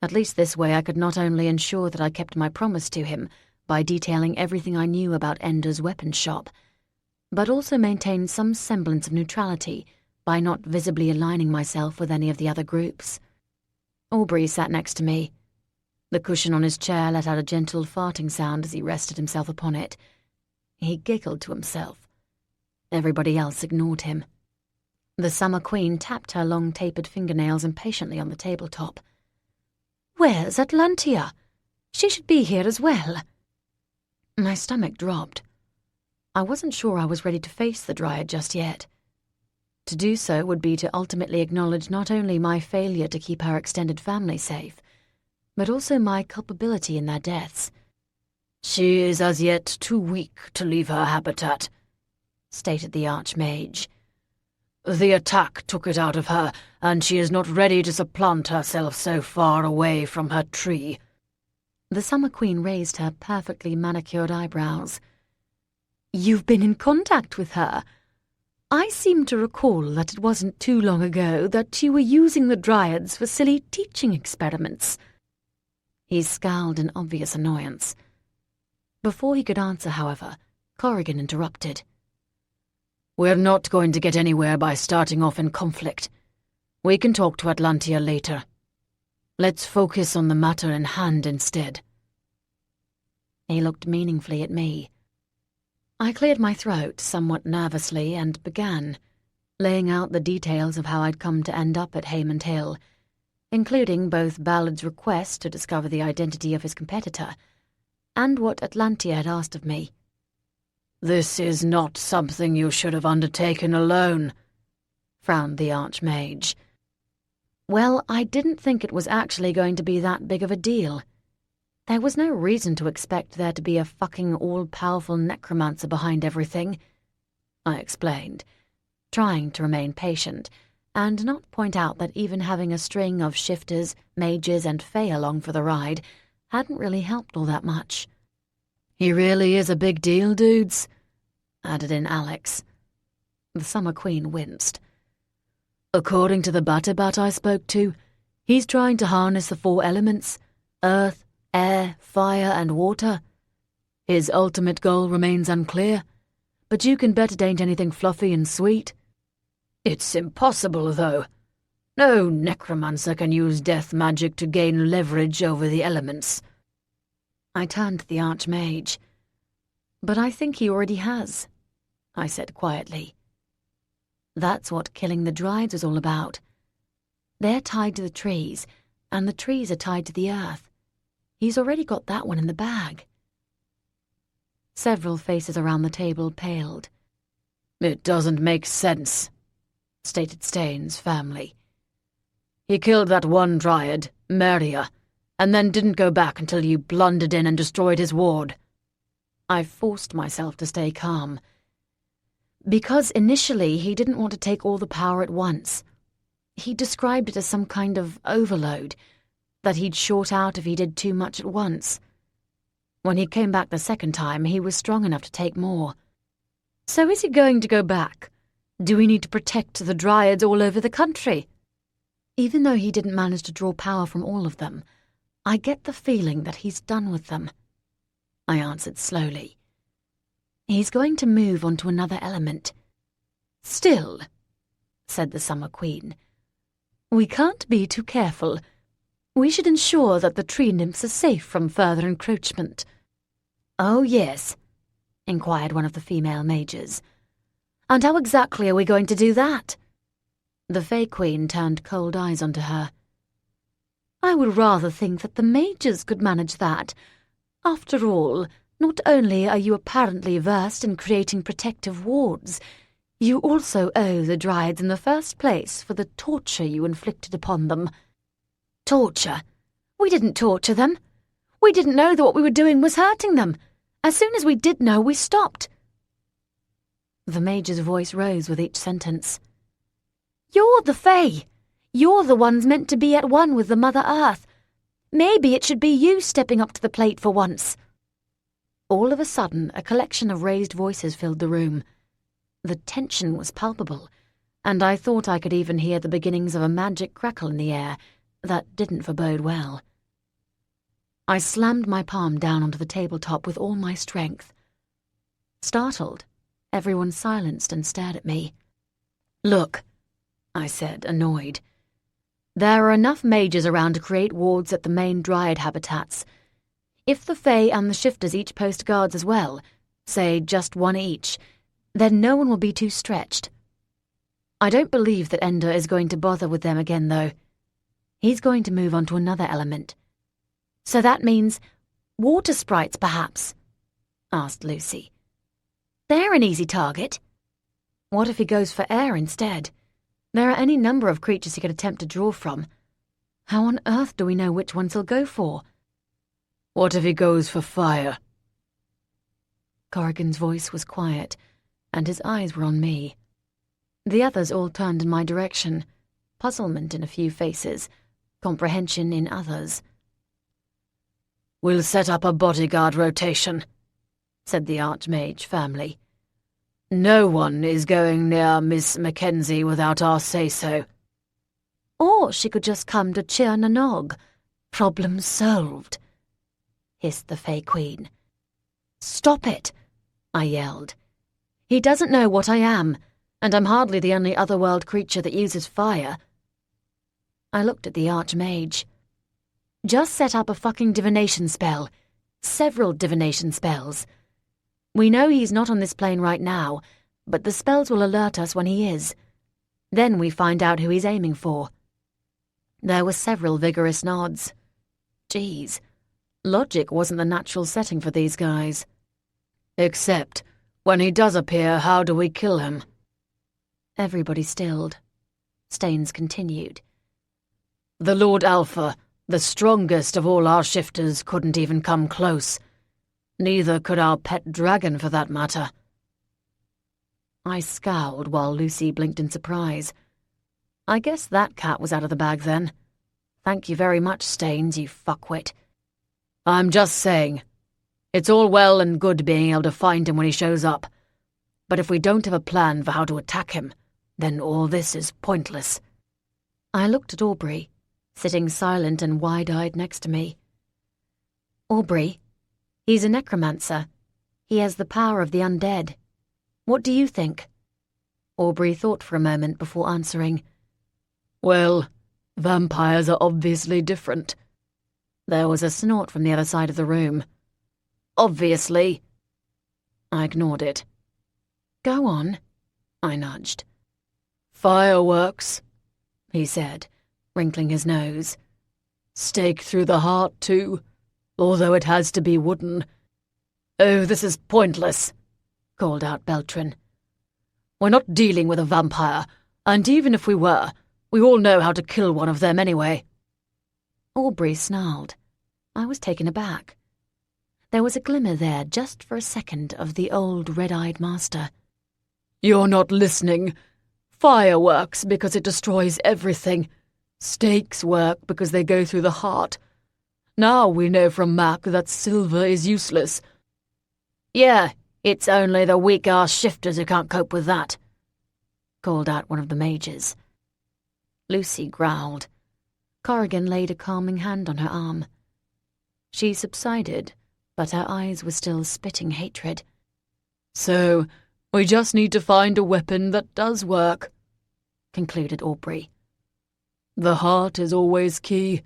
At least this way I could not only ensure that I kept my promise to him by detailing everything I knew about Ender's weapons shop, but also maintain some semblance of neutrality by not visibly aligning myself with any of the other groups. Aubrey sat next to me. The cushion on his chair let out a gentle farting sound as he rested himself upon it. He giggled to himself. Everybody else ignored him. The Summer Queen tapped her long tapered fingernails impatiently on the tabletop. "Where's Atlantia? She should be here as well." My stomach dropped. I wasn't sure I was ready to face the Dryad just yet. To do so would be to ultimately acknowledge not only my failure to keep her extended family safe, but also my culpability in their deaths. "She is as yet too weak to leave her habitat," stated the Archmage. "The attack took it out of her, and she is not ready to supplant herself so far away from her tree." The Summer Queen raised her perfectly manicured eyebrows. "You've been in contact with her? I seem to recall that it wasn't too long ago that you were using the Dryads for silly teaching experiments." He scowled in obvious annoyance. Before he could answer, however, Corrigan interrupted. "We're not going to get anywhere by starting off in conflict. We can talk to Atlantia later. Let's focus on the matter in hand instead." He looked meaningfully at me. I cleared my throat somewhat nervously and began, laying out the details of how I'd come to end up at Haymond Hill, including both Ballard's request to discover the identity of his competitor and what Atlantia had asked of me. "This is not something you should have undertaken alone," frowned the Archmage. Well, I didn't think it was actually going to be that big of a deal. There was no reason to expect there to be a fucking all-powerful necromancer behind everything, I explained, trying to remain patient and not point out that even having a string of shifters, mages, and fae along for the ride hadn't really helped all that much. "He really is a big deal, dudes," added in Alex. The Summer Queen winced. "According to the Batabat I spoke to, he's trying to harness the 4 elements, earth, air, fire, and water. His ultimate goal remains unclear, but you can bet it ain't anything fluffy and sweet. It's impossible, though. No necromancer can use death magic to gain leverage over the elements." I turned to the Archmage. "But I think he already has," I said quietly. "That's what killing the Dryads was all about. They're tied to the trees, and the trees are tied to the earth. He's already got that one in the bag." Several faces around the table paled. "It doesn't make sense," stated Staines firmly. "He killed that one Dryad, Maria, and then didn't go back until you blundered in and destroyed his ward." I forced myself to stay calm. "Because initially he didn't want to take all the power at once. He described it as some kind of overload, that he'd short out if he did too much at once. When he came back the second time, he was strong enough to take more. So is he going to go back? Do we need to protect the Dryads all over the country? Even though he didn't manage to draw power from all of them, I get the feeling that he's done with them. I answered slowly. He's going to move on to another element. Still, said the Summer Queen, we can't be too careful. We should ensure that the tree nymphs are safe from further encroachment. Oh, yes, inquired one of the female mages. And how exactly are we going to do that? The Fey Queen turned cold eyes onto her. I would rather think that the mages could manage that. After all, not only are you apparently versed in creating protective wards, you also owe the Dryads in the first place for the torture you inflicted upon them. Torture? We didn't torture them. We didn't know that what we were doing was hurting them. As soon as we did know, we stopped. The mage's voice rose with each sentence. You're the Fae. You're the ones meant to be at one with the Mother Earth. Maybe it should be you stepping up to the plate for once. All of a sudden, a collection of raised voices filled the room. The tension was palpable, and I thought I could even hear the beginnings of a magic crackle in the air that didn't forebode well. I slammed my palm down onto the tabletop with all my strength. Startled, everyone silenced and stared at me. Look, I said, annoyed. There are enough mages around to create wards at the main Dryad habitats. If the Fae and the Shifters each post guards as well, say just one each, then no one will be too stretched. I don't believe that Ender is going to bother with them again, though. He's going to move on to another element. So that means water sprites, perhaps? Asked Lucy. They're an easy target. What if he goes for air instead? There are any number of creatures he could attempt to draw from. How on earth do we know which ones he'll go for? What if he goes for fire? Corrigan's voice was quiet, and his eyes were on me. The others all turned in my direction, puzzlement in a few faces, comprehension in others. We'll set up a bodyguard rotation, said the Archmage firmly. No one is going near Miss Mackenzie without our say-so. Or she could just come to Chir Nanog. Problem solved, hissed the Fey Queen. Stop it, I yelled. He doesn't know what I am, and I'm hardly the only otherworld creature that uses fire. I looked at the Archmage. Just set up a fucking divination spell. Several divination spells. We know he's not on this plane right now, but the spells will alert us when he is. Then we find out who he's aiming for. There were several vigorous nods. Geez, logic wasn't the natural setting for these guys. Except, when he does appear, how do we kill him? Everybody stilled. Staines continued. The Lord Alpha, the strongest of all our shifters, couldn't even come close. Neither could our pet dragon, for that matter. I scowled while Lucy blinked in surprise. I guess that cat was out of the bag then. Thank you very much, Staines, you fuckwit. I'm just saying. It's all well and good being able to find him when he shows up. But if we don't have a plan for how to attack him, then all this is pointless. I looked at Aubrey, sitting silent and wide-eyed next to me. Aubrey, he's a necromancer. He has the power of the undead. What do you think? Aubrey thought for a moment before answering. Well, vampires are obviously different. There was a snort from the other side of the room. Obviously. I ignored it. Go on, I nudged. Fireworks, he said, wrinkling his nose. Stake through the heart, too, although it has to be wooden. Oh, this is pointless, called out Beltran. We're not dealing with a vampire, and even if we were, we all know how to kill one of them anyway. Aubrey snarled. I was taken aback. There was a glimmer there just for a second of the old red-eyed master. You're not listening. Fireworks because it destroys everything. Stakes work because they go through the heart. Now we know from Mac that silver is useless. Yeah, It's only the weak-ass shifters who can't cope with that," called out one of the mages. Lucy growled. Corrigan laid a calming hand on her arm. She subsided, but her eyes were still spitting hatred. "So, we just need to find a weapon that does work," concluded Aubrey. "The heart is always key,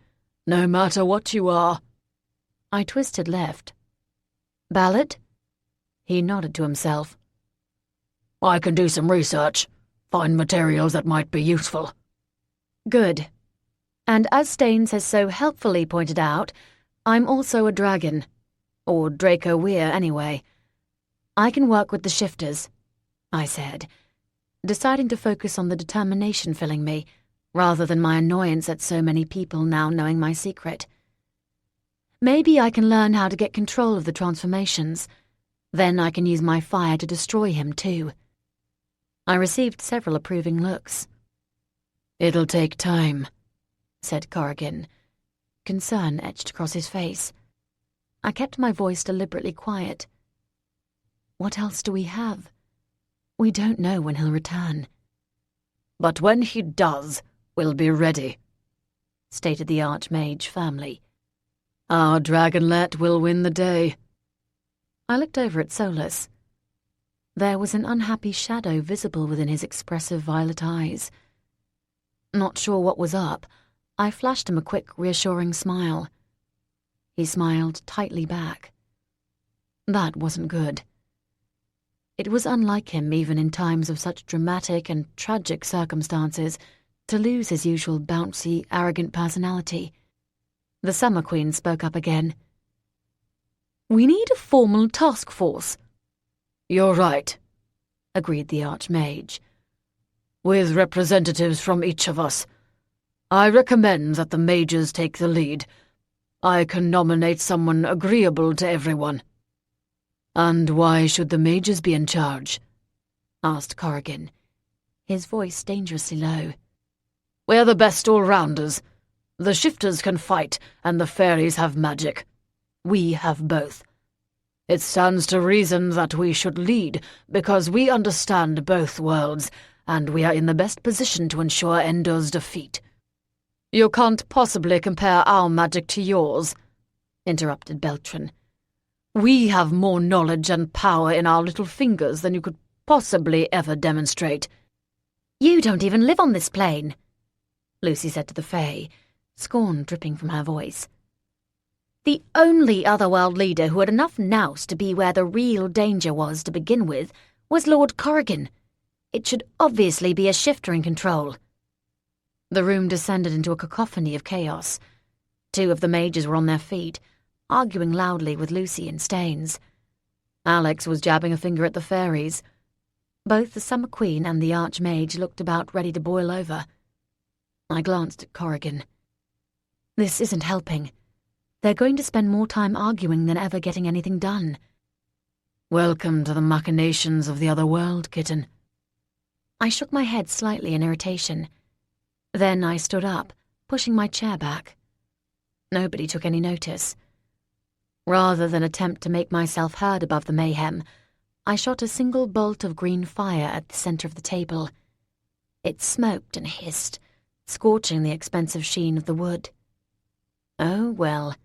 no matter what you are." I twisted left. "Ballot?" He nodded to himself. "I can do some research, find materials that might be useful." "Good. And as Staines has so helpfully pointed out, I'm also a dragon. Or Draco Weir, anyway. I can work with the shifters," I said, deciding to focus on the determination filling me, rather than my annoyance at so many people now knowing my secret. Maybe I can learn how to get control of the transformations. Then I can use my fire to destroy him, too. I received several approving looks. "It'll take time," said Corrigan. Concern etched across his face. I kept my voice deliberately quiet. What else do we have? We don't know when he'll return. "But when he does, we'll be ready," stated the Archmage firmly. "Our dragonlet will win the day." I looked over at Solus. There was an unhappy shadow visible within his expressive violet eyes. Not sure what was up, I flashed him a quick, reassuring smile. He smiled tightly back. That wasn't good. It was unlike him, even in times of such dramatic and tragic circumstances, to lose his usual bouncy, arrogant personality. The Summer Queen spoke up again. "We need a formal task force." "You're right," agreed the Archmage. "With representatives from each of us. I recommend that the mages take the lead. I can nominate someone agreeable to everyone." "And why should the mages be in charge?" asked Corrigan, his voice dangerously low. "We're the best all-rounders. The shifters can fight, and the fairies have magic. We have both. It stands to reason that we should lead, because we understand both worlds, and we are in the best position to ensure Ender's defeat." "You can't possibly compare our magic to yours," interrupted Beltran. "We have more knowledge and power in our little fingers than you could possibly ever demonstrate." "You don't even live on this plane," Lucy said to the Fae, scorn dripping from her voice. "The only otherworld leader who had enough nous to be where the real danger was to begin with was Lord Corrigan. It should obviously be a shifter in control." The room descended into a cacophony of chaos. Two of the mages were on their feet, arguing loudly with Lucy and Staines. Alex was jabbing a finger at the fairies. Both the Summer Queen and the Archmage looked about ready to boil over. I glanced at Corrigan. This isn't helping. They're going to spend more time arguing than ever getting anything done. "Welcome to the machinations of the other world, kitten." I shook my head slightly in irritation. Then I stood up, pushing my chair back. Nobody took any notice. Rather than attempt to make myself heard above the mayhem, I shot a single bolt of green fire at the center of the table. It smoked and hissed, scorching the expensive sheen of the wood. Oh, well.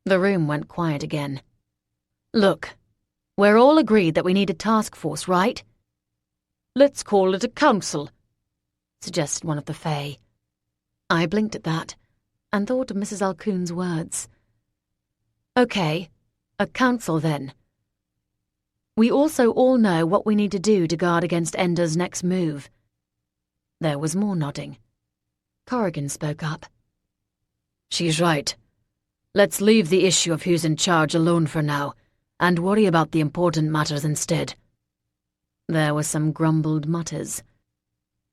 The room went quiet again. "Look, we're all agreed that we need a task force, right?" "Let's call it a council," suggested one of the Fae. I blinked at that, and thought of Mrs. Alcoon's words. Okay, a council then. We also all know what we need to do to guard against Ender's next move. There was more nodding. Corrigan spoke up. "She's right. Let's leave the issue of who's in charge alone for now, and worry about the important matters instead." There were some grumbled mutters.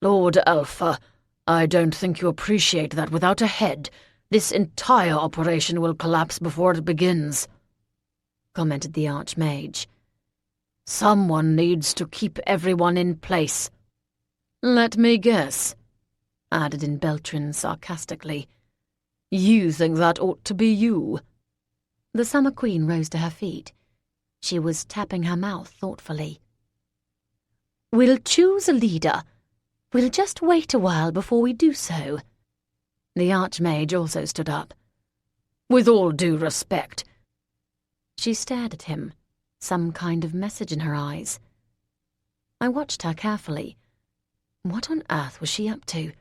"Lord Alpha, I don't think you appreciate that without a head, this entire operation will collapse before it begins," commented the Archmage. "Someone needs to keep everyone in place." "Let me guess," added in Beltran sarcastically. "You think that ought to be you?" The Summer Queen rose to her feet. She was tapping her mouth thoughtfully. We'll choose a leader. We'll just wait a while before we do so. The Archmage also stood up. With all due respect. She stared at him, some kind of message in her eyes. I watched her carefully. What on earth was she up to?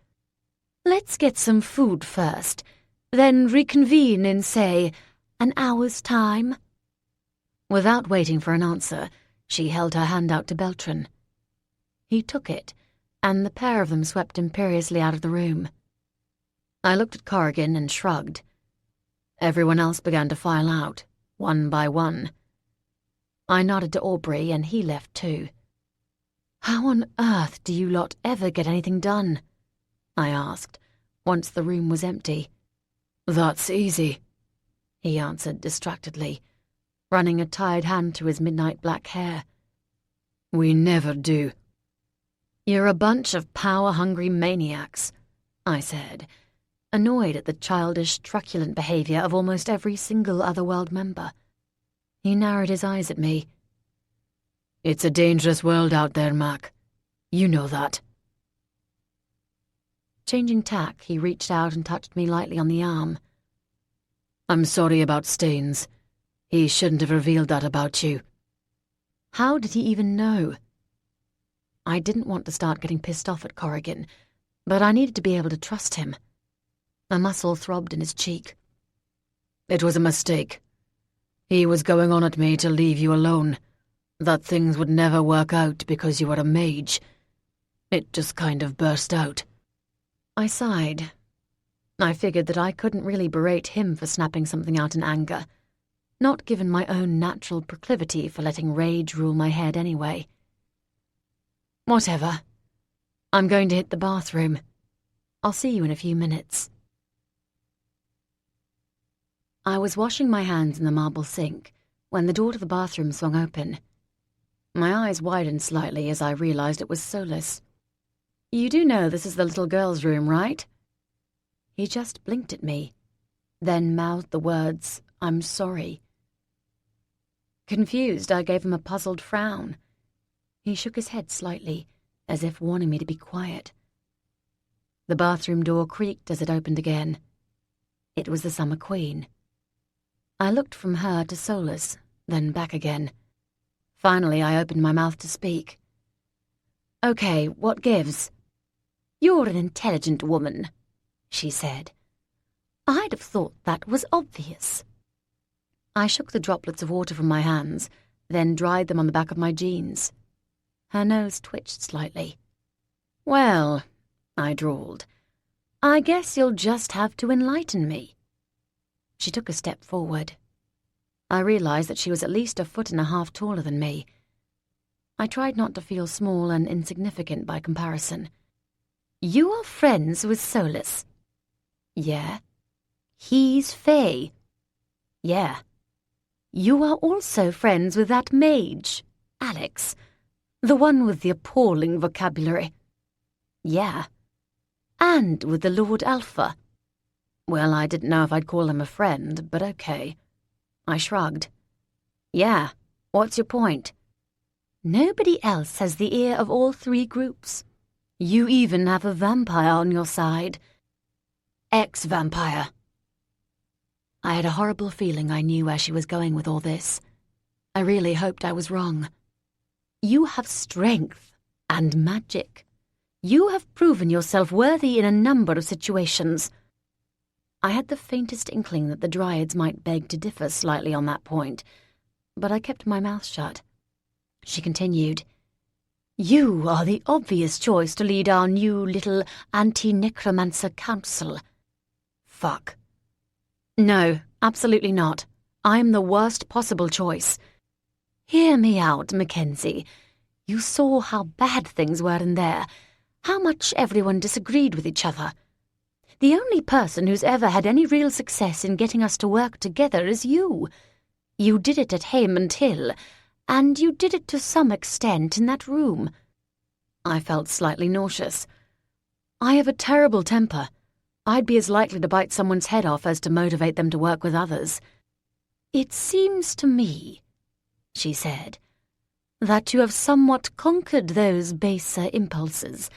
Let's get some food first, then reconvene in, say, an hour's time. Without waiting for an answer, she held her hand out to Beltran. He took it, and the pair of them swept imperiously out of the room. I looked at Corrigan and shrugged. Everyone else began to file out, one by one. I nodded to Aubrey, and he left too. "How on earth do you lot ever get anything done?" I asked, once the room was empty. "That's easy," he answered distractedly, running a tired hand through his midnight black hair. "We never do." "You're a bunch of power-hungry maniacs," I said, annoyed at the childish, truculent behavior of almost every single Otherworld member. He narrowed his eyes at me. "It's a dangerous world out there, Mac. You know that." Changing tack, he reached out and touched me lightly on the arm. "I'm sorry about Staines. He shouldn't have revealed that about you." How did he even know? I didn't want to start getting pissed off at Corrigan, but I needed to be able to trust him. A muscle throbbed in his cheek. "It was a mistake. He was going on at me to leave you alone, that things would never work out because you were a mage. It just kind of burst out." I sighed. I figured that I couldn't really berate him for snapping something out in anger, not given my own natural proclivity for letting rage rule my head anyway. "Whatever. I'm going to hit the bathroom. I'll see you in a few minutes." I was washing my hands in the marble sink when the door to the bathroom swung open. My eyes widened slightly as I realized it was Solus. "You do know this is the little girl's room, right?" He just blinked at me, then mouthed the words, "I'm sorry." Confused, I gave him a puzzled frown. He shook his head slightly, as if warning me to be quiet. The bathroom door creaked as it opened again. It was the Summer Queen. I looked from her to Solus, then back again. Finally, I opened my mouth to speak. "Okay, what gives?" "You're an intelligent woman," she said. "I'd have thought that was obvious." I shook the droplets of water from my hands, then dried them on the back of my jeans. Her nose twitched slightly. "Well," I drawled, "I guess you'll just have to enlighten me." She took a step forward. I realized that she was at least 1.5 feet taller than me. I tried not to feel small and insignificant by comparison. "You are friends with Solus?" "Yeah." "He's Fae?" "Yeah." "You are also friends with that mage, Alex, the one with the appalling vocabulary?" "Yeah." "And with the Lord Alpha?" Well, I didn't know if I'd call him a friend, but okay. I shrugged. "Yeah, what's your point?" "Nobody else has the ear of all three groups. You even have a vampire on your side." "Ex-vampire." I had a horrible feeling I knew where she was going with all this. I really hoped I was wrong. "You have strength and magic. You have proven yourself worthy in a number of situations." I had the faintest inkling that the Dryads might beg to differ slightly on that point, but I kept my mouth shut. She continued, "You are the obvious choice to lead our new little anti-necromancer council." "Fuck. No, absolutely not. I'm the worst possible choice." "Hear me out, Mackenzie. You saw how bad things were in there, how much everyone disagreed with each other. The only person who's ever had any real success in getting us to work together is you. You did it at Haymond Hill, and you did it to some extent in that room." I felt slightly nauseous. I have a terrible temper. I'd be as likely to bite someone's head off as to motivate them to work with others. "It seems to me," she said, "that you have somewhat conquered those baser impulses.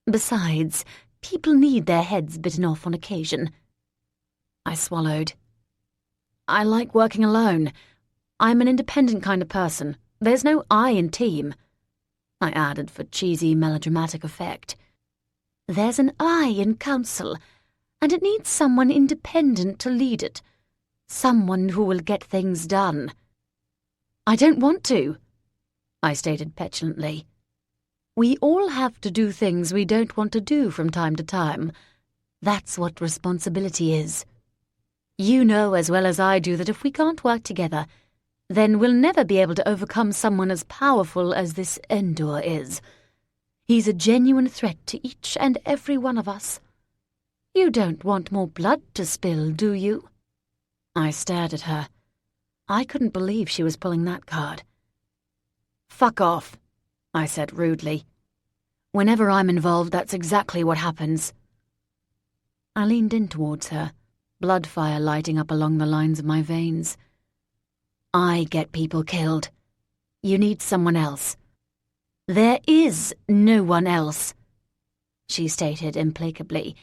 Besides, people need their heads bitten off on occasion." I swallowed. "I like working alone. I'm an independent kind of person. There's no I in team," I added for cheesy melodramatic effect. "There's an I in council, and it needs someone independent to lead it. Someone who will get things done." "I don't want to," I stated petulantly. "We all have to do things we don't want to do from time to time. That's what responsibility is. You know as well as I do that if we can't work together, then we'll never be able to overcome someone as powerful as this Endor is. He's a genuine threat to each and every one of us. You don't want more blood to spill, do you?" I stared at her. I couldn't believe she was pulling that card. "Fuck off," I said rudely. "Whenever I'm involved, that's exactly what happens." I leaned in towards her, blood fire lighting up along the lines of my veins. "I get people killed. You need someone else." "There is no one else," she stated implacably,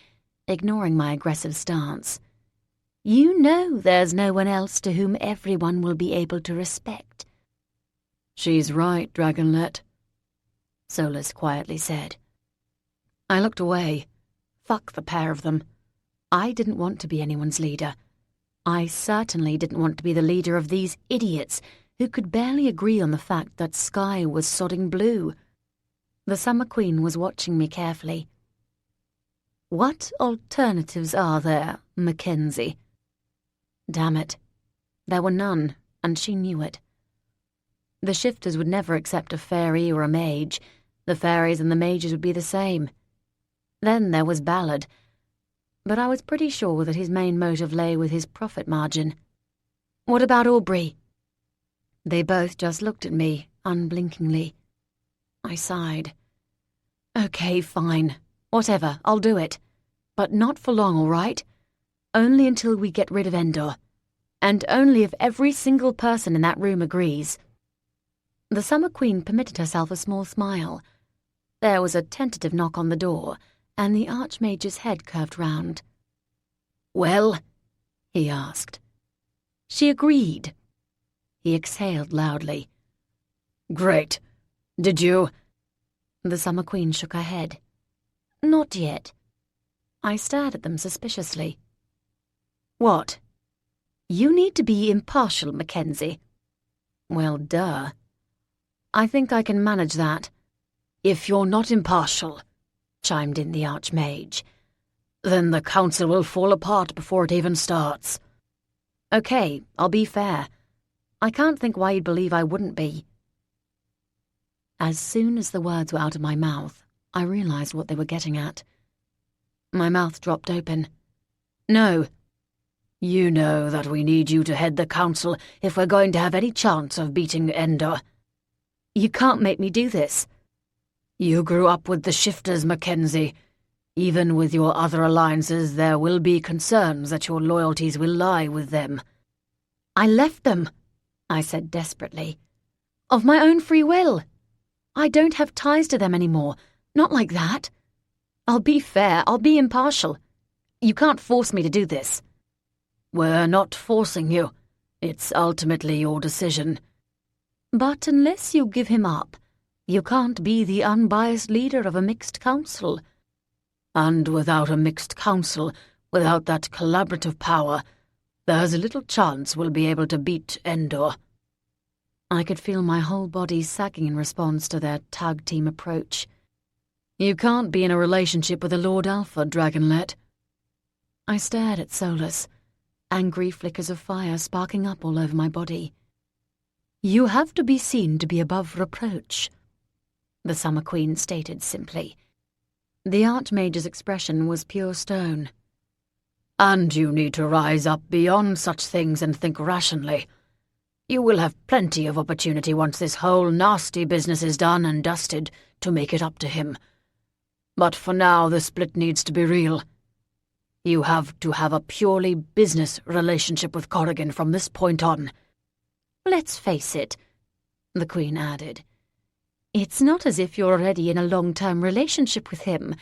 ignoring my aggressive stance. "You know there's no one else to whom everyone will be able to respect." "She's right, Dragonlet," Solus quietly said. I looked away. Fuck the pair of them. I didn't want to be anyone's leader. I certainly didn't want to be the leader of these idiots who could barely agree on the fact that sky was sodding blue. The Summer Queen was watching me carefully. "What alternatives are there, Mackenzie?" Damn it. There were none, and she knew it. The shifters would never accept a fairy or a mage. The fairies and the mages would be the same. Then there was Ballard, but I was pretty sure that his main motive lay with his profit margin. "What about Aubrey?" They both just looked at me, unblinkingly. I sighed. "Okay, fine. Whatever, I'll do it. But not for long, all right? Only until we get rid of Endor. And only if every single person in that room agrees." The Summer Queen permitted herself a small smile. There was a tentative knock on the door, and the Archmage's head curved round. "Well?" he asked. "She agreed." He exhaled loudly. "Great. Did you—" The Summer Queen shook her head. "Not yet." I stared at them suspiciously. "What?" "You need to be impartial, Mackenzie." "Well, duh. I think I can manage that." "If you're not impartial," chimed in the Archmage, "then the council will fall apart before it even starts." "Okay, I'll be fair. I can't think why you'd believe I wouldn't be." As soon as the words were out of my mouth, I realized what they were getting at. My mouth dropped open. "No. You know that we need you to head the council if we're going to have any chance of beating Endor." "You can't make me do this." "You grew up with the shifters, Mackenzie. Even with your other alliances, there will be concerns that your loyalties will lie with them." "I left them," I said desperately. "Of my own free will. I don't have ties to them anymore. Not like that. I'll be fair. I'll be impartial. You can't force me to do this." "We're not forcing you. It's ultimately your decision." "But unless you give him up, you can't be the unbiased leader of a mixed council." "And without a mixed council, without that collaborative power, there's little chance we'll be able to beat Endor." I could feel my whole body sagging in response to their tag team approach. "You can't be in a relationship with a Lord Alpha, Dragonlet." I stared at Solus, angry flickers of fire sparking up all over my body. "You have to be seen to be above reproach," the Summer Queen stated simply. The Archmage's expression was pure stone. "And you need to rise up beyond such things and think rationally. You will have plenty of opportunity once this whole nasty business is done and dusted to make it up to him. But for now, the split needs to be real. You have to have a purely business relationship with Corrigan from this point on." "Let's face it, the Queen added. It's not as if you're already in a long-term relationship with him.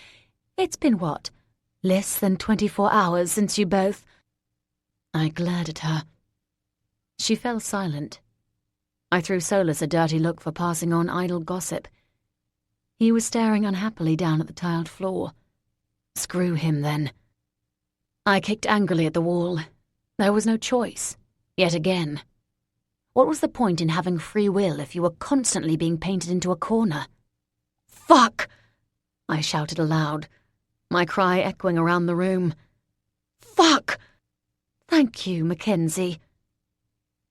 It's been what? Less than 24 hours since you both... I glared at her. She fell silent. I threw Solus a dirty look for passing on idle gossip. He was staring unhappily down at the tiled floor. Screw him, then. I kicked angrily at the wall. There was no choice. Yet again. What was the point in having free will if you were constantly being painted into a corner? Fuck! I shouted aloud, my cry echoing around the room. Fuck! Thank you, Mackenzie.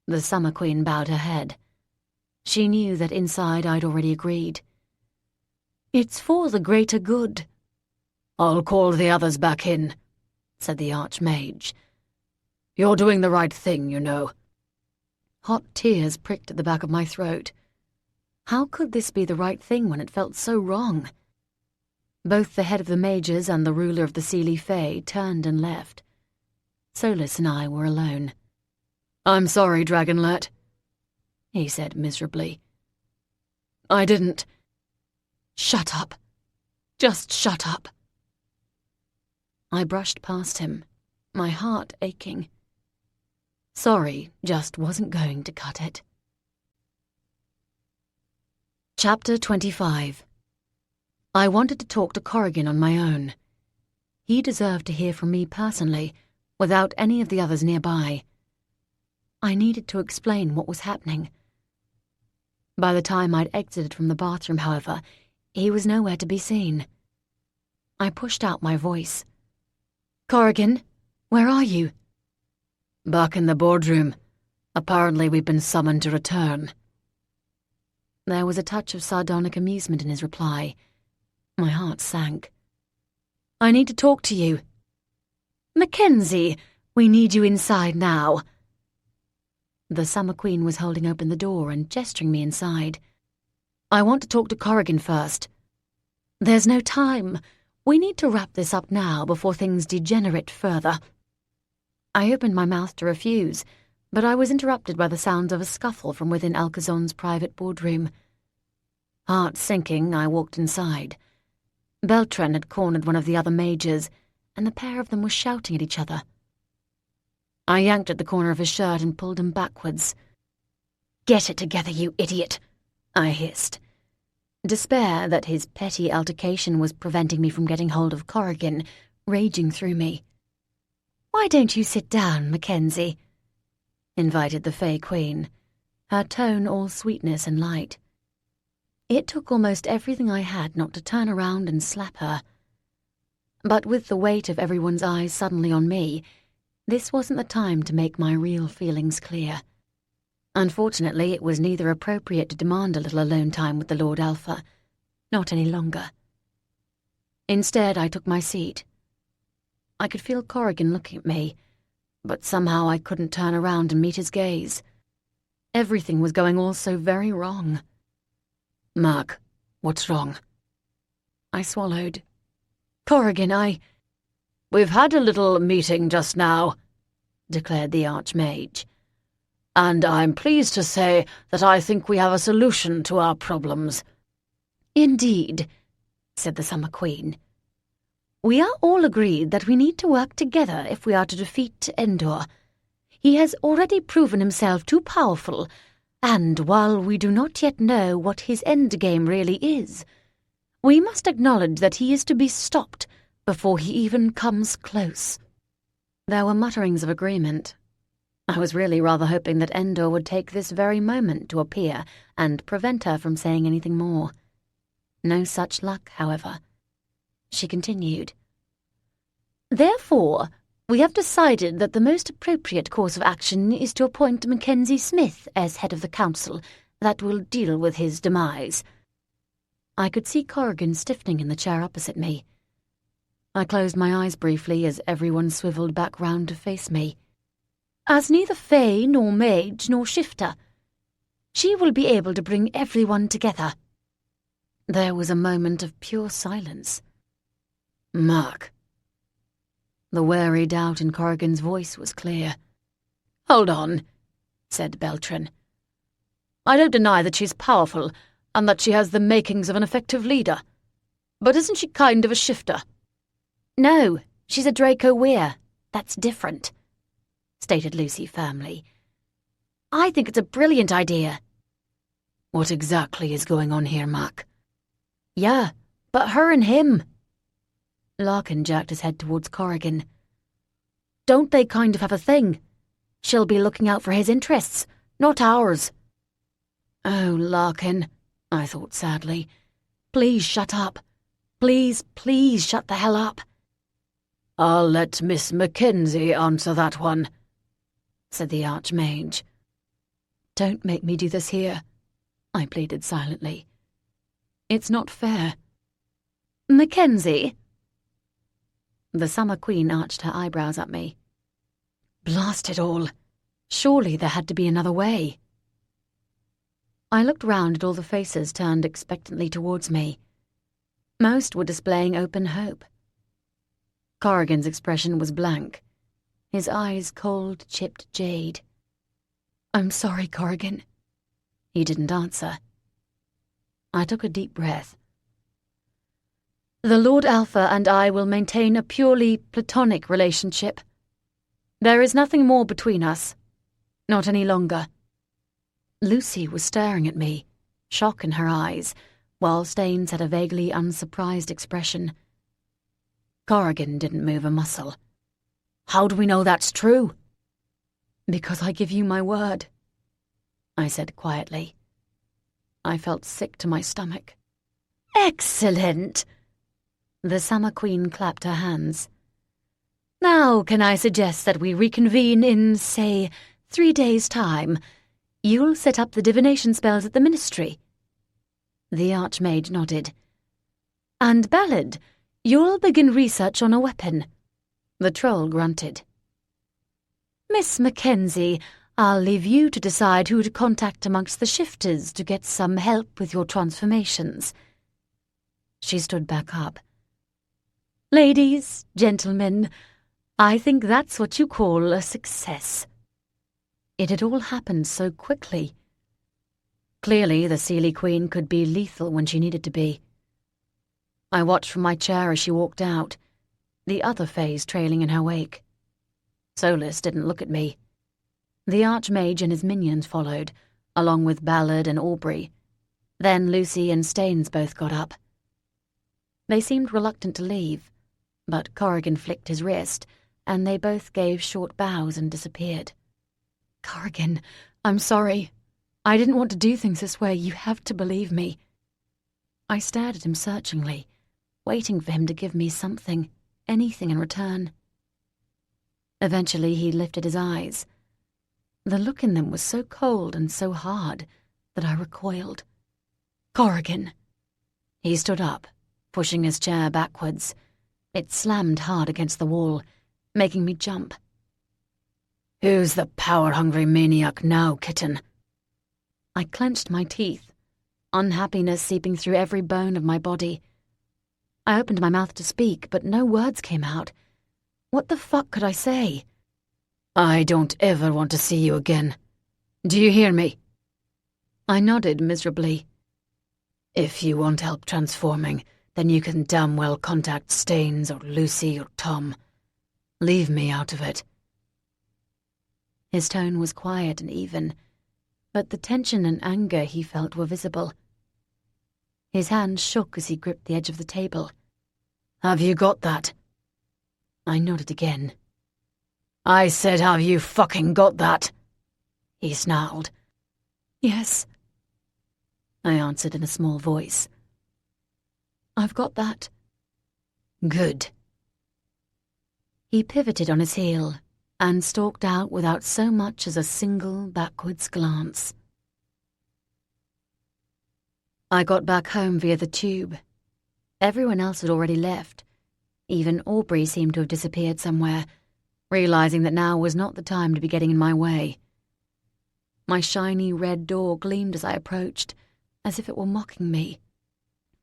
The Summer Queen bowed her head. She knew that inside I'd already agreed. It's for the greater good. I'll call the others back in, said the Archmage. You're doing the right thing, you know. Hot tears pricked at the back of my throat. How could this be the right thing when it felt so wrong? Both the head of the mages and the ruler of the Seelie Fae turned and left. Solus and I were alone. I'm sorry, Dragonlet, he said miserably. I didn't. Shut up. Just shut up. I brushed past him, my heart aching. Sorry just wasn't going to cut it. Chapter 25. I wanted to talk to Corrigan on my own. He deserved to hear from me personally, without any of the others nearby. I needed to explain what was happening. By the time I'd exited from the bathroom, however, he was nowhere to be seen. I pushed out my voice. Corrigan, where are you? Back in the boardroom. Apparently we've been summoned to return. There was a touch of sardonic amusement in his reply. My heart sank. I need to talk to you. Mackenzie, we need you inside now. The Summer Queen was holding open the door and gesturing me inside. I want to talk to Corrigan first. There's no time. We need to wrap this up now before things degenerate further. I opened my mouth to refuse, but I was interrupted by the sounds of a scuffle from within Alcazon's private boardroom. Heart sinking, I walked inside. Beltran had cornered one of the other mages, and the pair of them were shouting at each other. I yanked at the corner of his shirt and pulled him backwards. Get it together, you idiot, I hissed. Despair that his petty altercation was preventing me from getting hold of Corrigan, raging through me. Why don't you sit down, Mackenzie? Invited the Fae Queen, her tone all sweetness and light. It took almost everything I had not to turn around and slap her. But with the weight of everyone's eyes suddenly on me, this wasn't the time to make my real feelings clear. Unfortunately, it was neither appropriate to demand a little alone time with the Lord Alpha, not any longer. Instead, I took my seat. I could feel Corrigan looking at me, but somehow I couldn't turn around and meet his gaze. Everything was going all so very wrong. Mark, what's wrong? I swallowed. Corrigan, We've had a little meeting just now, declared the Archmage. And I'm pleased to say that I think we have a solution to our problems. Indeed, said the Summer Queen. We are all agreed that we need to work together if we are to defeat Endor. He has already proven himself too powerful, and while we do not yet know what his endgame really is, we must acknowledge that he is to be stopped before he even comes close. There were mutterings of agreement. I was really rather hoping that Endor would take this very moment to appear and prevent her from saying anything more. No such luck, however. She continued. Therefore, we have decided that the most appropriate course of action is to appoint Mackenzie Smith as head of the council that will deal with his demise. I could see Corrigan stiffening in the chair opposite me. I closed my eyes briefly as everyone swiveled back round to face me. As neither Fae nor Mage nor Shifter, she will be able to bring everyone together. There was a moment of pure silence. Mark. The wary doubt in Corrigan's voice was clear. Hold on, said Beltran. I don't deny that she's powerful and that she has the makings of an effective leader. But isn't she kind of a shifter?" "No, she's a Draco Weir. That's different," stated Lucy firmly. "I think it's a brilliant idea." "What exactly is going on here, Mac?" "Yeah, but her and him." Larkin jerked his head towards Corrigan. "Don't they kind of have a thing? She'll be looking out for his interests, not ours." "Oh, Larkin," I thought sadly. "Please shut up. Please, please shut the hell up." "I'll let Miss Mackenzie answer that one," said the Archmage. "Don't make me do this here," I pleaded silently. "It's not fair." "Mackenzie?" The Summer Queen arched her eyebrows at me. Blast it all! Surely there had to be another way. I looked round at all the faces turned expectantly towards me. Most were displaying open hope. Corrigan's expression was blank, his eyes cold, chipped jade. "I'm sorry, Corrigan." He didn't answer. I took a deep breath. "The Lord Alpha and I will maintain a purely platonic relationship. There is nothing more between us. Not any longer." Lucy was staring at me, shock in her eyes, while Staines had a vaguely unsurprised expression. Corrigan didn't move a muscle. "How do we know that's true?" "Because I give you my word," I said quietly. I felt sick to my stomach. "Excellent!" The Summer Queen clapped her hands. "Now can I suggest that we reconvene in, say, 3 days' time? You'll set up the divination spells at the Ministry." The Archmage nodded. "And Ballard, you'll begin research on a weapon." The Troll grunted. "Miss Mackenzie, I'll leave you to decide who to contact amongst the shifters to get some help with your transformations." She stood back up. "Ladies, gentlemen, I think that's what you call a success." It had all happened so quickly. Clearly, the Seelie Queen could be lethal when she needed to be. I watched from my chair as she walked out, the other Fays trailing in her wake. Solus didn't look at me. The Archmage and his minions followed, along with Ballard and Aubrey. Then Lucy and Staines both got up. They seemed reluctant to leave, but Corrigan flicked his wrist, and they both gave short bows and disappeared. "Corrigan, I'm sorry. I didn't want to do things this way. You have to believe me." I stared at him searchingly, waiting for him to give me something, anything in return. Eventually he lifted his eyes. The look in them was so cold and so hard that I recoiled. "Corrigan!" He stood up, pushing his chair backwards. It slammed hard against the wall, making me jump. "Who's the power-hungry maniac now, kitten?" I clenched my teeth, unhappiness seeping through every bone of my body. I opened my mouth to speak, but no words came out. What the fuck could I say? "I don't ever want to see you again. Do you hear me?" I nodded miserably. "If you want help transforming, then you can damn well contact Staines or Lucy or Tom. Leave me out of it." His tone was quiet and even, but the tension and anger he felt were visible. His hand shook as he gripped the edge of the table. "Have you got that?" I nodded again. "I said, have you fucking got that?" he snarled. "Yes," I answered in a small voice. "I've got that." "Good." He pivoted on his heel and stalked out without so much as a single backwards glance. I got back home via the tube. Everyone else had already left. Even Aubrey seemed to have disappeared somewhere, realizing that now was not the time to be getting in my way. My shiny red door gleamed as I approached, as if it were mocking me.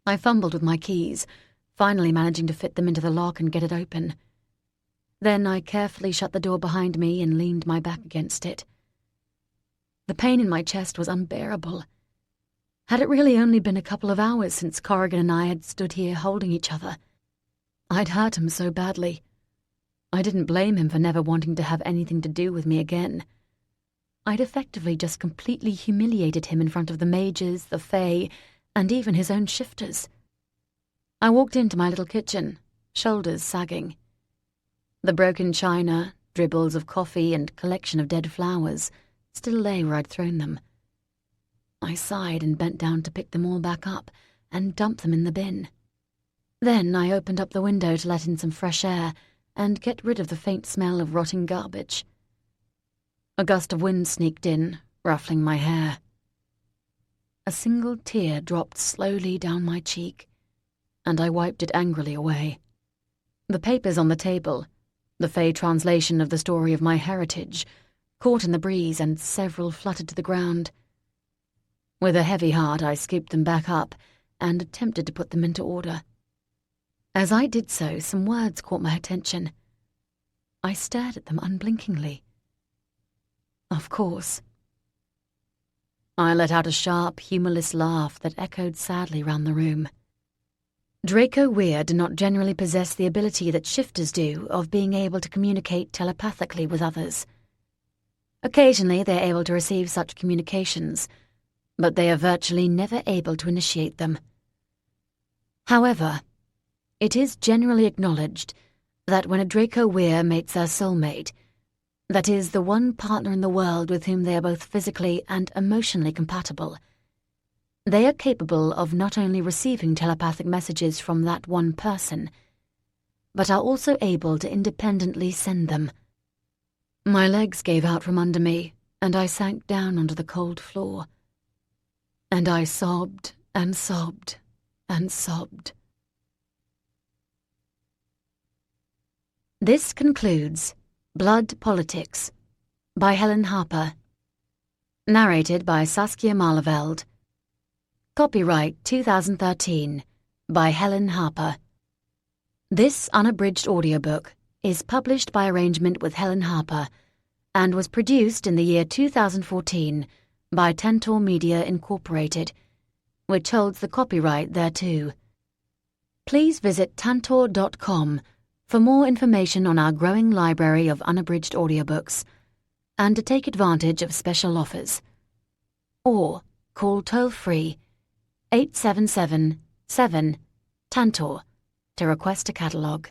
I fumbled with my keys, finally managing to fit them into the lock and get it open. Then I carefully shut the door behind me and leaned my back against it. The pain in my chest was unbearable. Had it really only been a couple of hours since Corrigan and I had stood here holding each other? I'd hurt him so badly. I didn't blame him for never wanting to have anything to do with me again. I'd effectively just completely humiliated him in front of the mages, the fae, and even his own shifters. I walked into my little kitchen, shoulders sagging. The broken china, dribbles of coffee, and collection of dead flowers still lay where I'd thrown them. I sighed and bent down to pick them all back up and dump them in the bin. Then I opened up the window to let in some fresh air and get rid of the faint smell of rotting garbage. A gust of wind sneaked in, ruffling my hair. A single tear dropped slowly down my cheek, and I wiped it angrily away. The papers on the table, the Fae translation of the story of my heritage, caught in the breeze, and several fluttered to the ground. With a heavy heart, I scooped them back up and attempted to put them into order. As I did so, some words caught my attention. I stared at them unblinkingly. Of course. I let out a sharp, humorless laugh that echoed sadly round the room. Draco Weir do not generally possess the ability that shifters do of being able to communicate telepathically with others. Occasionally they are able to receive such communications, but they are virtually never able to initiate them. However, it is generally acknowledged that when a Draco Weir mates their soulmate, that is, the one partner in the world with whom they are both physically and emotionally compatible, they are capable of not only receiving telepathic messages from that one person, but are also able to independently send them. My legs gave out from under me, and I sank down onto the cold floor. And I sobbed and sobbed and sobbed. This concludes Blood Politics by Helen Harper. Narrated by Saskia Malerveld. Copyright 2013 by Helen Harper. This unabridged audiobook is published by arrangement with Helen Harper and was produced in the year 2014 by Tantor Media Incorporated, which holds the copyright thereto. Please visit tantor.com for more information on our growing library of unabridged audiobooks and to take advantage of special offers. Or call toll-free 877-7-TANTOR to request a catalogue.